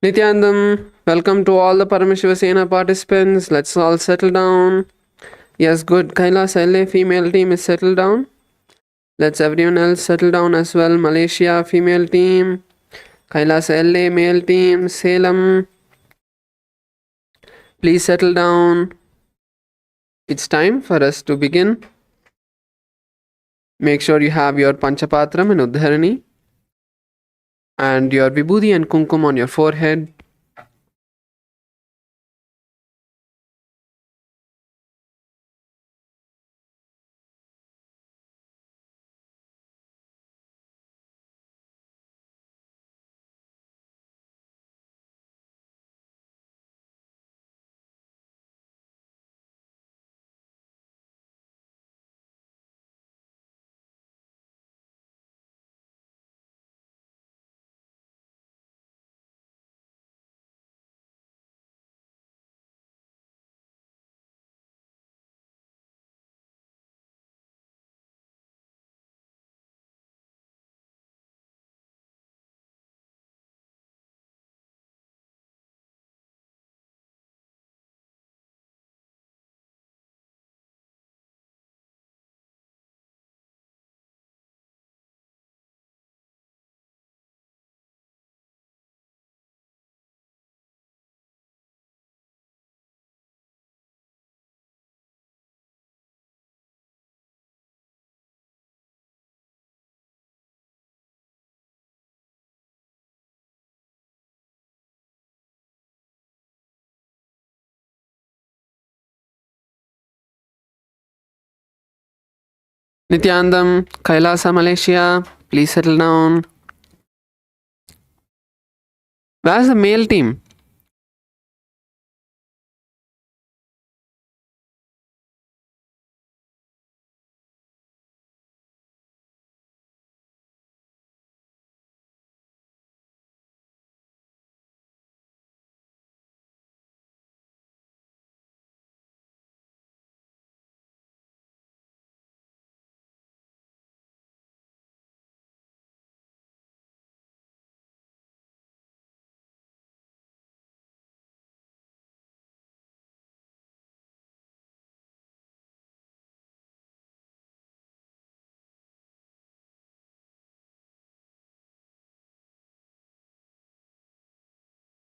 Nithyanandam, welcome to all the Paramashivoham participants. Let's all settle down. Yes, good. KAILASA LA female team is settled down. Let's everyone else settle down as well. Malaysia female team. KAILASA LA male team. Salem. Please settle down. It's time for us to begin. Make sure you have your Panchapatram and Uddharani and your Vibhuti and Kumkum on your forehead. Nithyanandam, KAILASA Malaysia, please settle down. Where's the male team?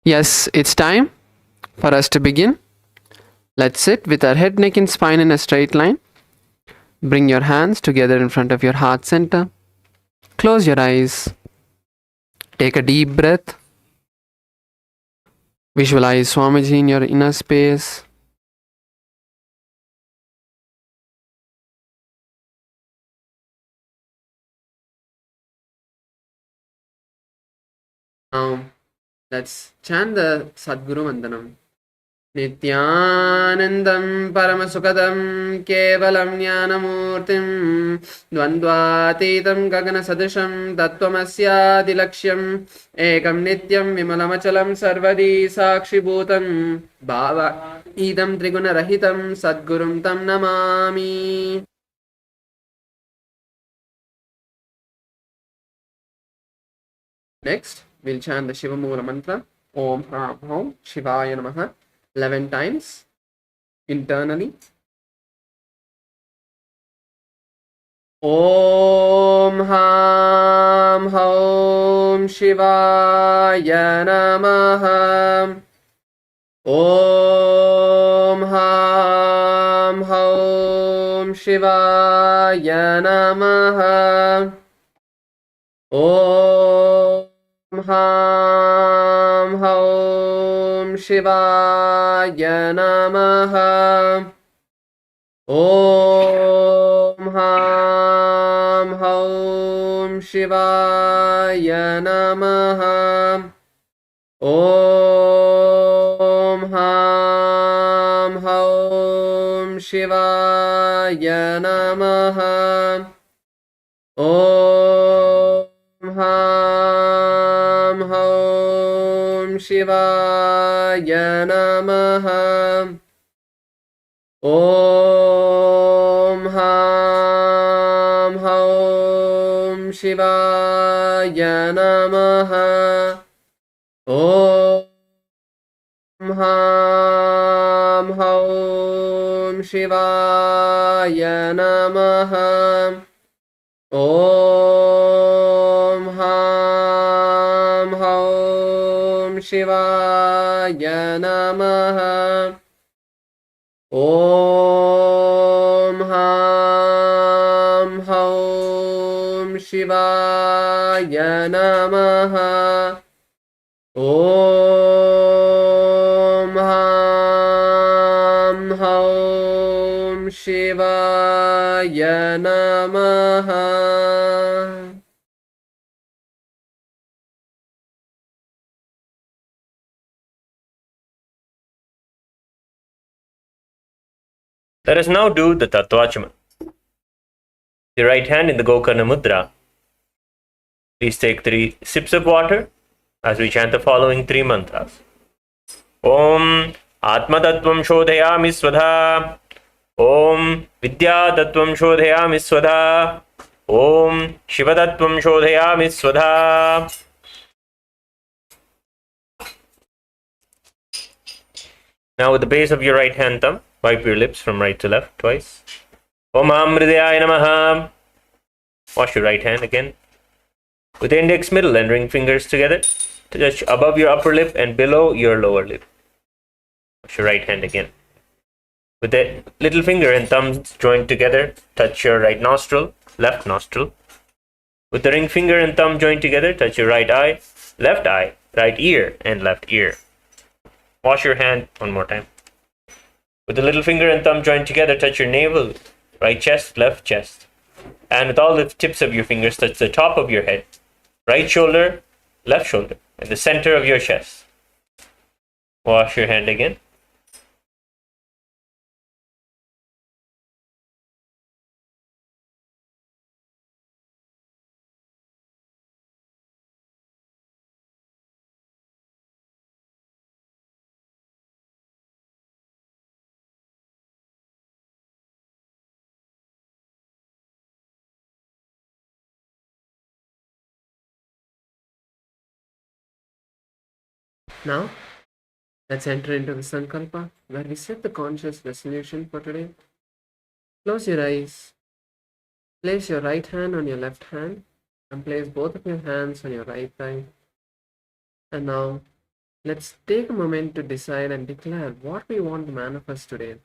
Yes, it's time for us to begin. Let's sit with our head, neck and spine in a straight line. Bring your hands together in front of your heart center. Close your eyes. Take a deep breath. Visualize Swamiji in your inner space. Now, let's chant the Sadguru Vandanam. Nithyanandam Paramasukadam Kevalam Jnanamurtim Dvandvatitam Gagana Sadisham Tattvamasya Dilaksham Ekam Nityam Vimalamachalam Sarvadi Sakshi Bhutam Bhava Idam Triguna Rahitam Sadgurum Tam Namami. Next, we'll chant the Shiva Mula mantra. Om Ham Hom Shivaya Namaha 11 times internally. Om Ham Hom Shivaya Namaha. Om Ham Hom Shivaya Namaha. Om Ham Hom Shivaya Namaha. Om Ham Hom Shivaya Namaha. Om Ham Hom शिवाय नमः। ॐ हां हौं शिवाय नमः। ॐ हां हौं शिवाय नमः। ॐ हां हौं शिवाय नमः। ॐ हां हौं शिवाय नमः। ॐ हां हौं शिवाय नमः। ॐ हां हौं शिवाय नमः। Let us now do the Tattvachama. The right hand in the Gokarna Mudra. Please take 3 sips of water as we chant the following 3 mantras. Om Atma Tattvam Shodhayami Svadha. Om Vidya Tattvam Shodhayami Svadha. Om Shiva Tattvam Shodhayami Svadha. Now with the base of your right hand thumb, wipe your lips from right to left twice. Om Amridayaya Namaha. Wash your right hand again. With the index, middle and ring fingers together, touch above your upper lip and below your lower lip. Wash your right hand again. With the little finger and thumbs joined together, touch your right nostril, left nostril. With the ring finger and thumb joined together, touch your right eye, right ear, and left ear. Wash your hand one more time. With the little finger and thumb joined together, touch your navel, right chest, left chest. And with all the tips of your fingers, touch the top of your head, right shoulder, left shoulder, and the center of your chest. Wash your hand again. Now, let's enter into the Sankalpa, where we set the conscious resolution for today. Close your eyes. Place your right hand on your left hand and place both of your hands on your right thigh. And now, let's take a moment to decide and declare what we want to manifest today.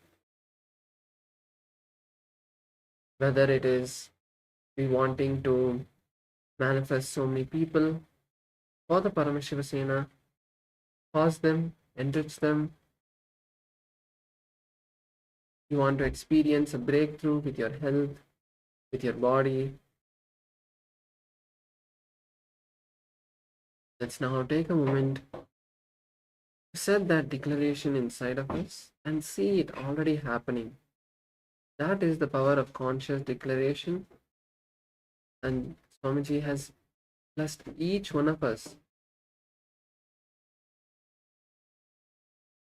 Whether it is we wanting to manifest so many people for the Paramashivoham, cause them, enrich them. You want to experience a breakthrough with your health, with your body. Let's now take a moment to set that declaration inside of us and see it already happening. That is the power of conscious declaration. And Swamiji has blessed each one of us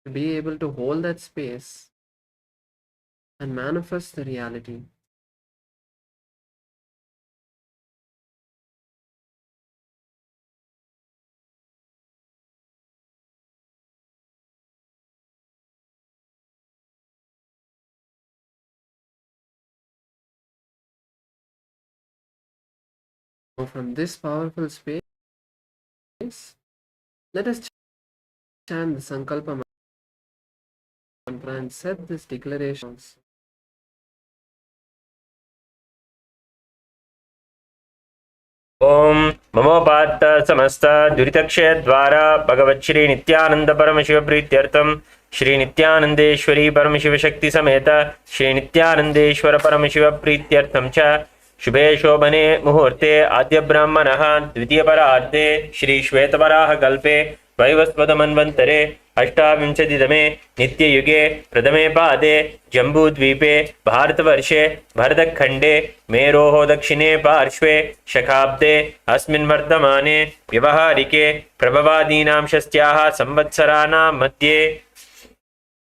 to be able to hold that space and manifest the reality. So from this powerful space, let us chant the Sankalpa mantra and set this declaration. Om Mamopatta Samasta Duritakshay Dvara Bhagavat Shri Nithyananda Paramashiva Prityartham Shri Nithyanandeshwari Paramashiva Shakti Sameta Shri Nithyanandeshwara Paramashiva Prityartham Cha Shubhe Shobhane Muhurte Adya Brahmanaha Dvitiya Pararthe Shri Shvetavaraha Kalpe Vaivasvada Manvantare अष्टाविंशतितमे नित्ययुगे प्रथमे पादे जम्बूद्वीपे भारतवर्षे भरतखण्डे मेरोः दक्षिणे पार्श्वे शकाब्दे अस्मिन् वर्तमाने व्यवहारिके प्रभवादीनां षष्ट्याः संवत्सराणां मध्ये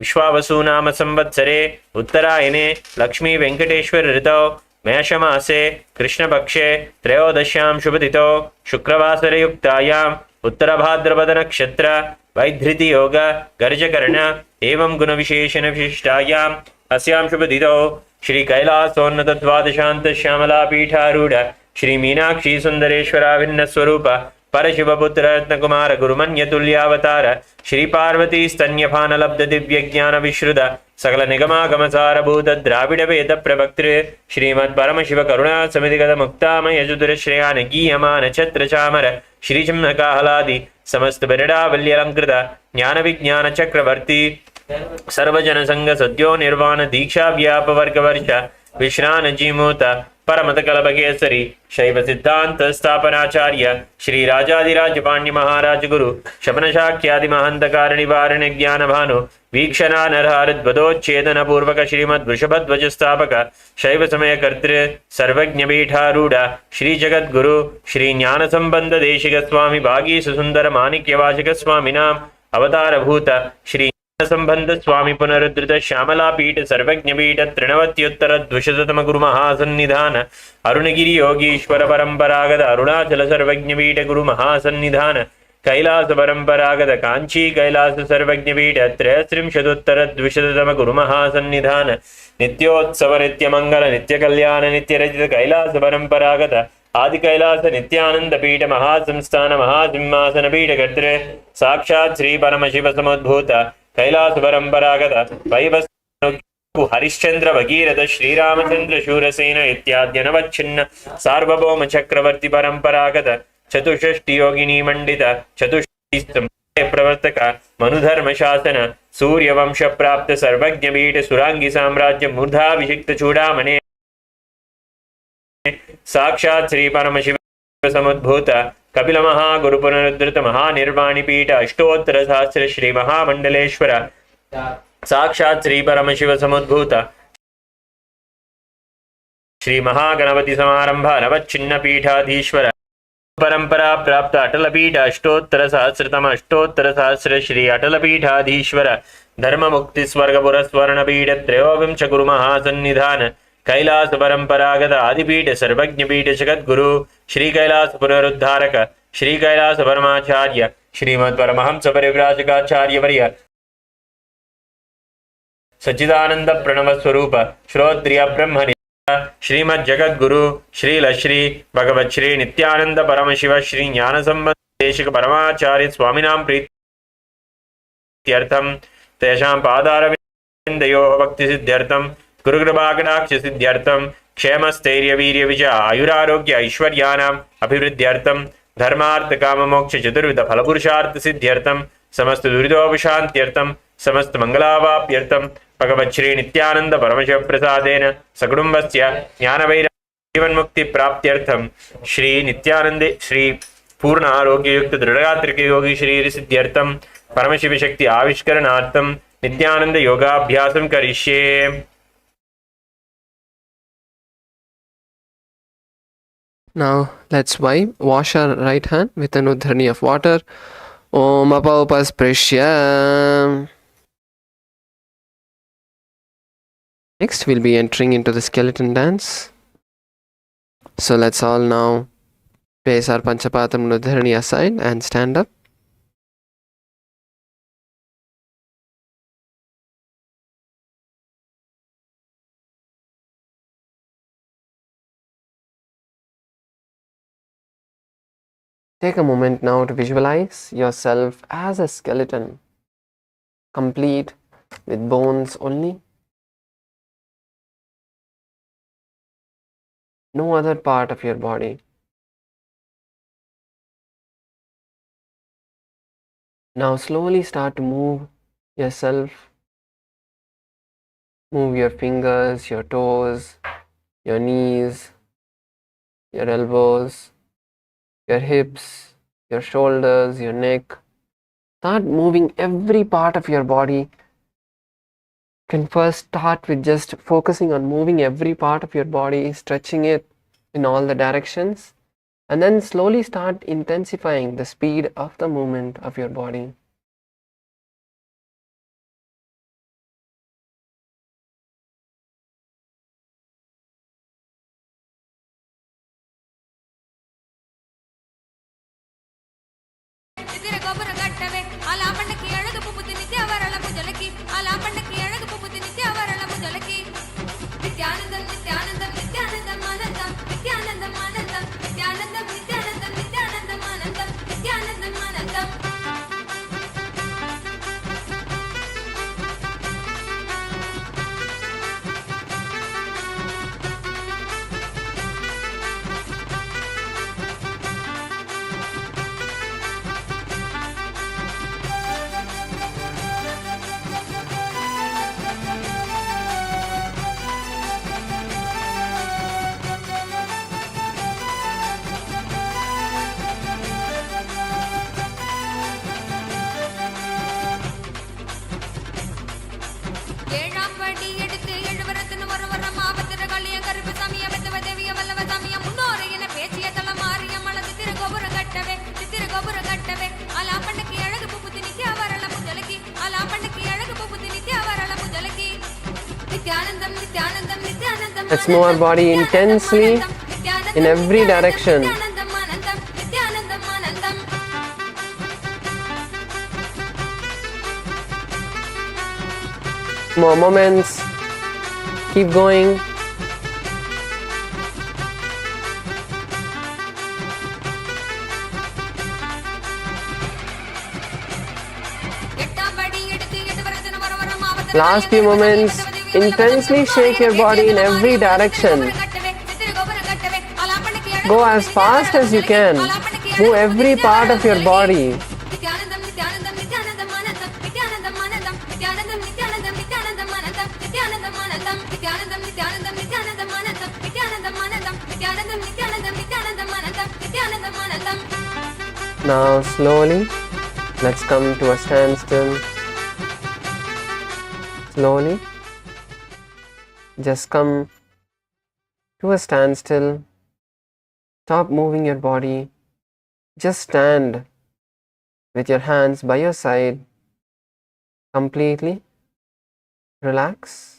विश्वावसुनाम संवत्सरे उत्तरायणे लक्ष्मी वेंकटेश्वर ऋतौ मेषमासे कृष्णपक्षे त्रयोदश्यां शुभतिथौ शुक्रवासरयुक्तायाम् उत्तरभाद्रपद नक्षत्र वैधृति योग गर्जकर्ण एवं गुणविशेषण विशिष्टायाम् अस्यां शुभतिथौ श्री कैलासोन्नत द्वादशान्त श्यामला पीठारूढ़ श्री मीनाक्षी सुंदरेश्वराभिन्न स्वरूप परशिवपुत्र रत्नकुमार गुरुमन्यतुल्यावतार श्री पार्वती स्तन्यफान लब्ध दिव्य ज्ञान विश्रुत सकल निगमागम सारभूत द्राविड वेद प्रवक्तृ श्रीमत् परमशिव करुणा समितिगत मुक्तामय यजुधुर श्रेयान गीयमान छत्र चामर श्री काहलादि समस्त बिरडावल्यलंकृत ज्ञान विज्ञान चक्रवर्ती सर्वजन संग सद्यो निर्वाण दीक्षा व्याप वर्ग वर्ष विश्रान जीमूत परमत कलप केसरी शैव सिद्धांत स्थापनाचार्य श्री राजाधिराज पांड्य महाराज गुरु शबन शाख्यादि महंतकार निवारण ज्ञान भानु वीक्षणा नरहरद्वदोच्छेदन पूर्वक श्रीमद वृषभध्वज स्थापक शैव समय कर्तृ सर्वज्ञ पीठारूढ़ श्री जगद्गुरु श्री ज्ञान संबंध देशिक स्वामी भागी सुंदर माणिक्यवाचक स्वामिनाम अवतार भूत श्री संबंध स्वामी पुनरुद्धृत श्यामला पीठ सर्वज्ञ पीठ तृणवत्युत्तर द्विशततम गुरु महासन्निधान अरुणगिरि योगीश्वर परंपरागत अरुणाचल सर्वज्ञ पीठ गुरु महासन्निधान कैलास परंपरागत कांची कैलास सर्वज्ञ पीठ त्रयस्त्रिंशदुत्तर द्विशततम गुरु महासन्निधान नित्योत्सव नित्य मंगल नित्य कल्याण नित्य रचित कैलास परंपरागत आदि कैलास नित्यानंद पीठ महासंस्थान महासिंहासन पीठ कर्तृ साक्षात् श्री परमशिव समुद्भूत कैलास परंपरागत वैवस्व हरिश्चंद्र भगीरथ श्रीरामचंद्र शूरसेन इत्याद्यनवच्छिन्न सार्वभौम चक्रवर्ती परंपरागत चतुष्षष्टि योगिनी मंडित चतुष्षष्टि प्रवर्तक मनुधर्म शासन सूर्यवंश प्राप्त सर्वज्ञ पीठ सुरांगी साम्राज्य मूर्धाभिषिक्त चूड़ामणे साक्षात् श्री परमशिव समुद्भूत कपिल महागुरु पुनरुद्धृत महानिर्वाणी पीठ अष्टोत्तर सहस्र श्री महामंडलेश्वर साक्षात् श्री परमशिव समुद्भूत श्री महागणपति समारंभ नवच्छिन्न पीठाधीश्वर परंपरा प्राप्त अटल पीठ अष्टोत्तर सहस्र श्री अटल पीठाधीश्वर धर्म मुक्ति स्वर्ग पुरस्वर्ण पीठ त्रयोविंश गुरु महासन्निधान कैलास परंपरागत आदिपीठ सर्वज्ञ पीठ जगद्गुरु श्री कैलास पुनरुद्धारक श्री कैलास परमाचार्य श्रीमद परमहंस परिव्राजकाचार्य वर्य सच्चिदानंद प्रणव स्वरूप श्रोत्रिय ब्रह्म श्रीमद जगद्गुरु श्री भगवत श्री नित्यानंद परमशिव श्री ज्ञान संबंध देशिक परमाचार्य स्वामिनां प्रीत्यर्थम तेषां पादारविन्दयोः भक्ति सिद्ध्यर्थम गुरुकृपाकटाक्ष सिद्ध्यर्थम क्षेमस्थैर्य वीर्य विजय आयुरारोग्य ऐश्वर्याणाम् अभिवृद्ध्यर्थम धर्मार्थ काम मोक्ष चतुर्विध फलपुरुषार्थ सिद्ध्यर्थम समस्त दुरितोपशान्त्यर्थम समस्त मंगलावाप्यर्थम भगवत श्री नित्यानंद परमशिव प्रसादेन सकुटुम्बस्य ज्ञानवैराग्य जीवन मुक्ति प्राप्त्यर्थम श्री नित्यानंदे श्री पूर्ण आरोग्य युक्त दृढ़गात्रिक योगी श्री सिद्ध्यर्थम परमशिव शक्ति आविष्करणार्थम नित्यानंद योगाभ्यासं करिष्ये। Now let's wash our right hand with an udharani of water. Om Apaupasprishyam. Next we'll be entering into the skeleton dance. So let's all now place our Panchapatam udharani aside and stand up. Take a moment now to visualize yourself as a skeleton, complete with bones only. No other part of your body. Now slowly start to move yourself. Move your fingers, your toes, your knees, your elbows, your hips, your shoulders, your neck, Start moving every part of your body. You can first start with just focusing on moving every part of your body, stretching it in all the directions, and then slowly start intensifying the speed of the movement of your body. Let's move our body intensely in every direction. More moments. Keep going. Last few moments. Intensely shake your body in every direction. Go as fast as you can. Move every part of your body. Now slowly, let's come to a standstill. Slowly, just come to a standstill. Stop moving your body. Just stand with your hands by your side. Completely relax.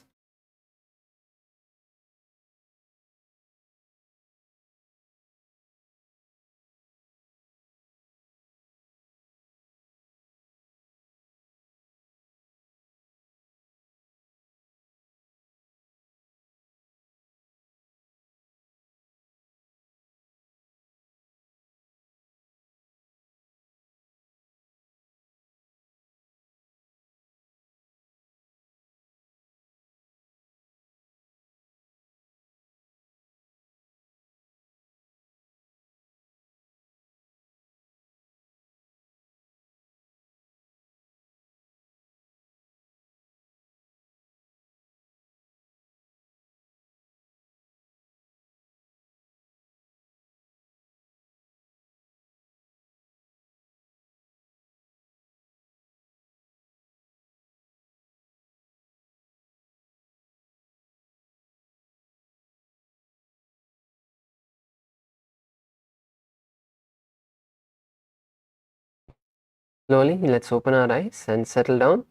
Slowly, let's open our eyes and settle down.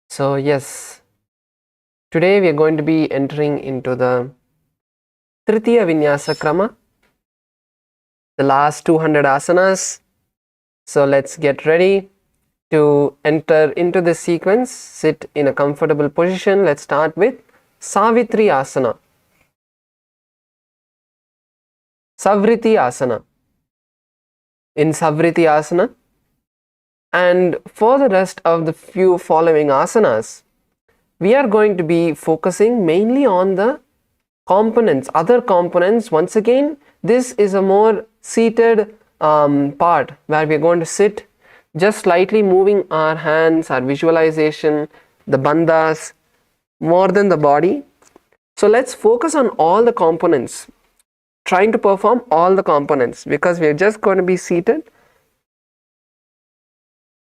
So yes, today we are going to be entering into the Tritiya Vinyasa Krama, the last 200 asanas. So let's get ready to enter into this sequence. Sit in a comfortable position. Let's start with Savitri Asana, Savriti Asana. In Savriti Asana, and for the rest of the few following asanas, we are going to be focusing mainly on the components, other components. Once again, this is a more seated part where we are going to sit, just slightly moving our hands, our visualization, the bandhas, more than the body. So let's focus on all the components. trying to perform all the components because we are just going to be seated.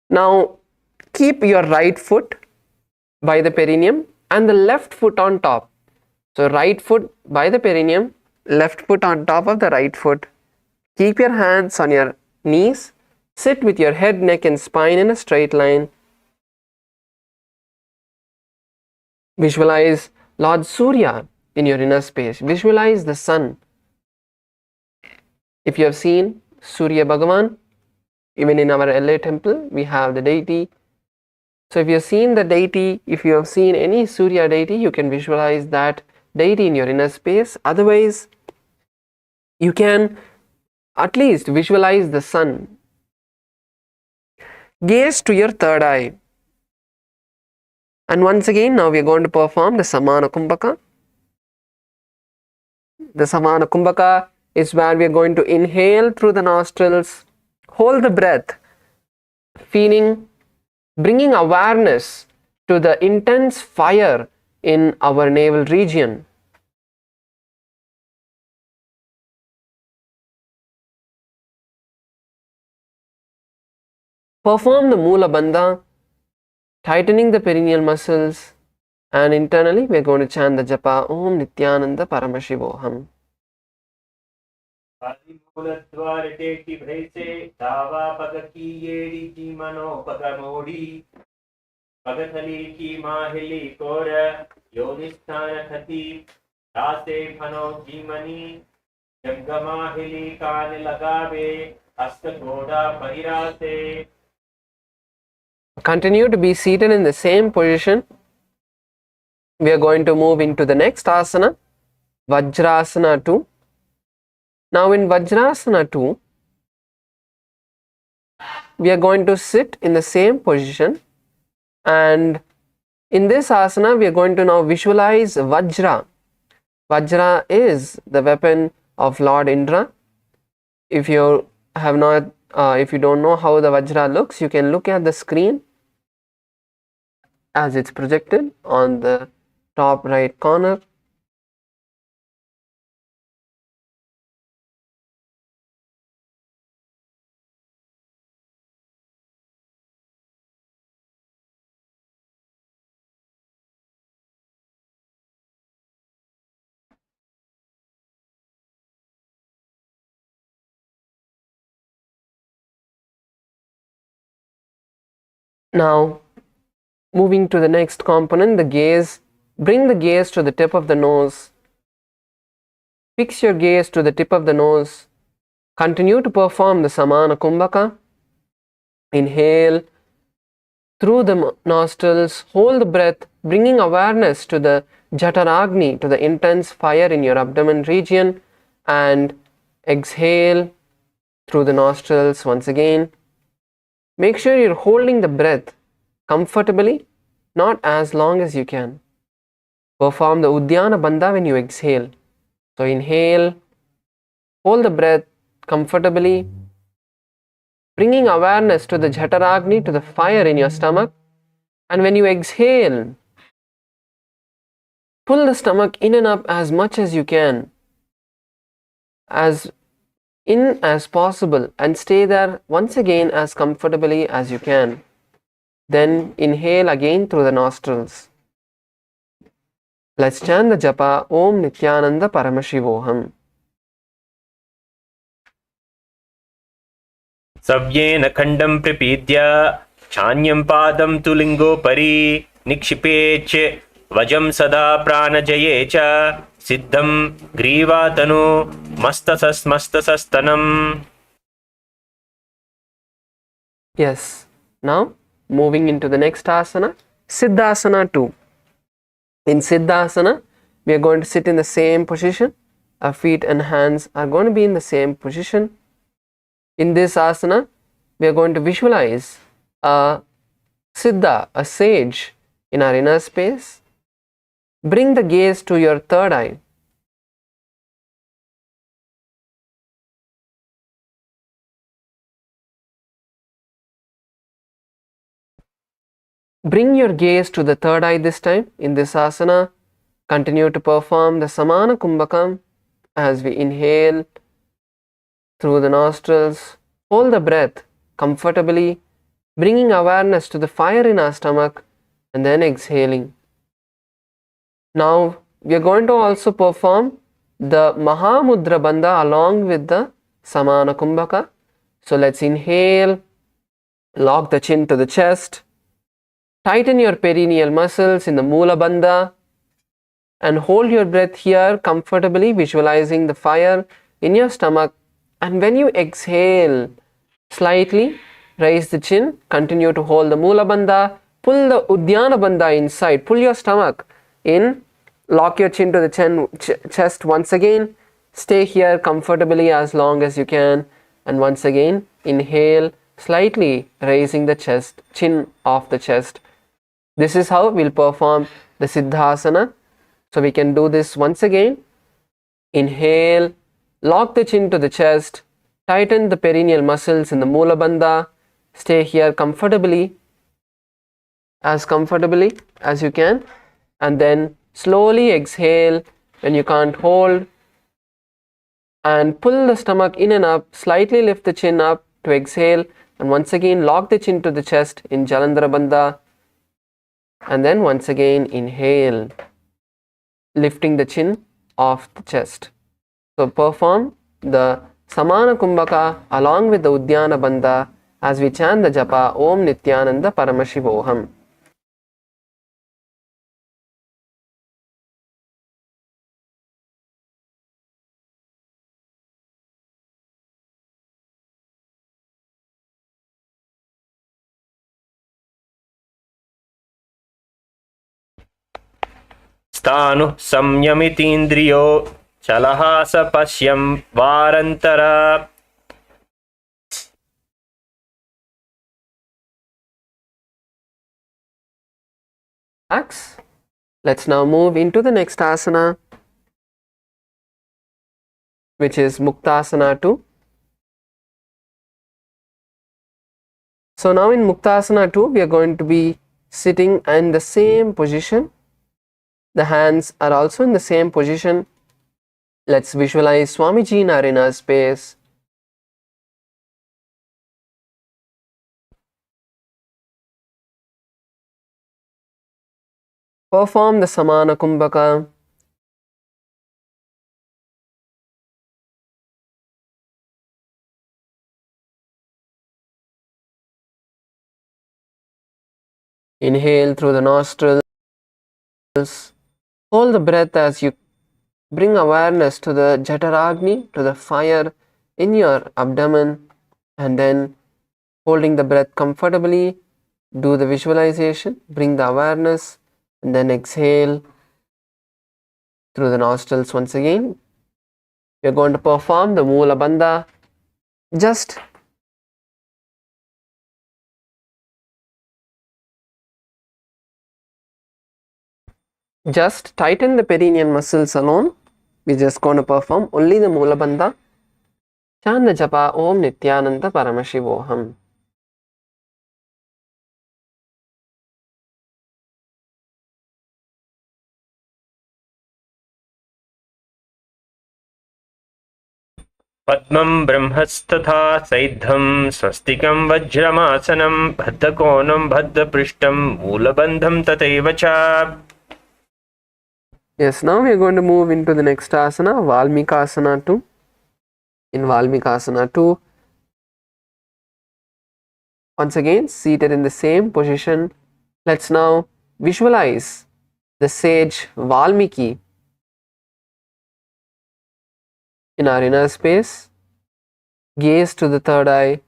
Now keep your right foot by the perineum and the left foot on top. So right foot by the perineum, left foot on top of the right foot. Keep your hands on your knees. Sit with your head, neck and spine in a straight line. Visualize Lord Surya in your inner space. Visualize the sun. If you have seen Surya Bhagavan, even in our LA temple, we have the deity. So if you have seen the deity, if you have seen any Surya deity, you can visualize that deity in your inner space. Otherwise, you can at least visualize the sun. Gaze to your third eye. And once again, now we are going to perform the Samana Kumbhaka. The Samana Kumbhaka is where we are going to inhale through the nostrils, hold the breath, feeling, bringing awareness to the intense fire in our navel region. Perform the Mula Bandha, tightening the perineal muscles, and internally we are going to chant the japa Om Nithyananda Paramashivoham. Continue to be seated in the same position. We are going to move into the next asana, Vajrasana 2. Now in Vajrasana 2, we are going to sit in the same position, and in this asana we are going to now visualize Vajra. Vajra is the weapon of Lord Indra. If you have not, if you don't know how the Vajra looks, you can look at the screen as it's projected on the top right corner. Now moving to the next component, the gaze. Bring the gaze to the tip of the nose. Fix your gaze to the tip of the nose. Continue to perform the Samana Kumbhaka. Inhale through the nostrils, hold the breath, bringing awareness to the Jataragni, to the intense fire in your abdomen region, and exhale through the nostrils once again. Make sure you're holding the breath comfortably, not as long as you can. Perform the Uddiyana Bandha when you exhale. So inhale, hold the breath comfortably, bringing awareness to the Jataragni, to the fire in your stomach. And when you exhale, pull the stomach in and up as much as you can, as in as possible, and stay there once again as comfortably as you can. Then inhale again through the nostrils. Let's chant the japa Om Nithyananda Paramashivoham. Savyena khandam pripidya chanyam padam tu lingo pari nikshipech vajam sada pranajayecha siddham grivatanu mastasastanam. Yes. Now moving into the next asana, Siddhasana 2. In Siddhasana, we are going to sit in the same position. Our feet and hands are going to be in the same position. In this asana, we are going to visualize a Siddha, a sage in our inner space. Bring the gaze to your third eye. Bring your gaze to the third eye this time. In this asana, continue to perform the Samana Kumbhakam. as we inhale through the nostrils. Hold the breath comfortably, bringing awareness to the fire in our stomach and then exhaling. Now we are going to also perform the Mahamudra Bandha along with the Samana Kumbhaka. So let's inhale, lock the chin to the chest, tighten your perineal muscles in the Mula Bandha and hold your breath here comfortably, visualizing the fire in your stomach. And when you exhale, slightly raise the chin, continue to hold the Mula Bandha, pull the Uddiyana Bandha inside, pull your stomach in, lock your chin to the chest once again, stay here comfortably as long as you can, and once again inhale, slightly raising the chest, chin off the chest. This is how we'll perform the Siddhasana. So we can do this once again. Inhale, lock the chin to the chest, tighten the perineal muscles in the Mula Bandha, stay here comfortably as you can, and then slowly exhale when you can't hold, and pull the stomach in and up, slightly lift the chin up to exhale, and once again lock the chin to the chest in Jalandhara Bandha, and then once again inhale, lifting the chin off the chest. So perform the Samana Kumbhaka along with the Uddiyana Bandha as we chant the japa Om Nithyananda Paramashivoham. स्थानु संयमितीन्द्रियो चलः स पश्यं वारन्तरा. Let's now move into the next asana, which is Muktasana 2. So now in Muktasana 2, we are going to be sitting in the same position. The hands are also in the same position. Let's visualize Swamiji in our inner space. Perform the Samana Kumbhaka. Inhale through the nostrils. Hold the breath as you bring awareness to the Jataragni, to the fire in your abdomen, and then holding the breath comfortably, do the visualization, bring the awareness, and then exhale through the nostrils once again. We are going to perform the Mula Bandha. Just tighten the perineal muscles alone. We're just going to perform only the Mula Bandha. Chant the japa Om Nithyananda Paramashivoham. पद्मं ब्रह्मस्तथा सैद्धं स्वस्तिकं वज्रमासनं बद्धकोणं बद्धपृष्ठं मूलबन्धं तथैव च. Yes, now we are going to move into the next asana, Valmikasana 2. In Valmikasana 2, once again seated in the same position, let's now visualize the sage Valmiki in our inner space. Gaze to the third eye.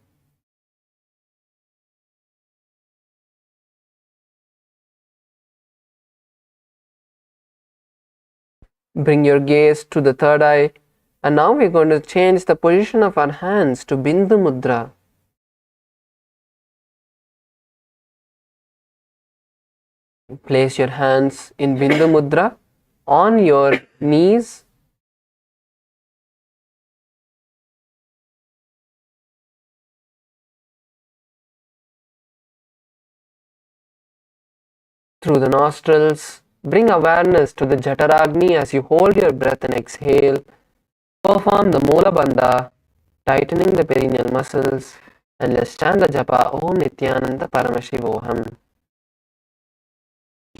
Bring your gaze to the third eye, and now we're going to change the position of our hands to Bindu Mudra. Place your hands in Bindu Mudra on your knees. Through the nostrils, bring awareness to the Jataragni as you hold your breath and exhale. Perform the Mula Bandha, tightening the perineal muscles, and let's chant the japa Om Nithyananda Paramashivoham.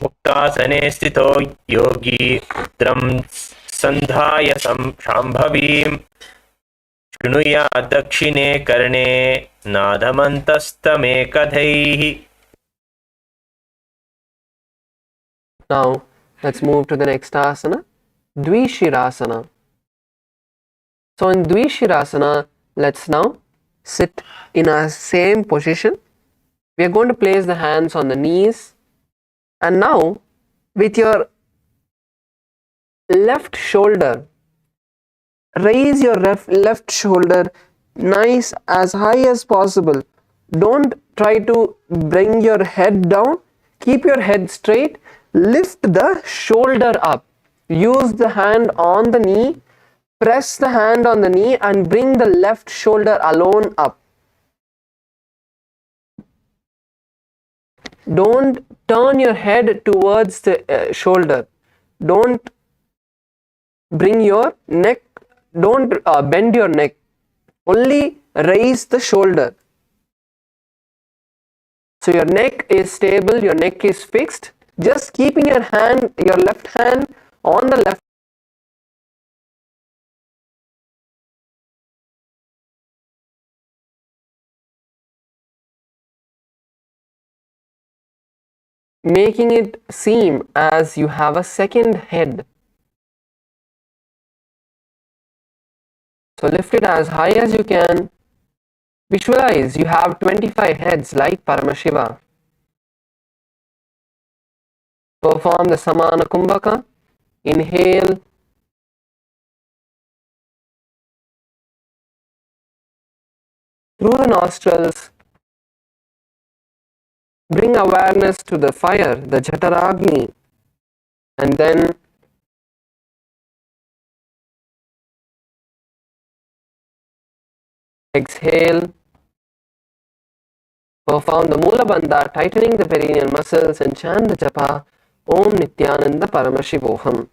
मुक्तासने स्थितो योगी मुद्रं सन्धाय शाम्भवीं शृणुयात् दक्षिणे कर्णे नादमन्तस्तमेकधैः. Now, let's move to the next asana, Dvishirasana. So in Dvishirasana, let's now sit in our same position. We are going to place the hands on the knees, and now with your left shoulder, raise your left shoulder nice as high as possible. Don't try to bring your head down. Keep your head straight. Lift the shoulder up. Use the hand on the knee. Press the hand on the knee and bring the left shoulder alone up. Don't turn your head towards the shoulder. Don't bring your neck. Don't bend your neck. Only raise the shoulder. So your neck is stable, your neck is fixed. Just keeping your left hand on the left. Making it seem as you have a second head. So lift it as high as you can. Visualize you have 25 heads like Paramashiva. Perform the Samana Kumbhaka. Inhale. Through the nostrils. Bring awareness to the fire, the Jataragni. And then exhale. Perform the Mula Bandha, tightening the perineal muscles, and chant the japa Om Nithyananda Paramashivoham.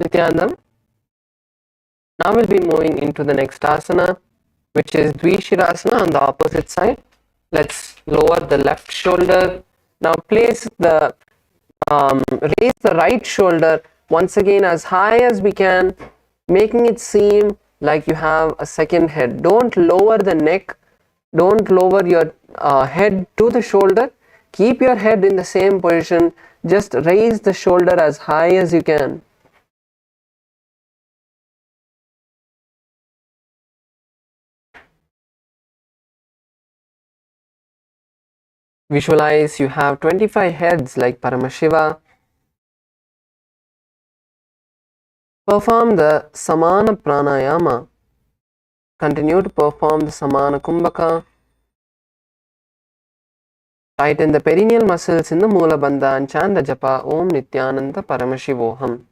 Nithyananda. Now we'll be moving into the next asana, which is Dvishirasana on the opposite side. Let's lower the left shoulder. Now place the raise the right shoulder once again as high as we can, making it seem like you have a second head. Don't lower the neck. Don't lower your head to the shoulder. Keep your head in the same position. Just raise the shoulder as high as you can. Visualize you have 25 heads like Paramashiva. Perform the Samana Pranayama. Continue to perform the Samana Kumbhaka. Tighten the perineal muscles in the Mula Bandha and chant the japa Om Nithyananda Paramashivoham.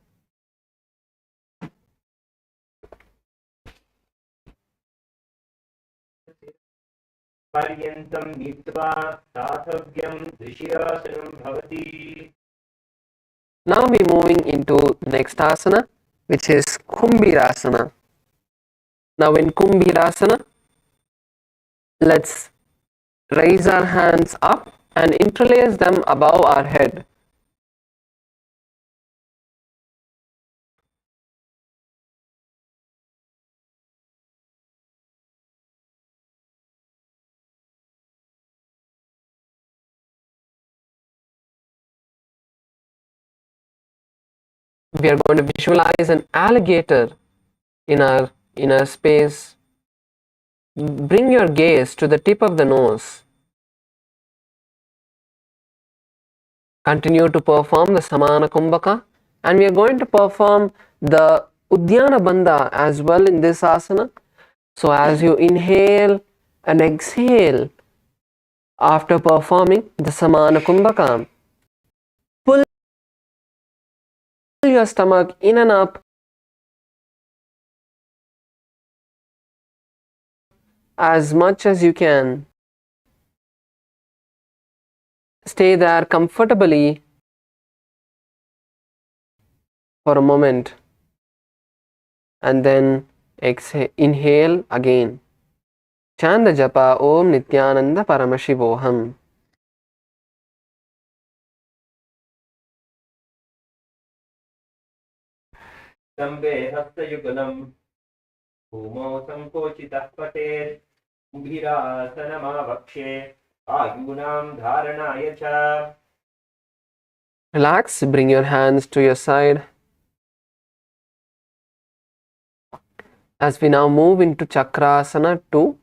पर्यन्तं नीत्वा दातव्यं द्विशिरासनं भवति. Now we're moving into the next asana, which is Kumbhirasana. Now in Kumbhirasana, let's raise our hands up and interlace them above our head. We are going to visualize an alligator in our inner space. Bring your gaze to the tip of the nose. Continue to perform the Samana Kumbhaka, and we are going to perform the Udyana Bandha as well in this asana. So as you inhale and exhale after performing the Samana Kumbhaka, pull your stomach in and up as much as you can. Stay there comfortably for a moment and then exhale, inhale again. Chanda Japa Om Nithyananda Paramashivoham. Sambe hastayugalam bhumau sankochitah patet ubhirasanamavakshe ayunam dharanaya cha. Relax, bring your hands to your side. As we now move into Chakrasana 2.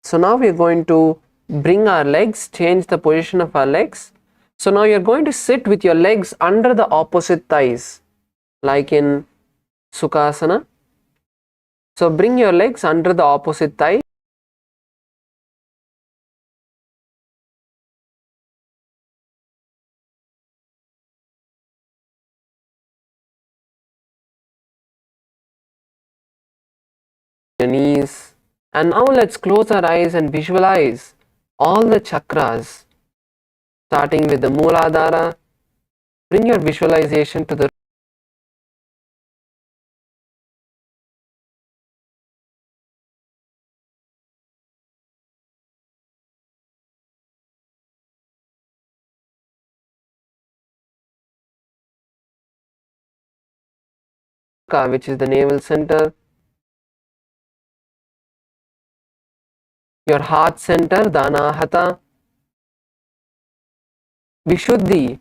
So now we are going to bring our legs, change the position of our legs. So now you are going to sit with your legs under the opposite thighs, like in Sukhasana. So bring your legs under the opposite thigh. Your knees. And now let's close our eyes and visualize all the chakras, starting with the Mooladhara. Bring your visualization to the which is the navel center, your heart center, Dhanahata, Vishuddhi,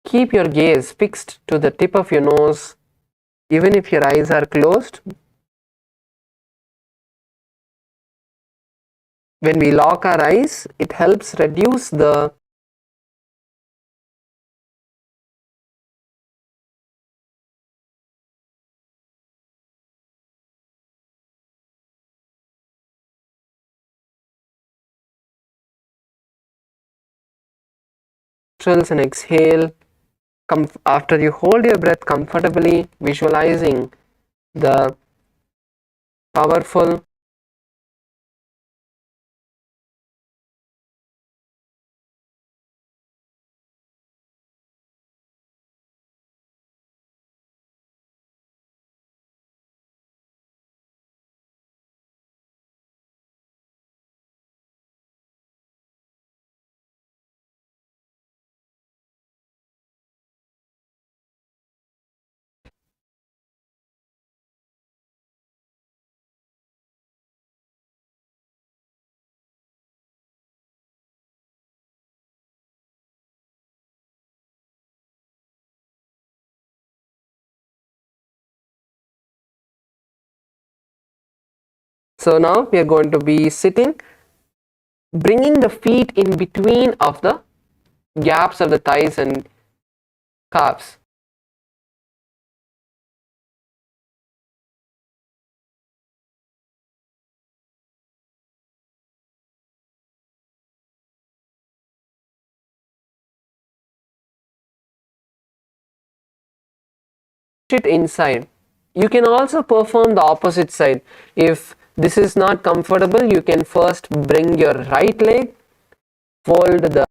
keep your gaze fixed to the tip of your nose, even if your eyes are closed. When we lock our eyes, it helps reduce the nostrils and exhale. After you hold your breath comfortably, visualizing the powerful So now we are going to be sitting, bringing the feet in between of the gaps of the thighs and calves. It inside. You can also perform the opposite side. If this is not comfortable, you can first bring your right leg, fold the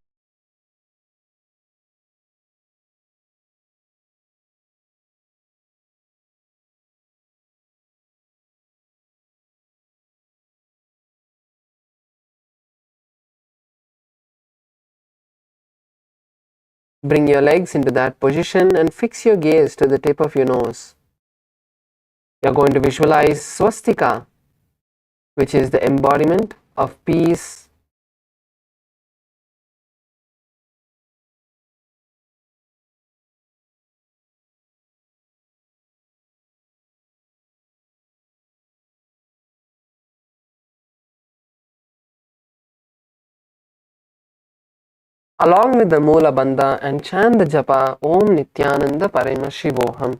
Bring your legs into that position and fix your gaze to the tip of your nose. You're going to visualize swastika, which is the embodiment of peace, along with the Moola Bandha, and chant the japa Om Nithyananda Paramashivoham.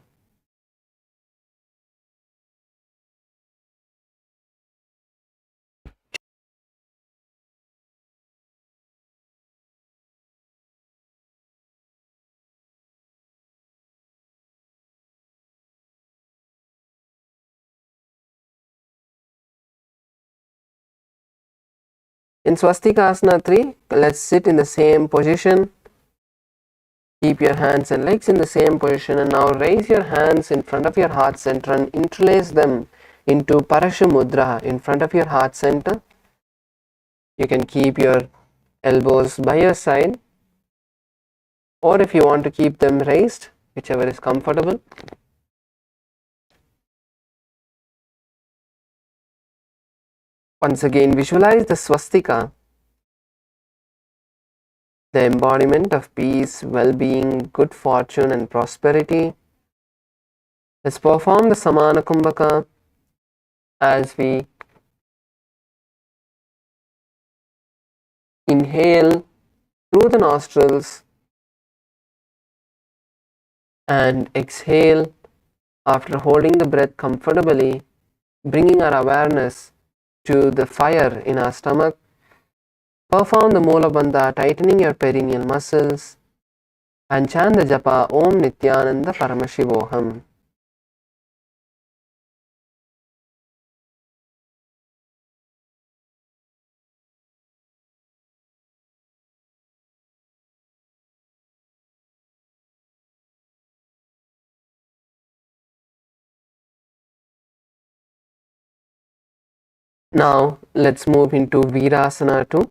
In Swastika Asana 3, let's sit in the same position. Keep your hands and legs in the same position, and now raise your hands in front of your heart center and interlace them into Parashu Mudra in front of your heart center. You can keep your elbows by your side, or if you want to keep them raised, whichever is comfortable. Once again, visualize the swastika, the embodiment of peace, well-being, good fortune and prosperity. Let's perform the Samana Kumbhaka as we inhale through the nostrils and exhale after holding the breath comfortably, bringing our awareness to the fire in our stomach. Perform the Moola Bandha, tightening your perineal muscles, and chant the japa Om Nithyananda Paramashivoham. Now let's move into Virasana 2.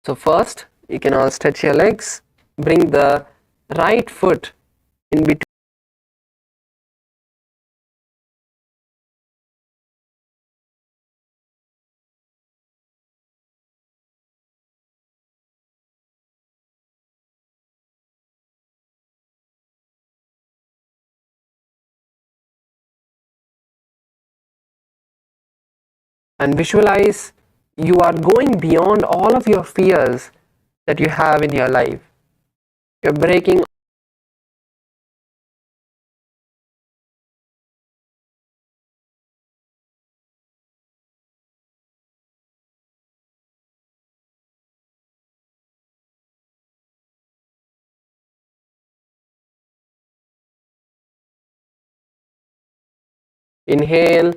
So first, you can all stretch your legs, bring the right foot in between. And visualize you are going beyond all of your fears that you have in your life. You're breaking. Inhale.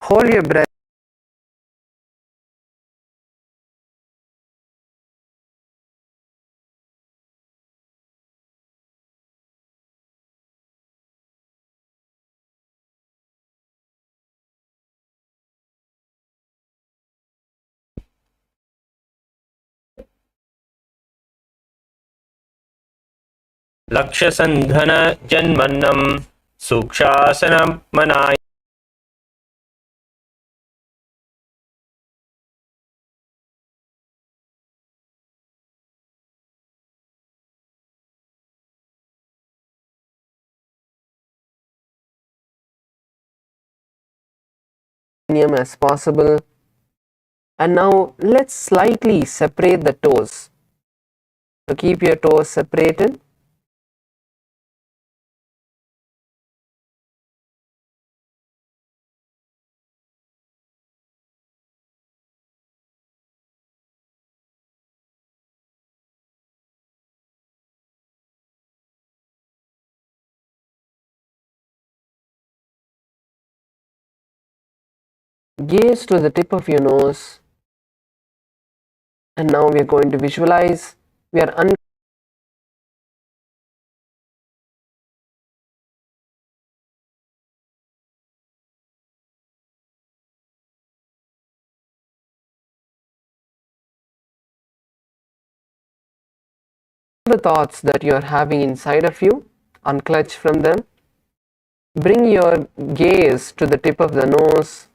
Hold your breath. लक्ष्यसन्धन जन्मन्नं सूक्षासनं मनाय As possible. And now let's slightly separate the toes. So keep your toes separated. gaze to the tip of your nose, and now we are going to visualize we are the thoughts that you are having inside of you, unclutch from them. Bring your gaze to the tip of the nose.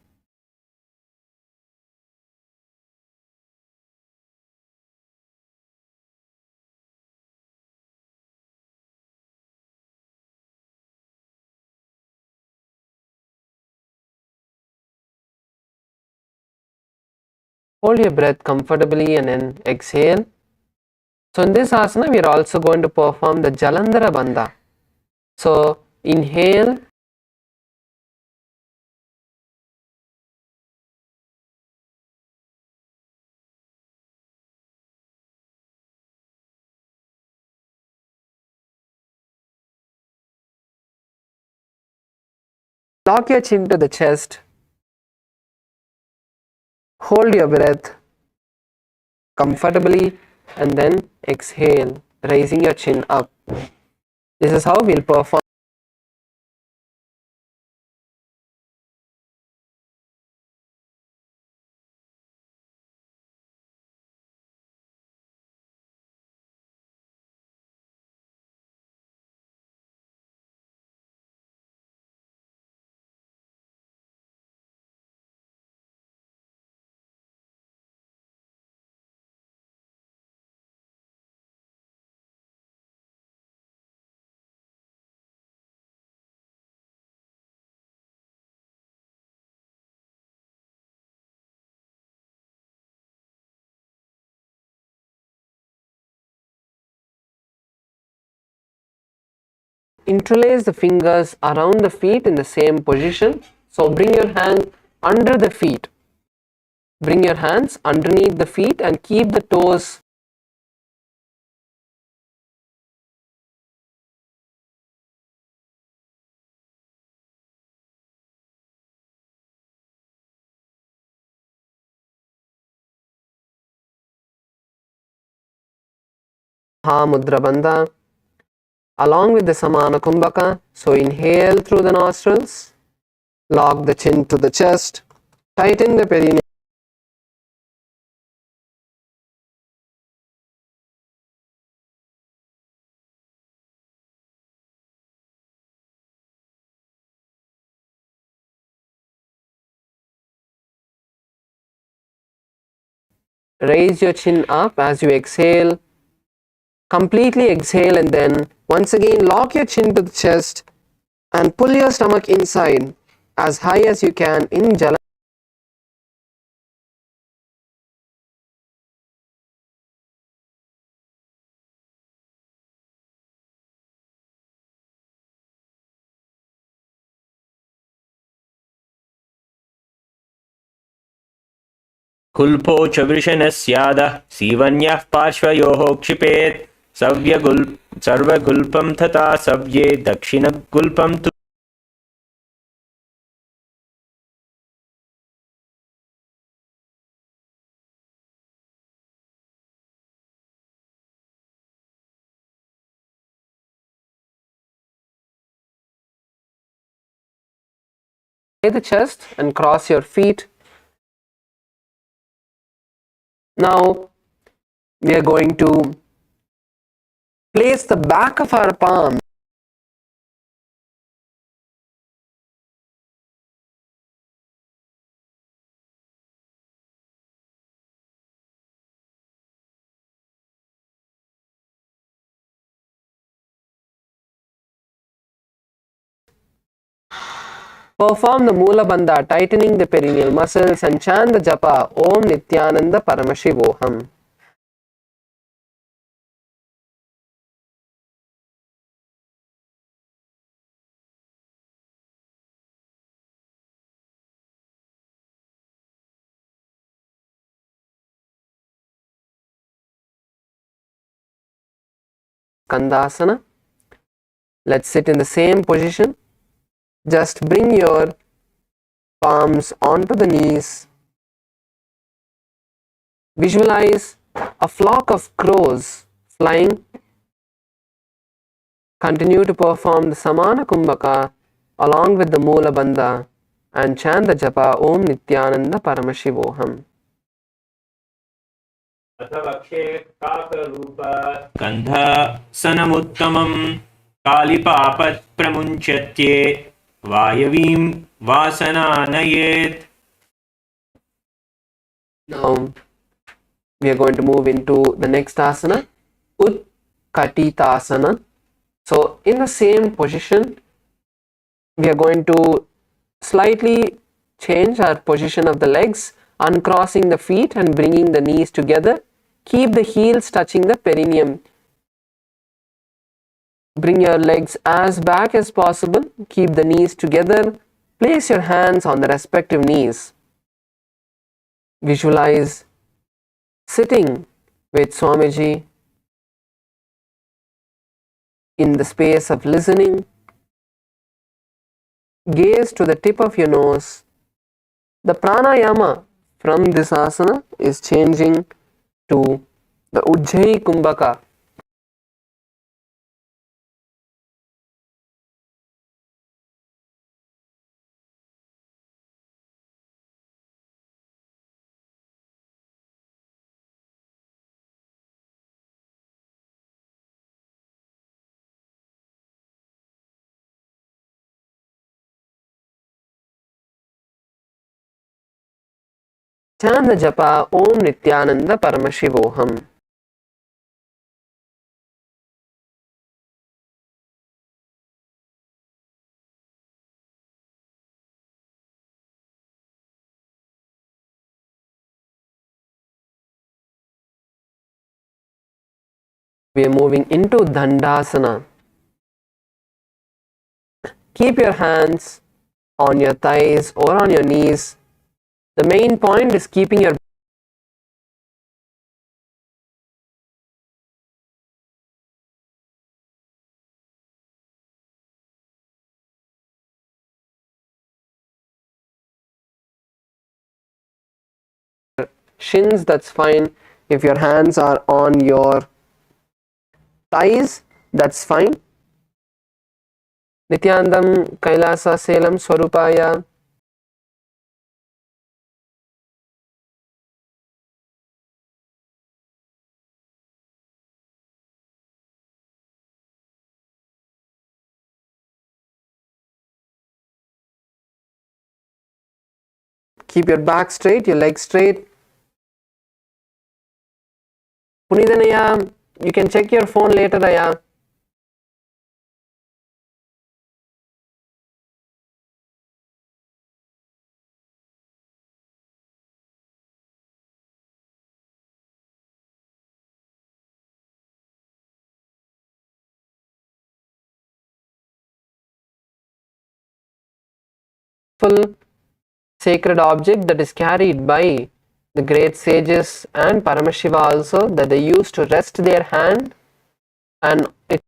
Hold your breath comfortably and then exhale. So in this asana, we are also going to perform the Jalandhara Bandha. So inhale, lock your chin to the chest, hold your breath comfortably, and then exhale, raising your chin up. This is how we'll perform. Interlace the fingers around the feet in the same position. So bring your hand under the feet. Bring your hands underneath the feet and keep the toes Mudra Bandha along with the Samana Kumbhaka. So inhale through the nostrils, lock the chin to the chest, tighten the perineum. Raise your chin up as you exhale. Completely exhale and then once again lock your chin to the chest and pull your stomach inside as high as you can in Jala. कुल्पो च वृषणस्यादः सीवन्यः पार्श्वयोः क्षिपेत् सर्वगुल्पं तथा सव्ये दक्षिणगुल्पं तु The chest and cross your feet. Now we are going to place the back of our palm perform the Mula Bandha, tightening the perineal muscles and chant the japa Om Nithyananda Paramashivoham. Skandasana. Let's sit in the same position. Just bring your palms onto the knees. Visualize a flock of crows flying. Continue to perform the Samana Kumbhaka along with the Moola Bandha and chant the japa Om Nithyananda Paramashivoham. गन्धसनमुत्तमं कालिपापप्रमुञ्चत्ये वायवीं वासनानयेत्. Now we are going to move into the next asana, Utkatitasana. So in the same position, we are going to slightly change our position of the legs, uncrossing the feet and bringing the knees together. Keep the heels touching the perineum. Bring your legs as back as possible. Keep the knees together. Place your hands on the respective knees. Visualize sitting with Swamiji in the space of listening. Gaze to the tip of your nose. The pranayama from this asana is changing to the Ujjayi Kumbhaka. Chant the japa Om Nithyananda Paramashivoham. We are moving into Dandasana. Keep your hands on your thighs or on your knees. The main point is keeping your shins, that's fine. If your hands are on your thighs, that's fine. Nithyanandam Kailasa Selam Swarupaya. Keep your back straight, your legs straight. Punithanaya, you can check your phone later, Aya. Full sacred object that is carried by the great sages and Paramashiva also, that they used to rest their hand, and it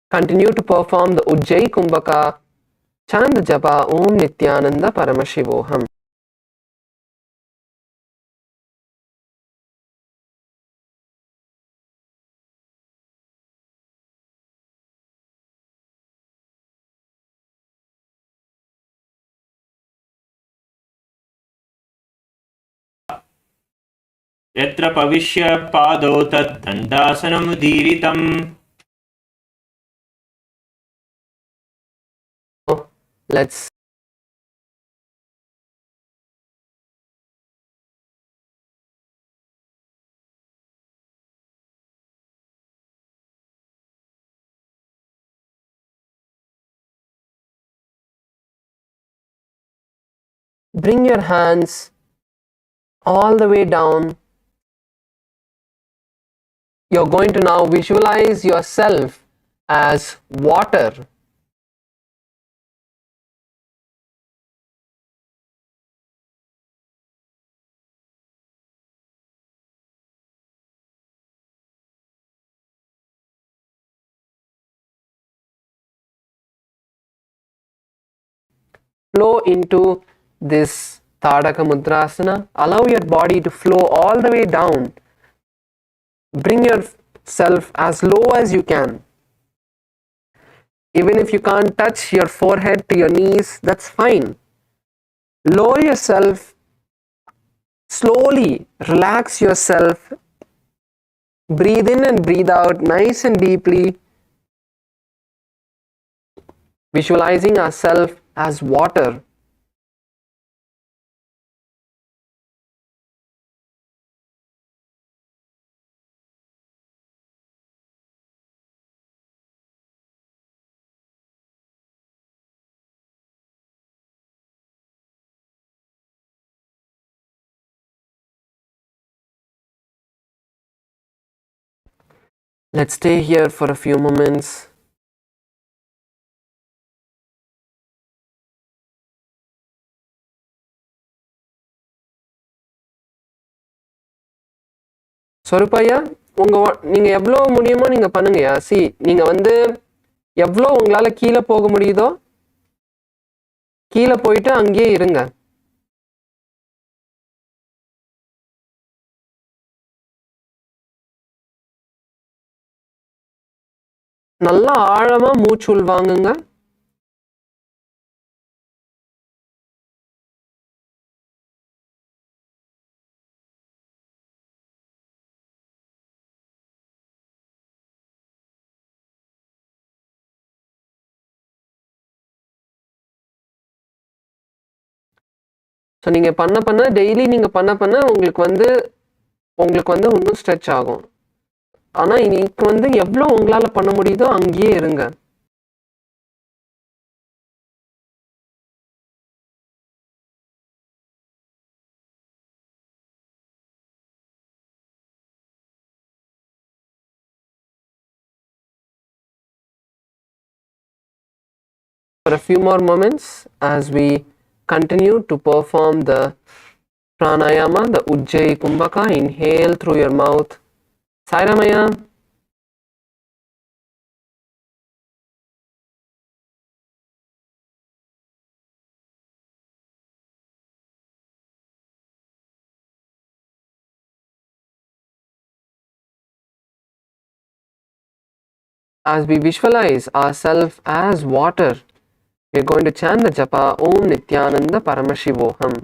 continue to perform the Ujjayi Kumbhaka. Chant the japa Om Nithyananda Paramashivoham. यत्र पविष्य पादौ तत् दण्डासनमुदीरितम्. Let's bring your hands all the way down. You're going to now visualize yourself as water. Flow into this Tadaka Mudrasana. Allow your body to flow all the way down. Bring yourself as low as you can. Even if you can't touch your forehead to your knees, that's fine. Lower yourself slowly, relax yourself. Breathe in and breathe out nice and deeply. Visualizing ourselves as water. Let's stay here for a few moments. சொருப்பையா நீங்க எவ்வளவு முடியுமோ நீங்க பண்ணுங்கயா. நீங்க எவ்வளோ உங்களால கீழே போக முடியுதோ கீழே போயிட்டு அங்கேயே இருங்க. நல்லா ஆழமா மூச்சு உள்வாங்குங்க. ஸோ நீங்க பண்ண டெய்லி நீங்க பண்ண உங்களுக்கு இன்னும் ஸ்ட்ரெச் ஆகும். ஆனா இன்னைக்கு எவ்வளோ உங்களால பண்ண முடியுதோ அங்கேயே இருங்க. For a few more moments as we continue to perform the pranayama, the Ujjayi Kumbhaka. Inhale through your mouth. Sairamaya. As we visualize ourselves as water, we are going to chant the japa Om Nithyananda Paramashivoham.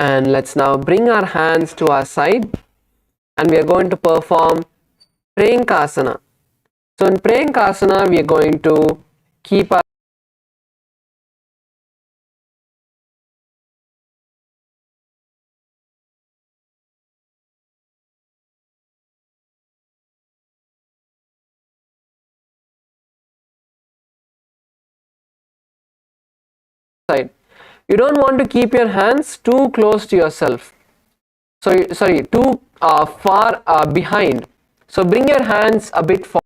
And let's now bring our hands to our side and we are going to perform Prayankasana. So in Prayankasana, we are going to keep our side. You don't want to keep your hands too close to yourself. Sorry, too far behind. So bring your hands a bit forward.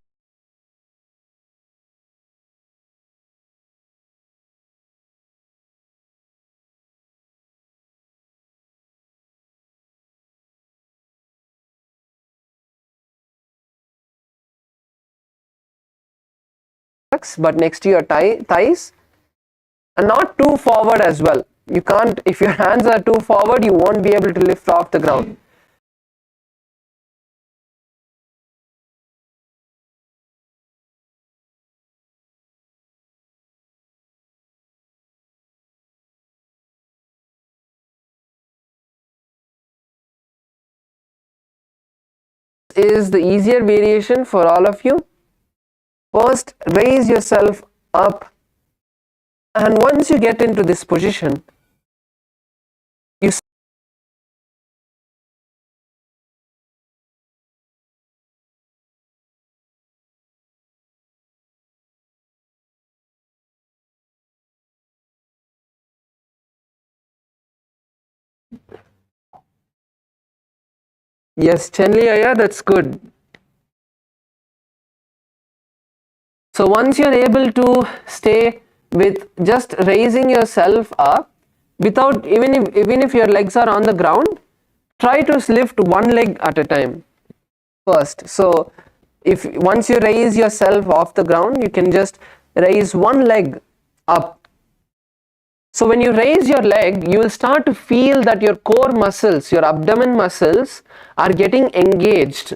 But next to your thighs and not too forward as well. You can't, if your hands are too forward, you won't be able to lift off the ground. Is the easier variation for all of you. First, raise yourself up, and once you get into this position, you Yes, Chenli Aya, that's good. So once you're able to stay with just raising yourself up without, even if your legs are on the ground, try to lift one leg at a time first. So if once you raise yourself off the ground, you can just raise one leg up. So when you raise your leg, you will start to feel that your core muscles, your abdomen muscles are getting engaged.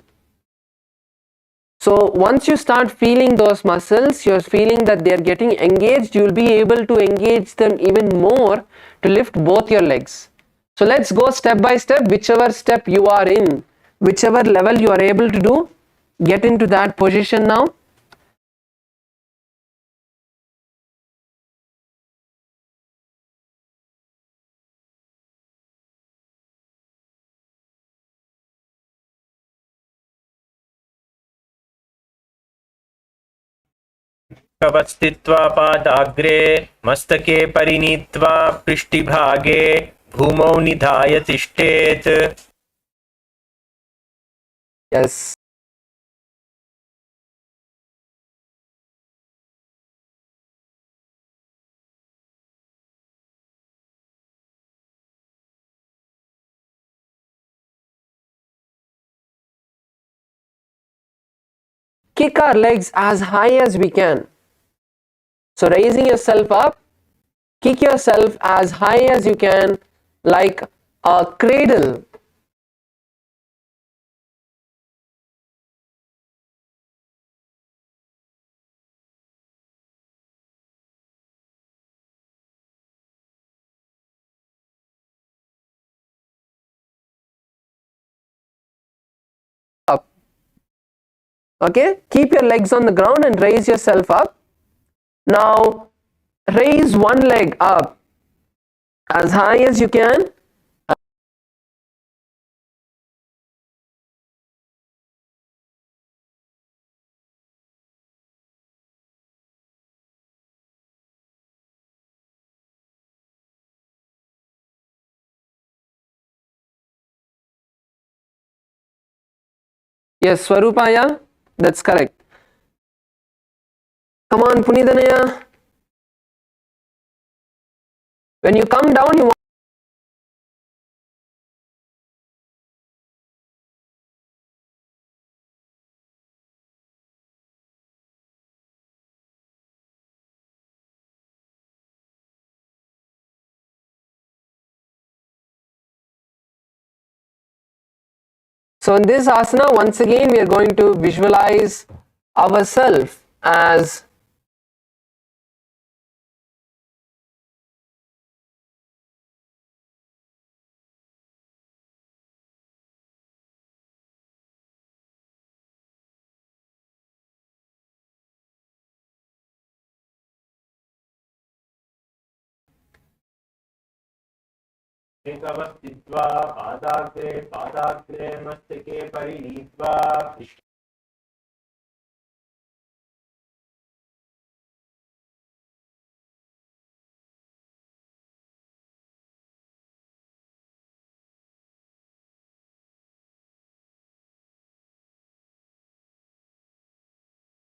So once you start feeling those muscles, you're feeling that they're getting engaged, you'll be able to engage them even more to lift both your legs. So let's go step by step, whichever step you are in, whichever level you are able to do, get into that position now. कवस्थित्वा पादाग्रे मस्तके परिनीत्वा पृष्ठभागे भूमौ निधाय तिष्ठेत्. Yes. Kick our legs as high as we can. So raising yourself up, kick yourself as high as you can, like a cradle. Up. Okay, keep your legs on the ground and raise yourself up. Now raise one leg up as high as you can. Yes, Swarupaya, that's correct. Come on, Punidanaya. When you come down, you want so in this asana, once again, we are going to visualize ourselves as कवस्थित्वा पादाग्रे मस्तके परिनीत्वा.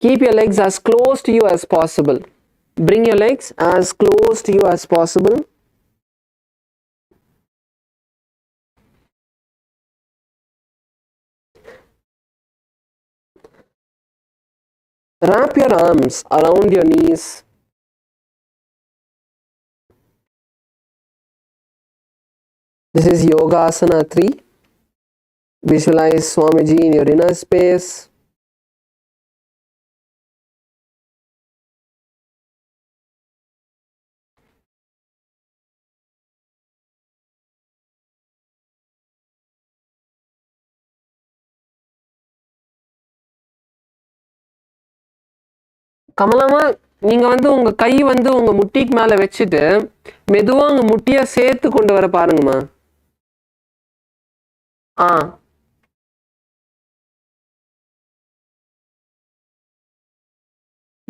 keep your legs as close to you as possible. Bring your legs as close to you as possible. Wrap your arms around your knees. This is Yogasana 3. Visualize Swamiji in your inner space. கமலமா நீங்க உங்க கை உங்க முட்டிக்கு மேல வச்சிட்டு மெதுவா உங்க முட்டிய சேர்த்து கொண்டு வர பாருங்கம்மா.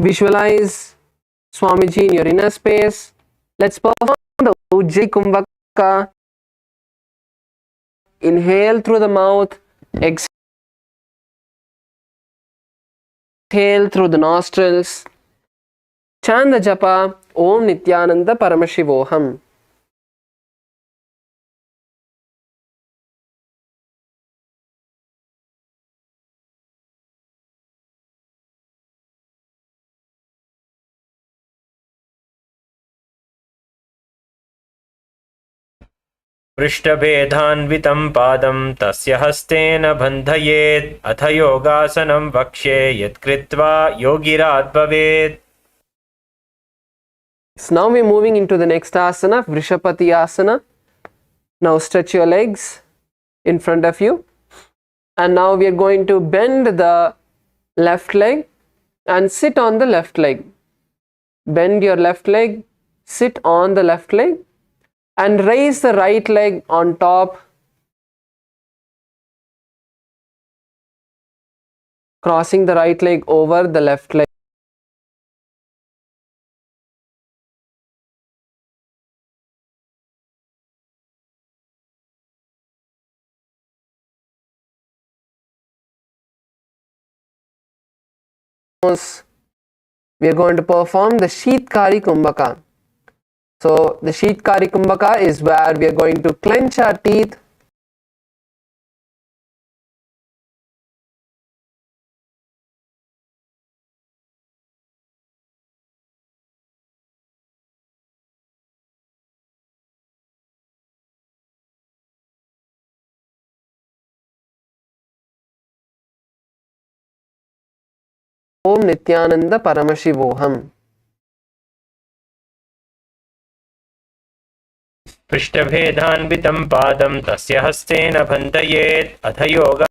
Visualize Swamiji in your inner space. Let's perform the Ujjayi Kumbhaka. Inhale through the mouth, Exhale through the nostrils. Chant the japa Om Nithyananda Paramashivoham. पृष्ठभेदान्वितं पादं तस्य हस्तेन बन्धयेत् अथ योगासनं वक्ष्ये यत्कृत्वा योगिरात् भवेत्. So now we're moving into the next asana, Vrishapati asana. Now stretch your legs in front of you. And now we are going to bend the left leg and sit on the left leg. Bend your left leg, sit on the left leg, and raise the right leg on top, crossing the right leg over the left leg. We are going to perform the Sheetkari Kumbhaka. So the Sheetkari Kumbhaka is where we are going to clench our teeth, Om Nithyananda Paramashivoham. पृष्ठभेदान्वितं पादं तस्य हस्तेन बन्धयेत् अथ योग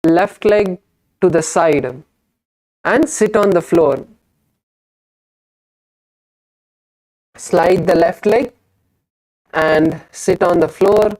Left leg to the side and sit on the floor. Slide the left leg and sit on the floor.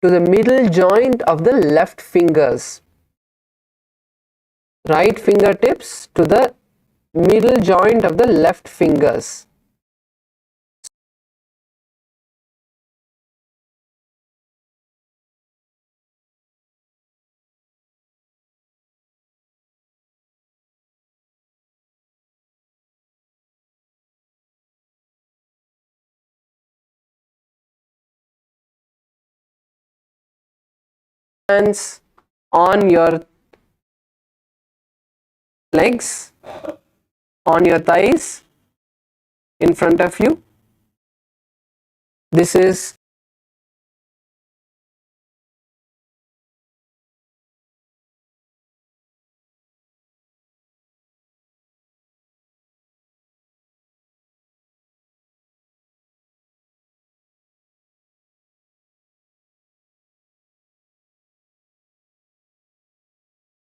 To the middle joint of the left fingers. Right fingertips to the middle joint of the left fingers. Hands on your legs, on your thighs, in front of you. This is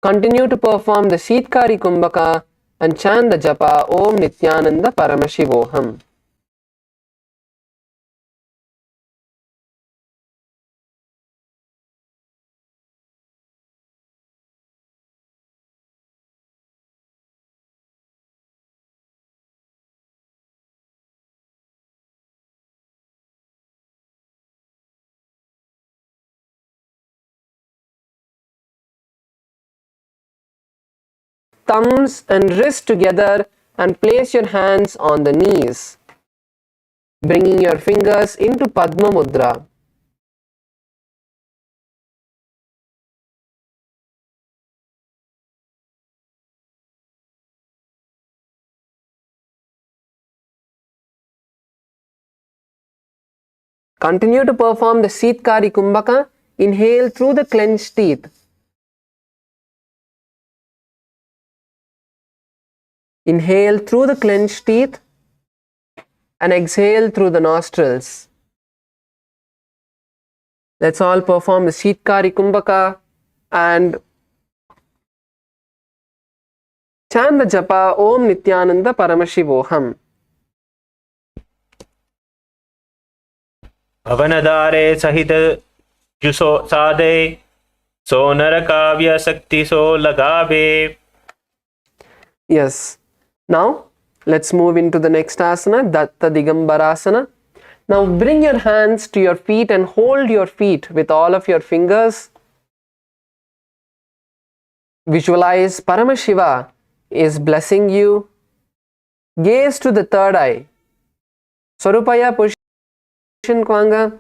continue to perform the Sheetkari Kumbhaka and chant the japa Om Nithyananda Paramashivoham. Thumbs and wrists together and place your hands on the knees, bringing your fingers into Padma Mudra. Continue to perform the Sheetkari Kumbhaka. Inhale through the clenched teeth. Inhale through the clenched teeth and exhale through the nostrils. Let's all perform the Sheetkari Kumbhaka and chant the japa Om Nithyananda Paramashivoham. Avanadare Sahita Juso Sade So Narakavya Sakti So Lagabe. Yes. Now, let's move into the next asana, Datta Digambarasana. Now, bring your hands to your feet and hold your feet with all of your fingers. Visualize Paramashiva is blessing you. Gaze to the third eye. Swarupaya Pushin Kwanga.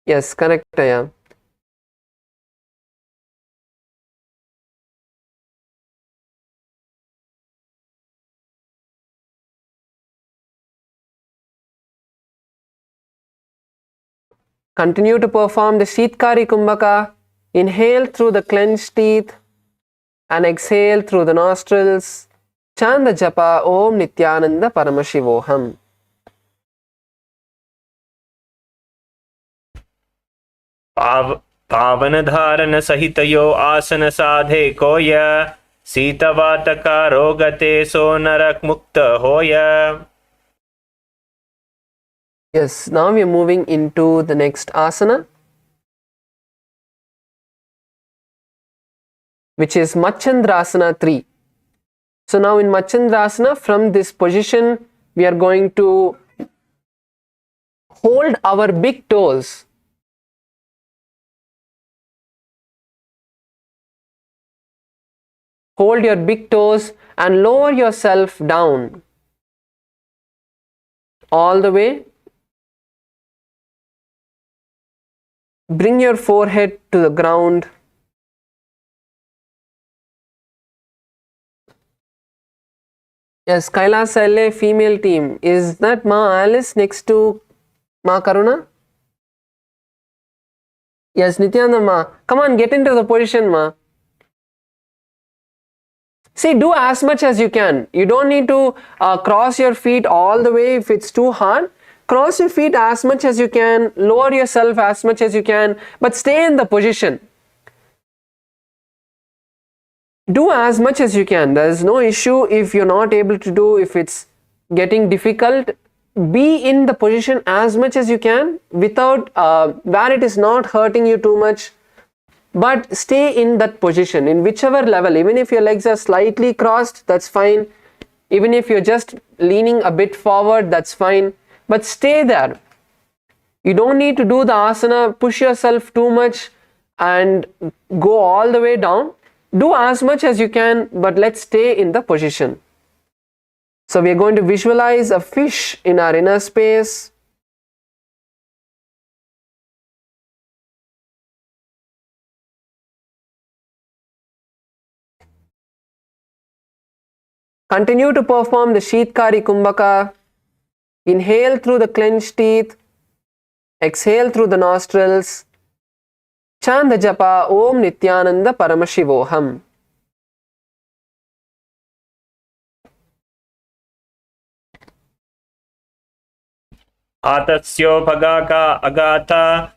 Yes, correct, Aya. Continue to perform the Sheetkari Kumbhaka. Inhale through the clenched teeth and exhale through the nostrils. Chant the japa Om Nithyananda Paramashivoham. Pavanadharana Sahitayo Asana Sadhe Koya Sitavataka Rogate So Narak Mukta Hoya. Yes, now we are moving into the next asana, which is Machandrasana 3. So now in Machandrasana, from this position, we are going to hold our big toes. Hold your big toes and lower yourself down all the way. Bring your forehead to the ground. Yes, Kailasa LA female team. Is that Ma Alice next to Ma Karuna? Yes, Nithyananda Ma. Come on, get into the position, Ma. See, do as much as you can. You don't need to cross your feet all the way if it's too hard. Cross your feet as much as you can, lower yourself as much as you can, but stay in the position. Do as much as you can. There is no issue if you're not able to do, if it's getting difficult. Be in the position as much as you can without, where it is not hurting you too much, but stay in that position in whichever level. Even if your legs are slightly crossed, that's fine. Even if you're just leaning a bit forward, that's fine. But stay there. You don't need to do the asana, push yourself too much and go all the way down. Do as much as you can, but let's stay in the position. So we are going to visualize a fish in our inner space. Continue to perform the Sheetkari Kumbhaka. Inhale through the clenched teeth. Exhale through the nostrils. Chant the japa Om Nithyananda Paramashivoham. Atasyo Bhagaka Agata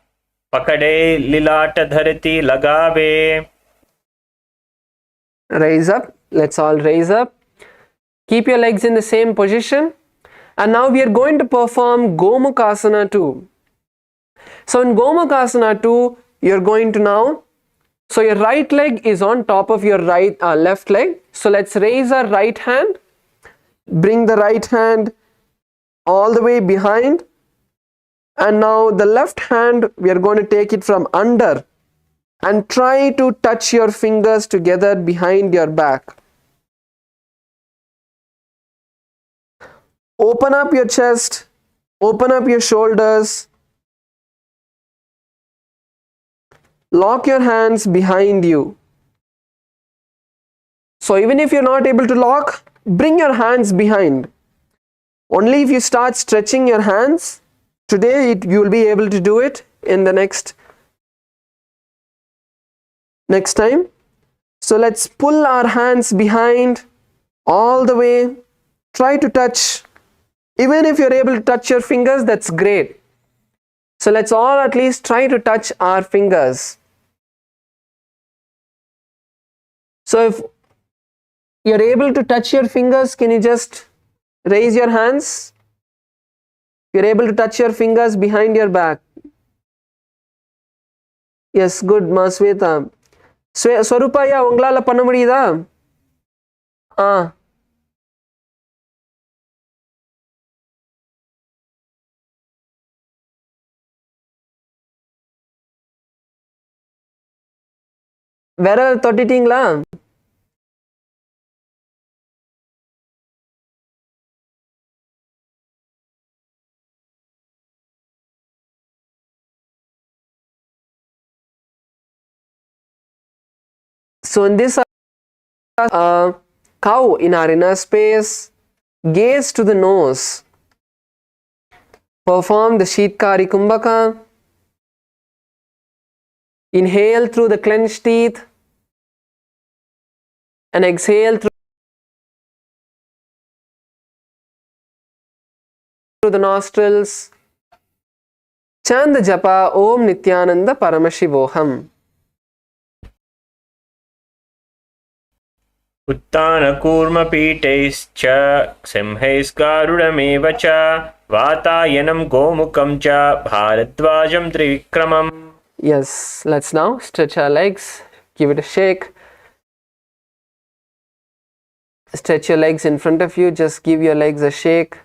Pakade Lilata Dharati Lagave. Raise up. Let's all raise up. Keep your legs in the same position. And now we are going to perform Gomukhasana 2. So in Gomukhasana 2, you're going to now, so your right leg is on top of your left leg. So let's raise our right hand. Bring the right hand all the way behind. And now the left hand, we are going to take it from under and try to touch your fingers together behind your back. Open up your chest, open up your shoulders, lock your hands behind you. So even if you're not able to lock, bring your hands behind. Only if you start stretching your hands, Today you will be able to do it in the next time. So let's pull our hands behind all the way. Try to touch. Even if you're able to touch your fingers, that's great. So let's all at least try to touch our fingers. So if you're able to touch your fingers, can you just raise your hands? You're able to touch your fingers behind your back. Yes, good, Masweta. Swarupaya, உங்களால பண்ண முடியுதா? விரல் தொட்டிட்டீங்களா? So in this cow in our inner space, gaze to the nose. Perform the Sheetkari Kumbhaka. Inhale through the clenched teeth and exhale through the nostrils. Chant the japa Om Nithyananda Paramashivoham. उत्तानकूर्मपीठैश्च सिंहैस्गारुडमेव च वातायनं गोमुखं च भारद्वाजं त्रिविक्रमम्. Yes, let's now stretch our legs. Give it a shake. Stretch your legs in front of you. Just give your legs a shake.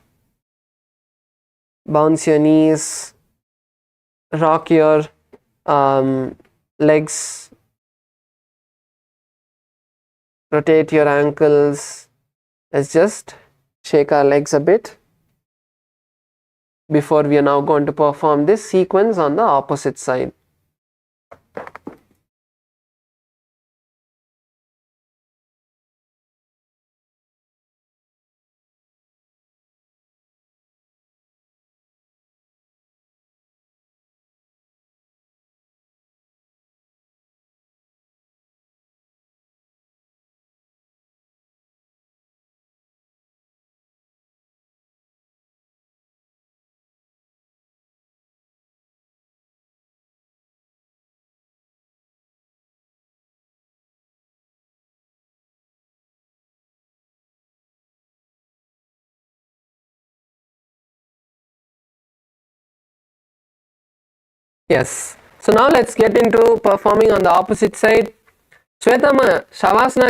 Bounce your knees. Rock your legs. Rotate your ankles. Let's just shake our legs a bit before we are now going to perform this sequence on the opposite side. Yes. So now let's get into performing on the opposite side. Shwetama, Shavasana.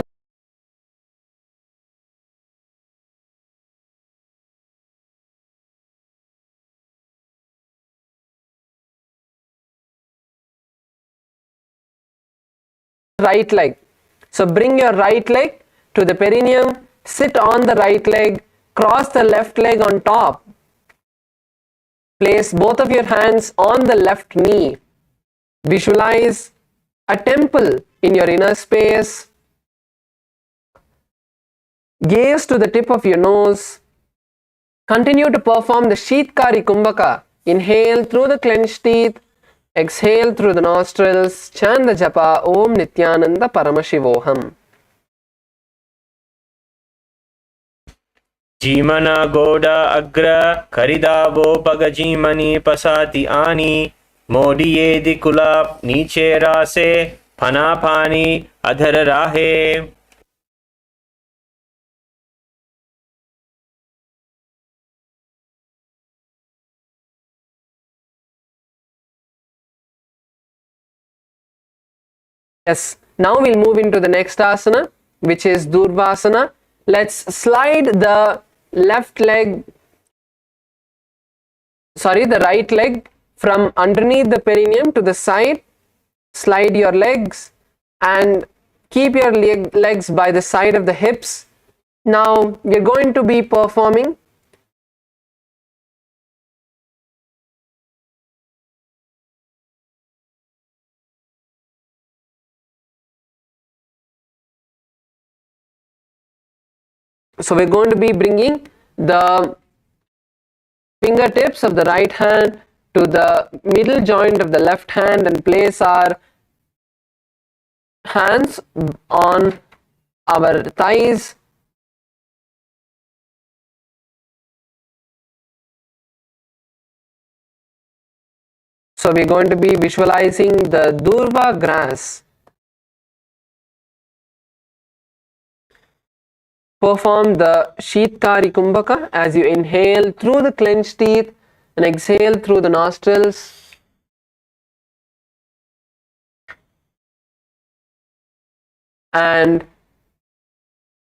Right leg. So bring your right leg to the perineum, sit on the right leg, cross the left leg on top. Place both of your hands on the left knee. Visualize a temple in your inner space. Gaze to the tip of your nose. Continue to perform the Sheetkari Kumbhaka. Inhale through the clenched teeth. Exhale through the nostrils. Chant the japa Om Nithyananda Paramashivoham. जीमना गोडा अग्र खरिदावो पगजीमनी पसाति आनी मोडियेदि कुलाप नीचे रासे फना पानी अधर राहे. Yes, now we'll move into the next asana, which is Durvasana. Let's slide the right leg from underneath the perineum to the side. Slide your legs and keep your legs by the side of the hips. Now we're going to be performing So we're going to be bringing the fingertips of the right hand to the middle joint of the left hand and place our hands on our thighs. So we're going to be visualizing the Durva grass. Perform the Sheetkari Kumbhaka as you inhale through the clenched teeth and exhale through the nostrils. And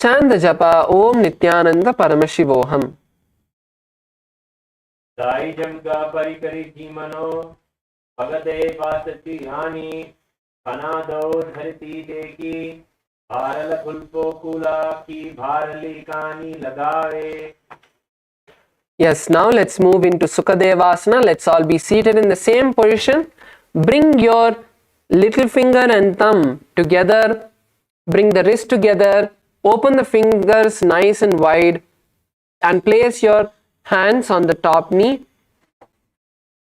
chant the japa Om Nithyananda Paramashivoham. Sai jamga parikari jimano Pagade pasati hani Panado dhariti deki Bharala kulpo kula ki bharali kani lagave. Yes, now let's move into Sukadevasana. Let's all be seated in the same position. Bring your little finger and thumb together. Bring the wrist together. Open the fingers nice and wide and place your hands on the top knee.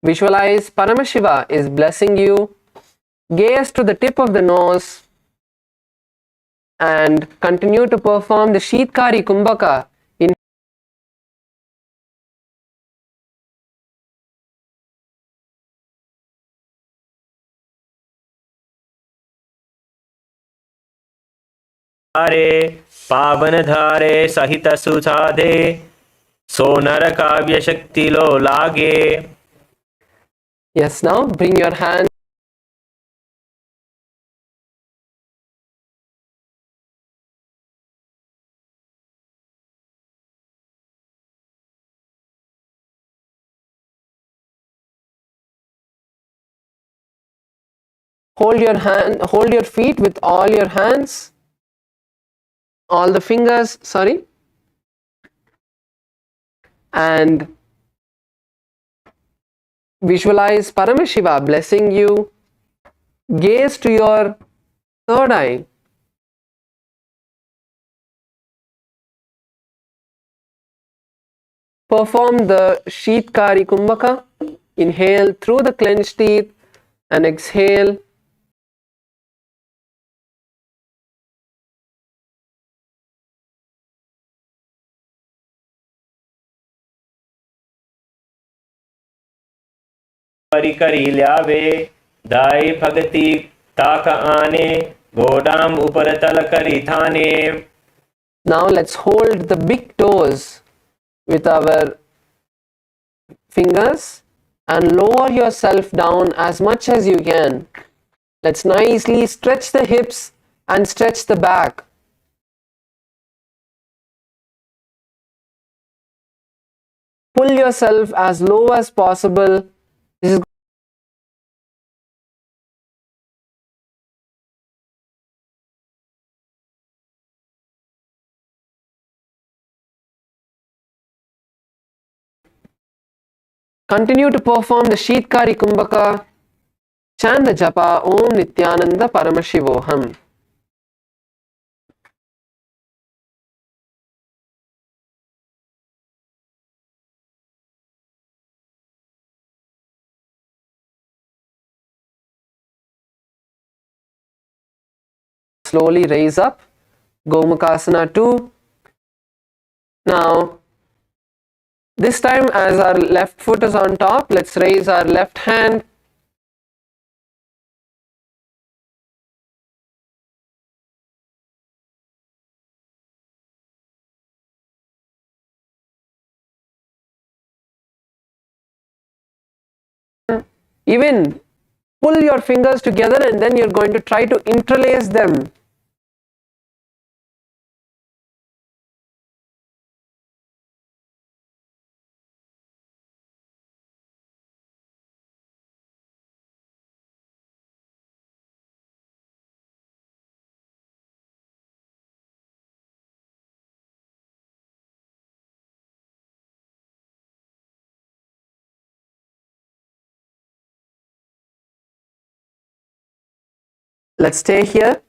Visualize Paramashiva is blessing you. Gaze to the tip of the nose and continue to perform the Sheetkari Kumbhaka. पावन धारे सहित सुसाधे सोनर काव्य शक्ति लो लागे. Yes, now bring your hand. Hold your feet with all your hands, all the fingers, and visualize Paramashiva blessing you. Gaze to your third eye. Perform the Sheetkari Kumbhaka. Inhale through the clenched teeth and exhale. परिकरी ल्यावे दाई भगति ताक आने गोडाम ऊपर तल करी थाने. Now let's hold the big toes with our fingers and lower yourself down as much as you can. Let's nicely stretch the hips and stretch the back. Pull yourself as low as possible. This is Continue to perform the Sheetkari Kumbhaka. Chant the japa Om Nithyananda Paramashivoham. Slowly raise up. Gomukhasana 2. Now, this time as our left foot is on top, let's raise our left hand. Even pull your fingers together and then you're going to try to interlace them. Let's stay here.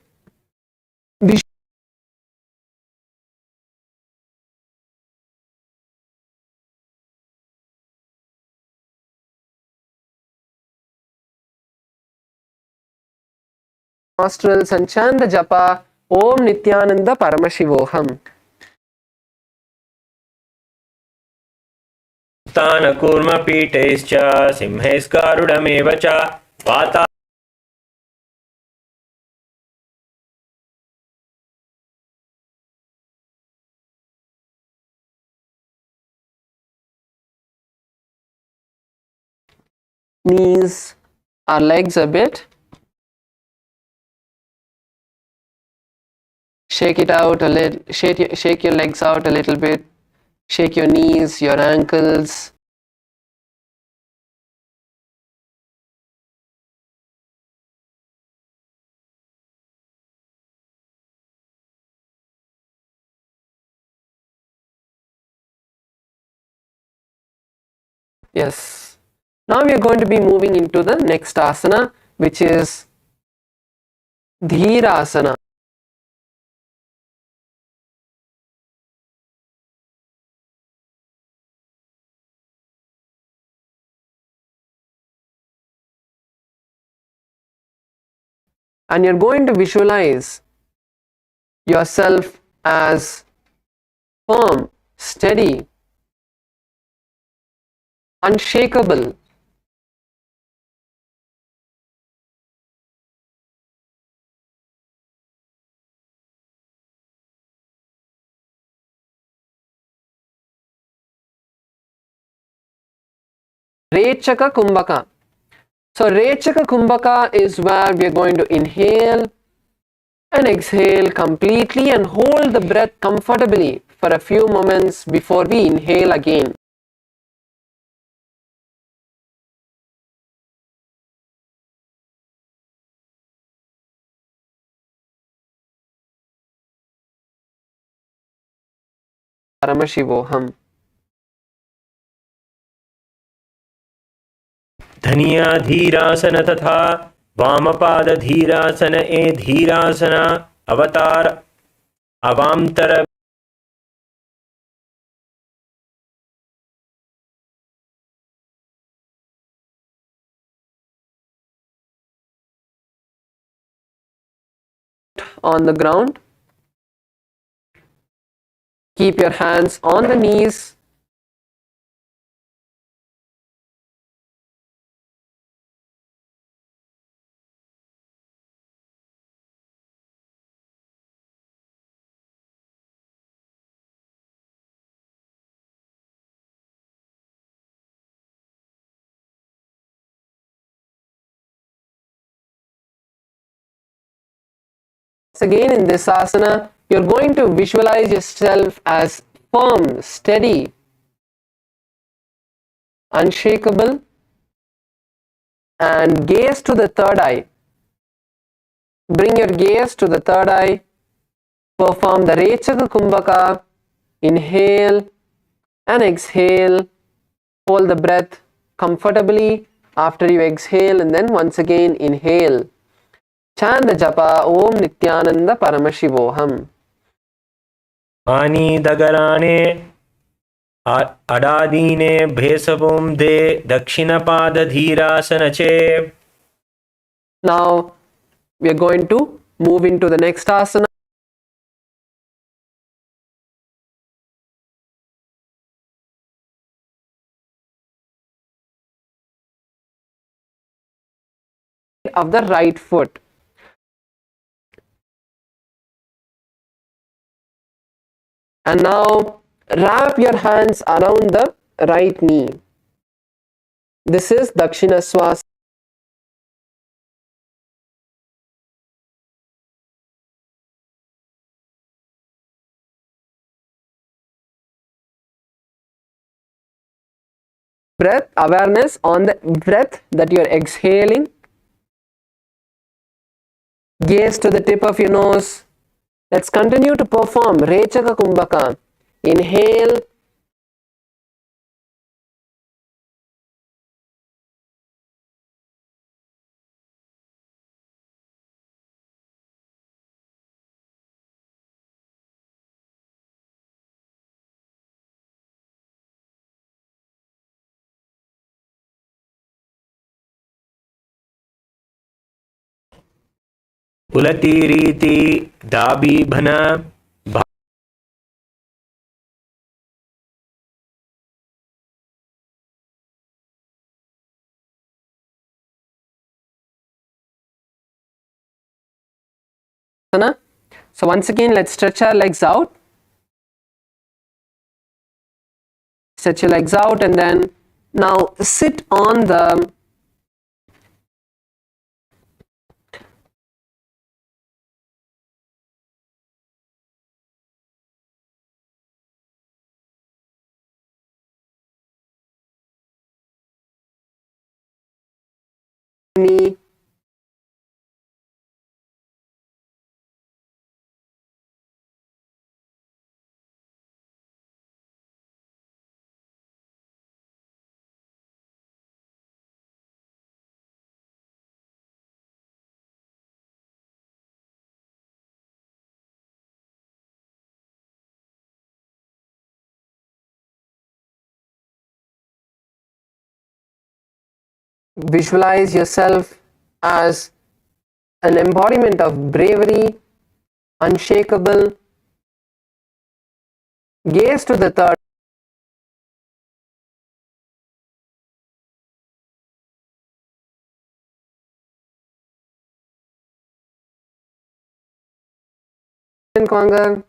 nostrils and chant the japa Om Nithyananda Paramashivoham. Kūrma-pītaiśca simhaiskārudameva ca vātā. Knees, our legs a bit. Shake it out a little, shake your legs out a little bit. Shake your knees, your ankles. Yes. Now we are going to be moving into the next asana, which is Dhirasana. And you're going to visualize yourself as firm, steady, unshakable. Rechaka Kumbhaka. So Rechaka Kumbhaka is where we are going to inhale and exhale completely and hold the breath comfortably for a few moments before we inhale again. Paramashivoham. धनिया धीरासन तथा वामपाद धीरासन ए धीरासना अवतार अवामतर On the ground. Keep your hands on the knees. Again, in this asana, you're going to visualize yourself as firm, steady, unshakable, and gaze to the third eye. Bring your gaze to the third eye. Perform the Rechaka Kumbhaka. Inhale and exhale. Hold the breath comfortably after you exhale, and then once again inhale. Chant the japa Om Nithyananda Paramashivoham. Ani dagarane adadine bhesabum de dakshinapada dhirasana che. Now we are going to move into the next asana. Of the right foot. And now wrap your hands around the right knee. This is Dakshina Swasana. Breath awareness on the breath that you are exhaling. Gaze to the tip of your nose. Let's continue to perform Rechaka Kumbhaka. Inhale. उलतीरीति दाबीभन So once again, let's stretch our legs out. Stretch your legs out and then now sit on the knee. Visualize yourself as an embodiment of bravery, unshakable. Gaze to the third conquer.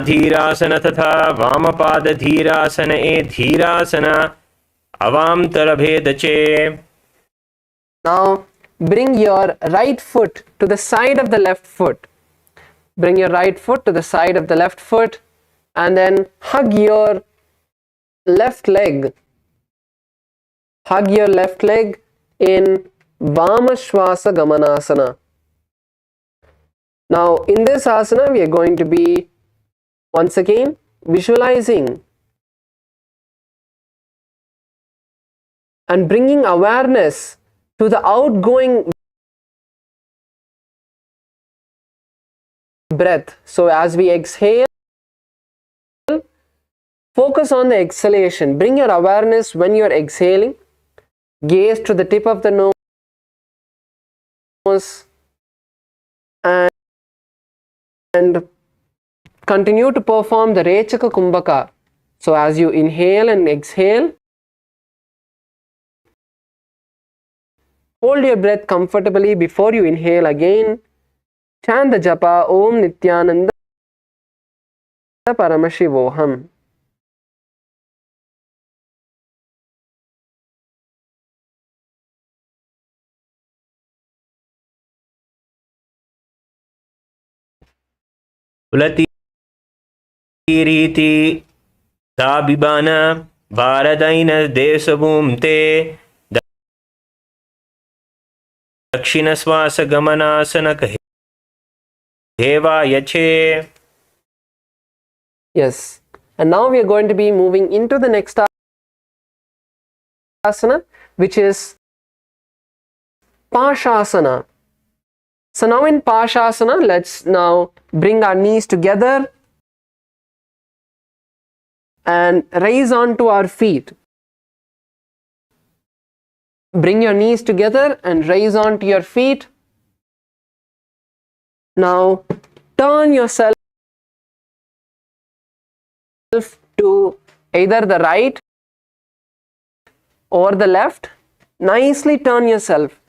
धीरासन तथा वामपाद धीरासन ए धीरासन अवामतर भेदचे. Now bring your right foot to the side of the left foot. Bring your right foot to the side of the left foot and then hug your left leg. Hug your left leg in Vamashvasa Gamanasana. Now in this asana we are going to be once again visualizing and bringing awareness to the outgoing breath. So as we exhale, focus on the exhalation. Bring your awareness when you are exhaling. Gaze to the tip of the nose and continue to perform the Rechaka Kumbhaka. So as you inhale and exhale, hold your breath comfortably before you inhale again. Chant the japa Om Nithyananda Paramashivoham. उलतीरीति दाबिबान भारदैन देशभूमते दक्षिण श्वास गमनासन हेवा यचे. Yes, and now we are going to be moving into the next asana, which is Pashasana. So now in Pashasana, let's now bring our knees together and raise onto our feet. Bring your knees together and raise onto your feet. Now turn yourself to either the right or the left. Nicely turn yourself.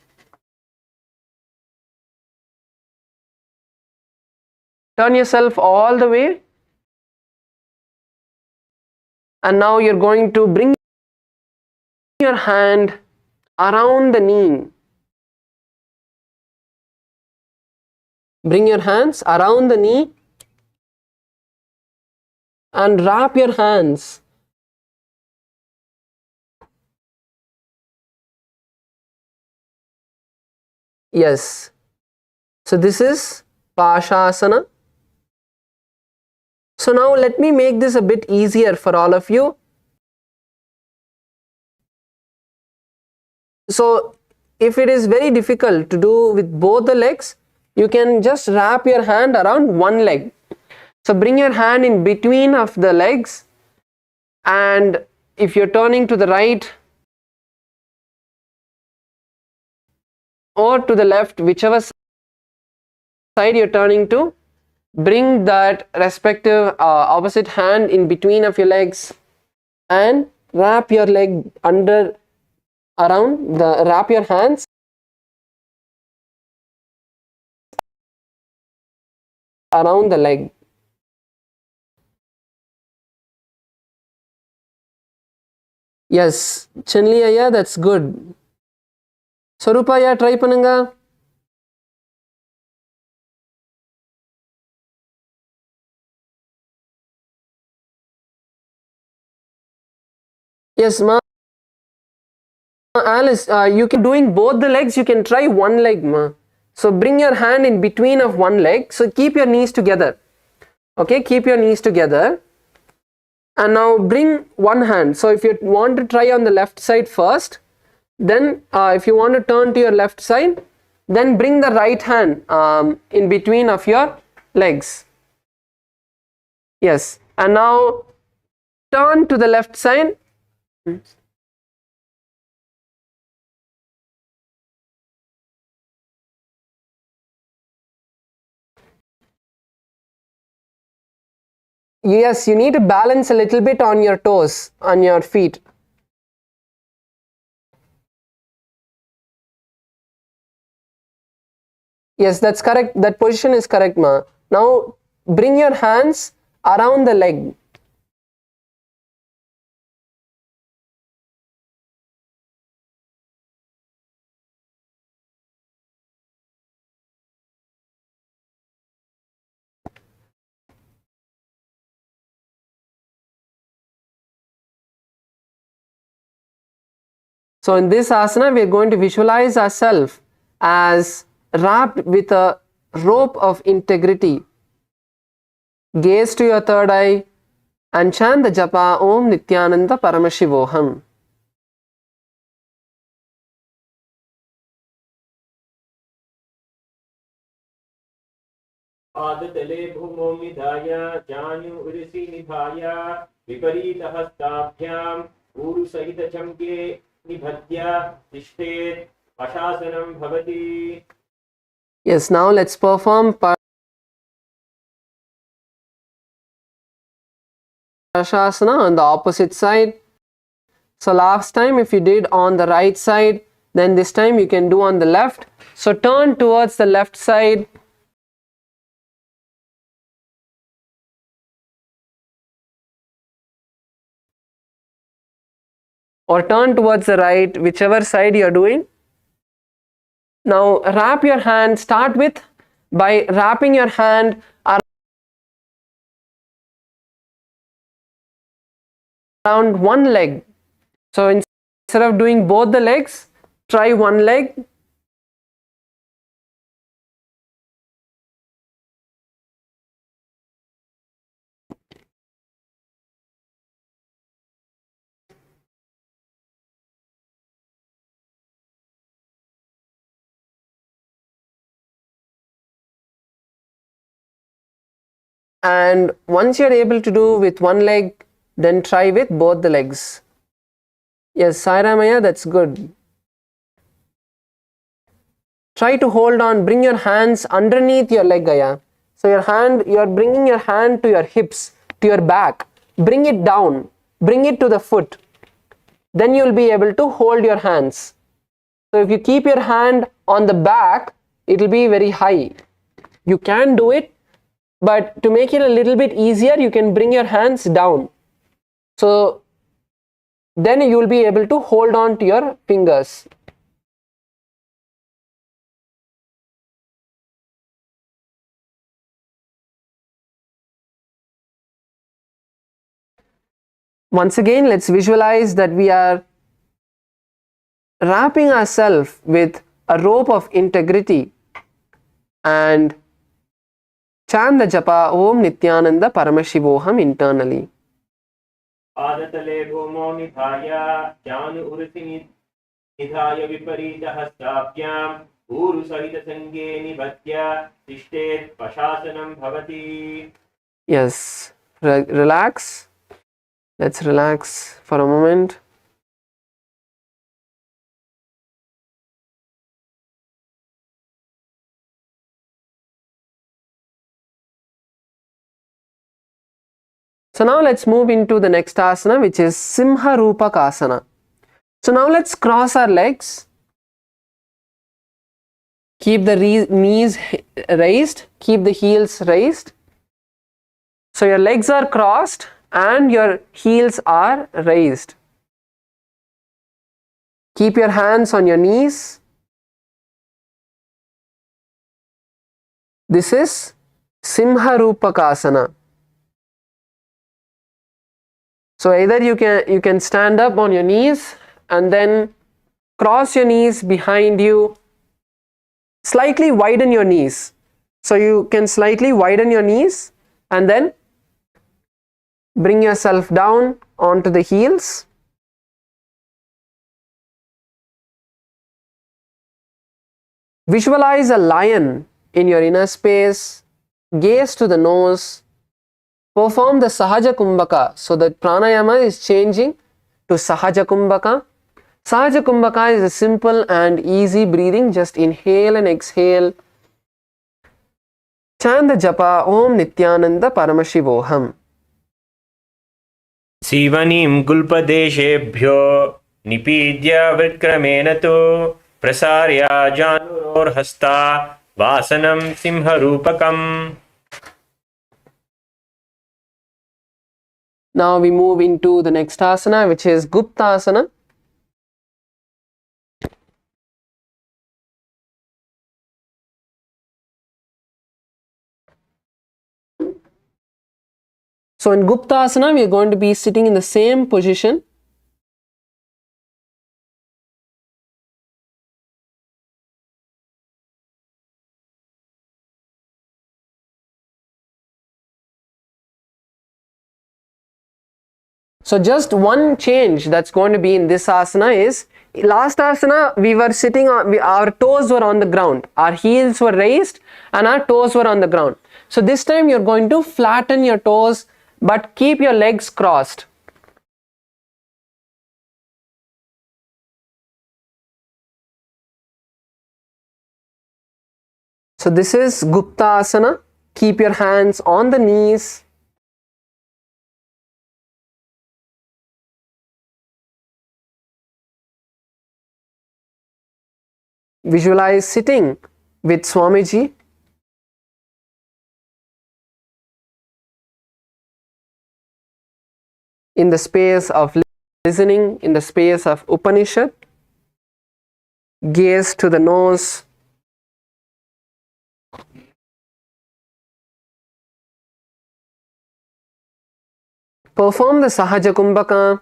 Turn yourself all the way. And now you're going to bring your hand around the knee. Bring your hands around the knee and wrap your hands. Yes. So this is Pashasana. So now let me make this a bit easier for all of you. So if it is very difficult to do with both the legs, you can just wrap your hand around one leg. So bring your hand in between of the legs, and if you're turning to the right, or to the left, whichever side you're turning to. Bring that respective opposite hand in between of your legs and wrap your leg wrap your hands around the leg. Yes, Chinli Ayya, that's good. Swarupa Ayya, try panunga. Yes, ma. Alice, you can doing both the legs. You can try one leg, ma. So bring your hand in between of one leg. So keep your knees together. Okay, keep your knees together. And now bring one hand. So if you want to try on the left side first, then if you want to turn to your left side, then bring the right hand in between of your legs. Yes, and now turn to the left side. Yes, you need to balance a little bit on your toes, on your feet. Yes, that's correct. That position is correct, ma. Now bring your hands around the leg. So in this asana, we are going to visualize ourselves as wrapped with a rope of integrity. Gaze to your third eye and chant the japa Om Nithyananda Paramashivoham. आदतले भूमौ निधाय जानु उरसि निधाय विपरीतहस्ताभ्याम् ऊरुसहितचम्के निभद्य तिष्ठेत् पशासनं भवति. Yes, now let's perform Pashasana on the opposite side. So last time if you did on the right side, then this time you can do on the left. So turn towards the left side. Or turn towards the right, whichever side you are doing. Now wrap your hand, start with by wrapping your hand around one leg. So instead of doing both the legs, try one leg. And once you're able to do with one leg, then try with both the legs. Yes, Sairamaya, that's good. Try to hold on, bring your hands underneath your leg, Gaya. So you're bringing your hand to your hips, to your back. Bring it down, bring it to the foot. Then you'll be able to hold your hands. So if you keep your hand on the back, it'll be very high. You can do it, but to make it a little bit easier, you can bring your hands down. So then you will be able to hold on to your fingers. Once again, let's visualize that we are wrapping ourselves with a rope of integrity and chant the japa Om Nithyananda Paramashivoham internally. आदतले भूमौ निधाय जानु उरसि निधाय विपरीतहस्ताभ्याम् ऊरुसहितसङ्गे निबध्य तिष्ठेत् पशासनं भवति. Yes, relax. Let's relax for a moment. So now let's move into the next asana, which is Simha Rupakasana. So now let's cross our legs. Keep the knees raised, keep the heels raised. So your legs are crossed and your heels are raised. Keep your hands on your knees. This is Simha Rupakasana. So either you can stand up on your knees and then cross your knees behind you. Slightly widen your knees. So you can slightly widen your knees and then bring yourself down onto the heels. Visualize a lion in your inner space. Gaze to the nose. Perform the Sahaja Kumbhaka. So that pranayama is changing to Sahaja Kumbhaka. Sahaja Kumbhaka is a simple and easy breathing. Just inhale and exhale. Chant the japa Om Nithyananda Paramashivoham. Sivanim gulpadeshebhyo nipidya vritkramen to prasarya januror hasta vasanam simharupakam. Now we move into the next asana, which is Guptasana. So in Guptasana, we are going to be sitting in the same position. So just one change that's going to be in this asana is, last asana we were sitting on, our toes were on the ground, our heels were raised and our toes were on the ground. So this time you're going to flatten your toes but keep your legs crossed. So this is Guptasana. Keep your hands on the knees. Visualize sitting with Swamiji. In the space of listening, in the space of Upanishad. Gaze to the nose. Perform the Sahaja Kumbhaka.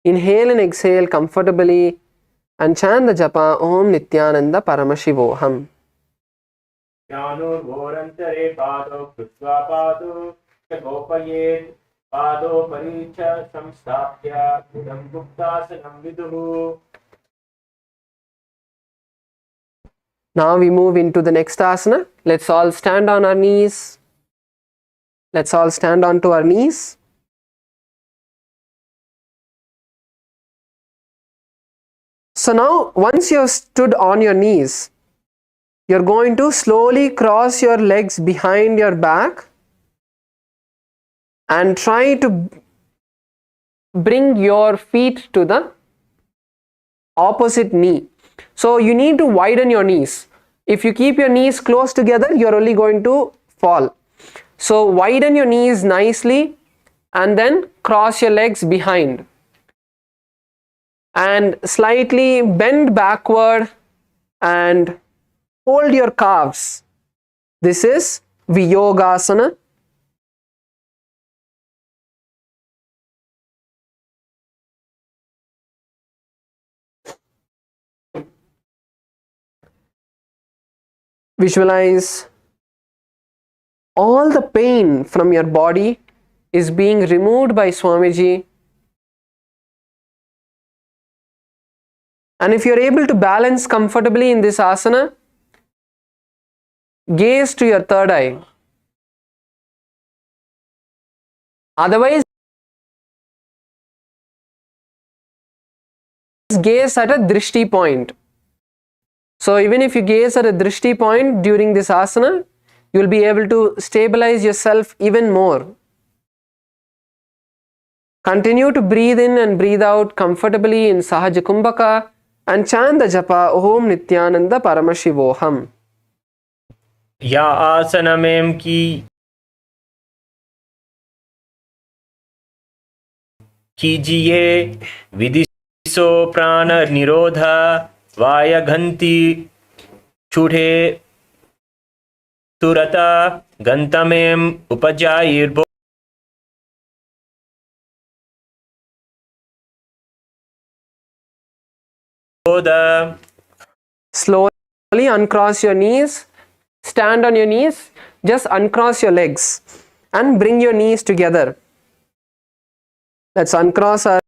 Inhale and exhale comfortably. And chant the japa Om Nithyananda Paramashivoham. Jnanur vorantare pado krutva pado gopayet pado paricha samstapya udam guptasanam viduhu. Now we move into the next asana. Let's all stand on our knees. Let's all stand onto our knees. So now once you have stood on your knees, you're going to slowly cross your legs behind your back and try to bring your feet to the opposite knee. So you need to widen your knees. If you keep your knees close together, you're only going to fall. So widen your knees nicely and then cross your legs behind. And slightly bend backward and hold your calves. This is Viyogasana. Visualize all the pain from your body is being removed by Swamiji. And if you're able to balance comfortably in this asana, gaze to your third eye. Otherwise, gaze at a drishti point. So even if you gaze at a drishti point during this asana, you will be able to stabilize yourself even more. Continue to breathe in and breathe out comfortably in Sahaja Kumbhaka and chant the japa Om Nithyananda Paramashivoham. या आसनमें की कीजिए विधि सो प्राण निरोधा वायघंती छूटे तुरता गंतमें उपजायिर्बो Slowly uncross your knees, stand on your knees, just uncross your legs and bring your knees together. Let's uncross our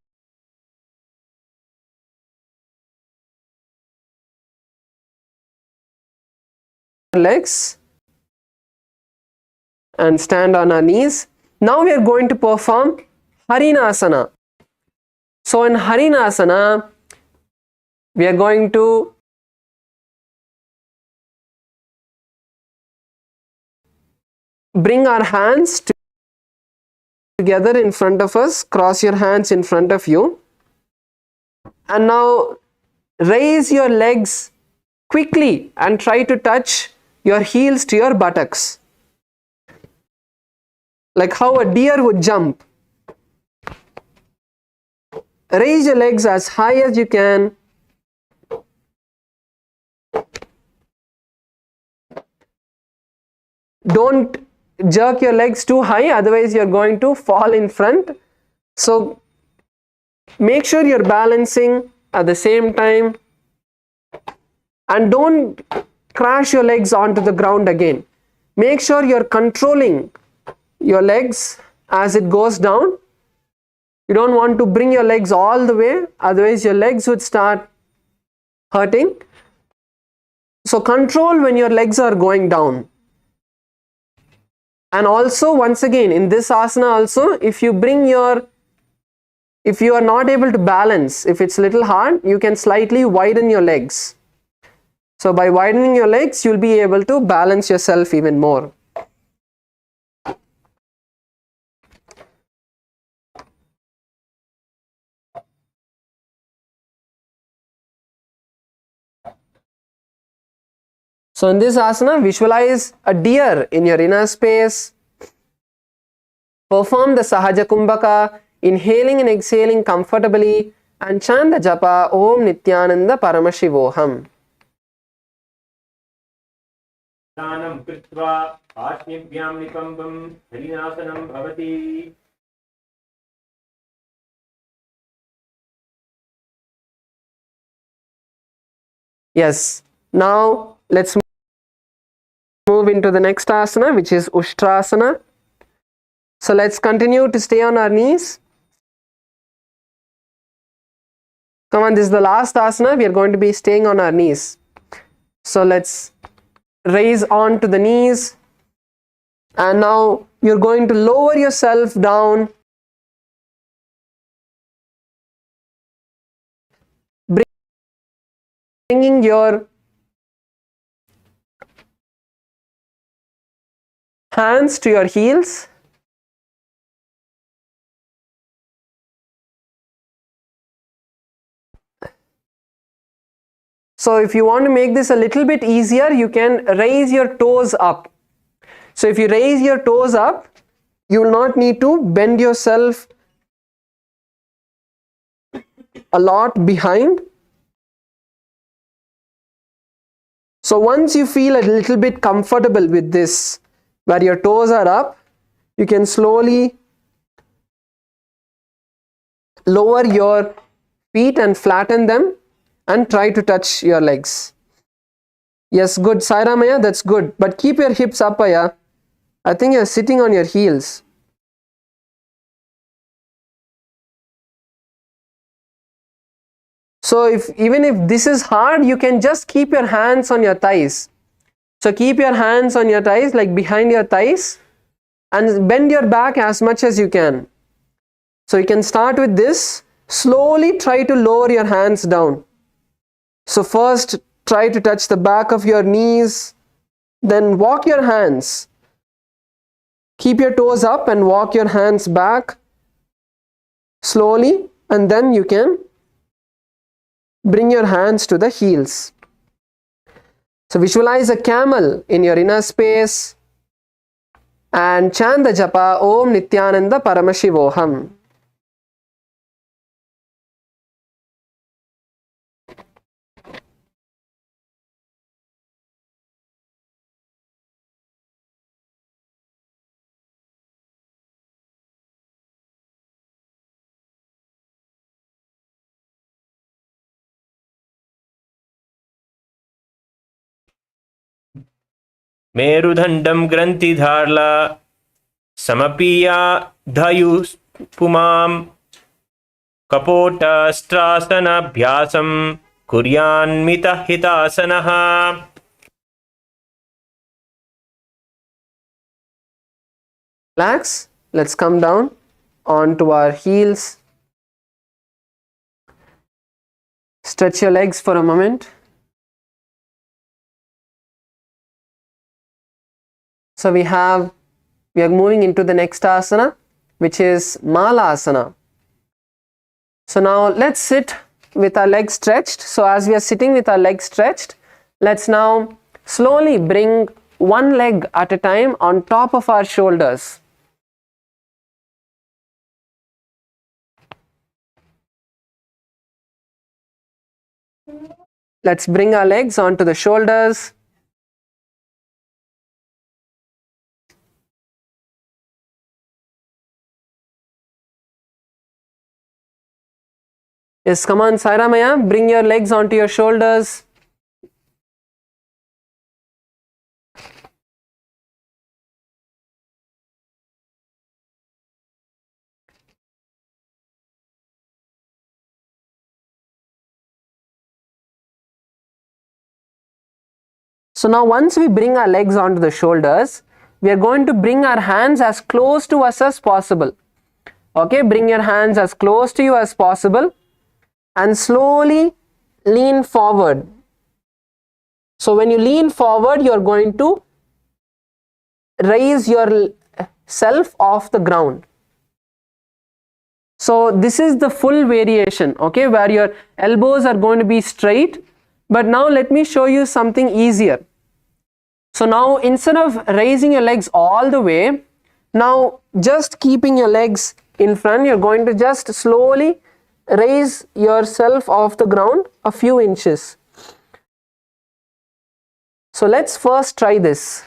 legs and stand on our knees. Now we are going to perform Harinasana. So in Harinasana, we are going to bring our hands together in front of us, cross your hands in front of you, and now raise your legs quickly and try to touch your heels to your buttocks, like how a deer would jump. Raise your legs as high as you can. Don't jerk your legs too high, otherwise you're going to fall in front. So make sure you're balancing at the same time, and don't crash your legs onto the ground again. Make sure you're controlling your legs as it goes down. You don't want to bring your legs all the way, otherwise your legs would start hurting. So control when your legs are going down. And also, once again, in this asana also, if you are not able to balance, if it's a little hard, you can slightly widen your legs. So by widening your legs, you'll be able to balance yourself even more. So in this asana, visualize a deer in your inner space. Perform the Sahaja Kumbhaka, inhaling and exhaling comfortably, and chant the japa Om Nithyananda Paramashivoham. Tanam kritva ashnibhyam nipambam harinasanam bhavati. Yes, now let's move into the next asana, which is Ushtrasana. So let's continue to stay on our knees. Come on, this is the last asana. We are going to be staying on our knees. So let's raise on to the knees. And now you're going to lower yourself down. Bringing your hands to your heels. So if you want to make this a little bit easier, you can raise your toes up. So if you raise your toes up, you will not need to bend yourself a lot behind. So once you feel a little bit comfortable with this, where your toes are up, you can slowly lower your feet and flatten them and try to touch your legs. Yes, good. Sairamaya, that's good. But keep your hips up, Aya. I think you're sitting on your heels. So even if this is hard, you can just keep your hands on your thighs. So keep your hands on your thighs, like behind your thighs, and bend your back as much as you can. So you can start with this. Slowly try to lower your hands down. So first try to touch the back of your knees, then walk your hands. Keep your toes up and walk your hands back. slowly, and then you can bring your hands to the heels. So visualize a camel in your inner space and chant the japa Om Nithyananda Paramashivoham. Merudhandam Grantidharla Samapiya Dhayuspumam Kapota Strasana Bhyasam Kuryan Mita Hitasanaha. Relax. Let's come down onto our heels. Stretch your legs for a moment. So we are moving into the next asana, which is Malasana. So now let's sit with our legs stretched. So as we are sitting with our legs stretched, let's now slowly bring one leg at a time on top of our shoulders. Let's bring our legs onto the shoulders. Yes, come on, Sairamaya, bring your legs onto your shoulders. So now once we bring our legs onto the shoulders, we are going to bring our hands as close to us as possible. Okay, bring your hands as close to you as possible and slowly lean forward. So when you lean forward, you are going to raise yourself off the ground. So this is the full variation, okay, where your elbows are going to be straight. But now let me show you something easier. So now instead of raising your legs all the way, now just keeping your legs in front, you're going to just slowly raise yourself off the ground a few inches. So let's first try this.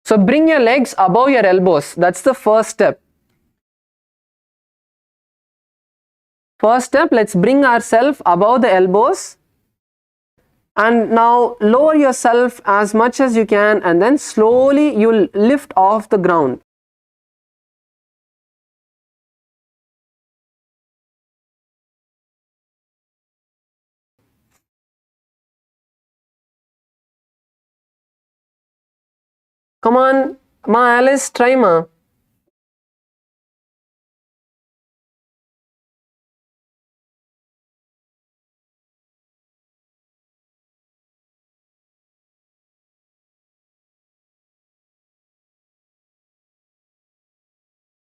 So bring your legs above your elbows. That's the first step. First step, let's bring ourselves above the elbows. And now lower yourself as much as you can, and then slowly you'll lift off the ground. Come on, Ma Alice, try Ma.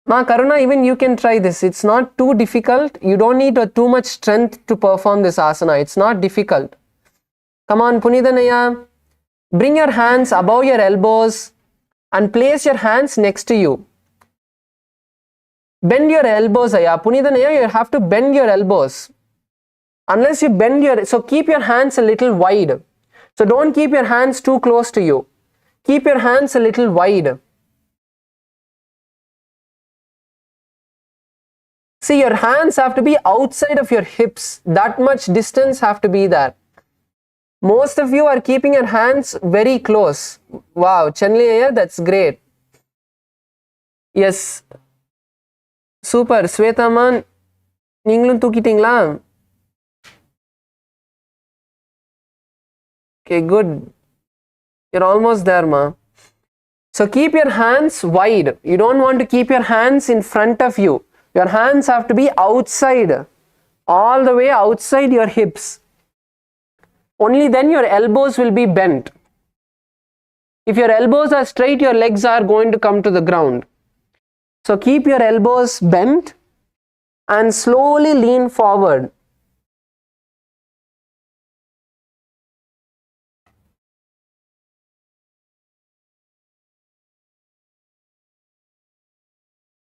Ma Karuna, even you can try this. It's not too difficult. You don't need too much strength to perform this asana. It's not difficult. Come on, Punithanaya. Bring your hands above your elbows and place your hands next to you. Bend your elbows, Aya. Punithanaya, you have to bend your elbows. Unless you bend so keep your hands a little wide. So don't keep your hands too close to you. Keep your hands a little wide. See, your hands have to be outside of your hips. That much distance have to be there. Most of you are keeping your hands very close. Wow, Chanliya, that's great. Yes. Super. Swetaman, நீங்களும் தூக்கிட்டீங்களா? Okay, good. You're almost there, ma. So keep your hands wide. You don't want to keep your hands in front of you. Your hands have to be outside, all the way outside your hips. Only then your elbows will be bent. If your elbows are straight, your legs are going to come to the ground. So keep your elbows bent and slowly lean forward.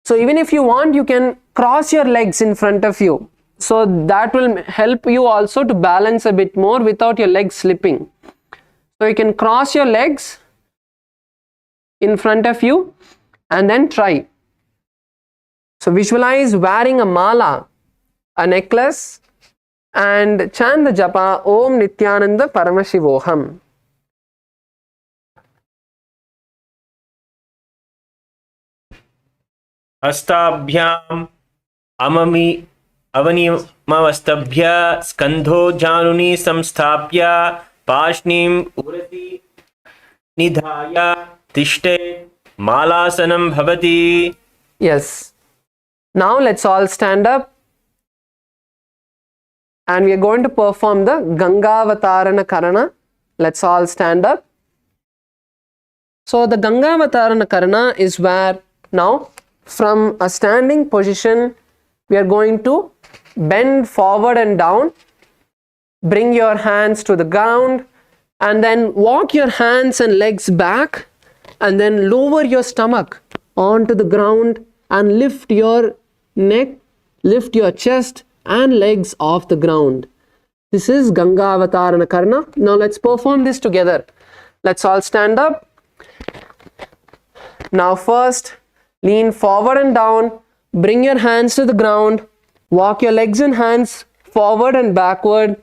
So even if you want, you can cross your legs in front of you. So that will help you also to balance a bit more without your legs slipping. So you can cross your legs in front of you and then try. So visualize wearing a mala, a necklace, and chant the japa Om Nithyananda Paramashivoham. हस्ताभ्याम अवनिमस्तभ्य स्कंधो जानुनी संस्थाप्य पाशनीम उरति निधाय तिष्ठे मालासनं भवति. Yes. Now let's all stand up and we are going to perform the Gangavatarana Karana. Let's all stand up. So the Gangavatarana Karana is where now from a standing position we are going to bend forward and down, bring your hands to the ground, and then walk your hands and legs back, and then lower your stomach onto the ground and lift your neck, lift your chest and legs off the ground. This is Gangavatarana Karana. Now let's perform this together. Let's all stand up. Now first lean forward and down, bring your hands to the ground, walk your legs and hands forward and backward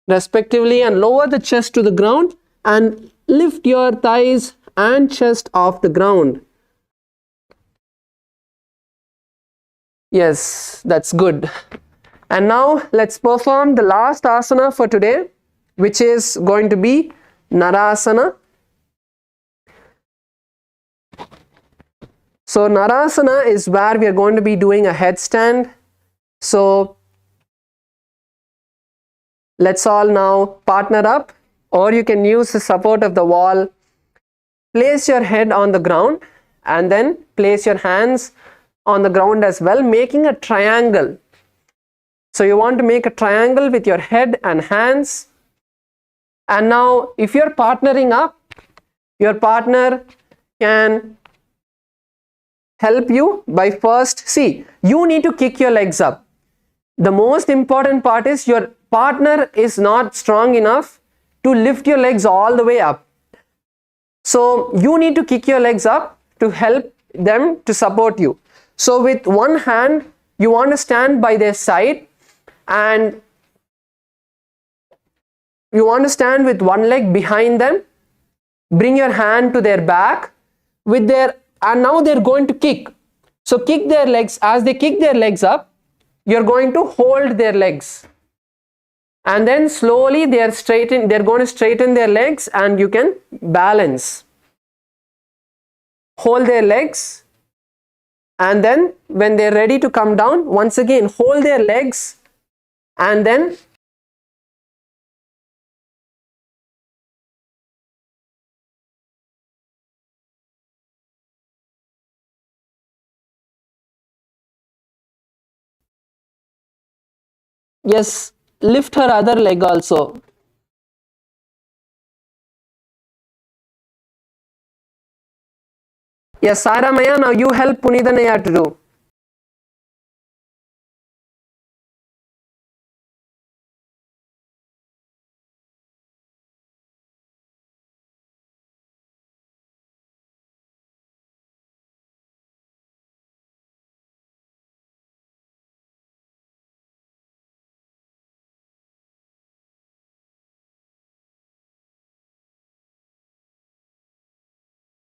respectively, and lower the chest to the ground and lift your thighs and chest off the ground. Yes, that's good. And now let's perform the last asana for today, which is going to be Narasana. So Narasana is where we are going to be doing a headstand. So let's all now partner up, or you can use the support of the wall. Place your head on the ground and then place your hands on the ground as well, making a triangle. So you want to make a triangle with your head and hands. And now if you're partnering up, your partner can help you by first, see, you need to kick your legs up. The most important part is your partner is not strong enough to lift your legs all the way up. So you need to kick your legs up to help them to support you. So with one hand, you want to stand by their side and you want to stand with one leg behind them. Bring your hand to their back with their, and now they're going to kick. So kick their legs. As they kick their legs up, you're going to hold their legs. And then slowly they're going to straighten their legs and you can balance. Hold their legs. And then when they're ready to come down, once again hold their legs and then yes, lift her other leg also. Yes, Saramaya, now you help Punithanaya to do.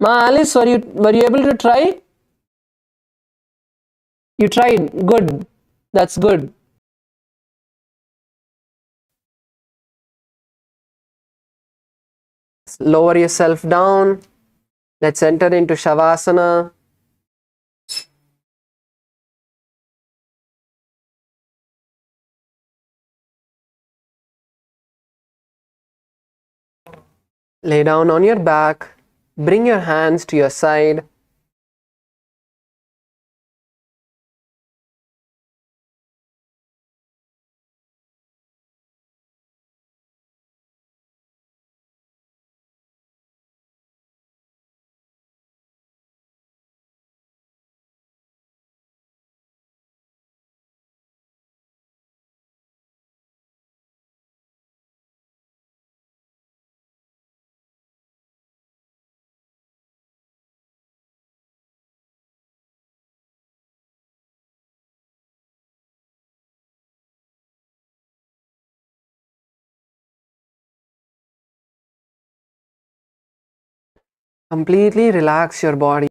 Ma Alice, were you able to try? You tried. Good. That's good. Lower yourself down. Let's enter into Shavasana. Lay down on your back. Bring your hands to your side. Completely relax your body.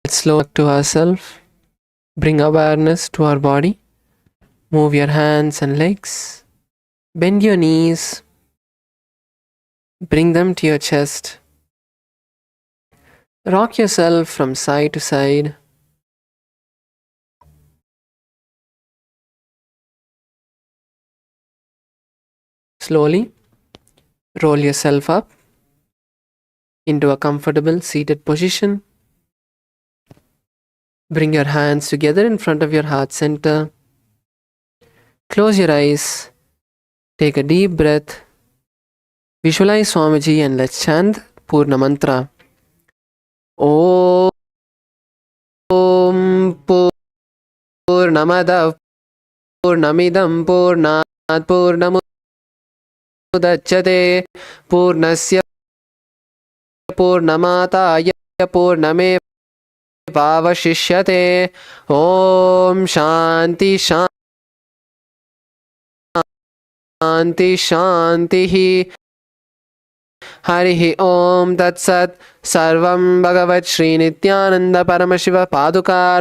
Let's slow to ourselves. Bring awareness to our body. Move your hands and legs. Bend your knees. Bring them to your chest. Rock yourself from side to side. Slowly roll yourself up into a comfortable seated position. Bring your hands together in front of your heart center. Close your eyes. Take a deep breath. Visualize Swamiji and let's chant Purna Mantra. Om Purnamadav Purnamidam Purnat Purnamudachyate Purnasya Purnamataya Purname Vavashishyate. Om Shanti Shanti Shanti. Harihi Om Tat Sat. Sarvam Bhagavat Shri Nithyananda Paramashiva Padukar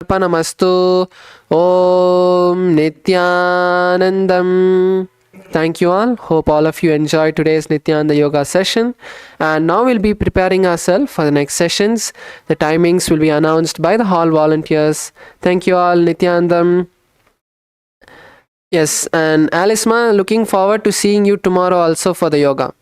Panamastu. Om Nithyanandam. Thank you all. Hope all of you enjoyed today's Nithyananda Yoga session. And now we'll be preparing ourselves for the next sessions. The timings will be announced by the hall volunteers. Thank you all. Nithyanandam. Yes, and Alisma, looking forward to seeing you tomorrow also for the yoga.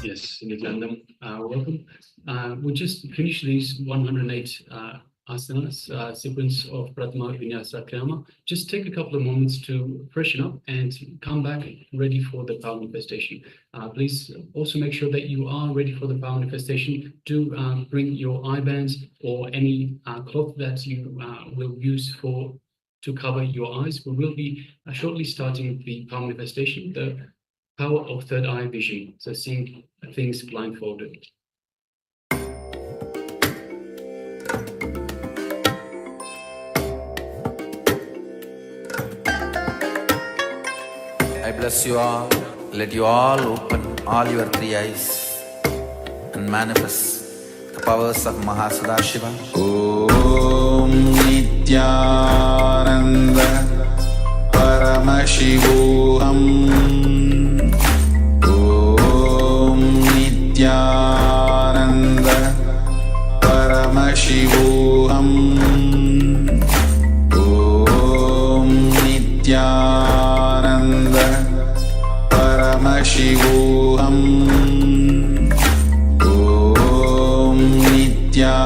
Yes, Nithyananda, welcome. We just finished these 108 asanas, sequence of Pratma Vinyasa Krama. Just take a couple of moments to freshen up and come back ready for the power manifestation. Please also make sure that you are ready for the power manifestation. Do bring your eye bands or any cloth that you will use to cover your eyes. We will be shortly starting the power manifestation, the power of third eye vision, so seeing things blindfolded. I bless you all. Let you all open all your three eyes and manifest the powers of Mahasadashiva. Om Nithyananda Paramashivoham. Om Nithyananda Paramashivoham. Om Nithyananda Paramashivoham. Om Nithyananda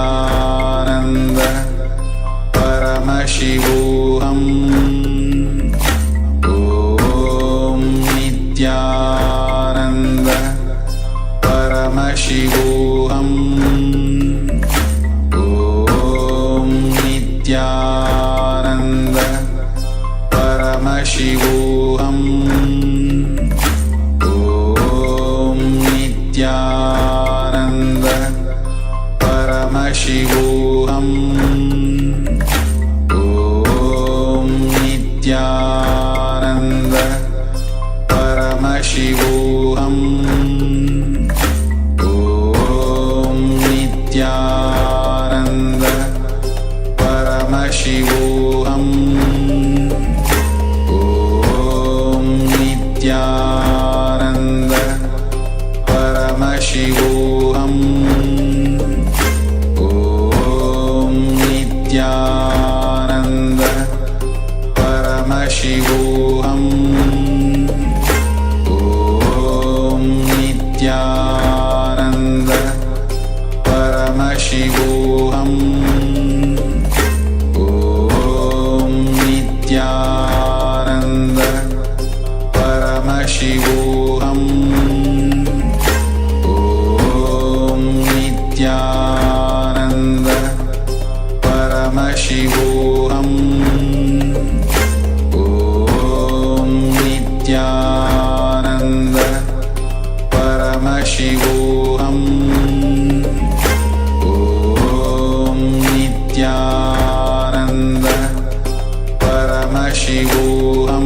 Paramashivoham. Om Nithyananda Paramashivoham. Om Nithyananda Paramashivoham. Om Nithyananda Paramashivoham. Om Nithyananda Paramashivoham. Om Nithyananda Paramashivoham. Om Nithyananda Paramashivoham. Om Nithyananda Paramashivoham. Om Nithyananda Paramashivoham. Om Nithyananda Paramashivoham. Om Nithyananda Paramashivoham. Om Nithyananda Paramashivoham. Om Nithyananda Paramashivoham.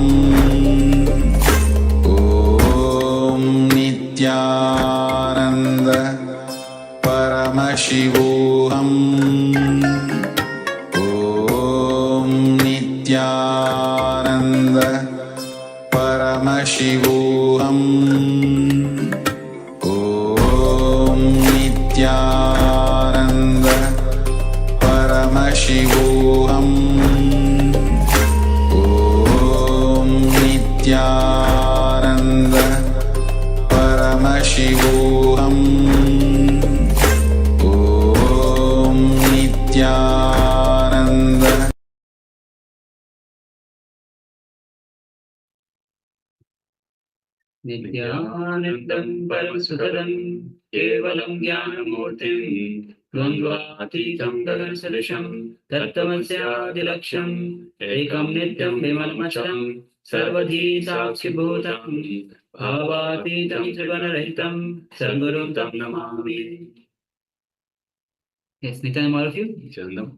Om Nithyananda Nithyananda Paramashivoham Om Nithyananda Paramashivoham Om Nithyananda Paramashivoham Om Nithyananda Paramashivoham Om Nithyananda Nithyanandam Paramasudharam Kevalam Jnanamurtim Dvandvatitam Gagansadisham Tattvasyadilaksham Ekam Nityam Vimalmacham Sarvadhi Sakshibhutam Bhavatitam Trigunarahitam Sadgurum Tam Namami. Yes, Nithyanandam, all of you. Nithyanandam.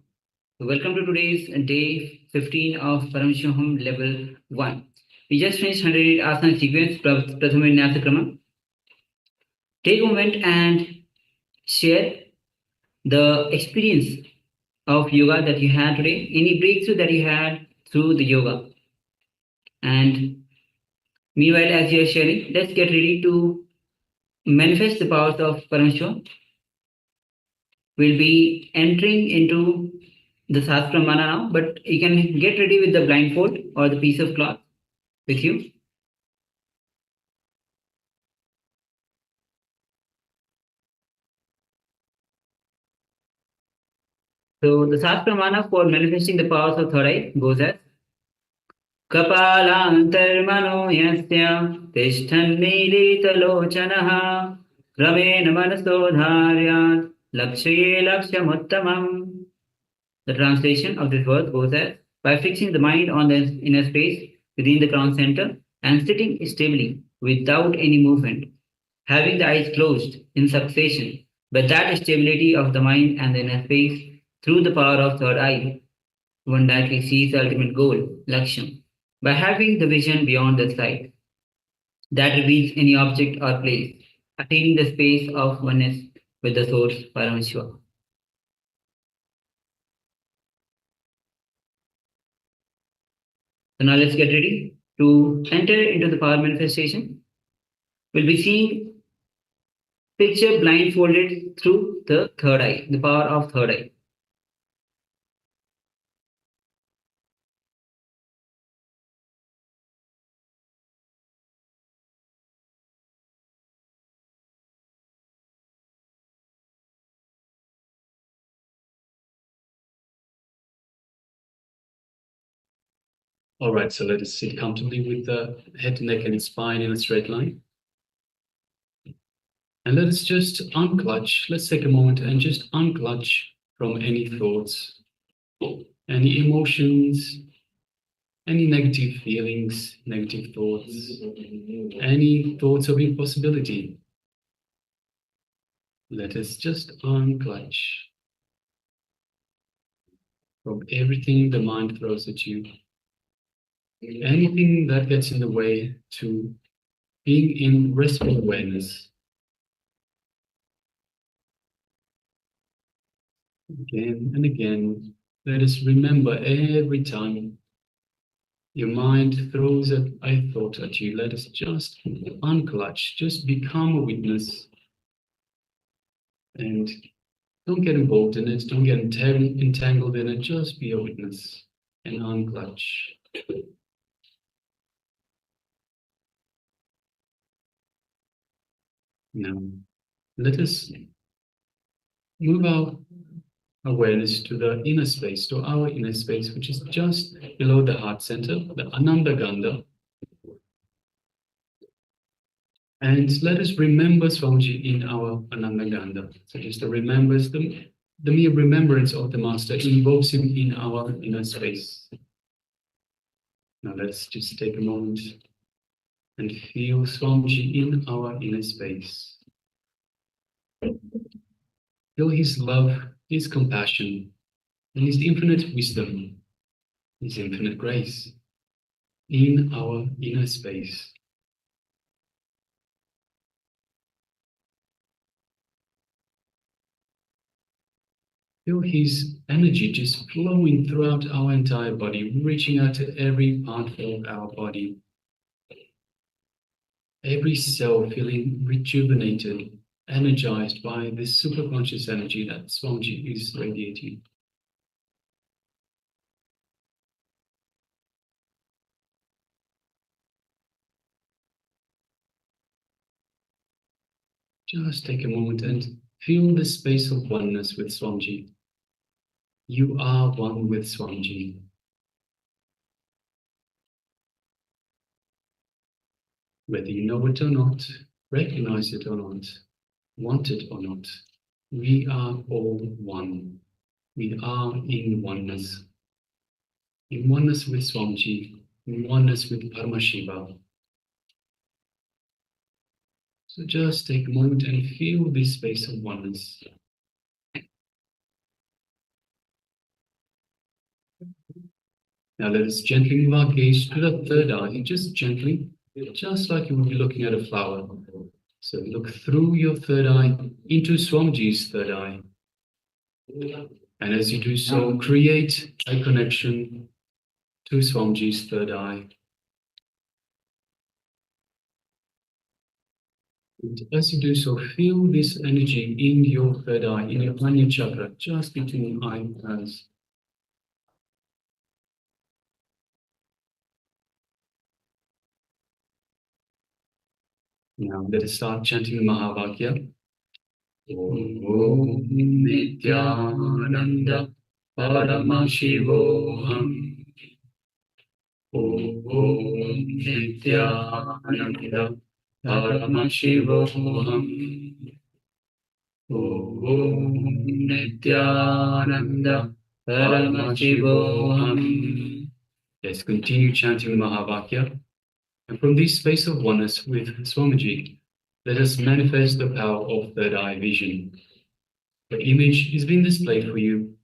Welcome to today's day 15 of Paramashivoham Level 1. We just finished 108 asana sequence, Prathama Vinyasa Krama. Take a moment and share the experience of yoga that you had today, any breakthrough that you had through the yoga. And meanwhile, as you are sharing, let's get ready to manifest the powers of Paramashivoham. We'll be entering into the SUPREME now, but you can get ready with the blindfold or the piece of cloth with you. So the SUPREME for manifesting the powers of third eye goes as Kapalantarmano yasya tishthanmilitalochanaha ramena manaso dharyat lakshaye lakshamuttamam. The translation of this verse goes as, by fixing the mind on the inner space within the crown center and sitting stably without any movement, having the eyes closed in succession, but that stability of the mind and the inner space through the power of third eye, one directly sees the ultimate goal, Laksham, by having the vision beyond the sight that reveals any object or place, attaining the space of oneness with the source, Paramashiva. So now let's get ready to enter into the power manifestation. We'll be seeing picture blindfolded through the third eye, the power of third eye. All right, so let us sit comfortably with the head, neck, and spine in a straight line. And let us just unclutch. Let's take a moment and just unclutch from any thoughts, any emotions, any negative feelings, negative thoughts, any thoughts of impossibility. Let us just unclutch from everything the mind throws at you. Anything that gets in the way to being in restful awareness. Again and again, let us remember every time your mind throws a thought at you, let us just unclutch, just become a witness. And don't get involved in it, don't get entangled in it, just be a witness and unclutch. Now, let us move our awareness to the inner space, to our inner space, which is just below the heart center, the Ananda Gandha. And let us remember Swamiji in our Ananda Gandha. So just the mere remembrance of the Master invokes him in our inner space. Now let's just take a moment and feel Swamiji in our inner space. Feel his love, his compassion, and his infinite wisdom, his infinite grace in our inner space. Feel his energy just flowing throughout our entire body, reaching out to every part of our body. Every cell feeling rejuvenated, energized by this superconscious energy that Swamiji is radiating. Just take a moment and feel the space of oneness with Swamiji. You are one with Swamiji. Whether you know it or not, recognize it or not, want it or not, we are all one. We are in oneness. In oneness with Swamiji, in oneness with Paramashiva. So just take a moment and feel this space of oneness. Now let us gently move our gaze to the third eye, just gently, just like you would be looking at a flower. So look through your third eye into Swamiji's third eye. And as you do so, create a connection to Swamiji's third eye. And as you do so, feel this energy in your third eye, in your Ajna chakra, just between the eyebrows. Now let us start chanting the Mahavakya. Om Nithyananda Paramashivoham. Om Nithyananda Paramashivoham. Om Nithyananda Paramashivoham. Let's continue chanting the Mahavakya. And from this space of oneness with Swamiji, let us manifest the power of third eye vision. The image is being displayed for you.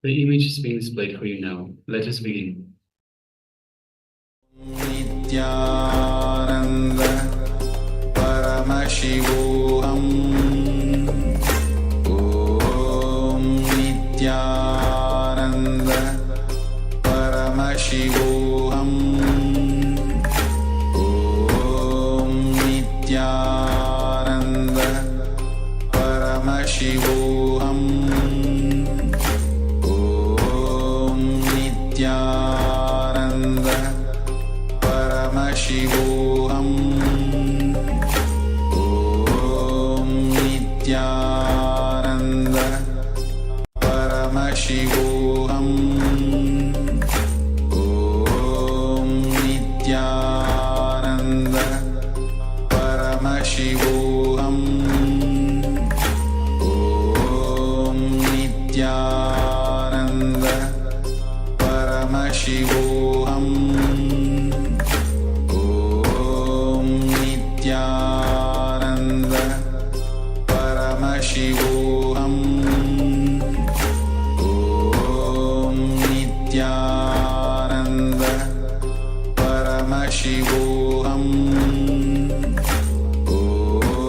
The image is being displayed for you now. Let us begin. Nithyananda Paramashivoham. Nithyananda Paramashivoham. Om Nithyananda Paramashivoham. Om Nithyananda Paramashivoham. Om Nithyananda Paramashivoham. Om Nithyananda Paramashivoham. Om Nithyananda Paramashivoham. Om Nithyananda Paramashivoham. Om Nithyananda Paramashivoham. Om Nithyananda Paramashivoham.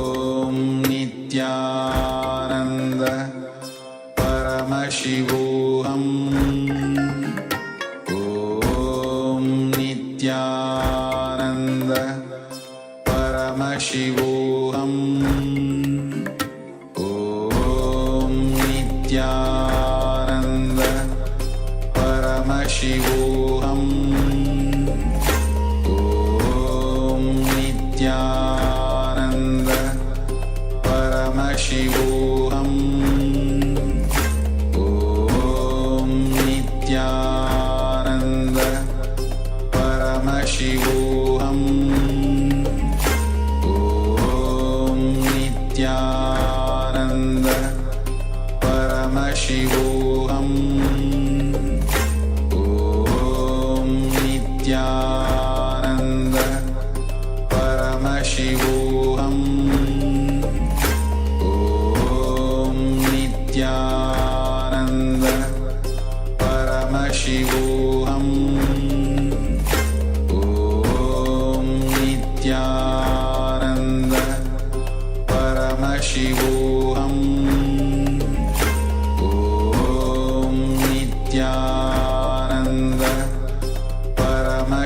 Om Nithyananda Paramashivoham. Om Nithyananda Paramashivoham. Om Nithyananda Paramashivoham. Om Nithyananda Paramashivoham. Om Nithyananda Paramashivoham. Om Nithyananda Paramashivoham. Om Nithyananda Paramashivoham. Om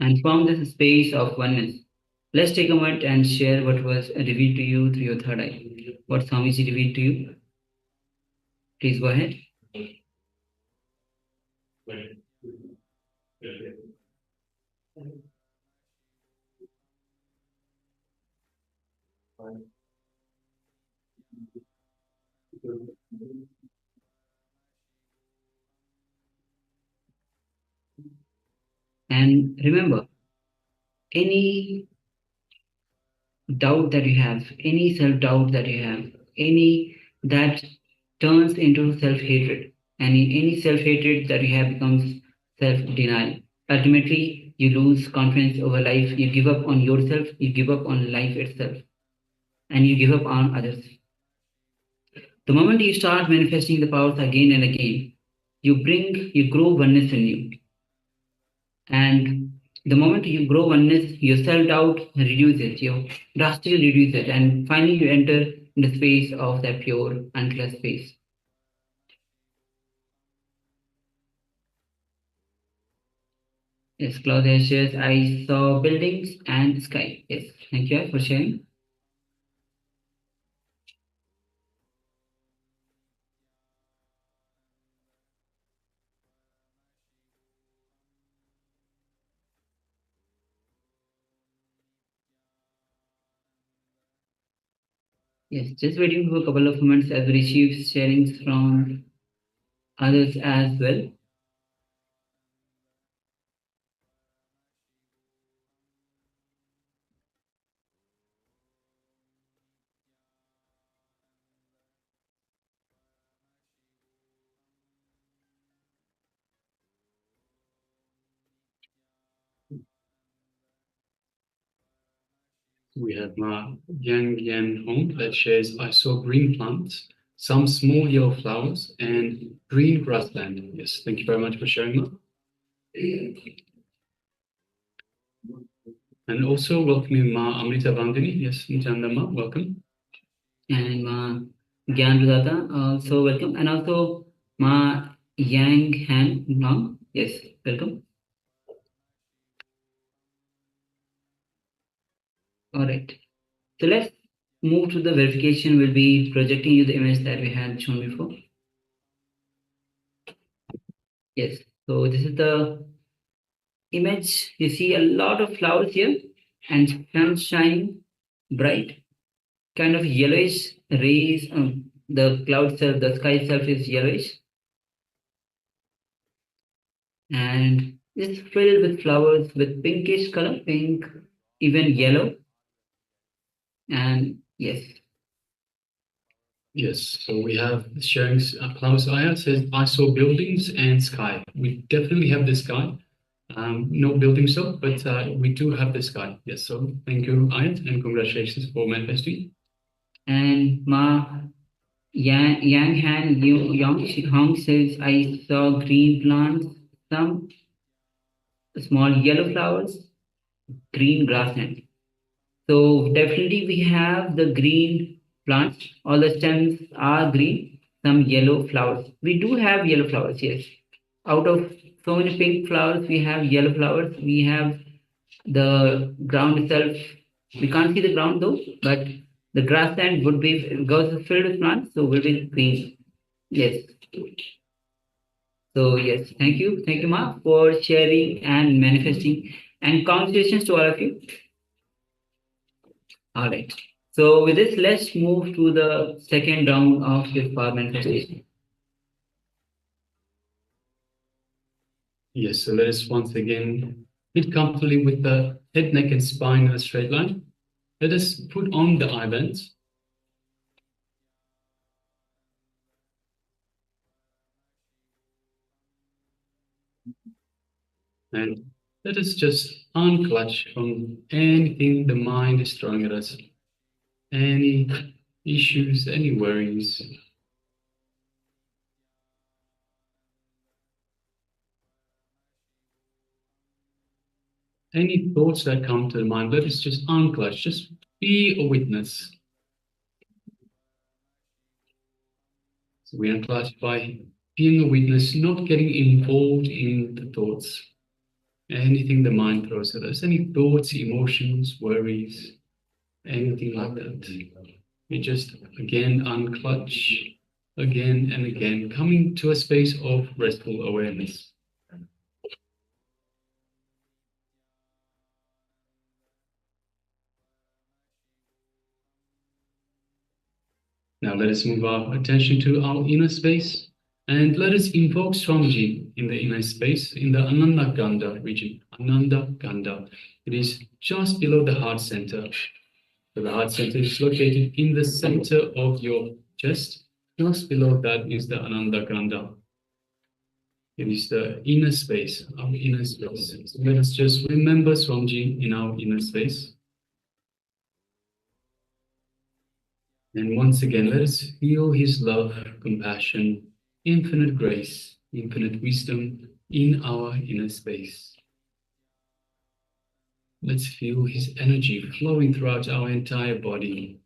and form this space of oneness. Let's take a moment and share what was revealed to you through your third eye. What Swamiji revealed to you? Please go ahead. And remember, any doubt that you have, any self-doubt that you have, any that turns into self-hatred, and any self-hatred that you have becomes self-denial. Ultimately, you lose confidence over life, you give up on yourself, you give up on life itself, and you give up on others. The moment you start manifesting the powers again and again, you grow oneness in you. And the moment you grow oneness, your self-doubt reduces, you drastically reduce it, and finally you enter in the space of that pure, unclass space. Yes, Claudia shares, I saw buildings and sky. Yes, thank you for sharing. Yes, just waiting for a couple of moments as we receive sharings from others as well. We have Yang Yan Hong that shares, I saw green plants, some small yellow flowers, and green grassland. Yes, thank you very much for sharing that. And also welcoming Ma Amrita Vandini. Yes, Nithyananda Ma, welcome. And Ma Gyan Rudata, also welcome. And also Ma Yang Han Nam. Yes, welcome. All right. So let's move to the verification. We'll be projecting you the image that we had shown before. Yes. So this is the image. You see a lot of flowers here and sun shining bright, kind of yellowish rays. The cloud itself, the sky itself is yellowish. And it's filled with flowers with pinkish color, pink, even yellow. And yes. Yes, so we have sharing. Klaus Aya says, I saw buildings and sky. We definitely have the sky. No buildings though, but we do have the sky. Yes, so thank you, Ayat, and congratulations for manifesting. And Ma Yang Han Yong Hong says, I saw green plants, some small yellow flowers, green grassland. So definitely we have the green plants. All the stems are green, some yellow flowers. We do have yellow flowers, yes. Out of so many pink flowers, we have yellow flowers. We have the ground itself. We can't see the ground though, but the grassland would be, because it's filled with plants, so will be green. Yes. So yes, thank you, Ma, for sharing and manifesting, and congratulations to all of you. All right. So with this, let's move to the second round of this power manifestation. Yes, so let us once again sit comfortably with the head, neck, and spine in a straight line. Let us put on the eye bands. And let us just unclutch from anything the mind is throwing at us. Any issues, any worries. Any thoughts that come to the mind, let us just unclutch, just be a witness. So we unclutch by being a witness, not getting involved in the thoughts. anything the mind throws at us, any thoughts, emotions, worries, anything like that. We just again unclutch, again and again, coming to a space of restful awareness. Now let us move our attention to our inner space, and let us invoke Swamiji in the inner space, in the Ananda Gandha region. Ananda Gandha. It is just below the heart center. So the heart center is located in the center of your chest. Just below that is the Ananda Gandha. It is the inner space, our inner space. So let us just remember Swamiji in our inner space. And once again, let us feel his love, compassion, infinite grace, infinite wisdom in our inner space. Let's feel his energy flowing throughout our entire body.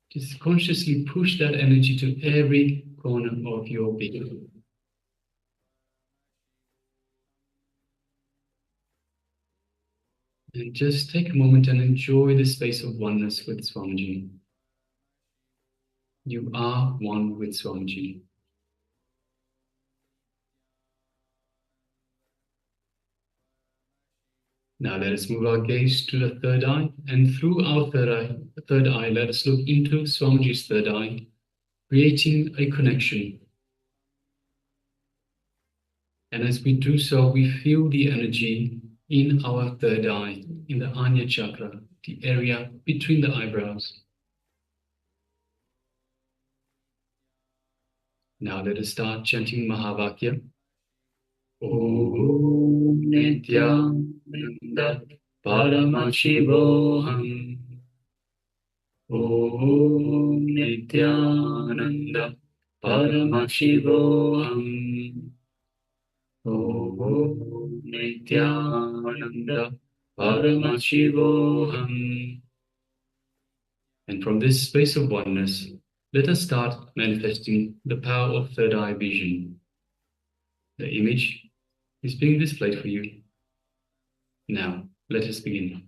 Just consciously push that energy to every corner of your being. And just take a moment and enjoy the space of oneness with Swamiji. You are one with Swamiji. Now let us move our gaze to the third eye, and through our third eye, let us look into Swamiji's third eye, creating a connection. And as we do so, we feel the energy in our third eye, in the Anya chakra, the area between the eyebrows. Now let us start chanting Mahavakya. Om Nithyananda Paramashivoham. Om Nithyananda Paramashivoham. Om Nithyananda Paramashivoham. And from this space of oneness, let us start manifesting the power of third eye vision. The image is being displayed for you. Now, let us begin.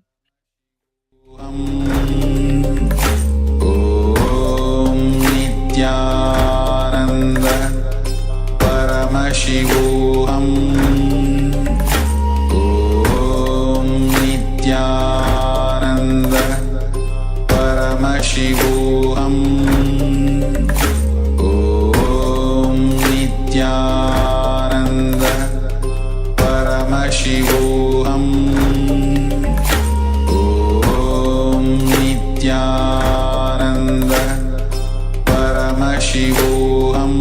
Om Nithyananda Paramashivoham. Om Nithyananda Paramashivoham. Om Nithyananda Paramashivoham. Om Nithyananda Paramashivoham. Om Nithyananda Paramashivoham.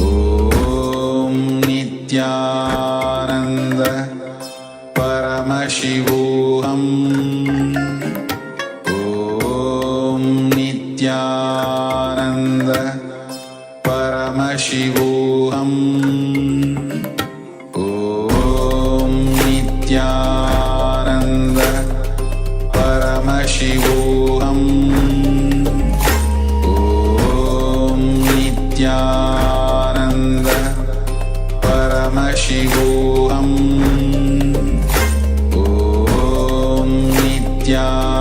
Om Nithyananda Paramashivoham. Om Nithyananda Paramashivoham. Om Nithyananda Paramashivoham. Om Nithyananda Paramashivoham. Om Nithyananda Paramashivoham. Om Nithyananda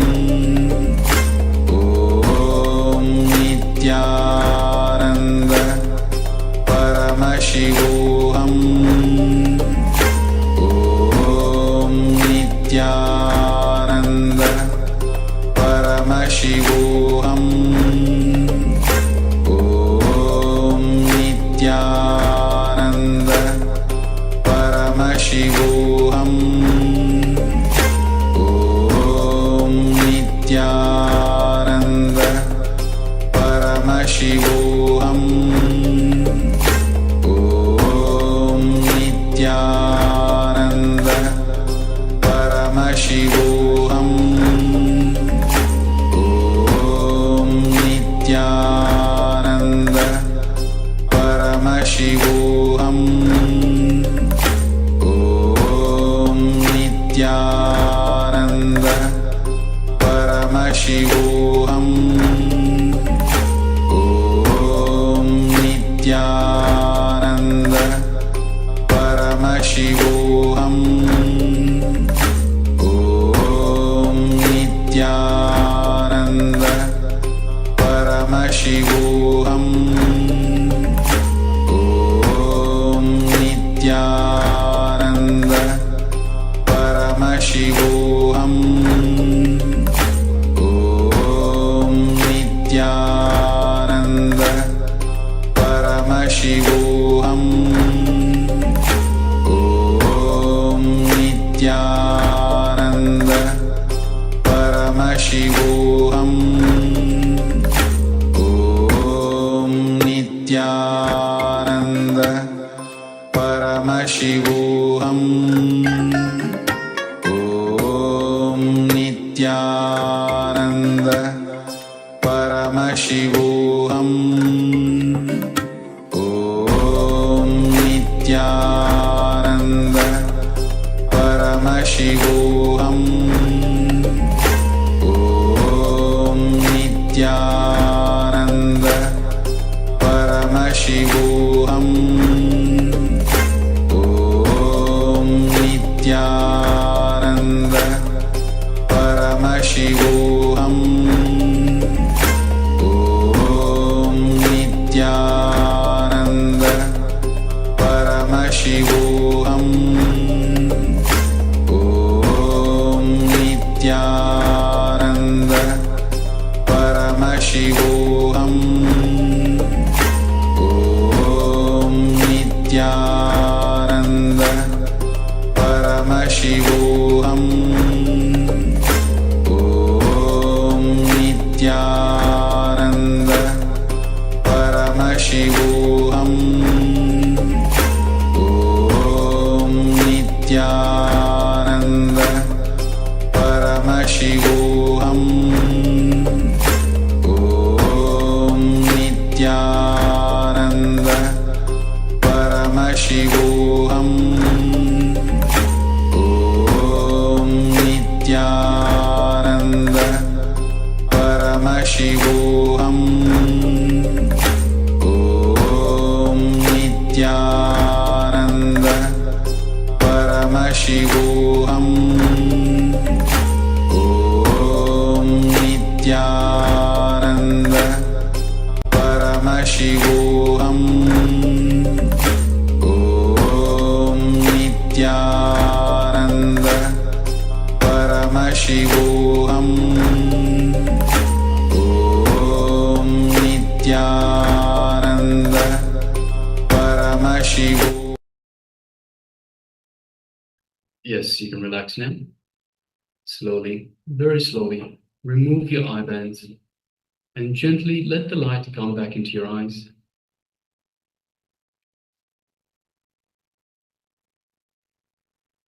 Paramashivoham. Om Nithyananda Paramashivoham. Om Nithyananda Paramashivoham. Om Nithyananda Paramashivoham. Om Nithyananda Paramashivoham. Om Nithyananda Paramashivoham. Om Paramashivoham Om Nithyananda Paramashivoham Om Nithyananda Paramashivoham Om Nithyananda Paramashivoham Om Nithyananda Paramashivoham Om Nithyananda Paramashivoham Om Nithyananda Paramashivoham Om Nithyananda Paramashivoham Om Nithyananda Paramashivoham Om Nithyananda Paramashivoham Om Nithyananda Paramashivoham Om Nithyananda Paramashivoham Om Nithyananda Paramashivoham Om Nithyananda Paramashivoham Om Nithyananda Paramashivoham Om Nithyananda Paramashivoham. Yes, you can relax now. Slowly, very slowly, remove your eye bands and gently let the light come back into your eyes.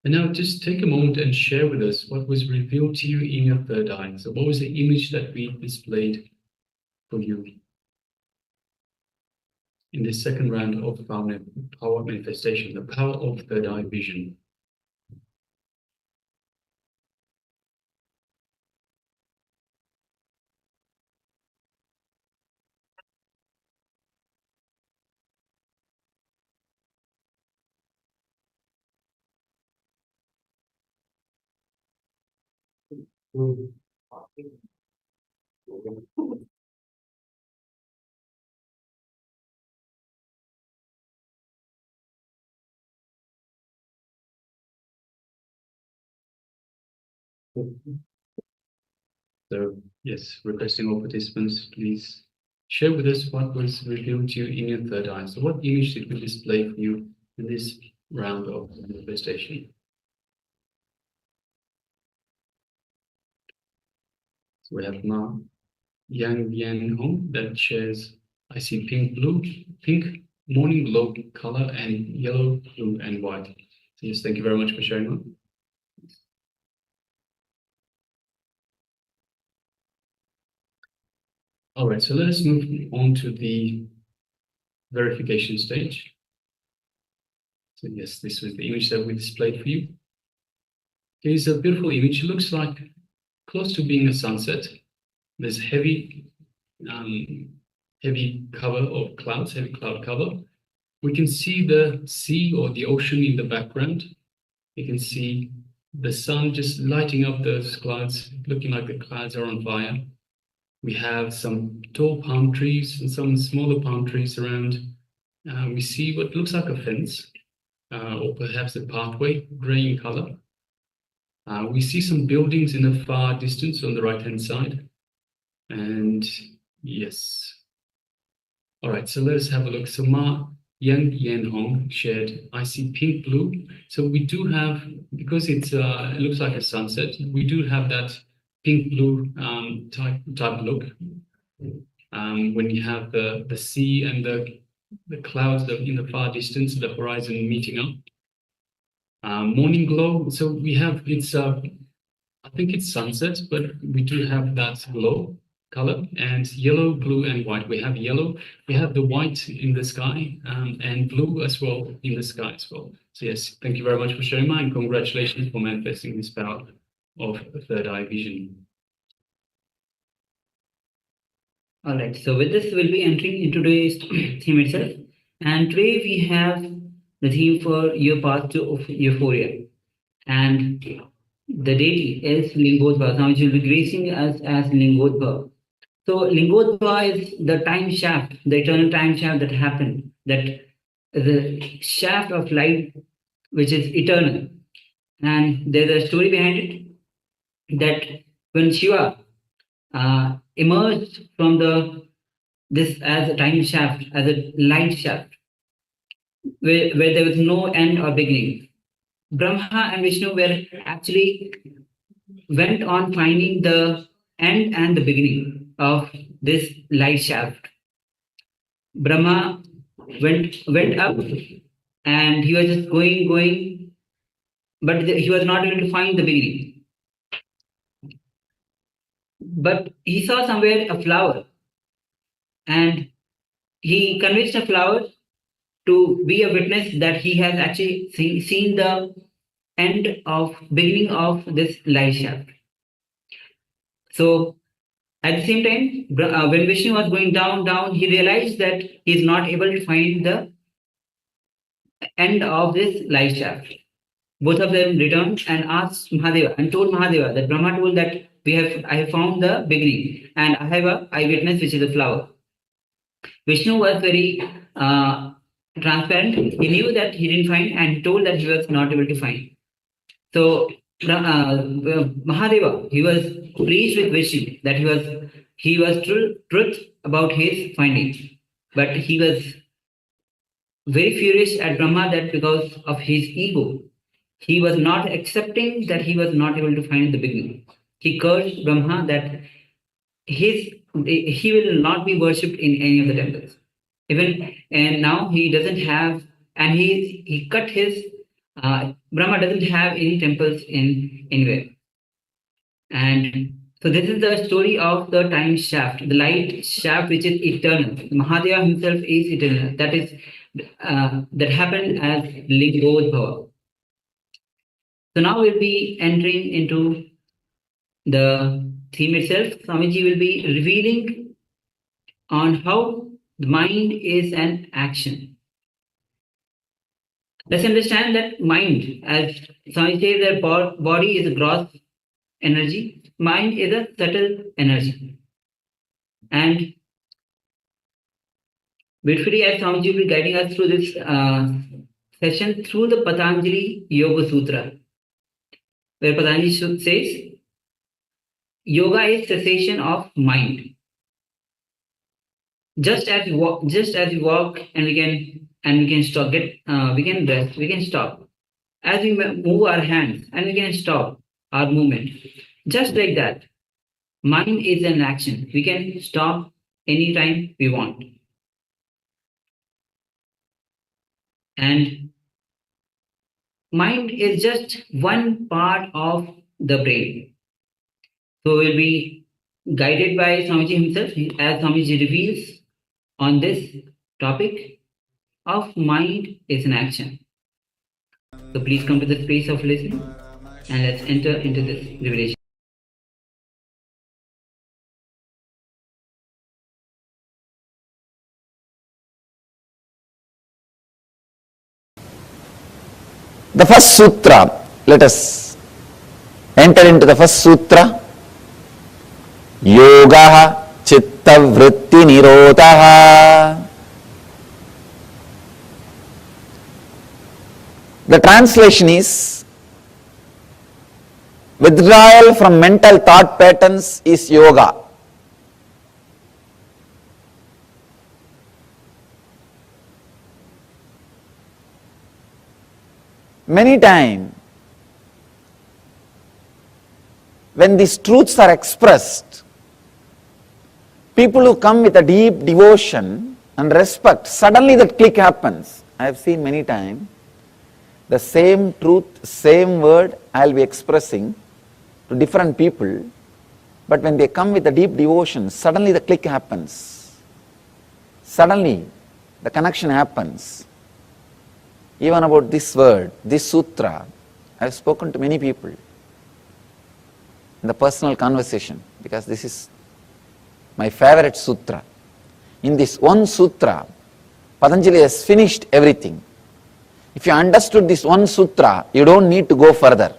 And now just take a moment and share with us what was revealed to you in your third eye. So what was the image that we displayed for you in this second round of power manifestation, the power of third eye vision? So yes, requesting all participants, please share with us what was revealed to you in your third eye. So what image did we display for you in this round of manifestation? So we have Ma Yang Yan Hong that shares, I see pink, morning glow color, and yellow, blue, and white. So yes, thank you very much for sharing that. All right, so let us move on to the verification stage. So yes, this was the image that we displayed for you. It is a beautiful image. It looks like close to being a sunset. There's heavy cover of clouds, heavy cloud cover. We can see the sea or the ocean in the background. You can see the sun just lighting up those clouds, looking like the clouds are on fire. We have some tall palm trees and some smaller palm trees around. We see what looks like a fence, or perhaps a pathway, gray in color. We see some buildings in the far distance on the right-hand side. And yes. All right, so let us have a look. So Ma Yang Yan Hong shared, I see pink blue. So we do have, because it looks like a sunset, we do have that pink blue type look. When you have the sea and the the clouds in the far distance, the horizon meeting up. Morning glow. So we have I think it's sunset, but we do have that glow color, and yellow, blue, and white. We have yellow, we have the white in the sky, and blue as well in the sky as well. So yes, thank you very much for sharing mine. Congratulations for manifesting this power of third eye vision. All right, so with this, we'll be entering into today's theme itself. And today we have the theme for your path to Euphoria. And the deity is Lingodhva. Now, which will be gracing us as Lingodhva. So, Lingodhva is the time shaft, the eternal time shaft that happened, that the shaft of light which is eternal. And there's a story behind it that when Shiva emerged from this as a time shaft, as a light shaft, where there was no end or beginning. Brahma and Vishnu were actually went on finding the end and the beginning of this light shaft. Brahma went up and he was just going, but he was not able to find the beginning. But he saw somewhere a flower, and he convinced the flower to be a witness that he has actually seen the beginning of this light shaft. So at the same time, when Vishnu was going down, he realized that he is not able to find the end of this light shaft. Both of them returned and asked Mahadeva and told Mahadeva that Brahma told that I have found the beginning and I have an eyewitness which is a flower. Vishnu was very transparent. He knew that he didn't find and he told that he was not able to find. So Mahadeva, he was pleased with Vishnu that he was truth about his finding, but he was very furious at Brahma that because of his ego, he was not accepting that he was not able to find the beginning. He cursed Brahma that he will not be worshipped in any of the temples. And now he doesn't have, and he cut his Brahma doesn't have any temples in anywhere. And so this is the story of the time shaft, the light shaft which is eternal. Mahadeva himself is eternal. That is that happened as Lingodhava. So now we'll be entering into the theme itself. Swamiji will be revealing on how the mind is an action. Let's understand that mind, as Swamiji says, that body is a gross energy, mind is a subtle energy. And beautifully, as Swamiji will be guiding us through this session through the Patanjali Yoga Sutra, where Patanjali says, yoga is cessation of mind. Just as we walk and we can stop, we can rest, we can stop. As we move our hands and we can stop our movement. Just like that, mind is an action. We can stop anytime we want. And mind is just one part of the brain. So we'll be guided by Swamiji himself as Swamiji reveals on this topic of mind is an action. So please come to the space of listening and let's enter into this revelation. The first sutra, let us enter into the first sutra. Yoga chitta vritti nirodha. The translation is withdrawal from mental thought patterns is yoga. Many times, when these truths are expressed, people who come with a deep devotion and respect, suddenly that click happens. I have seen many times, the same truth, same word I will be expressing to different people, but when they come with a deep devotion, suddenly the click happens. Suddenly the connection happens. Even about this word, this sutra, I have spoken to many people in the personal conversation, because this is my favorite sutra. In this one sutra, Patanjali has finished everything. If you understood this one sutra, you don't need to go further.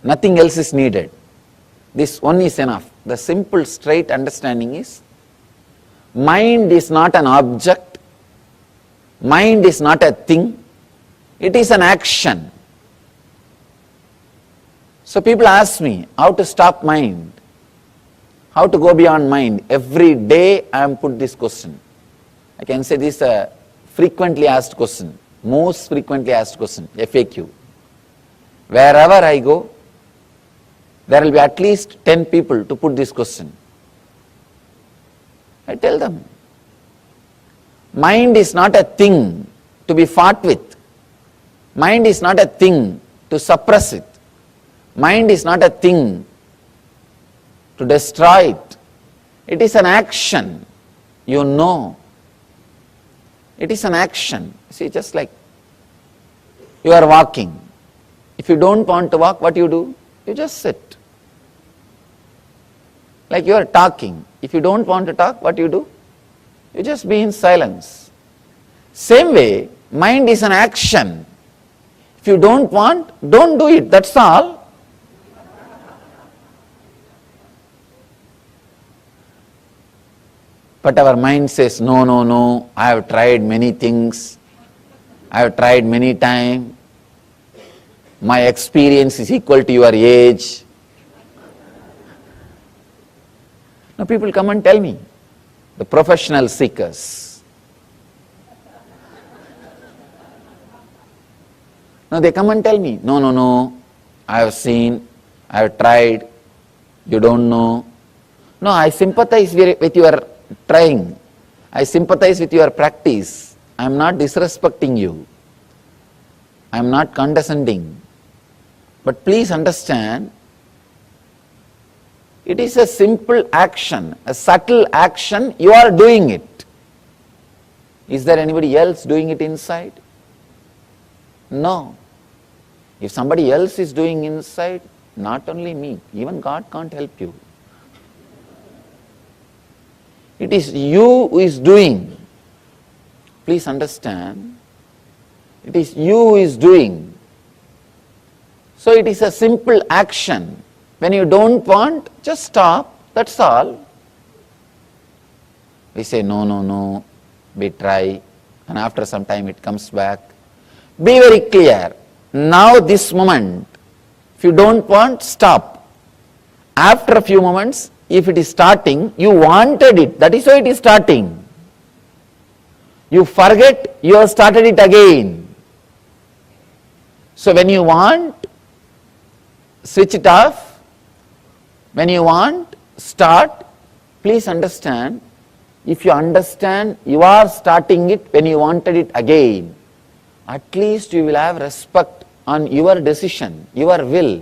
Nothing else is needed. This one is enough. The simple, straight understanding is, mind is not an object, mind is not a thing, it is an action. So people ask me, how to stop mind? How to go beyond mind? Every day I am put this question. I can say this is a frequently asked question, most frequently asked question, FAQ. Wherever I go, there will be at least 10 people to put this question. I tell them, mind is not a thing to be fought with. Mind is not a thing to suppress it. Mind is not a thing to destroy it. It is an action, you know. It is an action. See, just like you are walking. If you don't want to walk, what you do? You just sit. Like you are talking. If you don't want to talk, what you do? You just be in silence. Same way, mind is an action. If you don't want, don't do it, that's all. But our mind says, no, no, no, I have tried many things, I have tried many times, my experience is equal to your age. Now people come and tell me, the professional seekers. Now they come and tell me, no, no, no, I have seen, I have tried, you don't know. No, I sympathize with your trying. I sympathize with your practice. I am not disrespecting you. I am not condescending. But please understand, it is a simple action, a subtle action, you are doing it. Is there anybody else doing it inside? No. If somebody else is doing inside, not only me, even God can't help you. It is you who is doing. Please understand, it is you who is doing. So it is a simple action. When you don't want, just stop, that's all. We say, no, no, no, we try, and after some time it comes back. Be very clear, now this moment, if you don't want, stop. After a few moments, if it is starting, you wanted it, that is why it is starting. You forget, you have started it again. So when you want, switch it off. When you want, start. Please understand, if you understand you are starting it when you wanted it again, at least you will have respect on your decision, your will.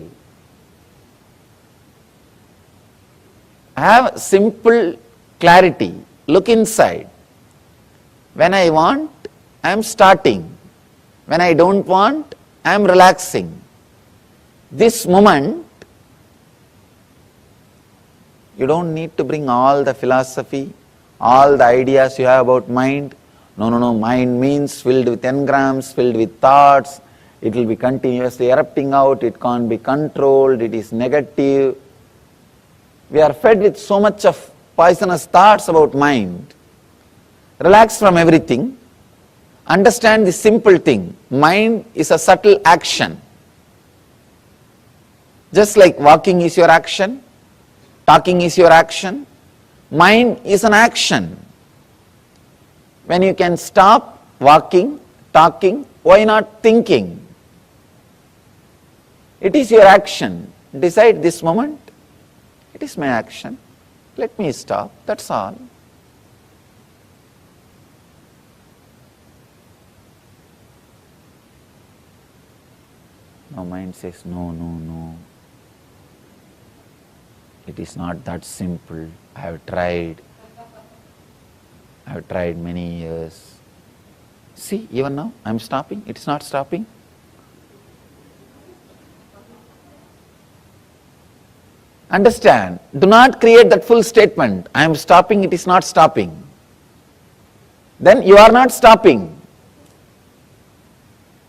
Have simple clarity, look inside. When I want, I am starting. When I don't want, I am relaxing. This moment, you don't need to bring all the philosophy, all the ideas you have about mind. No, no, no, mind means filled with engrams, filled with thoughts. It will be continuously erupting out, it can't be controlled, it is negative. We are fed with so much of poisonous thoughts about mind. Relax from everything. Understand the simple thing. Mind is a subtle action. Just like walking is your action, talking is your action, mind is an action. When you can stop walking, talking, why not thinking? It is your action. Decide this moment, it is my action. Let me stop, that's all. Now mind says, no, no, no. It is not that simple. I have tried many years. See, even now I am stopping, it is not stopping. Understand, do not create that full statement, I am stopping, it is not stopping. Then you are not stopping.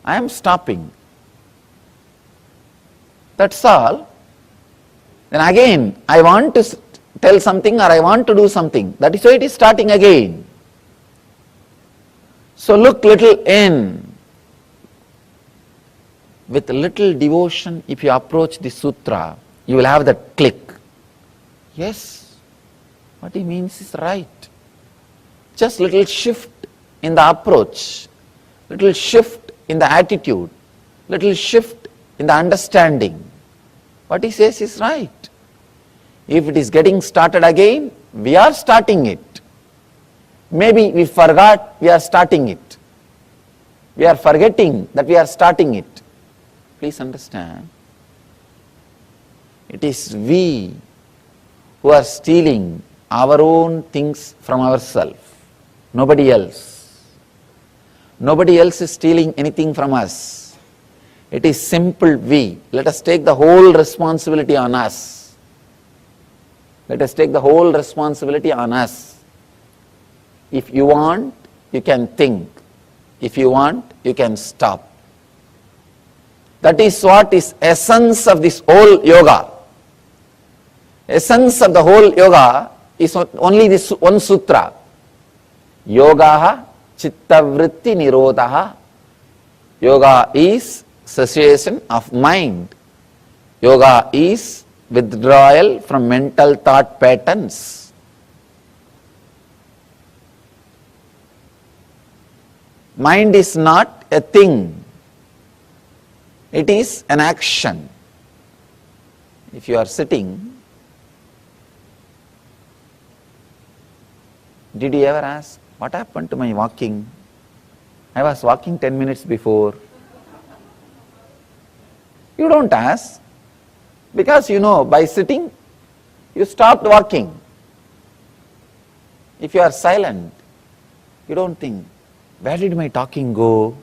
I am stopping. That's all. Then again, I want to tell something or I want to do something. That is why it is starting again. So look little in. With little devotion, if you approach the sutra, you will have that click. Yes, what he means is right. Just little shift in the approach, little shift in the attitude, little shift in the understanding. What he says is right. If it is getting started again, we are starting it. Maybe we forgot we are starting it. We are forgetting that we are starting it. Please understand. It is we who are stealing our own things from ourselves. Nobody else. Nobody else is stealing anything from us. It is simple we. Let us take the whole responsibility on us. Let us take the whole responsibility on us. If you want, you can think. If you want, you can stop. That is what is essence of this whole yoga. Essence of the whole yoga is only this one sutra. Yogaha chittavritti nirodhaha. Yoga is cessation of mind. Yoga is withdrawal from mental thought patterns. Mind is not a thing. It is an action. If you are sitting, did you ever ask, what happened to my walking? I was walking 10 minutes before. You don't ask, because you know by sitting, you stopped walking. If you are silent, you don't think, where did my talking go?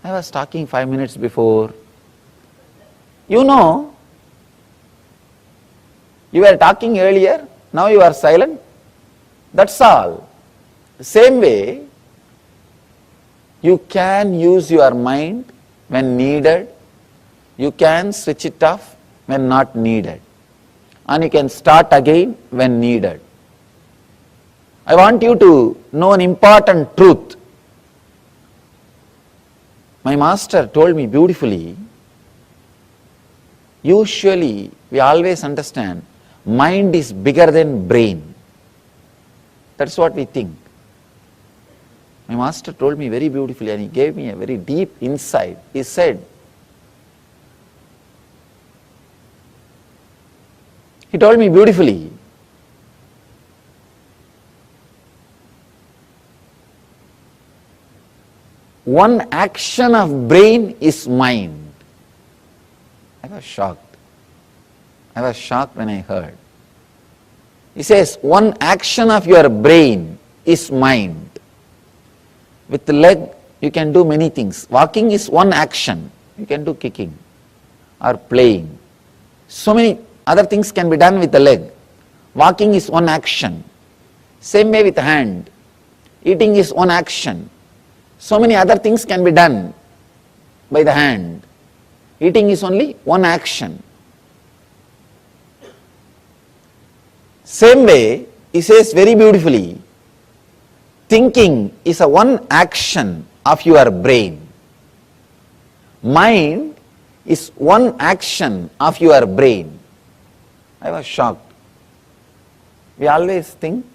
I was talking 5 minutes before. You know, you were talking earlier, now you are silent. That's all. The same way, you can use your mind when needed. You can switch it off when not needed. And you can start again when needed. I want you to know an important truth. My master told me beautifully, usually we always understand mind is bigger than brain. That's what we think. My master told me very beautifully and he gave me a very deep insight. He said, he told me beautifully, one action of brain is mind. I was shocked. I was shocked when I heard. He says, one action of your brain is mind. With the leg, you can do many things. Walking is one action. You can do kicking or playing. So many other things can be done with the leg. Walking is one action. Same way with the hand. Eating is one action. So many other things can be done by the hand. Eating is only one action. Same way, he says very beautifully, thinking is a one action of your brain. Mind is one action of your brain. I was shocked. We always think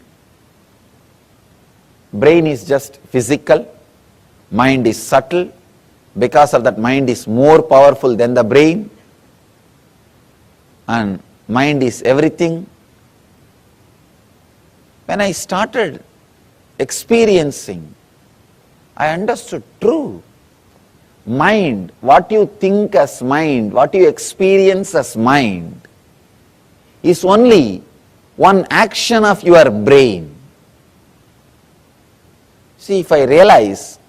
brain is just physical. Mind is subtle, because of that mind is more powerful than the brain, and mind is everything. When I started experiencing, I understood true. mind, what you think as mind, what you experience as mind, is only one action of your brain. See, if I realize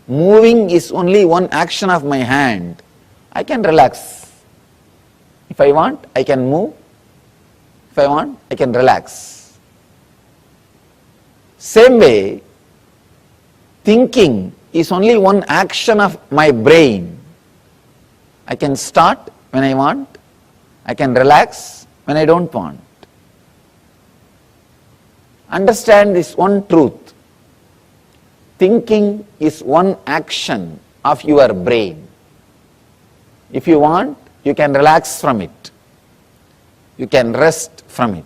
moving is only one action of my hand, I can relax. If I want, I can move. If I want, I can relax. Same way, thinking is only one action of my brain. I can start when I want, I can relax when I don't want. Understand this one truth. Thinking is one action of your brain. If you want, you can relax from it. You can rest from it.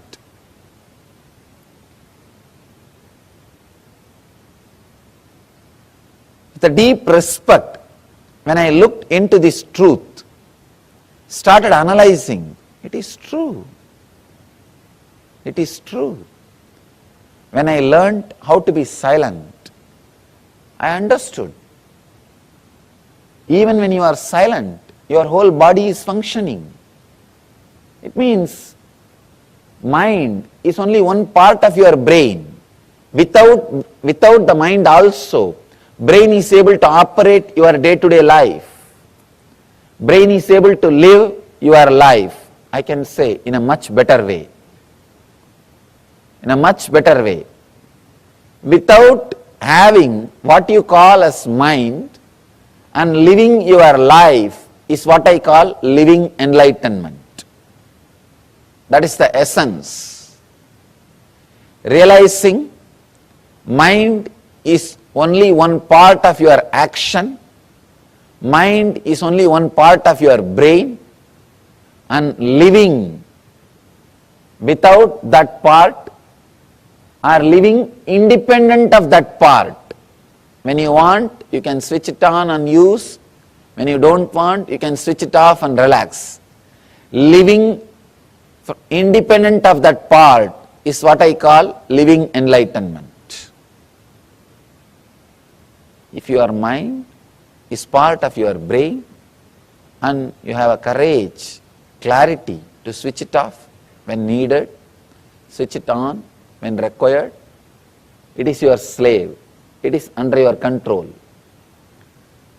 With a deep respect, when I looked into this truth, started analyzing, it is true. It is true. When I learned how to be silent, I understood. Even when you are silent, your whole body is functioning. It means mind is only one part of your brain. Without the mind also, brain is able to operate your day-to-day life. Brain is able to live your life, I can say, in a much better way. In a much better way. Without having what you call as mind and living your life is what I call living enlightenment. That is the essence. Realizing mind is only one part of your action, mind is only one part of your brain, and living without that part or living independent of that part. When you want, you can switch it on and use. When you don't want, you can switch it off and relax. Living independent of that part is what I call living enlightenment. If your mind is part of your brain and you have a courage, clarity to switch it off when needed, switch it on when required, it is your slave. It is under your control.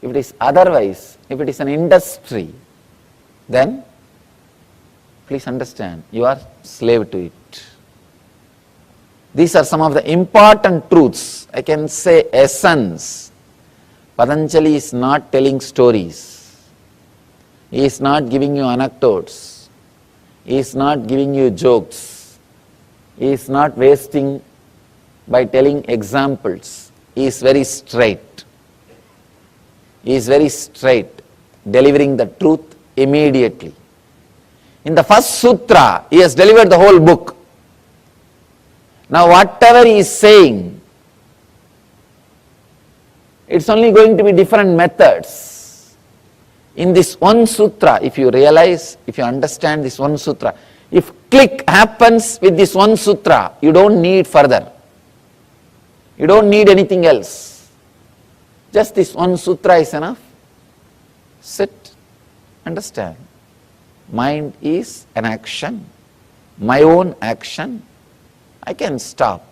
If it is otherwise, if it is an industry, then please understand, you are slave to it. These are some of the important truths, I can say essence. Patanjali is not telling stories. He is not giving you anecdotes. He is not giving you jokes. He is not wasting by telling examples. He is very straight. He is very straight, delivering the truth immediately. In the first sutra, he has delivered the whole book. Now whatever he is saying, it's only going to be different methods. In this one sutra, if you realize, if you understand this one sutra, if click happens with this one sutra, you don't need further. You don't need anything else. Just this one sutra is enough. Sit, understand. Mind is an action, my own action. I can stop.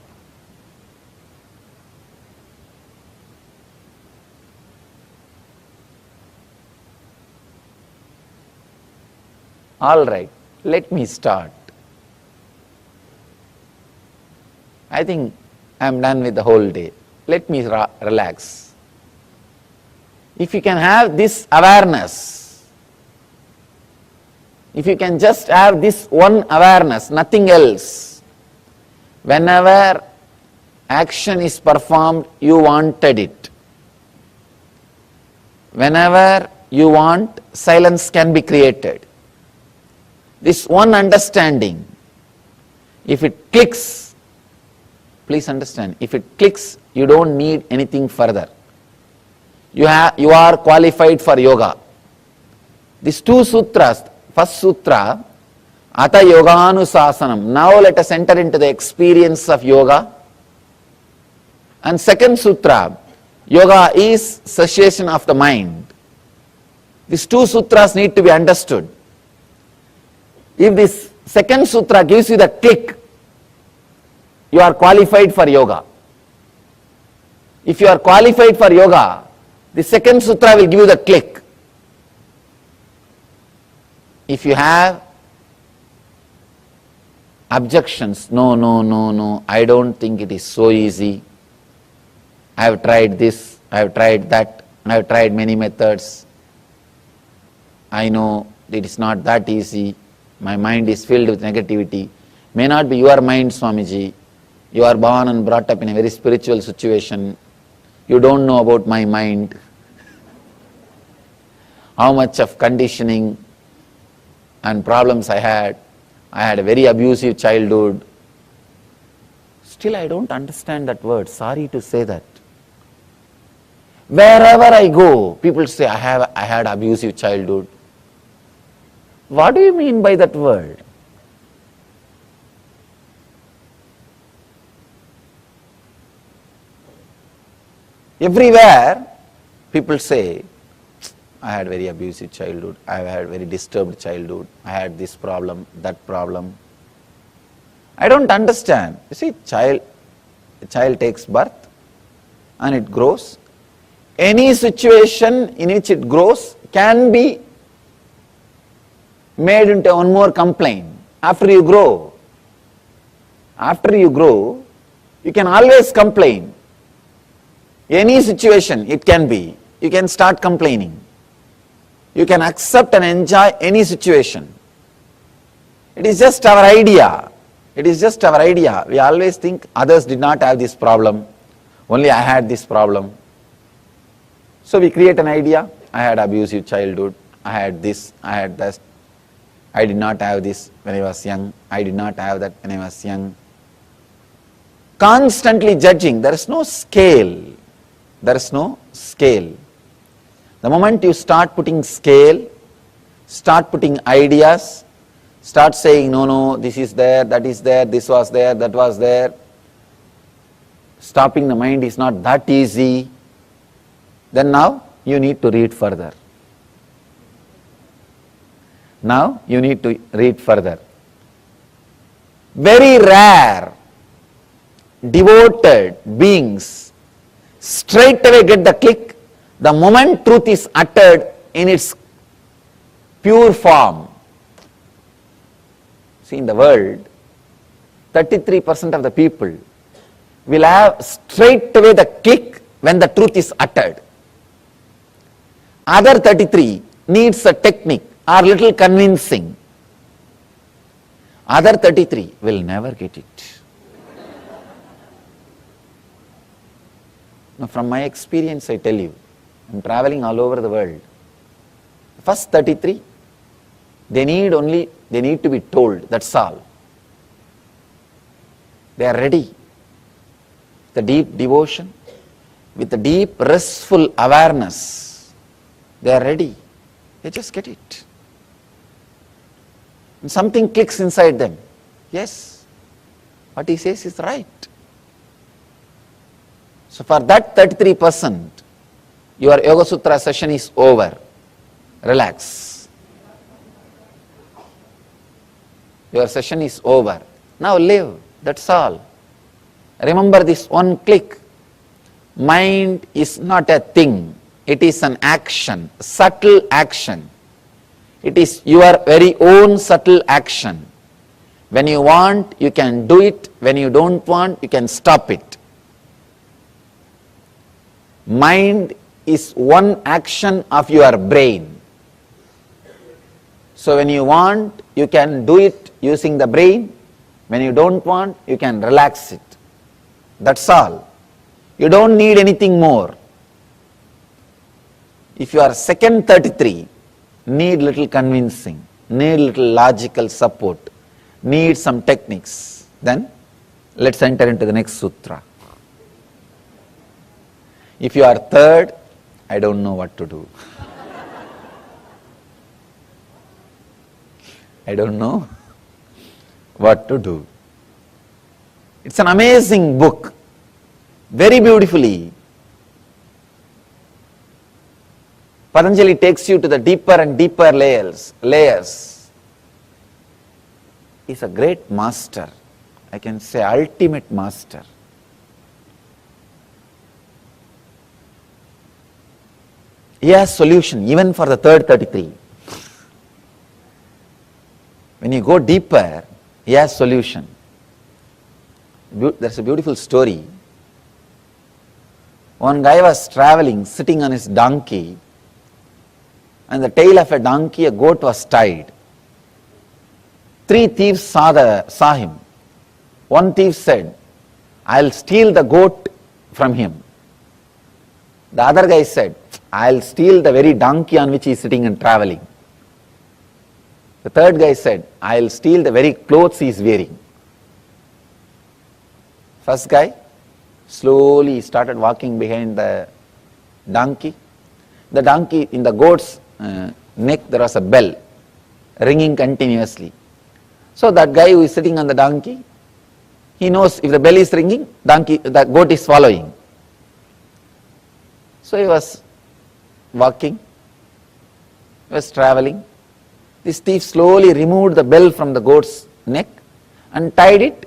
All right, let me start. I think I am done with the whole day. Let me relax. If you can have this awareness, if you can just have this one awareness, nothing else, whenever action is performed, you wanted it. Whenever you want, silence can be created. This one understanding, if it clicks, please understand, if it clicks, you don't need anything further. You are qualified for yoga. These two sutras, first sutra, Ata Yoganusasanam. Now let us enter into the experience of yoga. And second sutra, yoga is cessation of the mind. These two sutras need to be understood. If this second sutra gives you the click, you are qualified for yoga. If you are qualified for yoga, the second sutra will give you the click. If you have objections, no, I don't think it is so easy. I have tried this, I have tried that, I have tried many methods. I know it is not that easy. My mind is filled with negativity. May not be your mind, Swamiji. You are born and brought up in a very spiritual situation. You don't know about my mind. How much of conditioning and problems I had. I had a very abusive childhood. Still I don't understand that word. Sorry to say that. Wherever I go, people say I had abusive childhood. What do you mean by that word? Everywhere people say, I had very abusive childhood, I had very disturbed childhood, I had this problem, that problem. I don't understand. You see, a child takes birth and it grows. Any situation in which it grows can be made into one more complaint. After you grow, you can always complain. Any situation it can be, you can start complaining. You can accept and enjoy any situation. It is just our idea. It is just our idea. We always think others did not have this problem, only I had this problem. So we create an idea, I had abusive childhood, I had this, I had that. I did not have this when I was young, I did not have that when I was young. Constantly judging, there is no scale. There is no scale. The moment you start putting scale, start putting ideas, start saying, no, this is there, that is there, this was there, that was there. Stopping the mind is not that easy. Then now you need to read further. Now you need to read further. Very rare, devoted beings straight away get the click the moment truth is uttered in its pure form. See, in the world, 33% of the people will have straight away the click when the truth is uttered. Other 33 needs a technique or little convincing. Other 33 will never get it. Now, from my experience, I tell you, I'm traveling all over the world. First 33, they need to be told, that's all. They are ready. The deep devotion, with the deep restful awareness, they are ready. They just get it. And something clicks inside them. Yes, what he says is right. So for that 33%, your Yoga Sutra session is over. Relax. Your session is over. Now live, that's all. Remember this one click. Mind is not a thing. It is an action, subtle action. It is your very own subtle action. When you want, you can do it. When you don't want, you can stop it. Mind is one action of your brain. So when you want, you can do it using the brain. When you don't want, you can relax it. That's all. You don't need anything more. If you are second 33, need little convincing, need little logical support, need some techniques, then let's enter into the next sutra. If you are third, I don't know what to do. I don't know what to do. It's an amazing book, very beautifully. Patanjali takes you to the deeper and deeper layers. He's a great master. I can say ultimate master. He has solution even for the third 33. When you go deeper, he has solution. There's a beautiful story. One guy was traveling, sitting on his donkey, and the tail of a donkey, a goat was tied. 3 thieves saw him. One thief said, "I'll steal the goat from him." The other guy said, "I'll steal the very donkey on which he is sitting and traveling." The third guy said, "I'll steal the very clothes he is wearing." First guy slowly started walking behind the donkey. The donkey, in the goat's neck there was a bell ringing continuously. So that guy who is sitting on the donkey, he knows if the bell is ringing, the goat is following. So he was walking, he was traveling. This thief slowly removed the bell from the goat's neck and tied it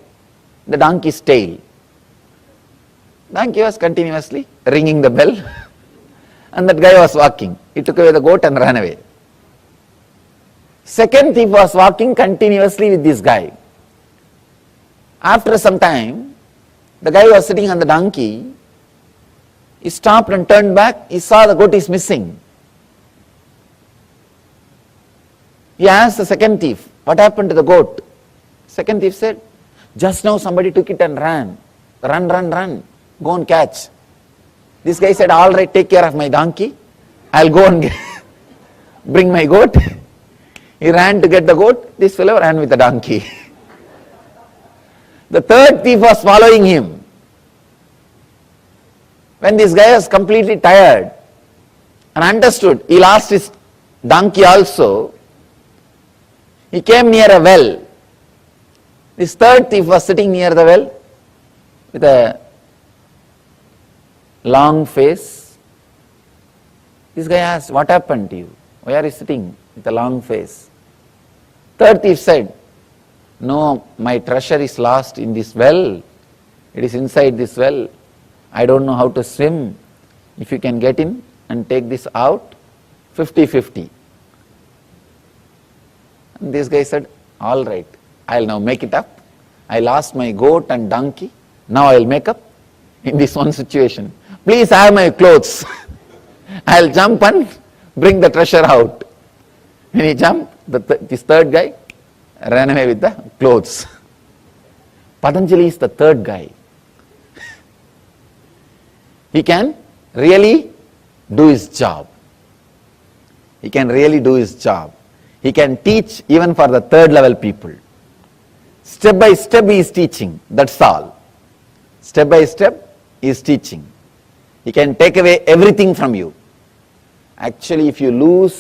the donkey's tail. Donkey was continuously ringing the bell and that guy was walking. He took away the goat and ran away. Second thief was walking continuously with this guy. After some time, the guy was sitting on the donkey. He stopped and turned back. He saw the goat is missing. He asked the second thief, "What happened to the goat?" Second thief said, "Just now somebody took it and ran. Run. Go and catch." This guy said, "All right, take care of my donkey. I'll go and bring my goat." He ran to get the goat. This fellow ran with the donkey. The third thief was following him. When this guy was completely tired and understood he lost his donkey also, he came near a well. This third thief was sitting near the well with a long face. This guy asked, "What happened to you? Why are you sitting with a long face?" Third thief said, "No, my treasure is lost in this well. It is inside this well. I don't know how to swim. If you can get in and take this out, 50-50. And this guy said, "All right, I'll now make it up. I lost my goat and donkey. Now I'll make up in this one situation. Please have my clothes. I'll jump and bring the treasure out." When he jumped, this third guy ran away with the clothes. Patanjali is the third guy. He can really do his job. He can really do his job. He can teach even for the third level people. Step by step he is teaching, that's all. Step by step he is teaching. He can take away everything from you. Actually, if you lose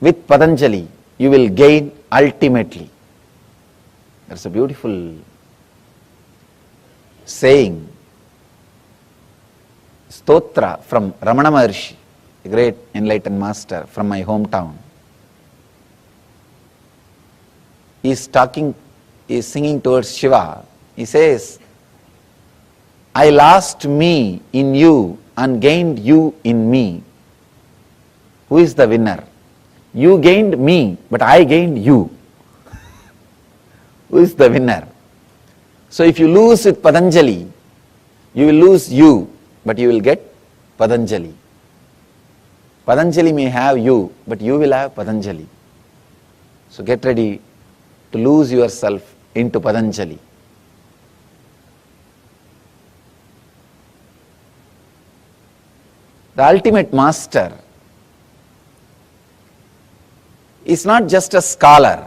with Patanjali, you will gain ultimately. That's a beautiful saying. Stotra from Ramana Maharshi, a great enlightened master from my hometown. He is singing towards Shiva. He says, "I lost me in you and gained you in me. Who is the winner? You gained me, but I gained you. Who is the winner?" So if you lose with Patanjali, you will lose you, but you will get Patanjali. Patanjali may have you, but you will have Patanjali. So get ready to lose yourself into Patanjali. The ultimate master is not just a scholar.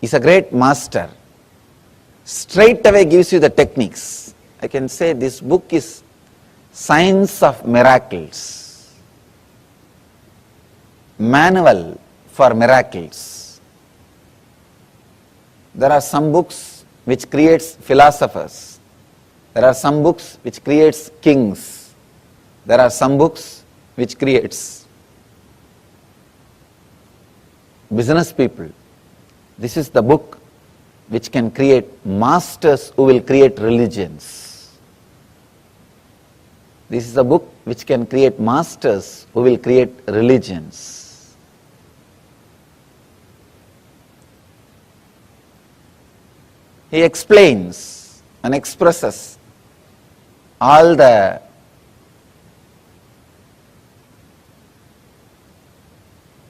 He's a great master. Straight away gives you the techniques. I can say this book is Science of Miracles. Manual for miracles. There are some books which creates philosophers. There are some books which creates kings. There are some books which creates business people. This is the book which can create masters who will create religions. This is a book which can create masters who will create religions. He explains and expresses all the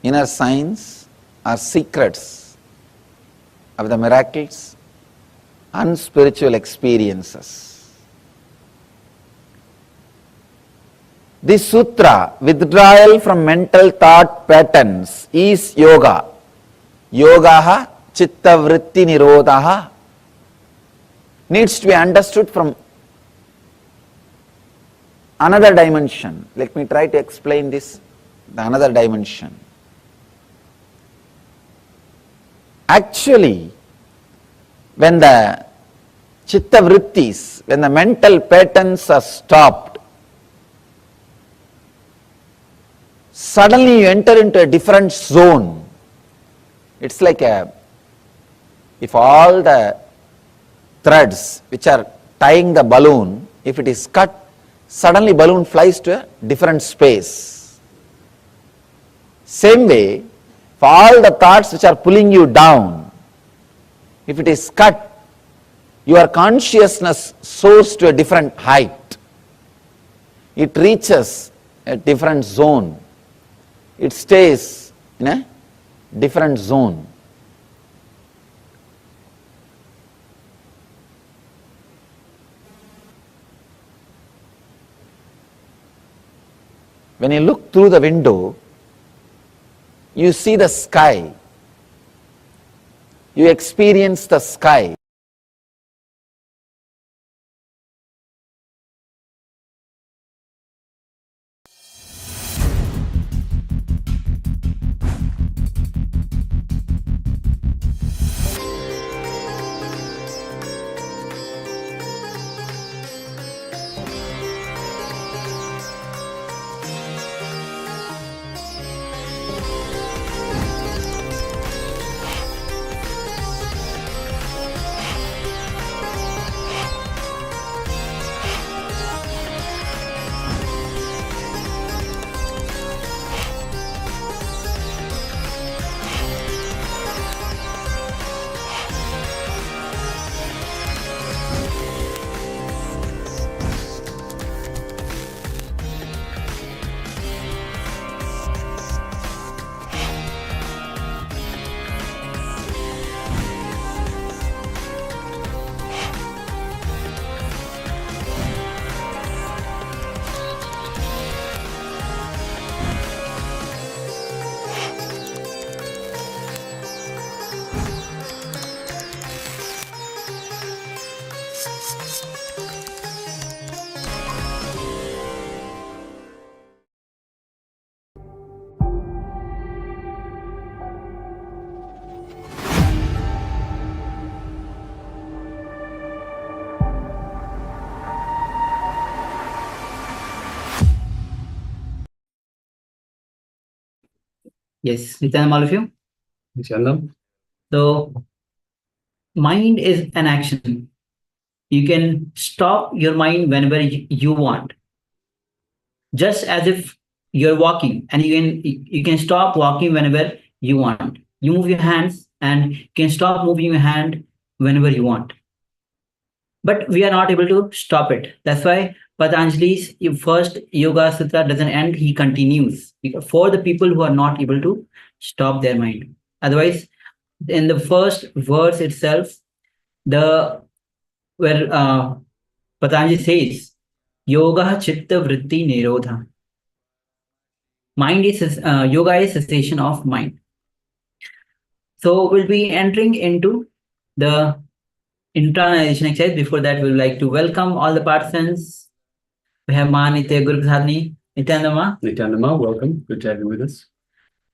inner signs or secrets of the miracles and spiritual experiences. This sutra, withdrawal from mental thought patterns, is yoga. Yogaha chitta vritti nirodhaha, needs to be understood from another dimension. Let me try to explain this, the another dimension. Actually, when the chitta vrittis, when the mental patterns are stopped, suddenly you enter into a different zone. It's like if all the threads which are tying the balloon, if it is cut, suddenly balloon flies to a different space. Same way, for all the thoughts which are pulling you down, if it is cut, your consciousness soars to a different height. It reaches a different zone. It stays in a different zone. When you look through the window, you see the sky. You experience the sky. Yes, Nithyananda, all of you. Nithyananda. So, mind is an action. You can stop your mind whenever you want. Just as if you're walking, and you can stop walking whenever you want. You move your hands and you can stop moving your hand whenever you want. But we are not able to stop it. That's why Patanjali's first Yoga Sutra doesn't end, he continues. For the people who are not able to stop their mind. Otherwise, in the first verse itself, where Patanjali says, Yoga Chitta Vritti Nirodha. Yoga is cessation of mind. So we'll be entering into the internalization exercise. Before that, we would like to welcome all the participants. We have Ma Nitya Guru Sadhani, Nithyananda. Nithyananda, welcome. Good to have you with us.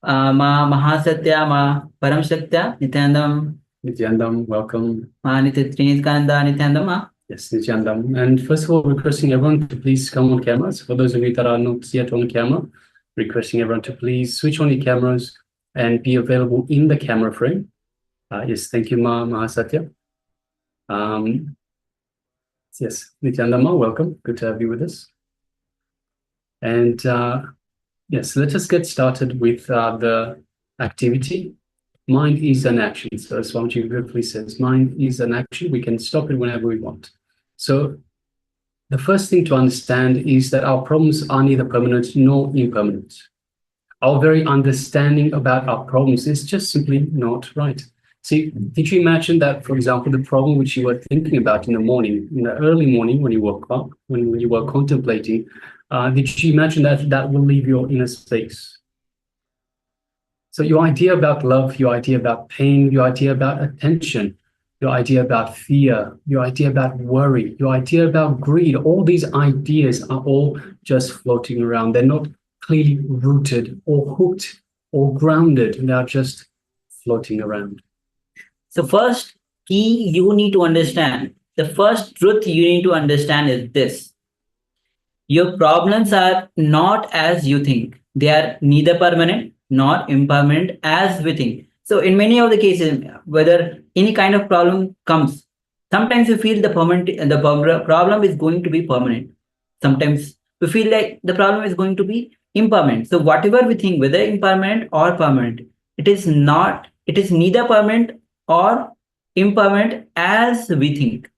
Ma Mahasatya, Ma Paramashivoham, Nithyananda. Nithyananda, welcome. Ma Nityananda, Nithyananda. Yes, Nithyananda. And first of all, requesting everyone to please come on cameras. For those of you that are not yet on camera, requesting everyone to please switch on your cameras and be available in the camera frame. Yes, thank you, Mahasatya. Yes, Nithyananda, welcome. Good to have you with us. And yes, let us get started with the activity. Mind is an action. So Swamiji beautifully says, mind is an action. We can stop it whenever we want. So the first thing to understand is that our problems are neither permanent nor impermanent. Our very understanding about our problems is just simply not right. See, did you imagine that, for example, the problem which you were thinking about in the morning, in the early morning when you woke up, when you were contemplating, did you imagine that that will leave your inner space? So your idea about love, your idea about pain, your idea about attention, your idea about fear, your idea about worry, your idea about greed, all these ideas are all just floating around. They're not clearly rooted or hooked or grounded. They're just floating around. So first key you need to understand, the first truth you need to understand is this. Your problems are not as you think. They are neither permanent nor impermanent as we think. So in many of the cases, whether any kind of problem comes, sometimes we feel the problem is going to be permanent. Sometimes we feel like the problem is going to be impermanent. So whatever we think, whether impermanent or permanent, it is neither permanent or impermanent as we think.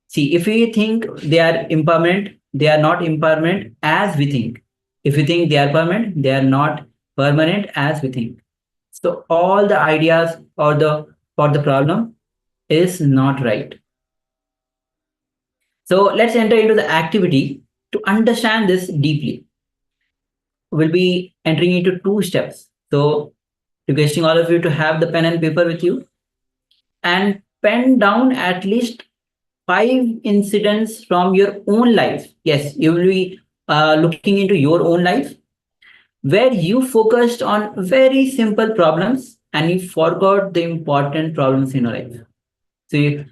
See, if we think they are impermanent, they are not impermanent as we think. If we think they are permanent, they are not permanent as we think. So all the ideas or the problem is not right. So let's enter into the activity to understand this deeply. We'll be entering into 2 steps. So requesting all of you to have the pen and paper with you and pen down at least 5 incidents from your own life. Yes, you will be looking into your own life where you focused on very simple problems and you forgot the important problems in your life. So you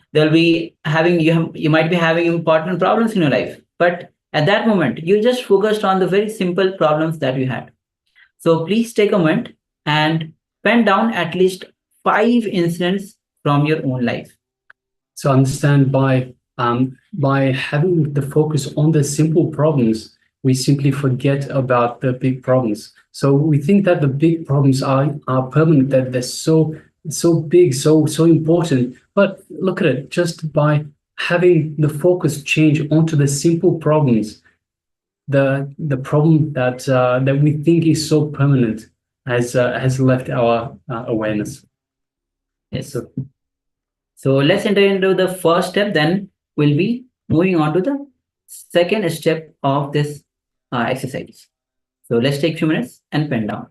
might be having important problems in your life, but at that moment you just focused on the very simple problems that you had. So please take a moment and pen down at least 5 incidents from your own life. So understand by having the focus on the simple problems, we simply forget about the big problems. So we think that the big problems are permanent, that they're so big, so important. But look at it, just by having the focus change onto the simple problems, the problem that we think is so permanent has left our awareness. Yes. So let's enter into the first step, then we'll be moving on to the second step of this exercise. So let's take a few minutes and pen down.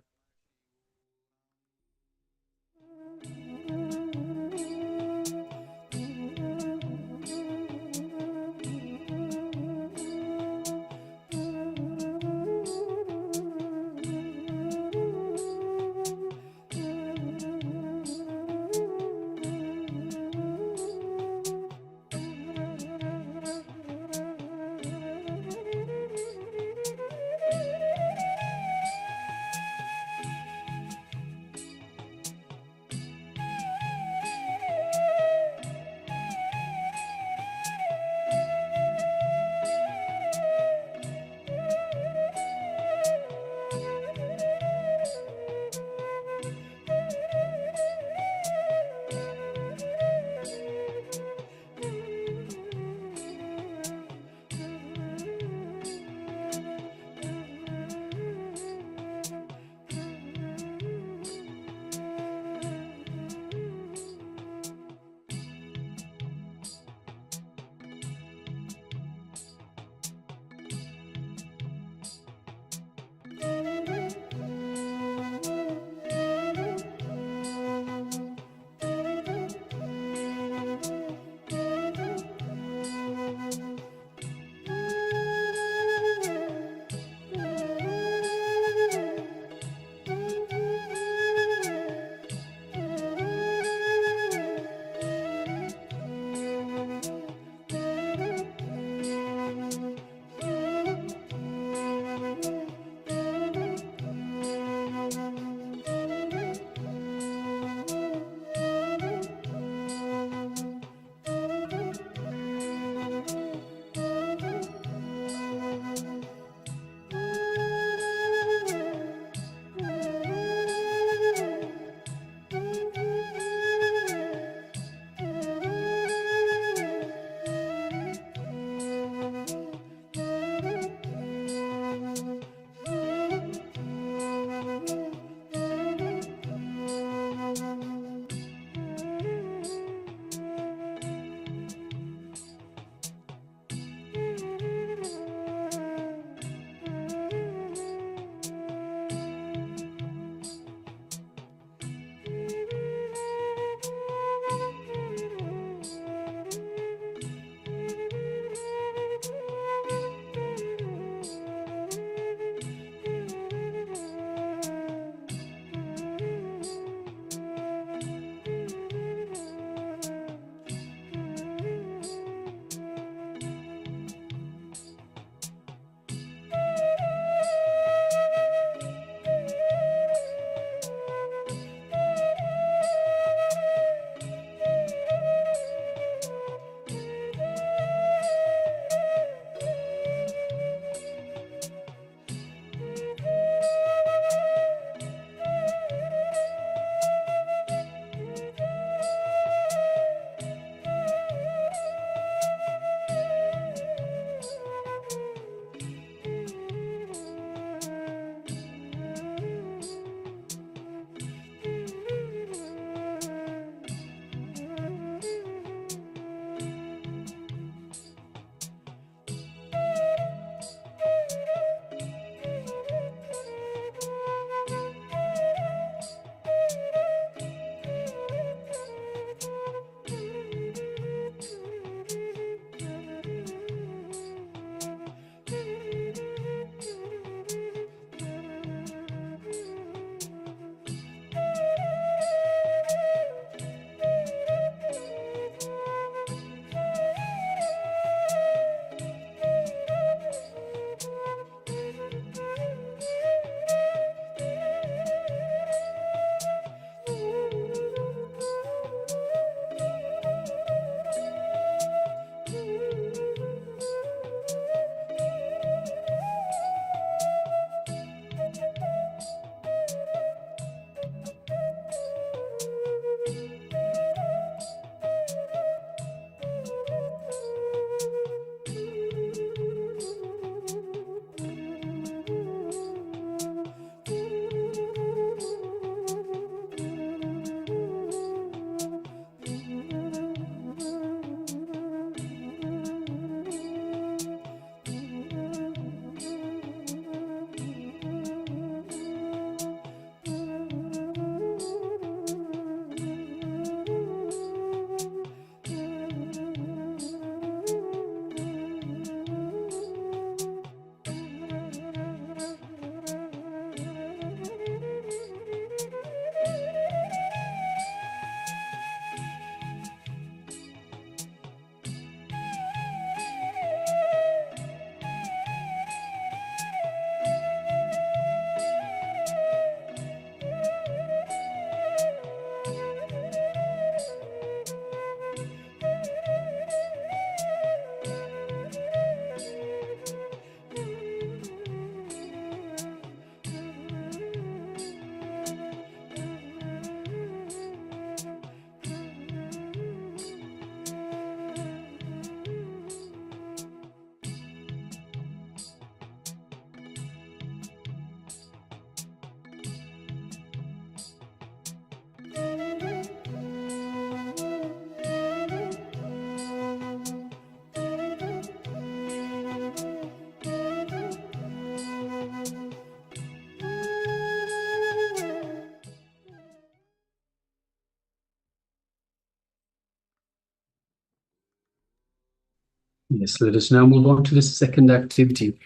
Yes, let us now move on to the second activity.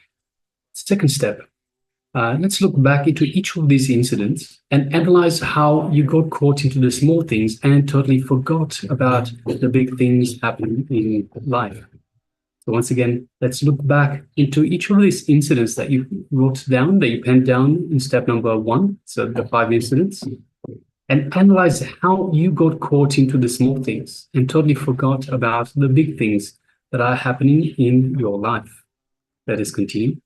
Second step. Let's look back into each of these incidents and analyze how you got caught into the small things and totally forgot about the big things happening in life. So once again, let's look back into each of these incidents that you wrote down, that you penned down in step number 1, so the 5 incidents, and analyze how you got caught into the small things and totally forgot about the big things that are happening in your life. Let us continue.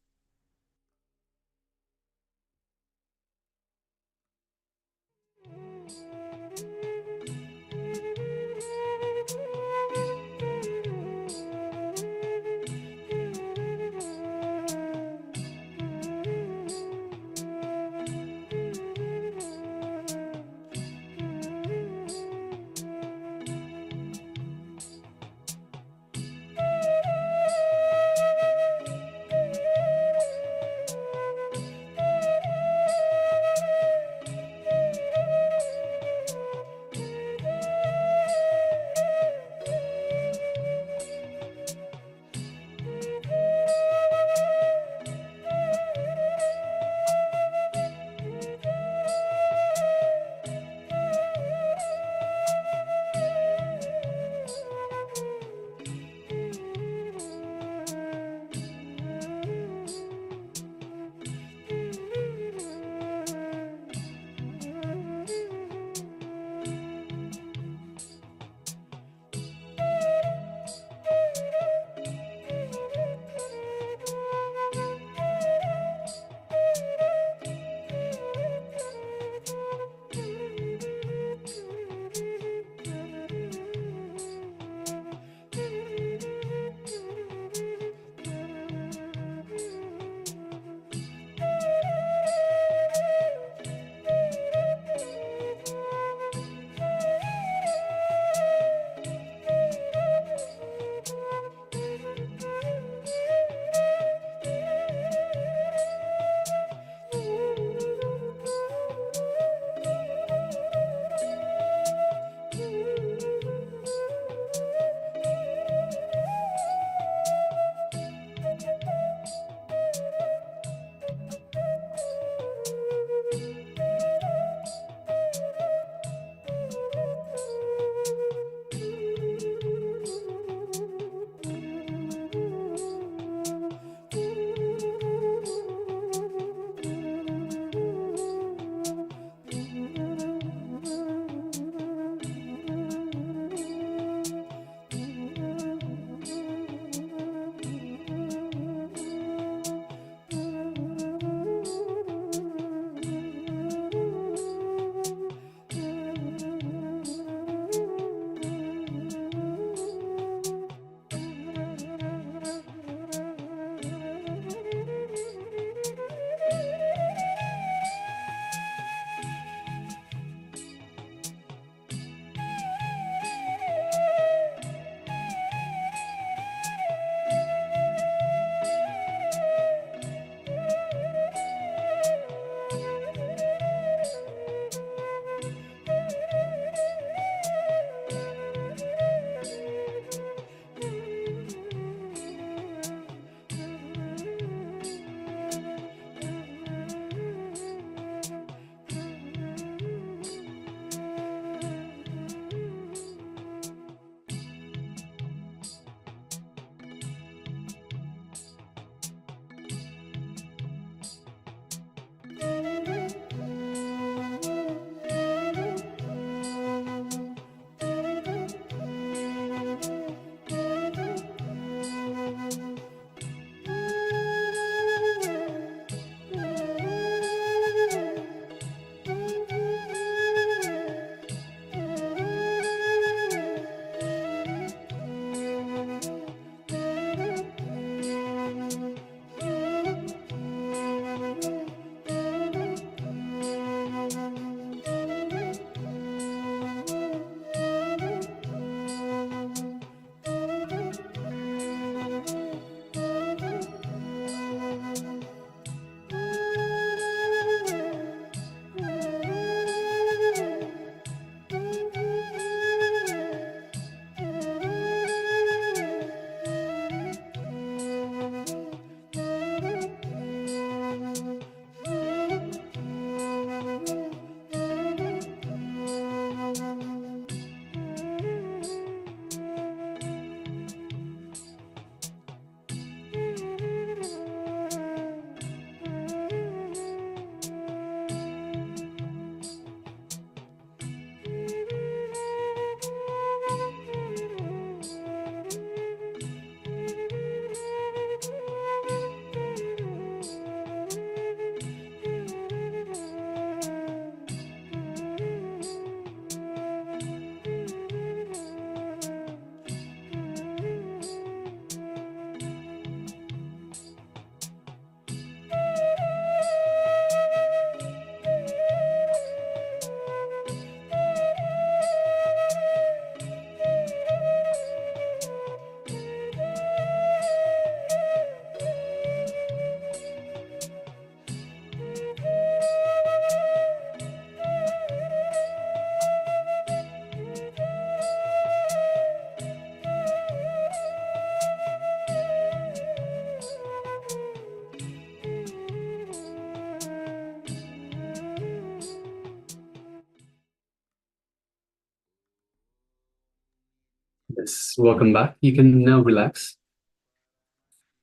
Yes, welcome back. You can now relax.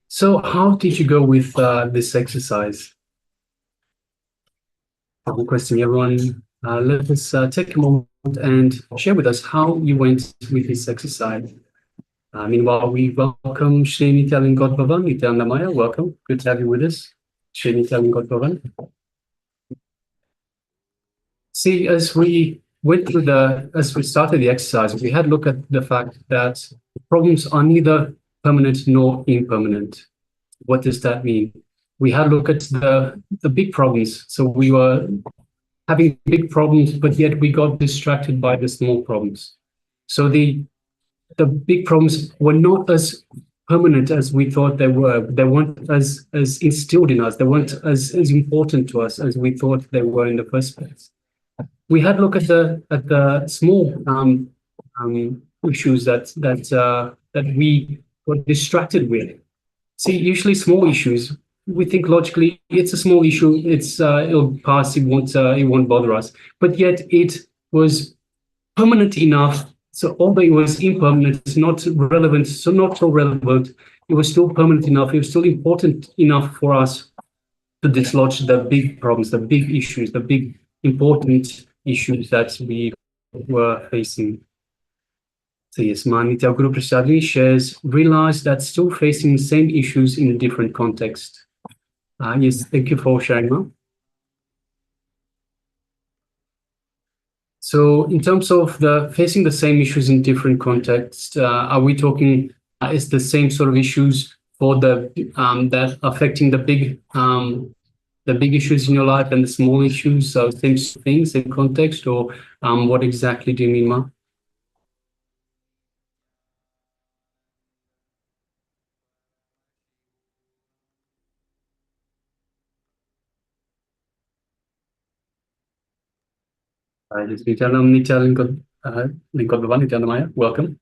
So how did you go with this exercise? I'm requesting everyone, let us take a moment and share with us how you went with this exercise. Meanwhile, we welcome Shri Nithyananda God Bhavan, Nithyananda Maya. Welcome. Good to have you with us. Shri Nithyananda God Bhavan. See, as we started the exercise, we had a look at the fact that problems are neither permanent nor impermanent. What does that mean? We had a look at the big problems. So we were having big problems, but yet we got distracted by the small problems. So the big problems were not as permanent as we thought they were. They weren't as instilled in us. They weren't as important to us as we thought they were in the first place. We had a look at the small issues that we were distracted with. See, usually small issues, we think logically it's a small issue. It'll pass. It won't bother us. But yet it was permanent enough. So although it was impermanent, not relevant, so not so relevant, it was still permanent enough. It was still important enough for us to dislodge the big problems, the big issues, the big important issues that we were facing. So yes, Manitya Guru Prasadini shares, realize that still facing the same issues in a different context. Yes, thank you for sharing, Ma. So in terms of the facing the same issues in different contexts, are we talking, is the same sort of issues for the that affecting the big issues in your life and the small issues, so same things, same context, or what exactly do you mean, Ma? This is Nithyananda Maya. Welcome.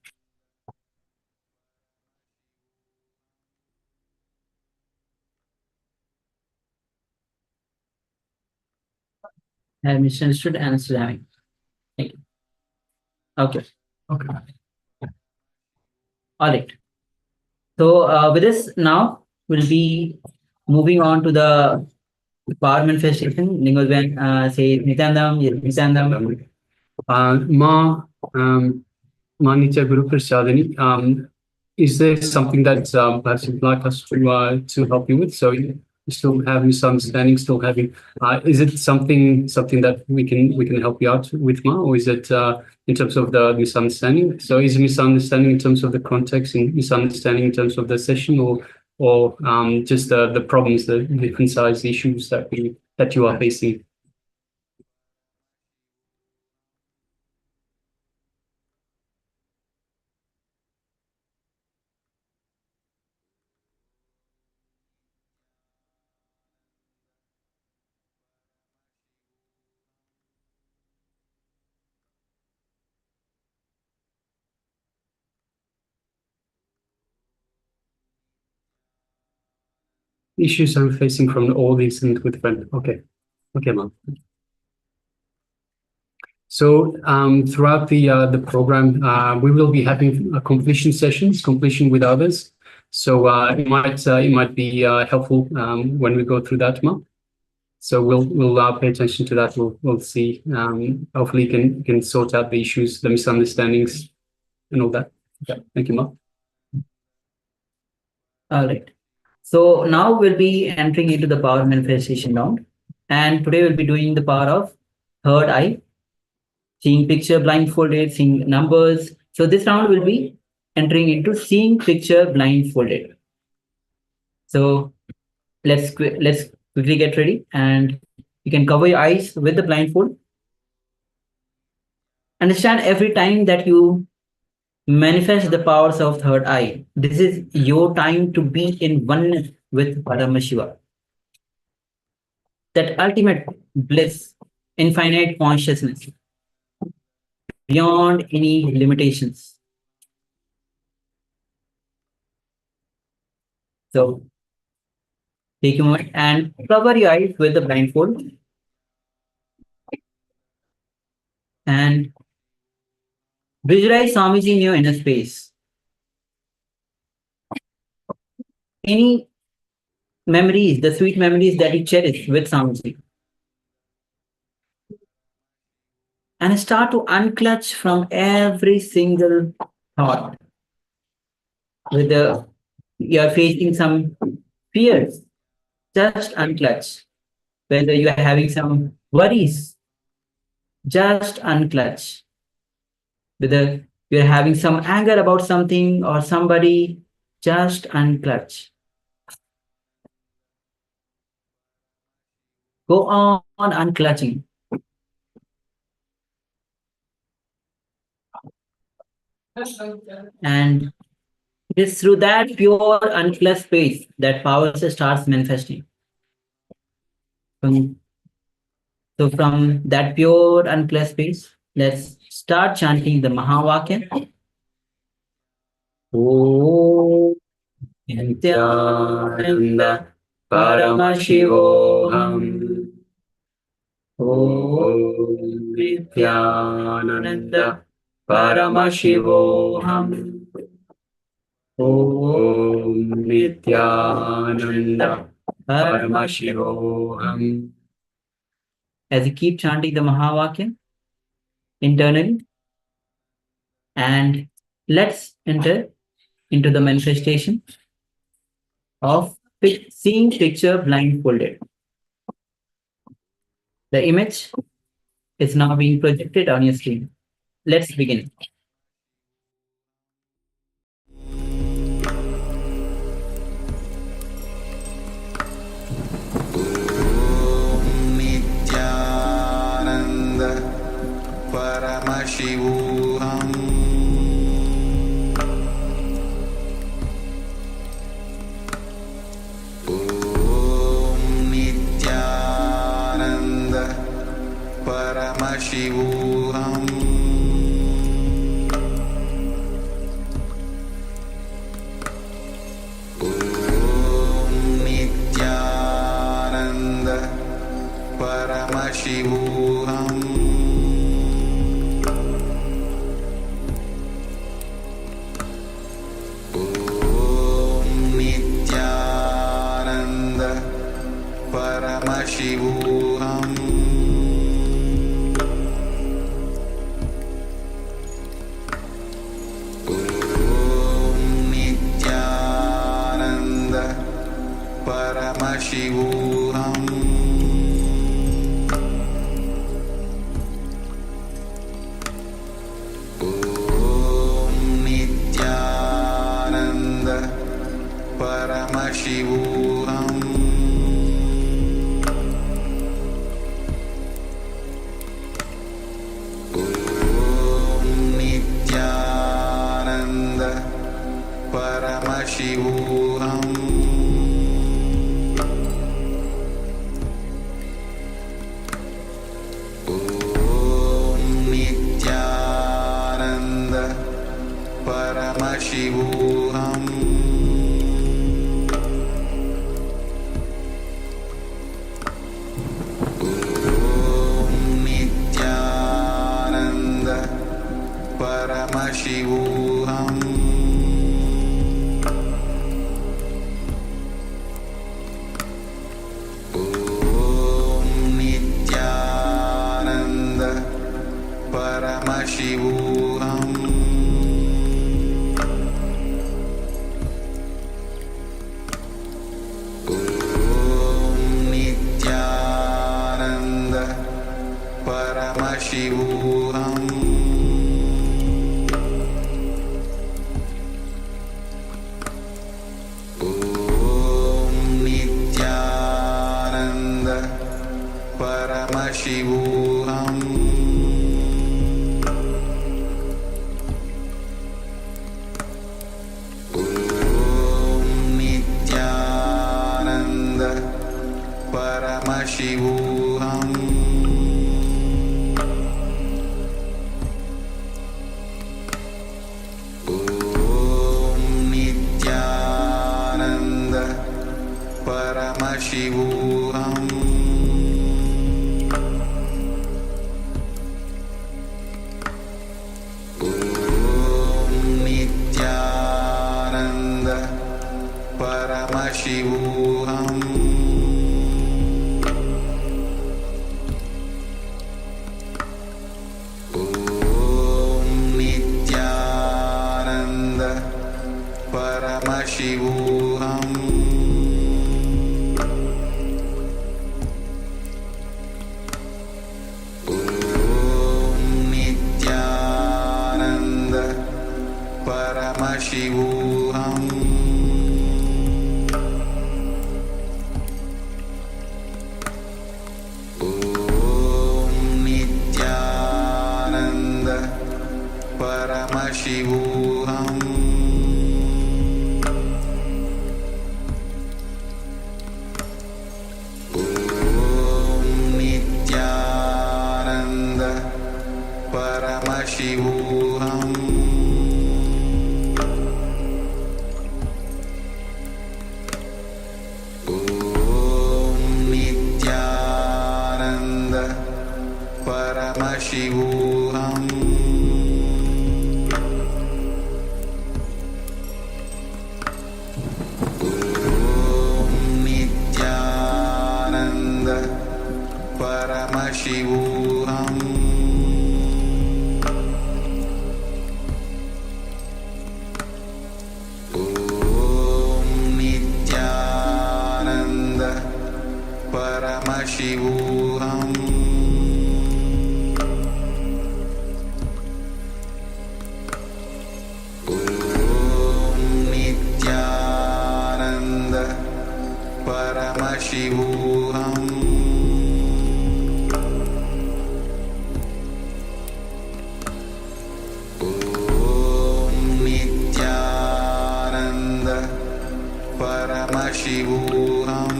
I have misunderstood and still having. Thank you. Okay. Okay. All right. So with this now, we'll be moving on to the power manifestation. Ningolben say Nithyanandam, yes, Nithyanandam. Manitya Guru Prasadini, is there something that perhaps you'd like us to help you with? So you still have misunderstanding, still having. Is it something that we can help you out with, Ma, or is it in terms of the misunderstanding? So is misunderstanding in terms of the context, and misunderstanding in terms of the session, or just the problems, the different size issues that you are facing? Issues are facing from all these and with friend. Okay, ma'am. So throughout the program, we will be having completion sessions, completion with others. So it might be helpful when we go through that, ma'am. So we'll pay attention to that. We'll see. Hopefully, can sort out the issues, the misunderstandings, and all that. Okay. Thank you, ma'am. All right. So now we'll be entering into the power manifestation round. And today we'll be doing the power of third eye, seeing picture blindfolded, seeing numbers. So this round will be entering into seeing picture blindfolded. So let's quickly get ready, and you can cover your eyes with the blindfold. Understand every time that you manifest the powers of third eye, this is your time to be in oneness with Paramashiva. That ultimate bliss, infinite consciousness, beyond any limitations. So take a moment and cover your eyes with the blindfold. And visualize Swamiji in your inner space. any memories, the sweet memories that you cherish with Swamiji. And start to unclutch from every single thought. Whether you're facing some fears, just unclutch. Whether you're having some worries, just unclutch. Whether you're having some anger about something or somebody, just unclutch. Go on unclutching. And it is through that pure unclutched space that power starts manifesting. So from that pure unclutched space, let's start chanting the Mahavakya. Om Nithyananda Paramashivoham. Om Nithyananda Paramashivoham. Om Nithyananda Paramashivoham. As you keep chanting the Mahavakya internally, and let's enter into the manifestation of seeing picture blindfolded. The image is now being projected on your screen. Let's begin. Nithyananda Paramashivoham. Om Nithyananda Paramashivoham. Om Nithyananda Paramashivoham. Om Nithyananda Paramashivoham. Om Nithyananda Paramashivoham. Om Nithyananda Paramashivoham. Om Nithyananda Paramashivoham. Om Nithyananda Paramashivoham. Om Nithyananda Paramashivoham. Om Nithyananda Paramashivoham. Om Nithyananda Paramashivoham. Om Nithyananda Paramashivoham. Om Nithyananda Paramashivoham. Om Nithyananda Paramashivoham. Om Nithyananda Paramashivoham. Nithyananda Paramashivoham Nithyananda Paramashivoham Nithyananda Paramashivoham Nithyananda Paramashivoham Nithyananda Paramashivoham Nithyananda Paramashivoham Nithyananda Paramashivoham Nithyananda Paramashivoham Nithyananda Paramashivoham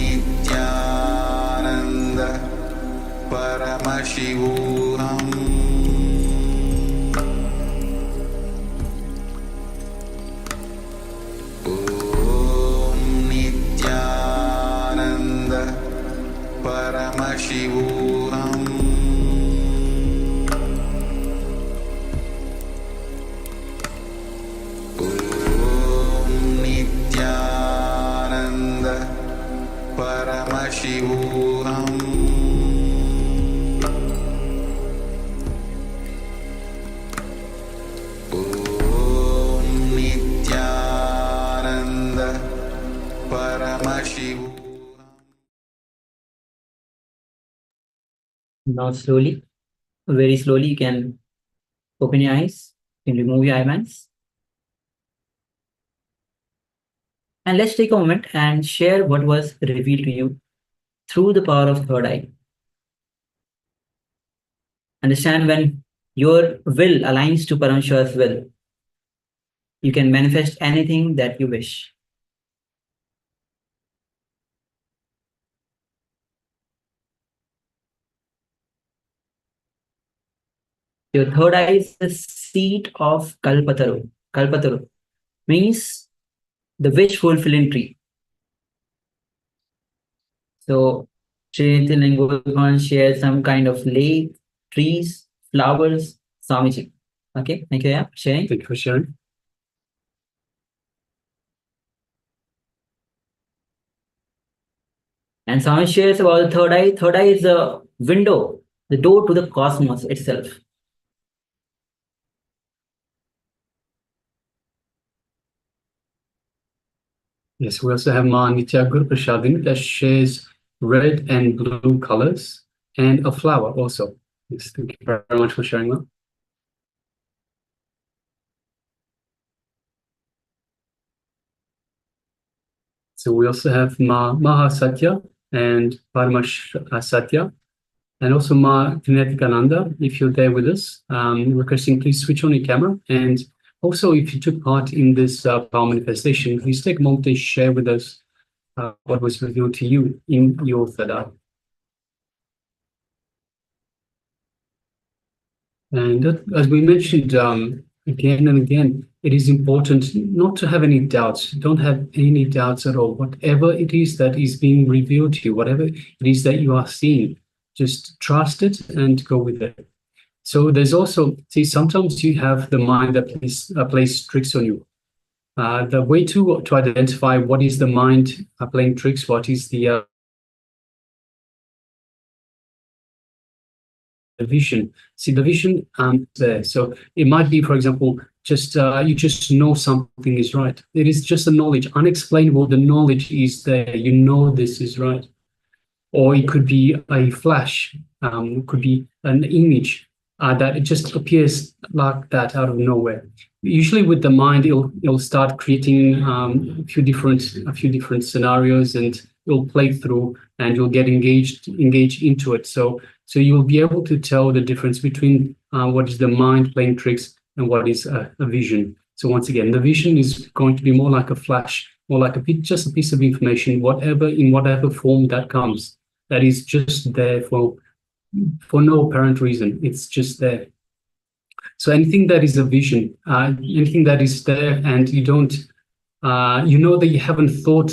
Nithyananda Paramashivoham Nithyananda Paramashivoham Nithyananda Paramashivoham Nithyananda Paramashivoham. Now slowly, very slowly, you can open your eyes, you can remove your eye bands. And let's take a moment and share what was revealed to you through the power of third eye. Understand, when your will aligns to Paramashiva's will, you can manifest anything that you wish. Your third eye is the seat of Kalpataru. Kalpataru means the wish fulfilling tree. So Sri Nithyananda shares some kind of lake, trees, flowers, Swamiji. Okay, thank you, yeah, sharing. Thank you for sharing. And Swami shares about the third eye. Third eye is a window, the door to the cosmos itself. Yes, we also have Ma Nitya Guru Prashadini that shares red and blue colors and a flower also. Yes, thank you very much for sharing that. So we also have Ma Mahasatya and Paramashivoham, and also Ma Nithyananda. If you're there with us, requesting please switch on your camera. And also, if you took part in this power manifestation, please take a moment to share with us what was revealed to you in your third eye. And as we mentioned again and again, it is important not to have any doubts. Don't have any doubts at all. Whatever it is that is being revealed to you, whatever it is that you are seeing, just trust it and go with it. So there's also, see, sometimes you have the mind that plays tricks on you. The way to identify what is the mind playing tricks, what is the vision. See, the vision there. So it might be, for example, just you just know something is right. It is just a knowledge, unexplainable. The knowledge is there. You know this is right. Or it could be a flash. It could be an image that it just appears like that out of nowhere. Usually, with the mind, it'll start creating a few different scenarios, and it'll play through, and you'll get engaged into it. So you'll be able to tell the difference between what is the mind playing tricks and what is a vision. So once again, the vision is going to be more like a flash, more like just a piece of information, in whatever form that comes. That is just there for no apparent reason. It's just there. So anything that is a vision, anything that is there, and you don't, you know that you haven't thought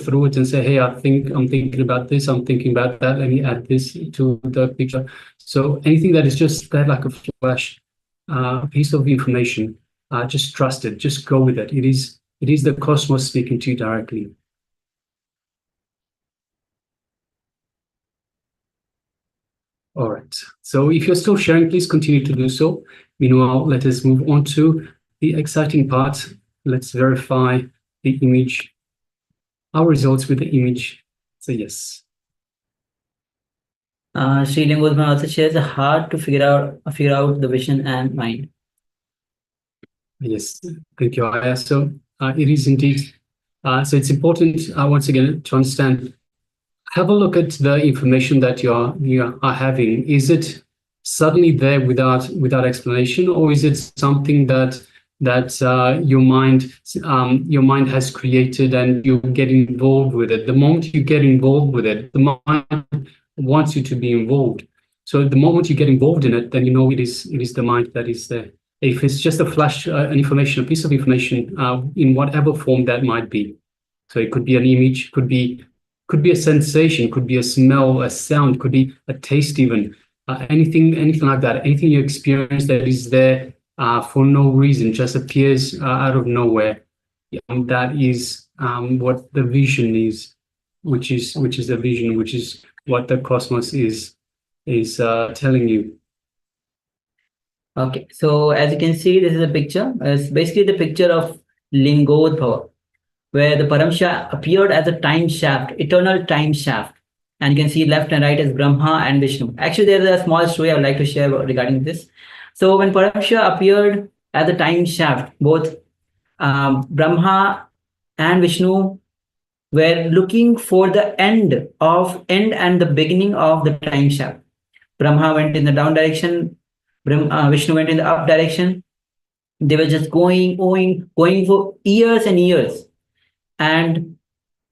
through it and say, hey, I'm thinking about this, I'm thinking about that, let me add this to the picture. So anything that is just there like a flash, piece of information, just trust it, just go with it. It is the cosmos speaking to you directly. All right. So if you're still sharing, please continue to do so. Meanwhile, let us move on to the exciting part. Let's verify the image, our results with the image. So yes. Sri Lingosman also shares it's hard to figure out the vision and mind. Yes, thank you, Aya. So it is indeed. So it's important once again to understand. Have a look at the information that you are having. Is it suddenly there without explanation, or is it something that your mind has created and you get involved with it? The moment you get involved with it, the mind wants you to be involved. So the moment you get involved in it, then you know it is the mind that is there. If it's just a flash, an information, a piece of information, in whatever form that might be. So it could be an image, could be a sensation, could be a smell, a sound, could be a taste even, anything like that. Anything you experience that is there for no reason, just appears out of nowhere. That is what the vision is, which is the vision, which is what the cosmos is telling you. Okay, so as you can see, this is a picture. It's basically the picture of Lingodbhava, where the Paramashiva appeared as a time shaft, eternal time shaft. And you can see left and right is Brahma and Vishnu. Actually, there's a small story I would like to share regarding this. So when Paramashiva appeared as a time shaft, both Brahma and Vishnu were looking for the end and the beginning of the time shaft. Brahma went in the down direction, Vishnu went in the up direction. They were just going for years and years. And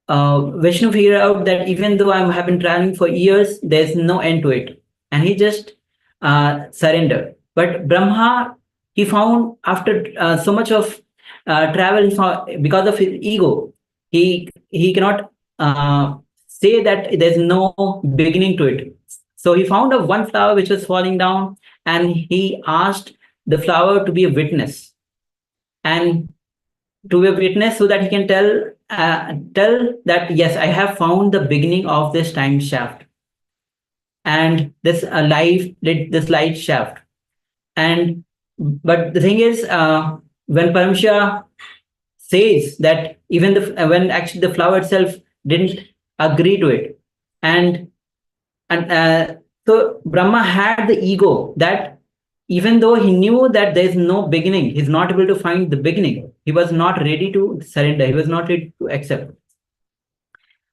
Vishnu figured out that even though I have been traveling for years, there's no end to it. And he just surrendered. But Brahma, he found after so much of travel, because of his ego, he cannot say that there's no beginning to it. So he found one flower which was falling down, and he asked the flower to be a witness. And to be a witness so that he can tell that, yes, I have found the beginning of this time shaft. And this light shaft. But the thing is, when Paramashiva says that even when actually the flower itself didn't agree to it, and so Brahma had the ego that even though he knew that there is no beginning, he's not able to find the beginning. He was not ready to surrender. He was not ready to accept.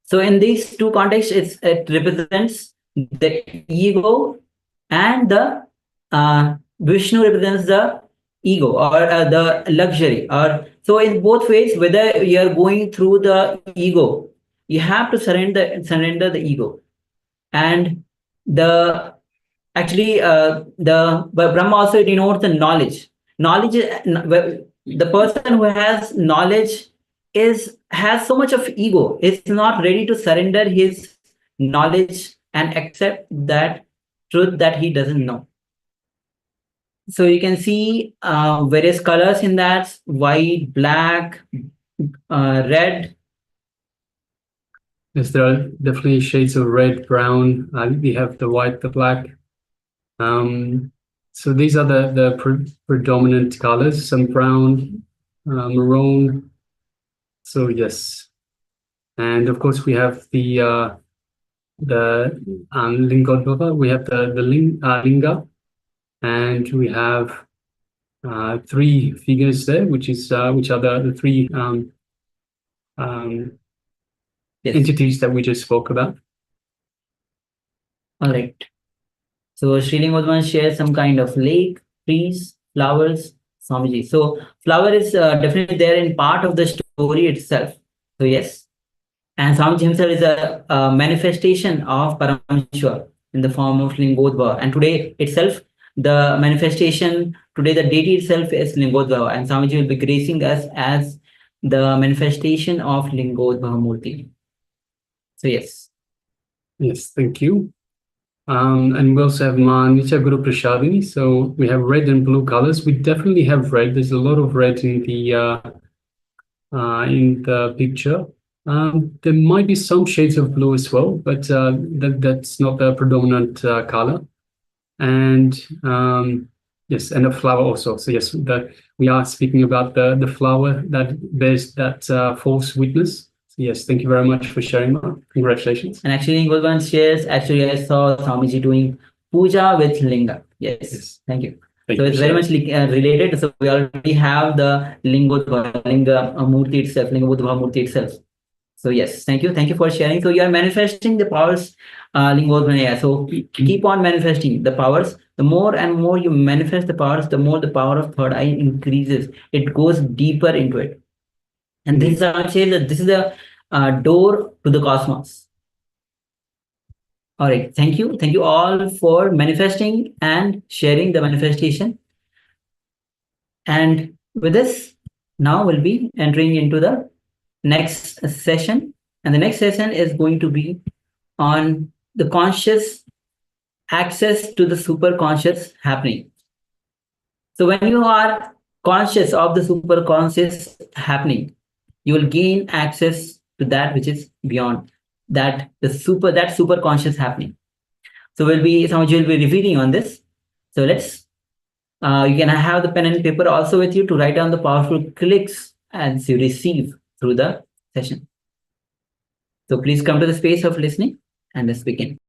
So in these two contexts, it represents the ego, and the Vishnu represents the ego or the luxury. Or so in both ways, whether you're going through the ego, you have to surrender the ego. And the Brahma also denotes the knowledge. Knowledge, the person who has knowledge has so much of ego, is not ready to surrender his knowledge and accept that truth that he doesn't know. So you can see various colors in that: white, black, red. Yes, there are definitely shades of red, brown. We have the white, the black. So these are the predominant colors. Some brown, maroon. So yes, and of course we have the Lingodbhava. We have the linga, and we have three figures there, which are the three Yes. entities that we just spoke about. All right. So Sri Lingodvan shares some kind of lake, trees, flowers, Swamiji. So flower is definitely there in part of the story itself. So yes. And Swamiji himself is a manifestation of Paramashiva in the form of Lingodva. And today itself, the manifestation, today the deity itself is Lingodva. And Swamiji will be gracing us as the manifestation of Lingodva Murti. So yes. Yes, thank you. And we also have Nitya Guru Prashadini. So we have red and blue colors. We definitely have red. There's a lot of red in the picture. There might be some shades of blue as well, but that's not the predominant color. And yes, and a flower also. So yes, we are speaking about the flower that bears that false witness. So yes, thank you very much for sharing that. Congratulations. And actually, Golban shares, actually, I saw Swamiji doing puja with linga. Yes. Thank you. So it's very much related. So we already have the linga murti itself, linga buddha murti itself. So yes, thank you. Thank you for sharing. So you are manifesting the powers, Lingodvanaya. So keep on manifesting the powers. The more and more you manifest the powers, the more the power of third eye increases. It goes deeper into it. And this is the door to the cosmos. All right. Thank you. Thank you all for manifesting and sharing the manifestation. And with this, now we'll be entering into the next session. And the next session is going to be on the conscious access to the superconscious happening. So when you are conscious of the superconscious happening, you will gain access to that which is beyond that superconscious happening. So Swamiji will be repeating on this. So let's you can have the pen and paper also with you to write down the powerful clicks as you receive through the session. So please come to the space of listening and let's begin.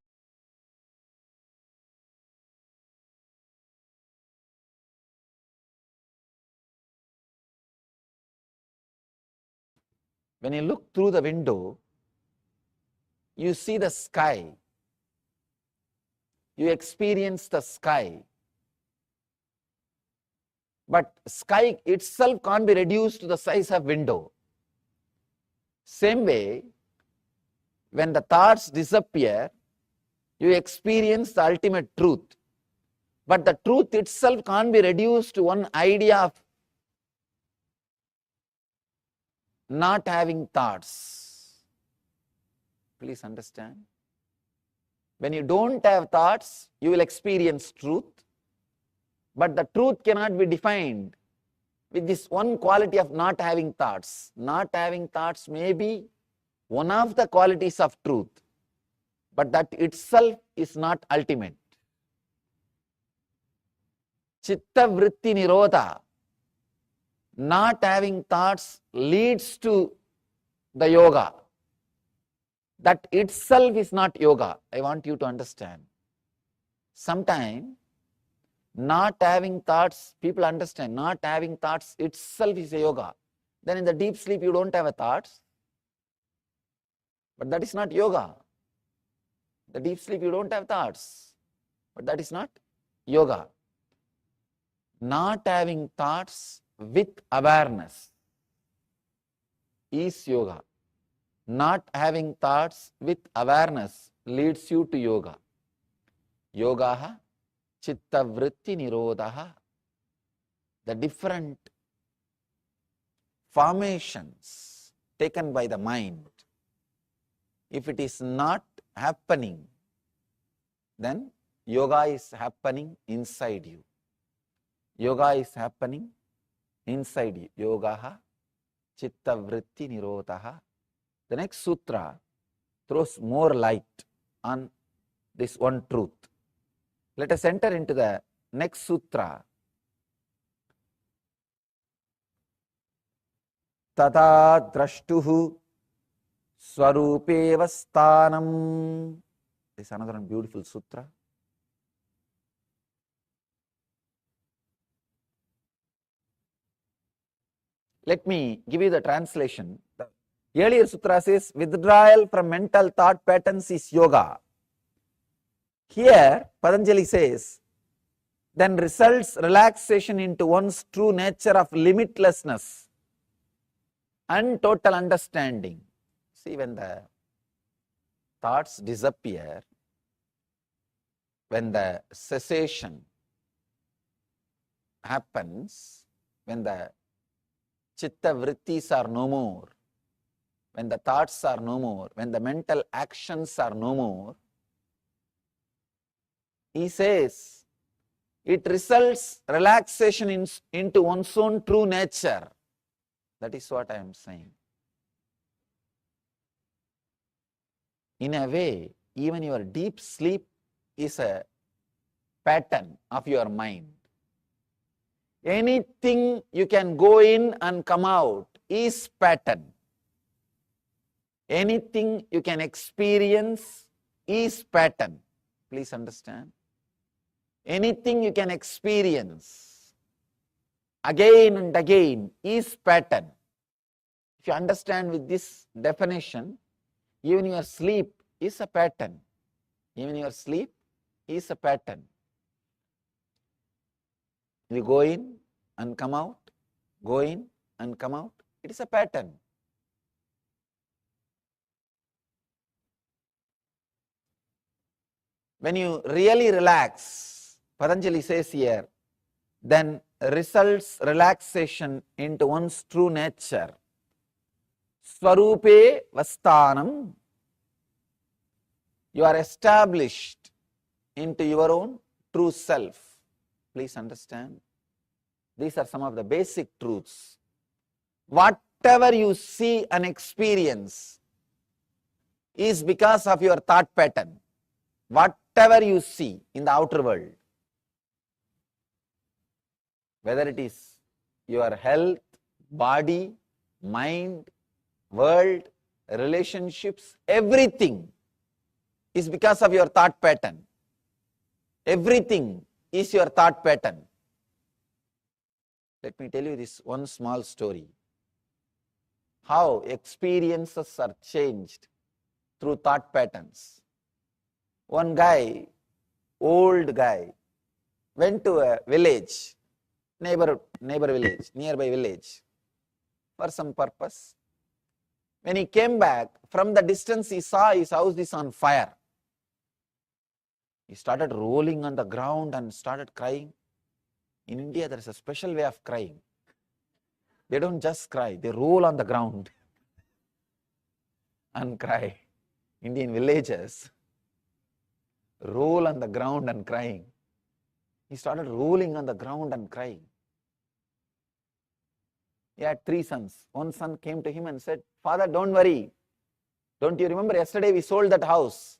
When you look through the window, you see the sky. You experience the sky. But sky itself can't be reduced to the size of window. Same way, when the thoughts disappear, you experience the ultimate truth. But the truth itself can't be reduced to one idea of not having thoughts. Please understand. When you don't have thoughts, you will experience truth. But the truth cannot be defined with this one quality of not having thoughts. Not having thoughts may be one of the qualities of truth, but that itself is not ultimate. Chitta vritti nirodha, not having thoughts leads to the yoga. That itself is not yoga. I want you to understand. Sometimes not having thoughts, people understand, not having thoughts itself is a yoga. Then in the deep sleep you don't have a thoughts. But that is not yoga. The deep sleep you don't have thoughts. But that is not yoga. Not having thoughts with awareness is yoga. Not having thoughts with awareness leads you to yoga. Yogaha chitta vritti nirodha. The different formations taken by the mind, if it is not happening, then yoga is happening inside you. Yoga is happening inside you. Yogaha chitta vritti nirodhaha. The next sutra throws more light on this one truth. Let us enter into the next sutra. Tata drashtuhu swarupeva sthanam. This is another beautiful sutra. Let me give you the translation. The earlier sutra says withdrawal from mental thought patterns is yoga. Here Patanjali says then results relaxation into one's true nature of limitlessness and total understanding. See, when the thoughts disappear, when the cessation happens, when the chitta vrittis are no more, when the thoughts are no more, when the mental actions are no more, he says it results relaxation into one's own true nature. That is what I am saying. In a way, even your deep sleep is a pattern of your mind. Anything you can go in and come out is pattern. Anything you can experience is pattern. Please understand. Anything you can experience again and again is pattern. If you understand with this definition, even your sleep is a pattern. Even your sleep is a pattern. You go in and come out, go in and come out. It is a pattern. When you really relax, Patanjali says here, then results relaxation into one's true nature. Swarupe vasthanam. You are established into your own true self. Please understand. These are some of the basic truths. Whatever you see and experience is because of your thought pattern. Whatever you see in the outer world, whether it is your health, body, mind, world, relationships, everything is because of your thought pattern. Everything is your thought pattern. Let me tell you this one small story. How experiences are changed through thought patterns. One guy, old guy, went to a village, neighbor village, nearby village, for some purpose. When he came back, from the distance he saw his house is on fire. He started rolling on the ground and started crying. In India, there is a special way of crying. They don't just cry, they roll on the ground and cry. Indian villagers roll on the ground and crying. He started rolling on the ground and crying. He had 3 sons. One son came to him and said, "Father, don't worry. Don't you remember yesterday we sold that house?"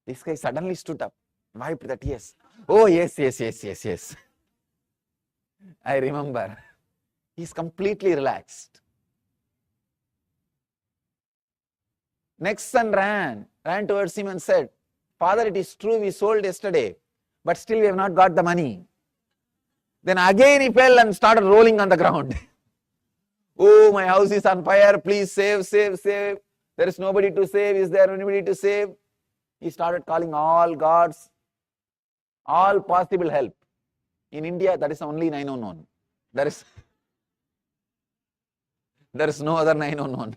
This guy suddenly stood up, wiped the tears. "Oh, yes. I remember." He's completely relaxed. Next son ran towards him and said, "Father, it is true we sold yesterday, but still we have not got the money." Then again he fell and started rolling on the ground. "Oh, my house is on fire, please save. There is nobody to save. Is there anybody to save?" He started calling all gods, all possible help. In India, that is only 911. There is no other 911.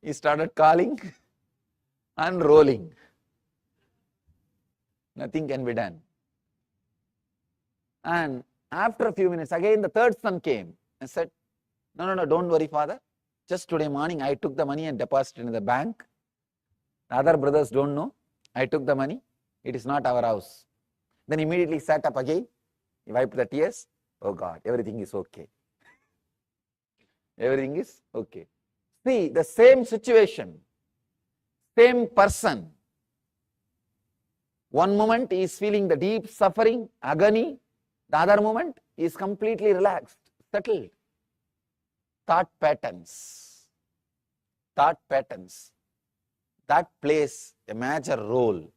He started calling and rolling. Nothing can be done. And after a few minutes, again the third son came and said, No, don't worry, father. Just today morning I took the money and deposited in the bank. The other brothers don't know. I took the money. It is not our house. Then immediately sat up again, he wiped the tears. Oh God, everything is okay. Everything is okay. See, the same situation, same person. One moment he is feeling the deep suffering, agony. The other moment he is completely relaxed, settled. Thought patterns. Thought patterns. That plays a major role.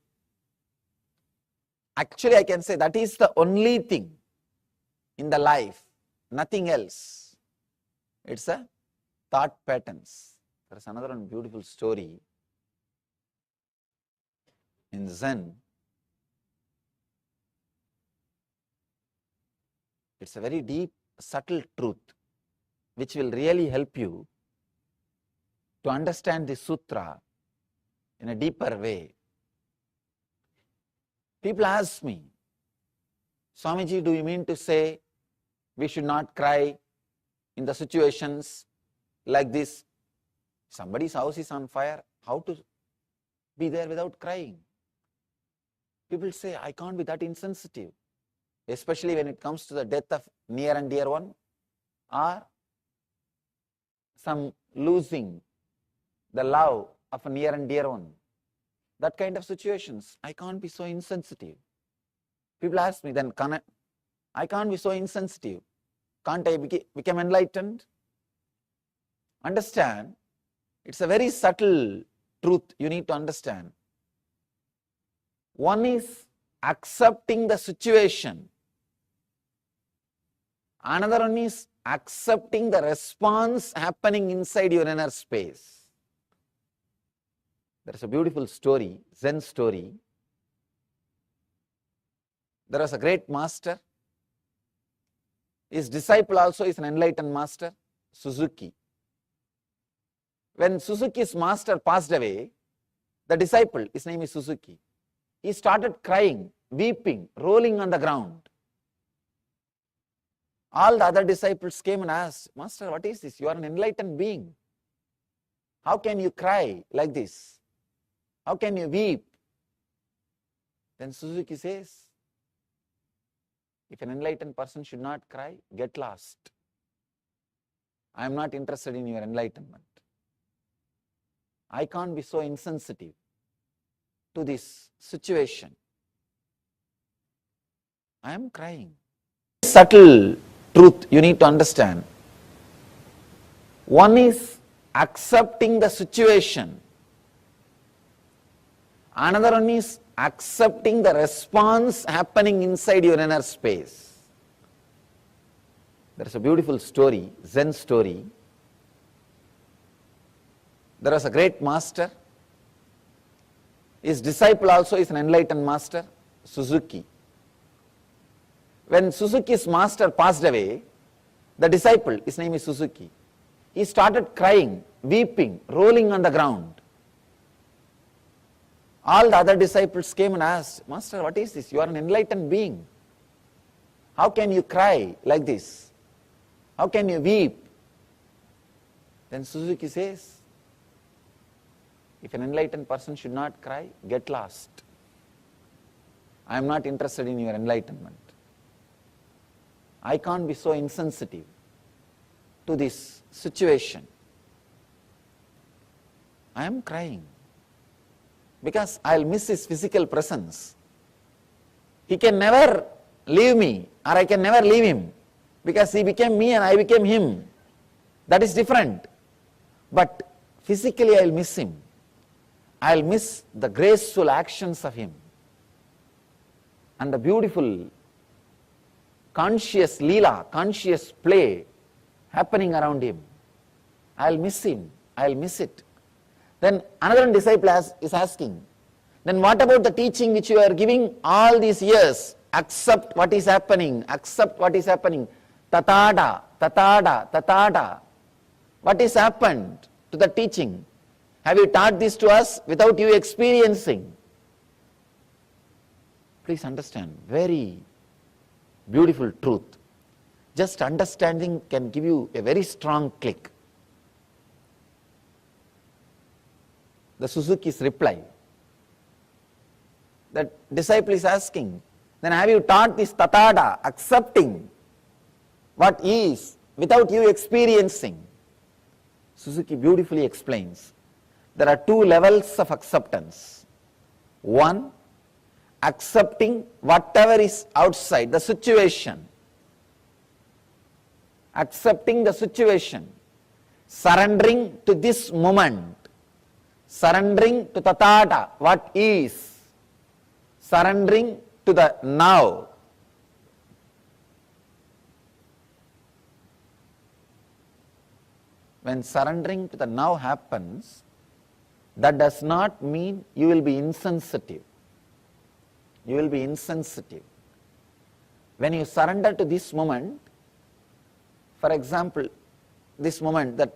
Actually, I can say that is the only thing in the life, nothing else. It's a thought patterns. There is another one beautiful story in Zen. It's a very deep, subtle truth which will really help you to understand the sutra in a deeper way. People ask me, Swamiji, do you mean to say we should not cry in the situations like this? Somebody's house is on fire, how to be there without crying? People say, I can't be that insensitive, especially when it comes to the death of near and dear one, or some losing the love of a near and dear one. That kind of situations, I can't be so insensitive. People ask me, then I can't be so insensitive. Can't I become enlightened? Understand, it's a very subtle truth you need to understand. One is accepting the situation. Another one is accepting the response happening inside your inner space. There is a beautiful story, Zen story. There was a great master. His disciple also is an enlightened master, Suzuki. When Suzuki's master passed away, the disciple, his name is Suzuki, he started crying, weeping, rolling on the ground. All the other disciples came and asked, Master, what is this? You are an enlightened being. How can you cry like this? How can you weep? Then Suzuki says, if an enlightened person should not cry, get lost. I am not interested in your enlightenment. I can't be so insensitive to this situation. I am crying. Subtle truth you need to understand. One is accepting the situation. Another one is accepting the response happening inside your inner space. There is a beautiful story, Zen story. There was a great master. His disciple also is an enlightened master, Suzuki. When Suzuki's master passed away, the disciple, his name is Suzuki, he started crying, weeping, rolling on the ground. All the other disciples came and asked, Master, what is this? You are an enlightened being. How can you cry like this? How can you weep? Then Suzuki says, if an enlightened person should not cry, get lost. I am not interested in your enlightenment. I can't be so insensitive to this situation. I am crying because I'll miss his physical presence. He can never leave me, or I can never leave him, because he became me and I became him. That is different. But physically I'll miss him. I'll miss the graceful actions of him and the beautiful conscious leela, conscious play happening around him. I'll miss him. I'll miss it. Then another disciple is asking, then what about the teaching which you are giving all these years? Accept what is happening. Accept what is happening. Tatada, tatada, tatada. What has happened to the teaching? Have you taught this to us without you experiencing? Please understand, very beautiful truth. Just understanding can give you a very strong click. The Suzuki's reply. That disciple is asking, then have you taught this tathata, accepting what is without you experiencing? Suzuki beautifully explains, there are two levels of acceptance. One, accepting whatever is outside, the situation. Accepting the situation, surrendering to this moment, surrendering to tathata, what is, surrendering to the now. When surrendering to the now happens, that does not mean you will be insensitive. You will be insensitive. When you surrender to this moment, for example, this moment that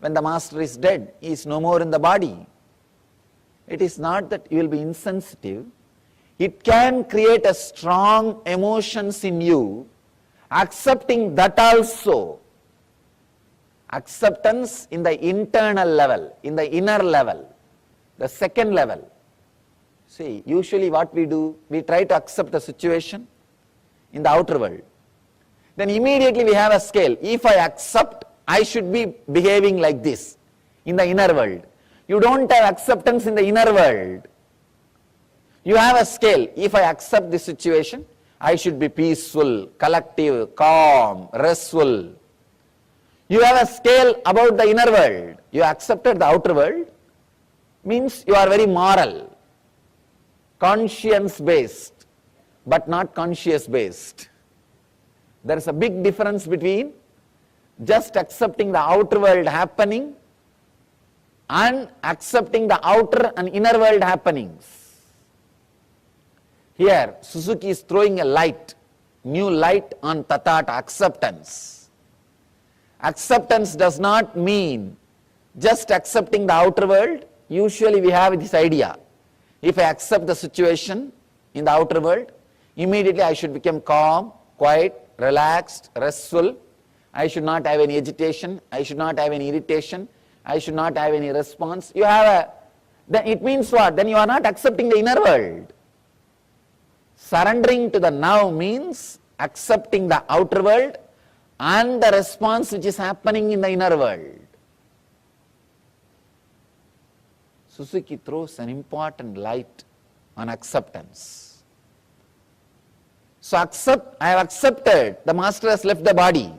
when the master is dead, he is no more in the body. It is not that you will be insensitive. It can create a strong emotions in you, accepting that also. Acceptance in the internal level, in the inner level, the second level. See, usually what we do, we try to accept the situation in the outer world. Then immediately we have a scale. If I accept, I should be behaving like this in the inner world. You don't have acceptance in the inner world. You have a scale. If I accept this situation, I should be peaceful, collective, calm, restful. You have a scale about the inner world. You accepted the outer world, means you are very moral, conscience based, but not conscious based. There is a big difference between just accepting the outer world happening and accepting the outer and inner world happenings. Here, Suzuki is throwing a light, new light on tathata, acceptance. Acceptance does not mean just accepting the outer world. Usually we have this idea. If I accept the situation in the outer world, immediately I should become calm, quiet, relaxed, restful. I should not have any agitation. I should not have any irritation. I should not have any response. You have a, then it means what? Then you are not accepting the inner world. Surrendering to the now means accepting the outer world and the response which is happening in the inner world. Suzuki throws an important light on acceptance. So I have accepted the master has left the body.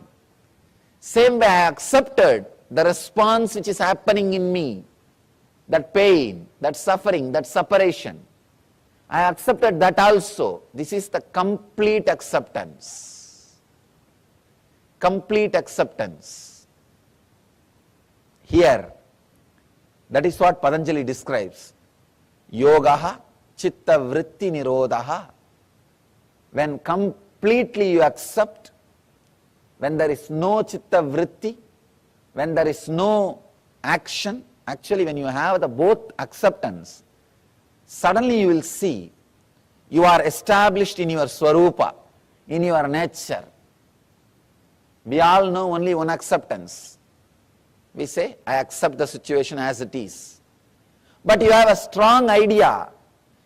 Same way I accepted the response which is happening in me, that pain, that suffering, that separation. I accepted that also. This is the complete acceptance. Complete acceptance. Here, that is what Patanjali describes. Yogaha chitta vritti nirodhaha. When completely you accept, when there is no chitta vritti, when there is no action, actually when you have the both acceptance, suddenly you will see you are established in your swarupa, in your nature. We all know only one acceptance. We say, I accept the situation as it is. But you have a strong idea.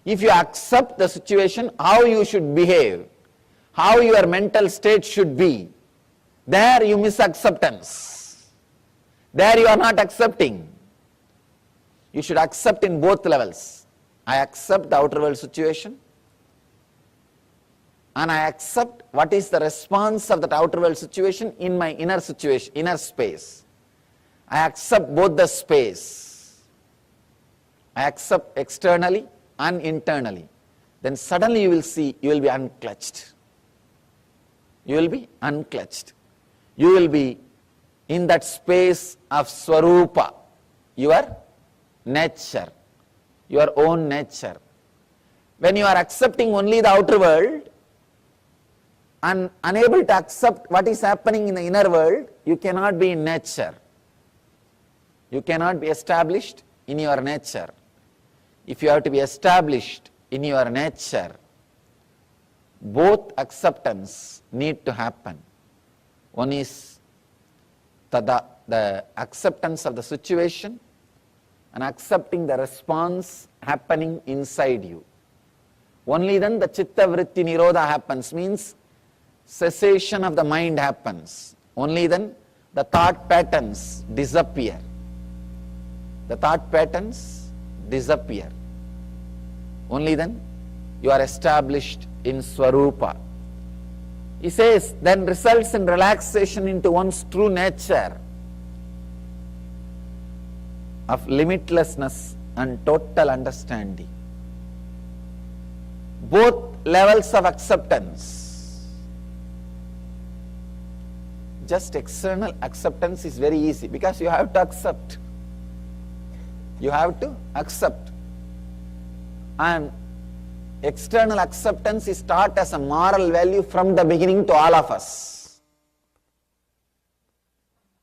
If you accept the situation, how you should behave, how your mental state should be, there you miss acceptance. There you are not accepting. You should accept in both levels. I accept the outer world situation, and I accept what is the response of that outer world situation in my inner situation, inner space. I accept both the space. I accept externally and internally. Then suddenly you will see, you will be unclutched. You will be unclutched. You will be in that space of swarupa, your nature, your own nature. When you are accepting only the outer world and unable to accept what is happening in the inner world, you cannot be in nature. You cannot be established in your nature. If you have to be established in your nature, both acceptance need to happen. One is the acceptance of the situation and accepting the response happening inside you. Only then the chitta vritti nirodha happens, means cessation of the mind happens. Only then the thought patterns disappear. The thought patterns disappear. Only then you are established in Swarupa. He says, then results in relaxation into one's true nature of limitlessness and total understanding. Both levels of acceptance. Just external acceptance is very easy because you have to accept. You have to accept. And external acceptance is taught as a moral value from the beginning to all of us.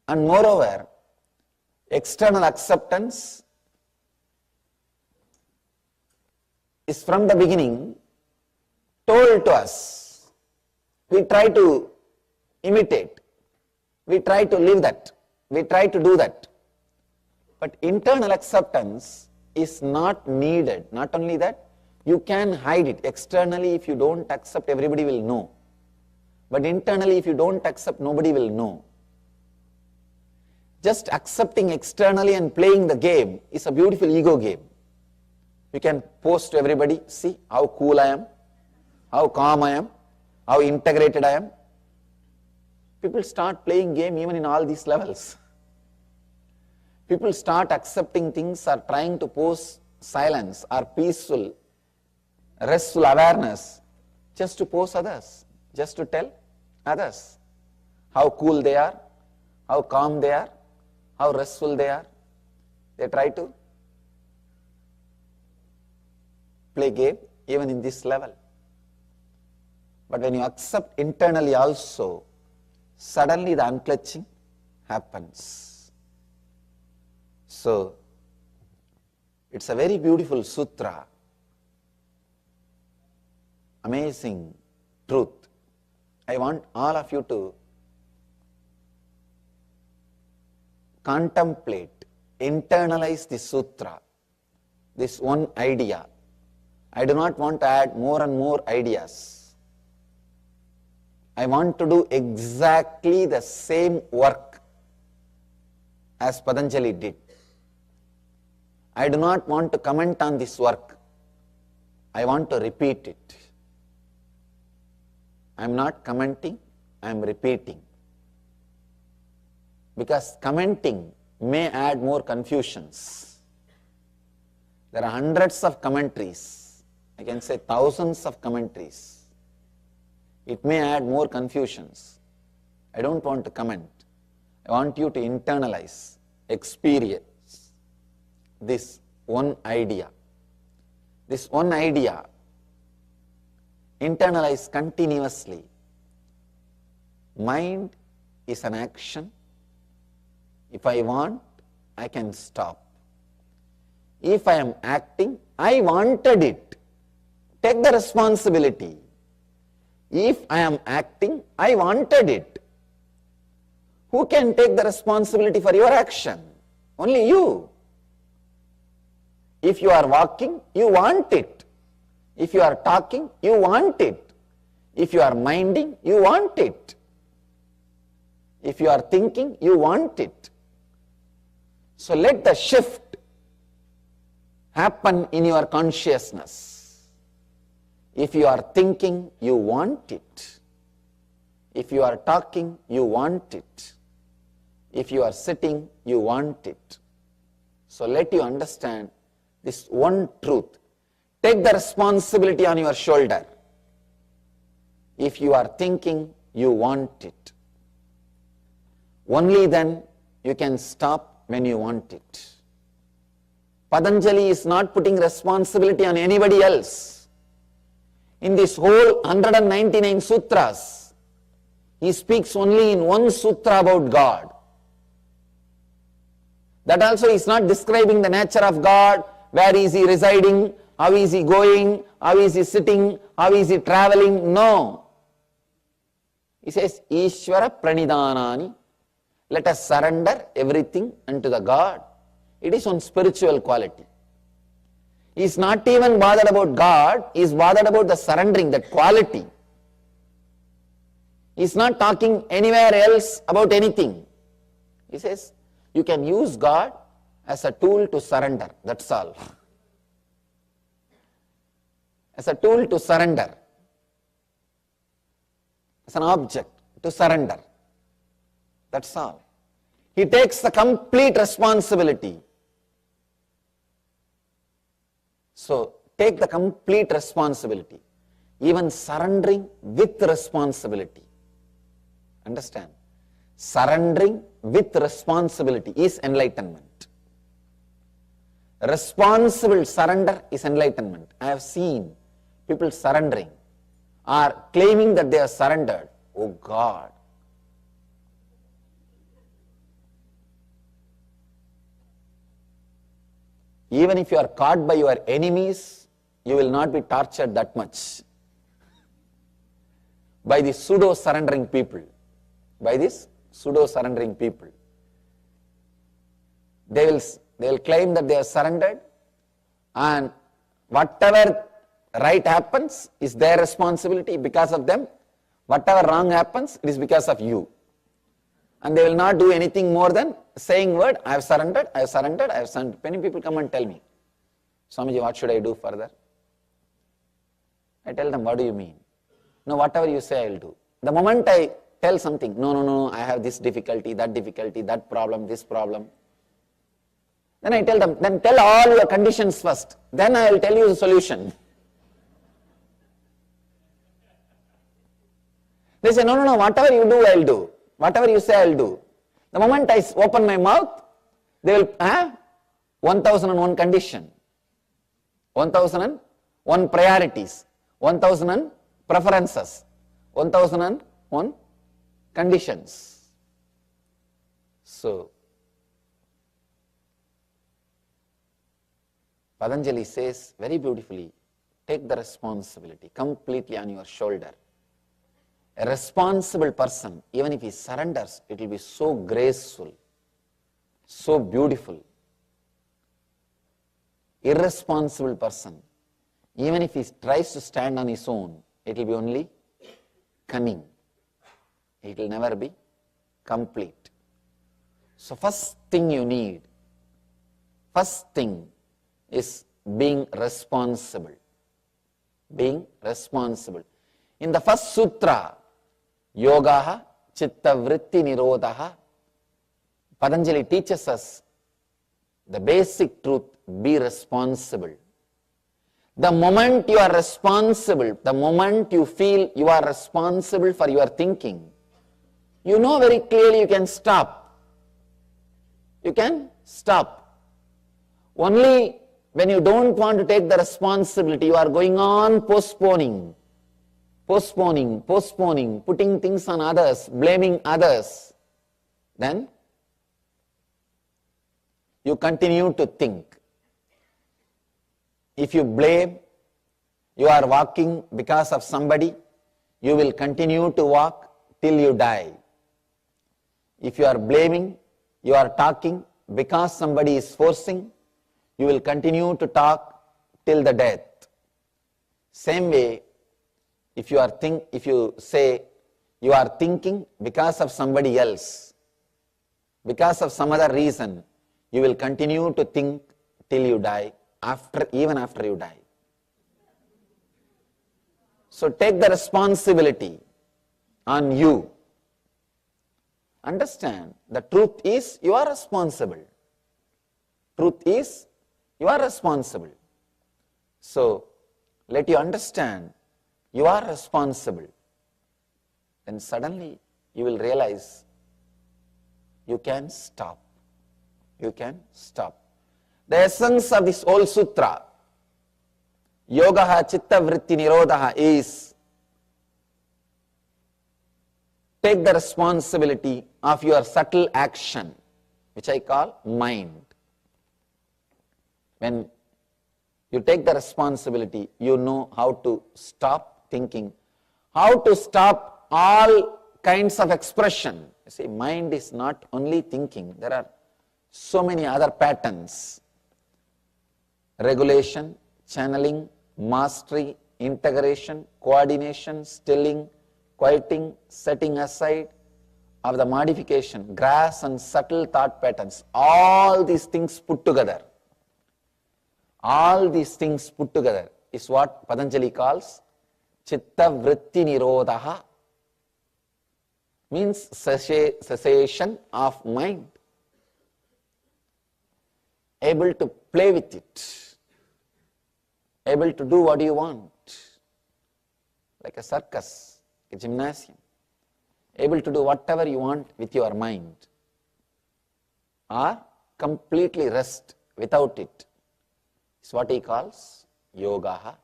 And moreover, external acceptance is from the beginning told to us. We try to imitate. We try to live that. We try to do that. But internal acceptance is not needed. Not only that, you can hide it. Externally, if you don't accept, everybody will know. But internally, if you don't accept, nobody will know. Just accepting externally and playing the game is a beautiful ego game. You can post to everybody, see how cool I am, how calm I am, how integrated I am. People start playing game even in all these levels. People start accepting things or trying to pose silence or peaceful, restful awareness just to pose others, just to tell others how cool they are, how calm they are, how restful they are. They try to play game even in this level. But when you accept internally also, suddenly the unclutching happens. So, it's a very beautiful sutra, amazing truth. I want all of you to contemplate, internalize this sutra, this one idea. I do not want to add more and more ideas. I want to do exactly the same work as Patanjali did. I do not want to comment on this work. I want to repeat it. I am not commenting, I am repeating. Because commenting may add more confusions. There are hundreds of commentaries, I can say thousands of commentaries. It may add more confusions. I don't want to comment. I want you to internalize, experience this one idea. This one idea, internalize continuously. Mind is an action. If I want, I can stop. If I am acting, I wanted it. Take the responsibility. If I am acting, I wanted it. Who can take the responsibility for your action? Only you. If you are walking, you want it. If you are talking, you want it. If you are minding, you want it. If you are thinking, you want it. So let the shift happen in your consciousness. If you are thinking, you want it. If you are talking, you want it. If you are sitting, you want it. So let you understand this one truth. Take the responsibility on your shoulder. If you are thinking, you want it. Only then you can stop when you want it. Patanjali is not putting responsibility on anybody else. In this whole 199 sutras, he speaks only in one sutra about God. That also is not describing the nature of God, where is he residing, how is he going, how is he sitting, how is he traveling. No. He says, Ishvara Pranidhanani. Let us surrender everything unto the God. It is one spiritual quality. He is not even bothered about God, he is bothered about the surrendering, that quality. He is not talking anywhere else about anything. He says, you can use God as a tool to surrender, that's all. As a tool to surrender. As an object to surrender. That's all. He takes the complete responsibility. So, take the complete responsibility. Even surrendering with responsibility. Understand? Surrendering with responsibility is enlightenment. Responsible surrender is enlightenment. I have seen people surrendering or claiming that they are surrendered. Oh God! Even if you are caught by your enemies, you will not be tortured that much by the pseudo-surrendering people. By this pseudo-surrendering people. They will claim that they are surrendered, and whatever right happens is their responsibility because of them. Whatever wrong happens, it is because of you. And they will not do anything more than saying word, I have surrendered, I have surrendered, I have surrendered. Many people come and tell me, Swamiji, what should I do further? I tell them, what do you mean? No, whatever you say, I will do. The moment I tell something, no, I have this difficulty, that problem, this problem. Then I tell them, then tell all your conditions first. Then I will tell you the solution. They say, no, whatever you do, I will do. Whatever you say, I will do. The moment I open my mouth, they will, 1001 condition, 1001 priorities, 1000 preferences, 1001 conditions. So, Patanjali says very beautifully, take the responsibility completely on your shoulder. A responsible person, even if he surrenders, it will be so graceful, so beautiful. Irresponsible person, even if he tries to stand on his own, it will be only cunning. It will never be complete. So first thing you need, first thing is being responsible. Being responsible. In the first sutra, Yogaha Chitta Vritti Nirodhaha, Patanjali teaches us the basic truth, be responsible. The moment you are responsible, the moment you feel you are responsible for your thinking, you know very clearly you can stop. You can stop. Only when you don't want to take the responsibility, you are going on postponing, putting things on others, blaming others. Then you continue to think. If you blame, you are walking because of somebody, you will continue to walk till you die. If you are blaming, you are talking because somebody is forcing, you will continue to talk till the death. Same way, if you say you are thinking because of somebody else, because of some other reason, you will continue to think till you die, even after you die. So take the responsibility on you. Understand, the truth is you are responsible. Truth is you are responsible. So let you understand you are responsible. Then suddenly you will realize you can stop. You can stop. The essence of this whole sutra, Yogaha Chitta Vritti Nirodhaha, is take the responsibility of your subtle action, which I call mind. When you take the responsibility, you know how to stop thinking, how to stop all kinds of expression. You see, mind is not only thinking, there are so many other patterns. Regulation, channeling, mastery, integration, coordination, stilling, quieting, setting aside of the modification, gross and subtle thought patterns, all these things put together. All these things put together is what Patanjali calls Chitta Vritti Nirodha, means cessation of mind. Able to play with it, able to do what you want, like a circus, a gymnasium, able to do whatever you want with your mind, or completely rest without it. It's what he calls yoga.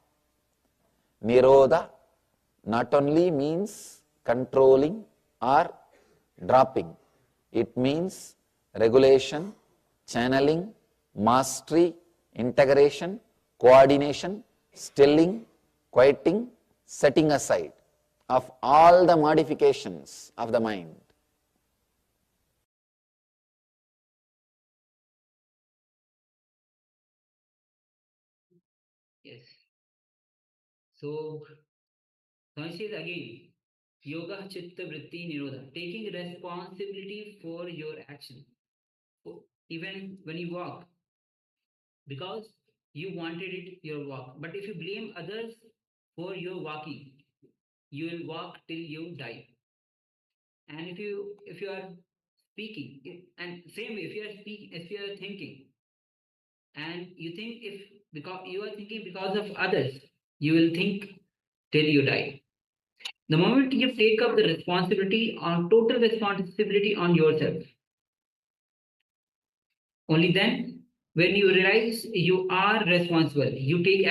Nirodha not only means controlling or dropping, it means regulation, channeling, mastery, integration, coordination, stilling, quieting, setting aside of all the modifications of the mind. Yes. So, Swami says again, Yoga Chitta Vritti Nirodha, taking responsibility for your action. Even when you walk, because you wanted it, your walk. But if you blame others for your walking, you will walk till you die. And if you are speaking, and same way, if you are speaking, if you are thinking, and you think if because you are thinking because of others, you will think till you die. The moment you take up the responsibility on total responsibility on yourself, only then when you realize you are responsible, you take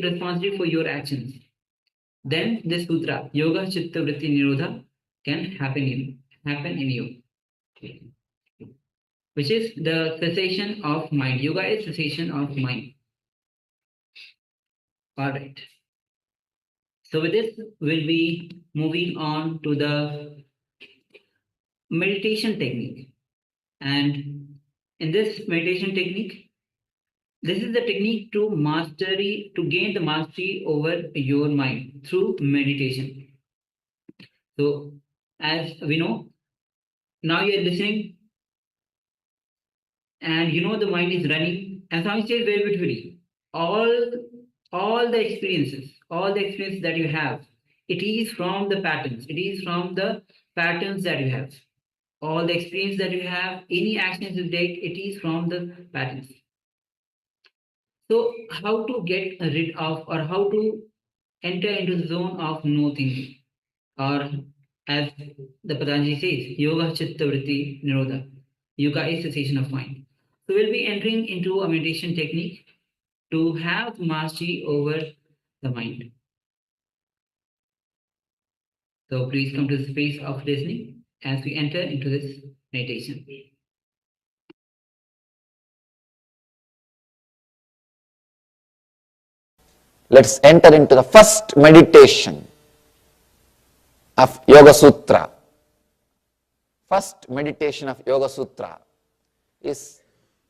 responsibility for your actions, then this sutra, Yoga Chitta Vritti Nirodha, can happen in you. Which is the cessation of mind. Yoga is cessation of mind. All right. So with this, we'll be moving on to the meditation technique. And in this meditation technique, this is the technique to gain the mastery over your mind through meditation. So as we know, now you're listening and you know the mind is running, and Swami says very beautifully, all the experiences that you have, it is from the patterns. It is from the patterns that you have. All the experience that you have, any actions you take, it is from the patterns. So how to get rid of, or how to enter into the zone of no thinking, or as the Patanjali says, Yoga Chitta Vritti Nirodha. Yoga is cessation of mind. So we'll be entering into a meditation technique to have mastery over the mind. So please come to the space of listening as we enter into this meditation. Let's enter into the first meditation of Yoga Sutra. First meditation of Yoga Sutra is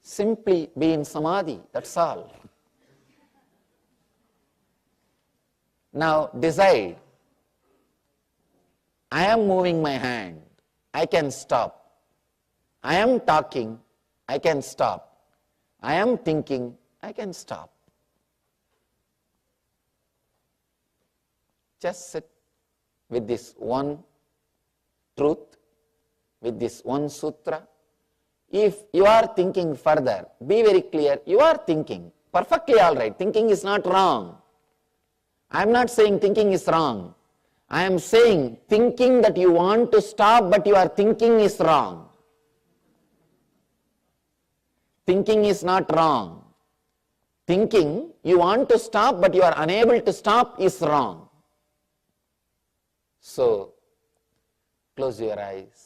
simply be in samadhi, that's all. Now decide, I am moving my hand, I can stop. I am talking, I can stop. I am thinking, I can stop. Just sit with this one truth, with this one sutra. If you are thinking further, be very clear, you are thinking. Perfectly all right, thinking is not wrong. I am not saying thinking is wrong. I am saying thinking that you want to stop but you are thinking is wrong. Thinking is not wrong. Thinking you want to stop but you are unable to stop is wrong. So, close your eyes.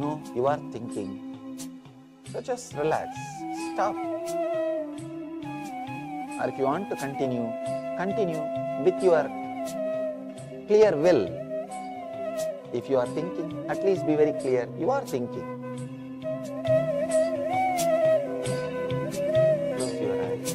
know you are thinking. So just relax, stop. Or if you want to continue, continue with your clear will. If you are thinking, at least be very clear, you are thinking. Close your eyes.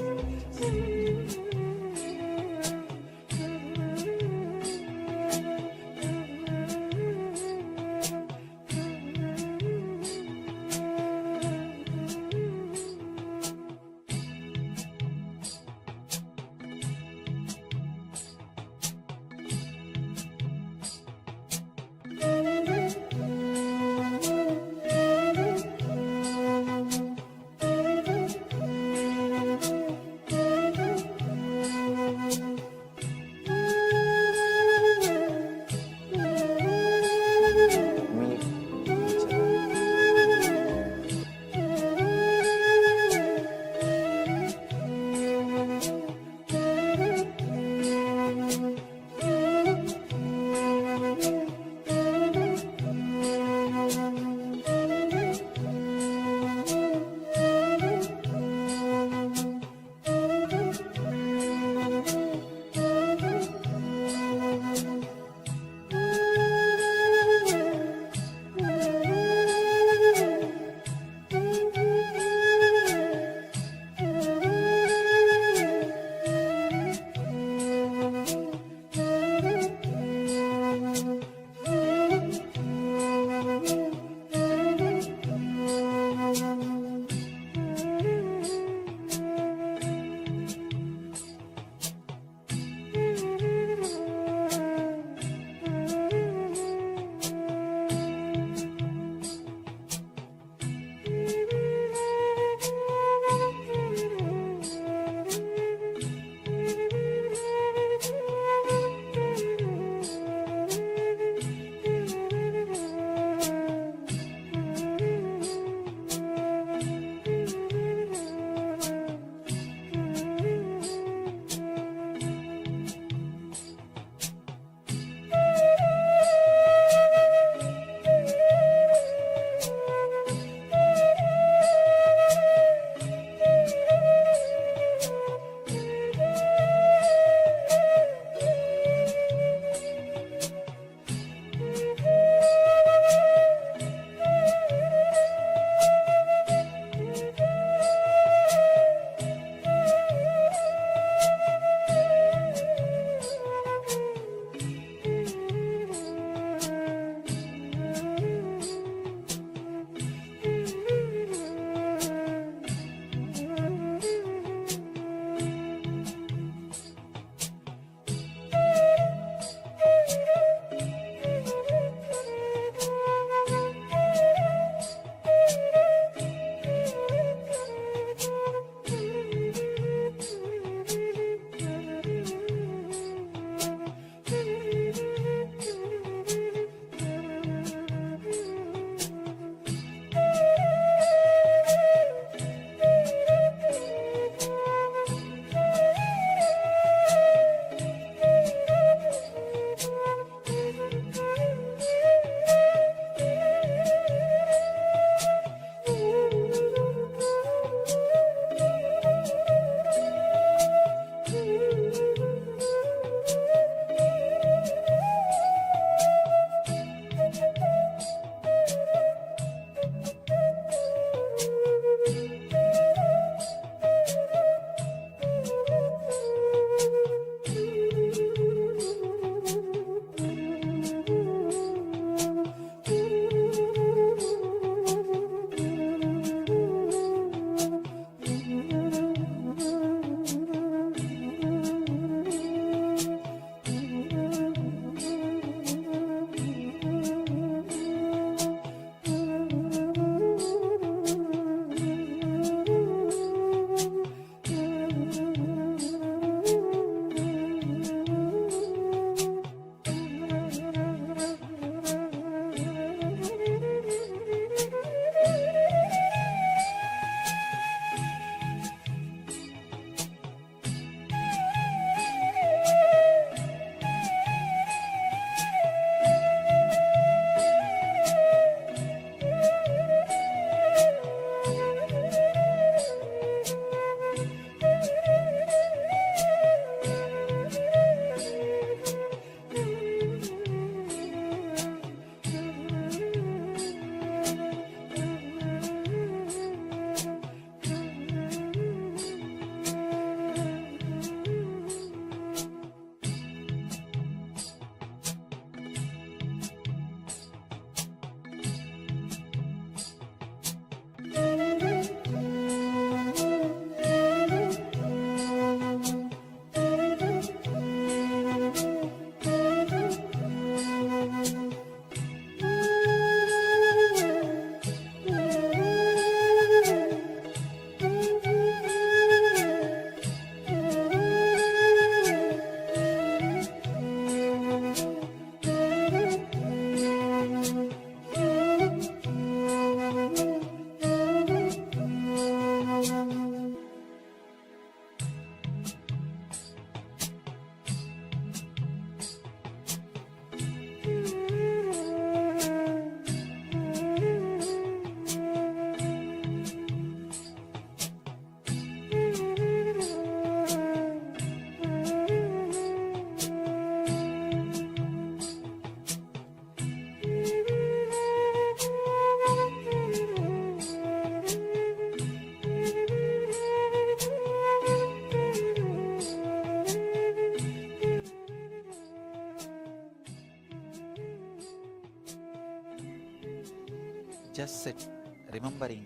Just sit, remembering.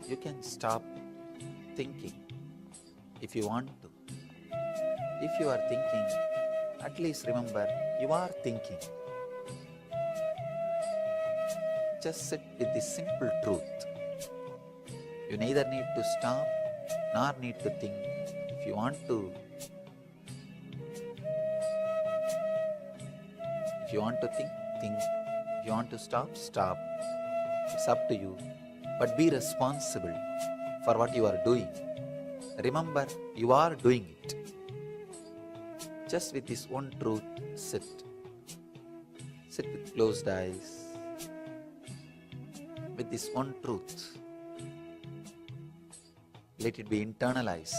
You can stop thinking if you want to. If you are thinking, at least remember you are thinking. Just sit with this simple truth. You neither need to stop nor need to think. If you want to think, think. If you want to stop, stop. It's up to you. But be responsible for what you are doing. Remember, you are doing it. Just with this one truth, sit. Sit with closed eyes. With this one truth, let it be internalized.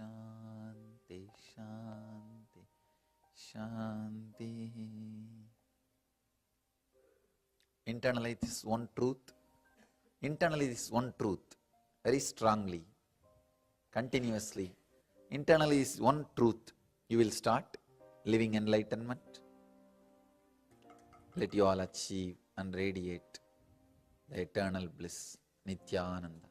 Shanti, Shanti, Shanti. Internalize this one truth. Internalize this one truth very strongly, continuously. Internalize this one truth. You will start living enlightenment. Let you all achieve and radiate the eternal bliss, Nithyananda.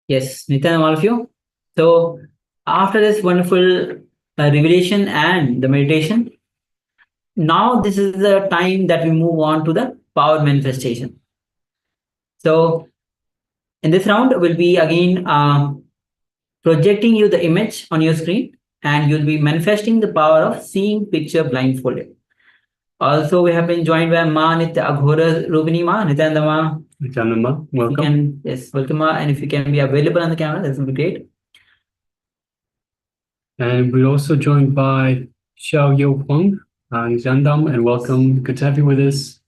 Yes, Nithyananda, all of you. So after this wonderful revelation and the meditation, now this is the time that we move on to the power manifestation. So in this round, we'll be again projecting you the image on your screen, and you'll be manifesting the power of seeing picture blindfolded. Also, we have been joined by Ma Nitya Aghora Rubini Ma, Nithyananda Ma. Nithyananda Ma, welcome. Yes, welcome Ma, and if you can be available on the camera, that would be great. And we're also joined by Xiao Yo Huang, Nithyananda, and welcome. Good to have you with us.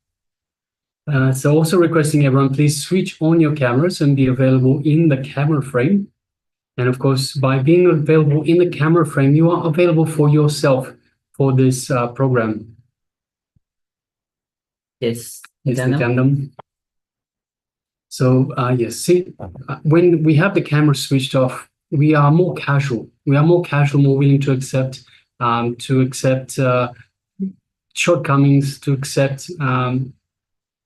So also requesting everyone, please switch on your cameras and be available in the camera frame. And of course, by being available in the camera frame, you are available for yourself for this program. Yes, Nithyananda. So yes, see, when we have the camera switched off, we are more casual. We are more casual, more willing to accept shortcomings, to accept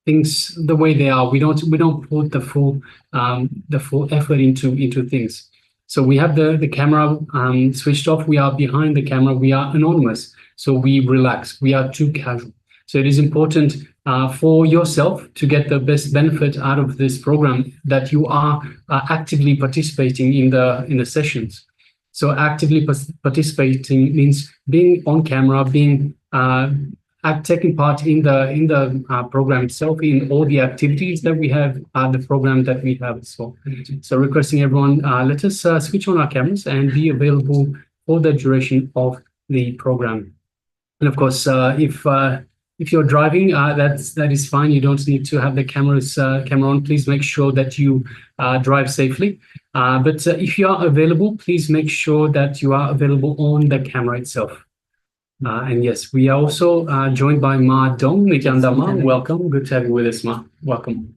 things the way they are. We don't put the full effort into things. So we have the camera switched off. We are behind the camera. We are anonymous. So we relax. We are too casual. So it is important for yourself to get the best benefit out of this program that you are actively participating in the sessions. So actively participating means being on camera, being taking part in the program itself, in all the activities that we have, the program that we have. So requesting everyone, let us switch on our cameras and be available for the duration of the program. And of course, if you're driving, that is fine. You don't need to have the camera on. Please make sure that you drive safely. But if you are available, please make sure that you are available on the camera itself. And yes, we are also joined by Ma Dong. Nithyananda Ma, welcome. Good to have you with us, Ma. Welcome.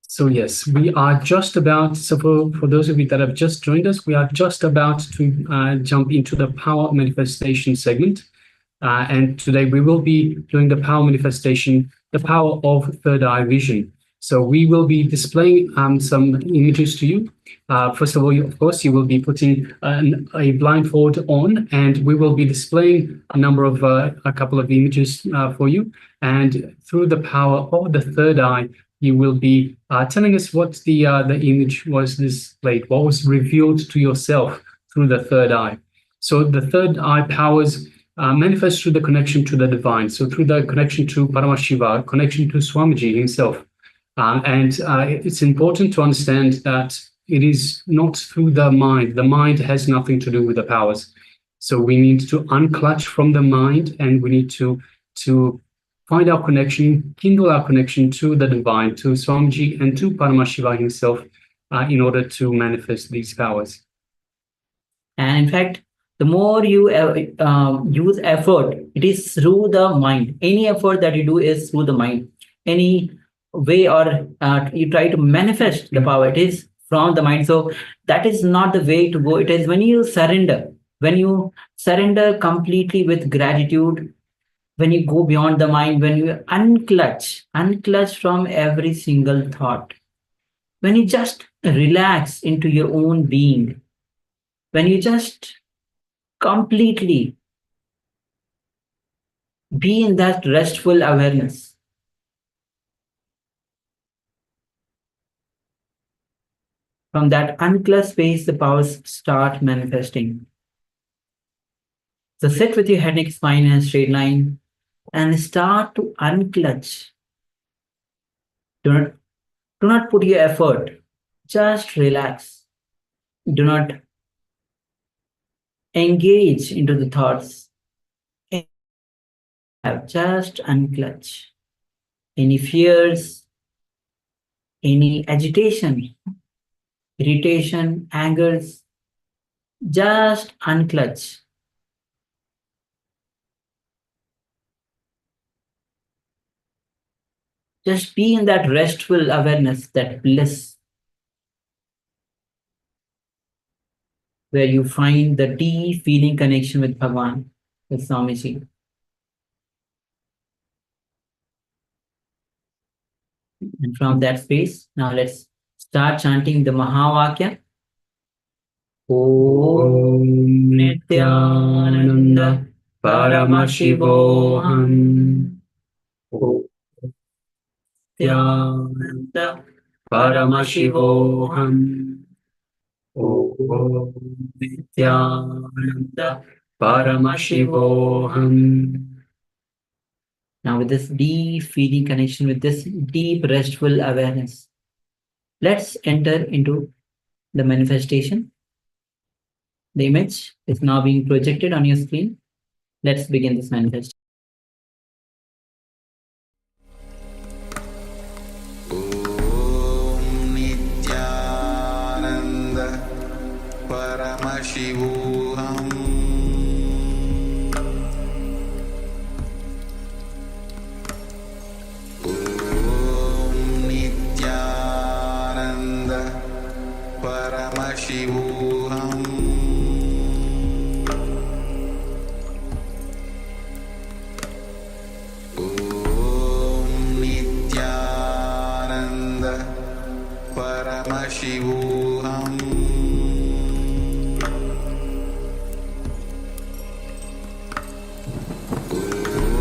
So yes, we are just about, so for those of you that have just joined us, we are just about to jump into the power manifestation segment. And today we will be doing the power manifestation, the power of third eye vision. So we will be displaying some images to you. First of all, of course, you will be putting a blindfold on, and we will be displaying a couple of images for you. And through the power of the third eye, you will be telling us what the image was displayed, what was revealed to yourself through the third eye. So the third eye powers manifest through the connection to the divine. So through the connection to Paramashiva, connection to Swamiji himself. And it's important to understand that it is not through the mind. The mind has nothing to do with the powers. So we need to unclutch from the mind, and we need to find our connection, kindle our connection to the divine, to Swamiji and to Paramashiva himself in order to manifest these powers. And in fact, the more you use effort, it is through the mind. Any effort that you do is through the mind. Any way or you try to manifest the power, it is from the mind. So that is not the way to go. It is when you surrender completely with gratitude, when you go beyond the mind, when you unclutch from every single thought, when you just relax into your own being, when you just completely be in that restful awareness. From that unclutched space, the powers start manifesting. So sit with your head, neck, spine in a straight line and start to unclutch. Do not put your effort. Just relax. Do not engage into the thoughts. Just unclutch. Any fears, any agitation, irritation, angers, just unclutch. Just be in that restful awareness, that bliss, where you find the deep feeling connection with Bhagavan, with Swamiji. And from that space, now let's start chanting the Mahavakya. Om Nithyananda Paramashivoham. Om Nithyananda Paramashivoham. Om Nithyananda Paramashivoham. Now with this deep feeling connection, with this deep restful awareness, let's enter into the manifestation. The image is now being projected on your screen. Let's begin this manifestation. Om Nithyananda Paramashivoham. Paramashivoham. Om Nithyananda Paramashivoham. Om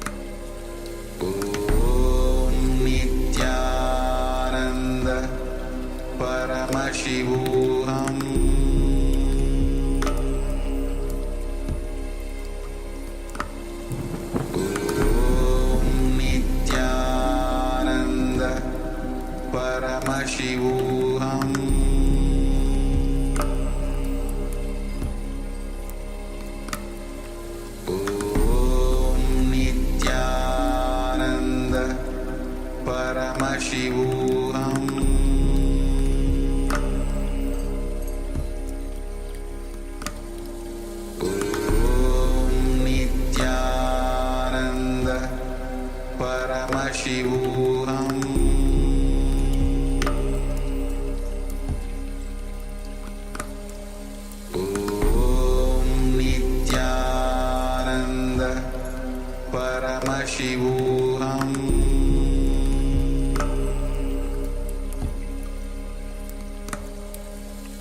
Paramashivoham Om Nithyananda Paramashivoham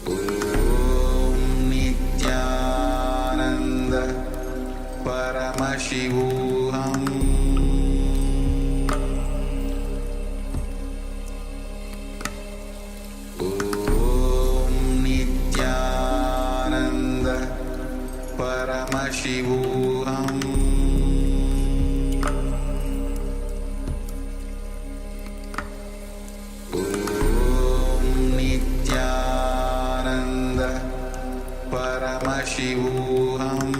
Om Nithyananda Paramashivoham Om Nithyananda Paramashivoham Om Nithyananda Paramashivoham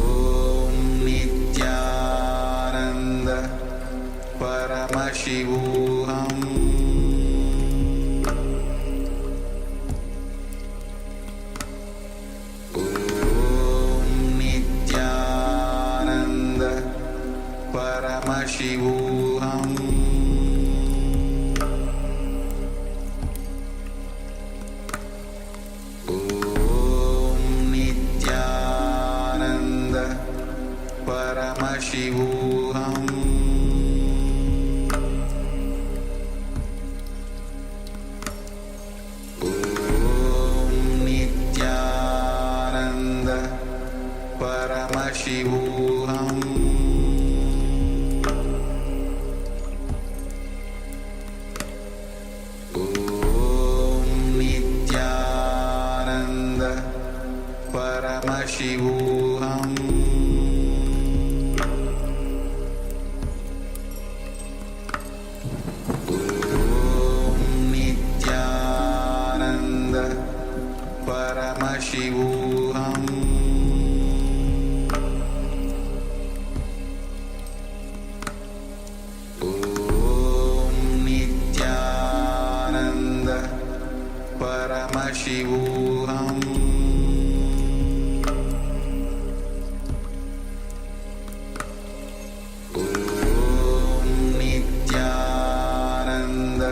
Om Nithyananda Paramashivoham Om Nithyananda Paramashivoham Om Nithyananda Paramashivoham Om Nithyananda Paramashivoham Om Nithyananda Paramashivoham Om Nithyananda Paramashivoham Om Nithyananda Paramashivoham Om Nithyananda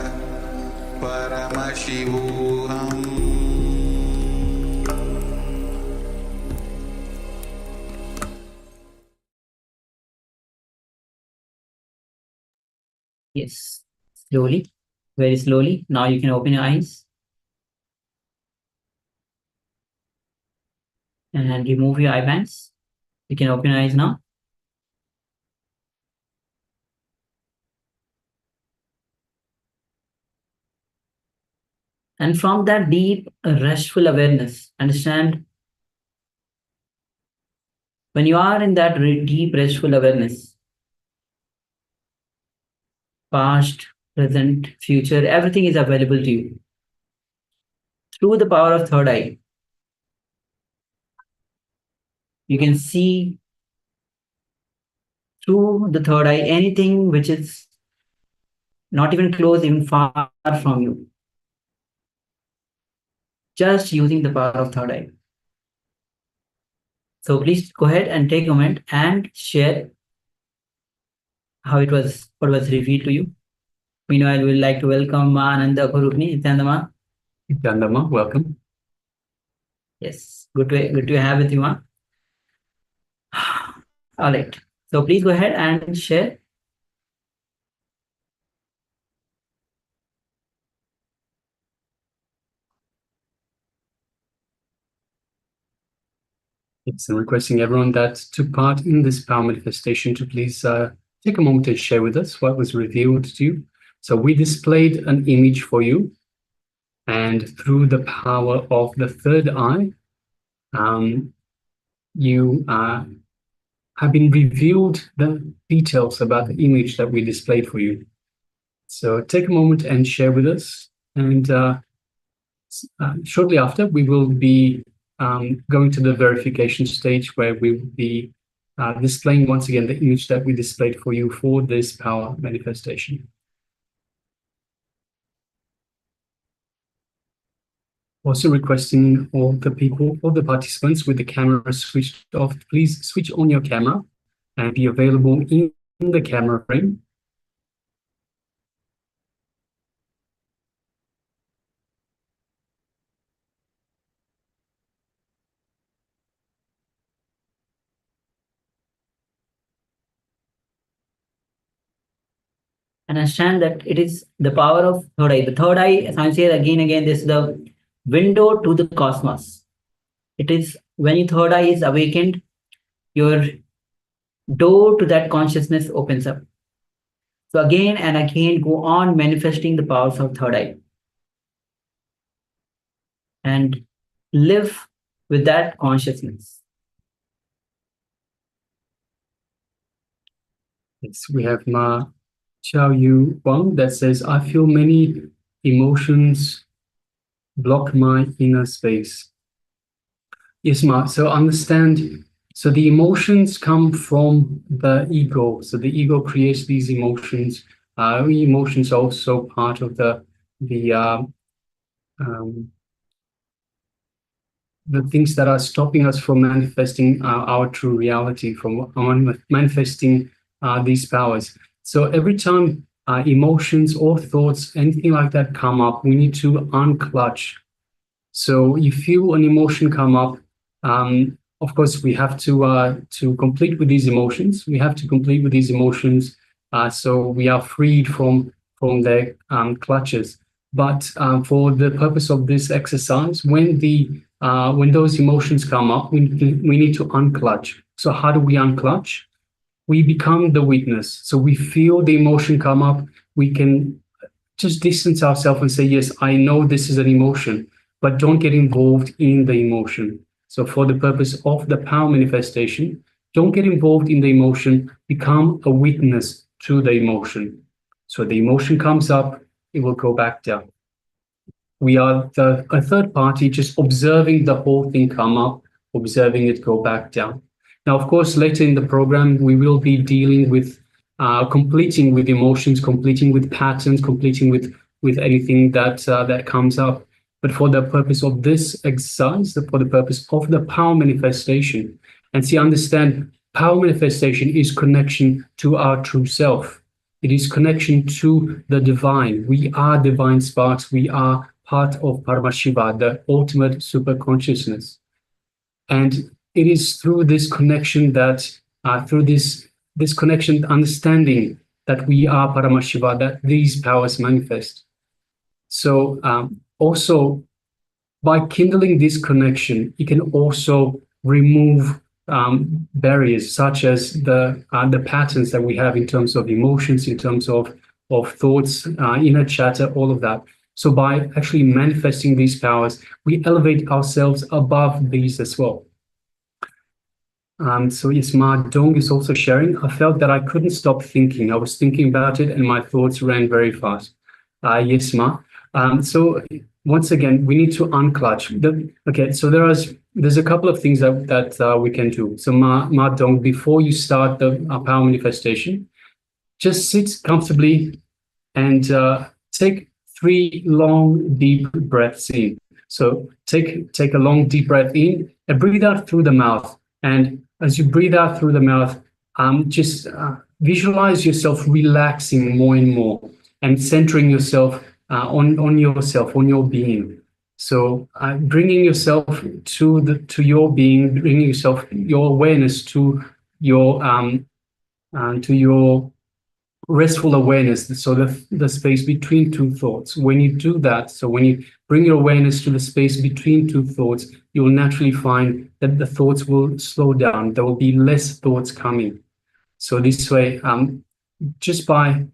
Paramashivoham Yes. Slowly, very slowly. Now you can open your eyes and remove your eye bands. You can open your eyes now. And from that deep, restful awareness, understand when you are in that deep, restful awareness, past, present, future, everything is available to you. Through the power of third eye, you can see through the third eye anything which is not even close, even far from you. Just using the power of third eye. So please go ahead and take a moment and share how it was, what was revealed to you. Meanwhile, we would like to welcome Ananda Kurupni, Nithyananda. Nithyananda, welcome. Yes, good to have with you, Ma. All right. So please go ahead and share. It's requesting everyone that took part in this power manifestation to please take a moment and share with us what was revealed to you. So we displayed an image for you, and through the power of the third eye, you have been revealed the details about the image that we displayed for you. So take a moment and share with us, and shortly after we will be going to the verification stage, where we will be displaying once again the image that we displayed for you for this power manifestation. Also requesting all the people, all the participants with the camera switched off, please switch on your camera and be available in the camera frame. Understand that it is the power of third eye. The third eye, as I say again, this is the window to the cosmos. It is when your third eye is awakened, your door to that consciousness opens up. So again and again, go on manifesting the powers of third eye. And live with that consciousness. Yes, we have Ma Chao Yu Wang that says, I feel many emotions block my inner space. Yes, Ma, so understand, so the emotions come from the ego. So the ego creates these emotions. Emotions are also part of the things that are stopping us from manifesting our true reality, from manifesting these powers. So every time emotions or thoughts, anything like that come up, we need to unclutch. So you feel an emotion come up, of course, we have to complete with these emotions. We have to complete with these emotions so we are freed from their clutches. But for the purpose of this exercise, when those emotions come up, we need to unclutch. So how do we unclutch? We become the witness. So we feel the emotion come up. We can just distance ourselves and say, yes, I know this is an emotion, but don't get involved in the emotion. So for the purpose of the power manifestation, don't get involved in the emotion, become a witness to the emotion. So the emotion comes up, it will go back down. We are a third party just observing the whole thing come up, observing it go back down. Now, of course, later in the program, we will be dealing with completing with emotions, completing with patterns, completing with anything that comes up. But for the purpose of this exercise, for the purpose of the power manifestation, and see, understand, power manifestation is connection to our true self. It is connection to the divine. We are divine sparks. We are part of Paramashiva, the ultimate superconsciousness. And it is through this connection that, through this connection, understanding that we are Paramashiva, that these powers manifest. So also, by kindling this connection, it can also remove barriers such as the patterns that we have in terms of emotions, in terms of thoughts, inner chatter, all of that. So by actually manifesting these powers, we elevate ourselves above these as well. So yes, Ma Dong is also sharing. I felt that I couldn't stop thinking. I was thinking about it and my thoughts ran very fast. Yes, Ma. So once again, we need to unclutch. Okay, so there's a couple of things that we can do. So Ma Dong, before you start the power manifestation, just sit comfortably and take 3 long, deep breaths in. So take a long, deep breath in and breathe out through the mouth. And as you breathe out through the mouth, just visualize yourself relaxing more and more and centering yourself on yourself, on your being. So bringing yourself to your being, bringing yourself, your awareness to your restful awareness, so the space between two thoughts. When you do that, so when you bring your awareness to the space between two thoughts, you will naturally find that the thoughts will slow down. There will be less thoughts coming. So this way, just by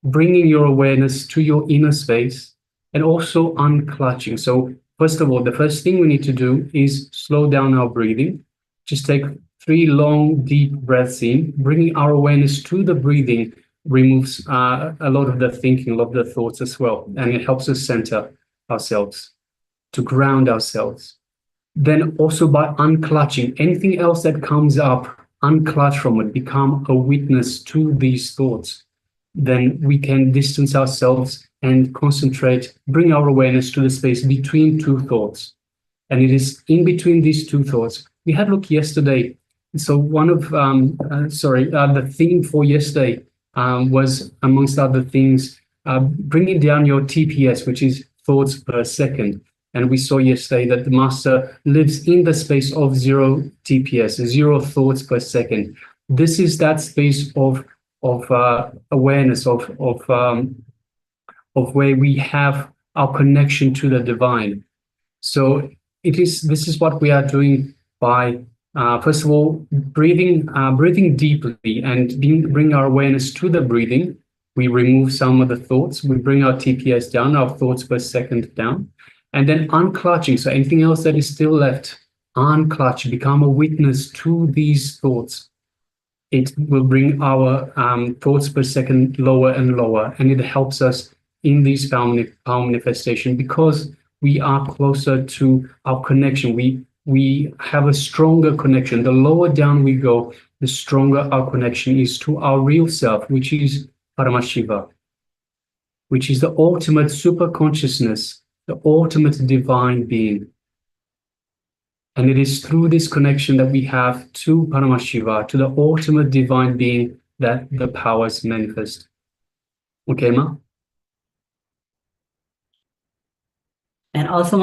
bringing your awareness to your inner space and also unclutching. So first of all, the first thing we need to do is slow down our breathing. Just take 3 long, deep breaths in. Bringing our awareness to the breathing removes a lot of the thinking, a lot of the thoughts as well. And it helps us center ourselves, to ground ourselves. Then also by unclutching, anything else that comes up, unclutch from it, become a witness to these thoughts. then we can distance ourselves and concentrate, bring our awareness to the space between two thoughts. And it is in between these two thoughts. We had a look yesterday. So one of, the theme for yesterday was, amongst other things, bringing down your TPS, which is thoughts per second. And we saw yesterday that the master lives in the space of 0 TPS, 0 thoughts per second. This is that space of awareness, of where we have our connection to the divine. So this is what we are doing by first of all breathing deeply and bring our awareness to the breathing. We remove some of the thoughts. We bring our TPS down, our thoughts per second down, and then unclutching. So anything else that is still left, unclutch, become a witness to these thoughts. It will bring our thoughts per second lower and lower, and it helps us in these power manifestation because we are closer to our connection. We have a stronger connection. The lower down we go, the stronger our connection is to our real self, which is Paramashiva, which is the ultimate superconsciousness, the ultimate divine being. And it is through this connection that we have to Paramashiva, to the ultimate divine being, that the powers manifest. Okay, Ma? And also,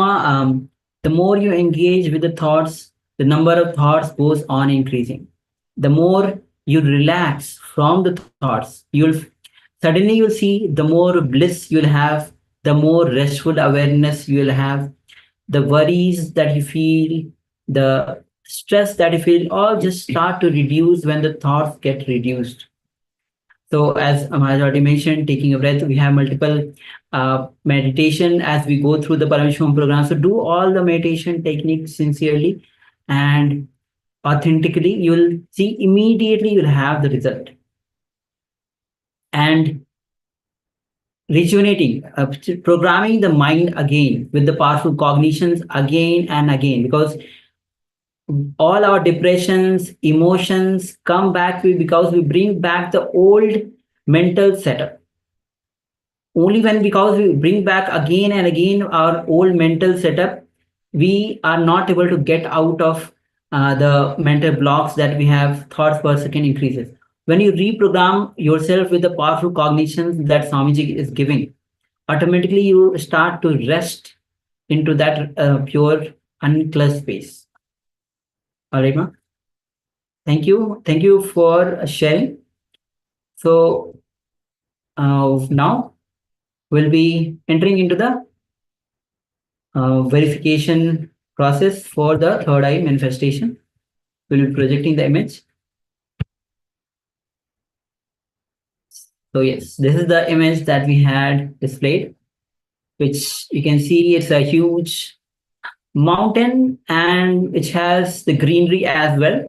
the more you engage with the thoughts, the number of thoughts goes on increasing. The more you relax from the thoughts, you'll see the more bliss you'll have, the more restful awareness you'll have, the worries that you feel, the stress that you feel, all just start to reduce when the thoughts get reduced. So as Maharaj already mentioned, taking a breath, we have multiple meditation as we go through the Paramashivoham program. So do all the meditation techniques sincerely and authentically. You'll see immediately you'll have the result. And rejuvenating, programming the mind again with the powerful cognitions again and again, because all our depressions, emotions come back because we bring back the old mental setup. Only because we bring back again and again our old mental setup, we are not able to get out of the mental blocks that we have. Thoughts per second increases. When you reprogram yourself with the powerful cognitions that Swamiji is giving, automatically you start to rest into that pure, uncluttered space. All right, Ma? Thank you. Thank you for sharing. So now we'll be entering into the verification process for the third eye manifestation. We'll be projecting the image. So yes, this is the image that we had displayed, which you can see it's a huge mountain and which has the greenery as well.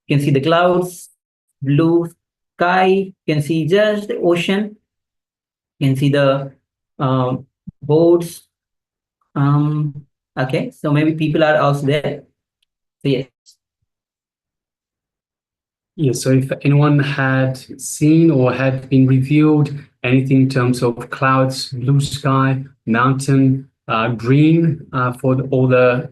You can see the clouds, blue sky, you can see just the ocean, you can see the boats. Okay, so maybe people are also there. So yes. Yes, so if anyone had seen or had been revealed anything in terms of clouds, blue sky, mountain, green for all the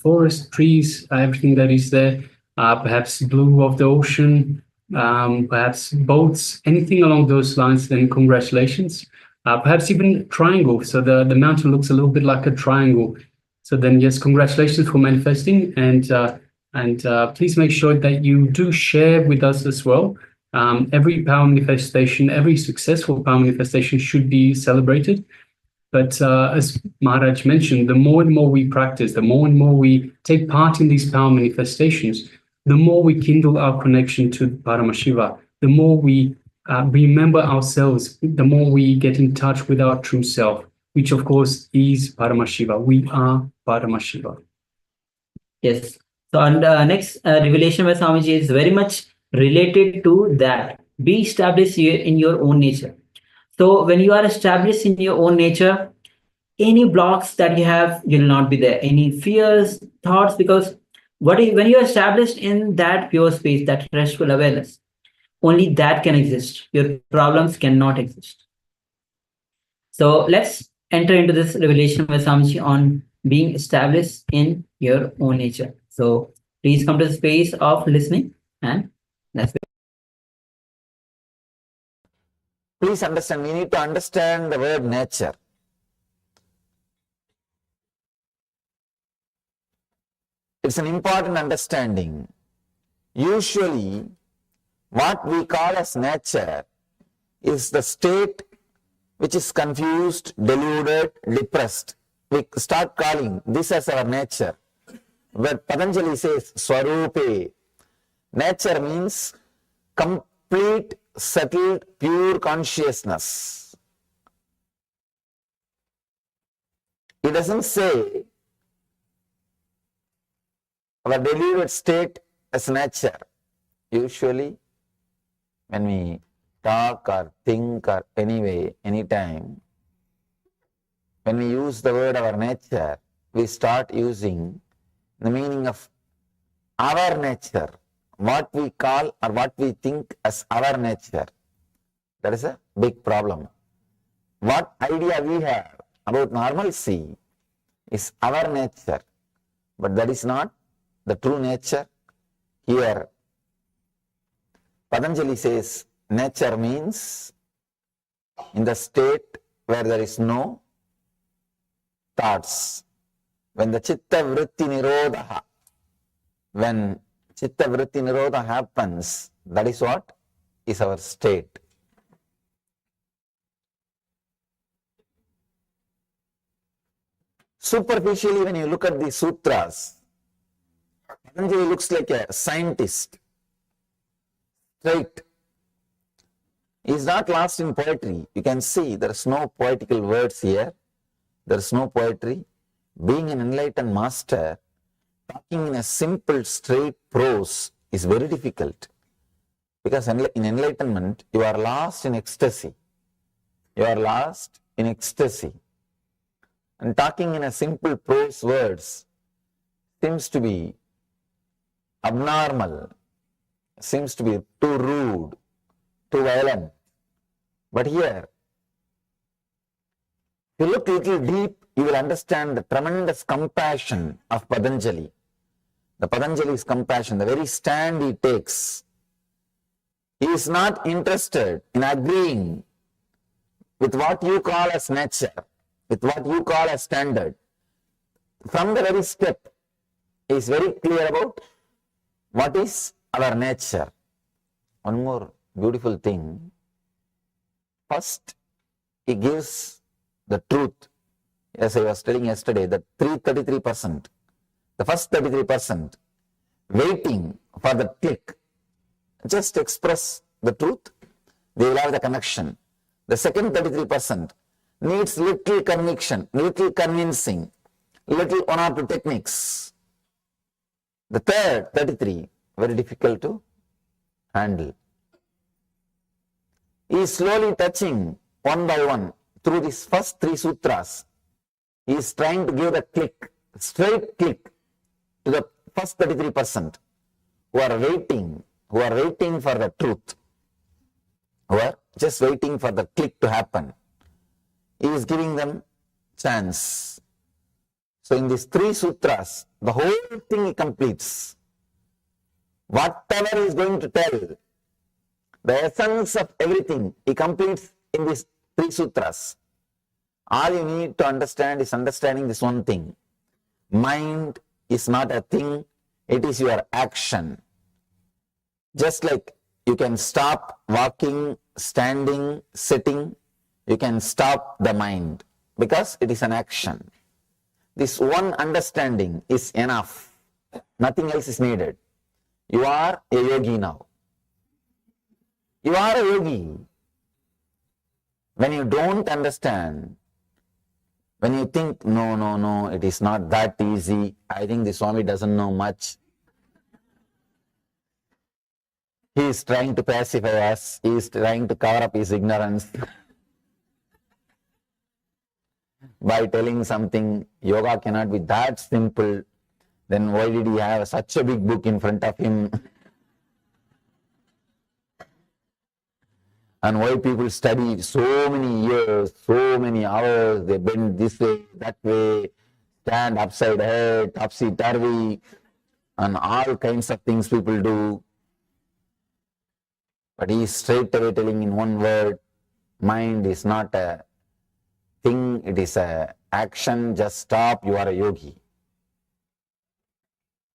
forest, trees, everything that is there, perhaps blue of the ocean, perhaps boats, anything along those lines, then congratulations. Perhaps even triangle, so the mountain looks a little bit like a triangle. So then yes, congratulations for manifesting, and please make sure that you do share with us as well. Every power manifestation, every successful power manifestation should be celebrated. But as Maharaj mentioned, the more and more we practice, the more and more we take part in these power manifestations, the more we kindle our connection to Paramashiva, the more we remember ourselves, the more we get in touch with our true self, which of course is Paramashiva. We are Paramashiva. Yes. So and next revelation by Swamiji is very much related to that. Be established in your own nature. So when you are established in your own nature, any blocks that you have will not be there. Any fears, thoughts, because when you are established in that pure space, that restful awareness, only that can exist. Your problems cannot exist. So let's enter into this revelation by Swamiji on being established in your own nature. So please come to the space of listening and let's go. Please understand, we need to understand the word nature. It's an important understanding. Usually, what we call as nature is the state which is confused, deluded, depressed. We start calling this as our nature. But Patanjali says, Swarupe. Nature means complete, settled, pure consciousness. It doesn't say our deluded state as nature. Usually, when we talk or think or anyway, anytime, when we use the word our nature, we start using the meaning of our nature, what we call or what we think as our nature. That is a big problem. What idea we have about normalcy is our nature, but that is not the true nature. Here, Patanjali says nature means in the state where there is no thoughts. When the chitta vritti nirodha, when chitta vritti nirodha happens, that is what is our state. Superficially, when you look at the sutras, Patanjali looks like a scientist, straight. He is not lost in poetry. You can see there is no poetical words here. There is no poetry. Being an enlightened master, talking in a simple, straight prose is very difficult. Because in enlightenment, you are lost in ecstasy. You are lost in ecstasy. And talking in a simple prose words seems to be abnormal, seems to be too rude, too violent. But here, if you look a little deep, you will understand the tremendous compassion of Patanjali. The Patanjali's compassion, the very stand he takes. He is not interested in agreeing with what you call as nature, with what you call as standard. From the very step, he is very clear about what is our nature. One more beautiful thing. First, he gives the truth. As I was telling yesterday, the 33%, the first 33%, waiting for the click. Just express the truth, they will have the connection. The second 33% needs little conviction, little convincing, little one or two techniques. The third 33, very difficult to handle. He is slowly touching one by one through these first three sutras. He is trying to give the click, straight click to the first 33% who are waiting for the truth, who are just waiting for the click to happen. He is giving them chance. So in these three sutras, the whole thing he completes. Whatever he is going to tell, the essence of everything, he completes in these three sutras. All you need to understand is understanding this one thing. Mind is not a thing, it is your action. Just like you can stop walking, standing, sitting, you can stop the mind because it is an action. This one understanding is enough. Nothing else is needed. You are a yogi now. You are a yogi. When you don't understand, when you think, no, it is not that easy, I think the Swami doesn't know much. He is trying to pacify us, he is trying to cover up his ignorance by telling something, yoga cannot be that simple, then why did he have such a big book in front of him? and why people study so many years, so many hours, they bend this way, that way, stand upside head, topsy-turvy, and all kinds of things people do. But he is straight away telling in one word, mind is not a thing, it is a action, just stop, you are a yogi.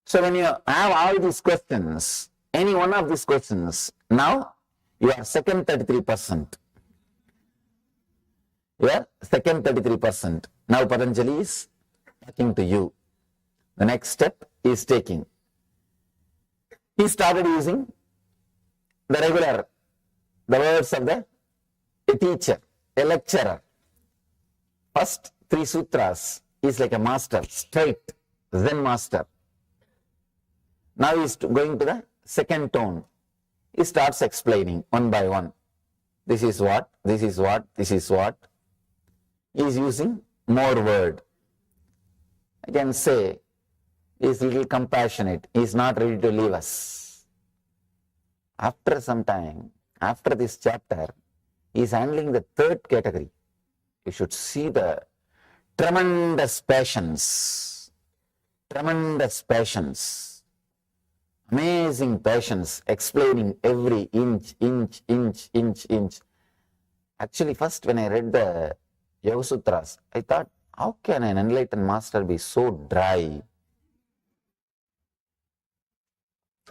So when you have all these questions, any one of these questions, now you are second 33%. You are second 33%. Now Patanjali is talking to you. The next step is taking. He started using the words of a teacher, a lecturer. First 3 sutras is like a master, straight, Zen master. Now he is going to the second tone. He starts explaining one by one. This is what, this is what, this is what. He is using more word. I can say he is a little compassionate. He is not ready to leave us. After some time, after this chapter, he is handling the third category. You should see the tremendous passions. Tremendous passions. Amazing passions, explaining every inch. Actually, first when I read the Yoga Sutras, I thought, how can an enlightened master be so dry?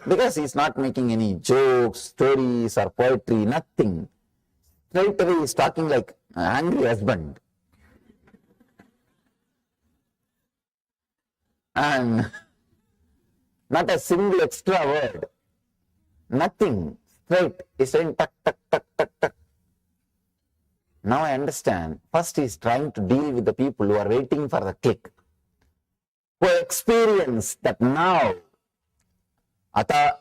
Because he is not making any jokes, stories or poetry, nothing. Straight away he is talking like an angry husband. And not a single extra word. Nothing. Straight. He's saying tuck, tuck, tuck, tuck, tuck. Now I understand. First he is trying to deal with the people who are waiting for the click. Who experience that now. Ata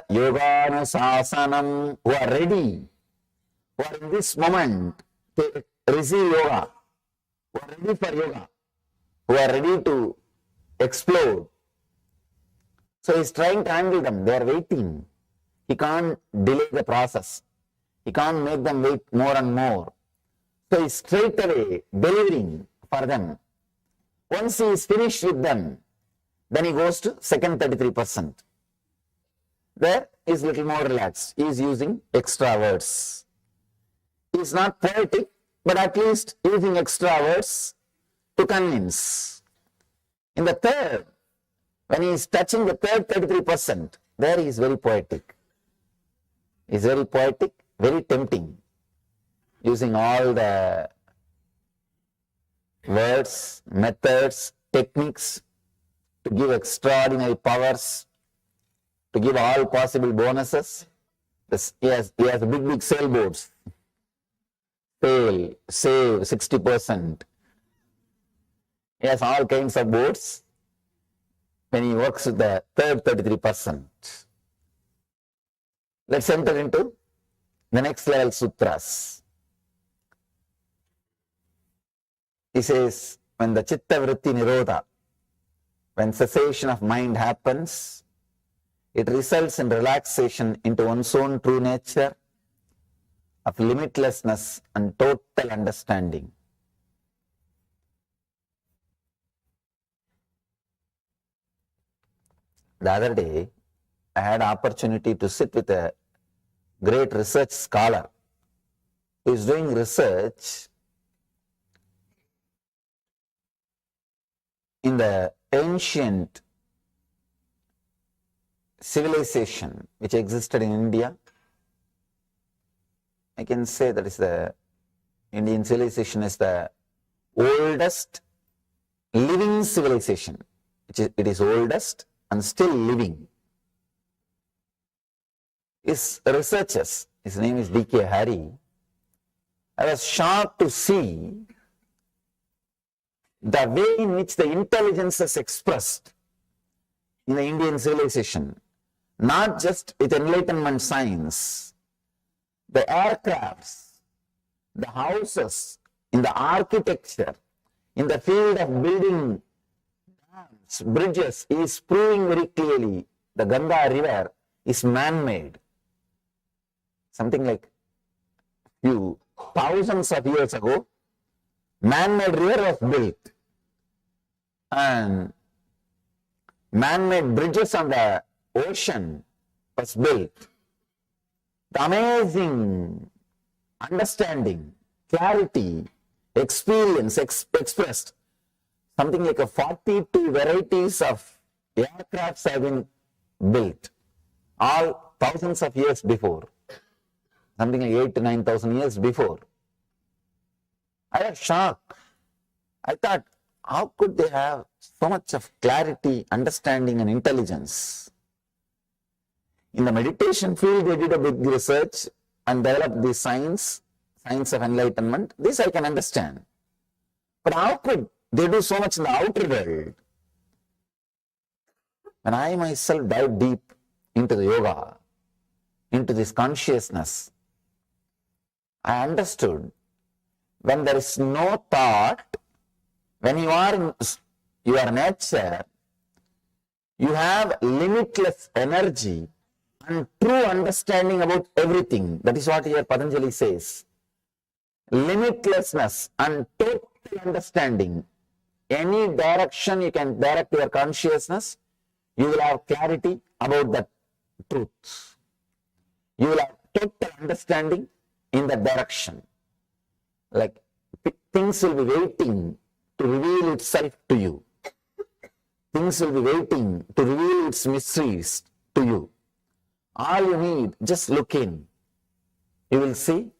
yogana sasanam. Who are ready. Who are in this moment to receive yoga. Who are ready for yoga. Who are ready to explode. So he's trying to handle them. They are waiting. He can't delay the process. He can't make them wait more and more. So he's straight away delivering for them. Once he is finished with them, then he goes to second 33%. There is little more relaxed. He is using extra words. He is not poetic, but at least using extra words to convince. In the third, when he is touching the third 33%, there he is very poetic. He is very poetic, very tempting, using all the words, methods, techniques to give extraordinary powers, to give all possible bonuses. He has big sailboats. Sail, save 60%. He has all kinds of boats. When he works with the third 33%. Let's enter into the next level sutras. He says, when the chitta vritti nirodha, when cessation of mind happens, it results in relaxation into one's own true nature of limitlessness and total understanding. The other day, I had opportunity to sit with a great research scholar who is doing research in the ancient civilization which existed in India. I can say that is the Indian civilization is the oldest living civilization. It is oldest and still living. His researchers, his name is D.K. Hari. I was shocked to see the way in which the intelligence is expressed in the Indian civilization, not just with enlightenment science, the aircrafts, the houses, in the architecture, in the field of building dams, bridges, is proving very clearly the Ganga river is man-made. Something like few thousands of years ago, man-made river was built and man-made bridges on the ocean was built. The amazing understanding, clarity, experience expressed. Something like 42 varieties of aircrafts have been built, all thousands of years before, something like 8,000 to 9,000 years before. I was shocked. I thought, how could they have so much of clarity, understanding and intelligence? In the meditation field, they did a big research and developed the science of enlightenment. This I can understand. But how could they do so much in the outer world? When I myself dive deep into the yoga, into this consciousness, I understood when there is no thought, when you are in your nature, you have limitless energy and true understanding about everything. That is what here Patanjali says. Limitlessness and total understanding. Any direction you can direct your consciousness, you will have clarity about that truth. You will have total understanding in that direction. Like things will be waiting to reveal itself to you. Things will be waiting to reveal its mysteries to you. All you need, just look in. You will see,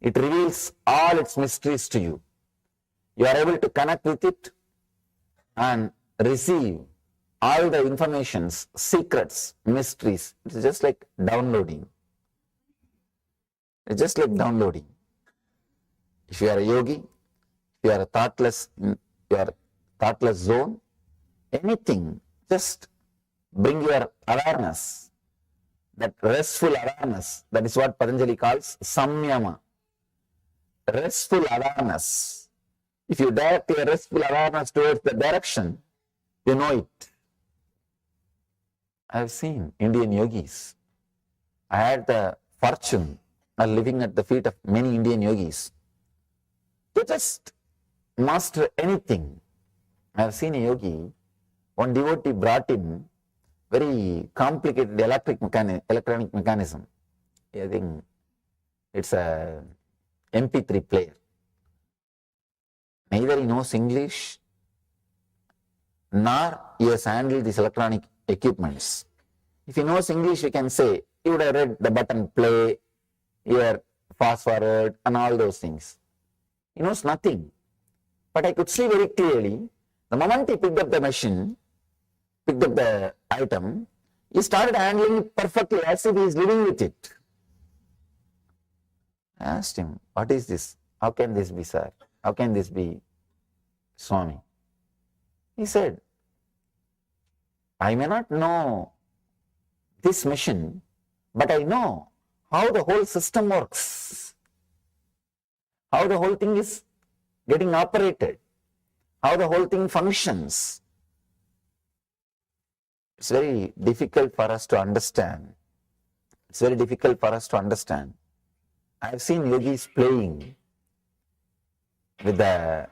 it reveals all its mysteries to you. You are able to connect with it and receive all the informations, secrets, mysteries. It's just like downloading. It's just like downloading. If you are a yogi, you are a thoughtless zone, anything, just bring your awareness, that restful awareness. That is what Patanjali calls samyama. Restful awareness. If you direct your restful awareness towards the direction, you know it. I have seen Indian yogis. I had the fortune of living at the feet of many Indian yogis. They just master anything. I have seen a yogi, one devotee brought him very complicated electronic mechanism. I think it's a MP3 player. Neither he knows English, nor he has handled these electronic equipments. If he knows English, we can say, he would have read the button play, here, fast forward, and all those things. He knows nothing. But I could see very clearly, the moment he picked up the machine, picked up the item, he started handling it perfectly as if he is living with it. I asked him, what is this? How can this be, sir? How can this be, Swami? He said, I may not know this machine, but I know how the whole system works, how the whole thing is getting operated, how the whole thing functions. It's very difficult for us to understand. It's very difficult for us to understand. I have seen yogis playing with the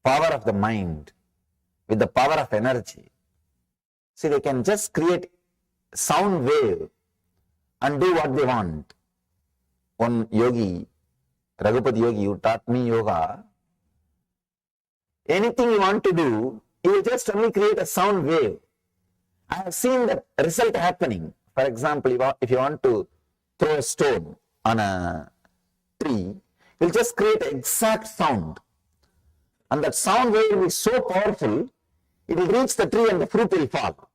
power of the mind, with the power of energy. See, they can just create sound wave and do what they want. One yogi, Raghupati yogi, who taught me yoga, anything you want to do, you will just only create a sound wave. I have seen that result happening. For example, if you want to throw a stone on a tree, you will just create an exact sound. And that sound wave will be so powerful, it will reach the tree and the fruit will fall.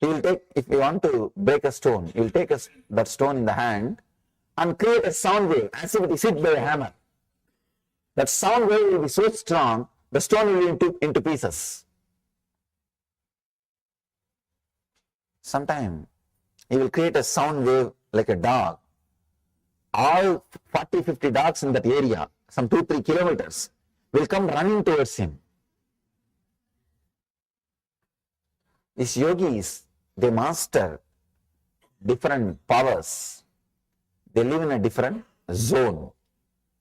You will take, if you want to break a stone, you will take that stone in the hand and create a sound wave as if it is hit by a hammer. That sound wave will be so strong, the stone will be into pieces. Sometime he will create a sound wave like a dog. All 40-50 dogs in that area, some 2-3 kilometers, will come running towards him. These yogis, they master different powers. They live in a different zone.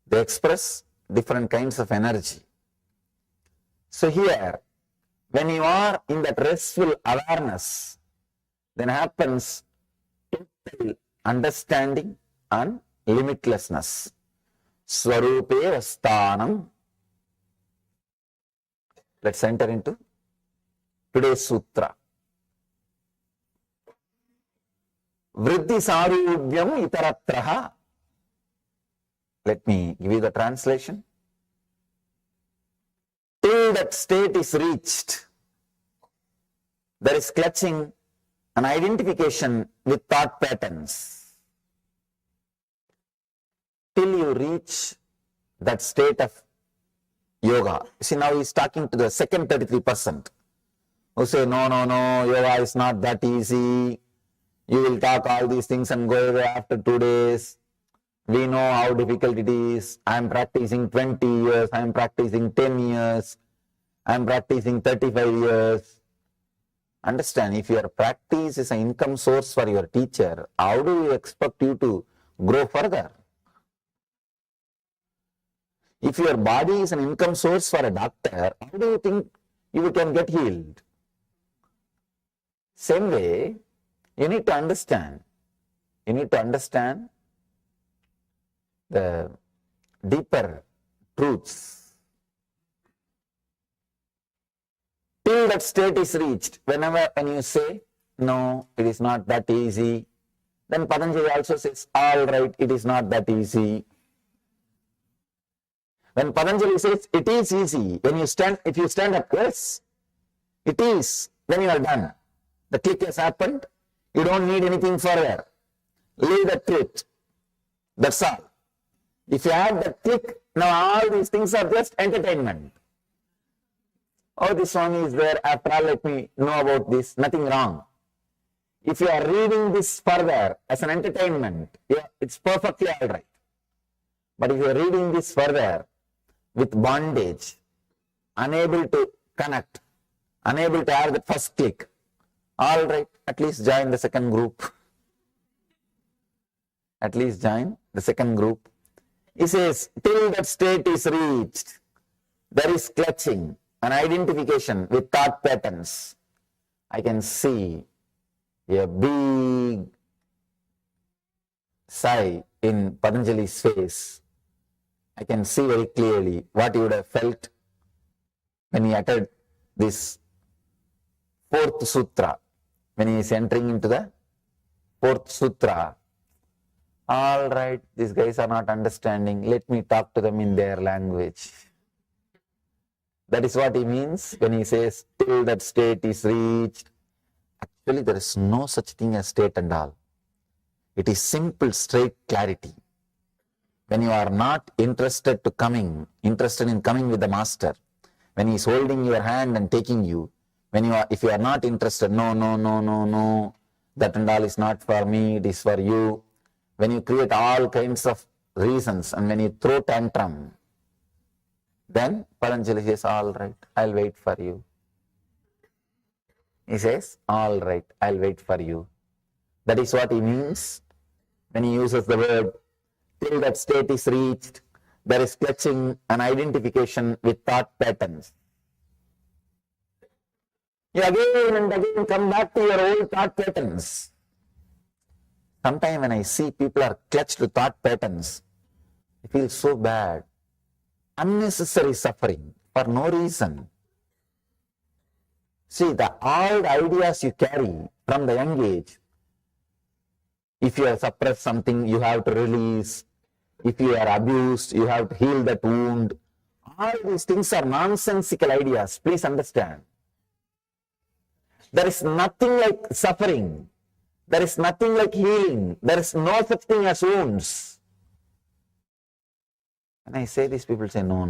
They express different kinds of energy. So here, when you are in that restful awareness, then happens total understanding and limitlessness. Swarupe Vastanam. Let's enter into today's sutra. Vriddhi sarubhyam itaratraha. Let me give you the translation. Till that state is reached, there is clutching and identification with thought patterns. Till you reach that state of yoga. See, now he's talking to the second 33% who say, no, yoga is not that easy. You will talk all these things and go away after 2 days. We know how difficult it is. I am practicing 20 years. I am practicing 10 years. I am practicing 35 years. Understand, if your practice is an income source for your teacher, how do you expect you to grow further? If your body is an income source for a doctor, how do you think you can get healed? Same way, you need to understand. You need to understand the deeper truths. Till that state is reached, when you say, no, it is not that easy, then Patanjali also says, all right, it is not that easy. When Patanjali says, it is easy, if you stand up, yes, it is, then you are done. The click has happened, you don't need anything further. Leave the truth. That's all. If you have the click, now all these things are just entertainment. Oh, this song is there, after all, let me know about this, nothing wrong. If you are reading this further as an entertainment, yeah, it's perfectly all right. But if you are reading this further with bondage, unable to connect, unable to have the first click, all right, at least join the second group. At least join the second group. He says, till that state is reached, there is clutching and identification with thought patterns. I can see a big sigh in Patanjali's face. I can see very clearly what you would have felt when he uttered this fourth sutra, when he is entering into the fourth sutra. All right, these guys are not understanding. Let me talk to them in their language. That is what he means when he says, till that state is reached. Actually, there is no such thing as state and all. It is simple, straight clarity. When you are not interested in coming with the master, when he is holding your hand and taking you, if you are not interested, no, that and all is not for me, it is for you. When you create all kinds of reasons and when you throw tantrum, then Patanjali says, all right, I'll wait for you. He says, all right, I'll wait for you. That is what he means when he uses the word, till that state is reached, there is clutching and identification with thought patterns. You again and again come back to your old thought patterns. Sometimes when I see people are clutched to thought patterns, I feel so bad. Unnecessary suffering for no reason. See, all the ideas you carry from the young age, if you have suppressed something, you have to release. If you are abused, you have to heal that wound. All these things are nonsensical ideas. Please understand. There is nothing like suffering. There is nothing like healing. There is no such thing as wounds. When I say this, people say, no.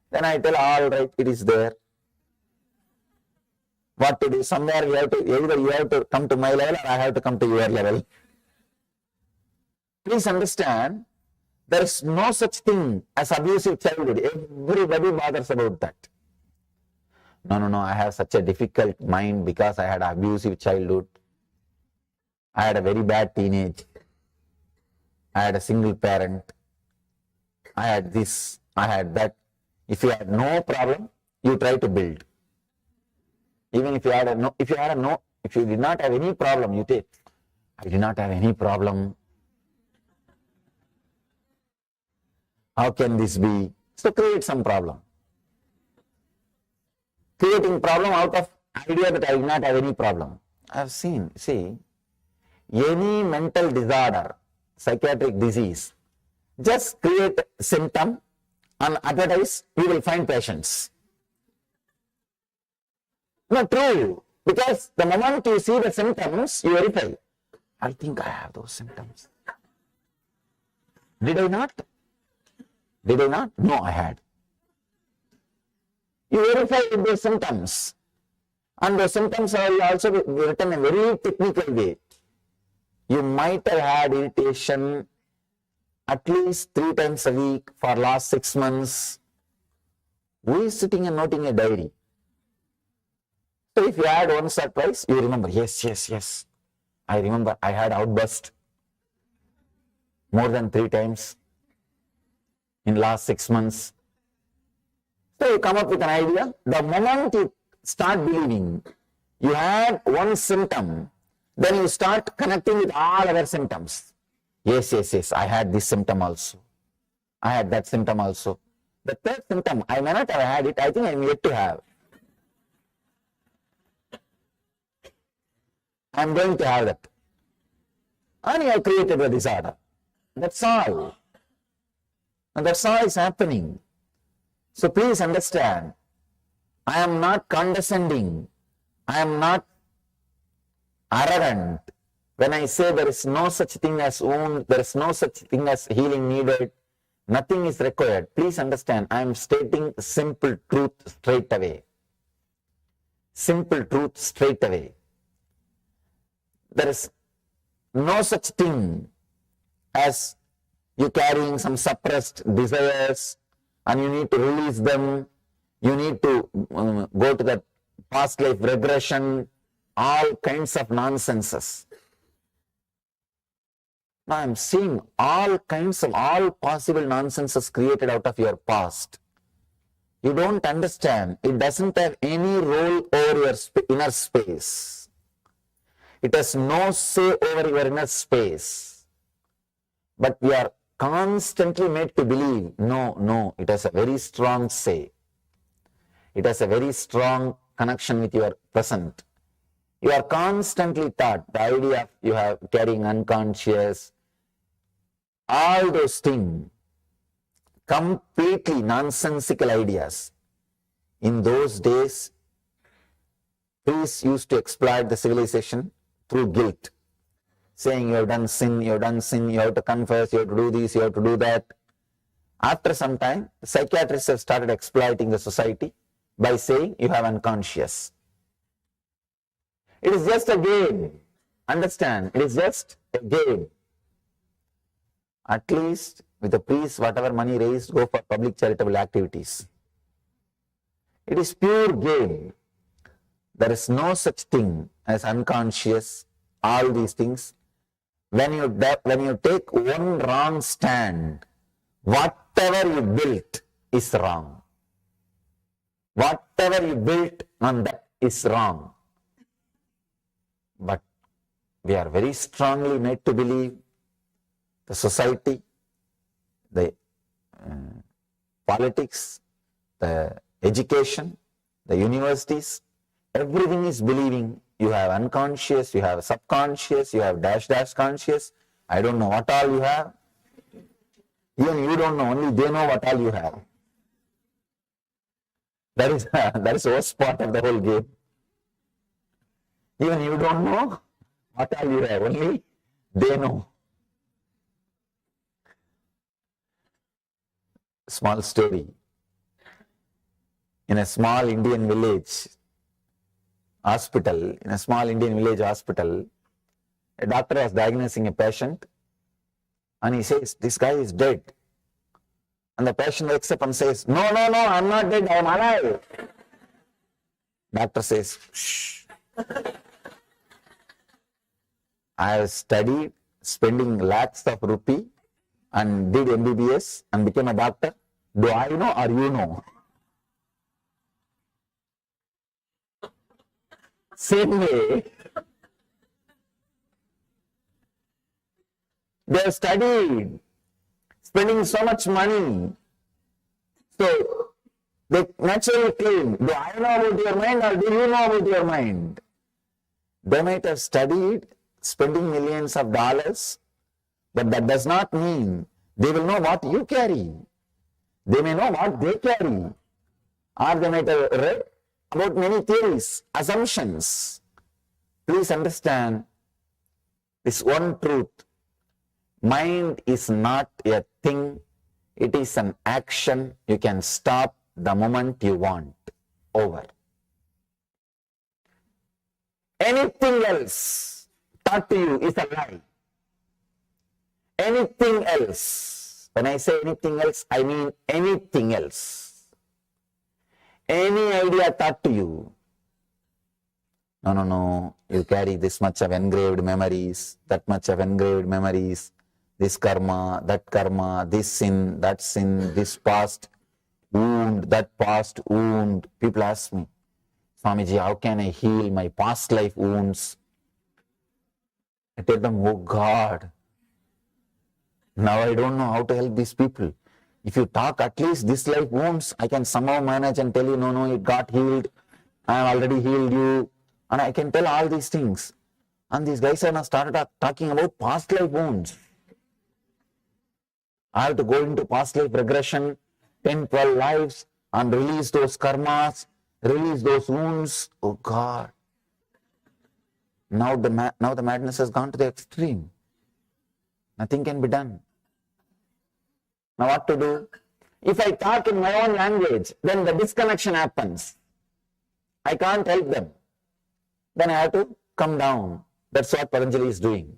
Then I tell, all right, it is there. What to do? Somewhere either you have to come to my level or I have to come to your level. Please understand, there is no such thing as abusive childhood. Everybody bothers about that. No, I have such a difficult mind because I had an abusive childhood. I had a very bad teenage. I had a single parent. I had this, I had that. If you had no problem, you try to build. Even if you had a no, if you did not have any problem, you take. I did not have any problem. How can this be? So create some problem. Creating problem out of idea that I did not have any problem. I have seen, see, any mental disorder, psychiatric disease, just create symptom and advertise, you will find patients. Not true, because the moment you see the symptoms, you verify. I think I have those symptoms. Did I not? Did I not? No, I had. You verify the symptoms. And the symptoms are also written in a very technical way. You might have had irritation at least 3 times a week for last 6 months. Who is sitting and noting a diary? So if you had once or twice, you remember, yes. I remember I had outburst more than 3 times in last 6 months. So you come up with an idea. The moment you start believing you had one symptom, then you start connecting with all other symptoms. Yes, I had this symptom also. I had that symptom also. The third symptom, I may not have had it, I think I am yet to have. I am going to have that. And you have created a disorder. That's all. And that's all is happening. So please understand, I am not condescending. I am not arrogant. When I say there is no such thing as wound, there is no such thing as healing needed, nothing is required. Please understand, I am stating simple truth straight away. Simple truth straight away. There is no such thing as you carrying some suppressed desires and you need to release them. You need to go to the past life regression, all kinds of nonsenses. Now I am seeing all possible nonsenses created out of your past. You don't understand. It doesn't have any role over your inner space. It has no say over your inner space. But we are constantly made to believe, no, it has a very strong say. It has a very strong connection with your present. You are constantly taught the idea of you have carrying unconscious, all those things, completely nonsensical ideas. In those days, priests used to exploit the civilization through guilt, saying you have done sin, you have to confess, you have to do this, you have to do that. After some time, psychiatrists have started exploiting the society by saying you have unconscious. It is just a game. Understand, it is just a game. At least with the priests, whatever money raised, go for public charitable activities. It is pure game. There is no such thing as unconscious, all these things. When you take one wrong stand, whatever you built is wrong. Whatever you built on that is wrong. But we are very strongly made to believe the society, the politics, the education, the universities, everything is believing you have unconscious, you have subconscious, you have dash conscious. I don't know what all you have. Even you don't know, only they know what all you have. That is the worst part of the whole game. Even you don't know what all you have, only they know. Small story. In a small Indian village hospital, a doctor was diagnosing a patient and he says, this guy is dead. And the patient wakes up and says, no, I'm not dead, I'm alive. Doctor says, shh. I have studied, spending lakhs of rupee and did MBBS and became a doctor. Do I know or you know? Same way, they have studied, spending so much money. So they naturally claim, do I know about your mind or do you know about your mind? They might have studied, spending millions of dollars, but that does not mean they will know what you carry. They may know what they carry. Or they might have read about many theories, assumptions. Please understand this one truth. Mind is not a thing, it is an action you can stop the moment you want. Over. Anything else taught to you is a lie. Anything else, when I say anything else, I mean anything else. Any idea taught to you, no, you carry this much of engraved memories, that much of engraved memories, this karma, this sin, this past wound, that past wound. People ask me, Swamiji, how can I heal my past life wounds? I tell them, oh God, now I don't know how to help these people. If you talk at least this life wounds, I can somehow manage and tell you, no, it got healed. I have already healed you. And I can tell all these things. And these guys are now started talking about past life wounds. I have to go into past life regression, 10, 12 lives, and release those karmas, release those wounds. Oh God. Now the madness has gone to the extreme. Nothing can be done. Now what to do? If I talk in my own language, then the disconnection happens. I can't help them. Then I have to come down. That's what Patanjali is doing.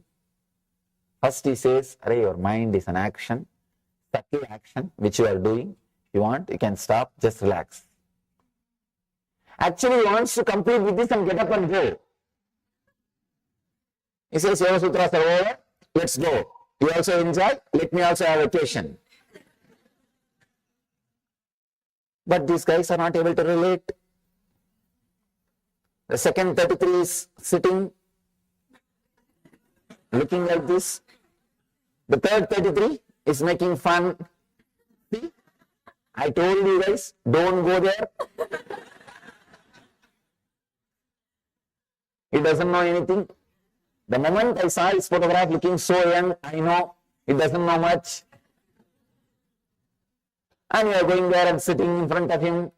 First he says, your mind is an action, subtle action which you are doing. If you want, you can stop, just relax. Actually he wants to complete with this and get up and go. He says, Yoga Sutras are over, let's go. You also enjoy, let me also have a vacation. But these guys are not able to relate. The second 33 is sitting, looking like this. The third 33 is making fun. See, I told you guys, don't go there. He doesn't know anything. The moment I saw his photograph looking so young, I know he doesn't know much. And you are going there and sitting in front of him,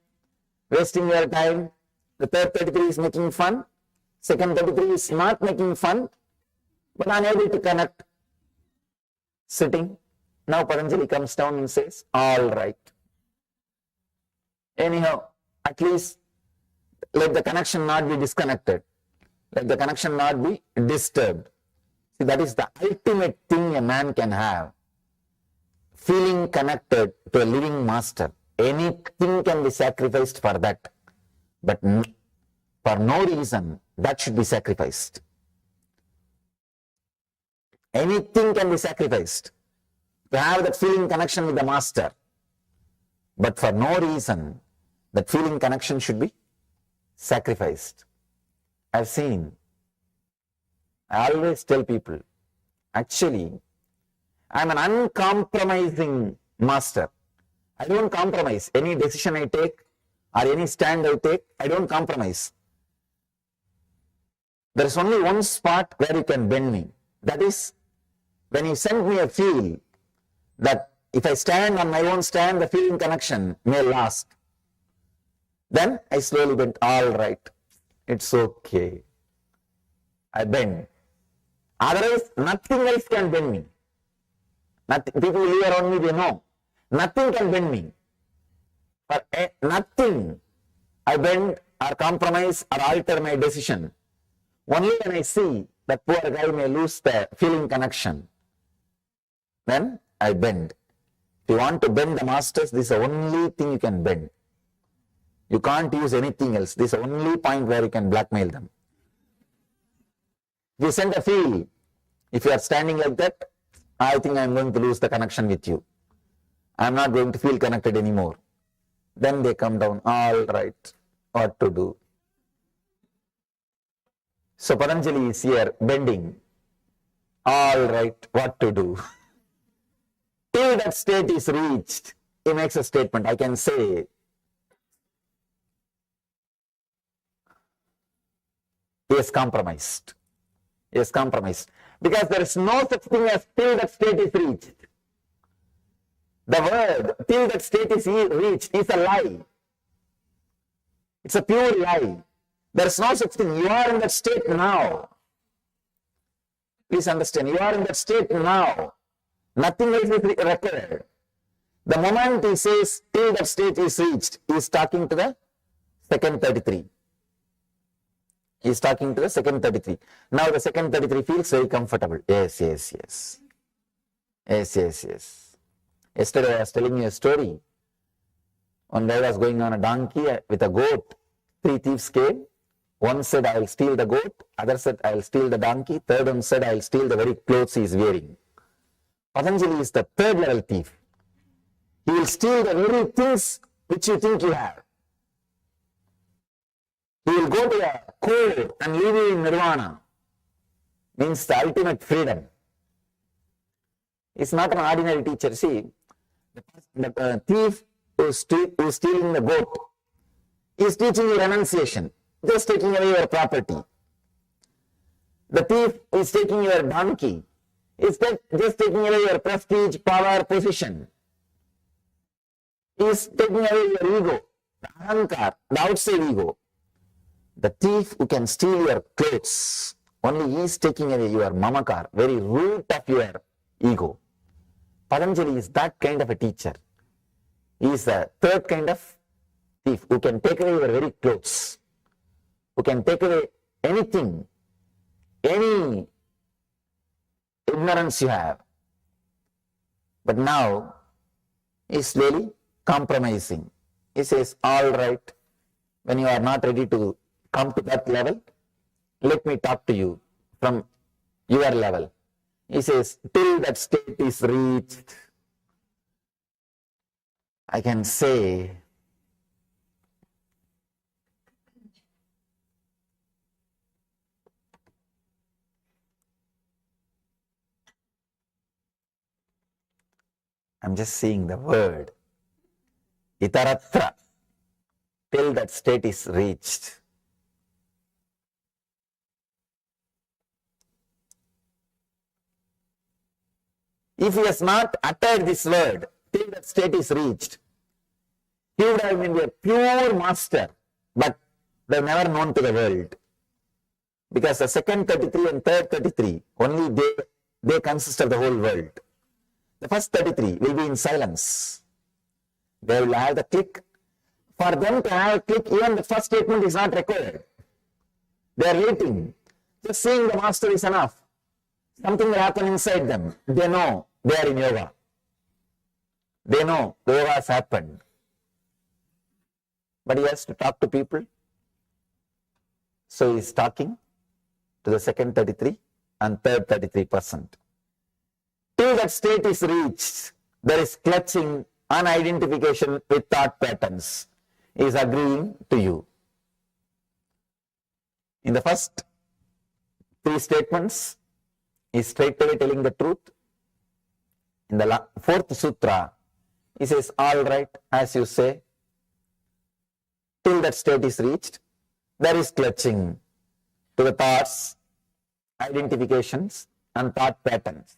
wasting your time. The third 33 is making fun. Second 33 is not making fun, but unable to connect. Sitting. Now Patanjali comes down and says, all right. Anyhow, at least let the connection not be disconnected. Let the connection not be disturbed. See, that is the ultimate thing a man can have. Feeling connected to a living master. Anything can be sacrificed for that. But for no reason, that should be sacrificed. Anything can be sacrificed to have that feeling connection with the master. But for no reason, that feeling connection should be sacrificed. I've seen, I always tell people, actually, I'm an uncompromising master. I don't compromise. Any decision I take or any stand I take, I don't compromise. There is only one spot where you can bend me. That is, when you send me a feel that if I stand on my own stand, the feeling connection may last. Then I slowly bend, all right, it's okay. I bend. Otherwise, nothing else can bend me. Nothing, people who live around me, they know. Nothing can bend me. For nothing I bend or compromise or alter my decision. Only when I see that poor guy may lose the feeling connection, then I bend. If you want to bend the masters, this is the only thing you can bend. You can't use anything else. This is the only point where you can blackmail them. If you send a feel If you are standing like that, I think I am going to lose the connection with you. I am not going to feel connected anymore. Then they come down, all right, what to do? So Patanjali is here bending, all right, what to do? Till that state is reached, he makes a statement, I can say, he is compromised. He is compromised. Because there is no such thing as till that state is reached. The word till that state is reached is a lie. It's a pure lie. There is no such thing. You are in that state now. Please understand, you are in that state now. Nothing else is required. The moment he says till that state is reached, he is talking to the second 33. He is talking to the second 33. Now the second 33 feels very comfortable. Yes, yes, yes. Yes, yes, yes. Yesterday I was telling you a story. One guy was going on a donkey with a goat. 3 thieves came. One said, I will steal the goat. Other said, I will steal the donkey. Third one said, I will steal the very clothes he is wearing. Patanjali is the third level thief. He will steal the very things which you think you have. He will go to a code and leave you in nirvana. Means the ultimate freedom. It's not an ordinary teacher. See, the thief who is stealing the goat is teaching you renunciation, just taking away your property. The thief is taking your donkey, is just taking away your prestige, power, position. He is taking away your ego, the ahankar, the outside ego. The thief who can steal your clothes, only he is taking away your mamakar, very root of your ego. Patanjali is that kind of a teacher. He is the third kind of thief who can take away your very clothes, who can take away anything, any ignorance you have. But now he is slowly compromising. He says, all right, when you are not ready to come to that level, let me talk to you from your level. He says, till that state is reached, I can say, I'm just seeing the word, itaratra, till that state is reached. If he has not uttered this word, till that state is reached, he would have been a pure master, but they have never known to the world. Because the second 33 and third 33, only they consist of the whole world. The first 33 will be in silence. They will have the click. For them to have a click, even the first statement is not required. They are waiting. Just seeing the master is enough. Something will happen inside them. They know they are in yoga. They know the yoga has happened. But he has to talk to people. So he is talking to the second 33 and third 33%. Till that state is reached, there is clutching, unidentification with thought patterns. He is agreeing to you. In the first 3 statements, he is straightaway telling the truth. In the 4th sutra, he says, all right, as you say, till that state is reached, there is clutching to the thoughts, identifications, and thought patterns.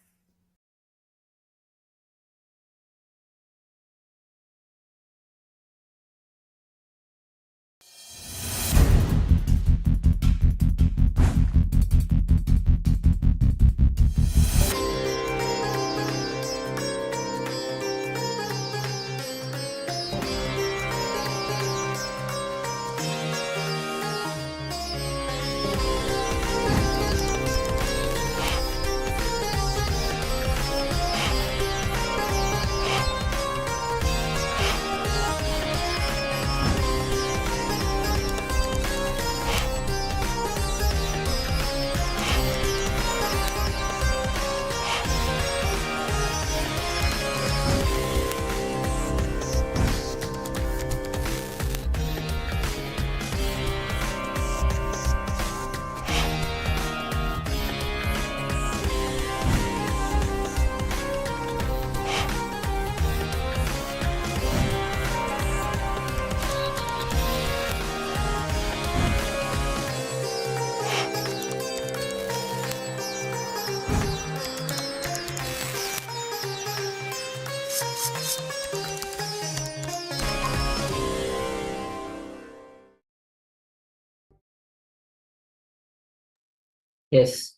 Yes.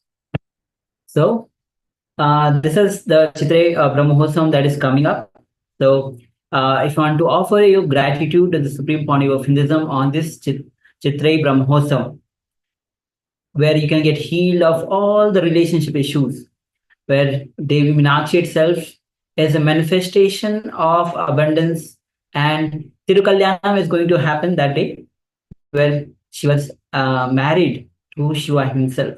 So this is the Chitre Brahmohosam that is coming up. So if you want to offer your gratitude to the Supreme Pontiff of Hinduism on this Chitre Brahmohosam, where you can get healed of all the relationship issues, where Devi Meenakshi itself is a manifestation of abundance, and Tirukalyanam is going to happen that day, where she was married to Shiva himself.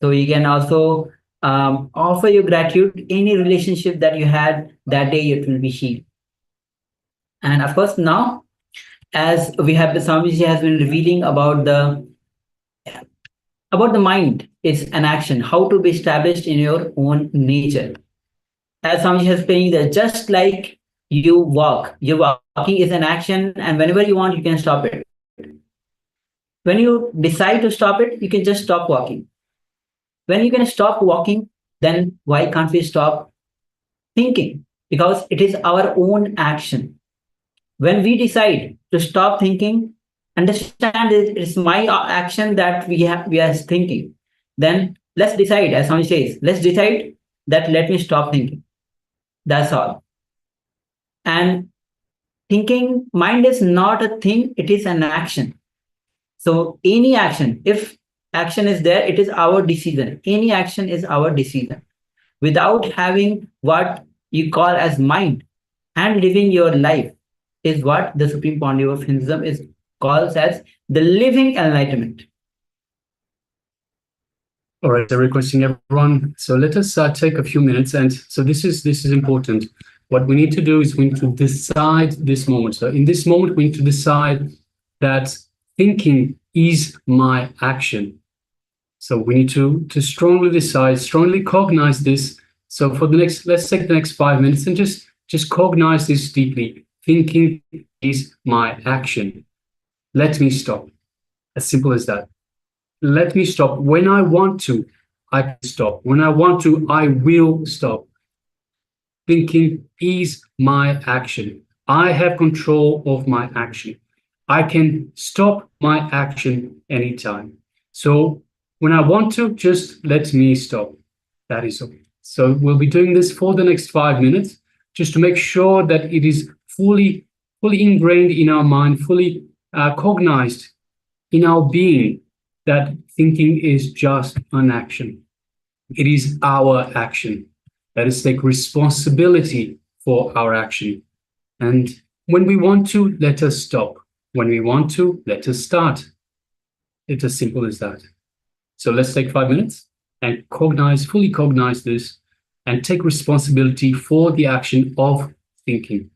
So you can also offer your gratitude. Any relationship that you had that day, it will be healed. And of course, now as we have, the Swamiji has been revealing about the mind, it's an action, how to be established in your own nature. As Swamiji has saying that just like you walk, your walking is an action, and whenever you want, you can stop it. When you decide to stop it, you can just stop walking. When you can stop walking, then why can't we stop thinking? Because it is our own action. When we decide to stop thinking, understand it's my action that we are thinking. Then let's decide, as Swami says, let's decide that let me stop thinking. That's all. And thinking, mind is not a thing, it is an action. So any action, if action is there, it is our decision. Any action is our decision. Without having what you call as mind and living your life is what the Supreme Pontiff of Hinduism is calls as the living enlightenment. All right, so requesting everyone. So let us take a few minutes, and so this is important. What we need to do is we need to decide this moment. So in this moment, we need to decide that thinking is my action. So we need to strongly decide, strongly cognize this. So for the next, let's take the next 5 minutes and just cognize this deeply. Thinking is my action. Let me stop. As simple as that. Let me stop. When I want to, I can stop. When I want to, I will stop. Thinking is my action. I have control of my action. I can stop my action anytime. So when I want to, just let me stop. That is all. So we'll be doing this for the next 5 minutes, just to make sure that it is fully ingrained in our mind, fully cognized in our being, that thinking is just an action. It is our action. Let us take responsibility for our action. And when we want to, let us stop. When we want to, let us start. It's as simple as that. So let's take 5 minutes and fully cognize this, and take responsibility for the action of thinking.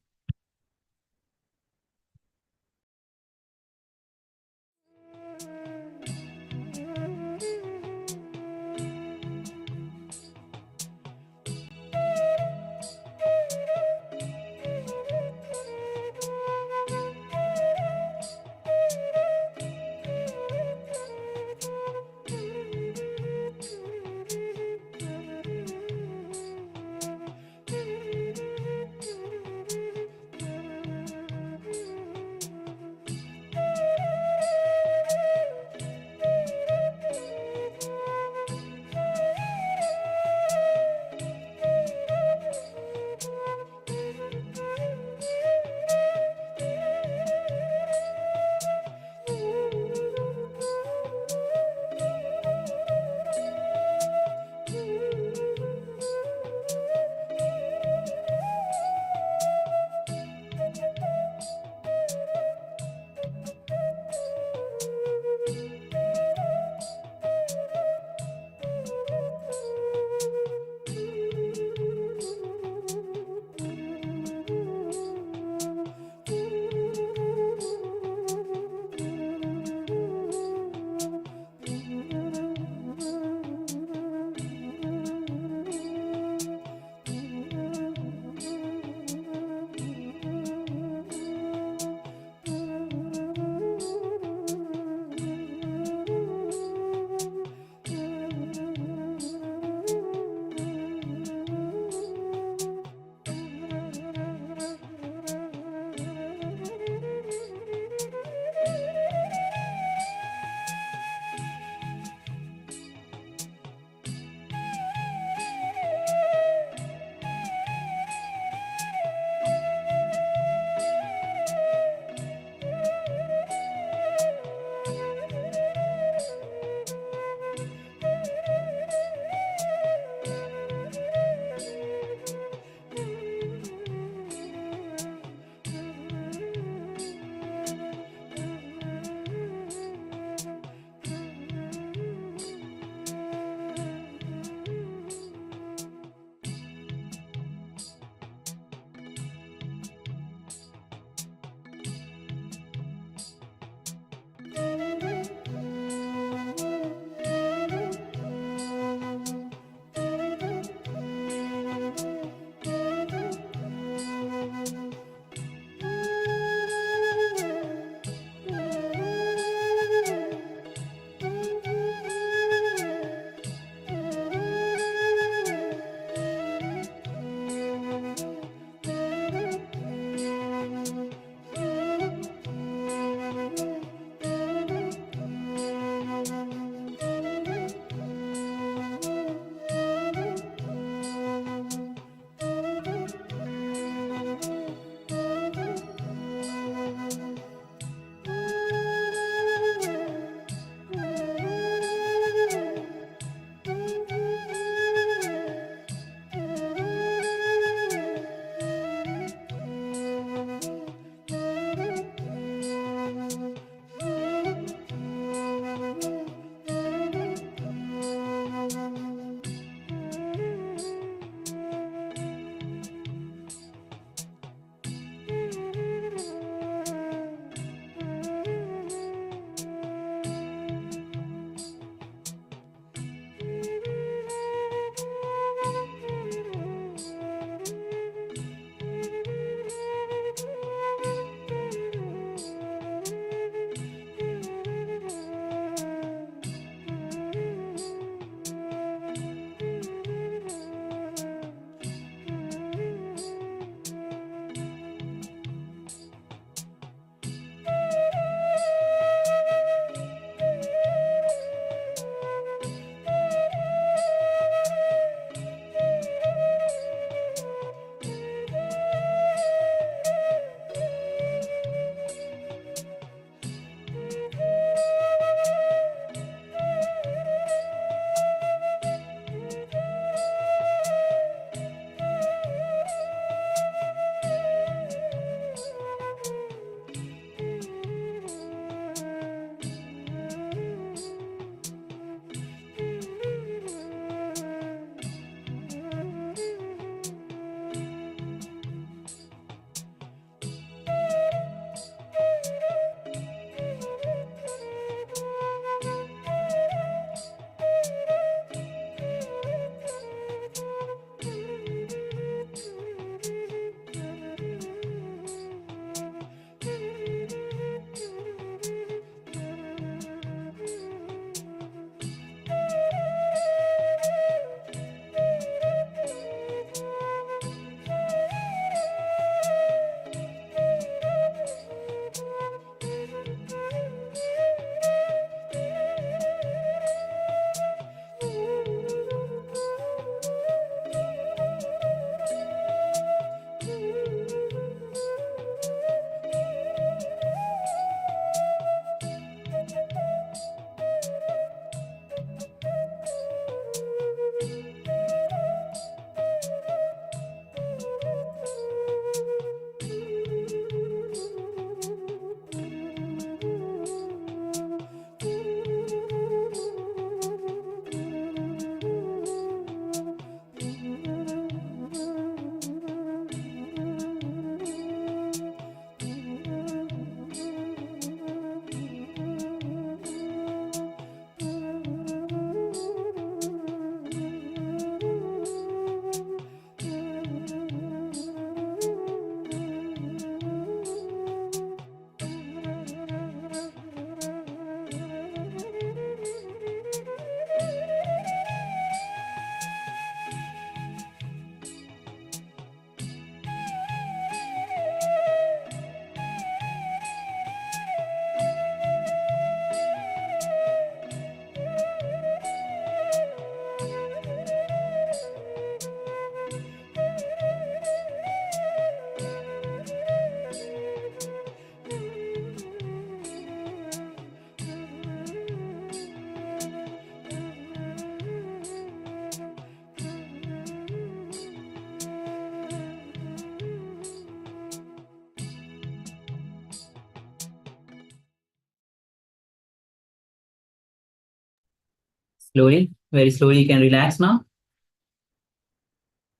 Slowly, very slowly, you can relax now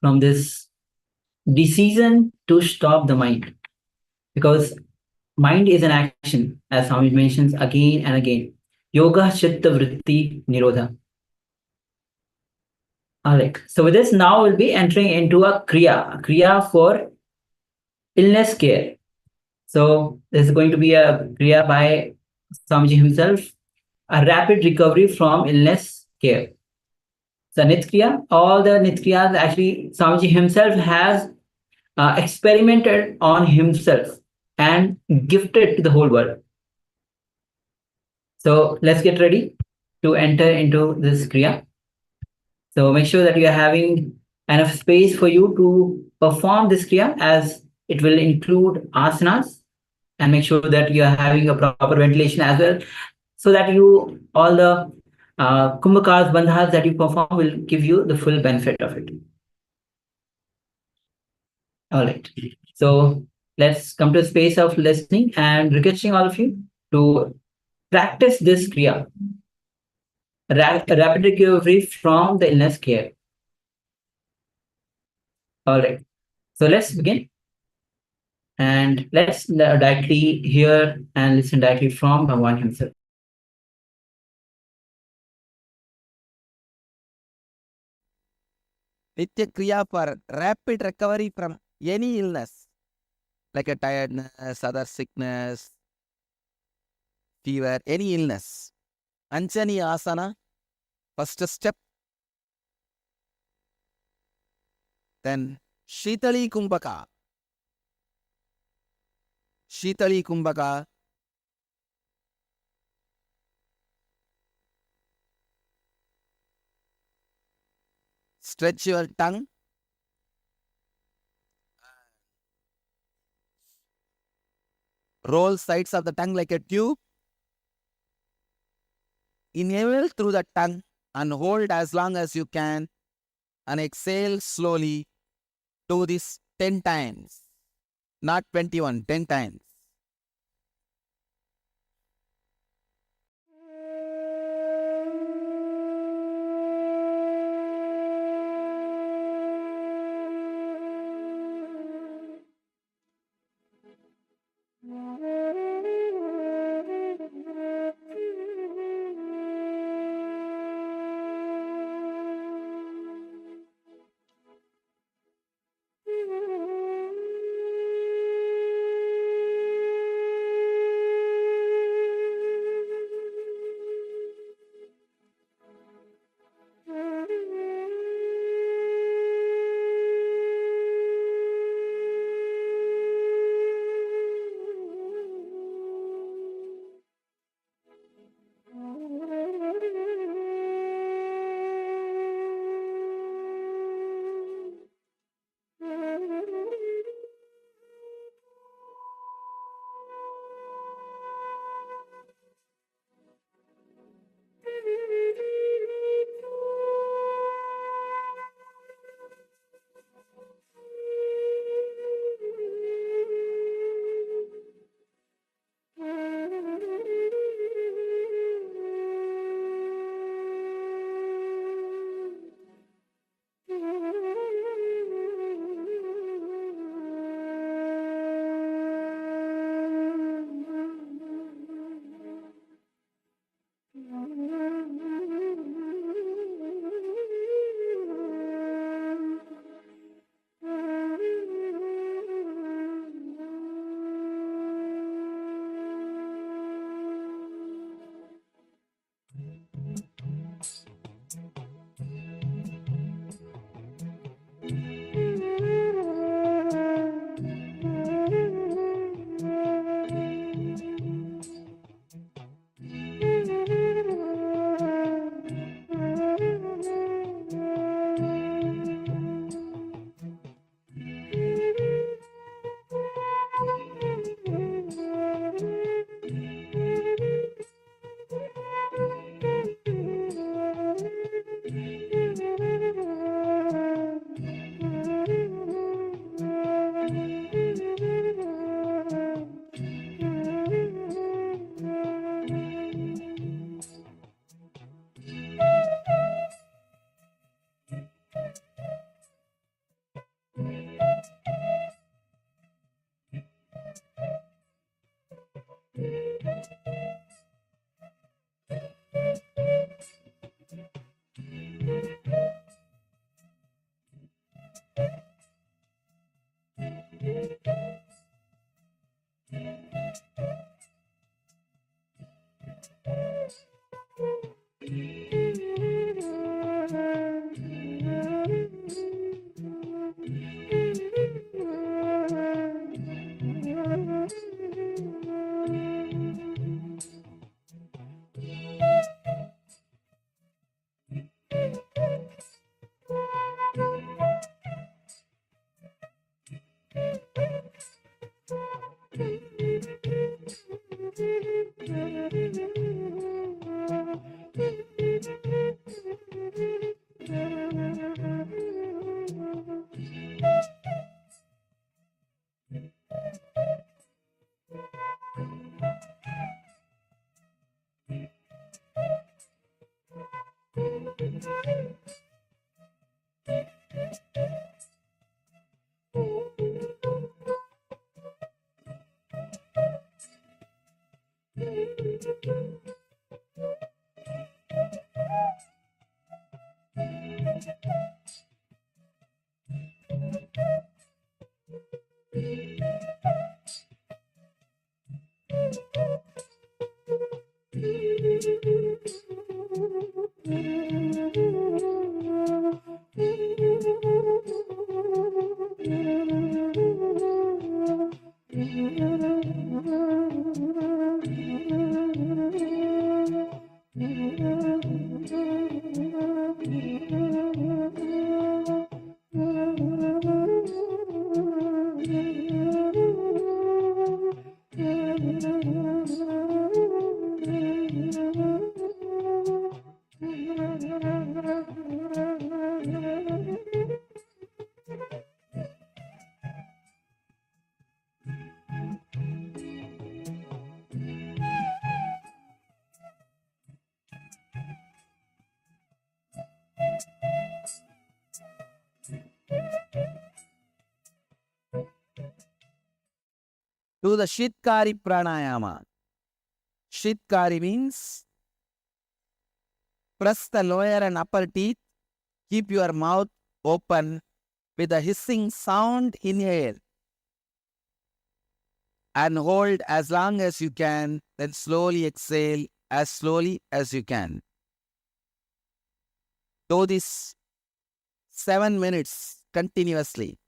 from this decision to stop the mind. Because mind is an action, as Swami mentions again and again. Yoga Chitta Vritti Nirodha. Alright, so with this, now we'll be entering into a Kriya for illness care. So this is going to be a Kriya by Swamiji himself, a rapid recovery from illness care. So Nithya, all the Nithyas actually Swamiji himself has experimented on himself and gifted to the whole world. So let's get ready to enter into this Kriya. So make sure that you are having enough space for you to perform this Kriya, as it will include asanas, and make sure that you are having a proper ventilation as well, so that you all the kumbhakas, bandhas that you perform will give you the full benefit of it. All right. So let's come to a space of listening and requesting all of you to practice this Kriya, rapid recovery from the illness care. All right. So let's begin. And let's directly hear and listen directly from Bhagwan himself. Nitya Kriya for rapid recovery from any illness, like a tiredness, other sickness, fever, any illness. Anjani Asana, first step. Then Shitali Kumbhaka. Shitali Kumbhaka. Stretch your tongue. Roll sides of the tongue like a tube. Inhale through the tongue and hold as long as you can. And exhale slowly. Do this 10 times. Not 21, 10 times. Do the Shitkari pranayama. Shitkari means press the lower and upper teeth, keep your mouth open with a hissing sound, inhale and hold as long as you can, then slowly exhale as slowly as you can. Do this 7 minutes continuously.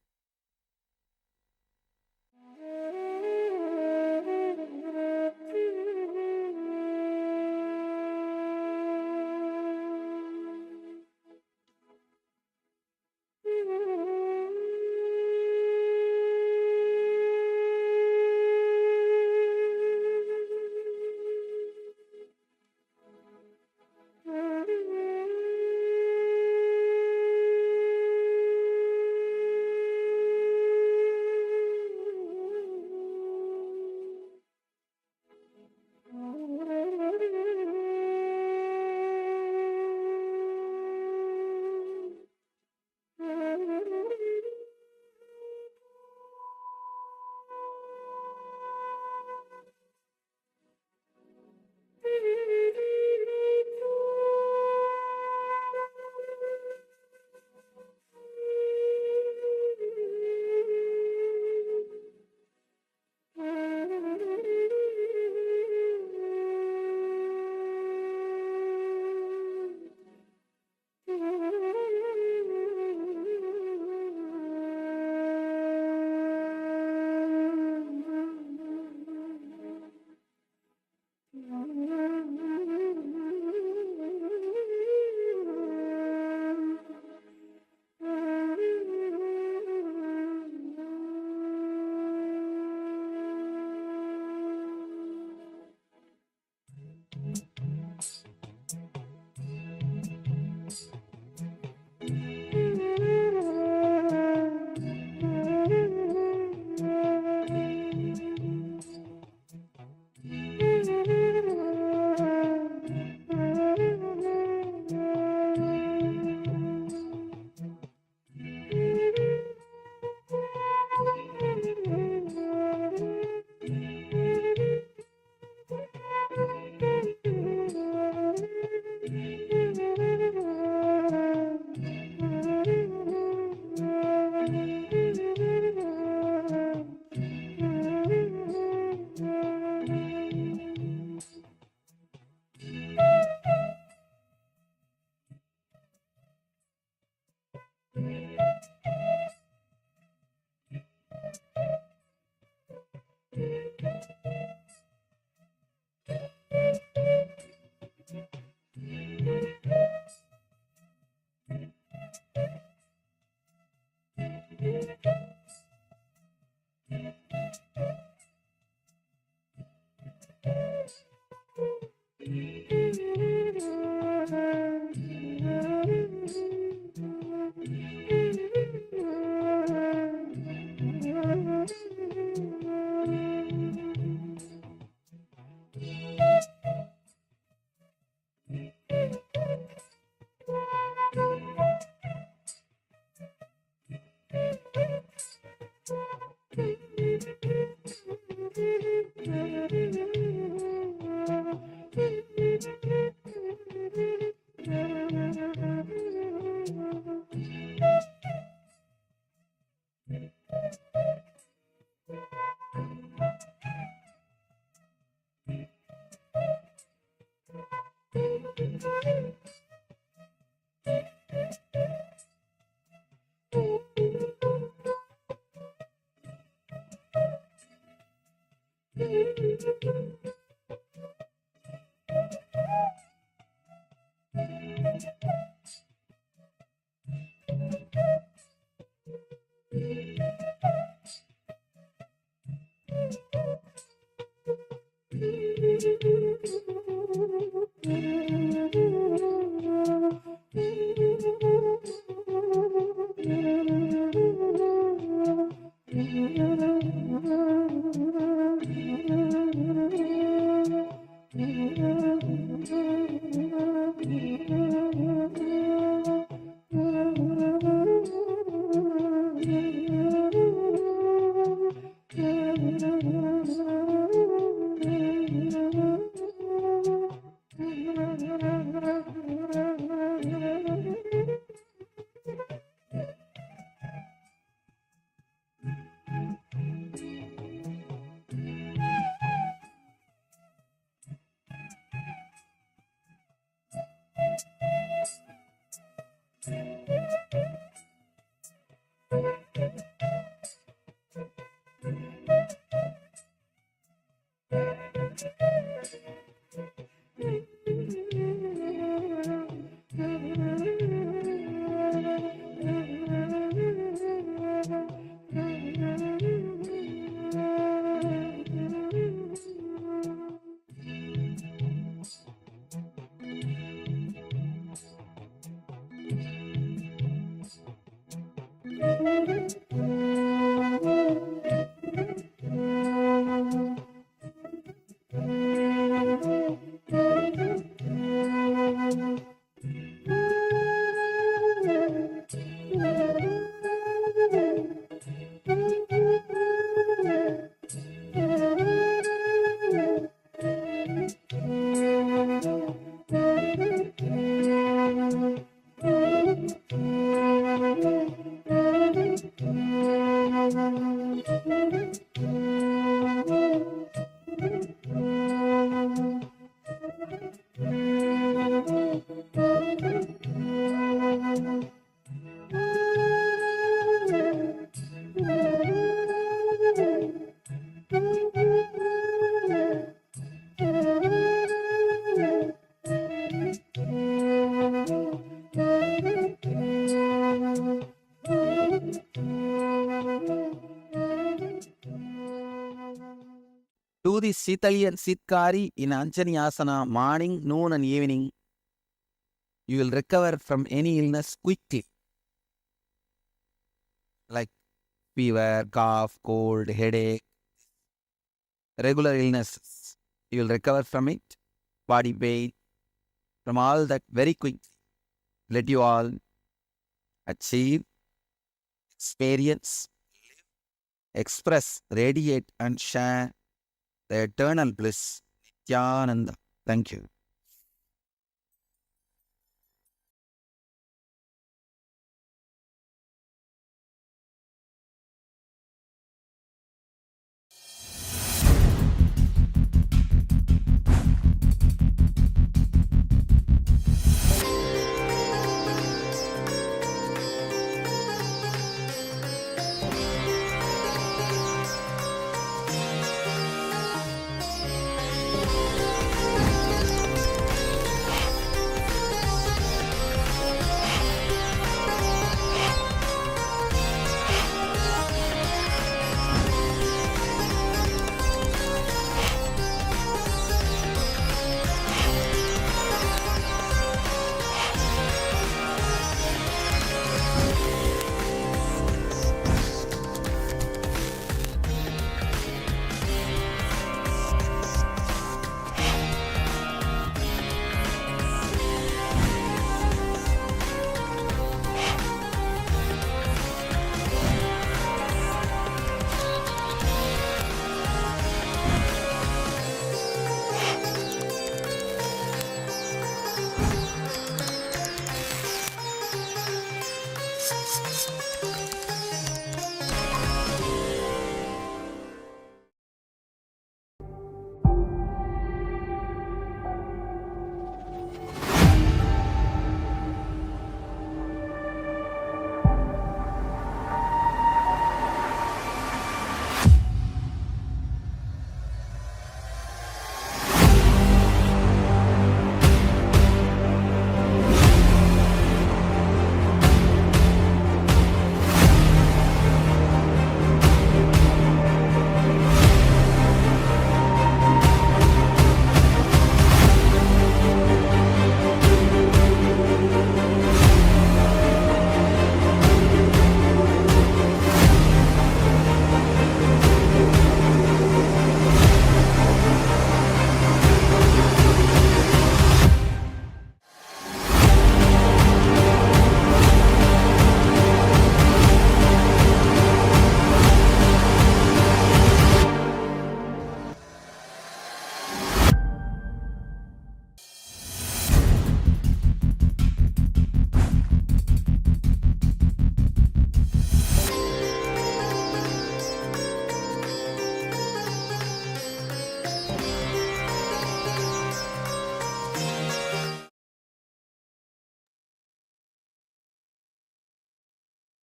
Do the Sitali and Sitkari in Anjani Asana morning, noon and evening. You will recover from any illness quickly. Like fever, cough, cold, headache, regular illnesses. You will recover from it, body pain, from all that very quickly. Let you all achieve, experience, express, radiate and share the eternal bliss, Nithyananda. Thank you.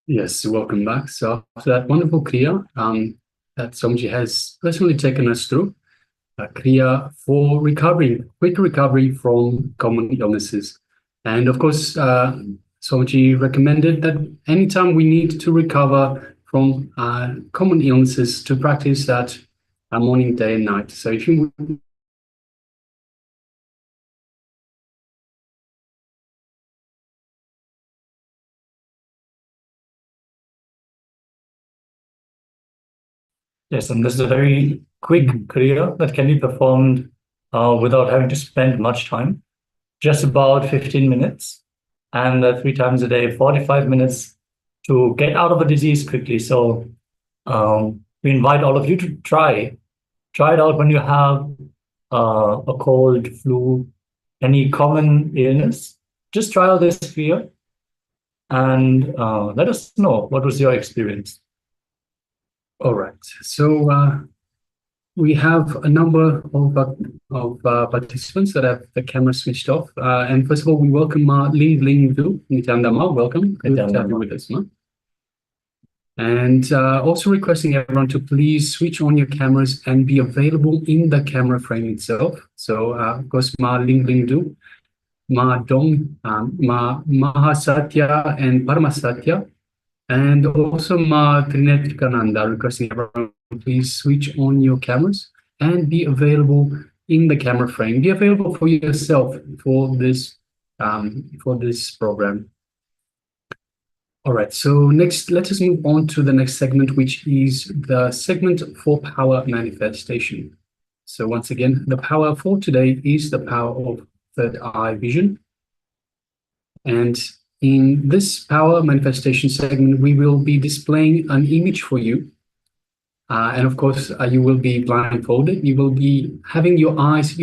Yes, welcome back. So after that wonderful Kriya that Swamiji has personally taken us through, Kriya for recovery, quick recovery from common illnesses. And of course, Swamiji recommended that anytime we need to recover from common illnesses, to practice that morning, day and night. So if you Yes, and this is a very quick Kriya that can be performed without having to spend much time, just about 15 minutes, and 3 times a day, 45 minutes to get out of a disease quickly. So we invite all of you to try it out when you have a cold, flu, any common illness. Just try out this Kriya and let us know what was your experience. All right. So we have a number of participants that have the camera switched off. And first of all, we welcome Ling Du, Nithyananda Ma. Welcome. Good to have you with us, Ma. And also requesting everyone to please switch on your cameras and be available in the camera frame itself. So, of course, Ma Ling Du, Ma Dong, Ma Mahasatya and Paramasatya. And also Ma Nithyananda, requesting everyone please switch on your cameras and be available in the camera frame. Be available for yourself for this program. All right, so next, let us move on to the next segment, which is the segment for power manifestation. So once again, the power for today is the power of third eye vision. And in this power manifestation segment, we will be displaying an image for you. And of course, you will be blindfolded. You will be having your eyes,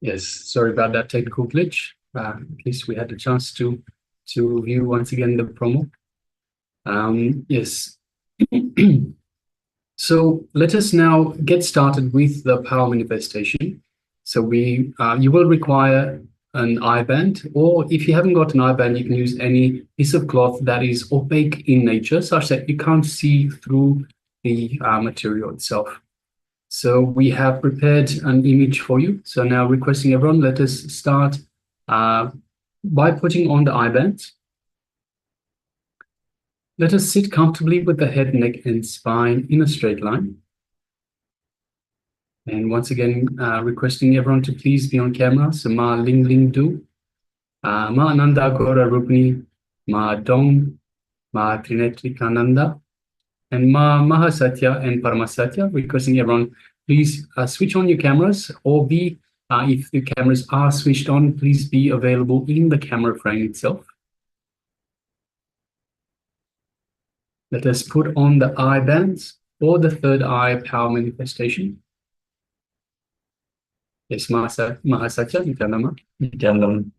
Yes, sorry about that technical glitch. At least we had the chance to view once again the promo. Yes. So let us now get started with the power manifestation. So you will require an eye band, or if you haven't got an eye band, you can use any piece of cloth that is opaque in nature, such that you can't see through the material itself. So we have prepared an image for you. So now requesting everyone, let us start by putting on the eye bands. Let us sit comfortably with the head, neck, and spine in a straight line. And once again, requesting everyone to please be on camera. So Ma Ling Ling Du, Ma Ananda Gora Rupni, Ma Dong, Ma Trinetrikananda, and Ma Mahasatya and Paramasatya. Requesting everyone, please switch on your cameras, or if the cameras are switched on, please be available in the camera frame itself. Let us put on the eye bands or the third eye power manifestation. Yes, Mahasatya, Nithyananda.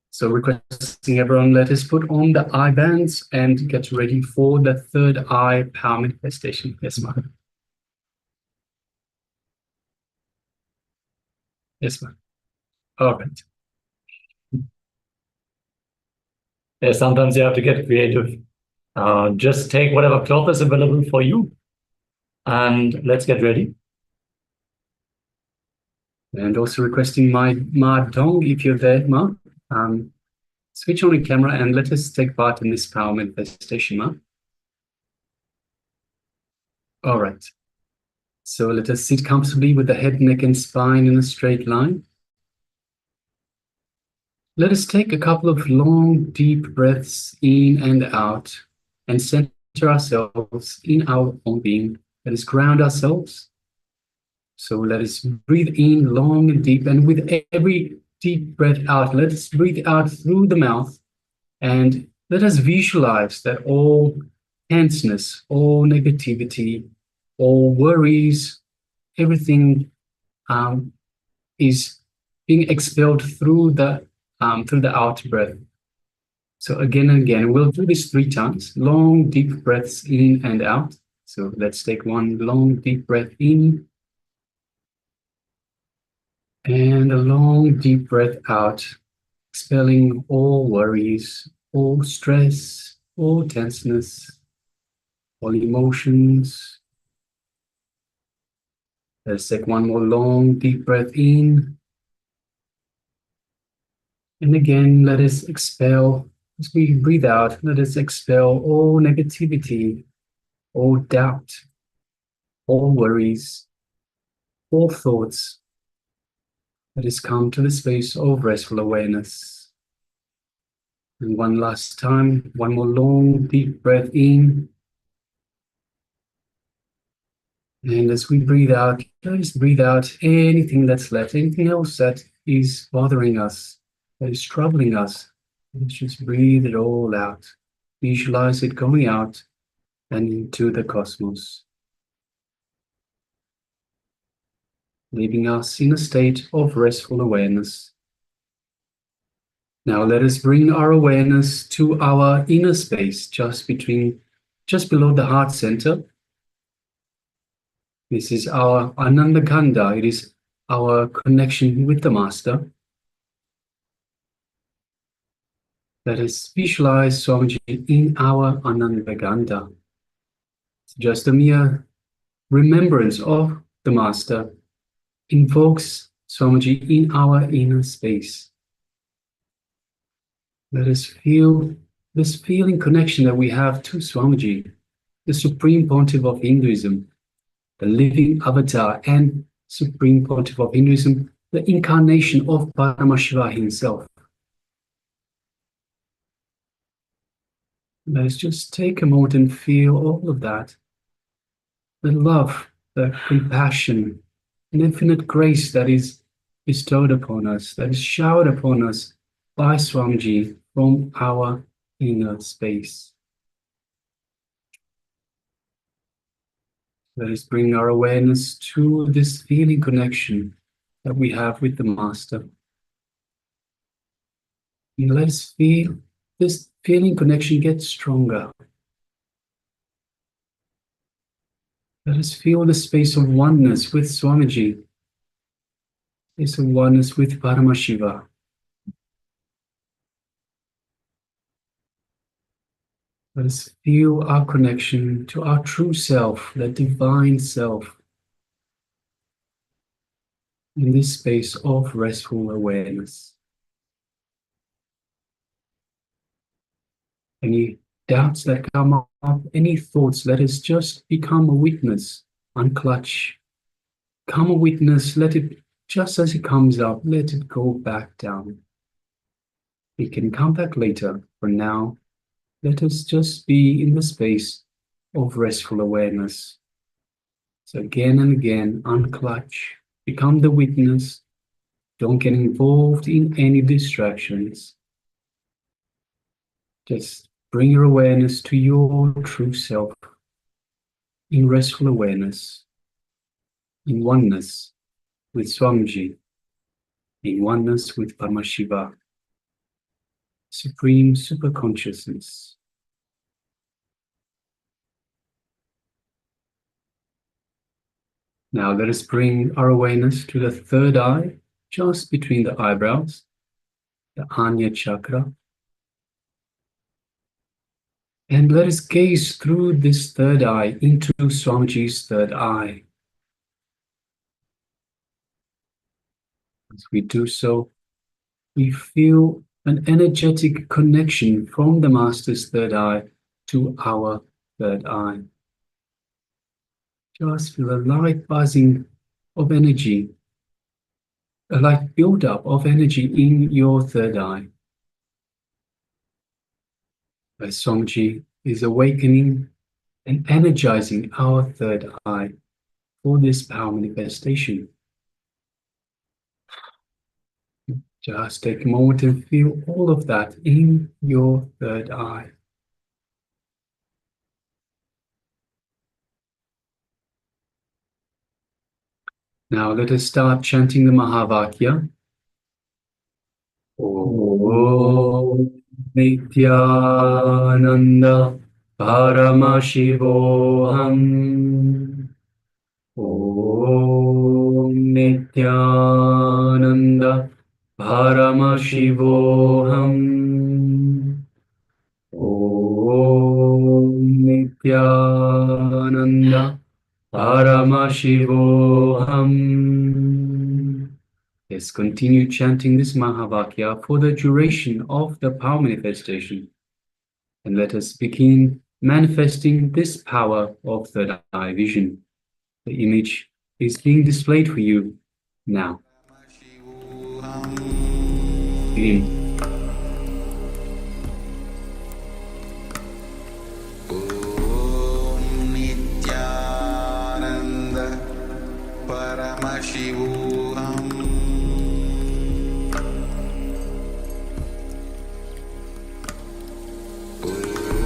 So requesting everyone, let us put on the eye bands and get ready for the third eye power manifestation. Yes, ma'am. Yes, ma'am. All right. Yeah, sometimes you have to get creative. Just take whatever cloth is available for you, and let's get ready. And also requesting Ma Dong, if you're there, Ma, switch on the camera and let us take part in this power manifestation, Ma. All right. So let us sit comfortably with the head, neck, and spine in a straight line. Let us take a couple of long, deep breaths in and out and center ourselves in our own being. Let us ground ourselves. So let us breathe in long and deep, and with every deep breath out, let us breathe out through the mouth, and let us visualize that all tenseness, all negativity, all worries, everything is being expelled through the out breath. So again and again, we'll do this 3 times. Long, deep breaths in and out. So let's take one long, deep breath in. And a long, deep breath out, expelling all worries, all stress, all tenseness, all emotions. Let's take one more long, deep breath in. And again, let us expel, as we breathe out, let us expel all negativity, all doubt, all worries, all thoughts. Let us come to the space of restful awareness. And one last time, one more long, deep breath in. And as we breathe out, let us breathe out anything that's left, anything else that is bothering us, that is troubling us. Let's just breathe it all out. Visualize it going out and into the cosmos, leaving us in a state of restful awareness. Now let us bring our awareness to our inner space, just below the heart center. This is our Ananda Kanda. It is our connection with the Master. Let us visualize Swamiji in our Ananda Kanda. It's just a mere remembrance of the Master invokes Swamiji in our inner space. Let us feel this feeling connection that we have to Swamiji, the Supreme Pontiff of Hinduism, the living avatar and Supreme Pontiff of Hinduism, the incarnation of Paramashivoham himself. Let's just take a moment and feel all of that. The love, the compassion, and infinite grace that is bestowed upon us, that is showered upon us by Swamiji from our inner space. Let us bring our awareness to this feeling connection that we have with the Master. And let us feel this feeling connection get stronger. Let us feel the space of oneness with Swamiji, space of oneness with Paramashiva. Let us feel our connection to our true self, the divine self, in this space of restful awareness. Any doubts that come up, any thoughts, let us just become a witness, unclutch. Become a witness, let it, just as it comes up, let it go back down. It can come back later. For now, let us just be in the space of restful awareness. So again and again, unclutch, become the witness. Don't get involved in any distractions. Just bring your awareness to your true self in restful awareness, in oneness with Swamiji, in oneness with Paramashiva, Supreme Superconsciousness. Now let us bring our awareness to the third eye, just between the eyebrows, the Anya chakra. And let us gaze through this third eye into Swamiji's third eye. As we do so, we feel an energetic connection from the Master's third eye to our third eye. Just feel a light buzzing of energy, a light build-up of energy in your third eye. As Swamiji is awakening and energizing our third eye for this power manifestation. Just take a moment and feel all of that in your third eye. Now let us start chanting the Mahavakya. Om Nithyananda Paramashivoham. Om Nithyananda Paramashivoham. Om Nithyananda Paramashivoham. Let's continue chanting this Mahavakya for the duration of the power manifestation. And let us begin manifesting this power of third eye vision. The image is being displayed for you now. Begin. Paramashivoham.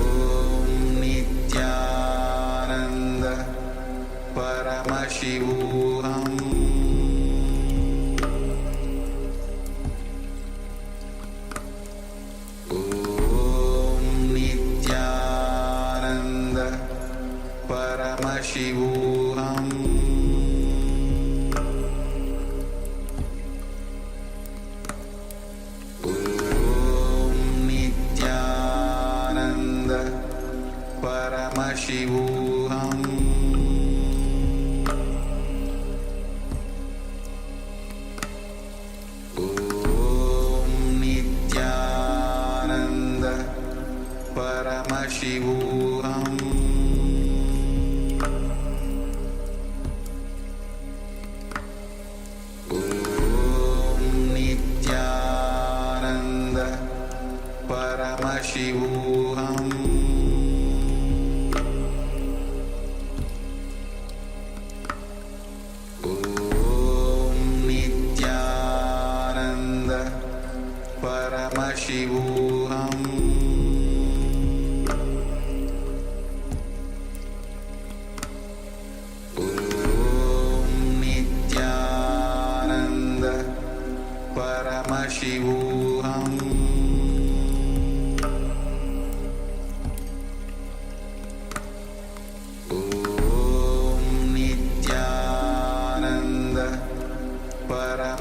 Om Nithyananda Paramashivoham. Om Nithyananda Paramashivoham. Paramashivoham. Om Nithyananda Paramashivoham. Om Nithyananda Paramashivoham. Paramashivoham. Om Nithyananda Paramashivoham. Om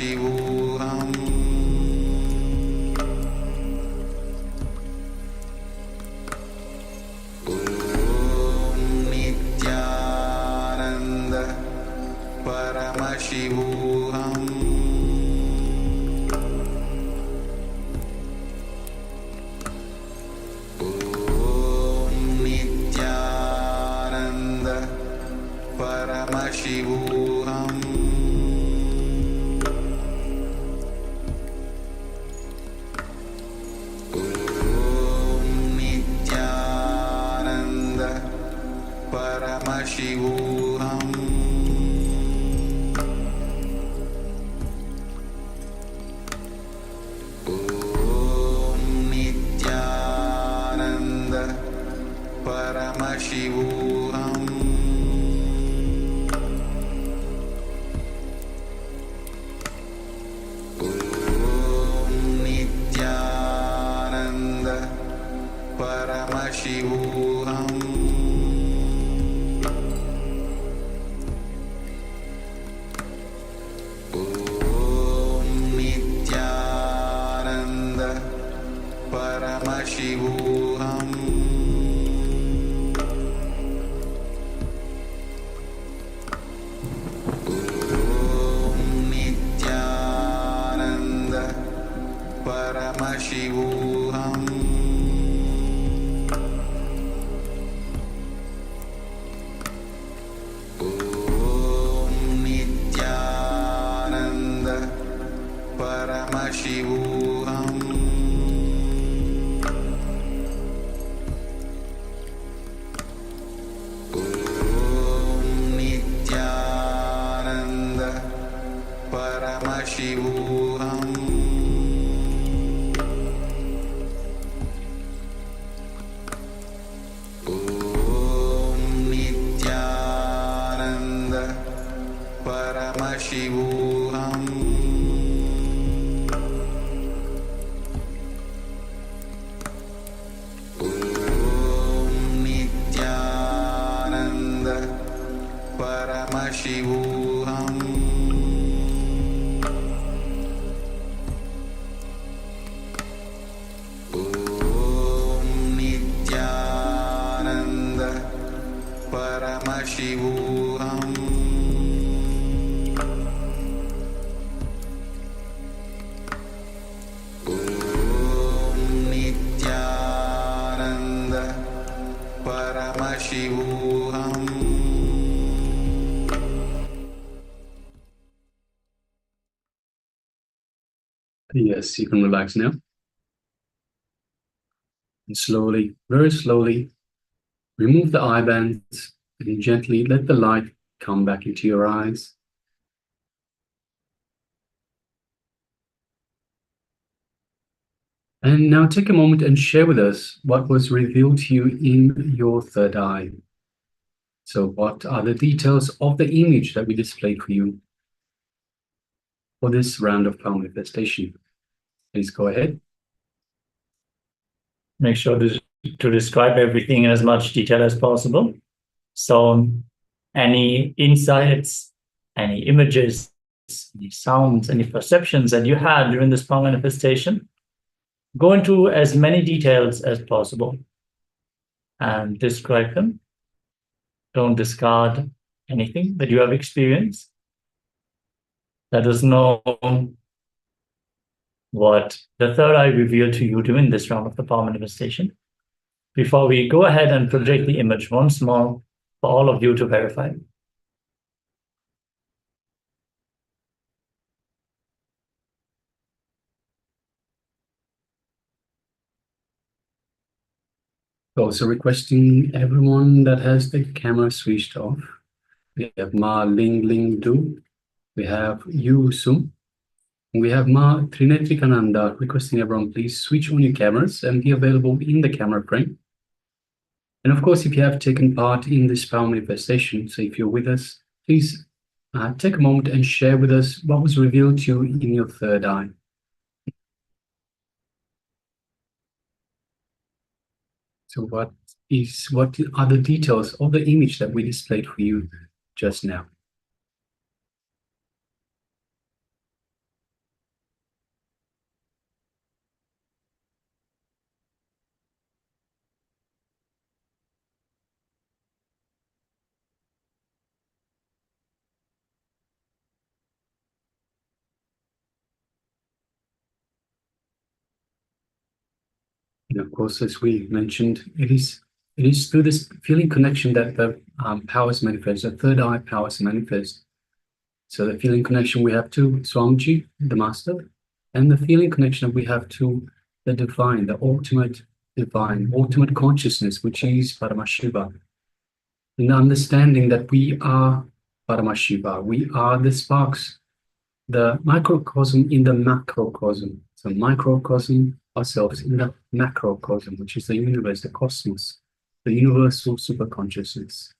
Paramashivoham Om Nithyananda Paramashivoham Om Nithyananda Paramashivoham Om Nithyananda Paramashivoham Om Nithyananda Paramashivoham Om Nithyananda Paramashivoham Om Nithyananda Paramashivoham Om Nithyananda Paramashivoham Om Nithyananda Paramashivoham Om Nithyananda Paramashivoham Om Nithyananda Paramashivoham Om Nithyananda Paramashivoham Om Nithyananda Paramashivoham Om Nithyananda Paramashivoham Yes, you can relax now. And slowly, very slowly, remove the eye bands and gently let the light come back into your eyes. And now take a moment and share with us what was revealed to you in your third eye. So what are the details of the image that we displayed for you for this round of power manifestation? Please go ahead. Make sure to describe everything in as much detail as possible. So any insights, any images, any sounds, any perceptions that you had during this power manifestation, go into as many details as possible and describe them. Don't discard anything that you have experienced. Let us know what the third eye revealed to you during this round of the power manifestation before we go ahead and project the image once more for all of you to verify. Also requesting everyone that has the camera switched off. We have Ma Ling Ling Du. We have Yu Sum. We have Ma Trinetrikananda requesting everyone please switch on your cameras and be available in the camera frame. And of course, if you have taken part in this power manifestation, so if you're with us, please take a moment and share with us what was revealed to you in your third eye. So what are the details of the image that we displayed for you just now? And of course, as we mentioned, it is through this feeling connection that the powers manifest, the third eye powers manifest. So the feeling connection we have to Swamiji, the master, and the feeling connection that we have to the divine, the ultimate divine, ultimate consciousness, which is Paramashiva. In the understanding that we are Paramashiva, we are the sparks, the microcosm in the macrocosm. So microcosm ourselves in the macrocosm, which is the universe, the cosmos, the universal superconsciousness.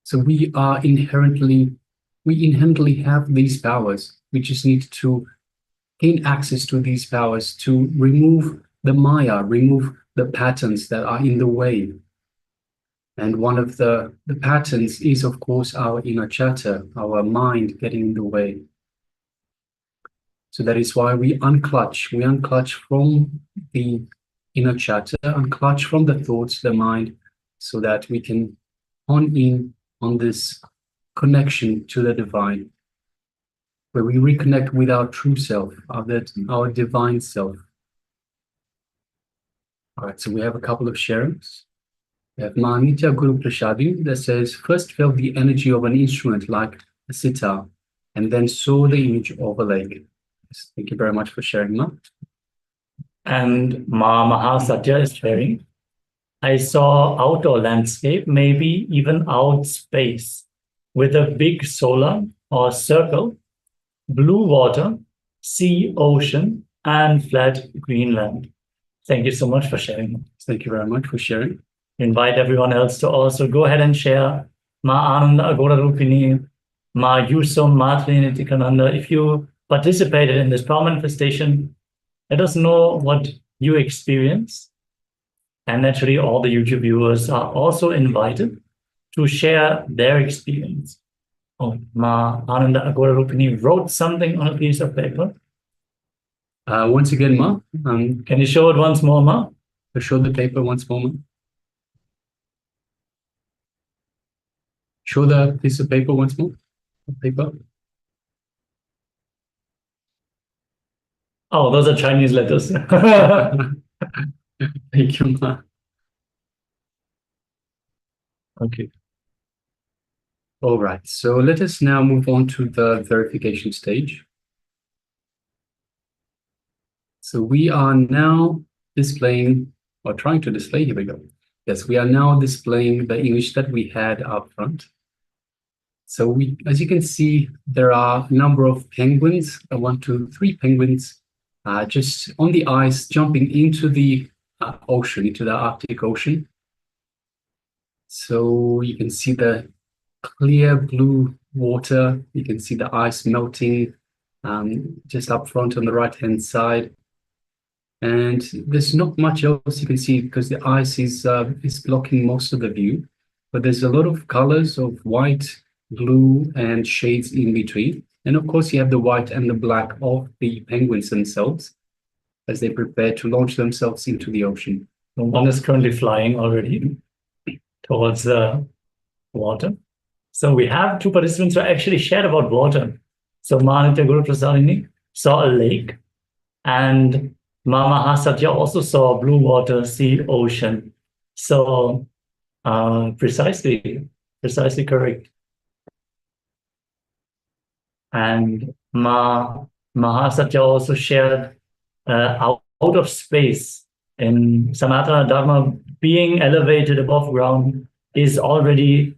So we inherently have these powers. We just need to gain access to these powers to remove the Maya, remove the patterns that are in the way. And one of the patterns is, of course, our inner chatter, our mind getting in the way. So that is why we unclutch from the inner chatter, unclutch from the thoughts, the mind, so that we can hone in on this connection to the divine, where we reconnect with our true self, our divine self. All right, so we have a couple of sharings. We have Mahanitya Guru Prashadi that says, first felt the energy of an instrument like a sitar, and then saw the image of a lake. Yes, thank you very much for sharing, Ma. And Ma Mahasatya is sharing, I saw outdoor landscape, maybe even out space, with a big solar or circle, blue water, sea, ocean, and flat Greenland. Thank you so much for sharing. Thank you very much for sharing. Invite everyone else to also go ahead and share. Ma Ananda Agora Rupini, Ma Yusum Matri Nithyananda. If you participated in this power manifestation, let us know what you experience. And naturally, all the YouTube viewers are also invited to share their experience. Oh, Ma Ananda Agora Rupini wrote something on a piece of paper. Once again, Ma, can you show it once more, Ma? Show the paper once more, Ma. Show the piece of paper once more. Paper. Oh, those are Chinese letters. Thank you, Ma. Okay. All right, so let us now move on to the verification stage. So we are now displaying, or trying to display, here we go. Yes, we are now displaying the image that we had up front. So as you can see, there are a number of penguins, 1, 2, 3 penguins, just on the ice, jumping into the ocean, into the Arctic Ocean. So you can see the clear blue water. You can see the ice melting just up front on the right-hand side. And there's not much else you can see because the ice is blocking most of the view. But there's a lot of colors of white, blue, and shades in between. And of course, you have the white and the black of the penguins themselves as they prepare to launch themselves into the ocean. One is currently flying already towards the water. So we have 2 participants who actually shared about water. So Mahanitya Guru Prasadini saw a lake, and Ma Mahasatya also saw blue water, sea, ocean. So precisely correct. And Ma Mahasatya also shared out of space. In Sanatana Dharma, being elevated above ground is already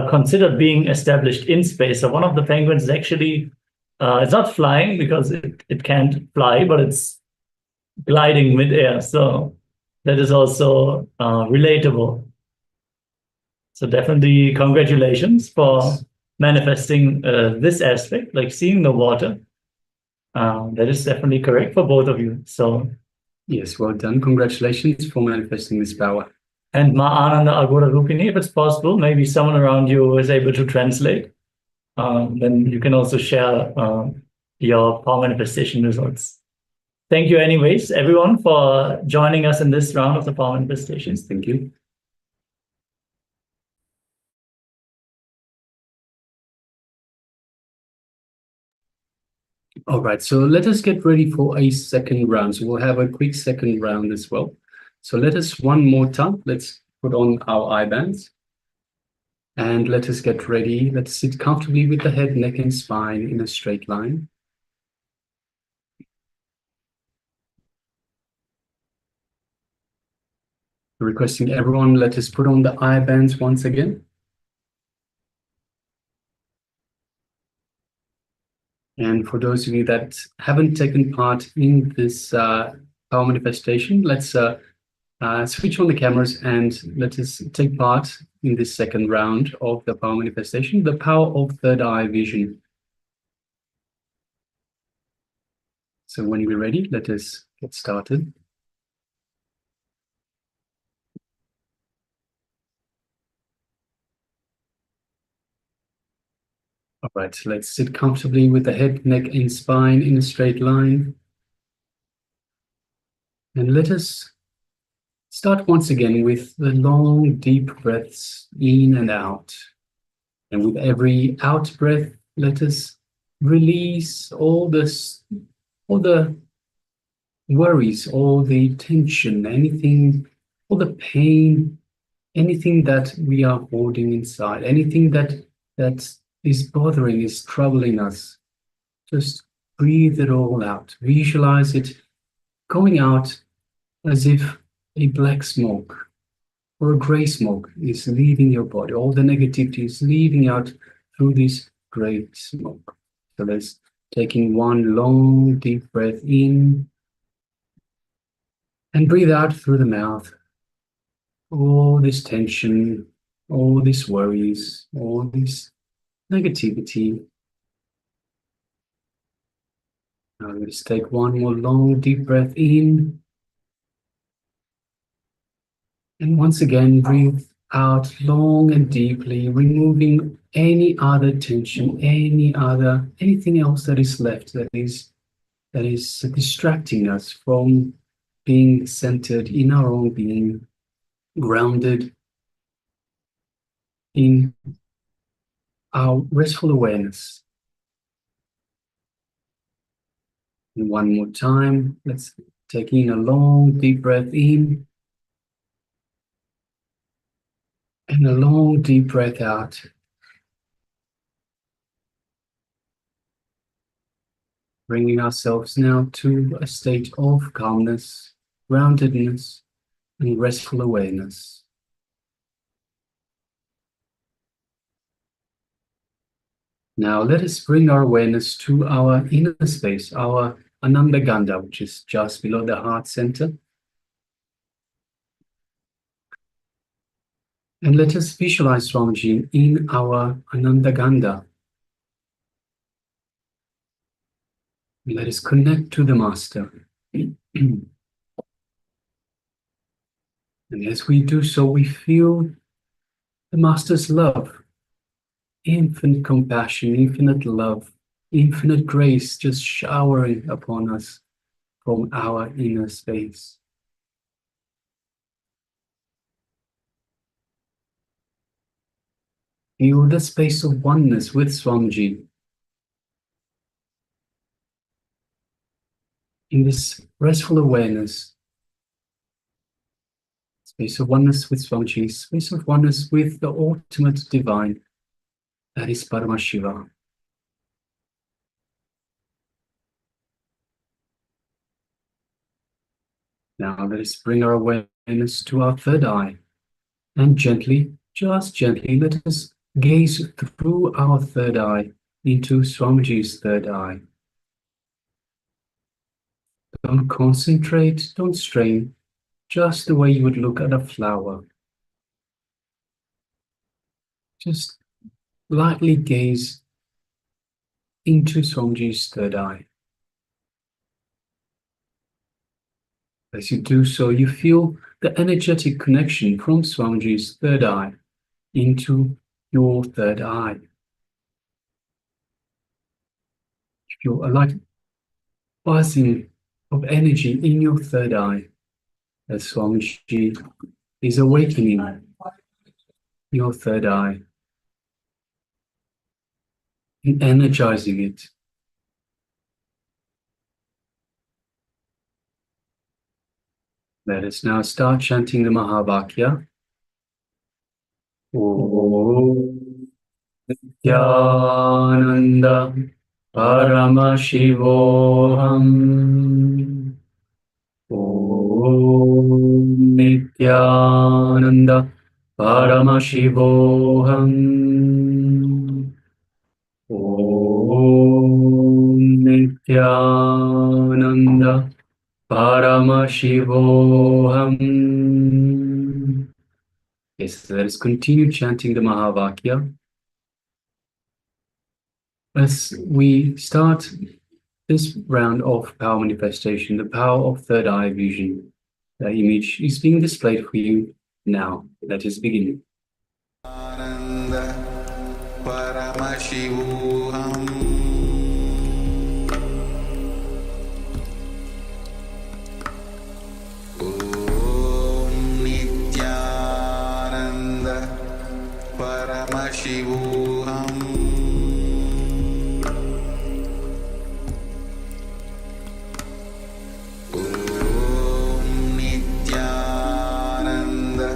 considered being established in space. So one of the penguins is actually, it's not flying because it can't fly, but it's gliding midair. So that is also relatable. So definitely congratulations for manifesting this aspect, like seeing the water. That is definitely correct for both of you. So yes, well done. Congratulations for manifesting this power. And Ma Ananda Agora Rupini, if it's possible, maybe someone around you is able to translate. Then you can also share your power manifestation results. Thank you anyways, everyone, for joining us in this round of the power manifestations. Thank you. All right, so let us get ready for a second round. So we'll have a quick second round as well. So let us one more time. Let's put on our eye bands. And let us get ready. Let's sit comfortably with the head, neck, and spine in a straight line. Requesting everyone, let us put on the eye bands once again. And for those of you that haven't taken part in this power manifestation, let's switch on the cameras and let us take part in this second round of the power manifestation, the power of third eye vision. So when you're ready, let us get started. All right, so let's sit comfortably with the head, neck, and spine in a straight line. And let us start once again with the long, deep breaths in and out. And with every out breath, let us release all the worries, all the tension, anything, all the pain, anything that we are holding inside, anything that is bothering, is troubling us. Just breathe it all out. Visualize it going out as if a black smoke or a gray smoke is leaving your body. All the negativity is leaving out through this gray smoke. So let's taking one long, deep breath in and breathe out through the mouth. All this tension, all these worries, all this negativity. Now let's take one more long, deep breath in. And once again, breathe out long and deeply, removing any other tension, anything else that is left that is distracting us from being centered in our own being, grounded in our restful awareness. And one more time, let's take in a long, deep breath in. And a long, deep breath out. Bringing ourselves now to a state of calmness, groundedness, and restful awareness. Now let us bring our awareness to our inner space, our Ananda Gandha, which is just below the heart center. And let us visualize Swamiji in our Ananda Gandha. Let us connect to the Master. And as we do so, we feel the Master's love, infinite compassion, infinite love, infinite grace just showering upon us from our inner space. Feel the space of oneness with Swamiji. In this restful awareness, space of oneness with Swamiji, space of oneness with the ultimate divine, that is Paramashiva. Now let us bring our awareness to our third eye, and gently, just gently, let us gaze through our third eye into Swamiji's third eye. Don't concentrate, don't strain, just the way you would look at a flower. Just lightly gaze into Swamiji's third eye. As you do so, you feel the energetic connection from Swamiji's third eye into your third eye. You feel a light buzzing of energy in your third eye as Swamiji is awakening your third eye and energizing it. Let us now start chanting the Mahavakya. Om Nithyananda Paramashivoham. Om Nithyananda Paramashivoham. Om Nithyananda Paramashivoham. Yes, let us continue chanting the Mahavakya. As we start this round of power manifestation, the power of third eye vision, the image is being displayed for you now. Let us begin. Ananda Paramashivoham. Om Nithyananda Paramashivoham. Om Nithyananda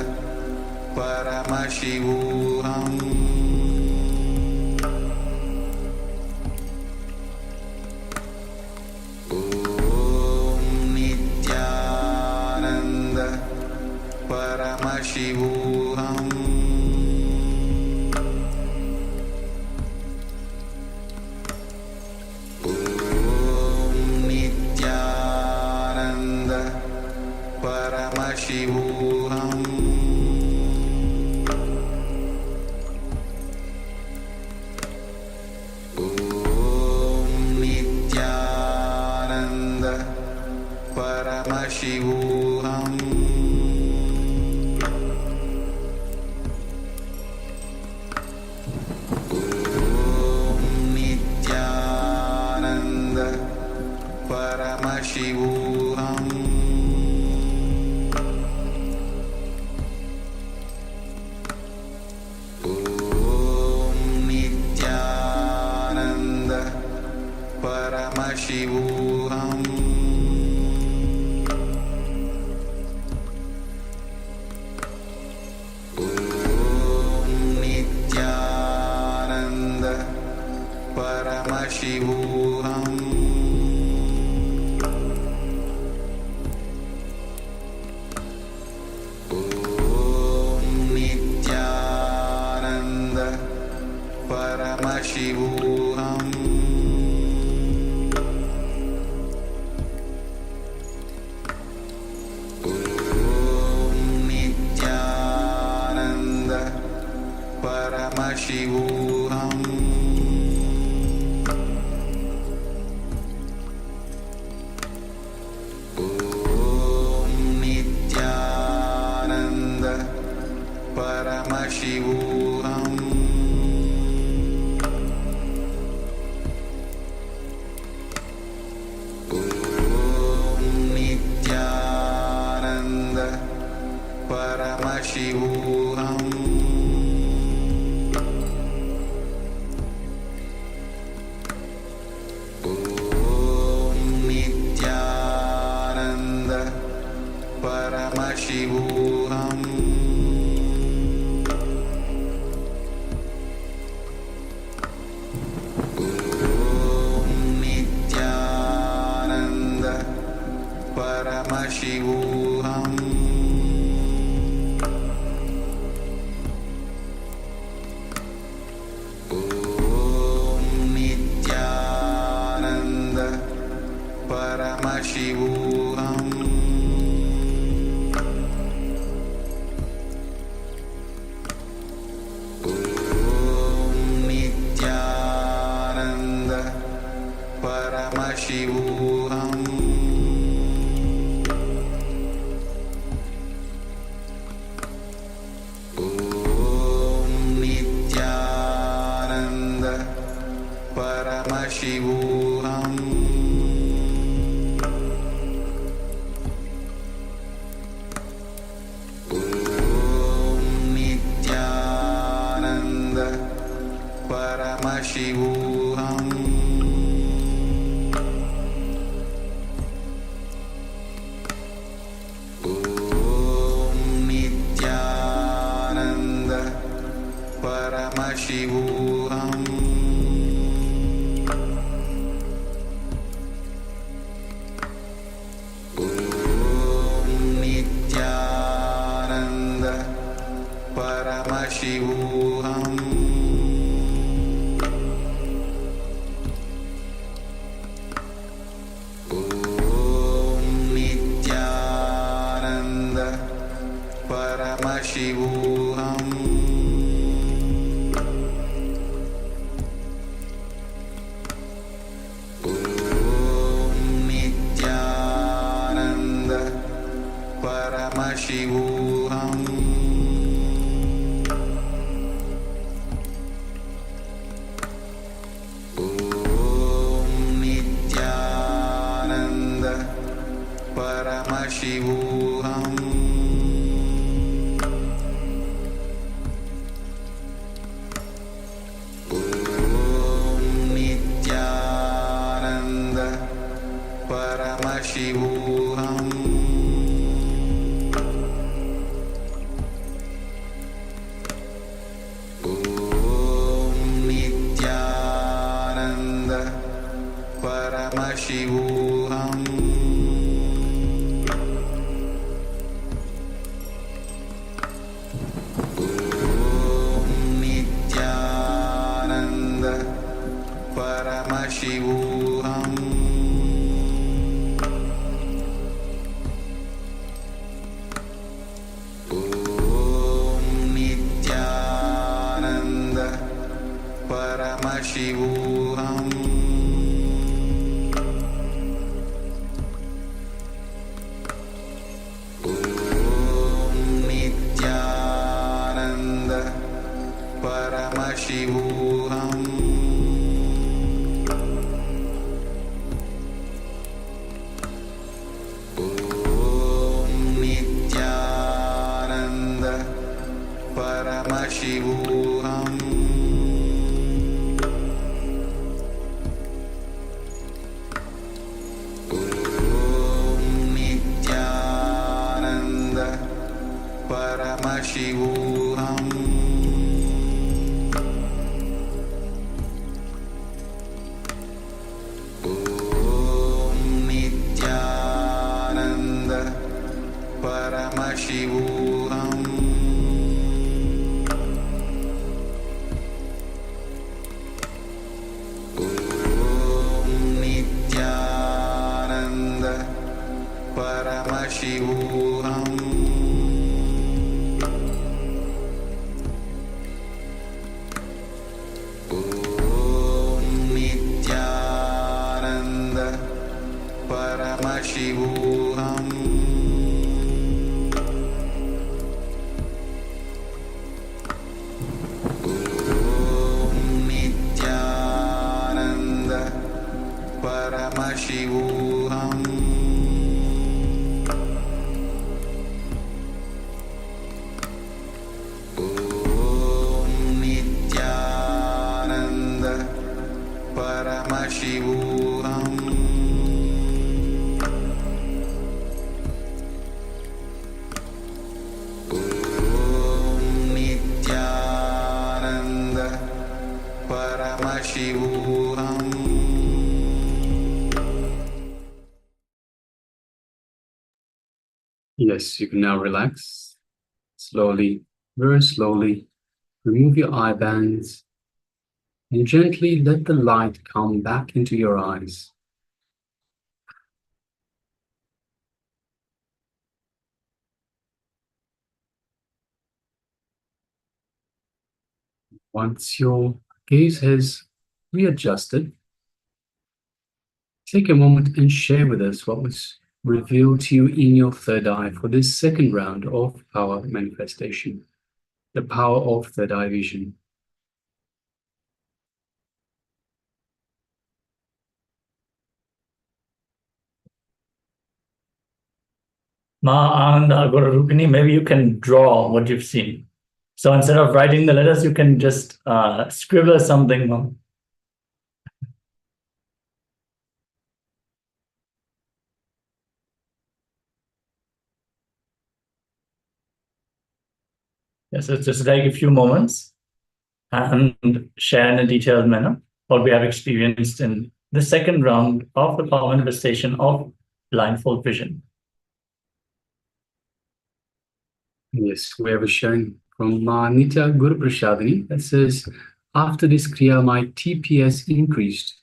Paramashivoham. Om Nithyananda Paramashivoham. Om Nithyananda Paramashivoham. Om Nithyananda Paramashivoham. Om Nithyananda Paramashivoham. Om Nithyananda Paramashivoham. Om Nithyananda Paramashivoham. Om Nithyananda Paramashivoham. Om Nithyananda Paramashivoham. Om Nithyananda Paramashivoham. Om Nithyananda Paramashivoham. Om Nithyananda Paramashivoham. Om Nithyananda Paramashivoham. Om Nithyananda Paramashivoham. Om Nithyananda Paramashivoham. Om Nithyananda Paramashivoham. Om Nithyananda Paramashivoham. Om Paramashivoham Om Nithyananda Paramashivoham Om Nithyananda Paramashivoham Om Nithyananda Paramashivoham Om Nithyananda Paramashivoham Om Nithyananda Paramashivoham Om Nithyananda Paramashivoham Om Nithyananda Paramashivoham Om Nithyananda Paramashivoham Om Nithyananda Paramashivoham Om Nithyananda Paramashivoham Om Nithyananda Paramashivoham Om Nithyananda Paramashivoham Om Nithyananda Paramashivoham Om Nithyananda Paramashivoham Om Nithyananda Paramashivoham Om Nithyananda Paramashivoham Om Nithyananda Paramashivoham Yes, you can now relax. Slowly, very slowly, remove your eye bands and gently let the light come back into your eyes. Once your gaze has readjusted, take a moment and share with us what was revealed to you in your third eye for this second round of power manifestation, the power of third eye vision. Ma, and Guru Rukmini, maybe you can draw what you've seen. So instead of writing the letters, you can just scribble something. Ma. Yes, it's just like a few moments. and share in a detailed manner what we have experienced in the second round of the power manifestation of blindfold vision. Yes, we have a sharing from Nitya Guru Prashadini that says, after this Kriya, my TPS increased.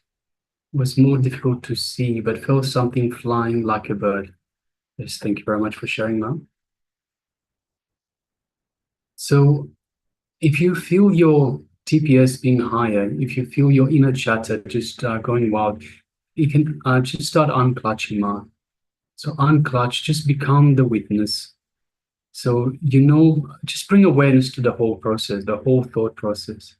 It was more difficult to see, but felt something flying like a bird. Yes, thank you very much for sharing, ma'am. So if you feel your TPS being higher, if you feel your inner chatter just going wild, you can just start unclutching, ma. So unclutch, just become the witness. So, just bring awareness to the whole process, the whole thought process.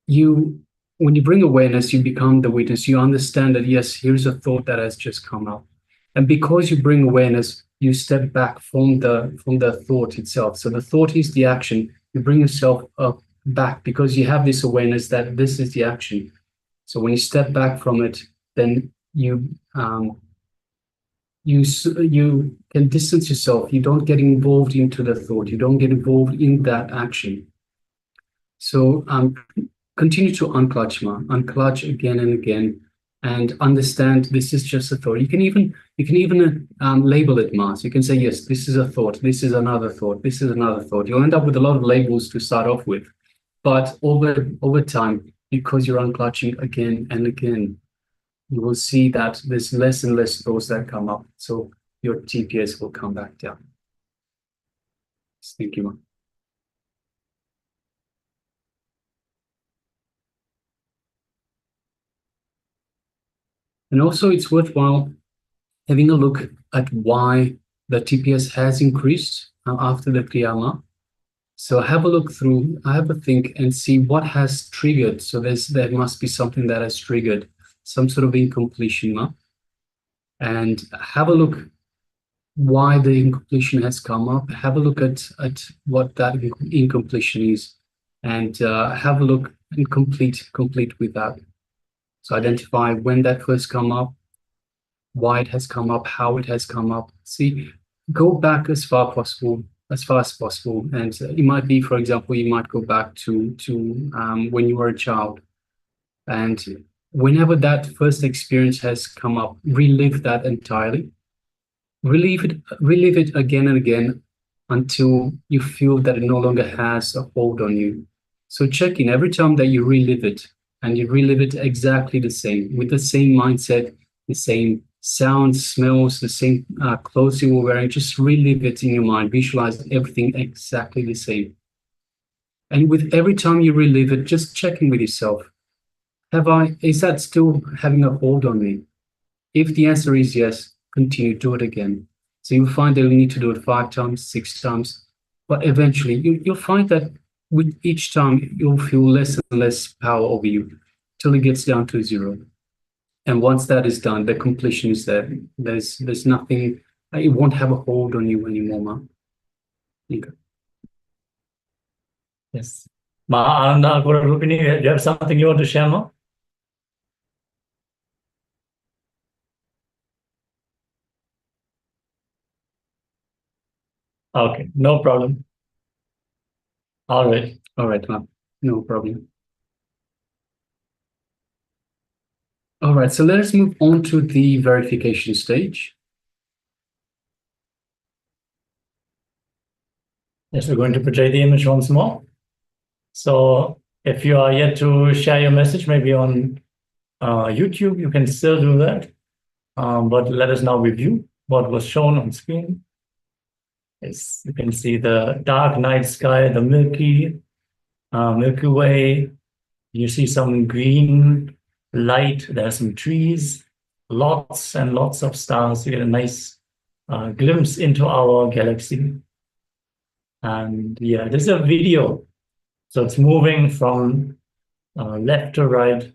When you bring awareness, you become the witness. You understand that, yes, here's a thought that has just come up. And because you bring awareness, you step back from the thought itself. So the thought is the action. You bring yourself up back because you have this awareness that this is the action. So when you step back from it, then you can distance yourself. You don't get involved into the thought. You don't get involved in that action. So continue to unclutch, ma. Unclutch again and again, and understand this is just a thought. You can even label it, ma. So you can say, yes, this is a thought. This is another thought. This is another thought. You'll end up with a lot of labels to start off with, but over time, because you're unclutching again and again, you will see that there's less and less thoughts that come up. So your TPS will come back down. Thank you, ma. And also it's worthwhile having a look at why the TPS has increased after the Kriyama. So have a look through, have a think and see what has triggered. So there must be something that has triggered some sort of incompletion. And have a look why the incompletion has come up. Have a look at what that incompletion is, and have a look and complete with that. So identify when that first come up, why it has come up, how it has come up. See, go back as far as possible. And it might be, for example, you might go back to when you were a child, and whenever that first experience has come up, relive that entirely. Relive it again and again until you feel that it no longer has a hold on you. So check in every time that you relive it, and you relive it exactly the same, with the same mindset, the same sounds, smells, the same clothes you were wearing. Just relive it in your mind, visualize everything exactly the same. And with every time you relive it, just check in with yourself. Is that still having a hold on me? If the answer is yes, continue, do it again. So you'll find that you need to do it 5 times, 6 times, but eventually you'll find that with each time you'll feel less and less power over you till it gets down to 0. And once that is done, the completion is there. There's nothing, it won't have a hold on you anymore, ma. Okay. Yes. Ma Ananda, Rupini, do you have something you want to share, Ma? Okay, no problem. All right, ma'am. No problem. All right, so let us move on to the verification stage. Yes, we're going to portray the image once more. So if you are yet to share your message, maybe on YouTube, you can still do that. But let us now review what was shown on screen. Yes, you can see the dark night sky, the Milky Way. You see some green light. There are some trees, lots and lots of stars. You get a nice glimpse into our galaxy. And yeah, this is a video. So it's moving from left to right.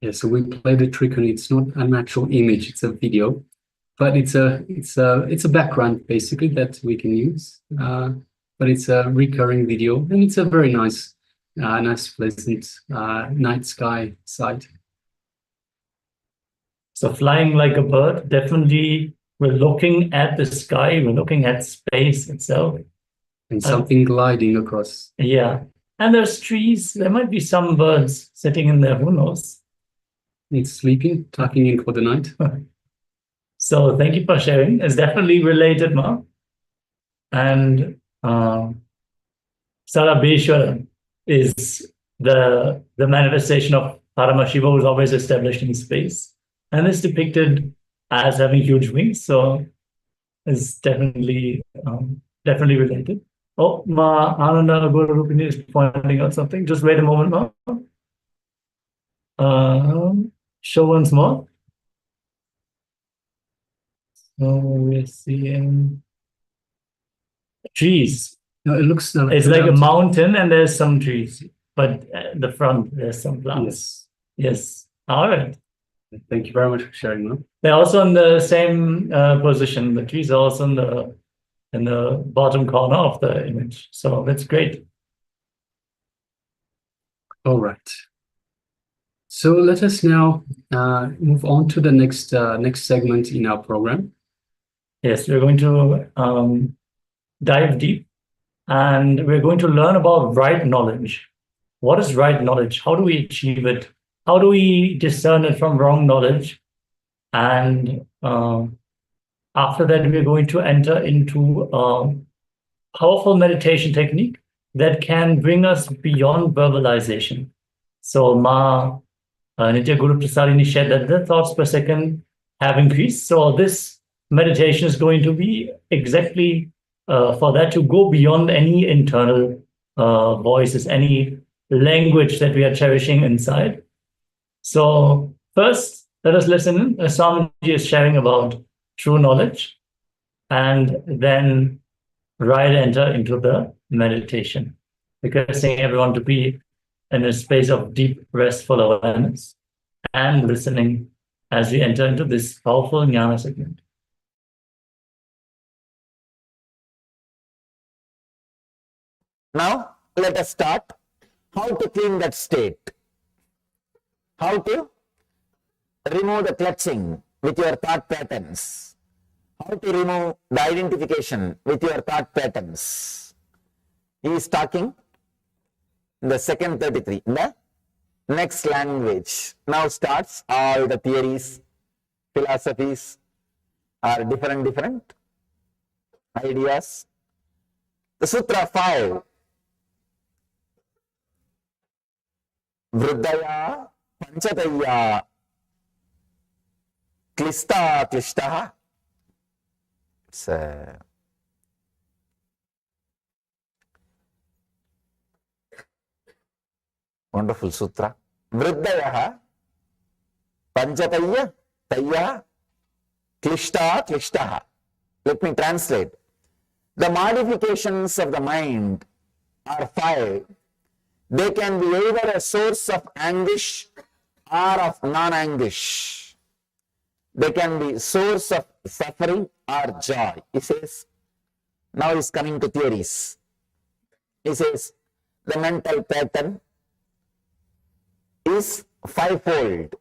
Yeah, so we play the trick on it. It's not an actual image, it's a video. But it's a background basically that we can use. But it's a recurring video, and it's a very nice, pleasant night sky sight. So flying like a bird, definitely we're looking at the sky, we're looking at space itself. And something gliding across. Yeah. And there's trees. There might be some birds sitting in there. Who knows? It's sleeping, tucking in for the night. So thank you for sharing. It's definitely related, Ma. And Sarabheshwara is the manifestation of Paramashiva, who is always established in space, and is depicted as having huge wings. So it's definitely related. Oh, Ma Ananda Gururupini is pointing out something. Just wait a moment, Ma. Show once more. So we're seeing trees. No, it looks It's like a mountain and there's some trees, but at the front there's some plants. Yes. All right. Thank you very much for sharing that. They're also in the same position. The trees are also in the bottom corner of the image. So that's great. All right. So let us now move on to the next segment in our program. Yes, we're going to dive deep, and we're going to learn about right knowledge. What is right knowledge? How do we achieve it? How do we discern it from wrong knowledge? And after that, we're going to enter into a powerful meditation technique that can bring us beyond verbalization. So Ma Nitya Guru Prasadini shared that the thoughts per second have increased. So this meditation is going to be exactly for that to go beyond any internal voices, any language that we are cherishing inside. So first, let us listen. Swamiji is sharing about true knowledge, and then right enter into the meditation, requesting everyone to be in a space of deep, restful awareness and listening as we enter into this powerful jnana segment. Now, let us start how to clean that state. How to remove the clutching with your thought patterns. How to remove the identification with your thought patterns. He is talking in the second 33, in the next language. Now starts all the theories, philosophies, are different ideas. The Sutra 5, Vriddaya Panchataya Klista Klishtaha. It's a wonderful sutra. Vriddaya Panchataya Taya Klishta Klishtaha. Let me translate. The modifications of the mind are 5. They can be either a source of anguish or of non-anguish. They can be source of suffering or joy. He says, now he's coming to theories. He says, the mental pattern is 5-fold.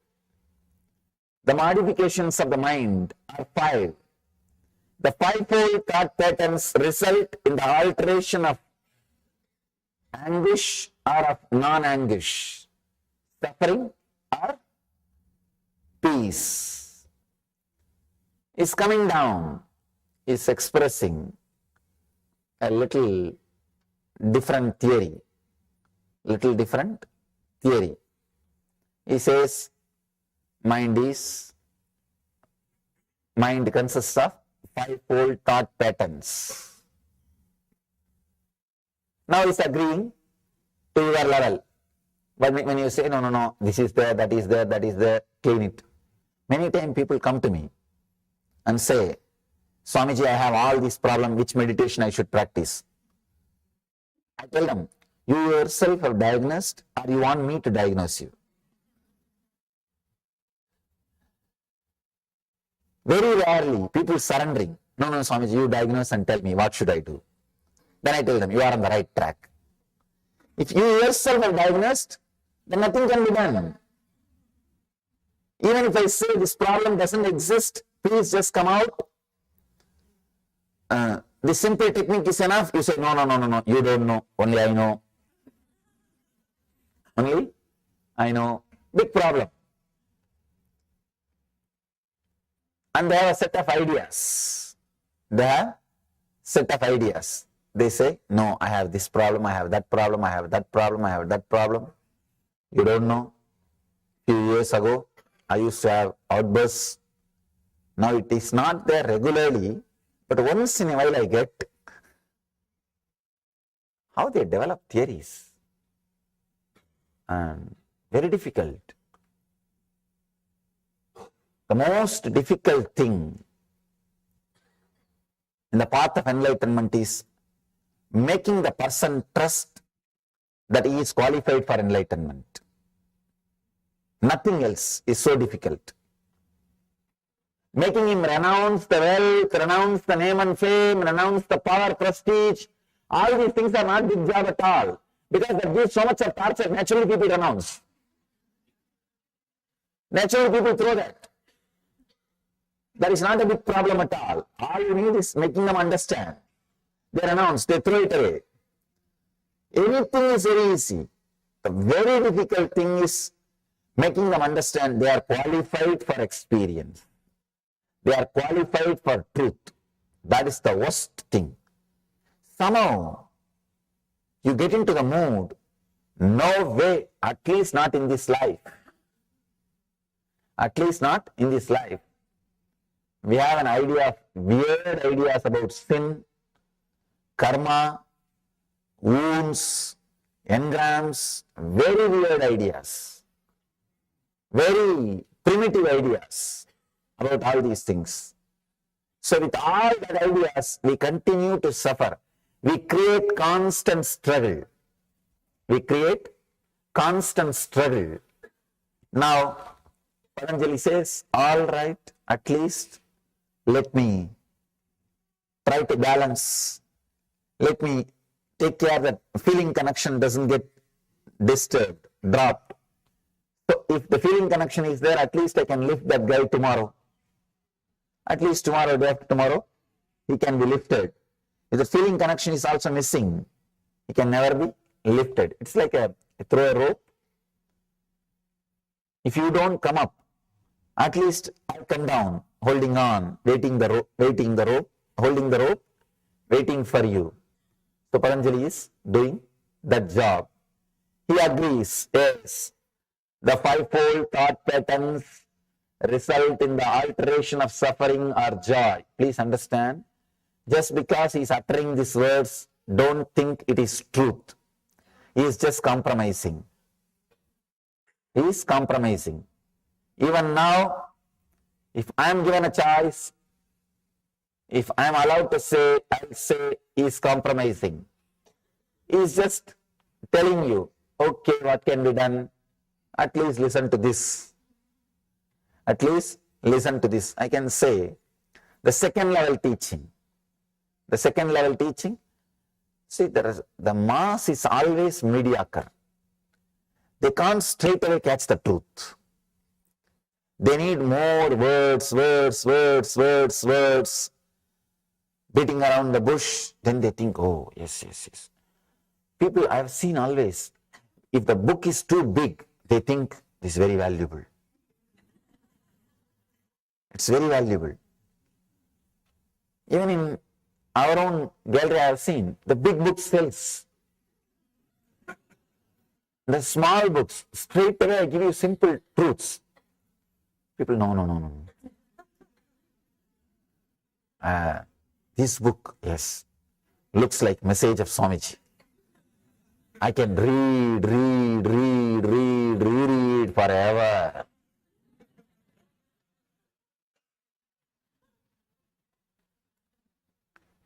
The modifications of the mind are 5. The 5-fold thought patterns result in the alteration of anguish or of non-anguish, suffering or peace. Is coming down, is expressing a little different theory. He says, mind consists of 5-fold thought patterns. Now he's agreeing to your level. But when you say, no, this is there, that is there, clean it. Many times people come to me and say, Swamiji, I have all these problems, which meditation I should practice? I tell them, you yourself are diagnosed or you want me to diagnose you? Very rarely people surrendering. No, Swamiji, you diagnose and tell me what should I do. Then I tell them, you are on the right track. If you yourself are diagnosed, then nothing can be done. Even if I say this problem doesn't exist, please just come out. the simple technique is enough, you say, no, no, no, no, no, you don't know, only I know. Only I know. Big problem. And they have a set of ideas. They have set of ideas. They say, no, I have this problem, I have that problem, I have that problem, I have that problem. You don't know. Few years ago, I used to have outbursts. Now it is not there regularly, but once in a while I get how they develop theories. And very difficult. The most difficult thing in the path of enlightenment is making the person trust that he is qualified for enlightenment. Nothing else is so difficult. Making him renounce the wealth, renounce the name and fame, renounce the power, prestige, all these things are not big job at all. Because that gives so much of torture, naturally people renounce. Naturally people throw that. That is not a big problem at all. All you need is making them understand. They renounce, they throw it away. Anything is very easy. The very difficult thing is making them understand they are qualified for experience. They are qualified for truth. That is the worst thing. Somehow, you get into the mood, no way, at least not in this life. At least not in this life. We have an idea of weird ideas about sin, karma, wounds, engrams, very weird ideas, very primitive ideas about all these things. So with all that ideas, we continue to suffer. We create constant struggle. We create constant struggle. Now, Patanjali says, all right, at least let me try to balance. Let me take care that feeling connection doesn't get disturbed, dropped. So if the feeling connection is there, at least I can lift that guy tomorrow. At least tomorrow, day after tomorrow, he can be lifted. If the feeling connection is also missing, he can never be lifted. It's like throw a rope. If you don't come up, at least I'll come down, holding on, waiting the rope, holding the rope, waiting for you. So Patanjali is doing that job. He agrees, yes, the fivefold thought patterns result in the alteration of suffering or joy. Please understand, just because he is uttering these words, don't think it is truth. He is just compromising. He is compromising. Even now, if I am given a choice, if I am allowed to say, I'll say he is compromising. He is just telling you, okay, what can be done? At least listen to this. At least listen to this. I can say the second level teaching. The second level teaching, see, the mass is always mediocre. They can't straight away catch the truth. They need more words, beating around the bush. Then they think, oh, yes. People I have seen always, if the book is too big, they think this is very valuable. It's very valuable. Even in our own gallery I have seen, the big book sells. The small books, straight away I give you simple truths. People, no. This book, yes, looks like message of Swamiji. I can read forever.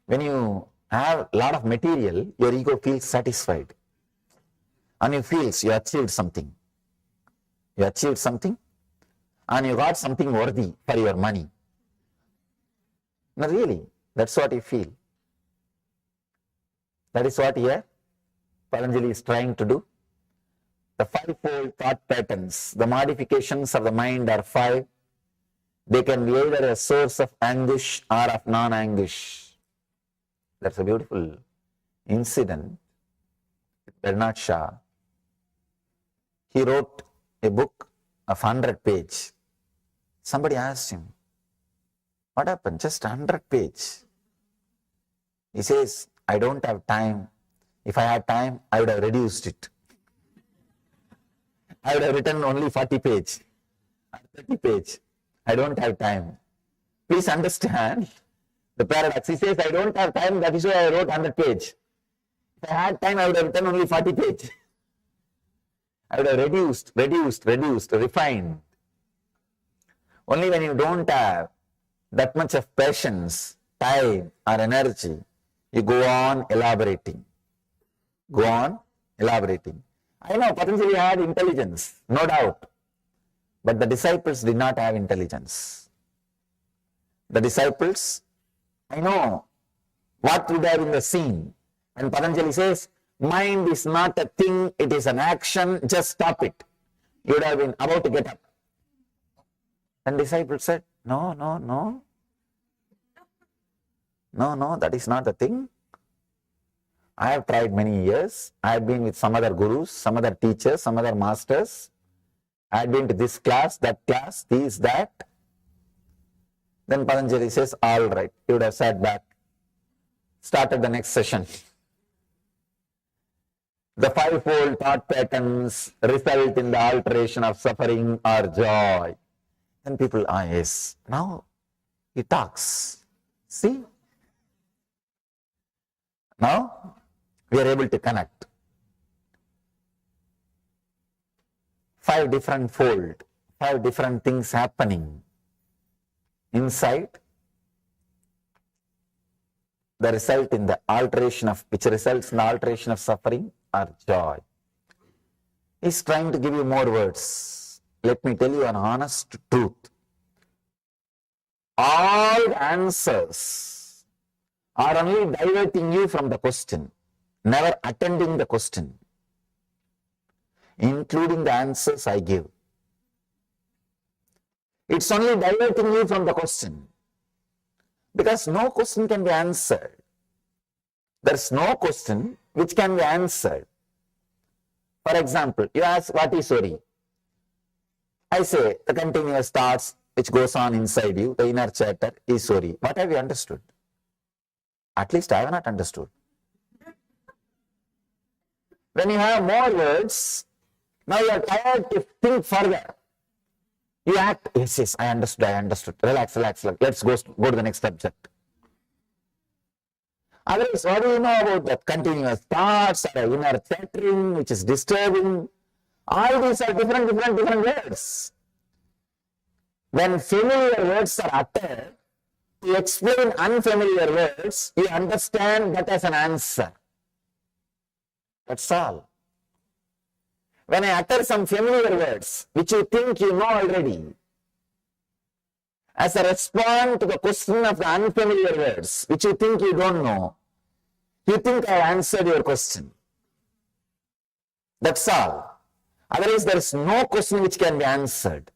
When you have a lot of material, your ego feels satisfied. And you feel you achieved something. You achieved something and you got something worthy for your money. No, really, that's what you feel. That is what here Patanjali is trying to do. The fivefold thought patterns, the modifications of the mind are five. They can be either a source of anguish or of non-anguish. That's a beautiful incident with Bernard Shaw. He wrote a book of 100 pages. Somebody asked him, what happened? Just 100 pages. He says, I don't have time. If I had time, I would have reduced it. I would have written only 40 pages or 30 pages. I don't have time. Please understand the paradox. He says, I don't have time, that is why I wrote 100 pages. If I had time, I would have written only 40 pages. I would have reduced, refined. Only when you don't have that much of patience, time or energy, you go on elaborating. Go on elaborating. I know Patanjali had intelligence, no doubt. But the disciples did not have intelligence. The disciples, I know what would have been the scene. And Patanjali says, mind is not a thing, it is an action, just stop it. You would have been about to get up. And disciples said, no, that is not the thing. I have tried many years. I have been with some other gurus, some other teachers, some other masters. I have been to this class, that class, this, that. Then Patanjali says, all right, you would have sat back, started the next session. The fivefold thought patterns result in the alteration of suffering or joy. Then people, yes, now he talks. See? Now we are able to connect. 5 different fold, 5 different things happening inside, the result in the alteration of, which results in the alteration of suffering or joy. He's trying to give you more words. Let me tell you an honest truth. All answers are only diverting you from the question, never attending the question, including the answers I give. It's only diverting you from the question, because no question can be answered. There's no question which can be answered. For example, you ask, what is worry? I say, the continuous thoughts which goes on inside you, the inner chatter is worry. What have you understood? At least I have not understood. When you have more words, now you are tired to think further. You act, yes, I understood. Relax. Let's go to the next subject. Otherwise, what do you know about that continuous thoughts or inner chattering which is disturbing? All these are different words. When familiar words are uttered, to explain unfamiliar words, you understand that as an answer. That's all. When I utter some familiar words, which you think you know already, as a response to the question of the unfamiliar words, which you think you don't know, you think I answered your question. That's all. Otherwise, there is no question which can be answered.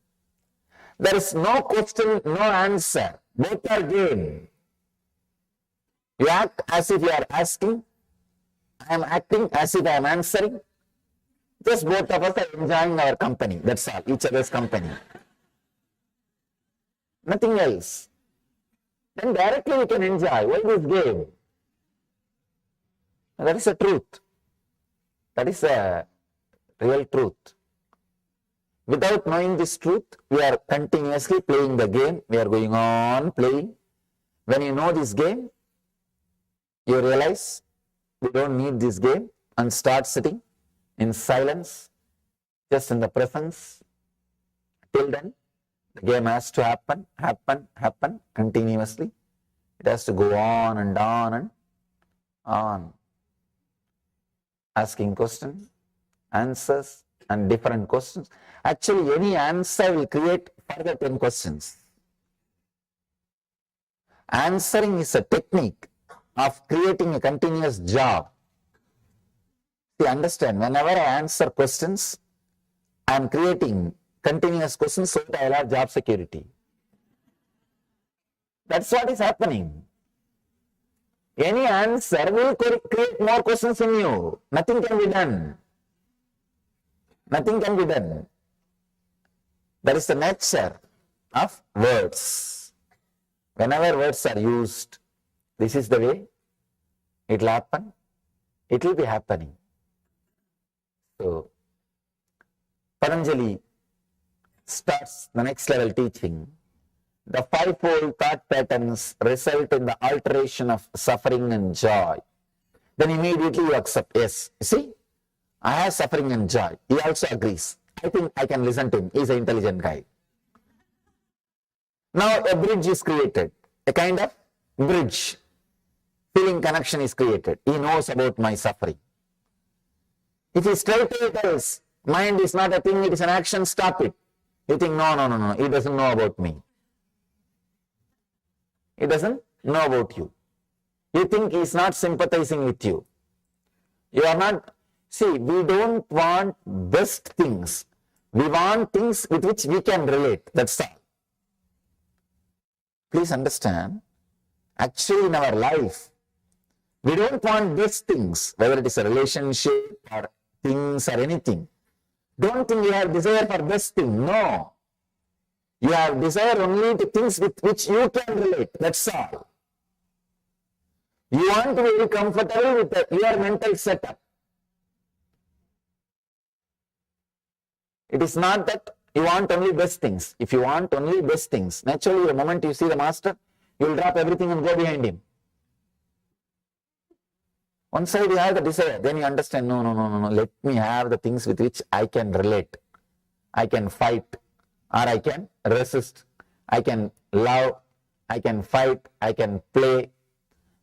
There is no question, no answer. Both are game. You act as if you are asking. I am acting as if I am answering. Just both of us are enjoying our company. That's all. Each other's company. Nothing else. Then directly we can enjoy. Why this game? That is the truth. That is the real truth. Without knowing this truth, we are continuously playing the game. We are going on playing. When you know this game, you realize we don't need this game and start sitting in silence, just in the presence. Till then, the game has to happen continuously. It has to go on and on. Asking questions, answers, and different questions. Actually, any answer will create further 10 questions. Answering is a technique of creating a continuous job. You understand, whenever I answer questions, I am creating continuous questions so that I will have job security. That's what is happening. Any answer will create more questions in you. Nothing can be done. Nothing can be done. That is the nature of words. Whenever words are used, this is the way it will happen. It will be happening. So, Patanjali starts the next level teaching. The fivefold thought patterns result in the alteration of suffering and joy. Then immediately you accept, yes, see, I have suffering and joy. He also agrees. I think I can listen to him. He's an intelligent guy. Now a bridge is created. A kind of bridge. Feeling connection is created. He knows about my suffering. If he straightaway tells, mind is not a thing, it is an action, stop it. You think, no, he doesn't know about me. He doesn't know about you. You think he is not sympathizing with you. You are not, see, we don't want best things. We want things with which we can relate, that's all. Please understand, actually in our life, we don't want best things, whether it is a relationship or things or anything. Don't think you have desire for best thing, no. You have desire only to things with which you can relate, that's all. You want to be very comfortable with your mental setup. It is not that you want only best things. If you want only best things, naturally the moment you see the master, you will drop everything and go behind him. One side you have the desire, then you understand, no, let me have the things with which I can relate. I can fight, or I can resist. I can love, I can fight, I can play.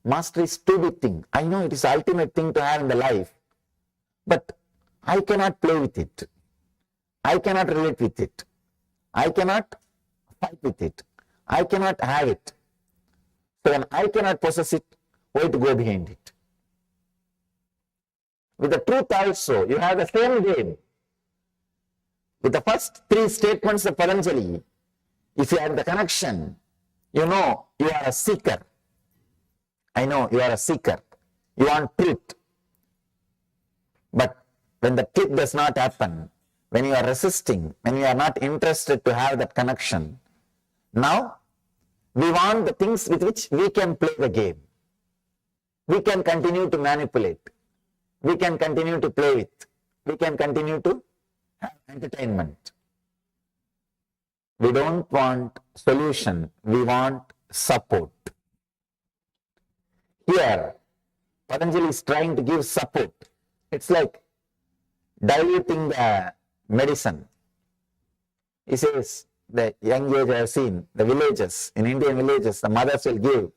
Master is too big thing. I know it is the ultimate thing to have in the life, but I cannot play with it. I cannot relate with it. I cannot fight with it. I cannot have it. So when I cannot possess it, why to go behind it? With the truth also, you have the same game. With the first three statements of Patanjali, if you have the connection, you know you are a seeker. I know you are a seeker. You want truth. But when the truth does not happen, when you are resisting, when you are not interested to have that connection, now we want the things with which we can play the game. We can continue to manipulate. We can continue to play with. We can continue to have entertainment. We don't want solution. We want support. Here, Patanjali is trying to give support. It's like diluting the medicine. He says, the young age I have seen, the villages, in Indian villages, the mothers will give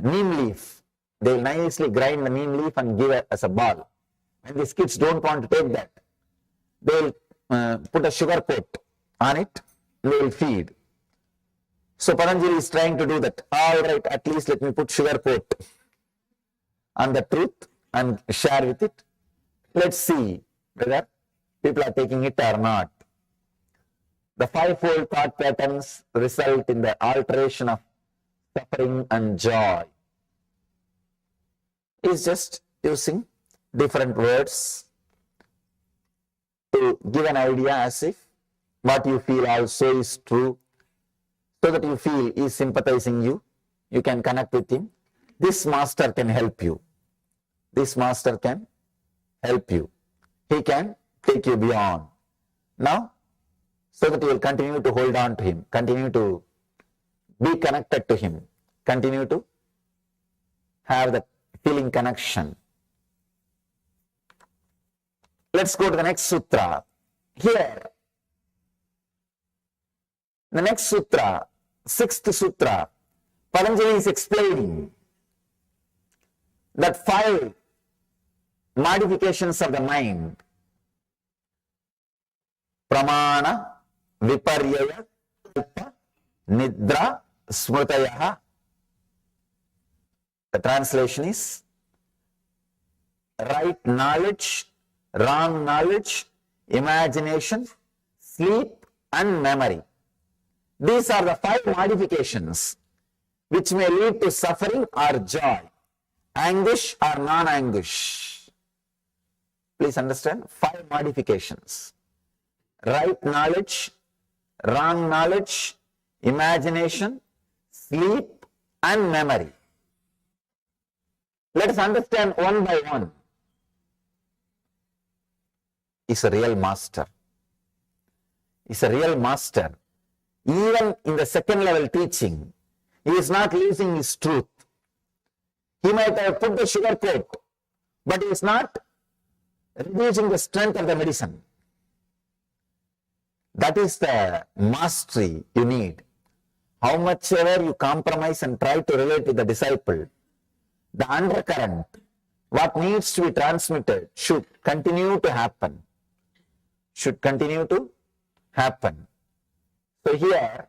neem leaf. They will nicely grind the neem leaf and give it as a ball. When these kids don't want to take that, they will put a sugar coat on it and they will feed. So Patanjali is trying to do that. All right, at least let me put sugar coat on the truth and share with it. Let's see whether people are taking it or not. The fivefold thought patterns result in the alteration of suffering and joy. Is just using different words to give an idea as if what you feel also is true, so that you feel he is sympathizing you, you can connect with him. This master can help you. This master can help you. He can take you beyond. Now, so that you will continue to hold on to him, continue to be connected to him, continue to have the feeling connection. Let's go to the next sutra. Here, the next sutra, sixth sutra, Patanjali is explaining that 5 modifications of the mind. Pramana, Viparyaya, Nidra, Smrutayaha. The translation is right knowledge, wrong knowledge, imagination, sleep and memory. These are the 5 modifications which may lead to suffering or joy, anguish or non-anguish. Please understand, 5 modifications. Right knowledge, wrong knowledge, imagination, sleep and memory. Let us understand one by one. Is a real master. Is a real master. Even in the second level teaching, he is not losing his truth. He might have put the sugar coat, but he is not reducing the strength of the medicine. That is the mastery you need. How much ever you compromise and try to relate with the disciple, the undercurrent, what needs to be transmitted, should continue to happen. Should continue to happen. So here,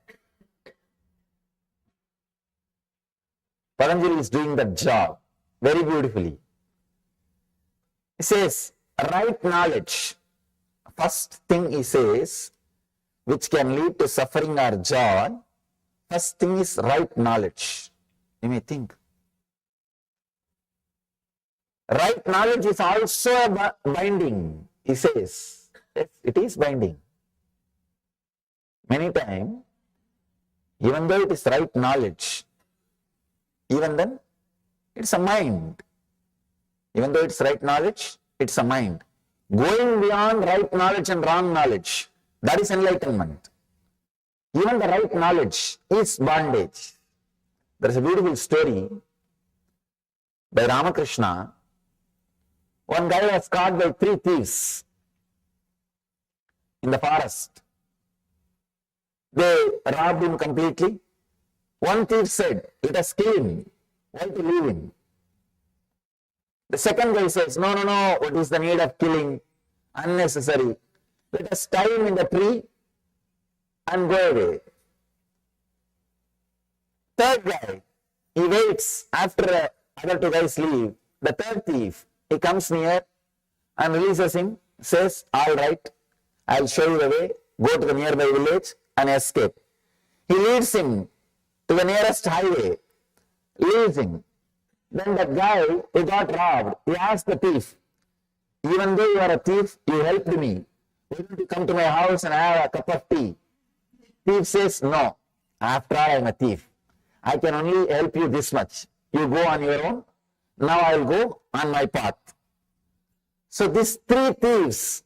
Patanjali is doing that job very beautifully. He says, right knowledge, first thing he says, which can lead to suffering or joy, first thing is right knowledge. You may think. Right knowledge is also binding, he says. Yes, it is binding. Many times, even though it is right knowledge, even then, it's a mind. Even though it's right knowledge, it's a mind. Going beyond right knowledge and wrong knowledge, that is enlightenment. Even the right knowledge is bondage. There is a beautiful story by Ramakrishna. One guy was caught by 3 thieves in the forest. They robbed him completely. One thief said, let us kill him. Why to leave him? The second guy says, no, what is the need of killing? Unnecessary. Let us tie him in the tree and go away. Third guy, he waits after the other 2 guys leave. The third thief, he comes near and releases him, says, all right, I'll show you the way, go to the nearby village and escape. He leads him to the nearest highway, leaves him. Then that guy who got robbed, he asked the thief, even though you are a thief, you helped me. Why don't you come to my house and have a cup of tea? Thief says, no, after all I am a thief. I can only help you this much. You go on your own, now I will go on my path. So these 3 thieves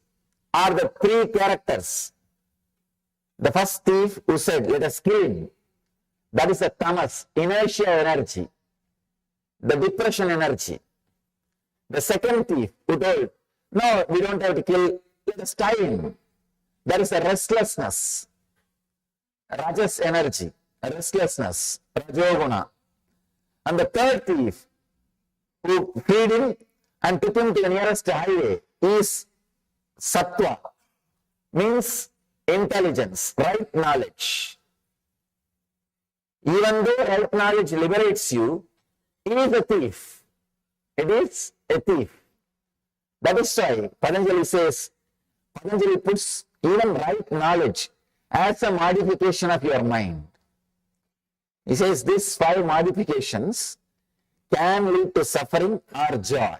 are the 3 characters. The first thief who said, let us kill him. That is the tamas, inertia energy, the depression energy. The second thief who told, no, we don't have to kill, let us tie him. That is the restlessness, rajas energy, restlessness, rajoguna. And the third thief who freed him and took him to the nearest highway is sattva, means intelligence, right knowledge. Even though right knowledge liberates you, it is a thief. It is a thief. That is why Patanjali says, Patanjali puts even right knowledge as a modification of your mind. He says these 5 modifications can lead to suffering or joy.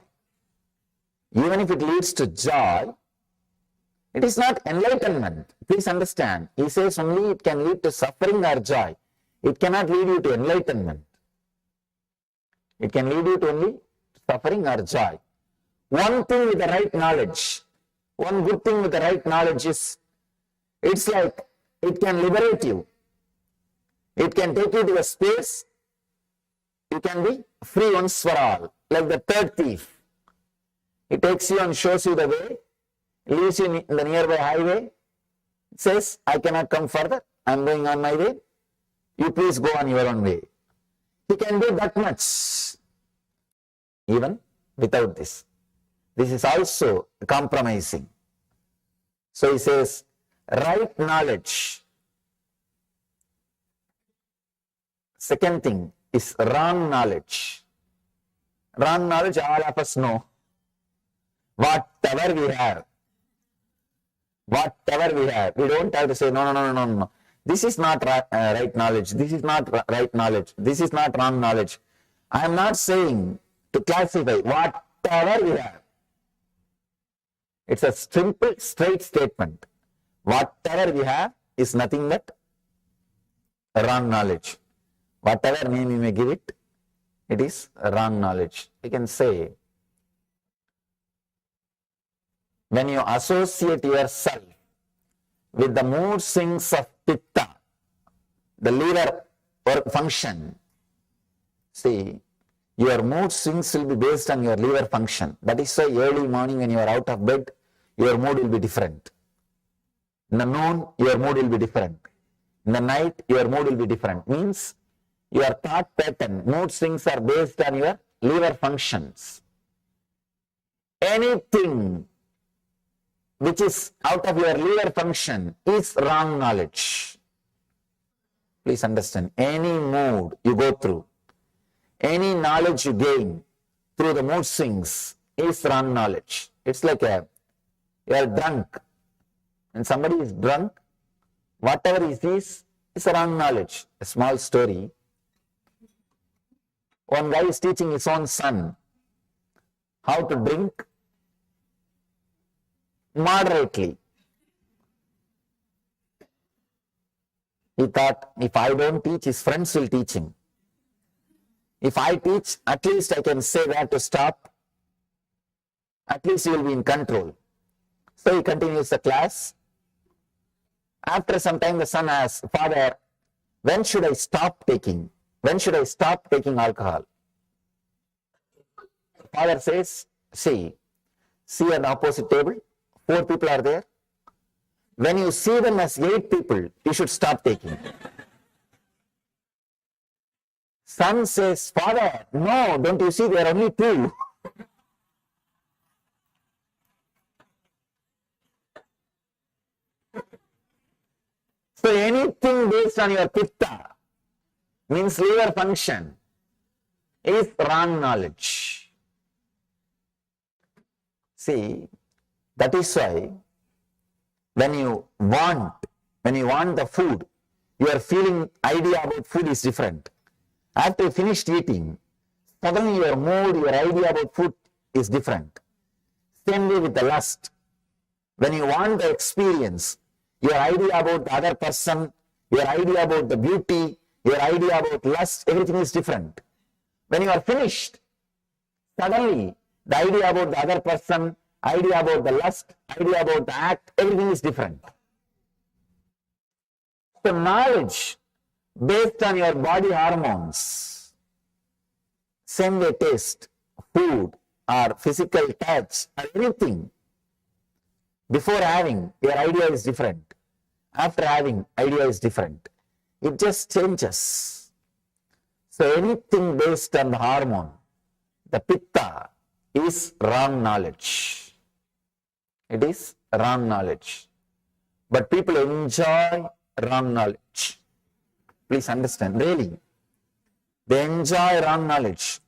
Even if it leads to joy, it is not enlightenment. Please understand. He says only it can lead to suffering or joy. It cannot lead you to enlightenment. It can lead you to only suffering or joy. One thing with the right knowledge, one good thing with the right knowledge is, it's like it can liberate you. It can take you to a space, you can be free once for all. Like the third thief. It takes you and shows you the way, leaves you in the nearby highway, says, I cannot come further, I am going on my way, you please go on your own way. He can do that much, even without this. This is also compromising. So he says, right knowledge. Second thing is wrong knowledge. Wrong knowledge, all of us know. Whatever we have, we don't have to say, no. This is not right knowledge. This is not right knowledge. This is not wrong knowledge. I am not saying to classify whatever we have. It's a simple, straight statement. Whatever we have is nothing but wrong knowledge. Whatever name you may give it, it is wrong knowledge. You can say, when you associate yourself with the mood swings of pitta, the liver function, see, your mood swings will be based on your liver function. That is why early morning when you are out of bed, your mood will be different. In the noon, your mood will be different. In the night, your mood will be different. Means your thought pattern, mood swings are based on your liver functions. Anything which is out of your liver function is wrong knowledge. Please understand, any mood you go through, any knowledge you gain through the mood swings is wrong knowledge. It's like you are drunk. When somebody is drunk, whatever he sees is wrong knowledge. A small story. One guy is teaching his own son how to drink moderately. He thought, if I don't teach, his friends will teach him. If I teach, at least I can say where to stop. At least he will be in control. So he continues the class. After some time, the son asks, Father, when should I stop taking? When should I stop taking alcohol? Father says, see an opposite table, 4 people are there. When you see them as 8 people, you should stop taking. Son says, Father, no, don't you see there are only 2? So anything based on your pitta, means liver function, is wrong knowledge. See, that is why when you want the food, your feeling idea about food is different. After you finished eating, suddenly your mood, your idea about food is different. Same way with the lust. When you want the experience, your idea about the other person, your idea about the beauty, your idea about lust, everything is different. When you are finished, suddenly the idea about the other person, idea about the lust, idea about the act, everything is different. So knowledge based on your body hormones, same way taste, food or physical touch or anything, before having, your idea is different. After having, idea is different. It just changes. So anything based on the hormone, the pitta, is wrong knowledge. It is wrong knowledge. But people enjoy wrong knowledge. Please understand, really. They enjoy wrong knowledge.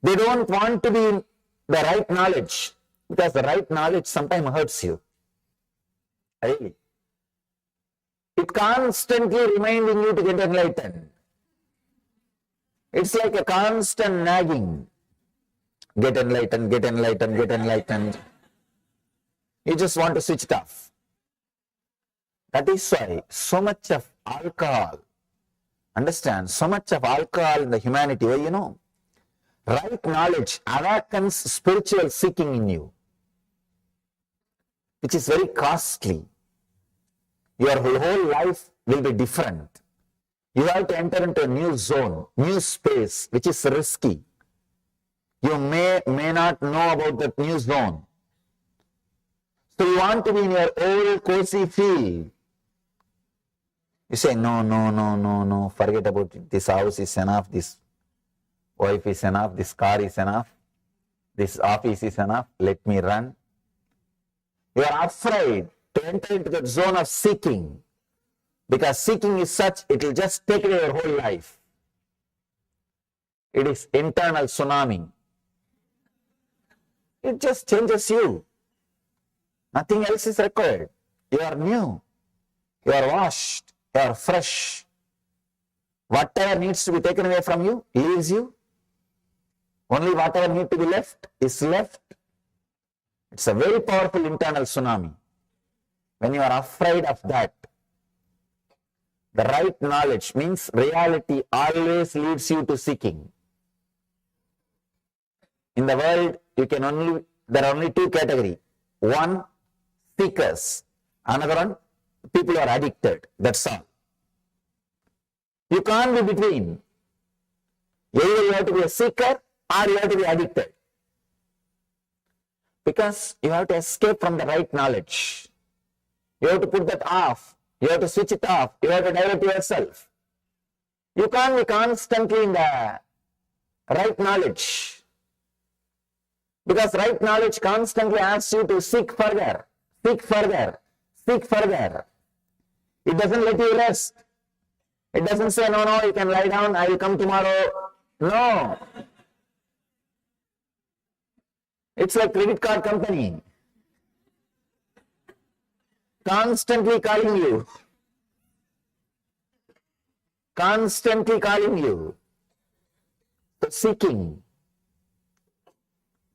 They don't want to be in the right knowledge, because the right knowledge sometimes hurts you. Really. It constantly reminding you to get enlightened. It's like a constant nagging. Get enlightened, get enlightened, get enlightened. You just want to switch it off. That is why so much of alcohol, understand, so much of alcohol in the humanity, well, you know, right knowledge awakens spiritual seeking in you, which is very costly. Your whole life will be different. You have to enter into a new zone, new space, which is risky. You may not know about that new zone. So you want to be in your old cozy field. You say, no, forget about it. This house is enough, this wife is enough, this car is enough, this office is enough, let me run. You are afraid to enter into the zone of seeking, because seeking is such, it will just take away your whole life. It is internal tsunami. It just changes you. Nothing else is required. You are new. You are washed. you are fresh. Whatever needs to be taken away from you, leaves you. Only whatever needs to be left is left. It's a very powerful internal tsunami. When you are afraid of that, the right knowledge means reality always leads you to seeking. In the world, there are only two categories. One, seekers. Another one, people who are addicted. That's all. You can't be between. Either you have to be a seeker or you have to be addicted. Because you have to escape from the right knowledge. You have to put that off. You have to switch it off. You have to divert yourself. You can't be constantly in the right knowledge. Because right knowledge constantly asks you to seek further, seek further, seek further. It doesn't let you rest. It doesn't say, no, no, you can lie down, I will come tomorrow. No. It's like credit card company. Constantly calling you. Constantly calling you. The seeking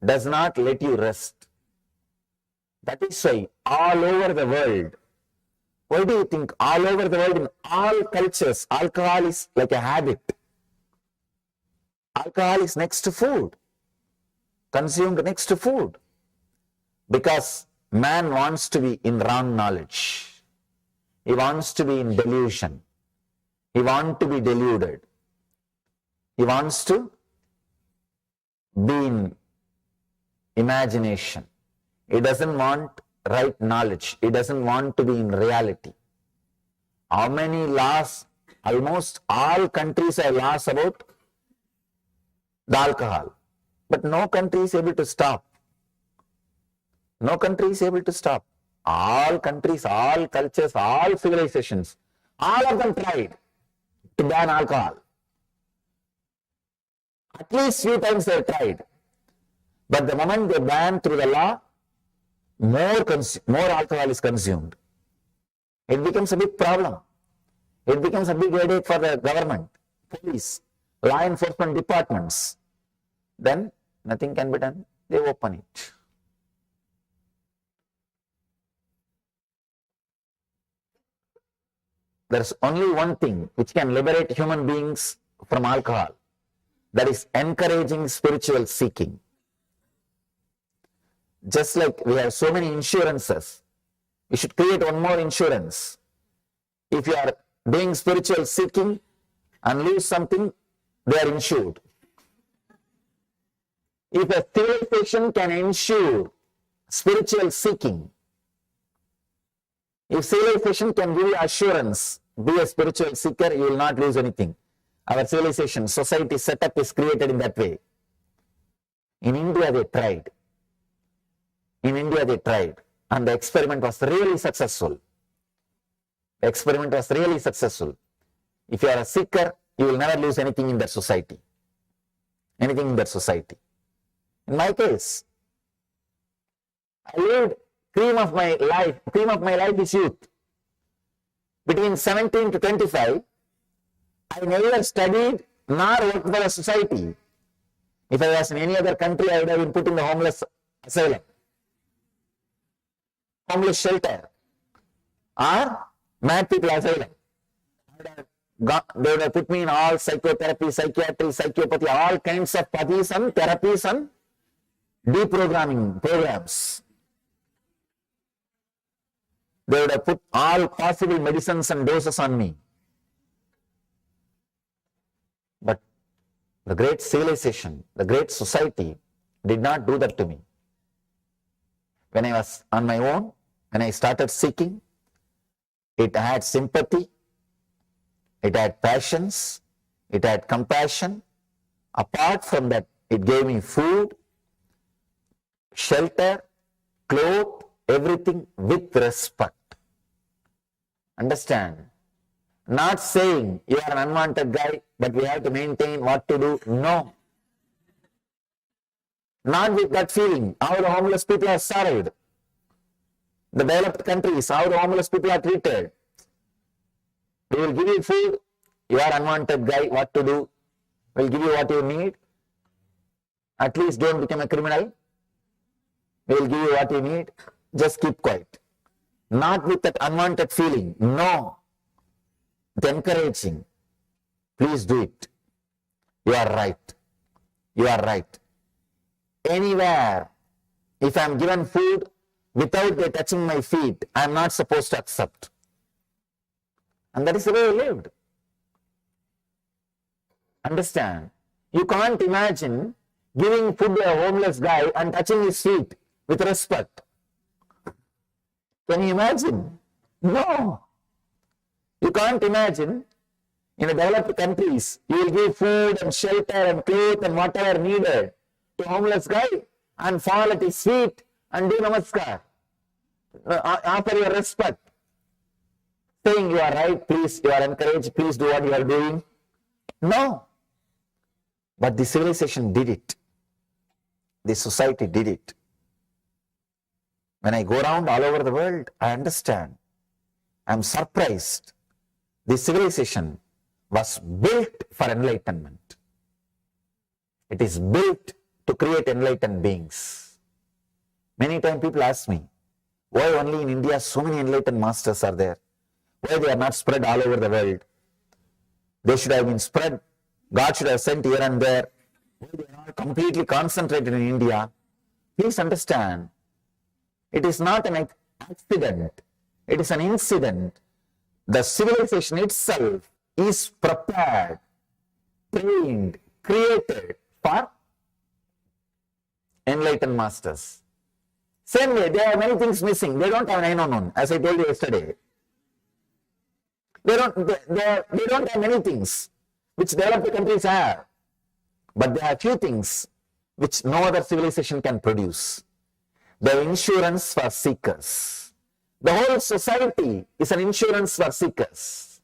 does not let you rest. That is why all over the world, why do you think all over the world in all cultures, alcohol is like a habit? Alcohol is next to food, consumed next to food. Because man wants to be in wrong knowledge. He wants to be in delusion. He wants to be deluded. He wants to be in imagination. He doesn't want right knowledge. He doesn't want to be in reality. How many laws? Almost all countries have laws about the alcohol. But no country is able to stop. No country is able to stop. All countries, all cultures, all civilizations, all of them tried to ban alcohol. At least few times they have tried. But the moment they ban through the law, more alcohol is consumed. It becomes a big problem. It becomes a big headache for the government, police, law enforcement departments. Then nothing can be done. They open it. There's only one thing which can liberate human beings from alcohol. That is encouraging spiritual seeking. Just like we have so many insurances, we should create one more insurance. If you are doing spiritual seeking and lose something, they are insured. If a civilization can ensure spiritual seeking, if civilization can give you assurance, be a spiritual seeker, you will not lose anything. Our civilization, society setup is created in that way. In India, they tried. And the experiment was really successful. If you are a seeker, you will never lose anything in that society. In my case, I lived cream of my life is youth. Between 17 to 25, I never studied nor worked for a society. If I was in any other country, I would have been put in the homeless asylum, homeless shelter, or mad people asylum. They would have put me in all psychotherapy, psychiatry, psychopathy, all kinds of pathies and therapies and deprogramming programs. They would have put all possible medicines and doses on me. But the great civilization, the great society did not do that to me. When I was on my own, when I started seeking, it had sympathy, it had passions, it had compassion. Apart from that, it gave me food, shelter, clothes, everything with respect. Understand? Not saying you are an unwanted guy, but we have to maintain what to do. No. Not with that feeling. How the homeless people are served. The developed countries, how the homeless people are treated. We will give you food. You are unwanted guy, what to do? We'll give you what you need. At least don't become a criminal. We will give you what you need. Just keep quiet. Not with that unwanted feeling. No. With encouraging. Please do it. You are right. You are right. Anywhere, if I am given food without they touching my feet, I am not supposed to accept. And that is the way I lived. Understand? You can't imagine giving food to a homeless guy and touching his feet with respect. Can you imagine? No. You can't imagine. In the developed countries, you will give food and shelter and clothes and whatever needed to a homeless guy and fall at his feet and do namaskar. Offer your respect. Saying you are right, please, you are encouraged, please do what you are doing. No. But the civilization did it. The society did it. When I go around all over the world, I understand. I am surprised. The civilization was built for enlightenment. It is built to create enlightened beings. Many times people ask me, why only in India so many enlightened masters are there? Why they are not spread all over the world? They should have been spread. God should have sent here and there. Why they are not completely concentrated in India? Please understand, it is not an accident. It is an incident. The civilization itself is prepared, trained, created for enlightened masters. Same way, there are many things missing. They don't have 911, as I told you yesterday. They don't have many things which developed countries have. But there are few things which no other civilization can produce. The insurance for seekers. The whole society is an insurance for seekers.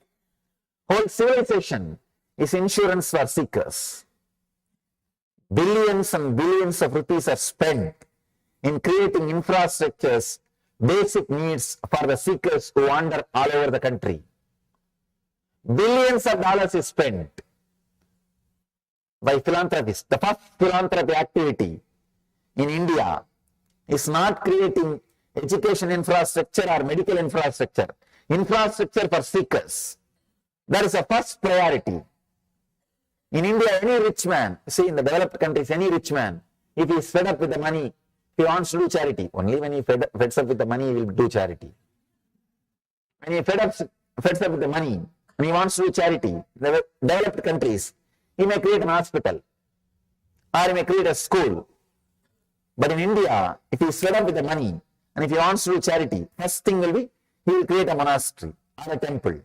Whole civilization is insurance for seekers. Billions and billions of rupees are spent in creating infrastructures, basic needs for the seekers who wander all over the country. Billions of dollars is spent by philanthropists. The first philanthropy activity in India is not creating education infrastructure or medical infrastructure. Infrastructure for seekers. That is the first priority. In India, any rich man, see in the developed countries, any rich man, if he is fed up with the money, he wants to do charity. Only when he feds up with the money, he will do charity. When he feds up with the money and he wants to do charity, in the developed countries, he may create an hospital or he may create a school. But in India, if he is fed up with the money and if he wants to do charity, first thing will be, he will create a monastery or a temple.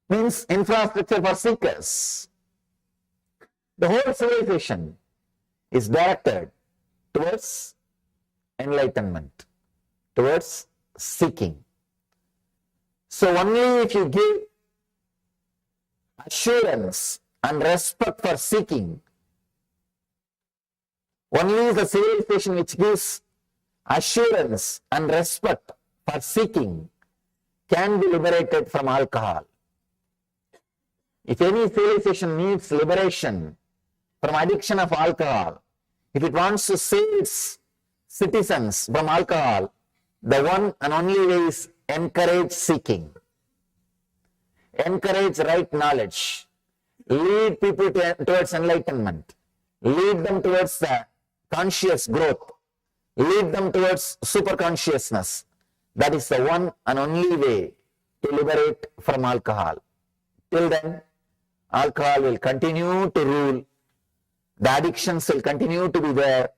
Means infrastructure for seekers. The whole civilization is directed towards enlightenment, towards seeking. So only if you give assurance and respect for seeking, only the civilization which gives assurance and respect for seeking can be liberated from alcohol. If any civilization needs liberation from addiction of alcohol, if it wants to save its citizens from alcohol, the one and only way is encourage seeking. Encourage right knowledge. Lead people towards enlightenment. Lead them towards the conscious growth. Lead them towards superconsciousness. That is the one and only way to liberate from alcohol. Till then, alcohol will continue to rule. The addictions will continue to be there.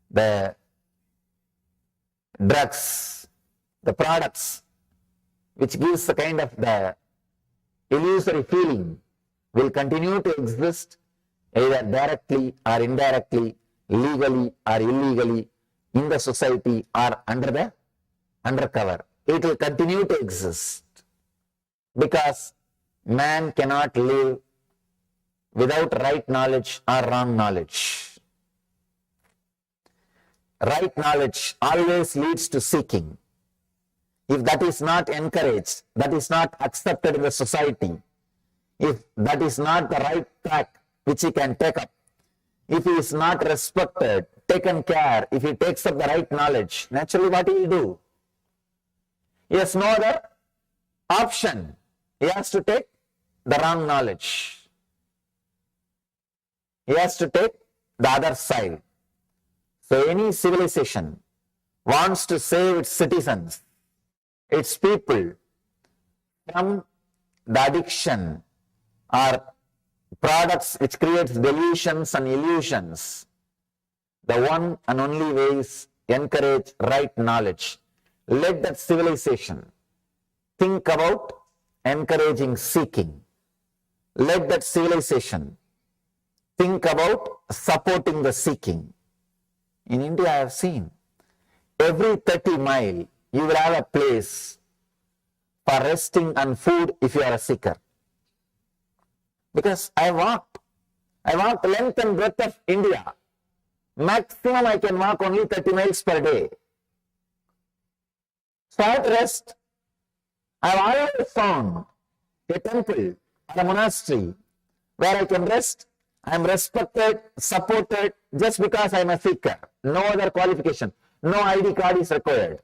The drugs, the products, which gives the kind of the illusory feeling, will continue to exist either directly or indirectly, legally or illegally, in the society or undercover. It will continue to exist because man cannot live without right knowledge or wrong knowledge. Right knowledge always leads to seeking. if that is not encouraged, that is not accepted in the society, if that is not the right track which he can take up, if he is not respected, taken care, if he takes up the right knowledge, naturally what he will do? He has no other option. He has to take the wrong knowledge. He has to take the other side. So any civilization wants to save its citizens, its people, from the addiction or products which creates delusions and illusions. The one and only way is encourage right knowledge. Let that civilization think about encouraging seeking. Let that civilization think about supporting the seeking. In India, I have seen every 30 miles, you will have a place for resting and food if you are a seeker. Because I walked length and breadth of India. Maximum I can walk only 30 miles per day. So at rest, I have always found a temple or a monastery where I can rest. I am respected, supported just because I am a seeker. No other qualification. No ID card is required.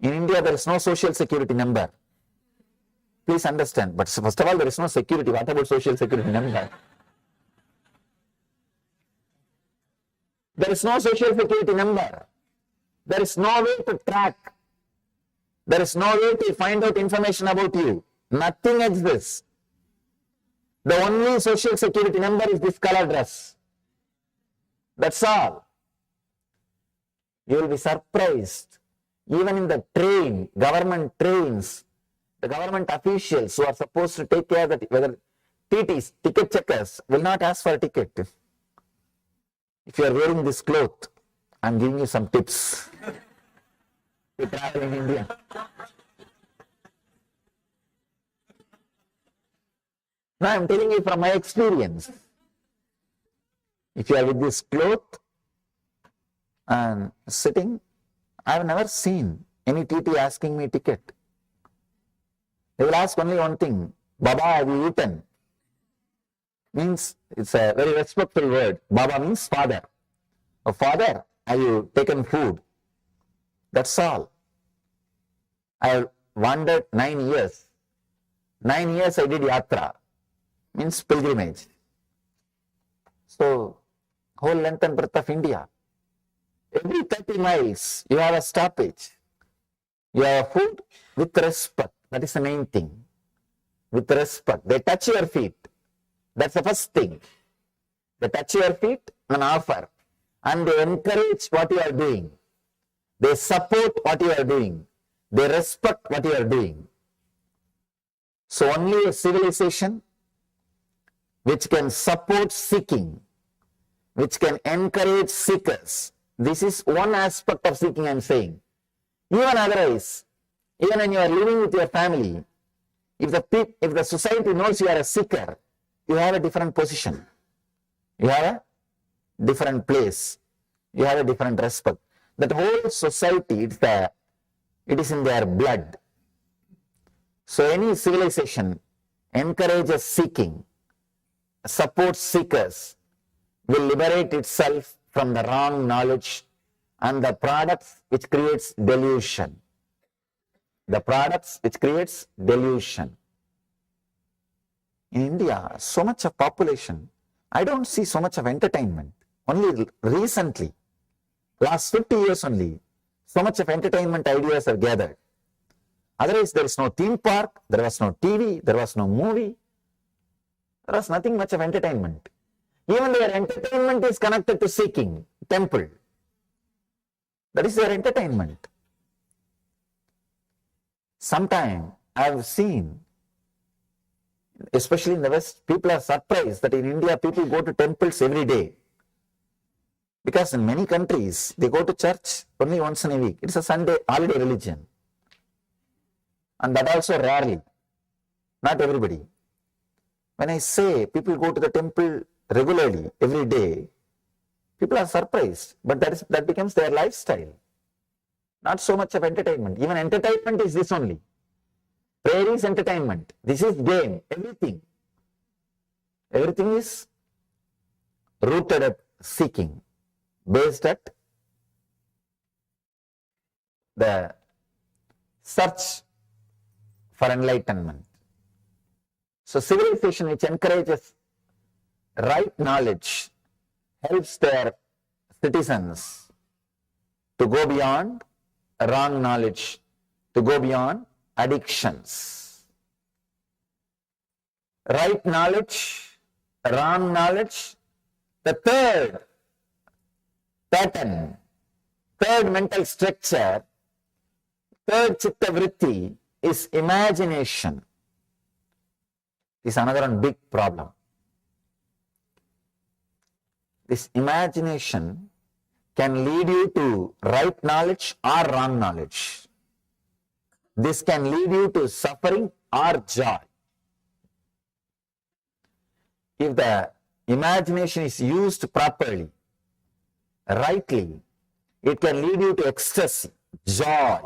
In India, there is no social security number. Please understand. But first of all, there is no security. What about social security number? There is no social security number. There is no way to track. There is no way to find out information about you. Nothing exists. The only social security number is this color dress. That's all. You will be surprised. Even in the train, government trains, the government officials who are supposed to take care that whether TTs, ticket checkers, will not ask for a ticket. If you are wearing this cloth, I am giving you some tips to travel in India. Now I am telling you from my experience. If you are with this cloth and sitting, I have never seen any TT asking me ticket. They will ask only one thing, Baba, have you eaten? Means it's a very respectful word. Baba means father. Oh, father, have you taken food? That's all. I wandered 9 years. 9 years I did yatra, means pilgrimage. So, whole length and breadth of India. Every 30 miles, you have a stoppage. You have food with respect. That is the main thing. With respect. They touch your feet. That's the first thing. They touch your feet and offer. And they encourage what you are doing. They support what you are doing. They respect what you are doing. So only a civilization which can support seeking, which can encourage seekers. This is one aspect of seeking I am saying. Even otherwise, even when you are living with your family, if the society knows you are a seeker, you have a different position. You have a different place. You have a different respect. That whole society, it is in their blood. So any civilization encourages seeking, supports seekers, will liberate itself from the wrong knowledge and the products which creates delusion. The products which creates delusion. In India, so much of population, I don't see so much of entertainment. Only recently, last 50 years only, so much of entertainment ideas are gathered. Otherwise, there is no theme park, there was no TV, there was no movie. There was nothing much of entertainment. Even their entertainment is connected to seeking, temple. That is their entertainment. Sometime I have seen, especially in the West, people are surprised that in India people go to temples every day. Because in many countries, they go to church only once in a week. It's a Sunday holiday religion. And that also rarely. Not everybody. When I say people go to the temple regularly, every day, People are surprised, but that becomes their lifestyle. Not so much of entertainment. Even entertainment is this only. Prayer is entertainment. This is game. Everything. Everything is rooted at seeking, based at the search for enlightenment. So civilization which encourages right knowledge helps their citizens to go beyond wrong knowledge, to go beyond addictions. Right knowledge, wrong knowledge, the third pattern, third mental structure, third chitta vritti is imagination. Is another one big problem. This imagination can lead you to right knowledge or wrong knowledge. This can lead you to suffering or joy. If the imagination is used properly, rightly, it can lead you to ecstasy, joy,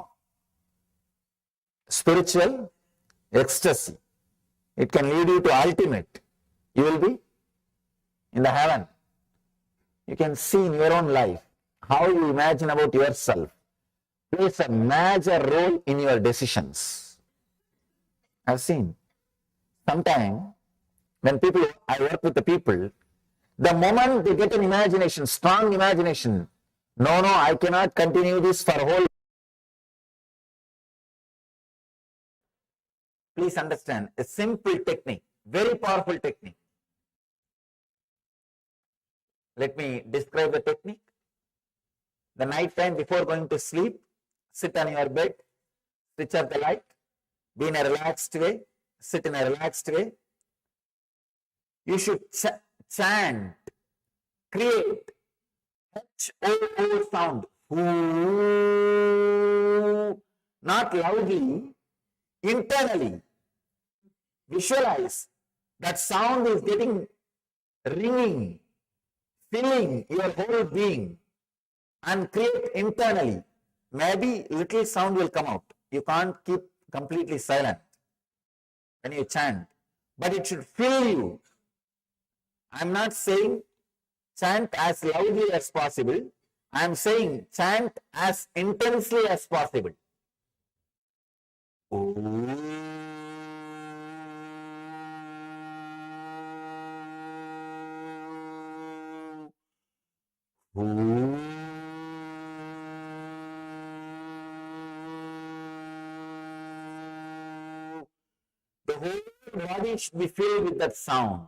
spiritual ecstasy. It can lead you to ultimate. You will be in the heaven. You can see in your own life how you imagine about yourself plays a major role in your decisions. I've seen sometimes when I work with the people, the moment they get an imagination, strong imagination, no, I cannot continue this for whole. Please understand, a simple technique, very powerful technique. Let me describe the technique. The night time before going to sleep, sit on your bed, switch off the light, be in a relaxed way, sit in a relaxed way. You should chant, create H-O-O sound, Ooh, not loudly, internally. Visualize that sound is getting ringing, filling your whole being, and create internally. Maybe little sound will come out. You can't keep completely silent when you chant, but it should fill you. I'm not saying chant as loudly as possible. I'm saying chant as intensely as possible. The whole body should be filled with that sound,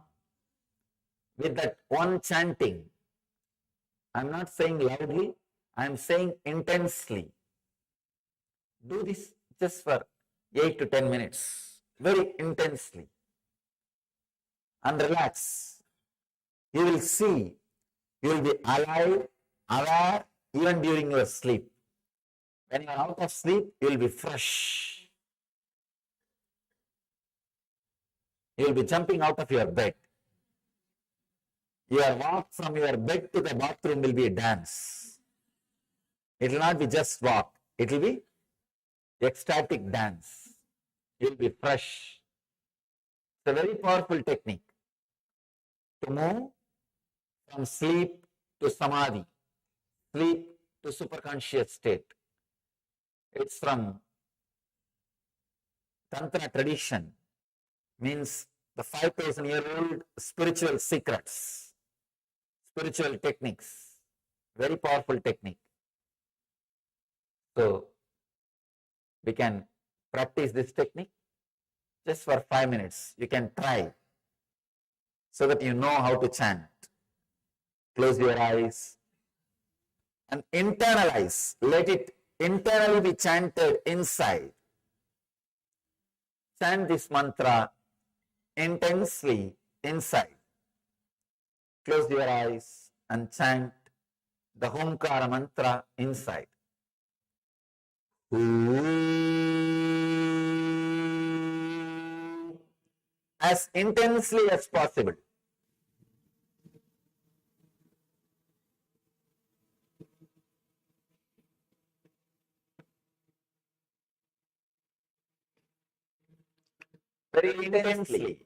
with that one chanting. I'm not saying loudly, I'm saying intensely. Do this just for 8 to 10 minutes, very intensely, and relax. You will see, you will be alive, aware, even during your sleep. When you are out of sleep, you will be fresh. You will be jumping out of your bed. Your walk from your bed to the bathroom will be a dance. It will not be just walk. It will be ecstatic dance. You will be fresh. It's a very powerful technique to move from sleep to samadhi, sleep to superconscious state. It's from Tantra tradition, means the 5,000-year-old spiritual secrets, spiritual techniques, very powerful technique. So we can practice this technique just for 5 minutes. You can try so that you know how to chant. Close your eyes and internalize. Let it internally be chanted inside. Chant this mantra intensely inside. Close your eyes and chant the Homkara mantra inside. As intensely as possible. very intensely.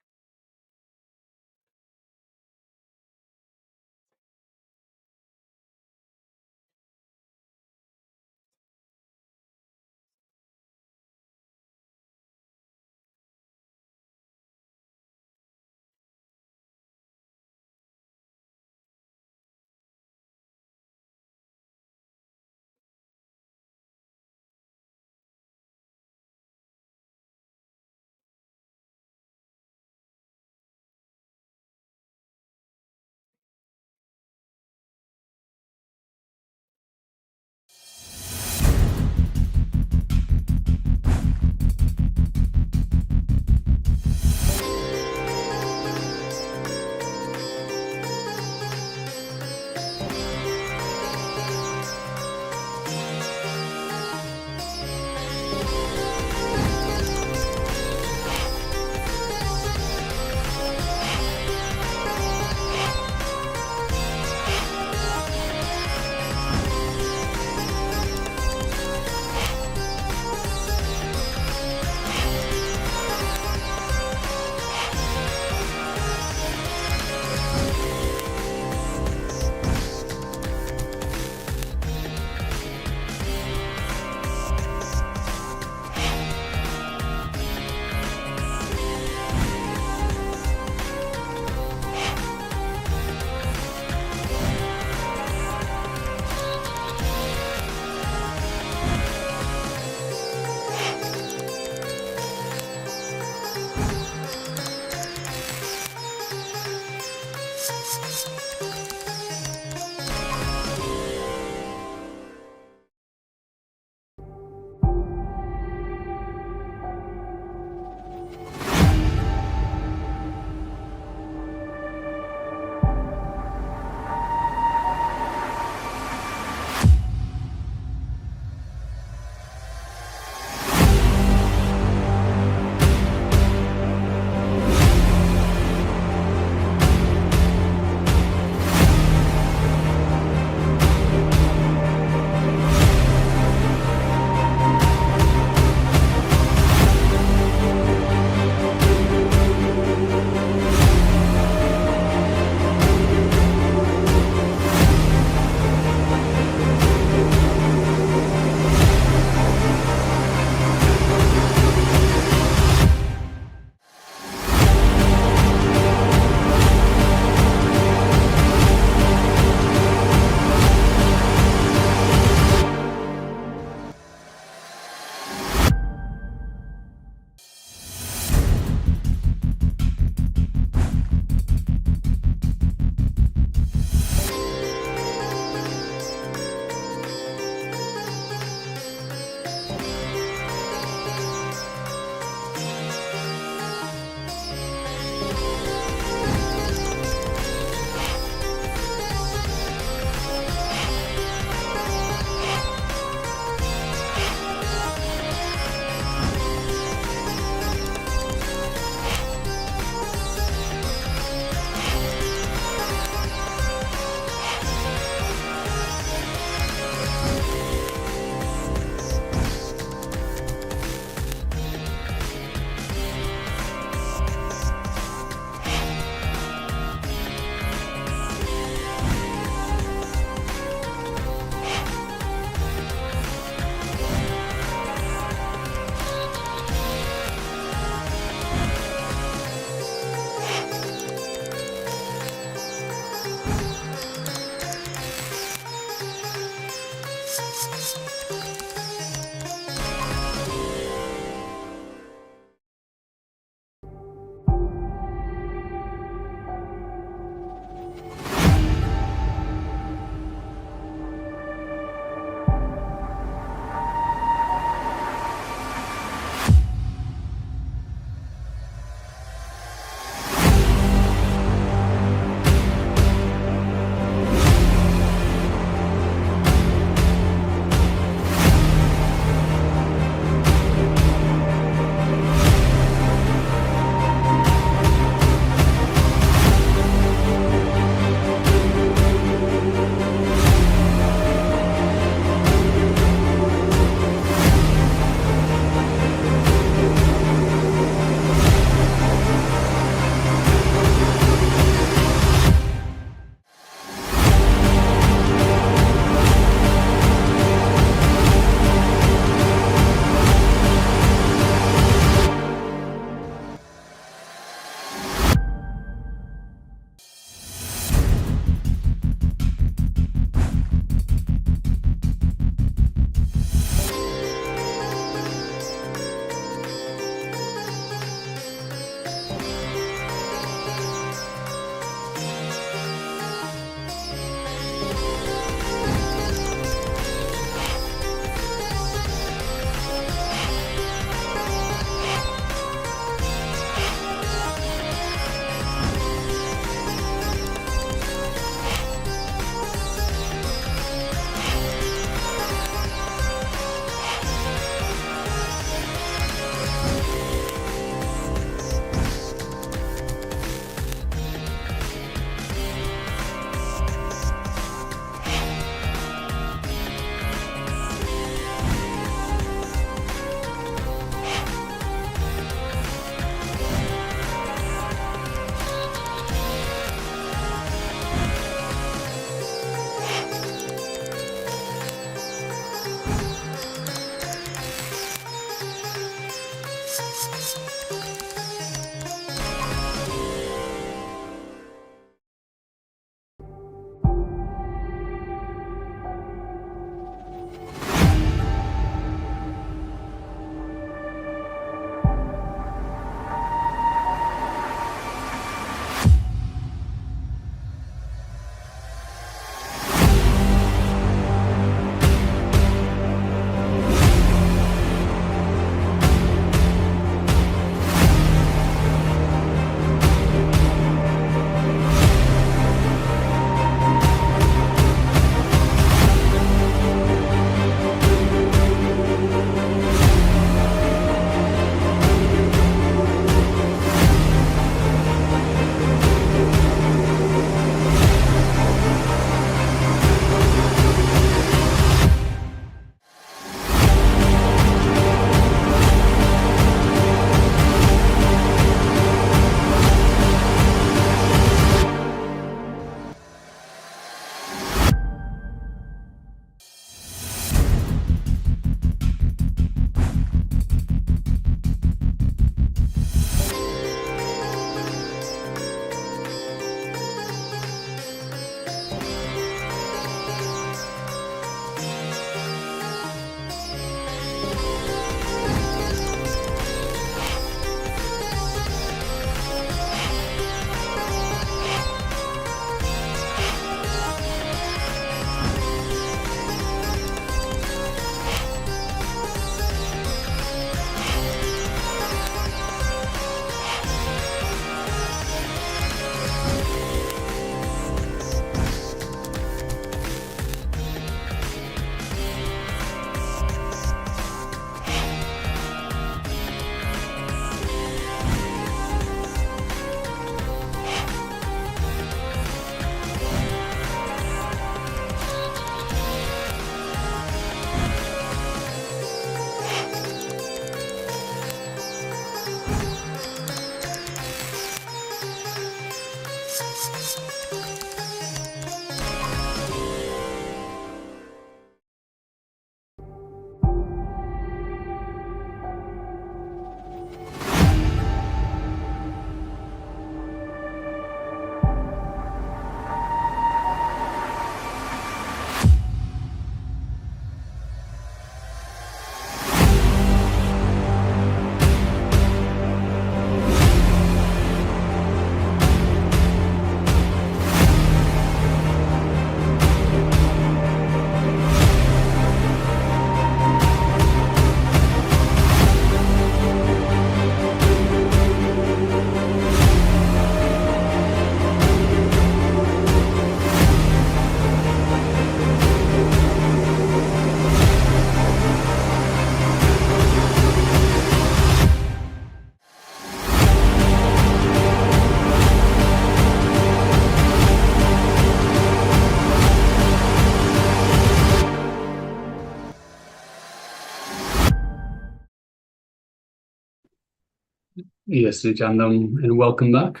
Yes, Nithyananda, and welcome back.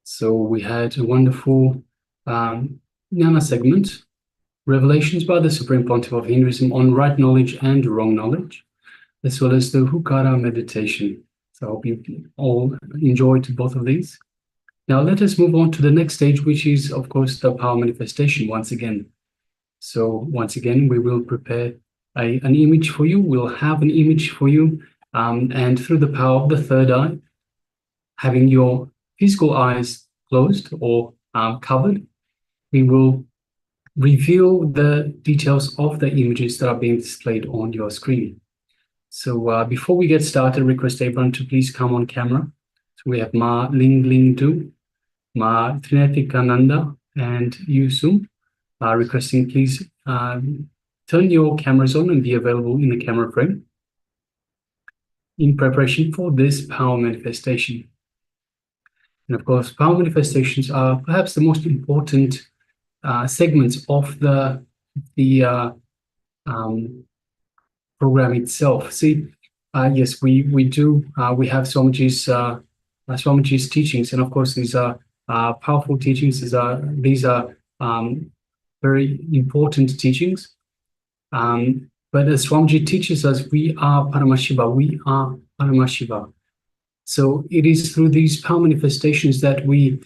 So we had a wonderful Jnana segment, Revelations by the Supreme Pontiff of Hinduism on right knowledge and wrong knowledge, as well as the Hukara meditation. So I hope you all enjoyed both of these. Now let us move on to the next stage, which is, of course, the power manifestation once again. So once again, we will prepare an image for you. We'll have an image for you, and through the power of the third eye, having your physical eyes closed or covered, we will reveal the details of the images that are being displayed on your screen. So before we get started, request everyone to please come on camera. So we have Ma Ling Ling Du, Ma Nithyananda, and Yusum requesting please turn your cameras on and be available in the camera frame in preparation for this power manifestation. And of course, power manifestations are perhaps the most important segments of the program itself. See, yes, we have Swamiji's teachings, and of course these are powerful teachings. These are very important teachings. But as Swamiji teaches us, we are Paramashiva. We are Paramashiva. So it is through these power manifestations that we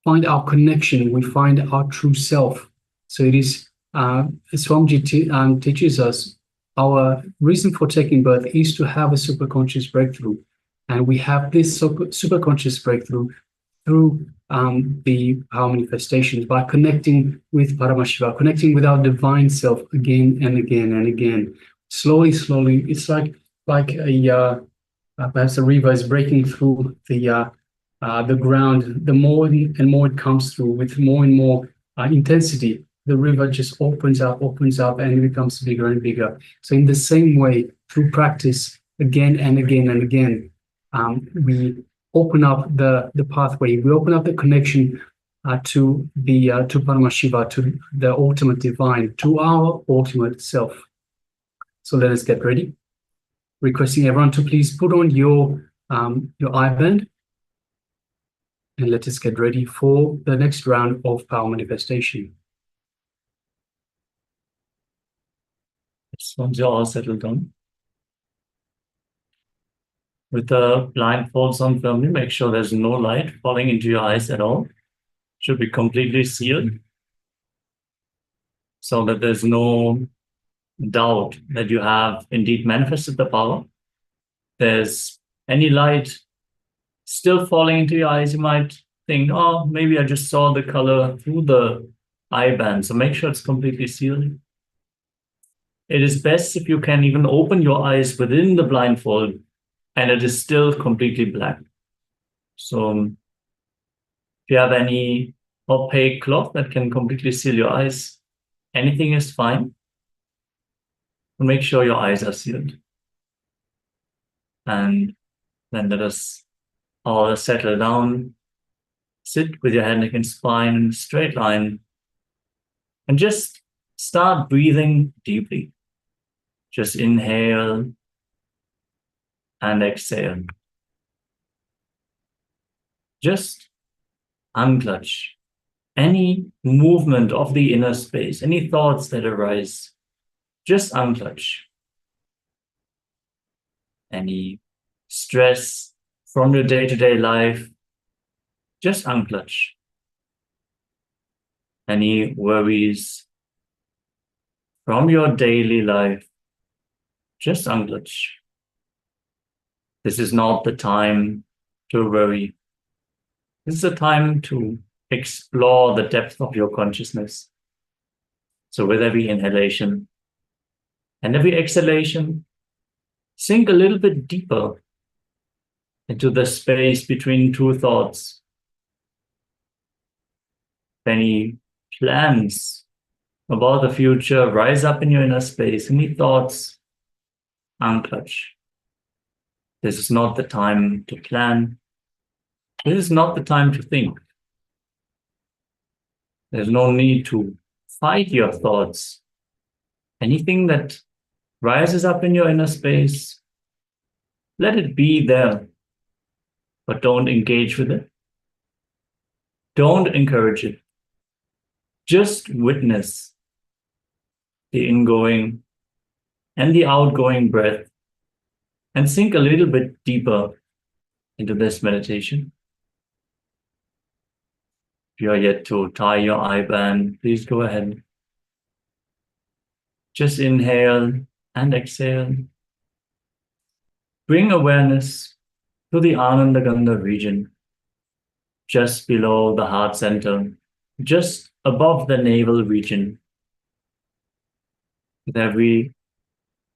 find our connection, we find our true self. So it is, as Swamiji teaches us, our reason for taking birth is to have a superconscious breakthrough. And we have this superconscious breakthrough through the power manifestations by connecting with Paramashiva, connecting with our divine self again and again and again. Slowly, slowly, it's like a perhaps a river is breaking through the ground. The more and more it comes through, with more and more intensity, the river just opens up, and it becomes bigger and bigger. So in the same way, through practice, again and again and again, we open up the pathway. We open up the connection to Paramashiva, to the ultimate divine, to our ultimate self. So let us get ready. Requesting everyone to please put on your I-band, and let us get ready for the next round of power manifestation. Once you're all settled down, with the blindfolds on firmly, make sure there's no light falling into your eyes at all. Should be completely sealed, so that there's no doubt that you have indeed manifested the power. There's any light still falling into your eyes, you might think, oh, maybe I just saw the color through the eye band. So make sure it's completely sealed. It is best if you can even open your eyes within the blindfold and it is still completely black. So if you have any opaque cloth that can completely seal your eyes, anything is fine. Make sure your eyes are sealed. And then let us all settle down. Sit with your head, neck, and spine in a straight line. And just start breathing deeply. Just inhale and exhale. Just unclutch any movement of the inner space, any thoughts that arise. Just unclutch. Any stress from your day-to-day life, just unclutch. Any worries from your daily life, just unclutch. This is not the time to worry. This is a time to explore the depth of your consciousness. So with every inhalation and every exhalation, sink a little bit deeper into the space between two thoughts. Any plans about the future rise up in your inner space. Any thoughts, unclutch. This is not the time to plan. This is not the time to think. There's no need to fight your thoughts. Anything that rises up in your inner space, let it be there, but don't engage with it. Don't encourage it. Just witness the ingoing and the outgoing breath and sink a little bit deeper into this meditation. If you are yet to tie your eye band, please go ahead. Just inhale and exhale. Bring awareness to the Ananda Gandha region, just below the heart center, just above the navel region. With every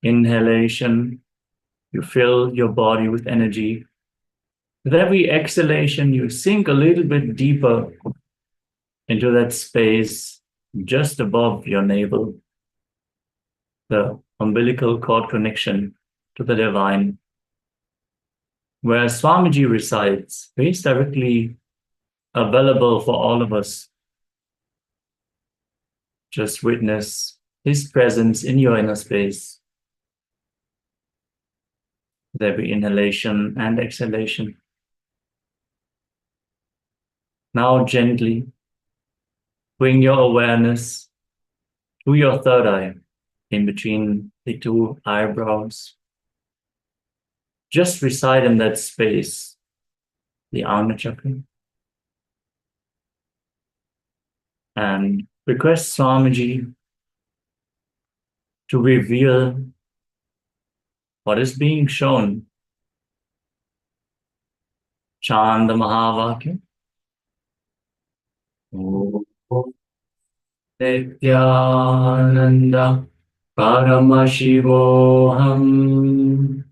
inhalation, you fill your body with energy. With every exhalation, you sink a little bit deeper into that space just above your navel, the umbilical cord connection to the divine, where Swamiji resides. He's directly available for all of us. Just witness his presence in your inner space with every inhalation and exhalation. Now gently bring your awareness to your third eye, in between the two eyebrows. Just reside in that space, the Ajna chakra. And request Swamiji to reveal what is being shown. Chant the Mahavakya. Om Nithyananda Paramashivoham.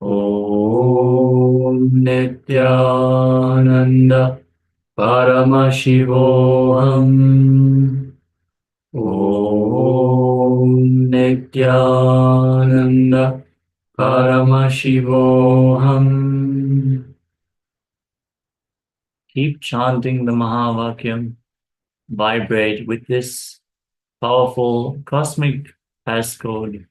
Om Nithyananda Paramashivoham. Om Nithyananda Paramashivoham. Keep chanting the Mahavakyam. Vibrate with this powerful cosmic passcode.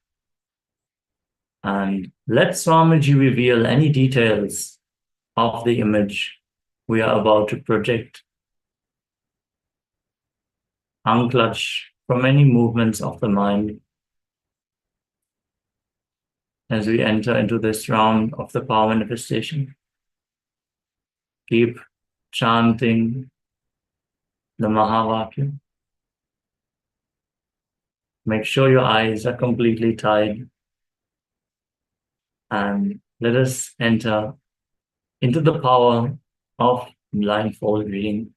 And let Swamiji reveal any details of the image we are about to project. Unclutch from any movements of the mind as we enter into this round of the power manifestation. Keep chanting the Mahavakya. Make sure your eyes are completely tied. And let us enter into the power of blindfold reading.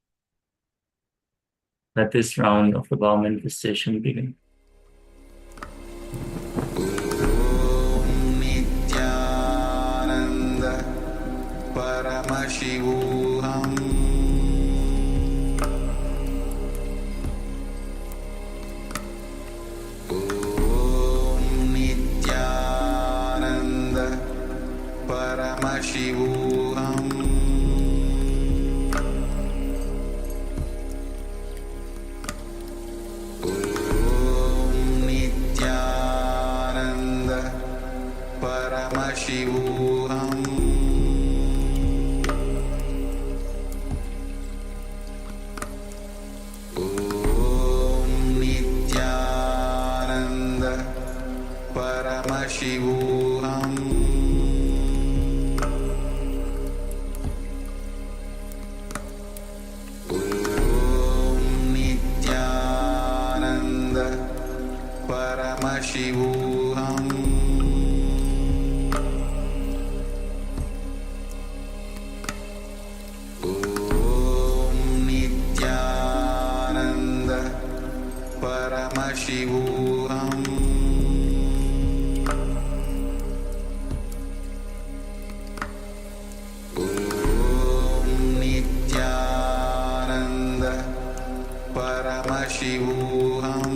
Let this round of the power manifestation begin. Nithyananda Paramashivoham. Nithyananda Paramashivoham. Nithyananda Paramashivoham. Nithyananda Paramashivoham. Nithyananda Paramashivoham. Nithyananda Paramashivoham. Nithyananda Paramashivoham. Nithyananda Paramashivoham.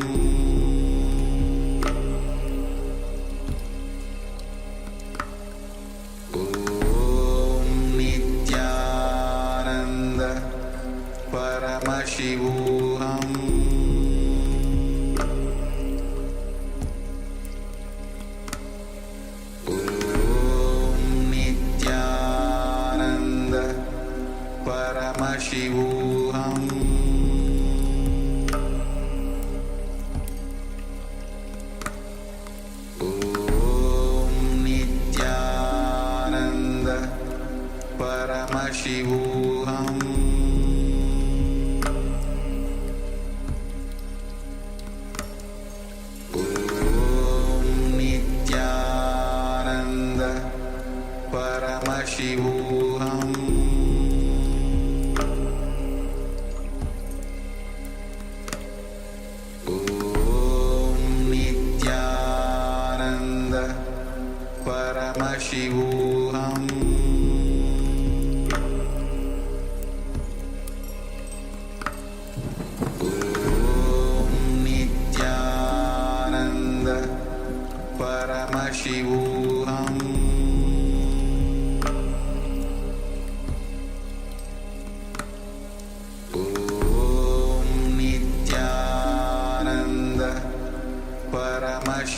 Nithyananda Paramashivoham. Nithyananda Paramashivoham. Nithyananda Paramashivoham.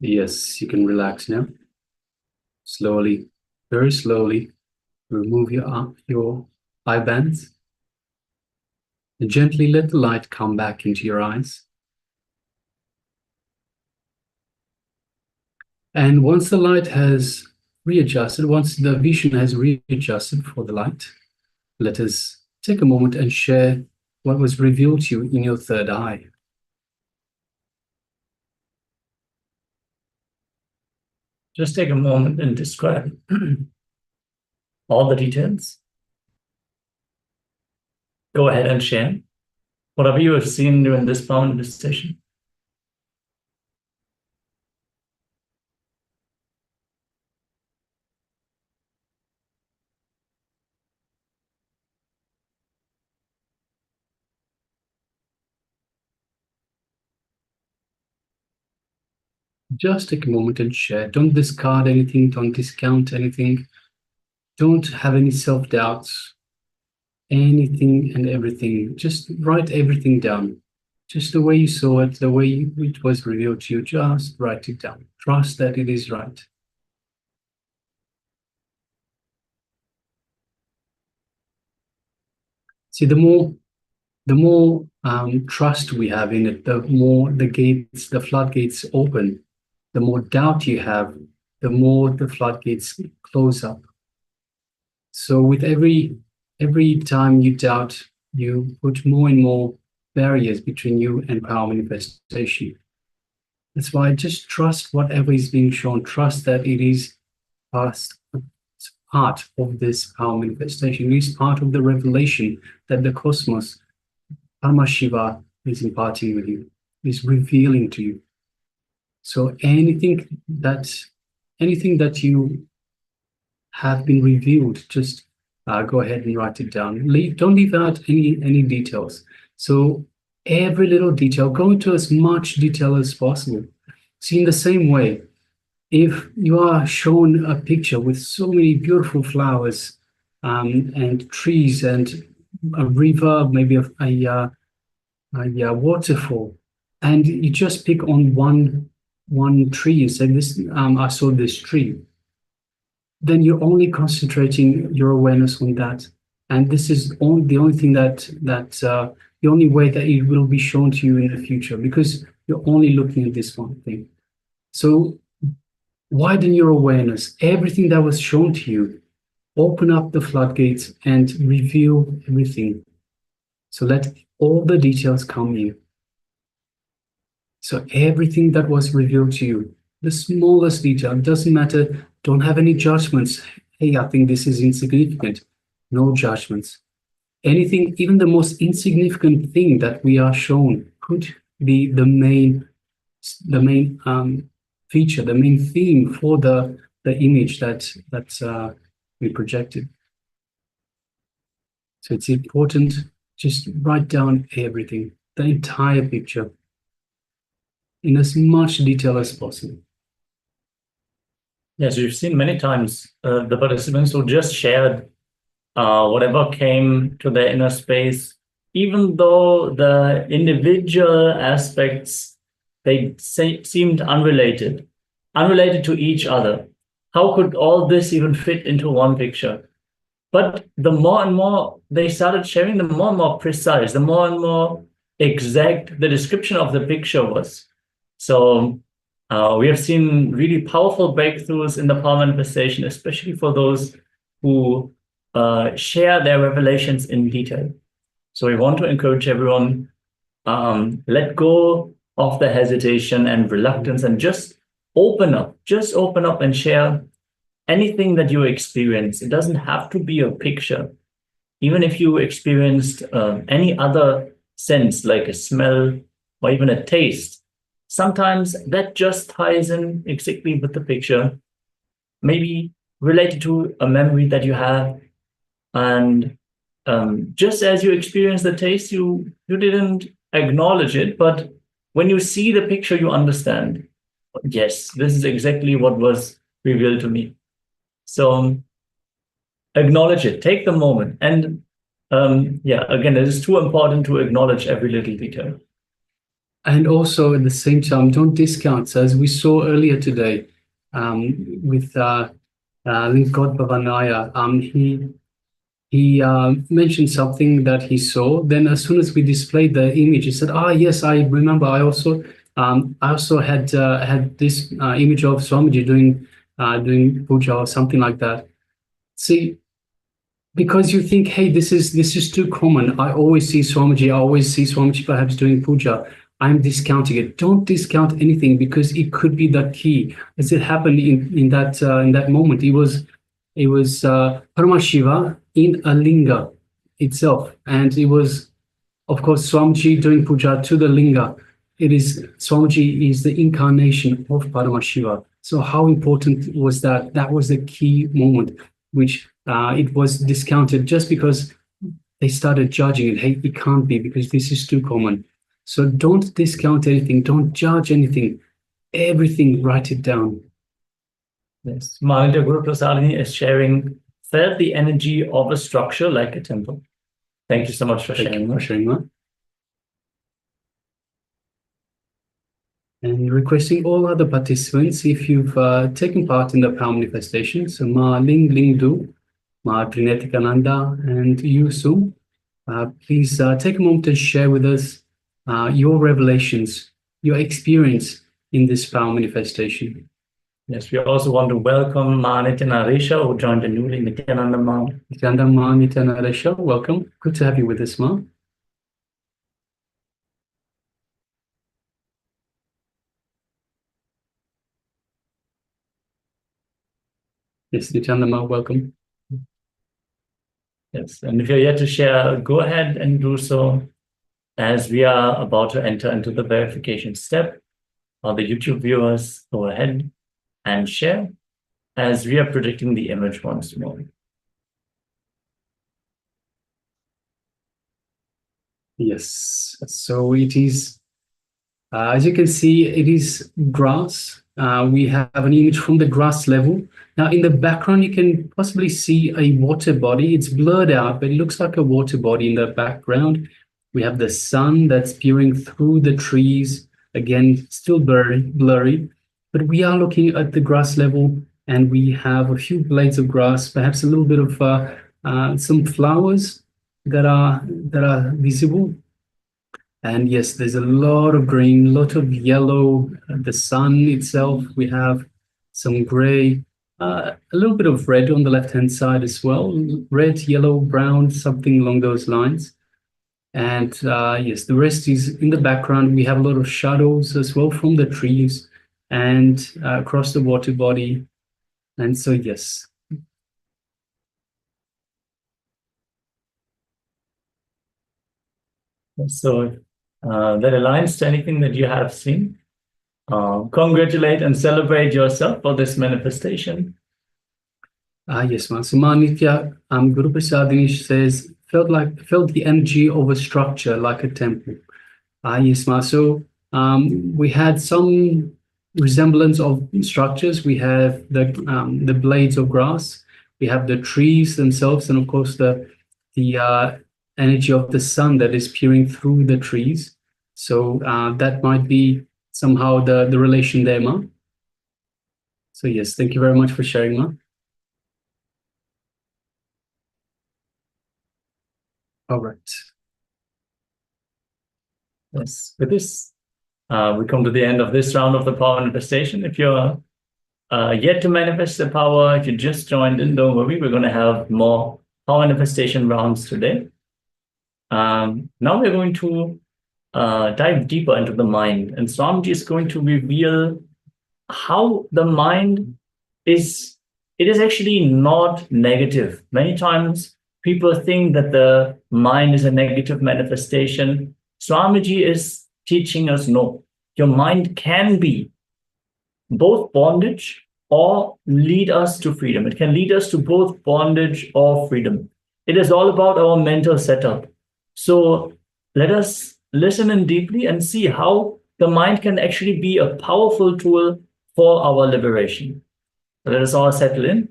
Yes, you can relax now. Slowly, very slowly, remove your eye bands and gently let the light come back into your eyes. And once the light has readjusted, once the vision has readjusted for the light, let us take a moment and share what was revealed to you in your third eye. Just take a moment and describe all the details. Go ahead and share whatever you have seen during this power manifestation. Just take a moment and share. Don't discard anything, don't discount anything. Don't have any self-doubts. Anything and everything. Just write everything down. Just the way you saw it, the way it was revealed to you, just write it down. Trust that it is right. See, the more trust we have in it, the more the floodgates open. The more doubt you have, the more the floodgates close up. So with every time you doubt, you put more and more barriers between you and power manifestation. That's why just trust whatever is being shown. Trust that it is part of this power manifestation. It is part of the revelation that the cosmos, Paramashiva, is imparting with you, is revealing to you. So anything that you have been revealed, just go ahead and write it down. Don't leave out any details. So every little detail, go into as much detail as possible. See, in the same way, if you are shown a picture with so many beautiful flowers and trees and a river, maybe a waterfall, and you just pick on one tree and say, "This, I saw this tree," then you're only concentrating your awareness on that, and this is the only thing the only way that it will be shown to you in the future, because you're only looking at this one thing. So widen your awareness. Everything that was shown to you, open up the floodgates and reveal everything. So let all the details come in. So everything that was revealed to you, the smallest detail, it doesn't matter. Don't have any judgments. Hey, I think this is insignificant. No judgments. Anything, even the most insignificant thing that we are shown could be the main feature, the main theme for the image that we projected. So it's important, just write down everything, the entire picture, in as much detail as possible. Yes, you've seen many times the participants who just shared whatever came to their inner space, even though the individual aspects, they seemed unrelated to each other. How could all this even fit into one picture? But the more and more they started sharing, the more and more precise, the more and more exact the description of the picture was. So we have seen really powerful breakthroughs in the power manifestation, especially for those who share their revelations in detail. So we want to encourage everyone, let go of the hesitation and reluctance and just open up and share anything that you experience. It doesn't have to be a picture. Even if you experienced any other sense, like a smell or even a taste, sometimes that just ties in exactly with the picture, maybe related to a memory that you have. And just as you experience the taste, you didn't acknowledge it, but when you see the picture, you understand, yes, this is exactly what was revealed to me. So acknowledge it, take the moment. And again, it is too important to acknowledge every little detail. And also at the same time, don't discount. So as we saw earlier today, with God Bhavanaya, he mentioned something that he saw. Then as soon as we displayed the image, he said, "Ah, yes, I remember. I also had this image of Swamiji doing puja or something like that." See, because you think, hey, this is too common. I always see Swamiji perhaps doing puja. I'm discounting it. Don't discount anything, because it could be the key. As it happened in that moment, it was Paramashiva in a linga itself, and it was, of course, Swamiji doing puja to the linga. It is Swamiji is the incarnation of Paramashiva. So how important was that? That was the key moment, which it was discounted just because they started judging it. Hey, it can't be, because this is too common. So don't discount anything. Don't judge anything. Everything, write it down. Yes, Maharaj Guru Prasadini is sharing, felt the energy of a structure like a temple. Thank you so much for Thank sharing you for that. sharing that. And requesting all other participants, if you've taken part in the power manifestation, so Ma Ling Ling Du, Ma Nithyananda, and you, Sum, please take a moment to share with us your revelations, your experience in this power manifestation. Yes, we also want to welcome Ma Nithyananda, who joined the newly Nithyananda Ma. Nithyananda Ma, Nithyananda, welcome. Good to have you with us, Ma. Yes, Nithyananda Ma, welcome. Yes, and if you're yet to share, go ahead and do so, as we are about to enter into the verification step. All the YouTube viewers, go ahead and share, as we are predicting the image once more. Yes, so it is, as you can see, it is grass. We have an image from the grass level. Now in the background, you can possibly see a water body. It's blurred out, but it looks like a water body in the background. We have the sun that's peering through the trees. Again, still blurry, but we are looking at the grass level, and we have a few blades of grass, perhaps a little bit of some flowers that are visible. And yes, there's a lot of green, a lot of yellow. The sun itself, we have some gray, a little bit of red on the left-hand side as well. Red, yellow, brown, something along those lines. And yes, the rest is in the background. We have a lot of shadows as well from the trees and across the water body. And so, yes. So that aligns to anything that you have seen. Congratulate and celebrate yourself for this manifestation. Yes, ma'am. So Nithya, Guru Prasadini says, felt the energy of a structure like a temple. Yes, ma'am. So we had some resemblance of structures. We have the blades of grass. We have the trees themselves, and of course the energy of the sun that is peering through the trees. So that might be somehow the relation there, ma. So yes, thank you very much for sharing, ma. All right. Yes, with this, we come to the end of this round of the power manifestation. If you're yet to manifest the power, if you just joined in, don't worry, we're going to have more power manifestation rounds today. Now we're going to dive deeper into the mind, and Swamiji is going to reveal how the mind is actually not negative. Many times people think that the mind is a negative manifestation. Swamiji is teaching us, no, your mind can be both bondage or lead us to freedom. It can lead us to both bondage or freedom. It is all about our mental setup. So let us listen in deeply and see how the mind can actually be a powerful tool for our liberation. So let us all settle in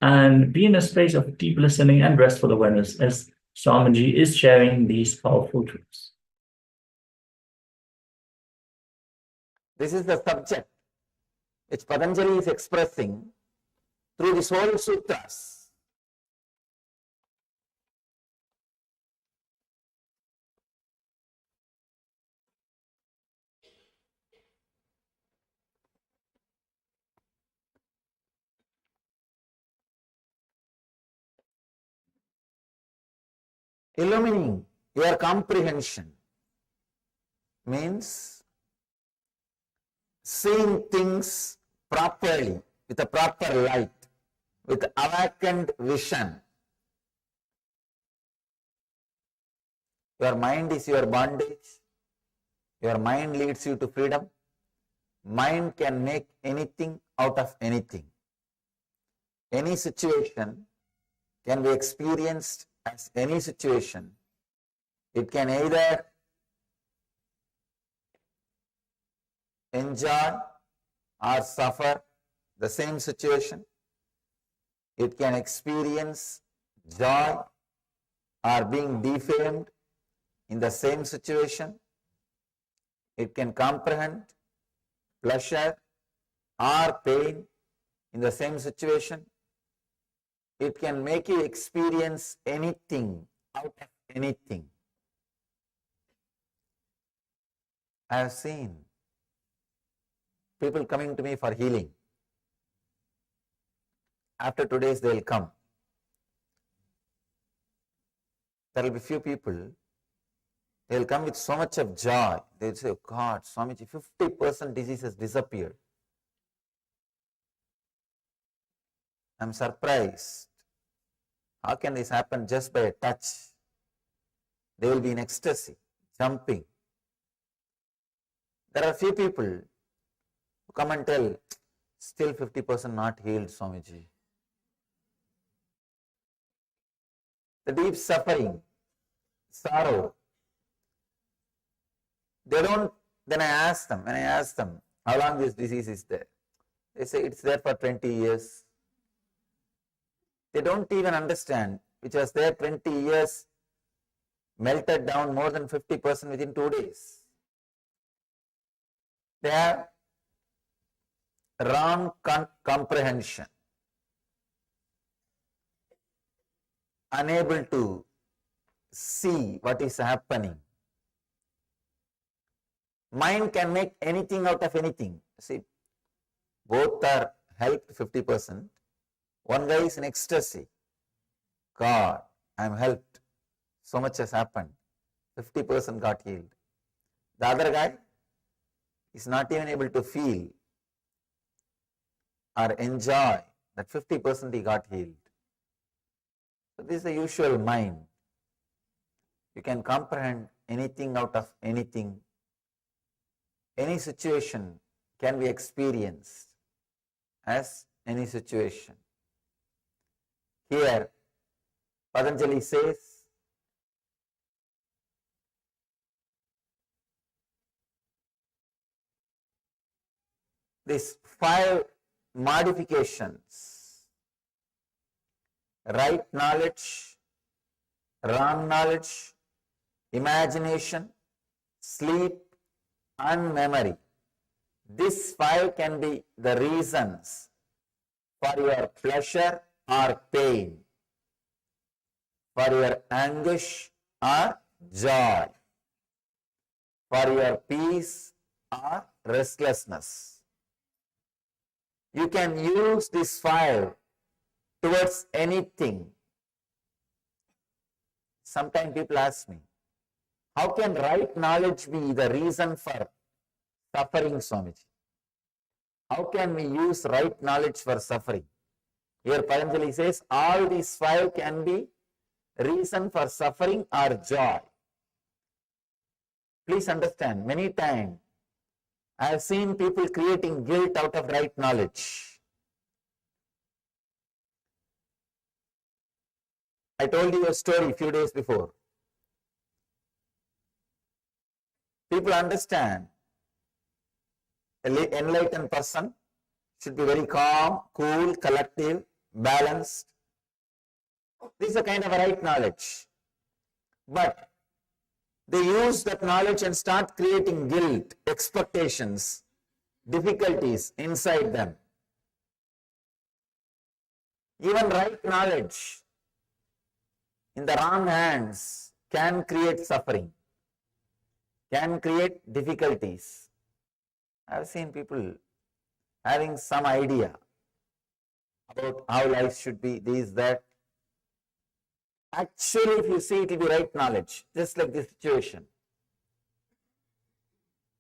and be in a space of deep listening and restful awareness as Swamiji is sharing these powerful truths. This is the subject which Patanjali is expressing through this whole sutras. Illumining your comprehension means seeing things properly, with a proper light, with awakened vision. Your mind is your bondage. Your mind leads you to freedom. Mind can make anything out of anything. Any situation can be experienced as any situation. It can either enjoy or suffer the same situation. It can experience joy or being defamed in the same situation. It can comprehend pleasure or pain in the same situation. It can make you experience anything out of anything. I have seen people coming to me for healing. After 2 days, they will come. There will be few people, they will come with so much of joy. They will say, oh God, Swamiji, 50% disease has disappeared. I am surprised. How can this happen just by a touch? They will be in ecstasy, jumping. There are few people who come and tell, still 50% not healed, Swamiji. The deep suffering, sorrow. They don't, then I ask them, how long this disease is there? They say it's there for 20 years. They don't even understand, which was there 20 years, melted down more than 50% within 2 days. They have wrong comprehension, unable to see what is happening. Mind can make anything out of anything. See, both are helped 50%. One guy is in ecstasy. God, I am helped. So much has happened. 50% got healed. The other guy is not even able to feel or enjoy that 50% he got healed. So this is the usual mind. You can comprehend anything out of anything. Any situation can be experienced as any situation. Here, Patanjali says, these 5 modifications: right knowledge, wrong knowledge, imagination, sleep, and memory. These 5 can be the reasons for your pleasure or pain, for your anguish or joy, for your peace or restlessness. You can use these 5 towards anything. Sometimes people ask me, how can right knowledge be the reason for suffering, Swamiji? How can we use right knowledge for suffering? Here Patanjali says all these 5 can be reason for suffering or joy. Please understand, many times I have seen people creating guilt out of right knowledge. I told you a story a few days before. People understand an enlightened person should be very calm, cool, collective, balanced. This is a kind of a right knowledge. But they use that knowledge and start creating guilt, expectations difficulties inside them. Even right knowledge in the wrong hands can create suffering, can create difficulties. I have seen people having some idea about how life should be, this, that. Actually, if you see, it will be right knowledge, just like this situation.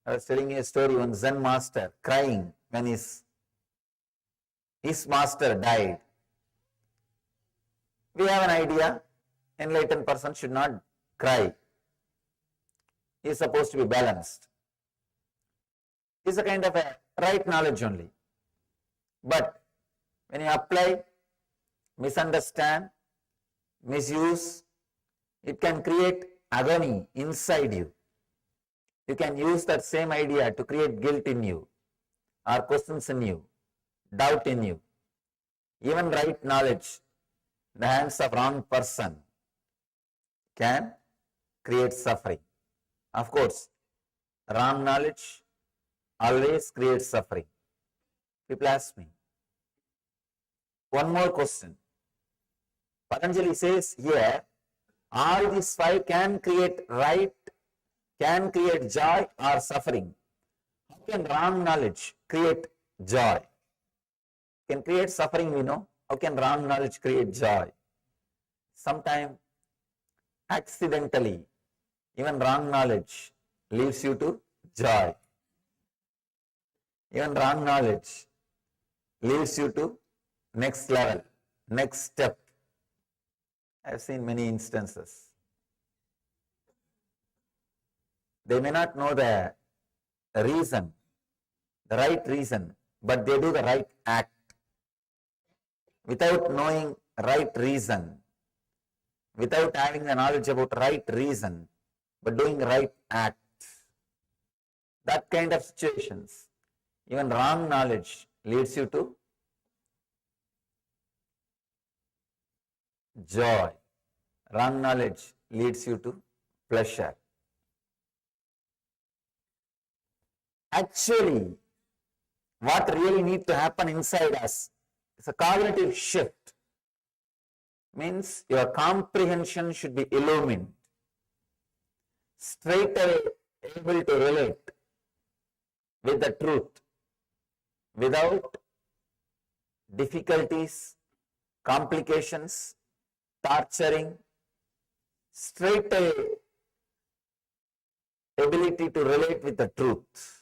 I was telling you a story, one Zen master crying when his master died. We have an idea, enlightened person should not cry. He is supposed to be balanced. It's a kind of a right knowledge only. But when you apply, misunderstand, misuse, it can create agony inside you. You can use that same idea to create guilt in you, or questions in you, doubt in you. Even right knowledge in the hands of wrong person can create suffering. Of course, wrong knowledge always creates suffering. People ask me. One more question. Patanjali says here, all these five can create joy or suffering. How can wrong knowledge create joy? Can create suffering, we know. How can wrong knowledge create joy? Sometimes accidentally, even wrong knowledge leads you to joy. Even wrong knowledge leads you to next level, next step. I have seen many instances. They may not know the reason, the right reason, but they do the right act. Without knowing right reason, without having the knowledge about right reason, but doing right act. That kind of situations, even wrong knowledge leads you to joy. Wrong knowledge leads you to pleasure. Actually, what really needs to happen inside us is a cognitive shift. Means your comprehension should be illumined. Straight away able to relate with the truth without difficulties, complications, torturing. Straight away ability to relate with the truth.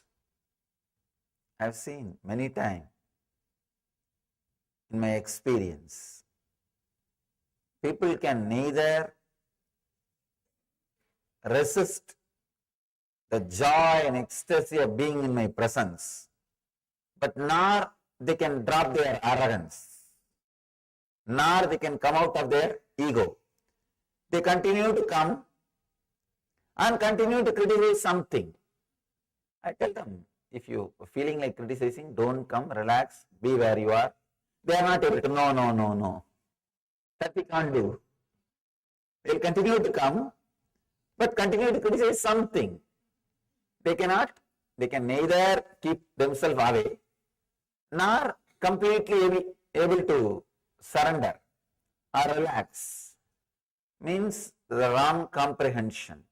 I have seen many times in my experience, people can neither resist the joy and ecstasy of being in my presence, but nor they can drop their arrogance, nor they can come out of their ego. They continue to come and continue to criticize something. I tell them, if you are feeling like criticizing, don't come, relax, be where you are. They are not able to, no. That we can't do. They will continue to come, but continue to criticize something. They can neither keep themselves away, nor completely able to surrender or relax. Means the wrong comprehension.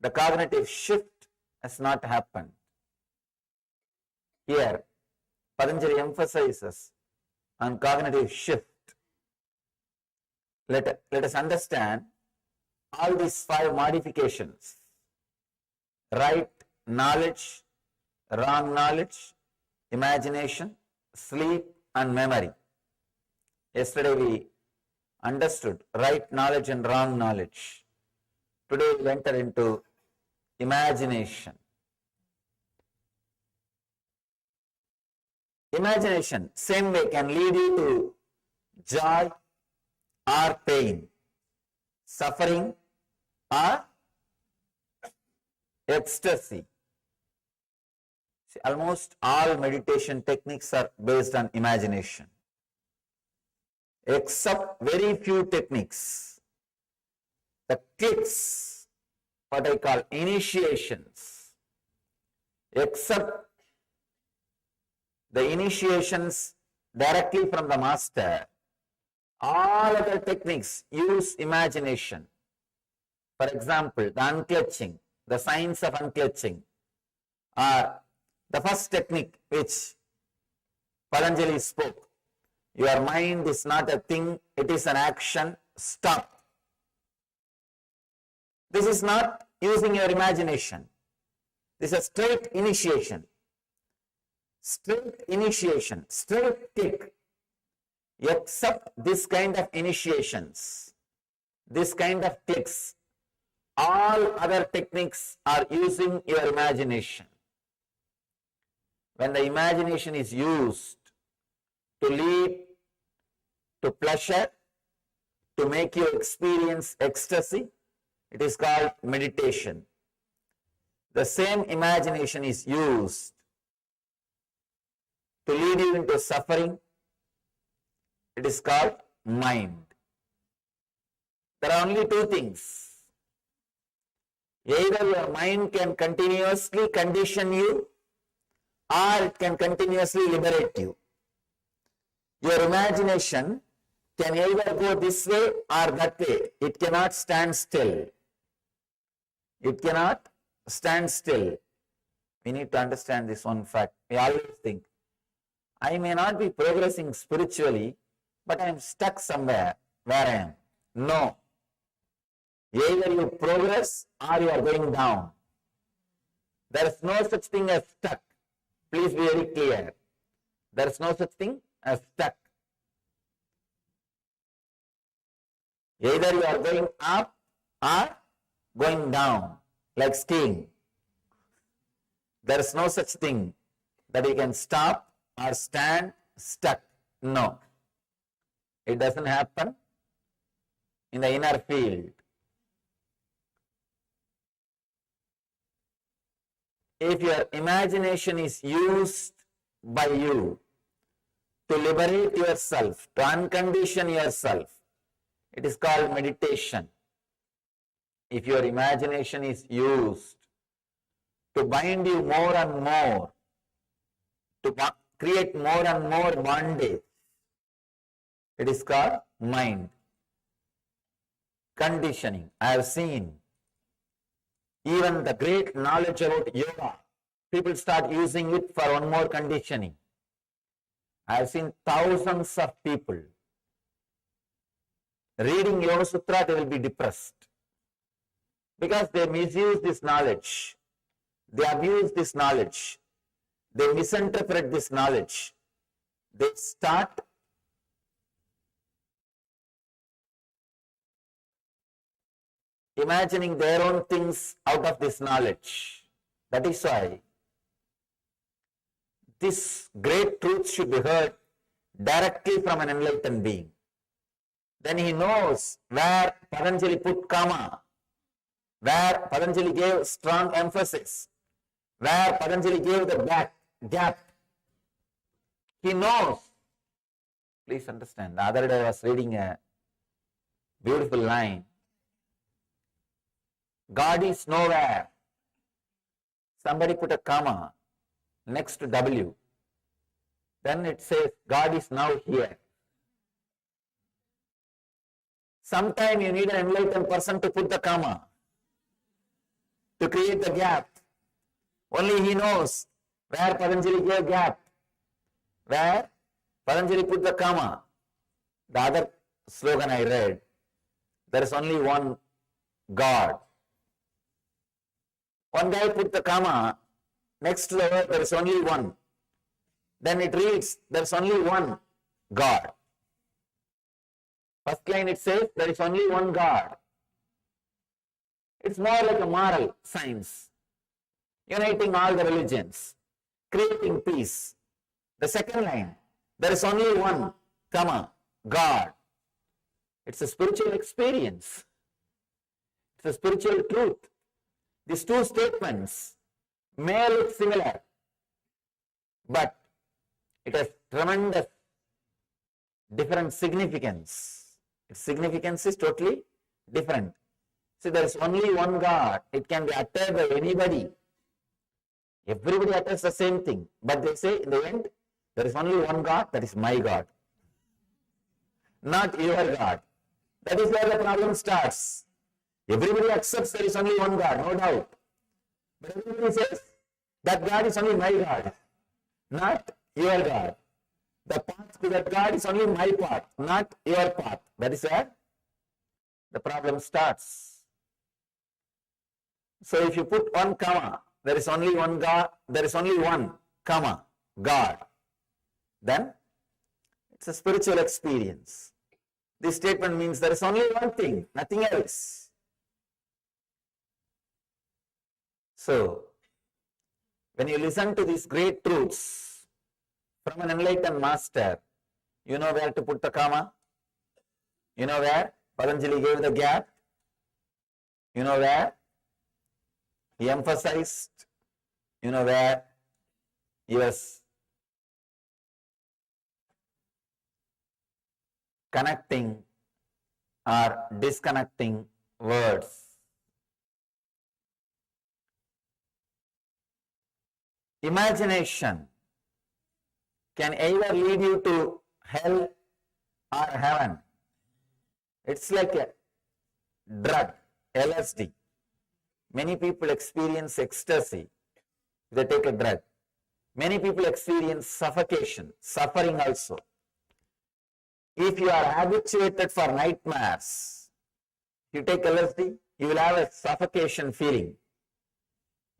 The cognitive shift has not happened. Here, Patanjali emphasizes on cognitive shift. Let us understand all these five modifications. Right knowledge, wrong knowledge, imagination, sleep and memory. Yesterday we understood right knowledge and wrong knowledge. Today we enter into imagination. Imagination, same way, can lead you to joy or pain, suffering or ecstasy. See, almost all meditation techniques are based on imagination, except very few techniques. The clicks, what I call initiations, except the initiations directly from the master. All other techniques use imagination. For example, the unclutching, the science of unclutching, or the first technique which Patanjali spoke. Your mind is not a thing, it is an action, stop. This is not using your imagination. This is a straight initiation. Straight initiation, straight kick. Except this kind of initiations, this kind of clicks, all other techniques are using your imagination. When the imagination is used to lead to pleasure, to make you experience ecstasy, it is called meditation. The same imagination is used to lead you into suffering, it is called mind. There are only two things. Either your mind can continuously condition you, or it can continuously liberate you. Your imagination can either go this way or that way. It cannot stand still. It cannot stand still. We need to understand this one fact. We always think, I may not be progressing spiritually, but I am stuck somewhere where I am. No. Either you progress or you are going down. There is no such thing as stuck. Please be very clear. There is no such thing as stuck. Either you are going up or going down, like skiing. There is no such thing that you can stop or stand stuck. No. It doesn't happen in the inner field. If your imagination is used by you to liberate yourself, to uncondition yourself, it is called meditation. If your imagination is used to bind you more and more, to create more and more bondage, it is called mind. Conditioning. I have seen even the great knowledge about yoga, people start using it for one more conditioning. I have seen thousands of people reading Yoga Sutra, they will be depressed because they misuse this knowledge, they abuse this knowledge, they misinterpret this knowledge, they start imagining their own things out of this knowledge. That is why this great truth should be heard directly from an enlightened being. Then he knows where Patanjali put comma, where Patanjali gave strong emphasis, where Patanjali gave the gap. He knows. Please understand, the other day I was reading a beautiful line. God is nowhere. Somebody put a comma next to W. Then it says, God is now here. Sometime you need an enlightened person to put the comma, to create the gap. Only he knows where Patanjali gave gap, where Patanjali put the comma. The other slogan I read, there is only one God. One guy put the comma, next to the word there is only one. Then it reads, there is only one God. First line it says, there is only one God. It's more like a moral science, uniting all the religions, creating peace. The second line, there is only one, comma, God. It's a spiritual experience. It's a spiritual truth. These two statements may look similar, but it has tremendous different significance. Its significance is totally different. See, there is only one God. It can be uttered by anybody. Everybody utters the same thing, but they say in the end, There is only one God, that is my God, not your God. That is where the problem starts. Everybody accepts there is only one God, no doubt. But everybody says that God is only my God, not your God. The path to that God is only my path, not your path. That is where the problem starts. So if you put one comma, there is only one God, there is only one comma, God, then it's a spiritual experience. This statement means there is only one thing, nothing else. So, when you listen to these great truths from an enlightened master, you know where to put the comma, you know where Patanjali gave the gap, you know where he emphasized, you know where he was connecting or disconnecting words. Imagination can either lead you to hell or heaven. It's like a drug, LSD. Many people experience ecstasy if they take a drug. Many people experience suffocation, suffering also. If you are habituated for nightmares, you take LSD, you will have a suffocation feeling.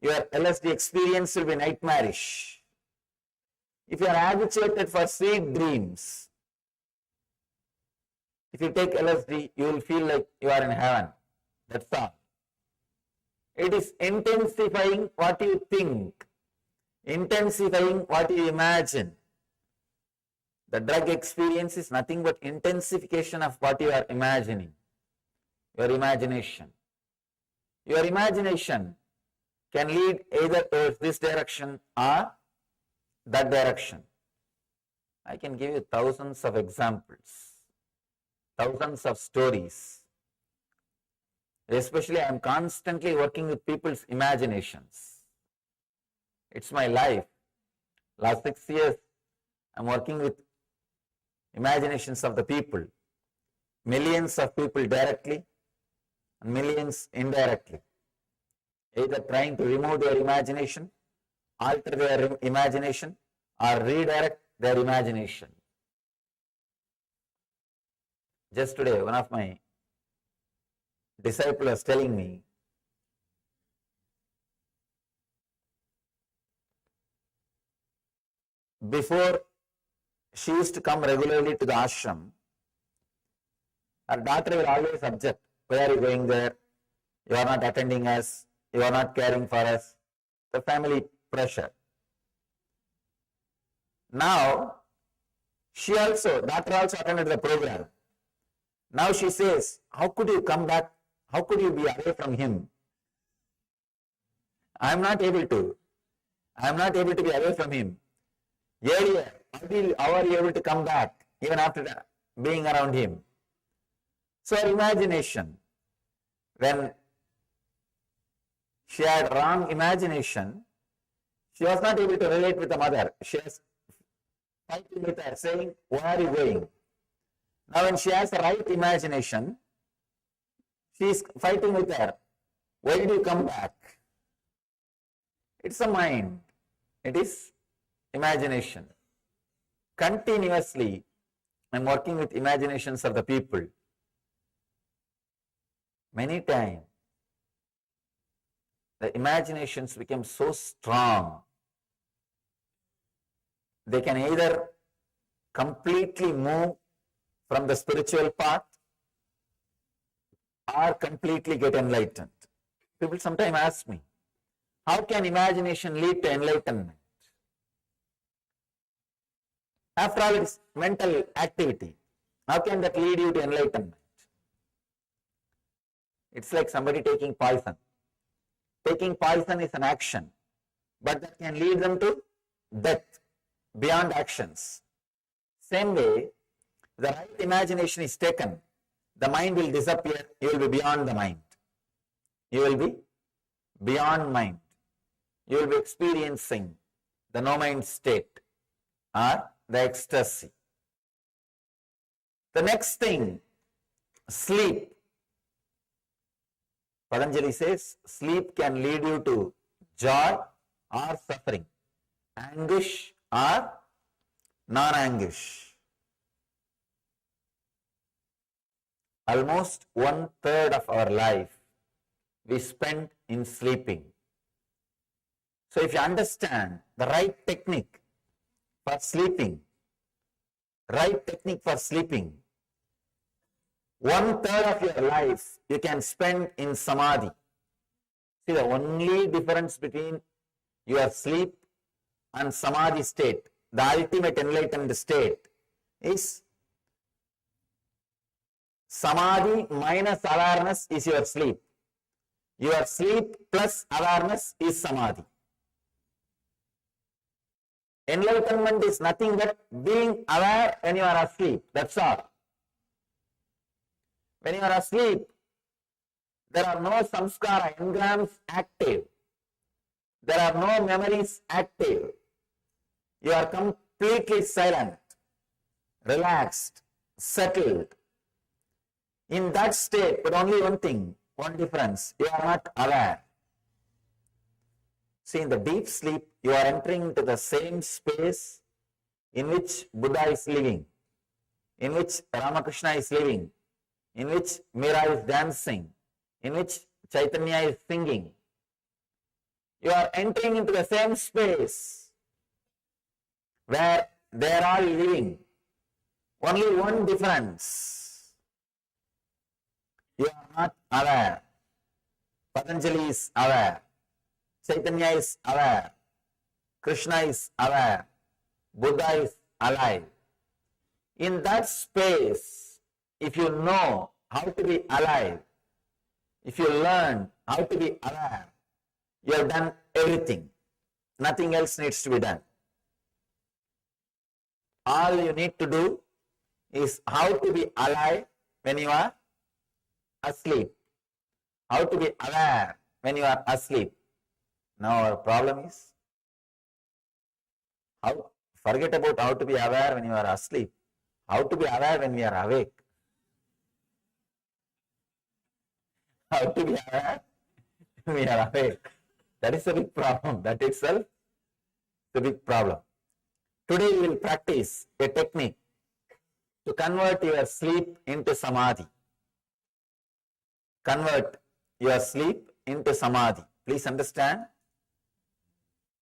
Your LSD experience will be nightmarish. If you are habituated for sweet dreams, if you take LSD, you will feel like you are in heaven. That's all. It is intensifying what you think, intensifying what you imagine. The drug experience is nothing but intensification of what you are imagining, your imagination. Your imagination can lead either towards this direction or that direction. I can give you thousands of examples, thousands of stories. Especially, I am constantly working with people's imaginations. It's my life. Last 6 years, I am working with imaginations of the people. Millions of people directly and millions indirectly. Either trying to remove their imagination, alter their imagination, or redirect their imagination. Just today, one of my disciples was telling me, before she used to come regularly to the ashram, her daughter will always object, why are you going there? You are not attending us, you are not caring for us. The family pressure. Now, daughter also attended the program. Now she says, how could you come back? How could you be away from him? I am not able to. I am not able to be away from him. Earlier, how are you able to come back even after being around him? So her imagination, when she had wrong imagination, she was not able to relate with the mother. She was fighting with her, saying, where are you going? Now when she has the right imagination, she is fighting with her. Why did you come back? It's a mind. It is imagination. Continuously, I am working with imaginations of the people. Many times, the imaginations become so strong, they can either completely move from the spiritual path or completely get enlightened. People sometimes ask me, how can imagination lead to enlightenment? After all, it's mental activity. How can that lead you to enlightenment? It's like somebody taking poison. Taking poison is an action, but that can lead them to death beyond actions. Same way, the right imagination is taken, the mind will disappear, you will be beyond the mind. You will be beyond mind. You will be experiencing the no mind state. or the ecstasy. The next thing, sleep. Patanjali says sleep can lead you to joy or suffering, anguish or non-anguish. Almost 1/3 of our life we spend in sleeping. So if you understand the right technique for sleeping, 1/3 of your life you can spend in samadhi. See, the only difference between your sleep and samadhi state, the ultimate enlightened state, is samadhi minus awareness is your sleep. Your sleep plus awareness is samadhi. Enlightenment is nothing but being aware when you are asleep. That's all. When you are asleep, there are no samskara, engrams active. There are no memories active. You are completely silent, relaxed, settled. In that state, but only one thing, one difference, you are not aware. See, in the deep sleep, you are entering into the same space in which Buddha is living, in which Ramakrishna is living, in which Meera is dancing, in which Chaitanya is singing. You are entering into the same space where they are all living. Only one difference. You are not aware. Patanjali is aware. Chaitanya is aware. Krishna is aware. Buddha is alive. In that space, if you know how to be alive, if you learn how to be aware, you have done everything. Nothing else needs to be done. All you need to do is how to be alive when you are asleep. How to be aware when you are asleep. Now our problem is, forget about how to be aware when you are asleep. How to be aware when we are awake. How to be aware when we are awake. That is a big problem. That itself is a big problem. Today we will practice a technique to convert your sleep into samadhi. Convert your sleep into samadhi. Please understand.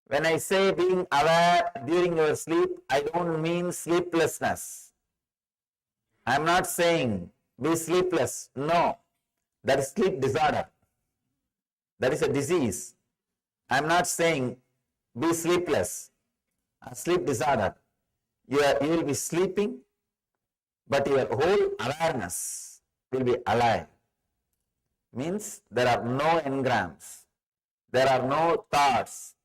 When I say being aware during your sleep, I don't mean sleeplessness. I am not saying be sleepless. No, that is sleep disorder. That is a disease. I am not saying be sleepless. A sleep disorder. You will be sleeping, but your whole awareness will be alive. Means there are no engrams, there are no thoughts,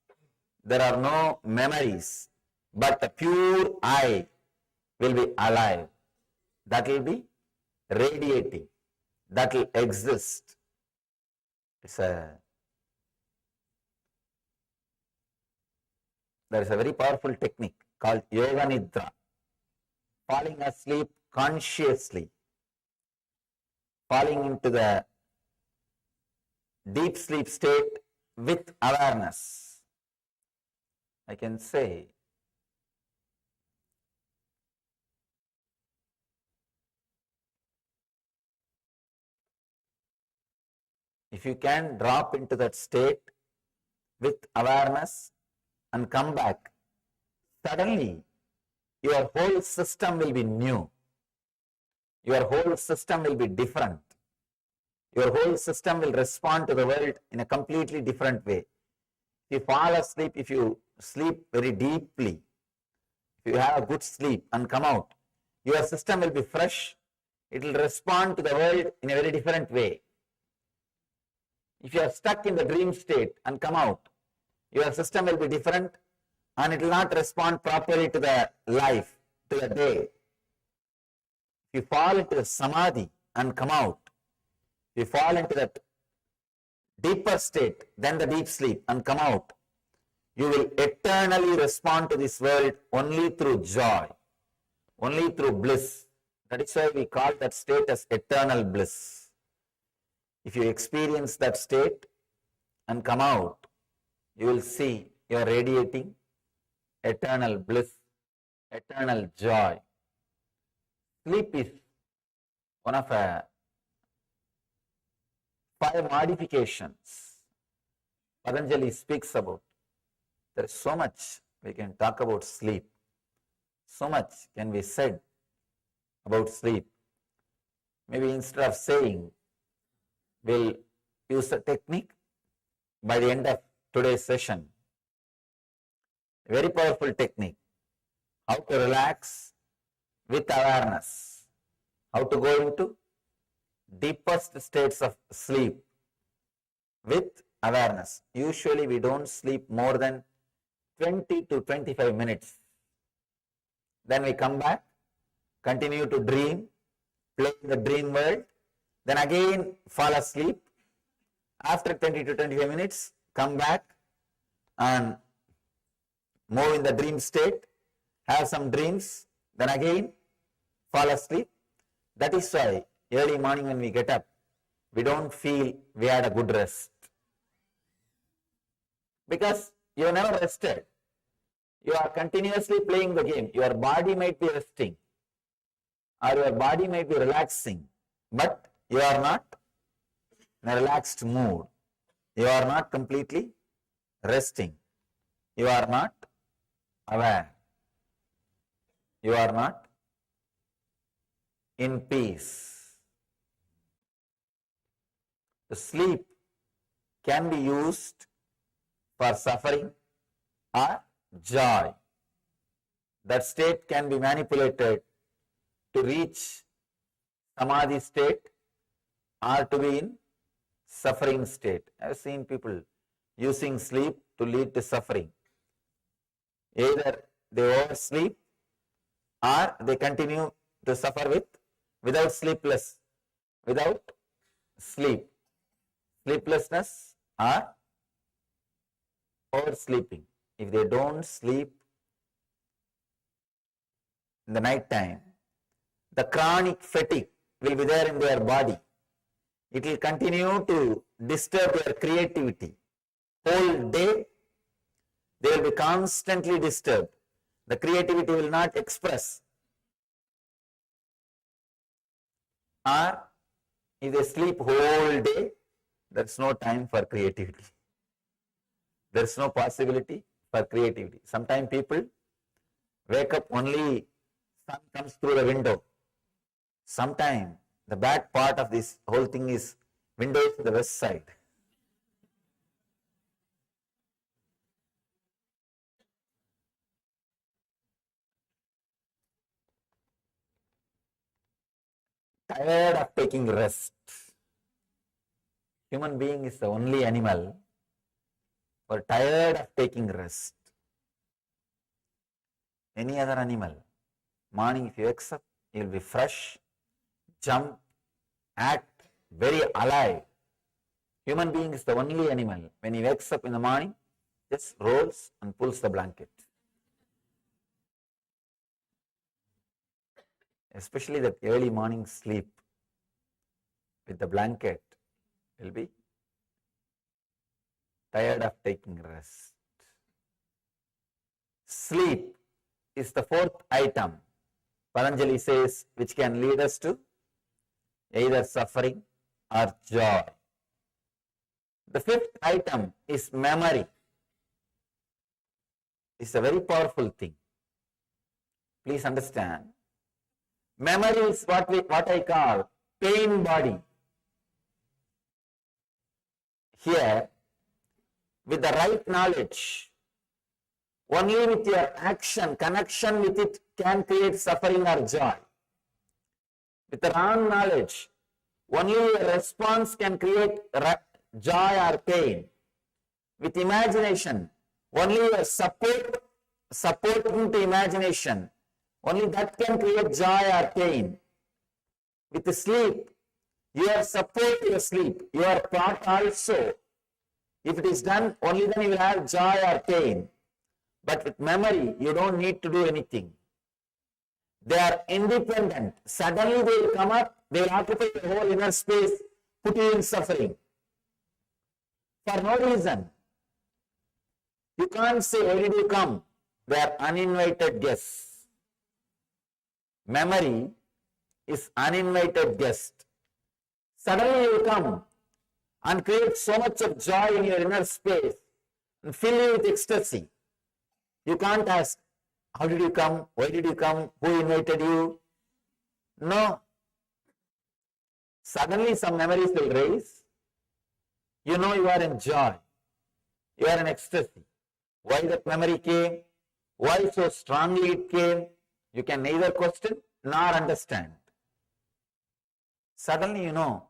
there are no memories, but the pure I will be alive. That will be radiating. That will exist. There is a very powerful technique called Yoga Nidra. Falling asleep consciously. Falling into the deep sleep state with awareness. I can say, if you can drop into that state with awareness and come back, suddenly your whole system will be new. Your whole system will be different. Your whole system will respond to the world in a completely different way. If you fall asleep, if you sleep very deeply, if you have a good sleep and come out, your system will be fresh. It will respond to the world in a very different way. If you are stuck in the dream state and come out, your system will be different and it will not respond properly to the life, to the day. If you fall into the samadhi and come out, if you fall into that deeper state than the deep sleep and come out, You will eternally respond to this world only through joy, only through bliss. That is why we call that state as eternal bliss. If you experience that state and come out, you will see you are radiating eternal bliss, eternal joy. Sleep is one of 5 modifications Patanjali speaks about. There is so much we can talk about sleep. So much can be said about sleep. Maybe instead of saying, we'll use a technique by the end of today's session. A very powerful technique. How to relax with awareness. How to go into deepest states of sleep with awareness. Usually we don't sleep more than 20 to 25 minutes. Then we come back, continue to dream, play in the dream world, then again fall asleep. After 20 to 25 minutes, come back and move in the dream state, have some dreams, then again fall asleep. That is why early morning when we get up, we don't feel we had a good rest. Because you never rested. You are continuously playing the game. Your body might be resting or your body might be relaxing, but you are not in a relaxed mood. You are not completely resting. You are not aware. You are not in peace. The sleep can be used for suffering or joy. That state can be manipulated to reach samadhi state or to be in suffering state. I have seen people using sleep to lead to suffering. Either they oversleep or they continue to suffer without sleep, sleeplessness or oversleeping. If they don't sleep in the night time, the chronic fatigue will be there in their body. It will continue to disturb their creativity. Whole day, they will be constantly disturbed. The creativity will not express. Or if they sleep whole day, there is no time for creativity. There is no possibility for creativity. Sometimes people wake up only sun comes through the window. Sometimes the bad part of this whole thing is windows to the west side. Tired of taking rest. Human being is the only animal who are tired of taking rest. Any other animal, morning if you wake up, you will be fresh, jump, act very alive. Human being is the only animal, when he wakes up in the morning, just rolls and pulls the blanket. Especially that early morning sleep with the blanket will be tired of taking rest. Sleep is the 4th item, Patanjali says, which can lead us to either suffering or joy. The 5th item is memory. It's a very powerful thing. Please understand. Memory is what I call pain body. Here, with the right knowledge, only with your action, connection with it can create suffering or joy. With the wrong knowledge, only your response can create joy or pain. With imagination, only your support into imagination, only that can create joy or pain. With the sleep, your support to your sleep, your thought also If it is done, only then you will have joy or pain. But with memory, you don't need to do anything. They are independent. Suddenly they will come up, they will occupy the whole inner space, put you in suffering. For no reason. You can't say, why did you come? They are uninvited guests. Memory is uninvited guest. Suddenly you will come and create so much of joy in your inner space and fill you with ecstasy. You can't ask, how did you come? Why did you come? Who invited you? No. Suddenly some memories will raise. You know you are in joy. You are in ecstasy. Why that memory came? Why so strongly it came? You can neither question nor understand. Suddenly you know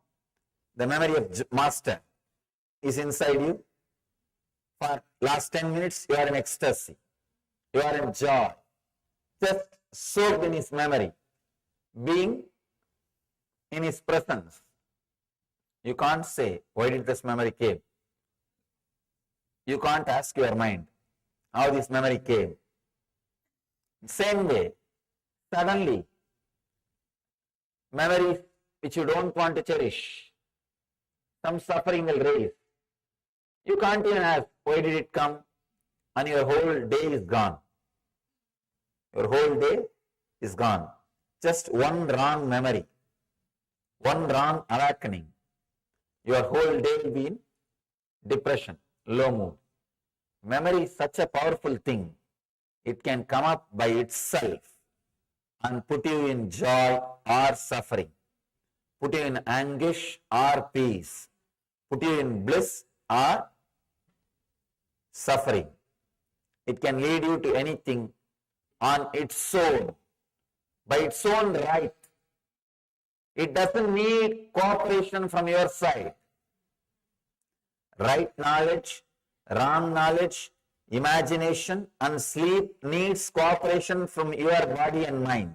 the memory of Master is inside you. For last 10 minutes you are in ecstasy. You are in joy. Just soaked in his memory. Being in his presence. You can't say, why did this memory came? You can't ask your mind how this memory came. Same way, suddenly, memories which you don't want to cherish, some suffering will raise. You can't even ask, why did it come? And your whole day is gone. Your whole day is gone. Just one wrong memory, one wrong awakening. Your whole day will be in depression, low mood. Memory is such a powerful thing. It can come up by itself and put you in joy or suffering, put you in anguish or peace, put you in bliss or suffering. It can lead you to anything on its own, by its own right. It doesn't need cooperation from your side. Right knowledge, wrong knowledge, imagination and sleep needs cooperation from your body and mind.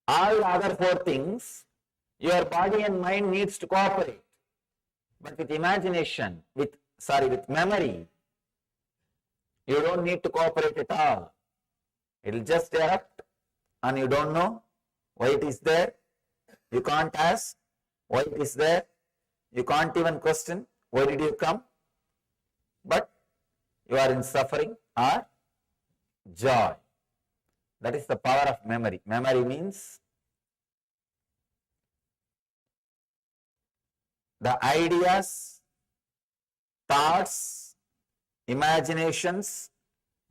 All the other four things, your body and mind needs to cooperate. But with imagination, with memory, you don't need to cooperate at all. It will just erupt and you don't know why it is there. You can't ask why it is there. You can't even question why did you come. But you are in suffering or joy. That is the power of memory. Memory means the ideas, thoughts, imaginations,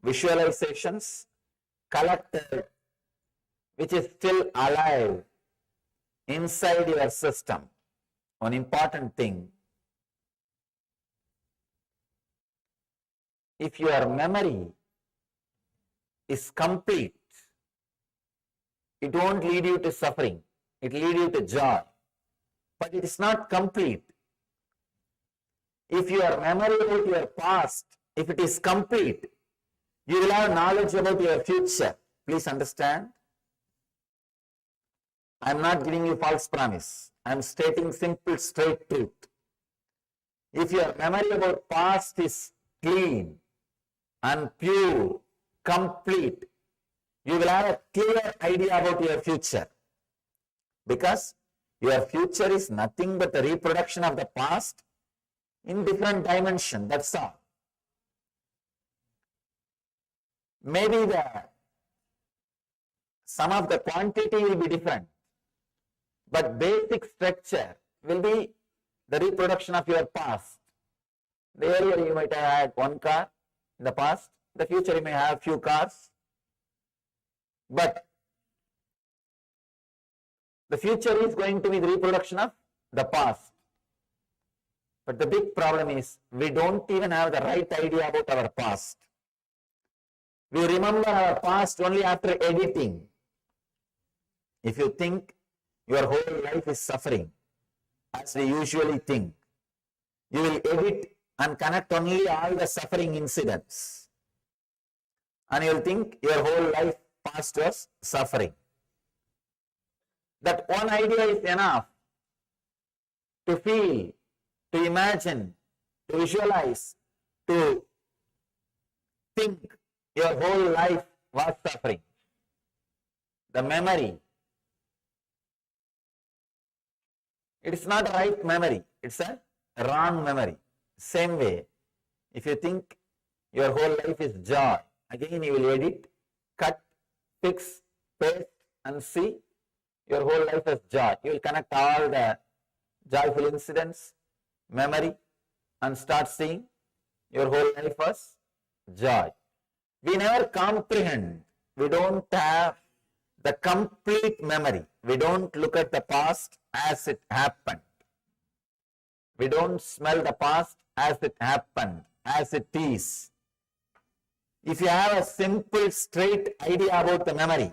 visualizations collected, which is still alive inside your system. One important thing, if your memory is complete, it won't lead you to suffering, it will lead you to joy. But it is not complete. If your memory about your past, if it is complete, you will have knowledge about your future. Please understand. I am not giving you false promise. I am stating simple, straight truth. If your memory about past is clean and pure, complete, you will have a clear idea about your future. Because your future is nothing but a reproduction of the past in different dimension. That's all. Maybe some of the quantity will be different, but basic structure will be the reproduction of your past. The earlier you might have had one car in the past, the future you may have few cars, but the future is going to be the reproduction of the past. But the big problem is we don't even have the right idea about our past. We remember our past only after editing. If you think your whole life is suffering, as we usually think, you will edit and connect only all the suffering incidents. And you will think your whole life past was suffering. That one idea is enough to feel, to imagine to visualize, to think your whole life was suffering. The memory, it is not a right memory, it's a wrong memory. Same way, if you think your whole life is joy, again you will edit, cut, fix, paste and see your whole life as joy. You will connect all the joyful incidents, memory, and start seeing your whole life as joy. We never comprehend. We don't have the complete memory. We don't look at the past as it happened. We don't smell the past as it happened, as it is. If you have a simple, straight idea about the memory,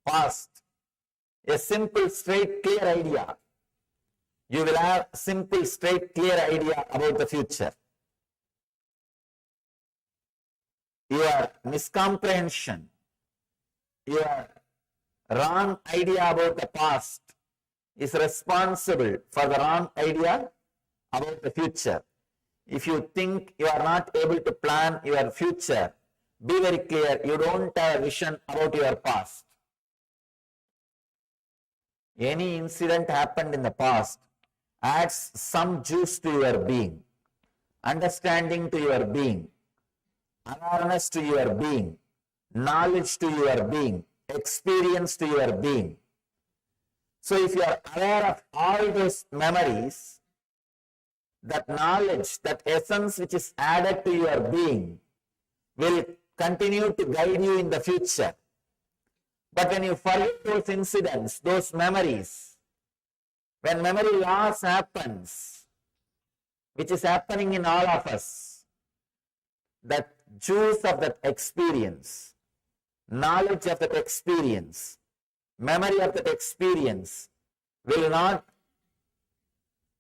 past, a simple, straight, clear idea, you will have a simple, straight, clear idea about the future. Your miscomprehension, your wrong idea about the past is responsible for the wrong idea about the future. If you think you are not able to plan your future, be very clear, you don't have a vision about your past. Any incident happened in the past adds some juice to your being, understanding to your being, awareness to your being, knowledge to your being, experience to your being. So if you are aware of all those memories, that knowledge, that essence which is added to your being will continue to guide you in the future. But when you forget those incidents, those memories, when memory loss happens, which is happening in all of us, that juice of that experience, knowledge of that experience, memory of that experience will not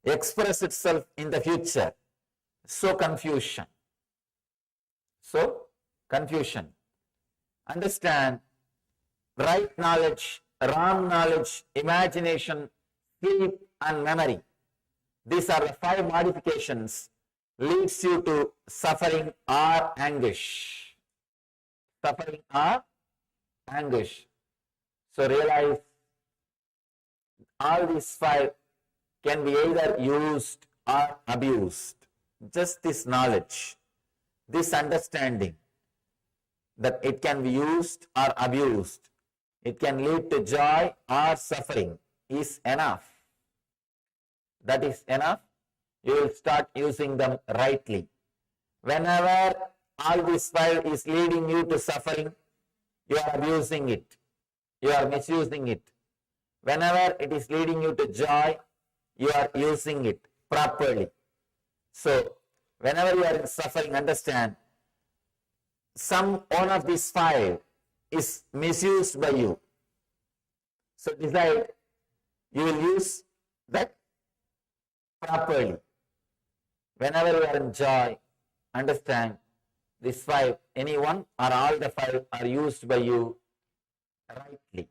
express itself in the future. So confusion. Understand, right knowledge, wrong knowledge, imagination, sleep and memory. These are the 5 modifications leads you to suffering or anguish. Suffering or anguish. So realize all these 5 can be either used or abused. Just this knowledge, this understanding that it can be used or abused, it can lead to joy or suffering is enough. That is enough. You will start using them rightly. Whenever all this 5 is leading you to suffering, you are abusing it. You are misusing it. Whenever it is leading you to joy, you are using it properly. So, whenever you are in suffering, understand, one of these 5 is misused by you. So, decide you will use that properly. Whenever you are in joy, understand these 5, any one or all the 5 are used by you rightly.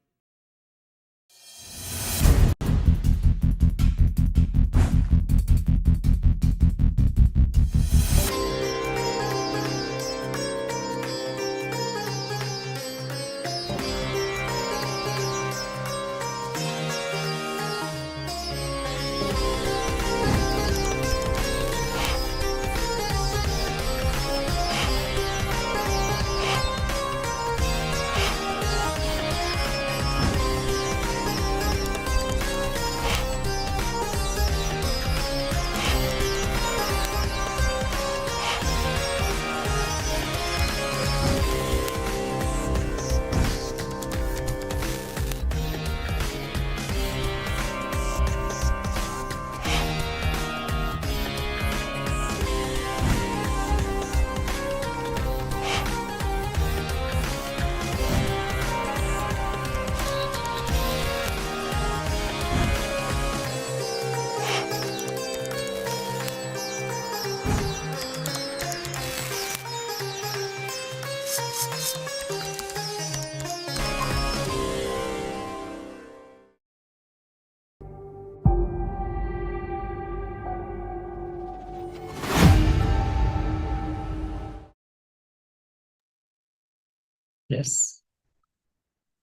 Yes.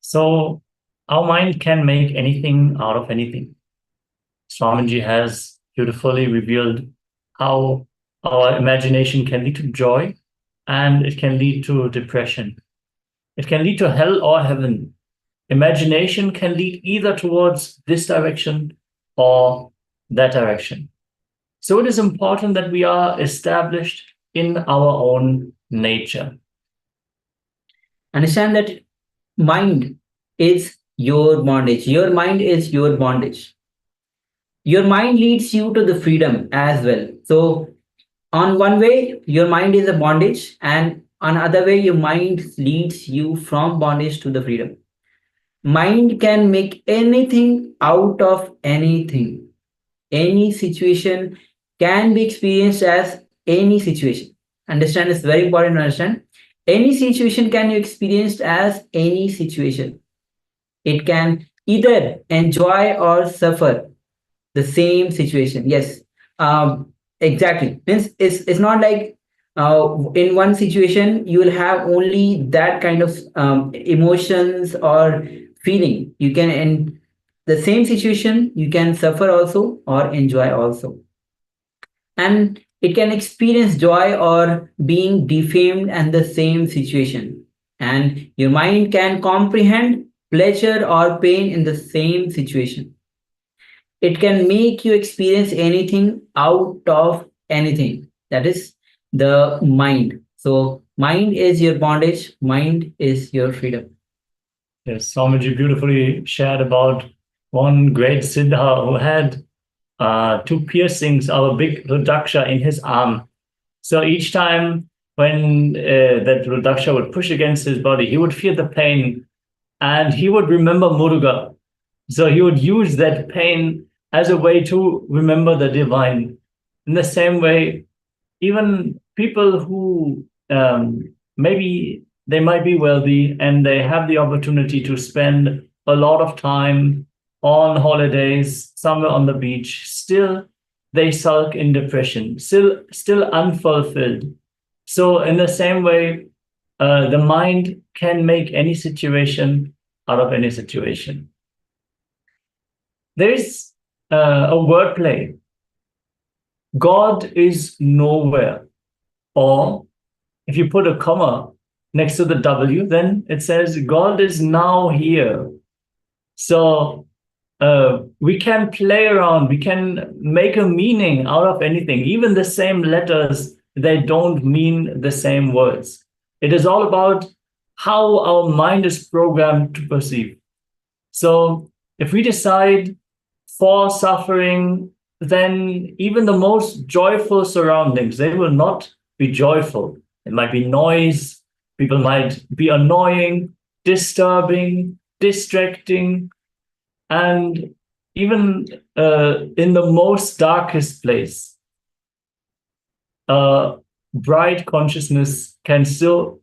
So our mind can make anything out of anything. Swamiji has beautifully revealed how our imagination can lead to joy and it can lead to depression. It can lead to hell or heaven. Imagination can lead either towards this direction or that direction. So it is important that we are established in our own nature. Understand that mind is your bondage. Your mind is your bondage. Your mind leads you to the freedom as well. So on one way, your mind is a bondage, and on other way, your mind leads you from bondage to the freedom. Mind can make anything out of anything. Any situation can be experienced as any situation. Understand, it's very important to understand. Any situation can be experienced as any situation. It can either enjoy or suffer the same situation. Yes, exactly. Means it's not like in one situation you will have only that kind of emotions or feeling. You can, in the same situation, you can suffer also or enjoy also, and it can experience joy or being defamed and the same situation, and your mind can comprehend pleasure or pain in the same situation. It can make you experience anything out of anything. That is the mind. So mind is your bondage, mind is your freedom. Yes, Swamiji beautifully shared about one great Siddha who had two piercings of a big Rudraksha in his arm. So each time when that Rudraksha would push against his body, he would feel the pain and he would remember Muruga. So he would use that pain as a way to remember the divine. In the same way, even people who maybe they might be wealthy and they have the opportunity to spend a lot of time on holidays, somewhere on the beach, still they sulk in depression, still unfulfilled. So in the same way, the mind can make any situation out of any situation. There is a wordplay. God is nowhere. Or if you put a comma next to the W, then it says God is now here. So we can play around, we can make a meaning out of anything. Even the same letters, they don't mean the same words. It is all about how our mind is programmed to perceive. So if we decide for suffering, then even the most joyful surroundings, they will not be joyful. It might be noise, people might be annoying, disturbing, distracting, and even in the most darkest place, bright consciousness can still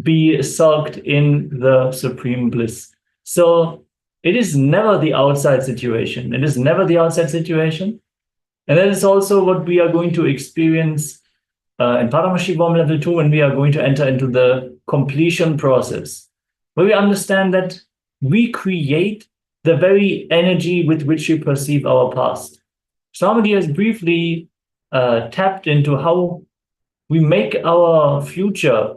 be sulked in the supreme bliss. So it is never the outside situation. It is never the outside situation. And that is also what we are going to experience in Paramashivoham Level 2 when we are going to enter into the completion process, where we understand that we create the very energy with which we perceive our past. Somebody has briefly tapped into how we make our future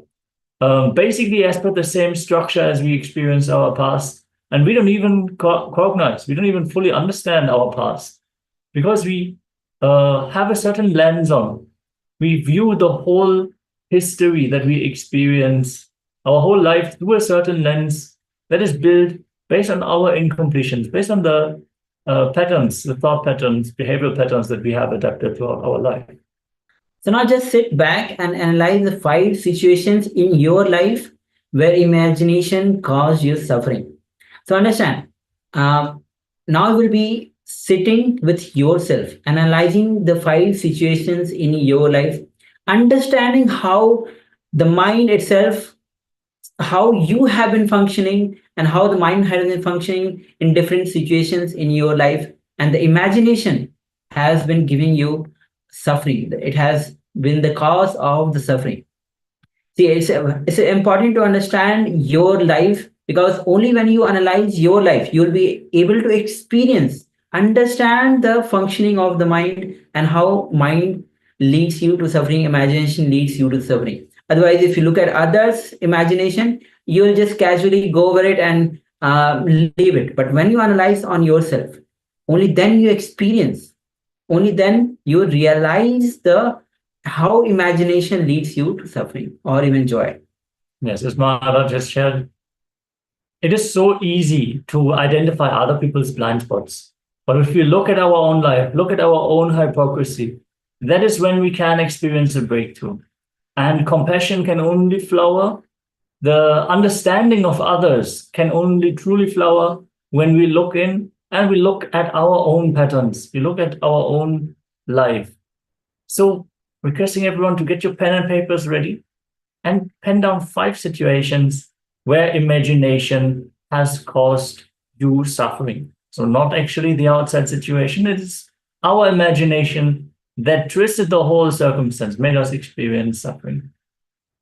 basically as per the same structure as we experience our past. And we don't even cognize, we don't even fully understand our past because we have a certain lens on. We view the whole history that we experience, our whole life through a certain lens that is built based on our incompletions, based on the patterns, the thought patterns, behavioral patterns that we have adapted throughout our life. So now just sit back and analyze the 5 situations in your life where imagination caused you suffering. So understand, now we'll be sitting with yourself, analyzing the 5 situations in your life, understanding how the mind itself, how you have been functioning and how the mind has been functioning in different situations in your life, and the imagination has been giving you suffering. It has been the cause of the suffering. See, it's important to understand your life, because only when you analyze your life, you'll be able to experience, understand the functioning of the mind and how mind leads you to suffering, imagination leads you to suffering. Otherwise, if you look at others' imagination, you'll just casually go over it and leave it. But when you analyze on yourself, only then you experience, only then you realize the how imagination leads you to suffering or even joy. Yes, as Maharaj just shared, it is so easy to identify other people's blind spots. But if we look at our own life, look at our own hypocrisy, that is when we can experience a breakthrough. And compassion can only flower. The understanding of others can only truly flower when we look in and we look at our own patterns. We look at our own life. So, requesting everyone to get your pen and papers ready and pen down 5 situations where imagination has caused you suffering. So, not actually the outside situation, it is our imagination that twisted the whole circumstance, made us experience suffering.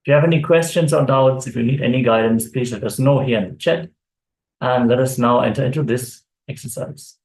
If you have any questions or doubts, if you need any guidance, please let us know here in the chat. And let us now enter into this exercise.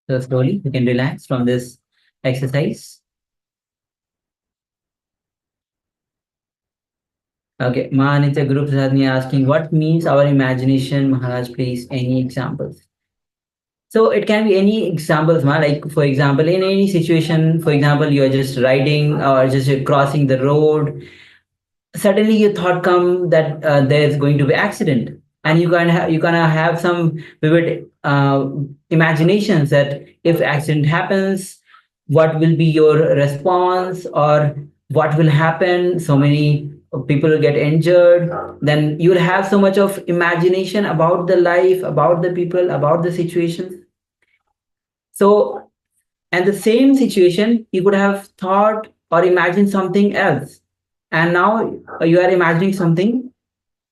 So slowly you can relax from this exercise. Okay, Mahanitya Group Sadhni asking, what means our imagination, Maharaj, please, any examples? So it can be any examples, like for example, in any situation, for example, you're just riding or just crossing the road, suddenly your thought come that there's going to be accident, and you gonna have some vivid imaginations that if accident happens, what will be your response, or what will happen, so many people will get injured, then you will have so much of imagination about the life, about the people, about the situations. So, and the same situation, you could have thought or imagined something else. And now you are imagining something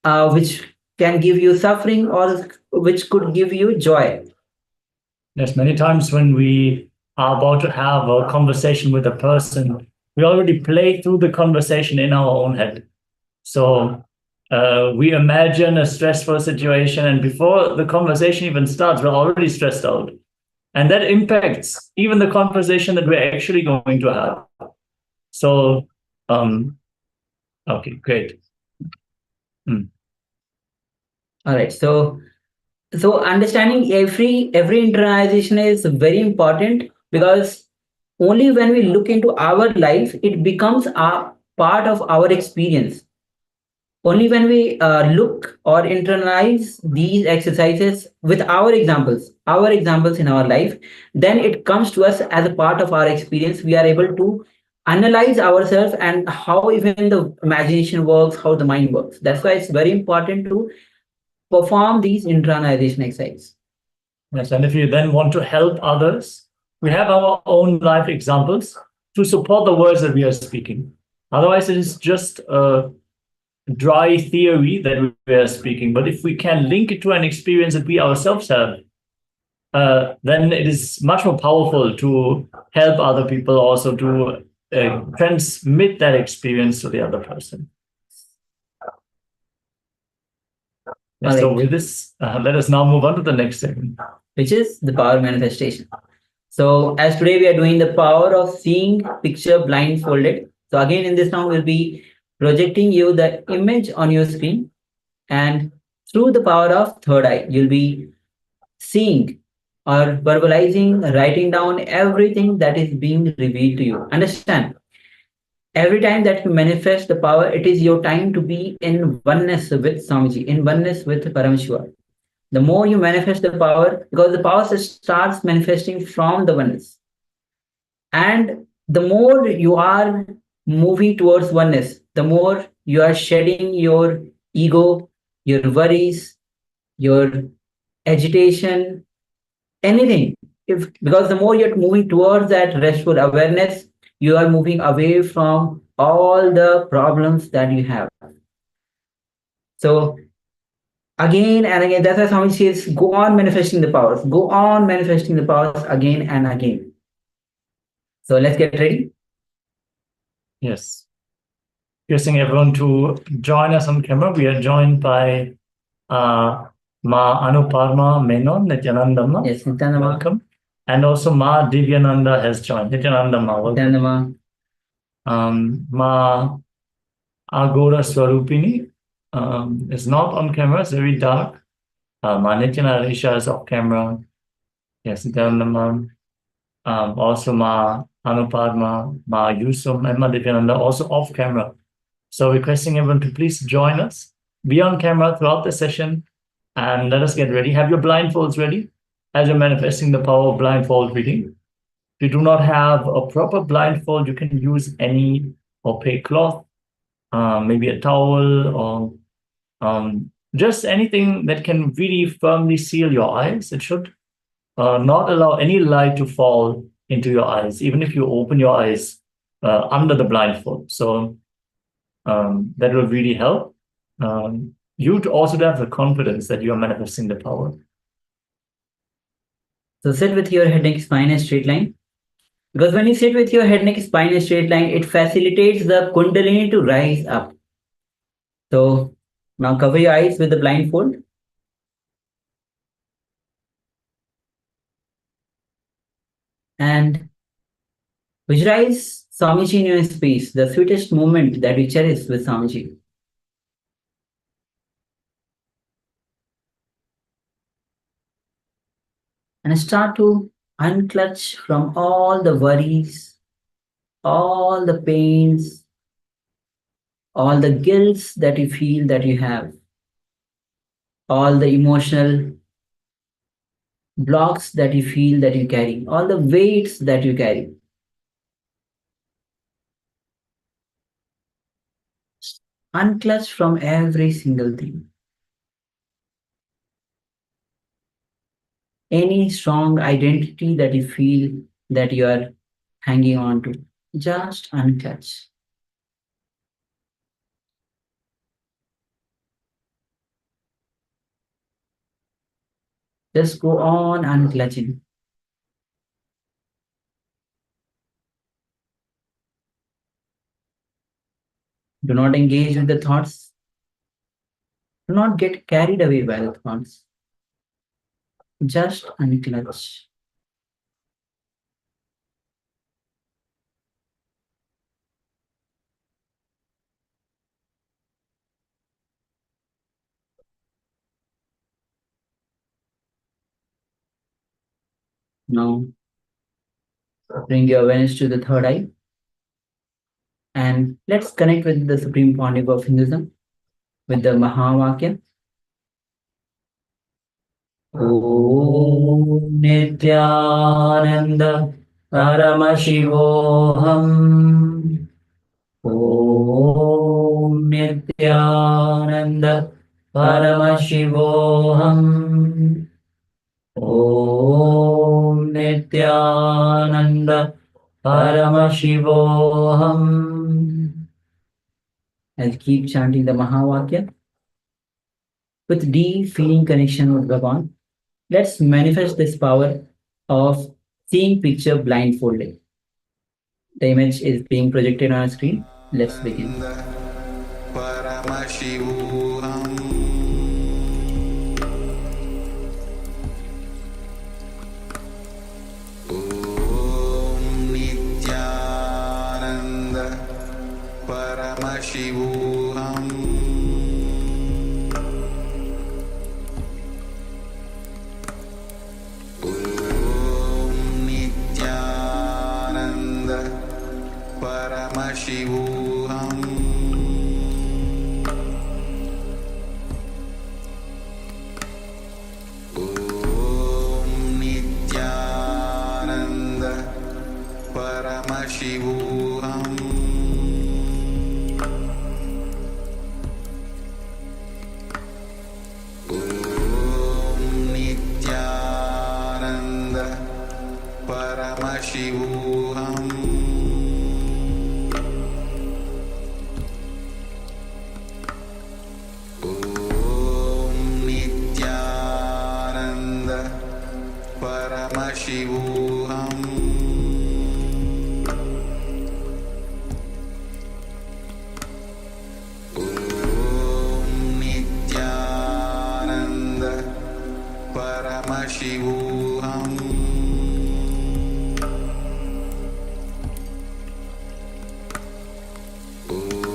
which can give you suffering or which could give you joy. Yes, many times when we are about to have a conversation with a person, we already play through the conversation in our own head. So we imagine a stressful situation, and before the conversation even starts, we're already stressed out. And that impacts even the conversation that we're actually going to have. So, okay, great. All right. So understanding every internalization is very important, because only when we look into our life, it becomes a part of our experience. Only when we look or internalize these exercises with our examples in our life, then it comes to us as a part of our experience. We are able to analyze ourselves and how even the imagination works, how the mind works. That's why it's very important to perform these internalization exercises. Yes, and if you then want to help others, we have our own life examples to support the words that we are speaking. Otherwise, it is just a dry theory that we are speaking. But if we can link it to an experience that we ourselves have, then it is much more powerful to help other people, also to transmit that experience to the other person. Yes, so with this, let us now move on to the next segment, which is the power manifestation. So as today we are doing the power of seeing picture blindfolded. So again, in this round, we'll be projecting you the image on your screen, and through the power of third eye, you'll be seeing or verbalizing, writing down everything that is being revealed to you. Understand? Every time that you manifest the power, it is your time to be in oneness with Swamiji, in oneness with Paramashiva. The more you manifest the power, because the power starts manifesting from the oneness. And the more you are moving towards oneness, the more you are shedding your ego, your worries, your agitation, anything. Because the more you're moving towards that restful awareness, you are moving away from all the problems that you have. So again and again, that's why Swami says, go on manifesting the powers. Go on manifesting the powers again and again. So let's get ready. Yes. Requesting everyone to join us on camera. We are joined by Ma Anuparma Menon, Nithyananda. Yes, Nithyananda. Welcome. And also Ma Divyananda has joined. Nithyananda Ma, welcome. Nithyananda. Ma Agora Swarupini is not on camera, it's very dark. Ma Nithyananda Risha is off camera. Yes, Nithyananda. Also Ma Anuparma, Ma Yusum, and Ma Divyananda also off camera. So requesting everyone to please join us, be on camera throughout the session, and let us get ready. Have your blindfolds ready as you're manifesting the power of blindfold reading. If you do not have a proper blindfold, you can use any opaque cloth, maybe a towel, or just anything that can really firmly seal your eyes. It should not allow any light to fall into your eyes, even if you open your eyes under the blindfold. So that will really help you to also have the confidence that you are manifesting the power. So sit with your head, neck, spine, and straight line. Because when you sit with your head, neck, spine, and straight line, it facilitates the Kundalini to rise up. So now cover your eyes with the blindfold. And visualize Swamiji in your space, the sweetest moment that you cherish with Swamiji. And start to unclutch from all the worries, all the pains, all the guilts that you feel that you have, all the emotional blocks that you feel that you carry, all the weights that you carry. Unclutch from every single thing. Any strong identity that you feel that you are hanging on to, just unclutch. Just go on unclutching. Do not engage with the thoughts. Do not get carried away by the thoughts. Just unclutch. Now, bring your awareness to the third eye. And let's connect with the Supreme Pontiff of Hinduism, with the Mahavakya. Om Nithyananda Paramashivoham. Om Nithyananda Paramashivoham. Om Nithyananda Paramashivoham. I'll keep chanting the Mahavakya with deep feeling connection with Bhagavan. Let's manifest this power of seeing picture blindfolded. The image is being projected on a screen. Let's begin. Paramashivoham. Om Nithyananda Paramashivoham. Om Nithyananda Paramashivoham. Om Nithyananda Paramashivoham. Om Nithyananda Paramashivoham. Om Nithyananda Paramashivoham. Om Nithyananda Paramashivoham. Om Nithyananda Paramashivoham.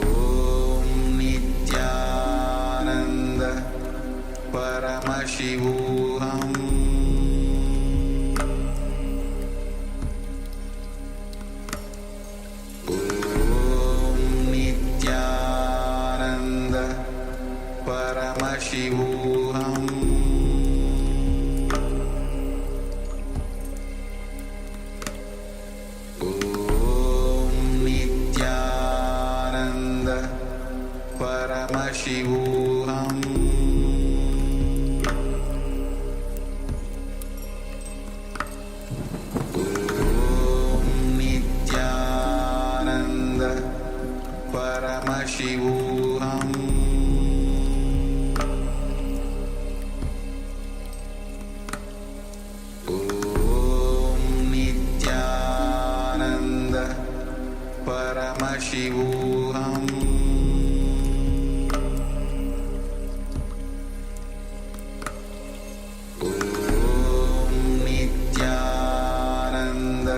Om Nithyananda Paramashivoham. Om Nithyananda Paramashivoham. Om Nithyananda Paramashivoham. Om Nithyananda Paramashivoham. Om Nithyananda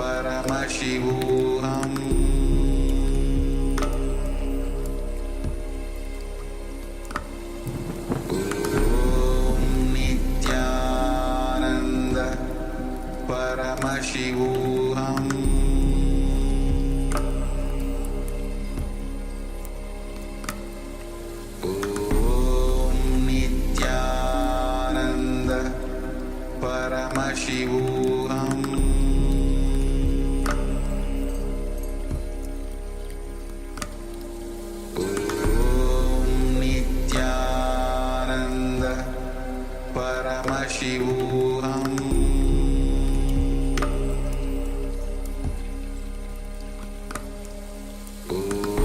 Paramashivoham Om Nithyananda Paramashivoham Om Nithyananda Paramashivoham Paramashivoham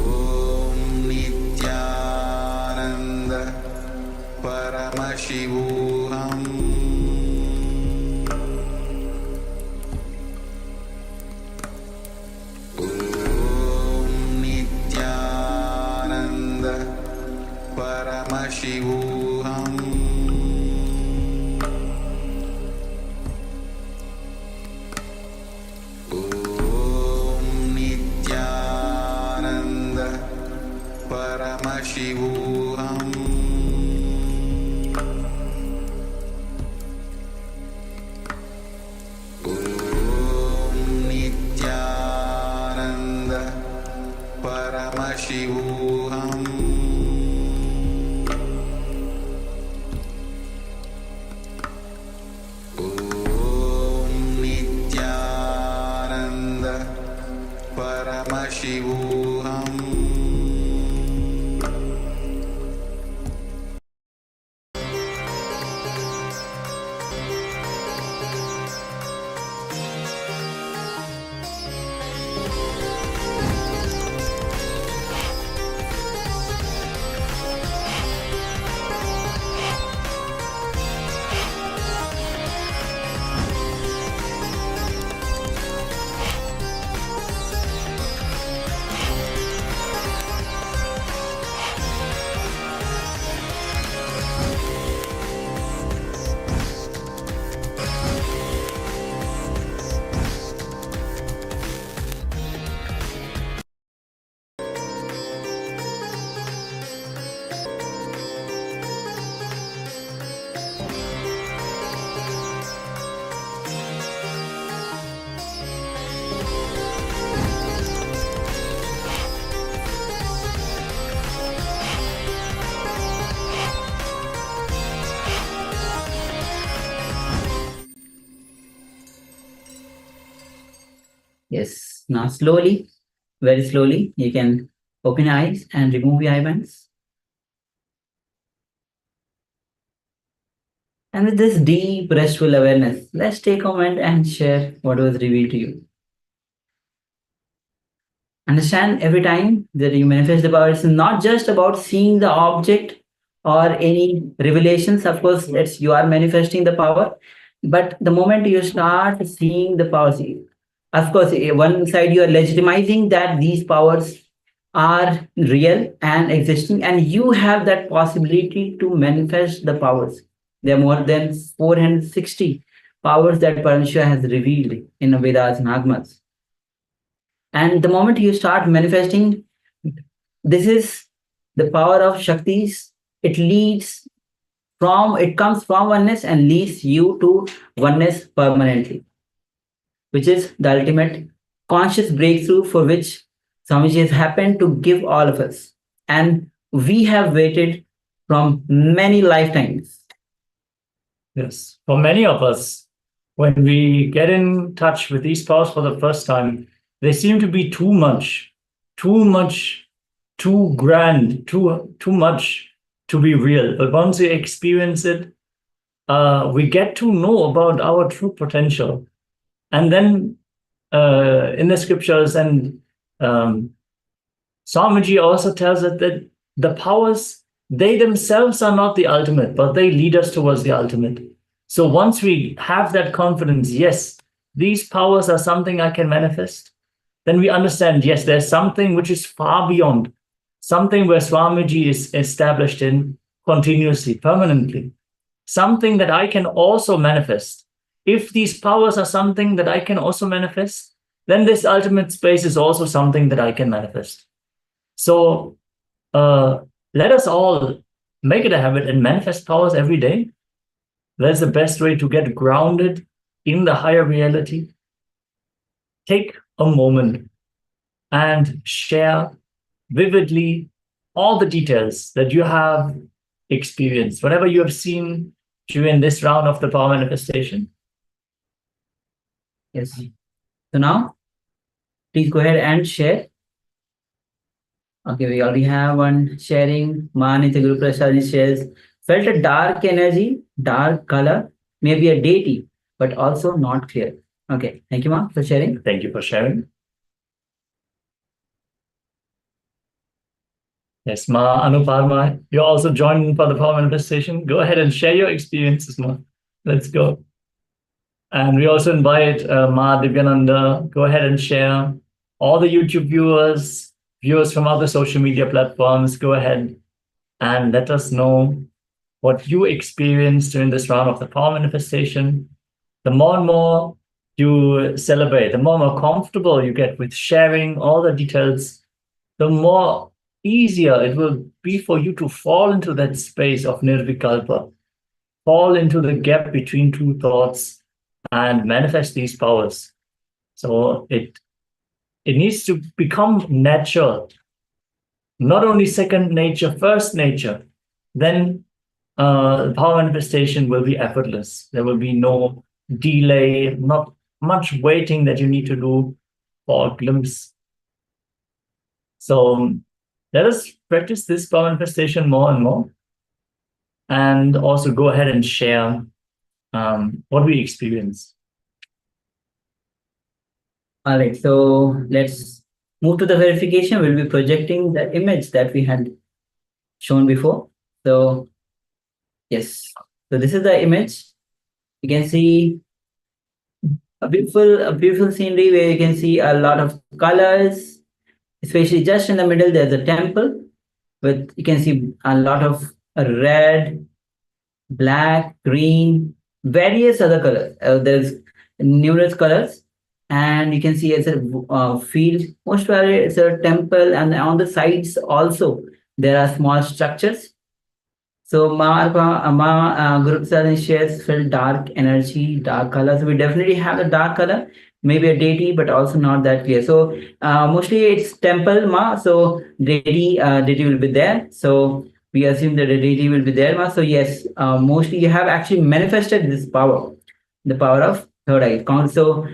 Om Nithyananda Paramashivoham Om Nithyananda Paramashivoham Paramashivoham Om Nithyananda Paramashivoham Om Nithyananda Paramashivoham Yes. Now slowly, very slowly, you can open your eyes and remove your eyebands. And with this deep, restful awareness, let's take a moment and share what was revealed to you. Understand, every time that you manifest the power, it's not just about seeing the object or any revelations. Of course, you are manifesting the power, but the moment you start seeing the powers, of course, one side you are legitimizing that these powers are real and existing, and you have that possibility to manifest the powers. There are more than 460 powers that Paramashiva has revealed in the Vedas and Agmas. And the moment you start manifesting, this is the power of Shaktis. It comes from oneness and leads you to oneness permanently, which is the ultimate conscious breakthrough for which Swamiji has happened to give all of us. And we have waited from many lifetimes. Yes, for many of us, when we get in touch with these powers for the first time, they seem to be too much, too grand, too much to be real. But once we experience it, we get to know about our true potential. And then in the scriptures, and Swamiji also tells us that the powers, they themselves are not the ultimate, but they lead us towards the ultimate. So once we have that confidence, yes, these powers are something I can manifest, then we understand, yes, there's something which is far beyond, something where Swamiji is established in continuously, permanently, something that I can also manifest. If these powers are something that I can also manifest, then this ultimate space is also something that I can manifest. So let us all make it a habit and manifest powers every day. That's the best way to get grounded in the higher reality. Take a moment and share vividly all the details that you have experienced, whatever you have seen during this round of the power manifestation. Yes. So now, please go ahead and share. Okay, we already have one sharing. Manita Guru Prasad shares, felt a dark energy, dark color, maybe a deity, but also not clear. Okay, thank you, Ma, for sharing. Thank you for sharing. Yes, Ma Anuparma, you're also joining for the power manifestation. Go ahead and share your experiences, Ma. Let's go. And we also invite Ma Divyananda, go ahead and share. All the YouTube viewers from other social media platforms, go ahead and let us know what you experienced during this round of the power manifestation. The more and more you celebrate, the more and more comfortable you get with sharing all the details, the more easier it will be for you to fall into that space of nirvikalpa, fall into the gap between two thoughts and manifest these powers. So it needs to become natural, not only second nature, first nature. Then power manifestation will be effortless. There will be no delay, not much waiting that you need to do for a glimpse. So let us practice this power manifestation more and more, and also go ahead and share what we experience. All right, so let's move to the verification. We'll be projecting the image that we had shown before. So yes, so this is the image. You can see a beautiful scenery where you can see a lot of colors, especially just in the middle. There's a temple with, you can see a lot of red, black, green, various other colors. There's numerous colors. And you can see it's a field. Most probably it's a temple, and on the sides also there are small structures. So Guru Prasad shares felt dark energy, dark color. So we definitely have the dark color, maybe a deity, but also not that clear. So mostly it's temple, Ma. So deity will be there. So we assume that the deity will be there, Ma. So yes, mostly you have actually manifested this power, the power of third eye. So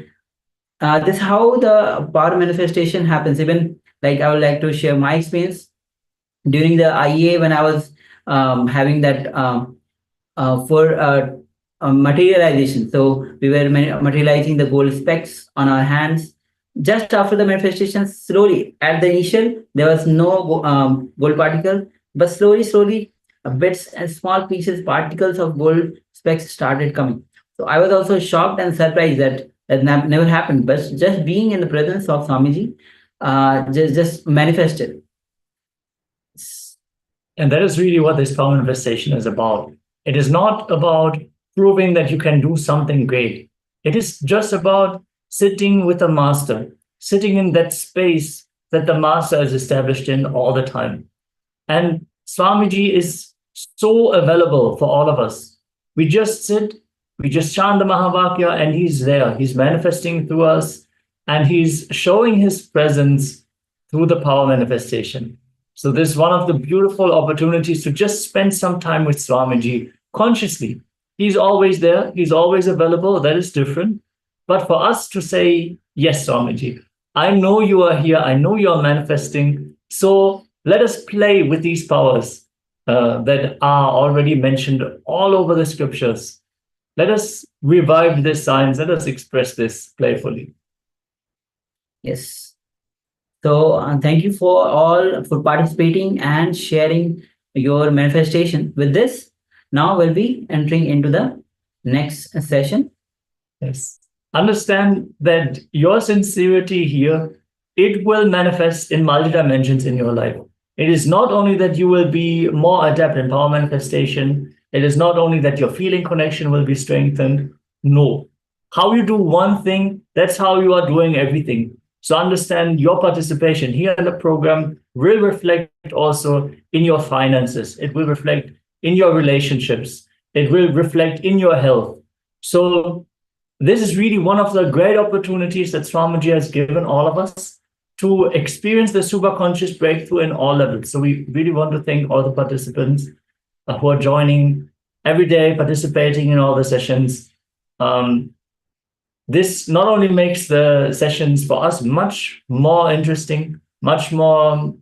this is how the power manifestation happens. Even like I would like to share my experience during the IEA when I was having that for materialization. So we were materializing the gold specks on our hands. Just after the manifestation, slowly at the initial there was no gold particle, but slowly bits and small pieces, particles of gold specks started coming. So I was also shocked and surprised that never happened, but just being in the presence of Swamiji just manifested. And that is really what this power manifestation is about. It is not about proving that you can do something great. It is just about sitting with the master, sitting in that space that the master is established in all the time. And Swamiji is so available for all of us. We just sit, we just chant the Mahavakya, and he's there. He's manifesting through us, and he's showing his presence through the power manifestation. So this is one of the beautiful opportunities to just spend some time with Swamiji consciously. He's always there. He's always available. That is different. But for us to say, yes, Swamiji, I know you are here. I know you are manifesting. So let us play with these powers that are already mentioned all over the scriptures. Let us revive this science. Let us express this playfully. Yes. So thank you for all for participating and sharing your manifestation. With this, now we'll be entering into the next session. Yes. Understand that your sincerity here, it will manifest in multi-dimensions in your life. It is not only that you will be more adept in power manifestation. It is not only that your feeling connection will be strengthened. No. How you do one thing, that's how you are doing everything. So understand your participation here in the program will reflect also in your finances. It will reflect in your relationships. It will reflect in your health. So this is really one of the great opportunities that Swamiji has given all of us to experience the superconscious breakthrough in all levels. So we really want to thank all the participants who are joining every day, participating in all the sessions. This not only makes the sessions for us much more interesting, much more,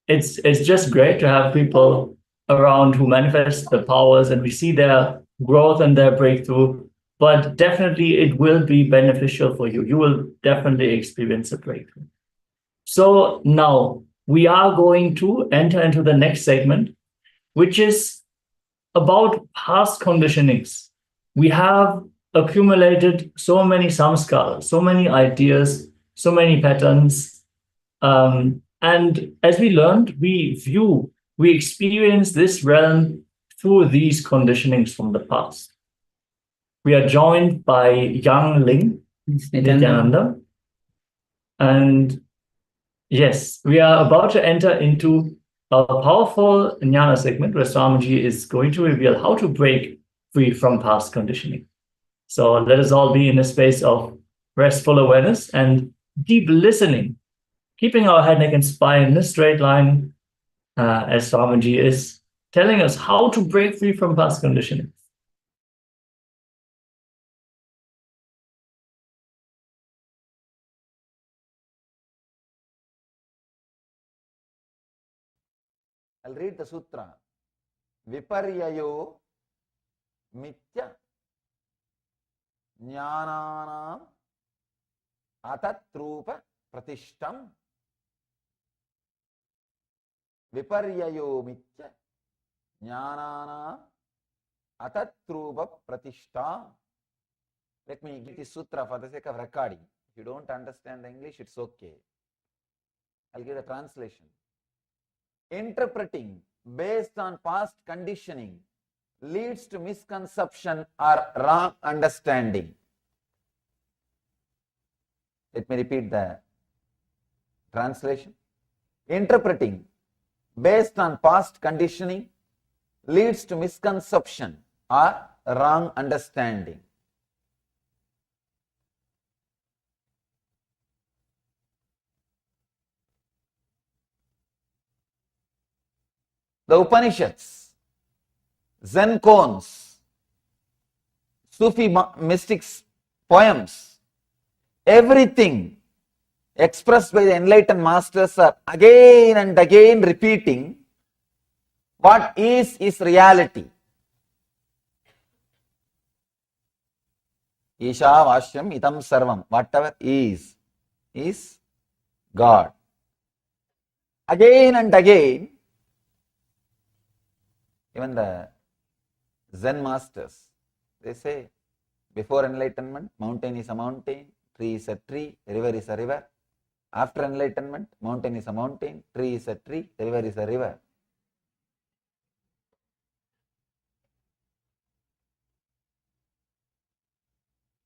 it's just great to have people around who manifest the powers and we see their growth and their breakthrough, but definitely it will be beneficial for you. You will definitely experience a breakthrough. So now we are going to enter into the next segment, which is about past conditionings. We have accumulated so many samskaras, so many ideas, so many patterns. And as we learned, we experience this realm through these conditionings from the past. We are joined by young Ling, Nithyananda. And yes, we are about to enter into a powerful jnana segment where Swamiji is going to reveal how to break free from past conditioning. So let us all be in a space of restful awareness and deep listening, keeping our head, neck, and spine in a straight line as Swamiji is telling us how to break free from past conditioning. I'll read the sutra. Viparyayo mitya jnananam atatrupa pratishtam. Viparyayo mitya jnananam atatrupa pratishtam. Let me give this sutra for the sake of recording. If you don't understand the English, it's okay. I'll give the translation. Interpreting based on past conditioning leads to misconception or wrong understanding. Let me repeat the translation. Interpreting based on past conditioning leads to misconception or wrong understanding. The Upanishads, Zen koans, Sufi mystics' poems, everything expressed by the enlightened masters are again and again repeating what is reality. Isha Vashyam Itam Sarvam, whatever is God. Again and again, even the Zen masters, they say, before enlightenment, mountain is a mountain, tree is a tree, river is a river. After enlightenment, mountain is a mountain, tree is a tree, river is a river.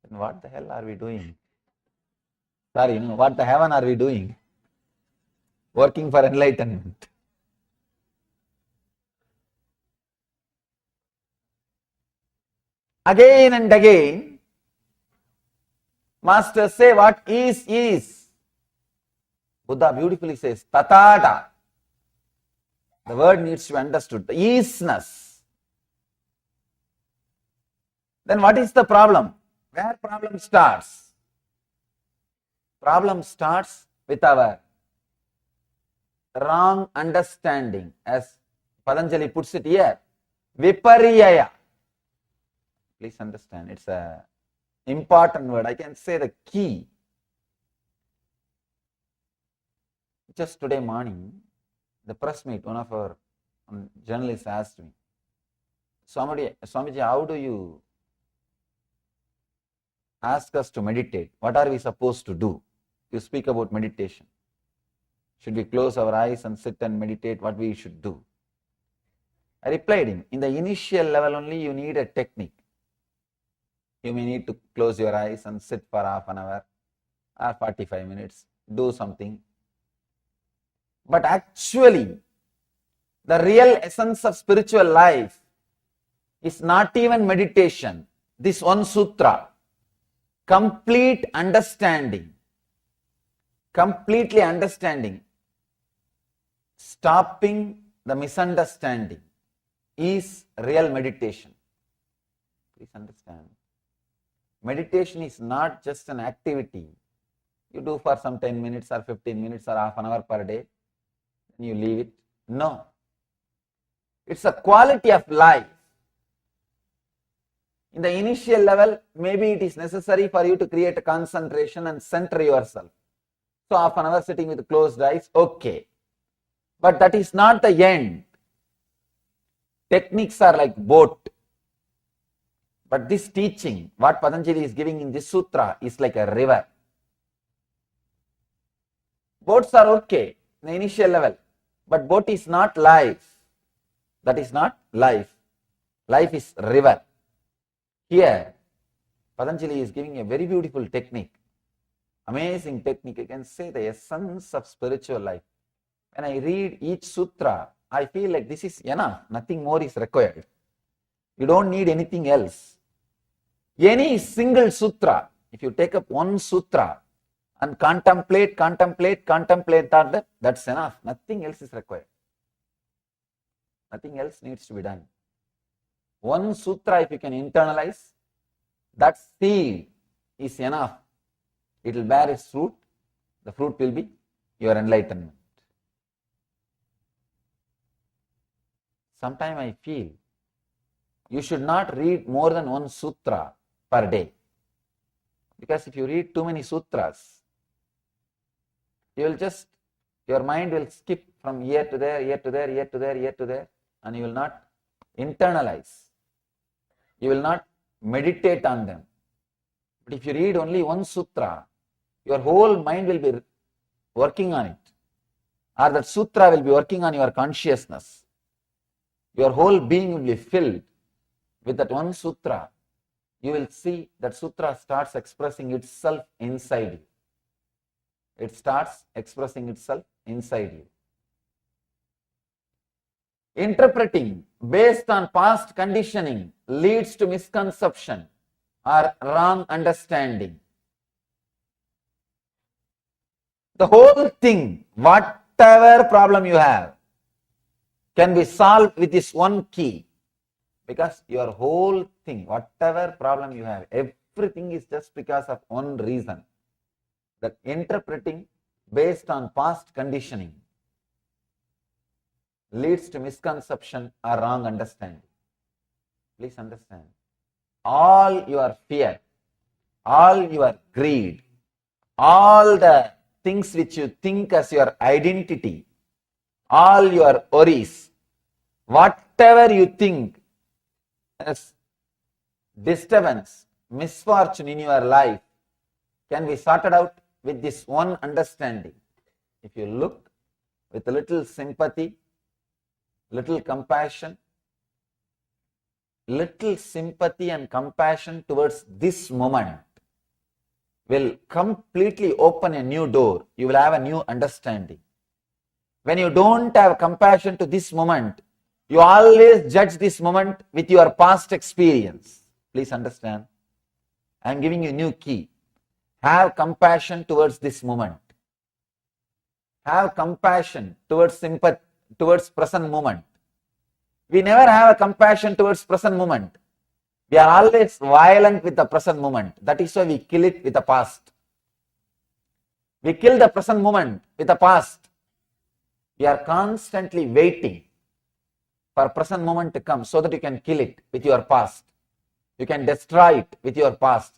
Then what the hell are we doing? Sorry, what the heaven are we doing? Working for enlightenment. Again and again, masters say what is. Buddha beautifully says, tatata. The word needs to be understood, the isness. Then what is the problem? Where problem starts? Problem starts with our wrong understanding, as Patanjali puts it here. Viparyaya. Please understand, it's an important word. I can say the key. Just today morning, the press meet, one of our journalists asked me, Swamiji, how do you ask us to meditate? What are we supposed to do? You speak about meditation. Should we close our eyes and sit and meditate? What we should do? I replied him, in the initial level only you need a technique. You may need to close your eyes and sit for half an hour or 45 minutes, do something. But actually, the real essence of spiritual life is not even meditation. This one sutra, complete understanding, completely understanding, stopping the misunderstanding is real meditation. Please understand. Meditation is not just an activity you do for some 10 minutes or 15 minutes or half an hour per day, and you leave it. No. It's a quality of life. In the initial level, maybe it is necessary for you to create a concentration and center yourself. So half an hour sitting with closed eyes, okay. But that is not the end. Techniques are like boat. But this teaching, what Patanjali is giving in this sutra, is like a river. Boats are okay in the initial level, but boat is not life. That is not life. Life is river. Here, Patanjali is giving a very beautiful technique, amazing technique. You can say the essence of spiritual life. When I read each sutra, I feel like this is enough, nothing more is required. You don't need anything else. Any single sutra, if you take up one sutra and contemplate that, that's enough. Nothing else is required. Nothing else needs to be done. One sutra, if you can internalize, that seed is enough. It will bear its fruit. The fruit will be your enlightenment. Sometimes I feel you should not read more than one sutra per day. Because if you read too many sutras, your mind will skip from here to there, here to there, here to there, here to there, and you will not internalize. You will not meditate on them. But if you read only one sutra, your whole mind will be working on it. Or that sutra will be working on your consciousness. Your whole being will be filled with that one sutra. You will see that sutra starts expressing itself inside you. It starts expressing itself inside you. Interpreting based on past conditioning leads to misconception or wrong understanding. The whole thing, whatever problem you have, can be solved with this one key. Because your whole thing, whatever problem you have, everything is just because of one reason. That interpreting based on past conditioning leads to misconception or wrong understanding. Please understand. All your fear, all your greed, all the things which you think as your identity, all your worries, whatever you think as disturbance, misfortune in your life, can be sorted out with this one understanding. If you look with a little sympathy, little compassion, and compassion towards this moment will completely open a new door. You will have a new understanding. When you don't have compassion to this moment, you always judge this moment with your past experience. Please understand. I am giving you a new key. Have compassion towards this moment. Have compassion towards sympathy, towards present moment. We never have a compassion towards present moment. We are always violent with the present moment. That is why we kill it with the past. We kill the present moment with the past. We are constantly waiting for present moment to come so that you can kill it with your past. You can destroy it with your past.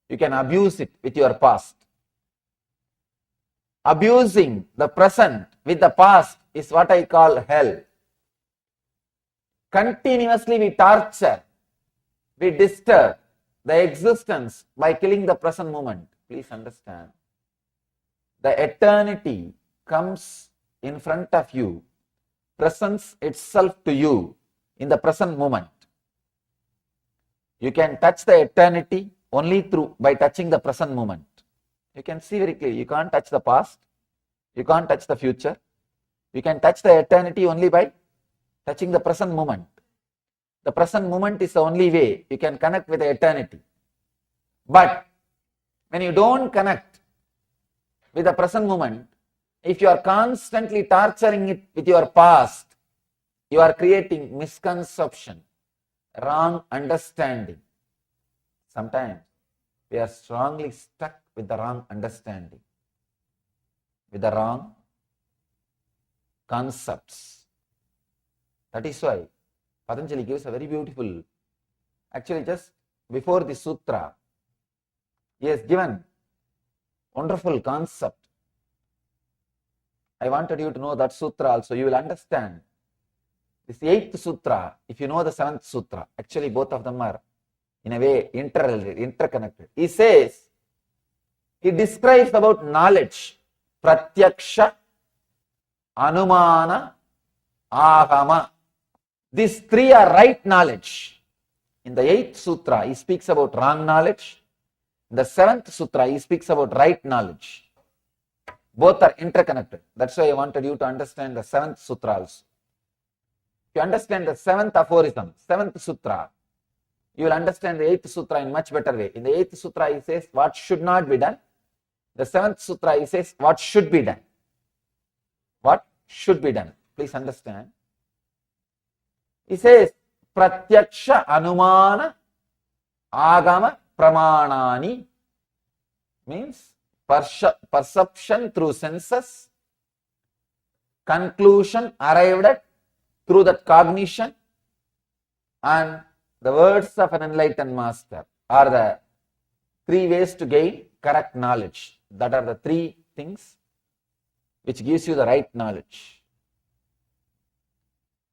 You can abuse it with your past. Abusing the present with the past is what I call hell. Continuously we torture, we disturb the existence by killing the present moment. Please understand. The eternity comes in front of you, presents itself to you in the present moment. You can touch the eternity only by touching the present moment. You can see very clearly. You can't touch the past. You can't touch the future. You can touch the eternity only by touching the present moment. The present moment is the only way you can connect with the eternity. But when you don't connect with the present moment, if you are constantly torturing it with your past, you are creating misconception, wrong understanding. Sometimes we are strongly stuck with the wrong understanding, with the wrong concepts. That is why Patanjali gives a very beautiful, actually just before the sutra, he has given wonderful concept. I wanted you to know that sutra also. You will understand. This 8th sutra, if you know the 7th sutra, actually both of them are in a way interconnected. He says, he describes about knowledge, pratyaksha, anumana, agama. These three are right knowledge. In the 8th sutra, he speaks about wrong knowledge. In the 7th sutra, he speaks about right knowledge. Both are interconnected. That's why I wanted you to understand the 7th sutra also. If you understand the 7th aphorism, 7th sutra, you will understand the 8th sutra in much better way. In the 8th sutra, he says what should not be done. The 7th sutra, he says what should be done. What should be done? Please understand. He says, pratyaksha anumana agama pramanani, means perception through senses, conclusion arrived at through that cognition, and the words of an enlightened master are the three ways to gain correct knowledge. That are the three things which gives you the right knowledge.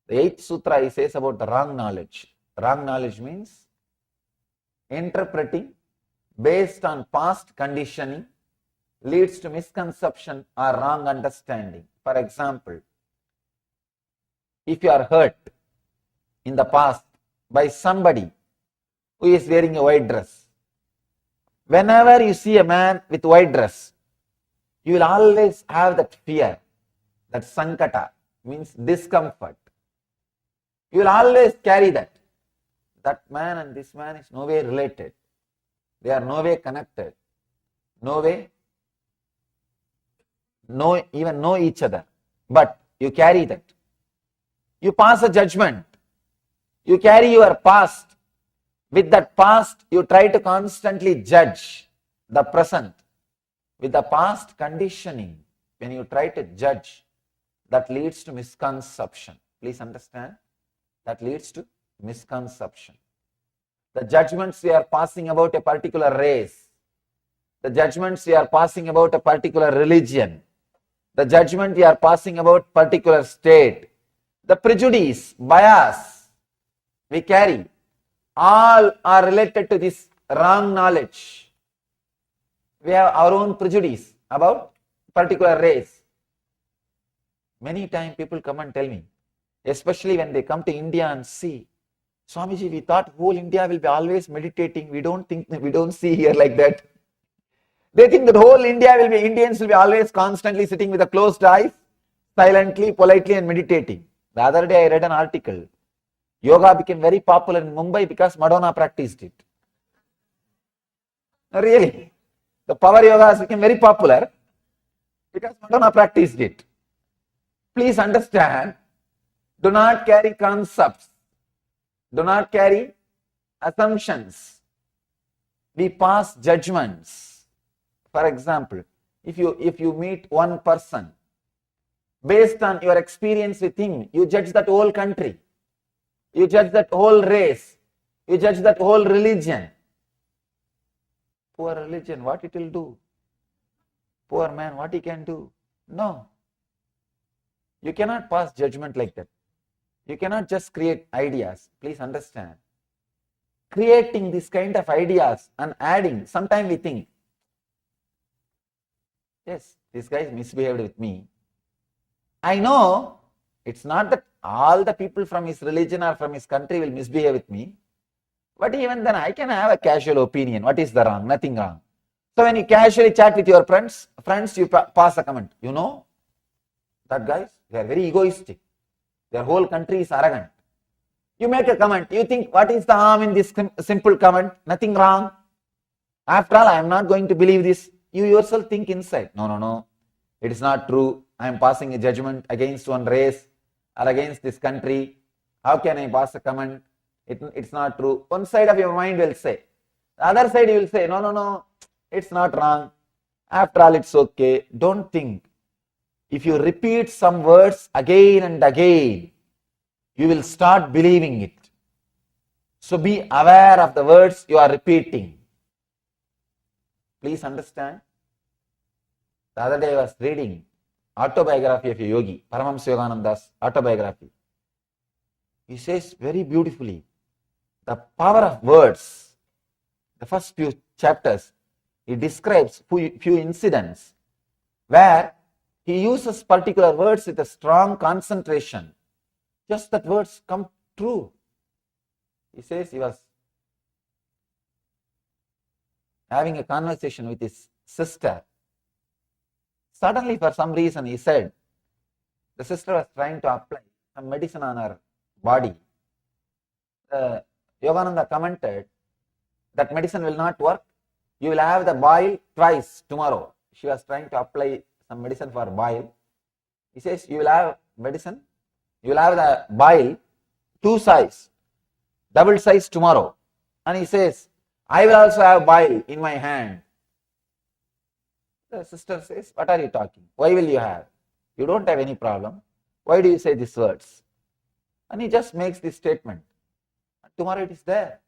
The 8th sutra, he says about the wrong knowledge. Wrong knowledge means interpreting based on past conditioning leads to misconception or wrong understanding. For example, if you are hurt in the past by somebody who is wearing a white dress, whenever you see a man with white dress, you will always have that fear, that sankata, means discomfort. You will always carry that. That man and this man is no way related. They are no way connected. No way, even know each other. But you carry that. You pass a judgment. You carry your past. With that past, you try to constantly judge the present. With the past conditioning, when you try to judge, that leads to misconception. Please understand. That leads to misconception. The judgments we are passing about a particular race, the judgments we are passing about a particular religion, the judgment we are passing about particular state, the prejudice, bias we carry, all are related to this wrong knowledge. We have our own prejudice about particular race. Many times people come and tell me, especially when they come to India and see, Swamiji, we thought whole India will be always meditating. We don't see here like that. They think that whole Indians will be always constantly sitting with a closed eyes, silently, politely and meditating. The other day I read an article. Yoga became very popular in Mumbai because Madonna practiced it. Really, the power yoga has become very popular because Madonna practiced it. Please understand, do not carry concepts. Do not carry assumptions. We pass judgments. For example, if you meet one person, based on your experience with him, you judge that whole country. You judge that whole race. You judge that whole religion. Poor religion, what it will do? Poor man, what he can do? No. You cannot pass judgment like that. You cannot just create ideas. Please understand. Creating this kind of ideas and adding, sometimes we think, yes, this guy is misbehaved with me. I know it's not that all the people from his religion or from his country will misbehave with me, But even then I can have a casual opinion. What is the wrong? Nothing wrong. So when you casually chat with your friends, you pass a comment. You know, that guys, they are very egoistic. Their whole country is arrogant. You make a comment. You think, what is the harm in this simple comment? Nothing wrong. After all, I am not going to believe this. You yourself think inside. No. It is not true. I am passing a judgment against one race or against this country. How can I pass a comment? It's not true. One side of your mind will say. The other side you will say, no, it's not wrong. After all, it's okay. Don't think. If you repeat some words again and again, you will start believing it. So be aware of the words you are repeating. Please understand. The other day I was reading autobiography of a yogi, Paramashivoham autobiography. He says very beautifully, the power of words. The first few chapters, he describes few incidents where he uses particular words with a strong concentration. Just that words come true. He says he was having a conversation with his sister. Suddenly, for some reason, he said, the sister was trying to apply some medicine on her body. Yogananda commented, that medicine will not work. You will have the boil twice tomorrow. She was trying to apply some medicine for boil. He says, you will have medicine. You will have the boil 2 size, double size tomorrow. And he says, I will also have boil in my hand. The sister says, what are you talking? Why will you have? You don't have any problem. Why do you say these words? And he just makes this statement. Tomorrow it is there.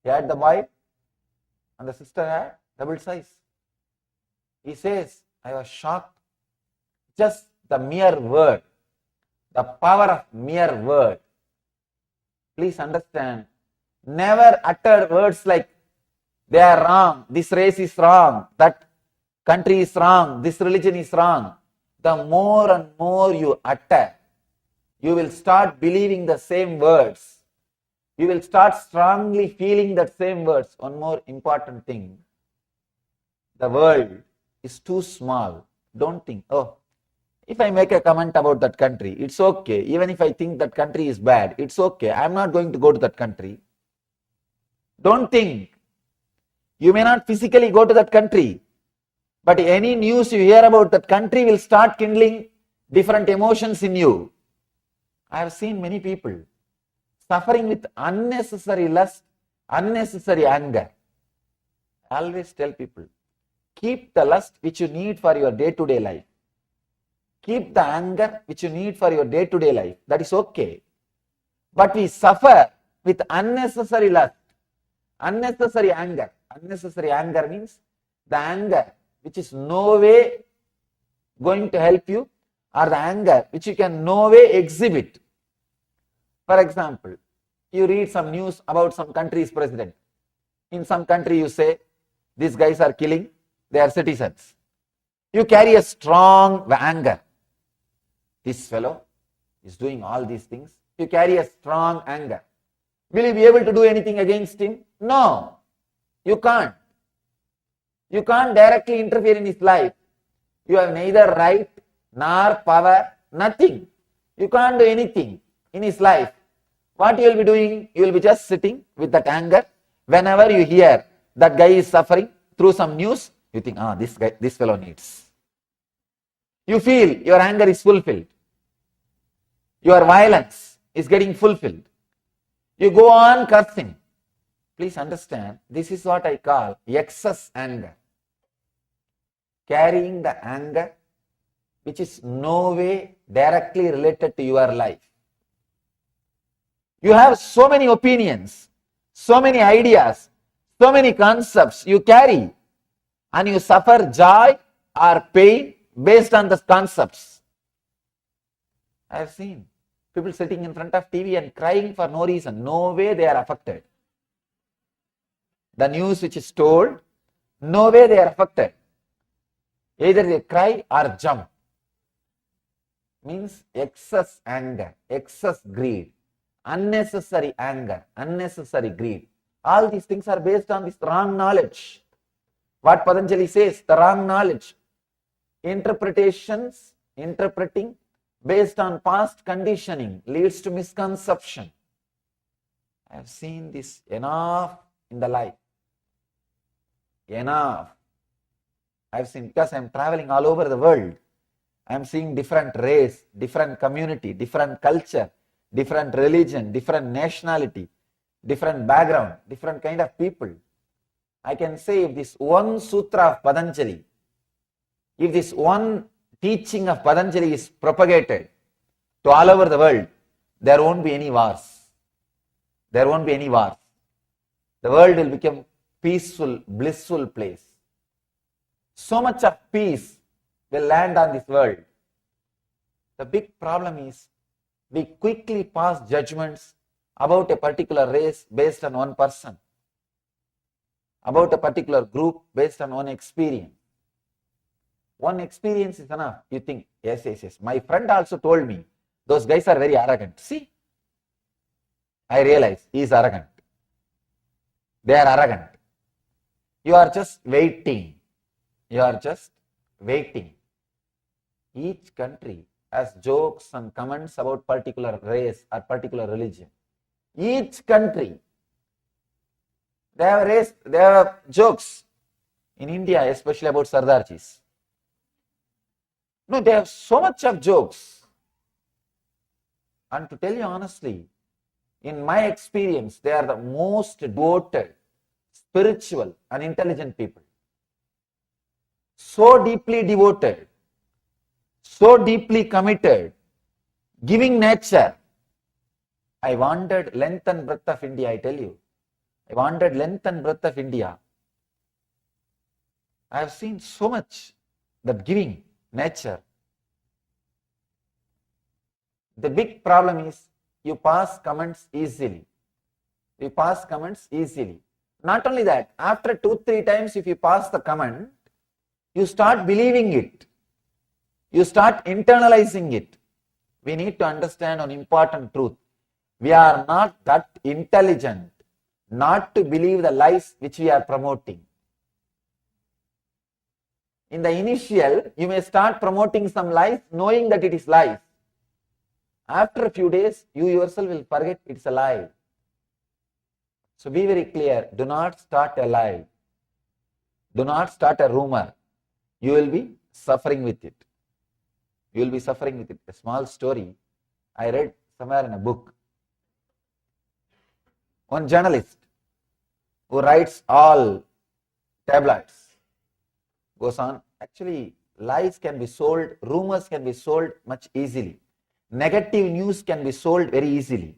He had the boil and the sister had double size. He says, I was shocked. Just the mere word, the power of mere word. Please understand, never utter words like, they are wrong, this race is wrong, that country is wrong, this religion is wrong. The more and more you utter, you will start believing the same words. You will start strongly feeling that same words. One more important thing, the world is too small. Don't think, oh, if I make a comment about that country, it's okay. Even if I think that country is bad, it's okay. I'm not going to go to that country. Don't think. You may not physically go to that country, but any news you hear about that country will start kindling different emotions in you. I have seen many people suffering with unnecessary lust, unnecessary anger. I always tell people, keep the lust which you need for your day-to-day life. Keep the anger which you need for your day-to-day life. That is okay. But we suffer with unnecessary lust, unnecessary anger. Unnecessary anger means the anger which is no way going to help you, or the anger which you can no way exhibit. For example, you read some news about some country's president. In some country you say, these guys are killing their citizens. You carry a strong anger. This fellow is doing all these things. You carry a strong anger. Will you be able to do anything against him? No, you can't. You can't directly interfere in his life. You have neither right nor power, nothing. You can't do anything in his life. What you will be doing? You will be just sitting with that anger. Whenever you hear that guy is suffering through some news, you think, this fellow needs. You feel your anger is fulfilled. Your violence is getting fulfilled. You go on cursing. Please understand, this is what I call excess anger. Carrying the anger which is no way directly related to your life. You have so many opinions, so many ideas, so many concepts you carry, and you suffer joy or pain based on the concepts. I have seen people sitting in front of TV and crying for no reason. No way they are affected. The news which is told, no way they are affected. Either they cry or jump. Means excess anger, excess greed. unnecessary anger, unnecessary greed. All these things are based on this wrong knowledge. What Patanjali says, the wrong knowledge. Interpreting based on past conditioning leads to misconception. I have seen this enough in the life. Enough. I've seen, because I'm traveling all over the world. I'm seeing different race, different community, different culture, different religion, different nationality, different background, different kind of people. I can say if this one sutra of Patanjali, if this one teaching of Patanjali is propagated to all over the world, there won't be any wars. There won't be any wars. The world will become peaceful, blissful place. So much of peace will land on this world. The big problem is we quickly pass judgments about a particular race based on one person, about a particular group based on one experience. One experience is enough. You think, yes. My friend also told me, those guys are very arrogant. See, I realize he is arrogant. They are arrogant. You are just waiting. You are just waiting. Each country has jokes and comments about particular race or particular religion. Each country, they have jokes. In India, especially about Sardarjis. No, they have so much of jokes. And to tell you honestly, in my experience, they are the most devoted, spiritual and intelligent people. So deeply devoted, so deeply committed, giving nature. I wandered length and breadth of India, I tell you. I wandered length and breadth of India. I have seen so much that giving nature. The big problem is you pass comments easily. You pass comments easily. Not only that, after 2-3 times if you pass the comment, you start believing it. You start internalizing it. We need to understand an important truth. We are not that intelligent not to believe the lies which we are promoting. In the initial, you may start promoting some lies knowing that it is lies. After a few days, you yourself will forget it's a lie. So be very clear. Do not start a lie. Do not start a rumor. You will be suffering with it. You will be suffering with it. A small story I read somewhere in a book. One journalist who writes all tabloids goes on. Actually, lies can be sold, rumors can be sold much easily. Negative news can be sold very easily.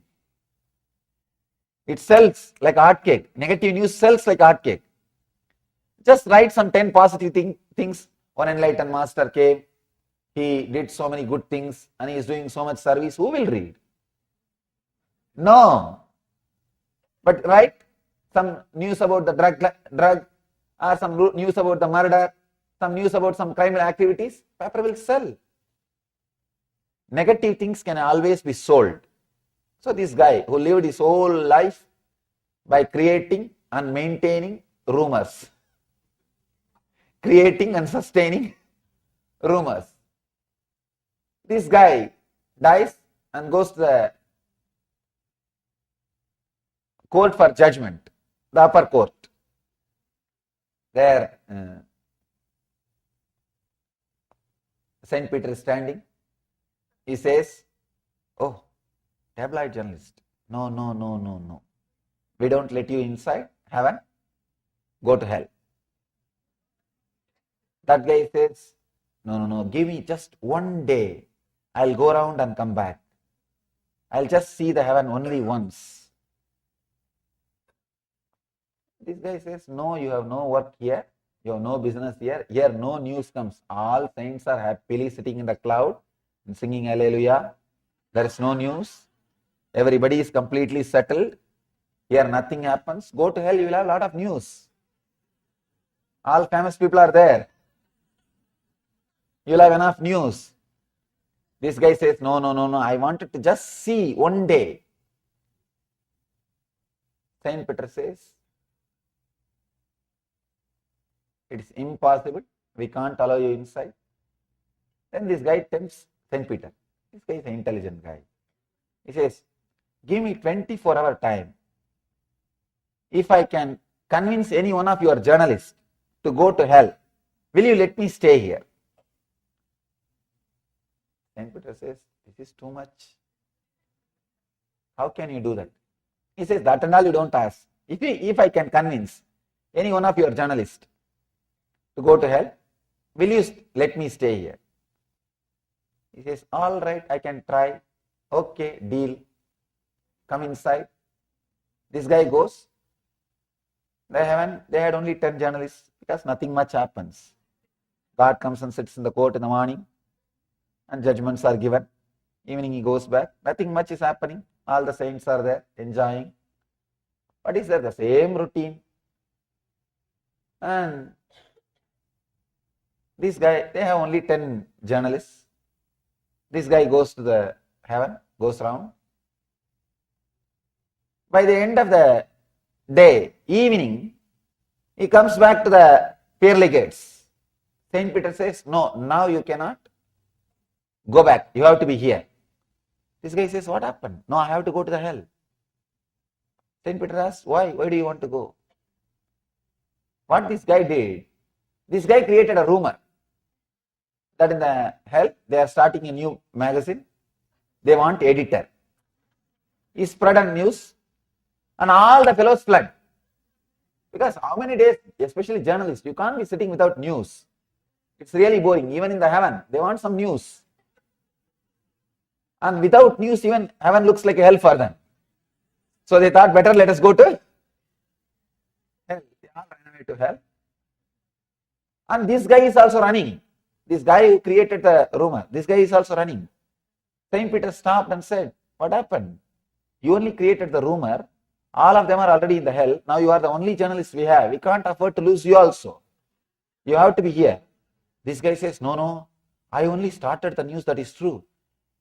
It sells like hotcake. Negative news sells like hotcake. Just write some 10 positive things. One enlightened master came. He did so many good things and he is doing so much service. Who will read? No. But write some news about the drug or some news about the murder, some news about some criminal activities. Paper will sell. Negative things can always be sold. So this guy who lived his whole life by creating and maintaining rumors, creating and sustaining rumors. This guy dies and goes to the court for judgment, the upper court. There, Saint Peter is standing. He says, "Oh, tabloid journalist, no. We don't let you inside heaven. Go to hell." That guy says, No, give me just one day. I'll go around and come back. I'll just see the heaven only once. This guy says, no, you have no work here. You have no business here. Here no news comes. All saints are happily sitting in the cloud and singing hallelujah. There is no news. Everybody is completely settled. Here nothing happens. Go to hell, you will have a lot of news. All famous people are there. You will have enough news. This guy says, no. I wanted to just see one day. Saint Peter says, it is impossible, we can't allow you inside. Then this guy tempts Saint Peter. This guy is an intelligent guy. He says, give me 24-hour time. If I can convince any one of your journalists to go to hell, will you let me stay here? Saint Peter says, this is too much. How can you do that? He says, that and all you don't ask. If I can convince any one of your journalists to go to hell, will you let me stay here? He says, all right, I can try. Okay, deal. Come inside. This guy goes. They had only 10 journalists because nothing much happens. God comes and sits in the court in the morning and judgments are given. Evening he goes back. Nothing much is happening. All the saints are there enjoying. What is there? The same routine. And this guy, they have only 10 journalists. This guy goes to the heaven, goes round. By the end of the day, evening, he comes back to the pearly gates. Saint Peter says, no, now you cannot go back. You have to be here. This guy says, what happened? No, I have to go to the hell. Saint Peter asks, why? Why do you want to go? What this guy did, this guy created a rumor that in the hell, they are starting a new magazine. They want editor. He spread on news and all the fellows fled. Because how many days, especially journalists, you can't be sitting without news. It's really boring. Even in the heaven, they want some news. And without news, even heaven looks like a hell for them. So they thought, better let us go to hell. They all ran away to hell. And this guy is also running. This guy who created the rumor, this guy is also running. Saint Peter stopped and said, what happened? You only created the rumor. All of them are already in the hell. Now you are the only journalist we have. We can't afford to lose you also. You have to be here. This guy says, no, I only started the news that is true.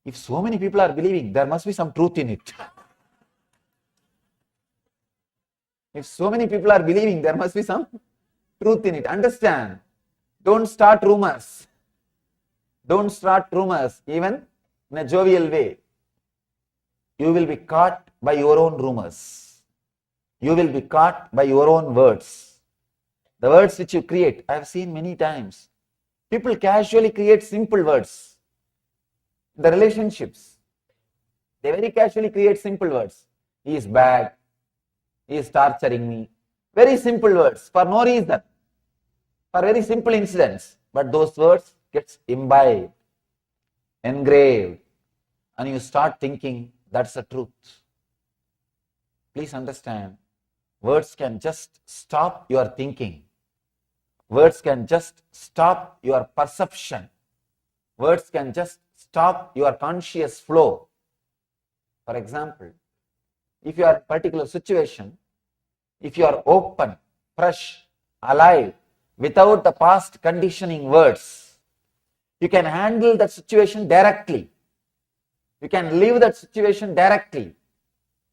If so many people are believing, there must be some truth in it. If so many people are believing, there must be some truth in it. Understand? Don't start rumors. Don't start rumors, even in a jovial way. You will be caught by your own rumors. You will be caught by your own words. The words which you create, I have seen many times. People casually create simple words. The relationships, they very casually create simple words. He is bad. He is torturing me. Very simple words for no reason. For very simple incidents. But those words gets imbibed, engraved, and you start thinking that's the truth. Please understand, words can just stop your thinking. Words can just stop your perception. Words can just stop your conscious flow. For example, if you are in a particular situation, if you are open, fresh, alive, without the past conditioning words, you can handle that situation directly. You can live that situation directly.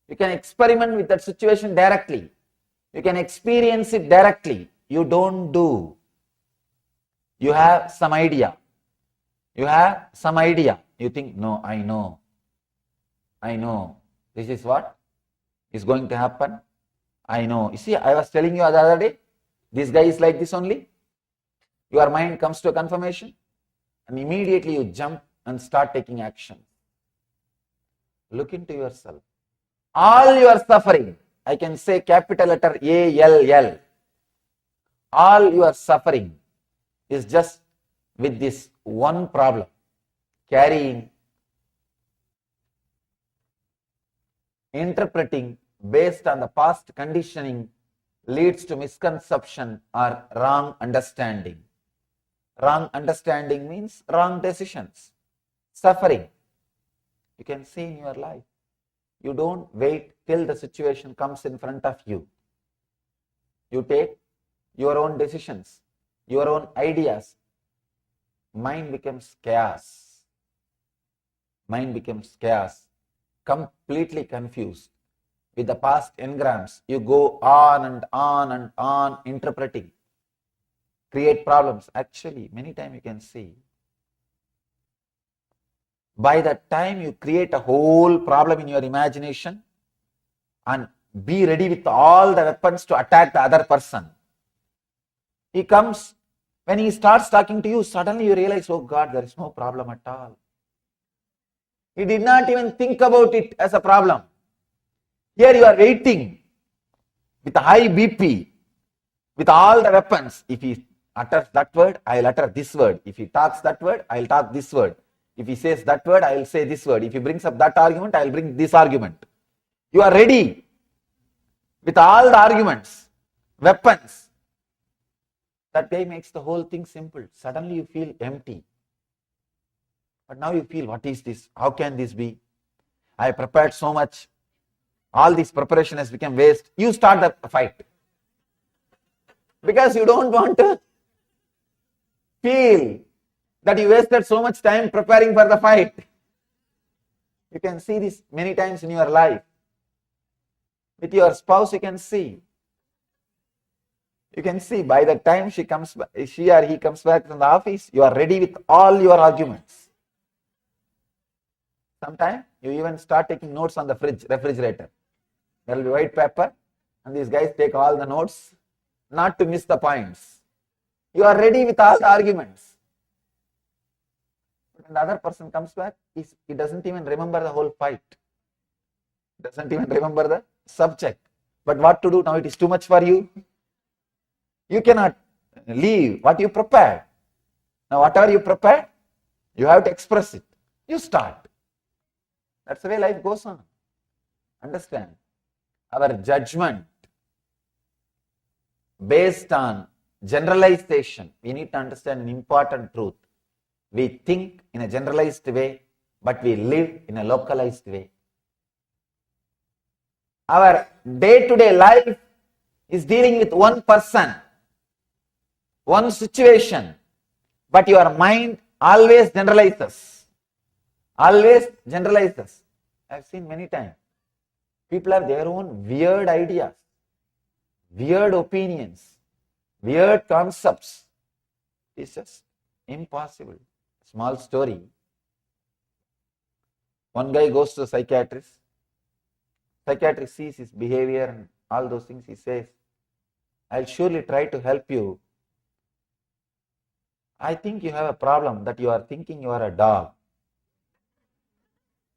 You can experiment with that situation directly. You can experience it directly. You don't do. You have some idea. You have some idea. You think, no, I know. This is what is going to happen. I know. You see, I was telling you the other day, this guy is like this only. Your mind comes to a confirmation and immediately you jump and start taking action. Look into yourself. All your suffering, I can say capital letter ALL, all your suffering is just with this one problem, carrying, interpreting based on the past conditioning leads to misconception or wrong understanding. Wrong understanding means wrong decisions. Suffering, you can see in your life. You don't wait till the situation comes in front of you. You take your own decisions, your own ideas. Mind becomes chaos. Mind becomes chaos, completely confused. with the past engrams. You go on and on and on interpreting, create problems. Actually, many times you can see, by the time you create a whole problem in your imagination and be ready with all the weapons to attack the other person, he comes, when he starts talking to you, suddenly you realize, oh God, there is no problem at all. He did not even think about it as a problem. Here you are waiting with a high BP, with all the weapons. If he utters that word, I will utter this word. If he talks that word, I will talk this word. If he says that word, I will say this word. If he brings up that argument, I will bring this argument. You are ready with all the arguments, weapons. That way makes the whole thing simple. Suddenly you feel empty. But now you feel, what is this? How can this be? I prepared so much. All this preparation has become waste. You start the fight. Because you don't want to feel that you wasted so much time preparing for the fight. You can see this many times in your life. With your spouse, you can see. You can see by the time she or he comes back from the office, you are ready with all your arguments. Sometimes you even start taking notes on the refrigerator. There will be white paper and these guys take all the notes not to miss the points. You are ready with all the arguments. When the other person comes back, he doesn't even remember the whole fight. Doesn't even remember the subject. But what to do now? It is too much for you. You cannot leave what you prepared. Now whatever you prepared, you have to express it. You start. That's the way life goes on. Understand? Our judgment based on generalization, we need to understand an important truth. We think in a generalized way, but we live in a localized way. Our day-to-day life is dealing with one person, one situation, but your mind always generalizes. Always generalizes. I've seen many times. People have their own weird ideas, weird opinions, weird concepts. It's just impossible. Small story. One guy goes to a psychiatrist. Psychiatrist sees his behavior and all those things. He says, I'll surely try to help you. I think you have a problem that you are thinking you are a dog.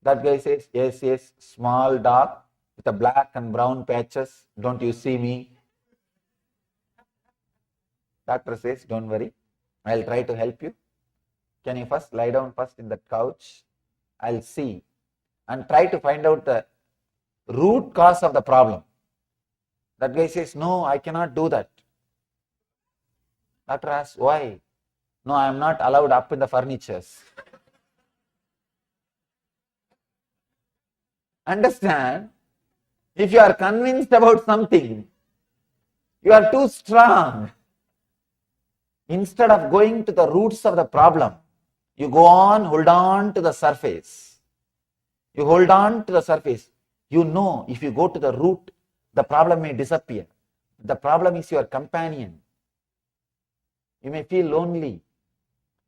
That guy says, yes, small dog with a black and brown patches. Don't you see me? Doctor says, don't worry. I'll try to help you. Can you first lie down first in that couch? I'll see and try to find out the root cause of the problem. That guy says, no, I cannot do that. Doctor asks, why? No, I am not allowed up in the furnitures. Understand? If you are convinced about something, you are too strong. Instead of going to the roots of the problem, you go on, hold on to the surface. You hold on to the surface. You know, if you go to the root, the problem may disappear. The problem is your companion. You may feel lonely.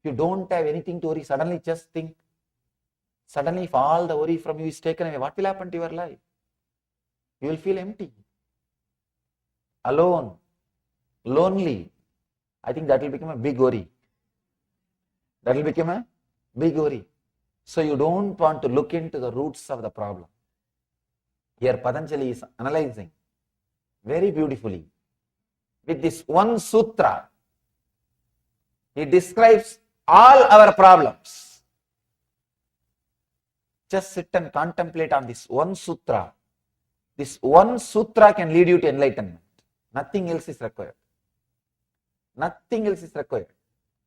You don't have anything to worry. Suddenly just think. Suddenly if all the worry from you is taken away, what will happen to your life? You will feel empty. Alone. Lonely. I think that will become a big worry. That will become a big worry. So you don't want to look into the roots of the problem. Here Patanjali is analyzing very beautifully. With this one sutra, he describes all our problems. Just sit and contemplate on this one sutra. This one sutra can lead you to enlightenment. Nothing else is required. Nothing else is required.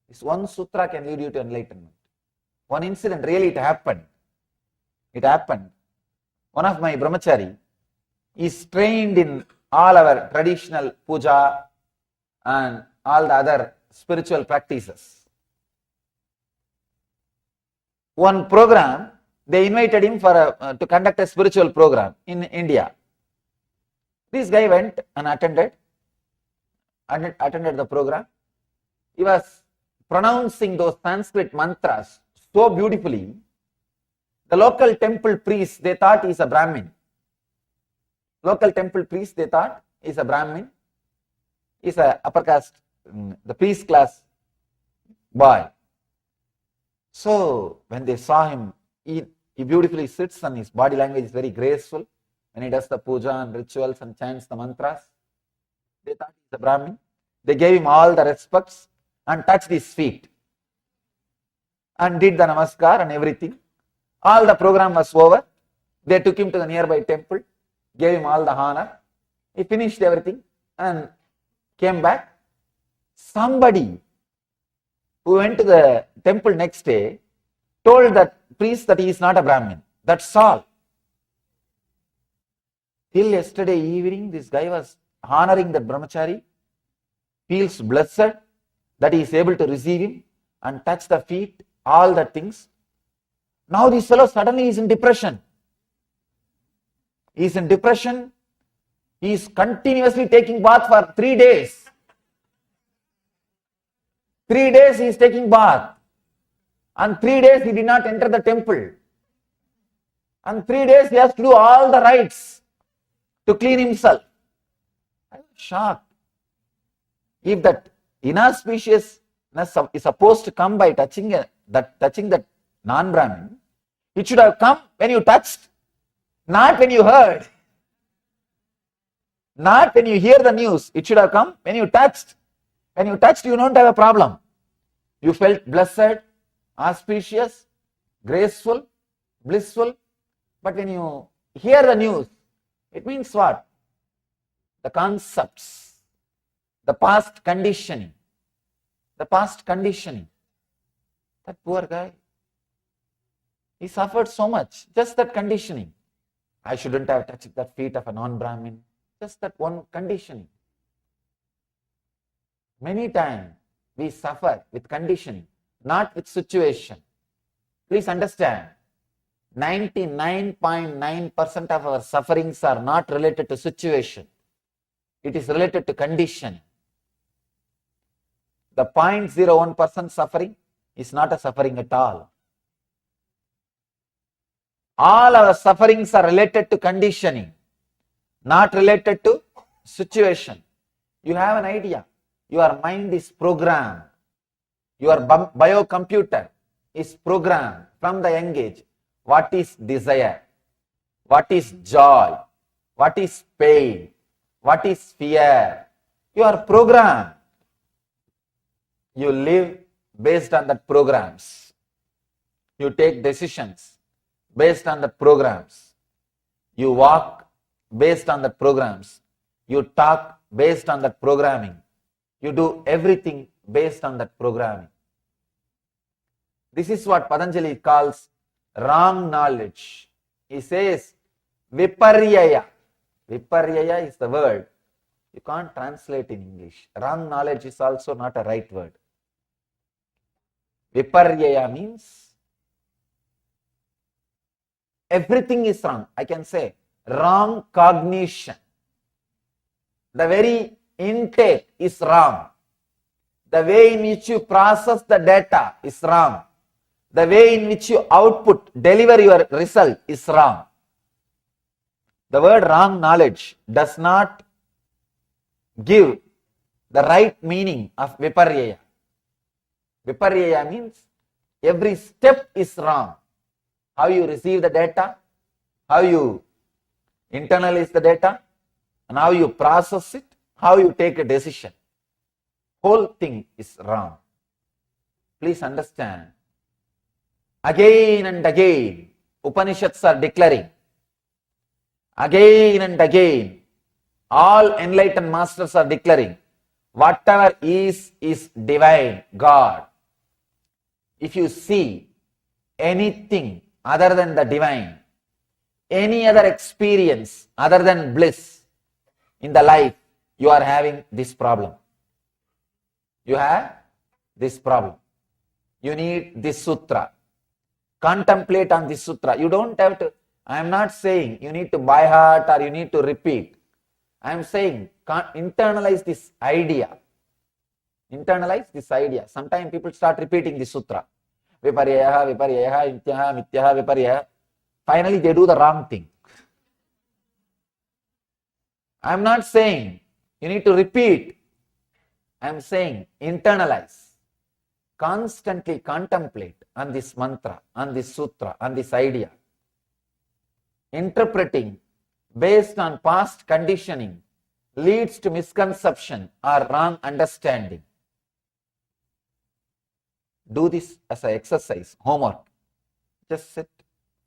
This one sutra can lead you to enlightenment. One incident, really it happened. It happened. One of my brahmachari is trained in all our traditional puja and all the other spiritual practices. One program, they invited him for to conduct a spiritual program in India. This guy went and attended the program. He was pronouncing those Sanskrit mantras so beautifully. The local temple priest, they thought he's a Brahmin. Local temple priest, they thought he's a Brahmin. He's a upper caste, the priest class boy. So when they saw him, he beautifully sits and his body language is very graceful. When he does the puja and rituals and chants the mantras, they thought he's a Brahmin. They gave him all the respects and touched his feet and did the namaskar and everything. All the program was over. They took him to the nearby temple, gave him all the honor. He finished everything and came back. Somebody who went to the temple next day told that priest that he is not a Brahmin. That's all. Till yesterday evening, this guy was honoring that brahmachari, feels blessed that he is able to receive him and touch the feet, all the things. Now this fellow suddenly is in depression. He is in depression. He is continuously taking bath for 3 days. 3 days he is taking bath. And 3 days he did not enter the temple. And 3 days he has to do all the rites to clean himself. I was shocked. If that inauspiciousness is supposed to come by touching that non-Brahmin, it should have come when you touched, not when you heard. Not when you hear the news. It should have come when you touched. When you touched, you don't have a problem. You felt blessed, auspicious, graceful, blissful. But when you hear the news, it means what? The concepts, the past conditioning. The past conditioning. That poor guy, he suffered so much. Just that conditioning. I shouldn't have touched the feet of a non-Brahmin. Just that one conditioning. Many times we suffer with conditioning, not with situation. Please understand, 99.9% of our sufferings are not related to situation. It is related to conditioning. The 0.01% suffering is not a suffering at all. All our sufferings are related to conditioning, not related to situation. You have an idea. Your mind is programmed. Your biocomputer is programmed from the young age. What is desire? What is joy? What is pain? What is fear? You are programmed. You live based on that programs. You take decisions based on the programs. You walk based on the programs. You talk based on that programming. You do everything based on that programming. This is what Patanjali calls wrong knowledge. He says viparyaya. Viparyaya is the word. You can't translate in English. Wrong knowledge is also not a right word. Viparyaya means everything is wrong. I can say wrong cognition. The very intake is wrong. The way in which you process the data is wrong. The way in which you deliver your result is wrong. The word wrong knowledge does not give the right meaning of viparyaya. Viparyaya means every step is wrong. How you receive the data, how you internalize the data, and how you process it, how you take a decision. Whole thing is wrong. Please understand. Again and again, Upanishads are declaring. Again and again, all enlightened masters are declaring, whatever is divine, God. If you see anything other than the divine, any other experience other than bliss in the life, you are having this problem. You have this problem. You need this sutra. Contemplate on this sutra. You don't have to, I am not saying you need to by heart or you need to repeat. I am saying internalize this idea. Internalize this idea. Sometimes people start repeating this sutra. Viparyaha, viparyaha, mityaha, mityaha, viparyaha. Finally, they do the wrong thing. I am not saying you need to repeat. I am saying internalize. Constantly contemplate on this mantra, on this sutra, on this idea. Interpreting based on past conditioning leads to misconception or wrong understanding. Do this as an exercise, homework. Just sit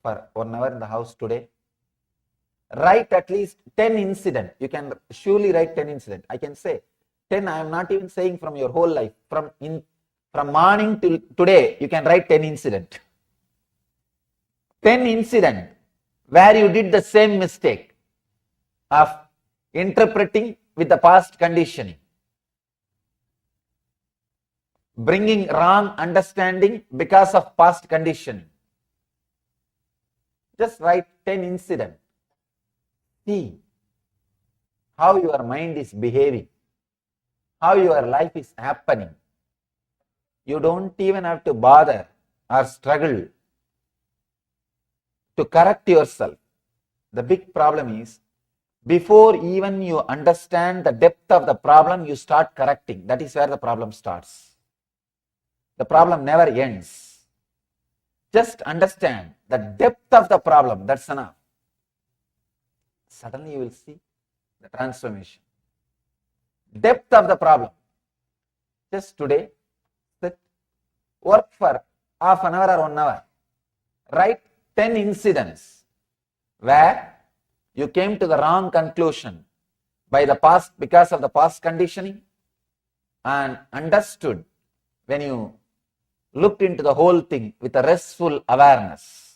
for 1 hour in the house today. Write at least 10 incidents. You can surely write 10 incidents. I can say 10, I am not even saying from your whole life. From morning till today, you can write 10 incidents. 10 incidents where you did the same mistake of interpreting with the past conditioning, bringing wrong understanding because of past conditioning. Just write 10 incidents. See how your mind is behaving, how your life is happening. You don't even have to bother or struggle to correct yourself. The big problem is, before even you understand the depth of the problem, you start correcting. That is where the problem starts. The problem never ends. Just understand the depth of the problem, that's enough. Suddenly you will see the transformation. Depth of the problem. Just today, sit, work for half an hour or 1 hour. Write 10 incidents where you came to the wrong conclusion because of the past conditioning, and understood when you looked into the whole thing with a restful awareness.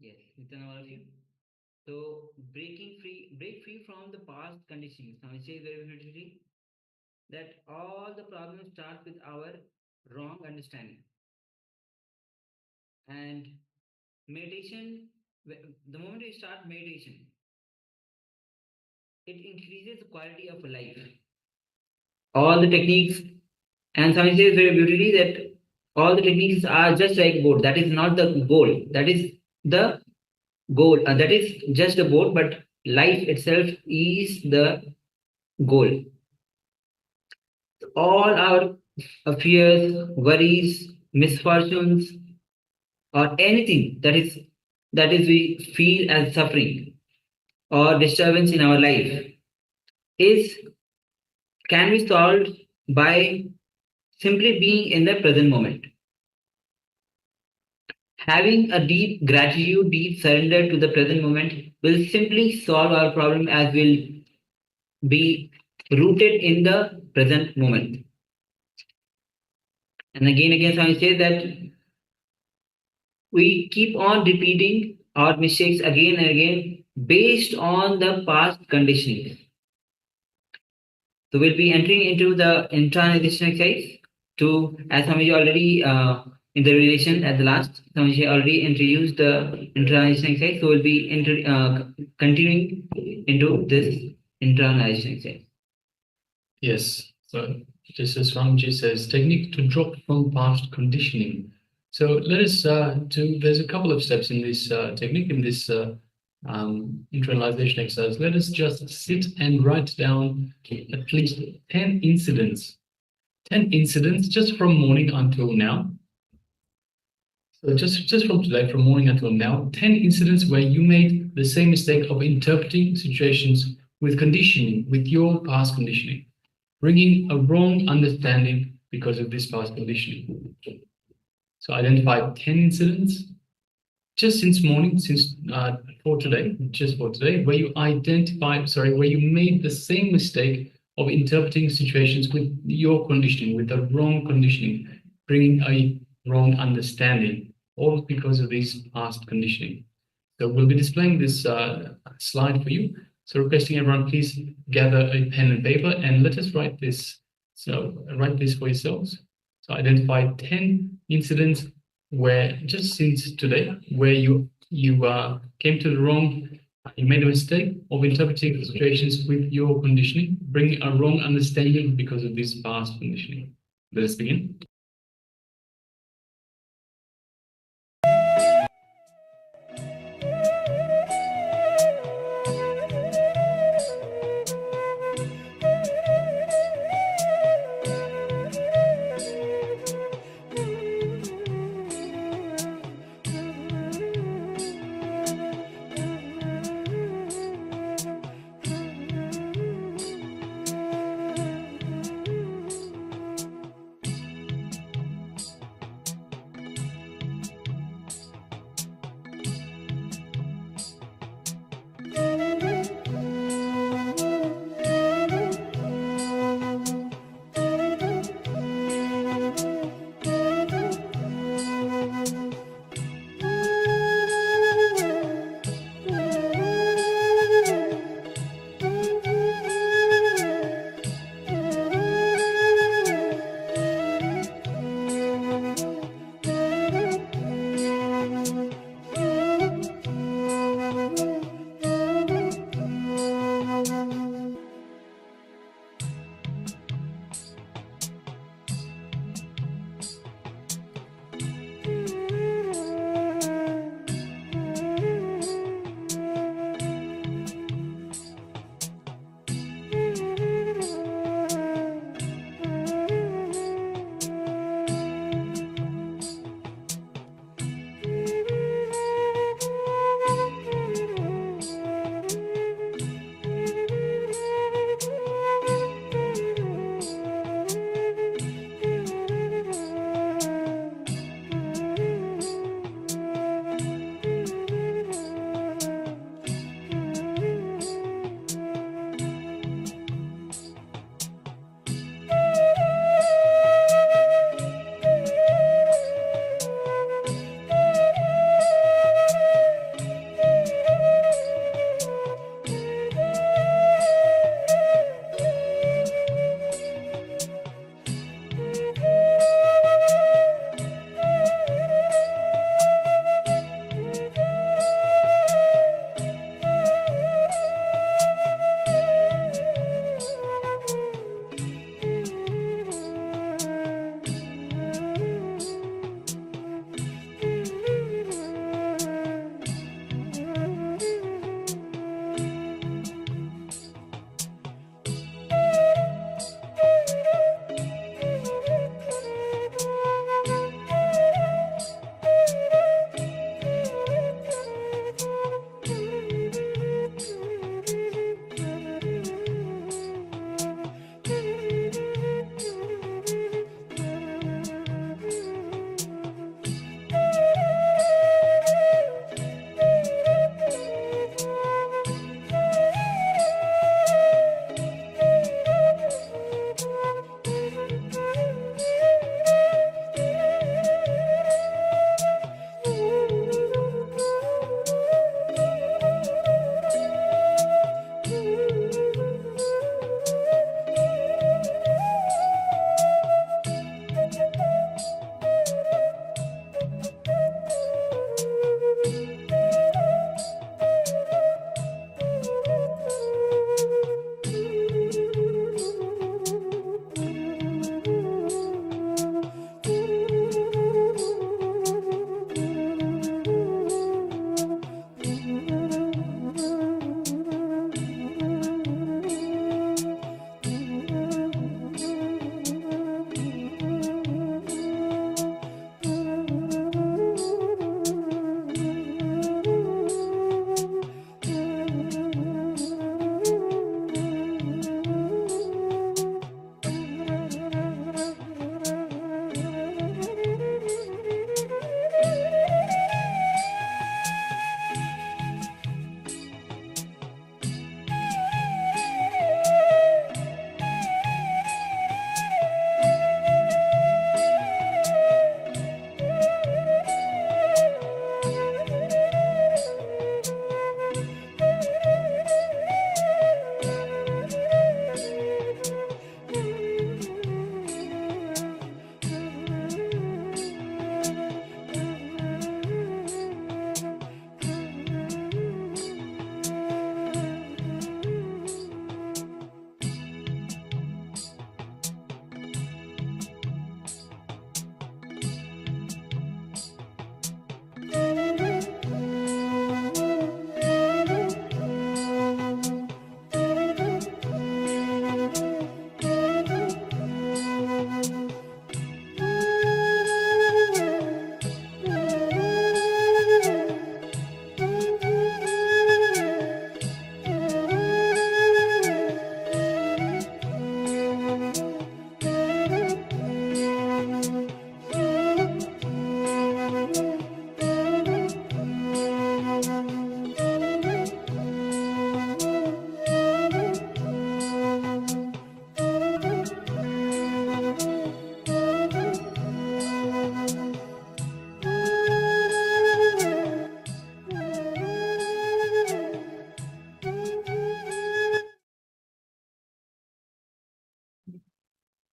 Yes, Nithyananda, all of you. So break free from the past conditioning. Now it says very beautifully that all the problems start with our wrong understanding. And meditation, the moment we start meditation, it increases the quality of life. All the techniques, and Swami says very beautifully that all the techniques are just like boat. That is not the goal. That is the goal. That is just a boat, but life itself is the goal. All our fears, worries, misfortunes, or anything that is we feel as suffering or disturbance in our life is can be solved by simply being in the present moment. Having a deep gratitude, deep surrender to the present moment will simply solve our problem as will be rooted in the present moment. And again, Swami says that we keep on repeating our mistakes again and again based on the past conditioning. So we'll be entering into the internalization exercise to, as Swamiji already in the relation at the last, Swamiji already introduced the internalization exercise. So we'll be continuing into this internalization exercise. Yes. So just as Swamiji says, technique to drop from past conditioning. So let us there's a couple of steps in this technique, in this internalization exercise. Let us just sit and write down at least 10 incidents. 10 incidents just from morning until now. So just from today, from morning until now, 10 incidents where you made the same mistake of interpreting situations with conditioning, with your past conditioning, bringing a wrong understanding because of this past conditioning. So identify 10 incidents just since morning, for today, where you where you made the same mistake of interpreting situations with your conditioning, with the wrong conditioning, bringing a wrong understanding, all because of this past conditioning. So we'll be displaying this slide for you. So requesting everyone, please gather a pen and paper and let us write this. So write this for yourselves. So identify 10 incidents where just since today, where you came to the wrong, you made a mistake of interpreting situations with your conditioning, bringing a wrong understanding because of this past conditioning. Let us begin.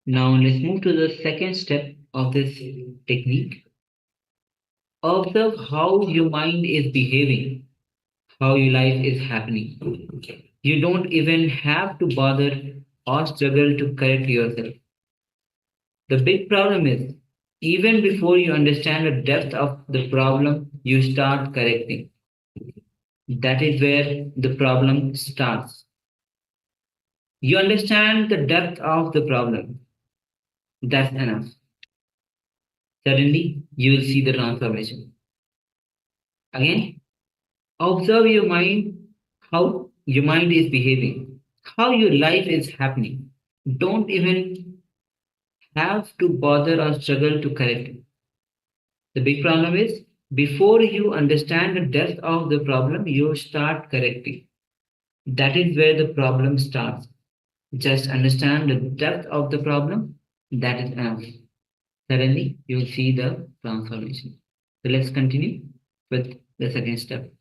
Now let's move to the second step of this technique. Observe how your mind is behaving, how your life is happening. You don't even have to bother or struggle to correct yourself. The big problem is, even before you understand the depth of the problem, you start correcting. That is where the problem starts. You understand the depth of the problem. That's enough. Suddenly, you will see the transformation. Again, observe your mind, how your mind is behaving, how your life is happening. Don't even have to bother or struggle to correct it. The big problem is, before you understand the depth of the problem, you start correcting. That is where the problem starts. Just understand the depth of the problem, that is enough. Suddenly, you will see the transformation. So let's continue with the second step.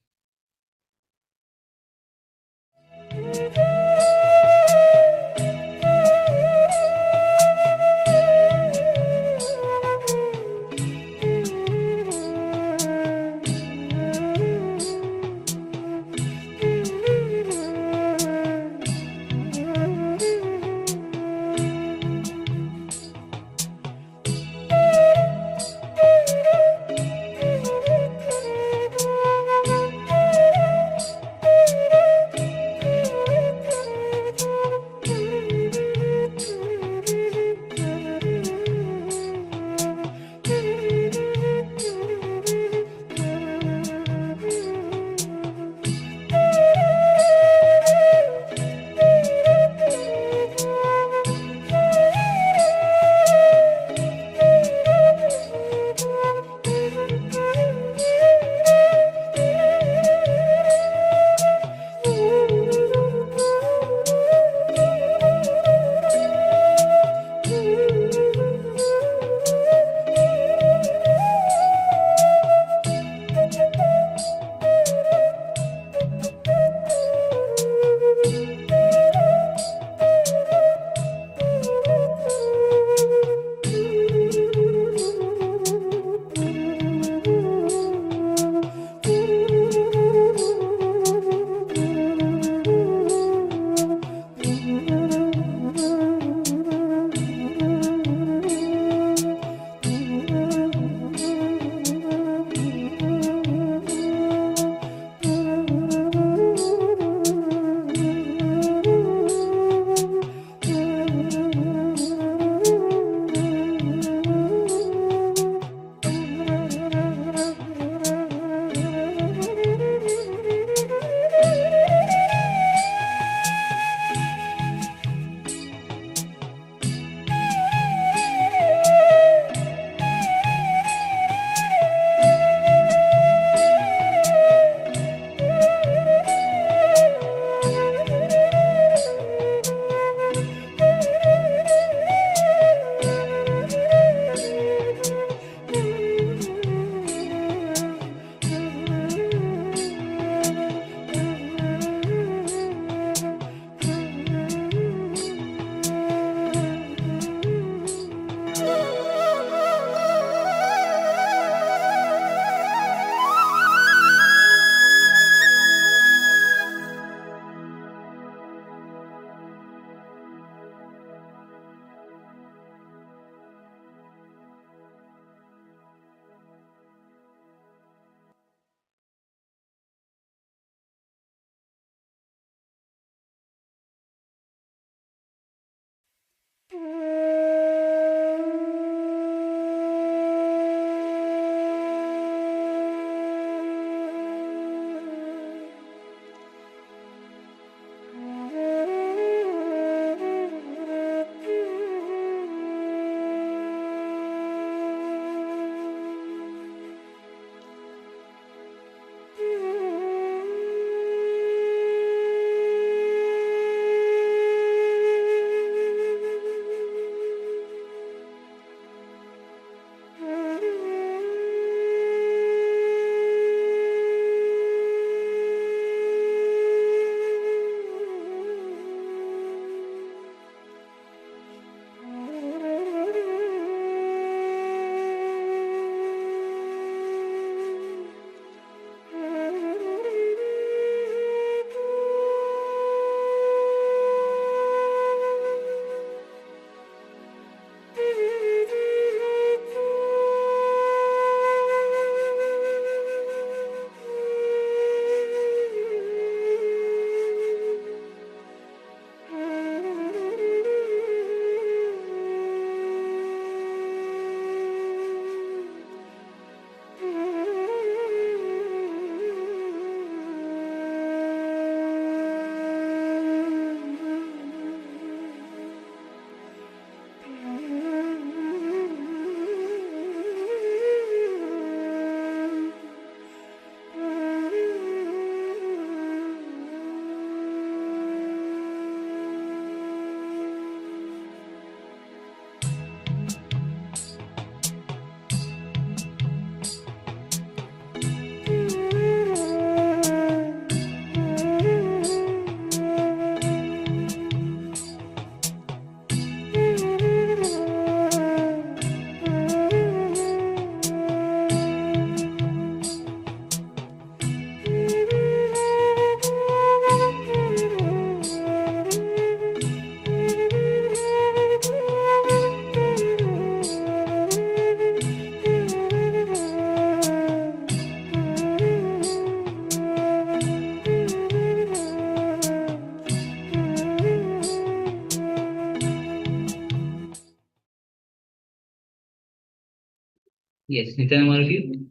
Yes, Nithyananda, one of you.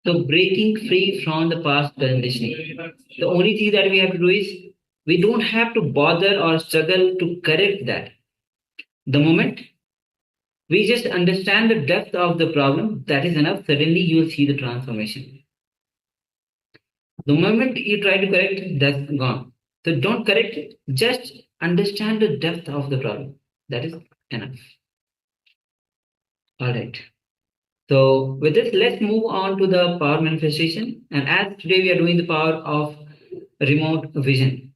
So breaking free from the past conditioning. The only thing that we have to do is we don't have to bother or struggle to correct that. The moment we just understand the depth of the problem, that is enough. Suddenly you will see the transformation. The moment you try to correct, that's gone. So don't correct it. Just understand the depth of the problem. That is enough. All right. So with this, let's move on to the power manifestation. And as today we are doing the power of remote vision.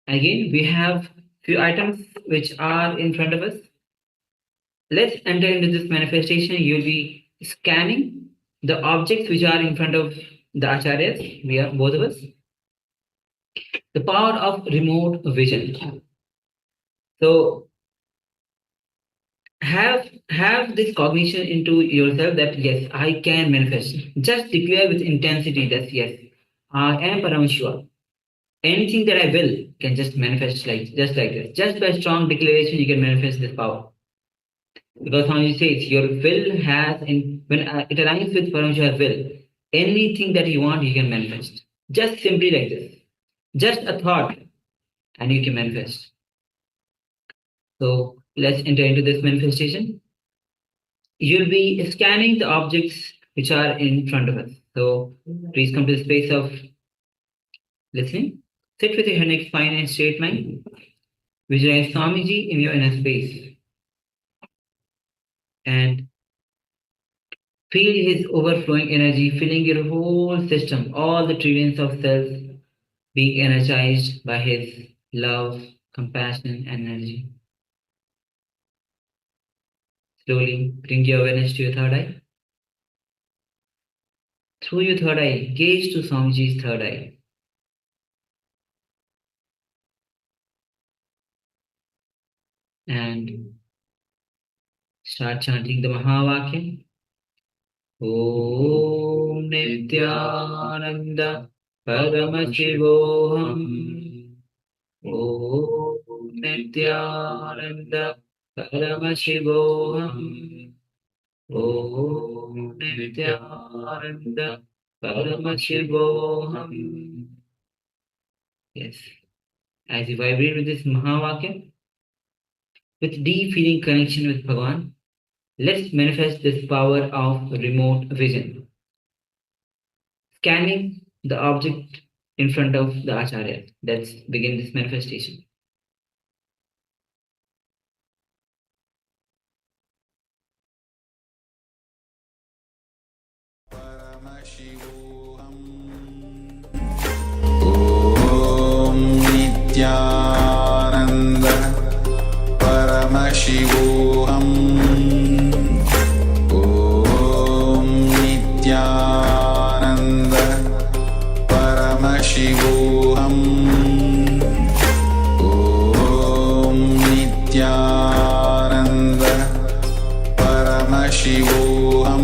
Again, we have few items which are in front of us. Let's enter into this manifestation. You'll be scanning the objects which are in front of the acharyas. We are both of us. The power of remote vision. So have this cognition into yourself that yes, I can manifest. Just declare with intensity that yes, I am Paramashiva. Anything that I will can just manifest like just like this. Just by strong declaration, you can manifest this power. Because Swamiji says your will has when it aligns with Paramashiva's will, anything that you want, you can manifest. Just simply like this. Just a thought, and you can manifest. So let's enter into this manifestation. You'll be scanning the objects which are in front of us. So please come to the space of listening. Sit with your neck, spine, and straight line. Visualize Swamiji in your inner space. And feel his overflowing energy filling your whole system, all the trillions of cells being energized by his love, compassion, and energy. Slowly bring your awareness to your third eye. Through your third eye, gaze to Swamiji's third eye. And start chanting the Mahavakya. Om Nithyananda Paramashivoham. Om Nithyananda Paramashivoham. Om Nithyananda Paramashivoham. Yes. As you vibrate with this Mahavakya, with deep feeling connection with Bhagavan, let's manifest this power of remote vision. Scanning the object in front of the Acharya. Let's begin this manifestation. Paramashivoham. Om Nithyananda Paramashivoham. Om Nithyananda Paramashivoham. Om Nithyananda Paramashivoham.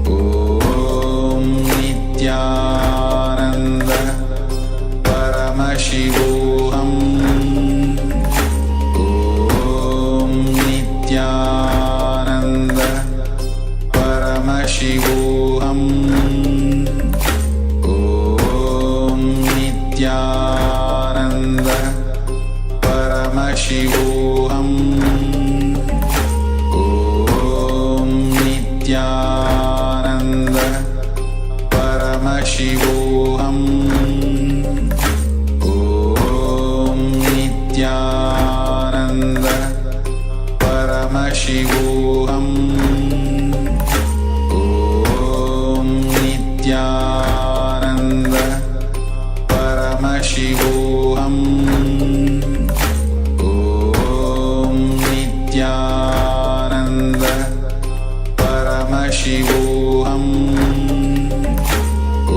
Om Nithyananda Paramashivoham. Om Nithyananda Paramashivoham. Om Nithyananda Paramashivoham. Om Nithyananda Paramashivoham. Om Nithyananda Paramashivoham. Om Nithyananda Paramashivoham. Om Nithyananda Paramashivoham.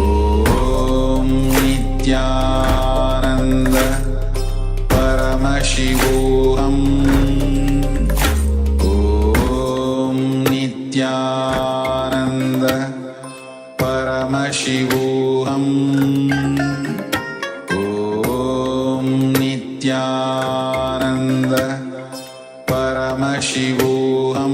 Om Nithyananda Paramashivoham. Om Nithyananda Paramashivoham. Om Nithyananda Paramashivoham.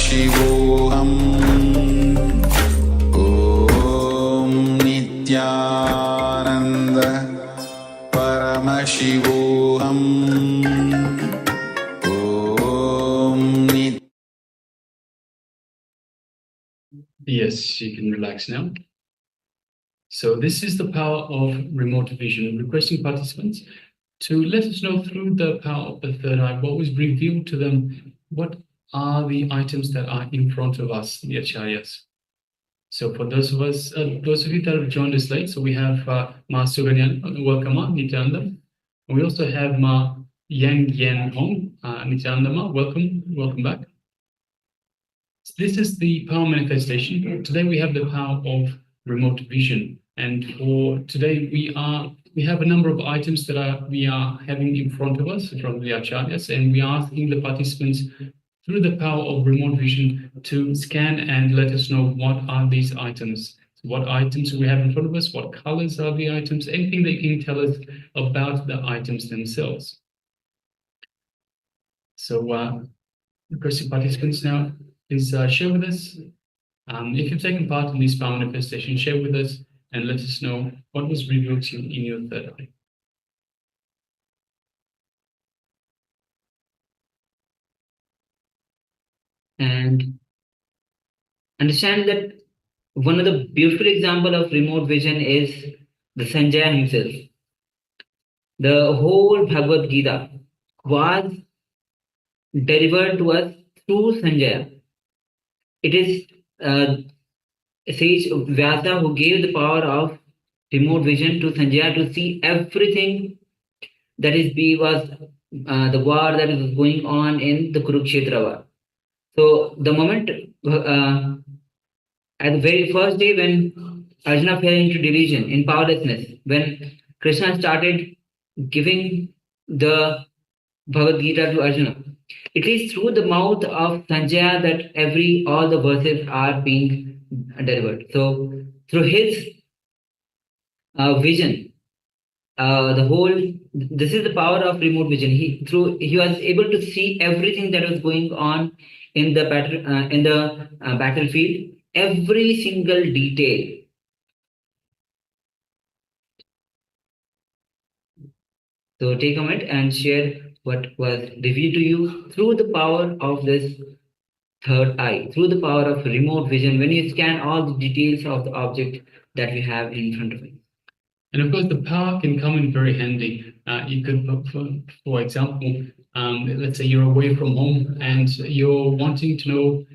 Paramashivoham Om Nithyananda Paramashivoham Om Nithyananda. Yes, you can relax now. So this is the power of remote vision, requesting participants to let us know through the power of the third eye what was revealed to them, what are the items that are in front of us, the acharyas. So for those of you that have joined us late, so we have Ma Suganyan, welcome Ma, Nithyananda. And we also have Ma Yang Yen Hong, Nithyananda Ma, welcome back. So this is the power manifestation. Today we have the power of remote vision. And for today we have a number of items that we are having in front of us from the acharyas, and we are asking the participants through the power of remote vision to scan and let us know what are these items. So what items we have in front of us, what colors are the items, anything that can tell us about the items themselves. So requesting participants now, please share with us. If you've taken part in this power manifestation, share with us and let us know what was revealed to you in your third eye. And understand that one of the beautiful example of remote vision is the Sanjaya himself. The whole Bhagavad Gita was delivered to us through Sanjaya. It is sage Vyasa who gave the power of remote vision to Sanjaya to see everything that was the war that was going on in the Kurukshetra war. So the moment at the very first day when Arjuna fell into delusion, in powerlessness, when Krishna started giving the Bhagavad Gita to Arjuna, it is through the mouth of Sanjaya that all the verses are being delivered. So through his vision, this is the power of remote vision. He was able to see everything that was going on in the battlefield, every single detail. So take a minute and share what was revealed to you through the power of this third eye, through the power of remote vision, when you scan all the details of the object that we have in front of you. And of course, the power can come in very handy. You could, for example, let's say you're away from home and you're wanting to know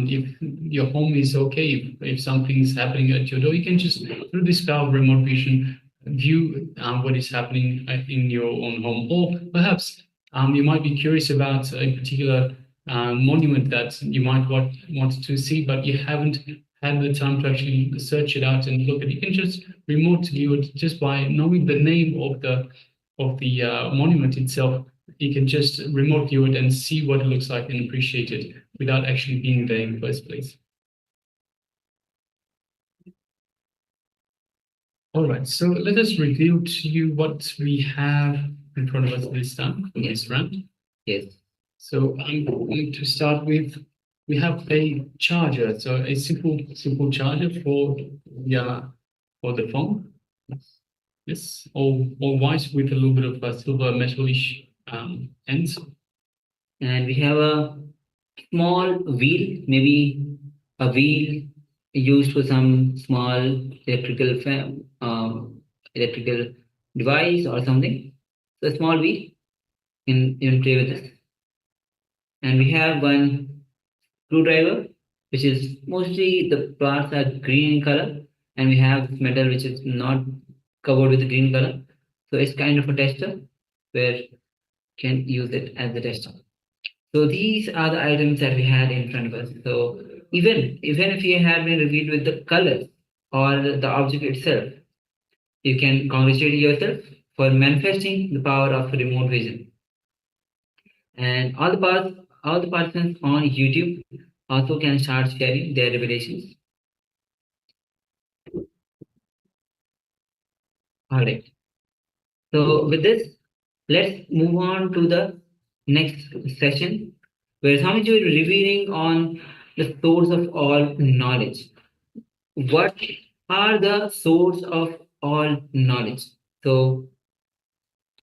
if your home is okay, if something's happening at your door. You can just, through this power of remote vision, view what is happening in your own home. Or perhaps you might be curious about a particular monument that you might want to see, but you haven't had the time to actually search it out and look at it. You can just remote view it just by knowing the name of the monument itself. You can just remote view it and see what it looks like and appreciate it without actually being there in the first place. All right, so let us reveal to you what we have in front of us this time, this round. Yes. So I'm going to start with, we have a charger, so a simple charger for the phone. Yes, all white with a little bit of silver metalish ends. And we have a small wheel, maybe a wheel used for some small electrical device or something. So a small wheel, you can play with this. And we have one screwdriver, which is mostly the parts are green in color, and we have this metal which is not covered with green color. So it's kind of a tester where you can use it as a tester. So these are the items that we had in front of us. So even if you had been revealed with the colors or the object itself, you can congratulate yourself for manifesting the power of remote vision. And all the participants on YouTube also can start sharing their revelations. All right. So with this, let's move on to the next session, where Swamiji is revealing on the source of all knowledge. What are the source of all knowledge? So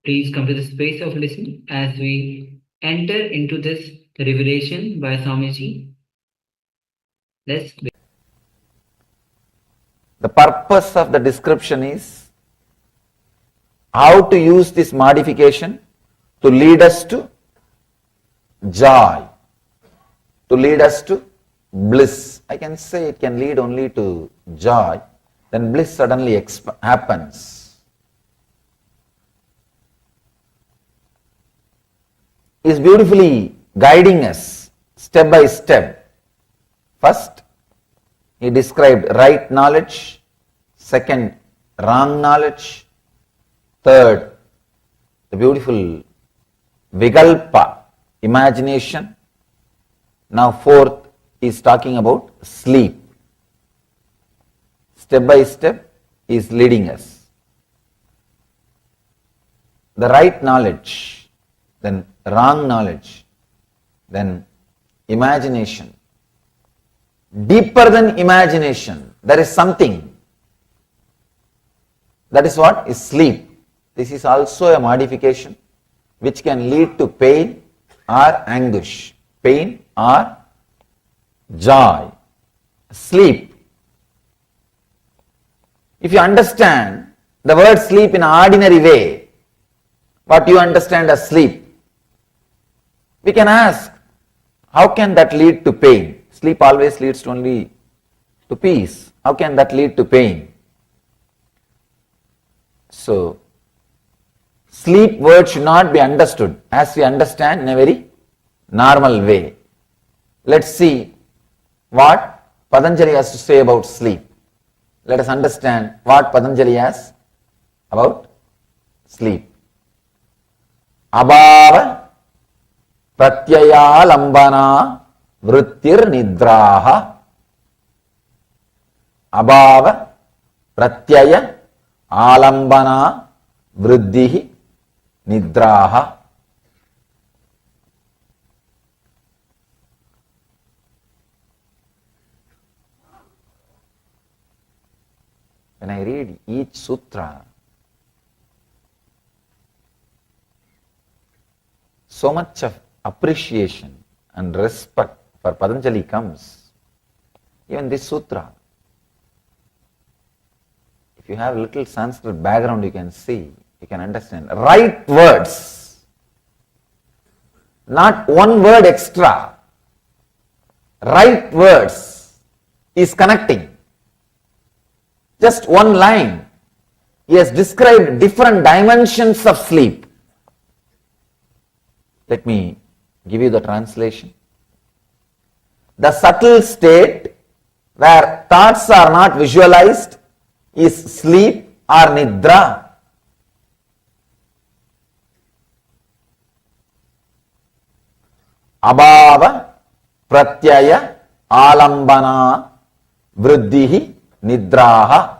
please come to the space of listening as we enter into this revelation by Swamiji. Let's begin. The purpose of the description is how to use this modification to lead us to joy, to lead us to bliss. I can say it can lead only to joy, then bliss suddenly happens. Is beautifully guiding us step by step. First, he described right knowledge, second, wrong knowledge, third, the beautiful vigalpa, imagination. Now fourth is talking about sleep. Step by step he is leading us. The right knowledge, then wrong knowledge, then imagination. Deeper than imagination, there is something. That is what is sleep. This is also a modification which can lead to pain or anguish, pain or joy. Sleep. If you understand the word sleep in an ordinary way, what you understand as sleep, we can ask, how can that lead to pain? Sleep always leads only to peace. How can that lead to pain? So, sleep word should not be understood as we understand in a very normal way. Let's see what Patanjali has to say about sleep. Let us understand what Patanjali has about sleep. Abhava pratyaya lambana vrittir nidraha. Abhava pratyaya alambana vriddhi nidraha. When I read each sutra, so much of appreciation and respect for Patanjali comes. Even this sutra, if you have a little Sanskrit background, you can see, you can understand. Right words, not one word extra. Right words is connecting. Just one line. He has described different dimensions of sleep. Let me give you the translation. The subtle state where thoughts are not visualized is sleep or nidra. Abhava pratyaya alambana vriddhi nidraha.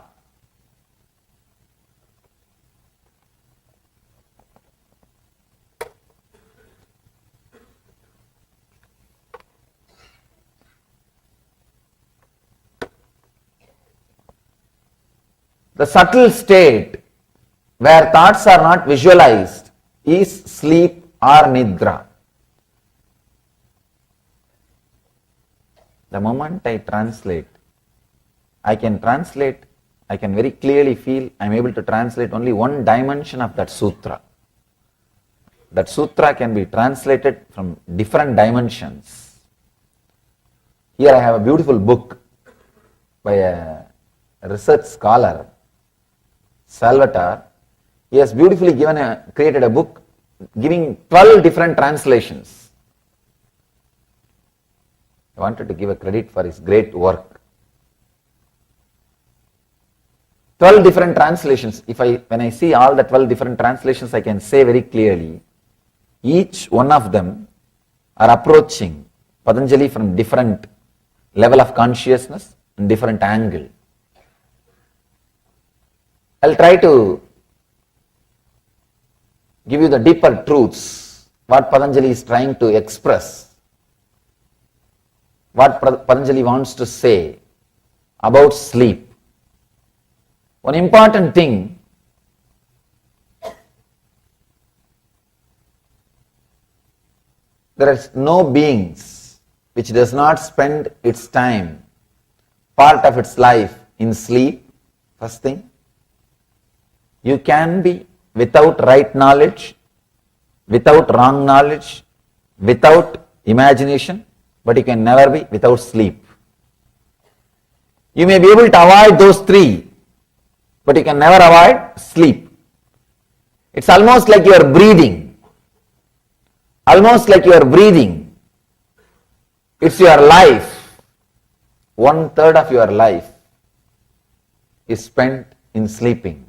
The subtle state where thoughts are not visualized is sleep or nidra. The moment I translate, I can very clearly feel I am able to translate only one dimension of that sutra. That sutra can be translated from different dimensions. Here I have a beautiful book by a research scholar, Salvatore. He has beautifully created a book giving 12 different translations. I wanted to give a credit for his great work. 12 different translations. When I see all the 12 different translations, I can say very clearly, each one of them are approaching Patanjali from different level of consciousness and different angle. I'll try to give you the deeper truths, what Patanjali is trying to express what Patanjali wants to say about sleep. One important thing, there is no beings which does not spend its time, part of its life in sleep. First thing, you can be without right knowledge, without wrong knowledge, without imagination, but you can never be without sleep. You may be able to avoid those three, but you can never avoid sleep. It's almost like you are breathing. Almost like you are breathing. It's your life. 1/3 of your life is spent in sleeping.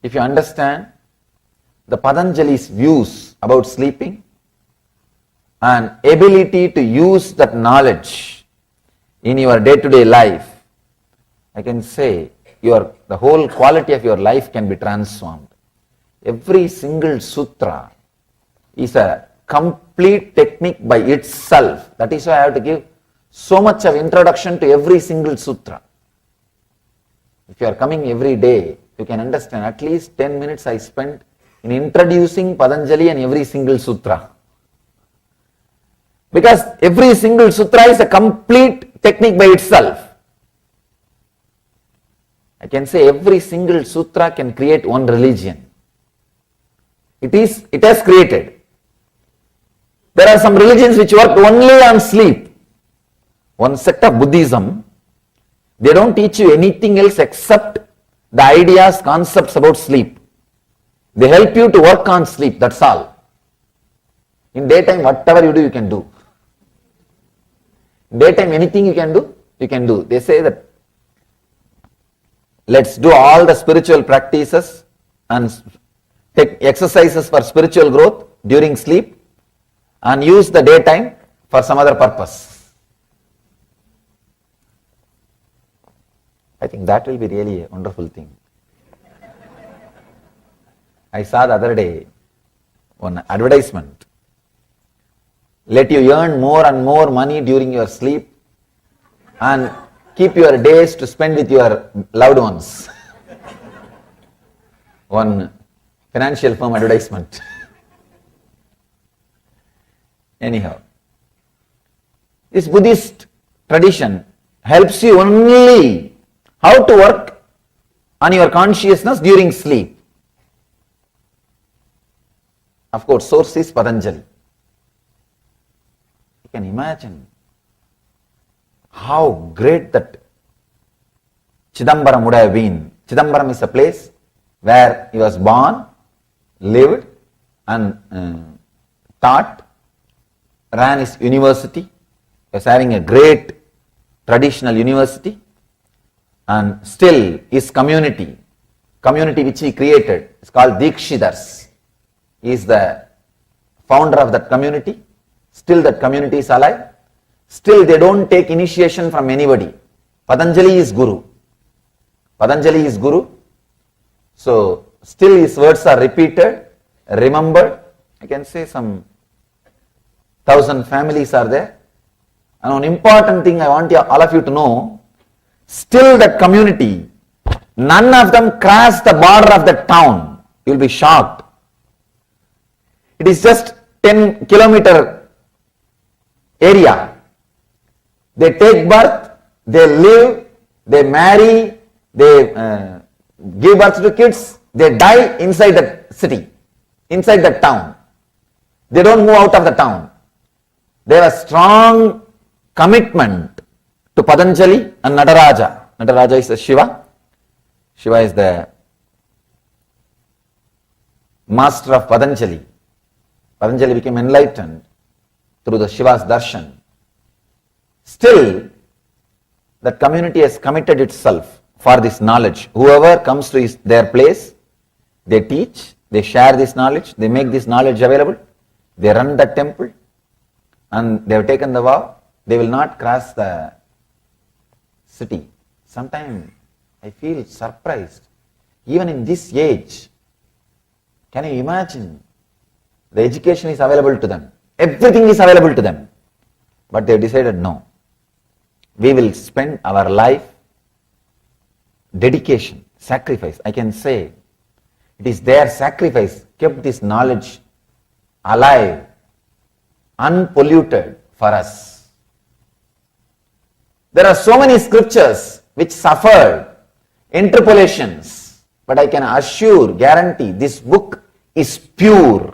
If you understand the Patanjali's views about sleeping and ability to use that knowledge in your day-to-day life, I can say the whole quality of your life can be transformed. Every single sutra is a complete technique by itself. That is why I have to give so much of introduction to every single sutra. If you are coming every day, you can understand at least 10 minutes I spent in introducing Patanjali and every single sutra. Because every single sutra is a complete technique by itself. I can say every single sutra can create one religion. It has created. There are some religions which work only on sleep. One sect of Buddhism, they don't teach you anything else except the ideas, concepts about sleep. They help you to work on sleep, that's all. In daytime, whatever you do, you can do. In daytime, anything you can do, you can do. They say that let's do all the spiritual practices and take exercises for spiritual growth during sleep and use the daytime for some other purpose. I think that will be really a wonderful thing. I saw the other day one advertisement. Let you earn more and more money during your sleep and keep your days to spend with your loved ones. One financial firm advertisement. Anyhow, this Buddhist tradition helps you only how to work on your consciousness during sleep. Of course, source is Patanjali. You can imagine how great that Chidambaram would have been. Chidambaram is a place where he was born, lived and taught, ran his university. He was having a great traditional university, and still his community which he created is called Dikshidars. He is the founder of that community. Still that community is alive. Still they don't take initiation from anybody. Patanjali is Guru. Patanjali is Guru. So still his words are repeated, remembered. I can say some 1,000 families are there. And one important thing I want all of you to know, still that community, none of them cross the border of the town. You will be shocked. It is just 10-kilometer area. They take birth, they live, they marry, they give birth to kids, they die inside that city, inside that town. They don't move out of the town. They have a strong commitment to Patanjali and Nataraja. Nataraja is a Shiva. Shiva is the master of Patanjali. Patanjali became enlightened through the Shiva's darshan. Still, that community has committed itself for this knowledge. Whoever comes to their place, they teach, they share this knowledge, they make this knowledge available, they run the temple, and they have taken the vow, they will not cross the city. Sometimes I feel surprised. Even in this age, can you imagine? The education is available to them. Everything is available to them. But they decided no. We will spend our life, dedication, sacrifice. I can say it is their sacrifice kept this knowledge alive, unpolluted for us. There are so many scriptures which suffered interpolations, but I can assure, guarantee, this book is pure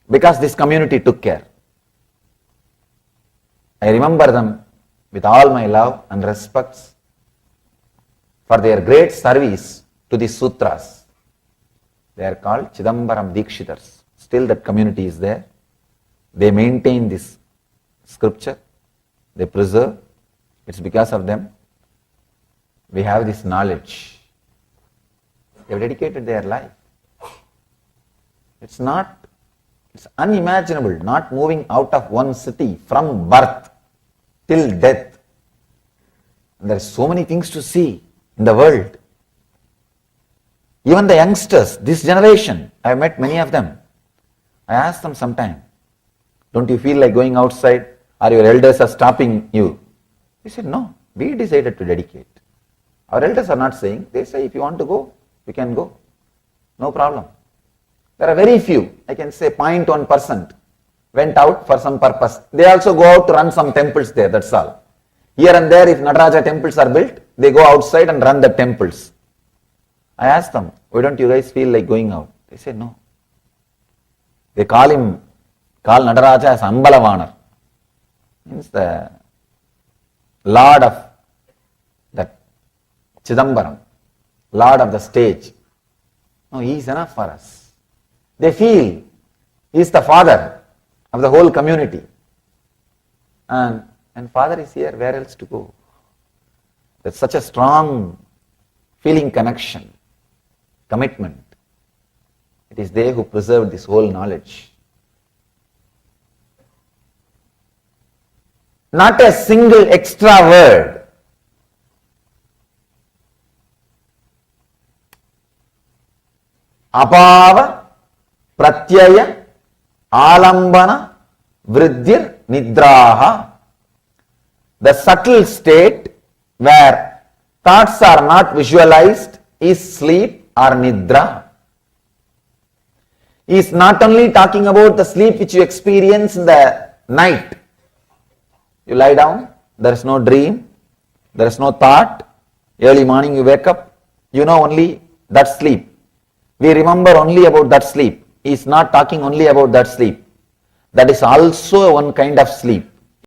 because this community took care. I remember them with all my love and respects for their great service to the sutras. They are called Chidambaram Dikshitars. Still that community is there. They maintain this scripture. They preserve. It's because of them we have this knowledge. They have dedicated their life. It's unimaginable, not moving out of one city from birth till death. And there are so many things to see in the world. Even the youngsters, this generation, I have met many of them. I ask them sometime, don't you feel like going outside, or your elders are stopping you? They said, no, we decided to dedicate. Our elders are not saying, they say if you want to go, you can go. No problem. There are very few, I can say 0.1% went out for some purpose. They also go out to run some temples there, that's all. Here and there, if Nataraja temples are built, they go outside and run the temples. I asked them, why don't you guys feel like going out? They say no. They call Nataraja as Ambalavanar. Means the Lord of that Chidambaram, Lord of the stage. No, he is enough for us. They feel he is the father of the whole community. And father is here, where else to go? There's such a strong feeling connection, commitment. It is they who preserve this whole knowledge. Not a single extra word. Abhava, pratyaya, alambana, vriddhir, nidraha. The subtle state where thoughts are not visualized is sleep or nidra. He is not only talking about the sleep which you experience in the night. You lie down, there is no dream, there is no thought. Early morning you wake up, you know only that sleep. We remember only about that sleep. He is not talking only about that sleep. That is also one kind of sleep.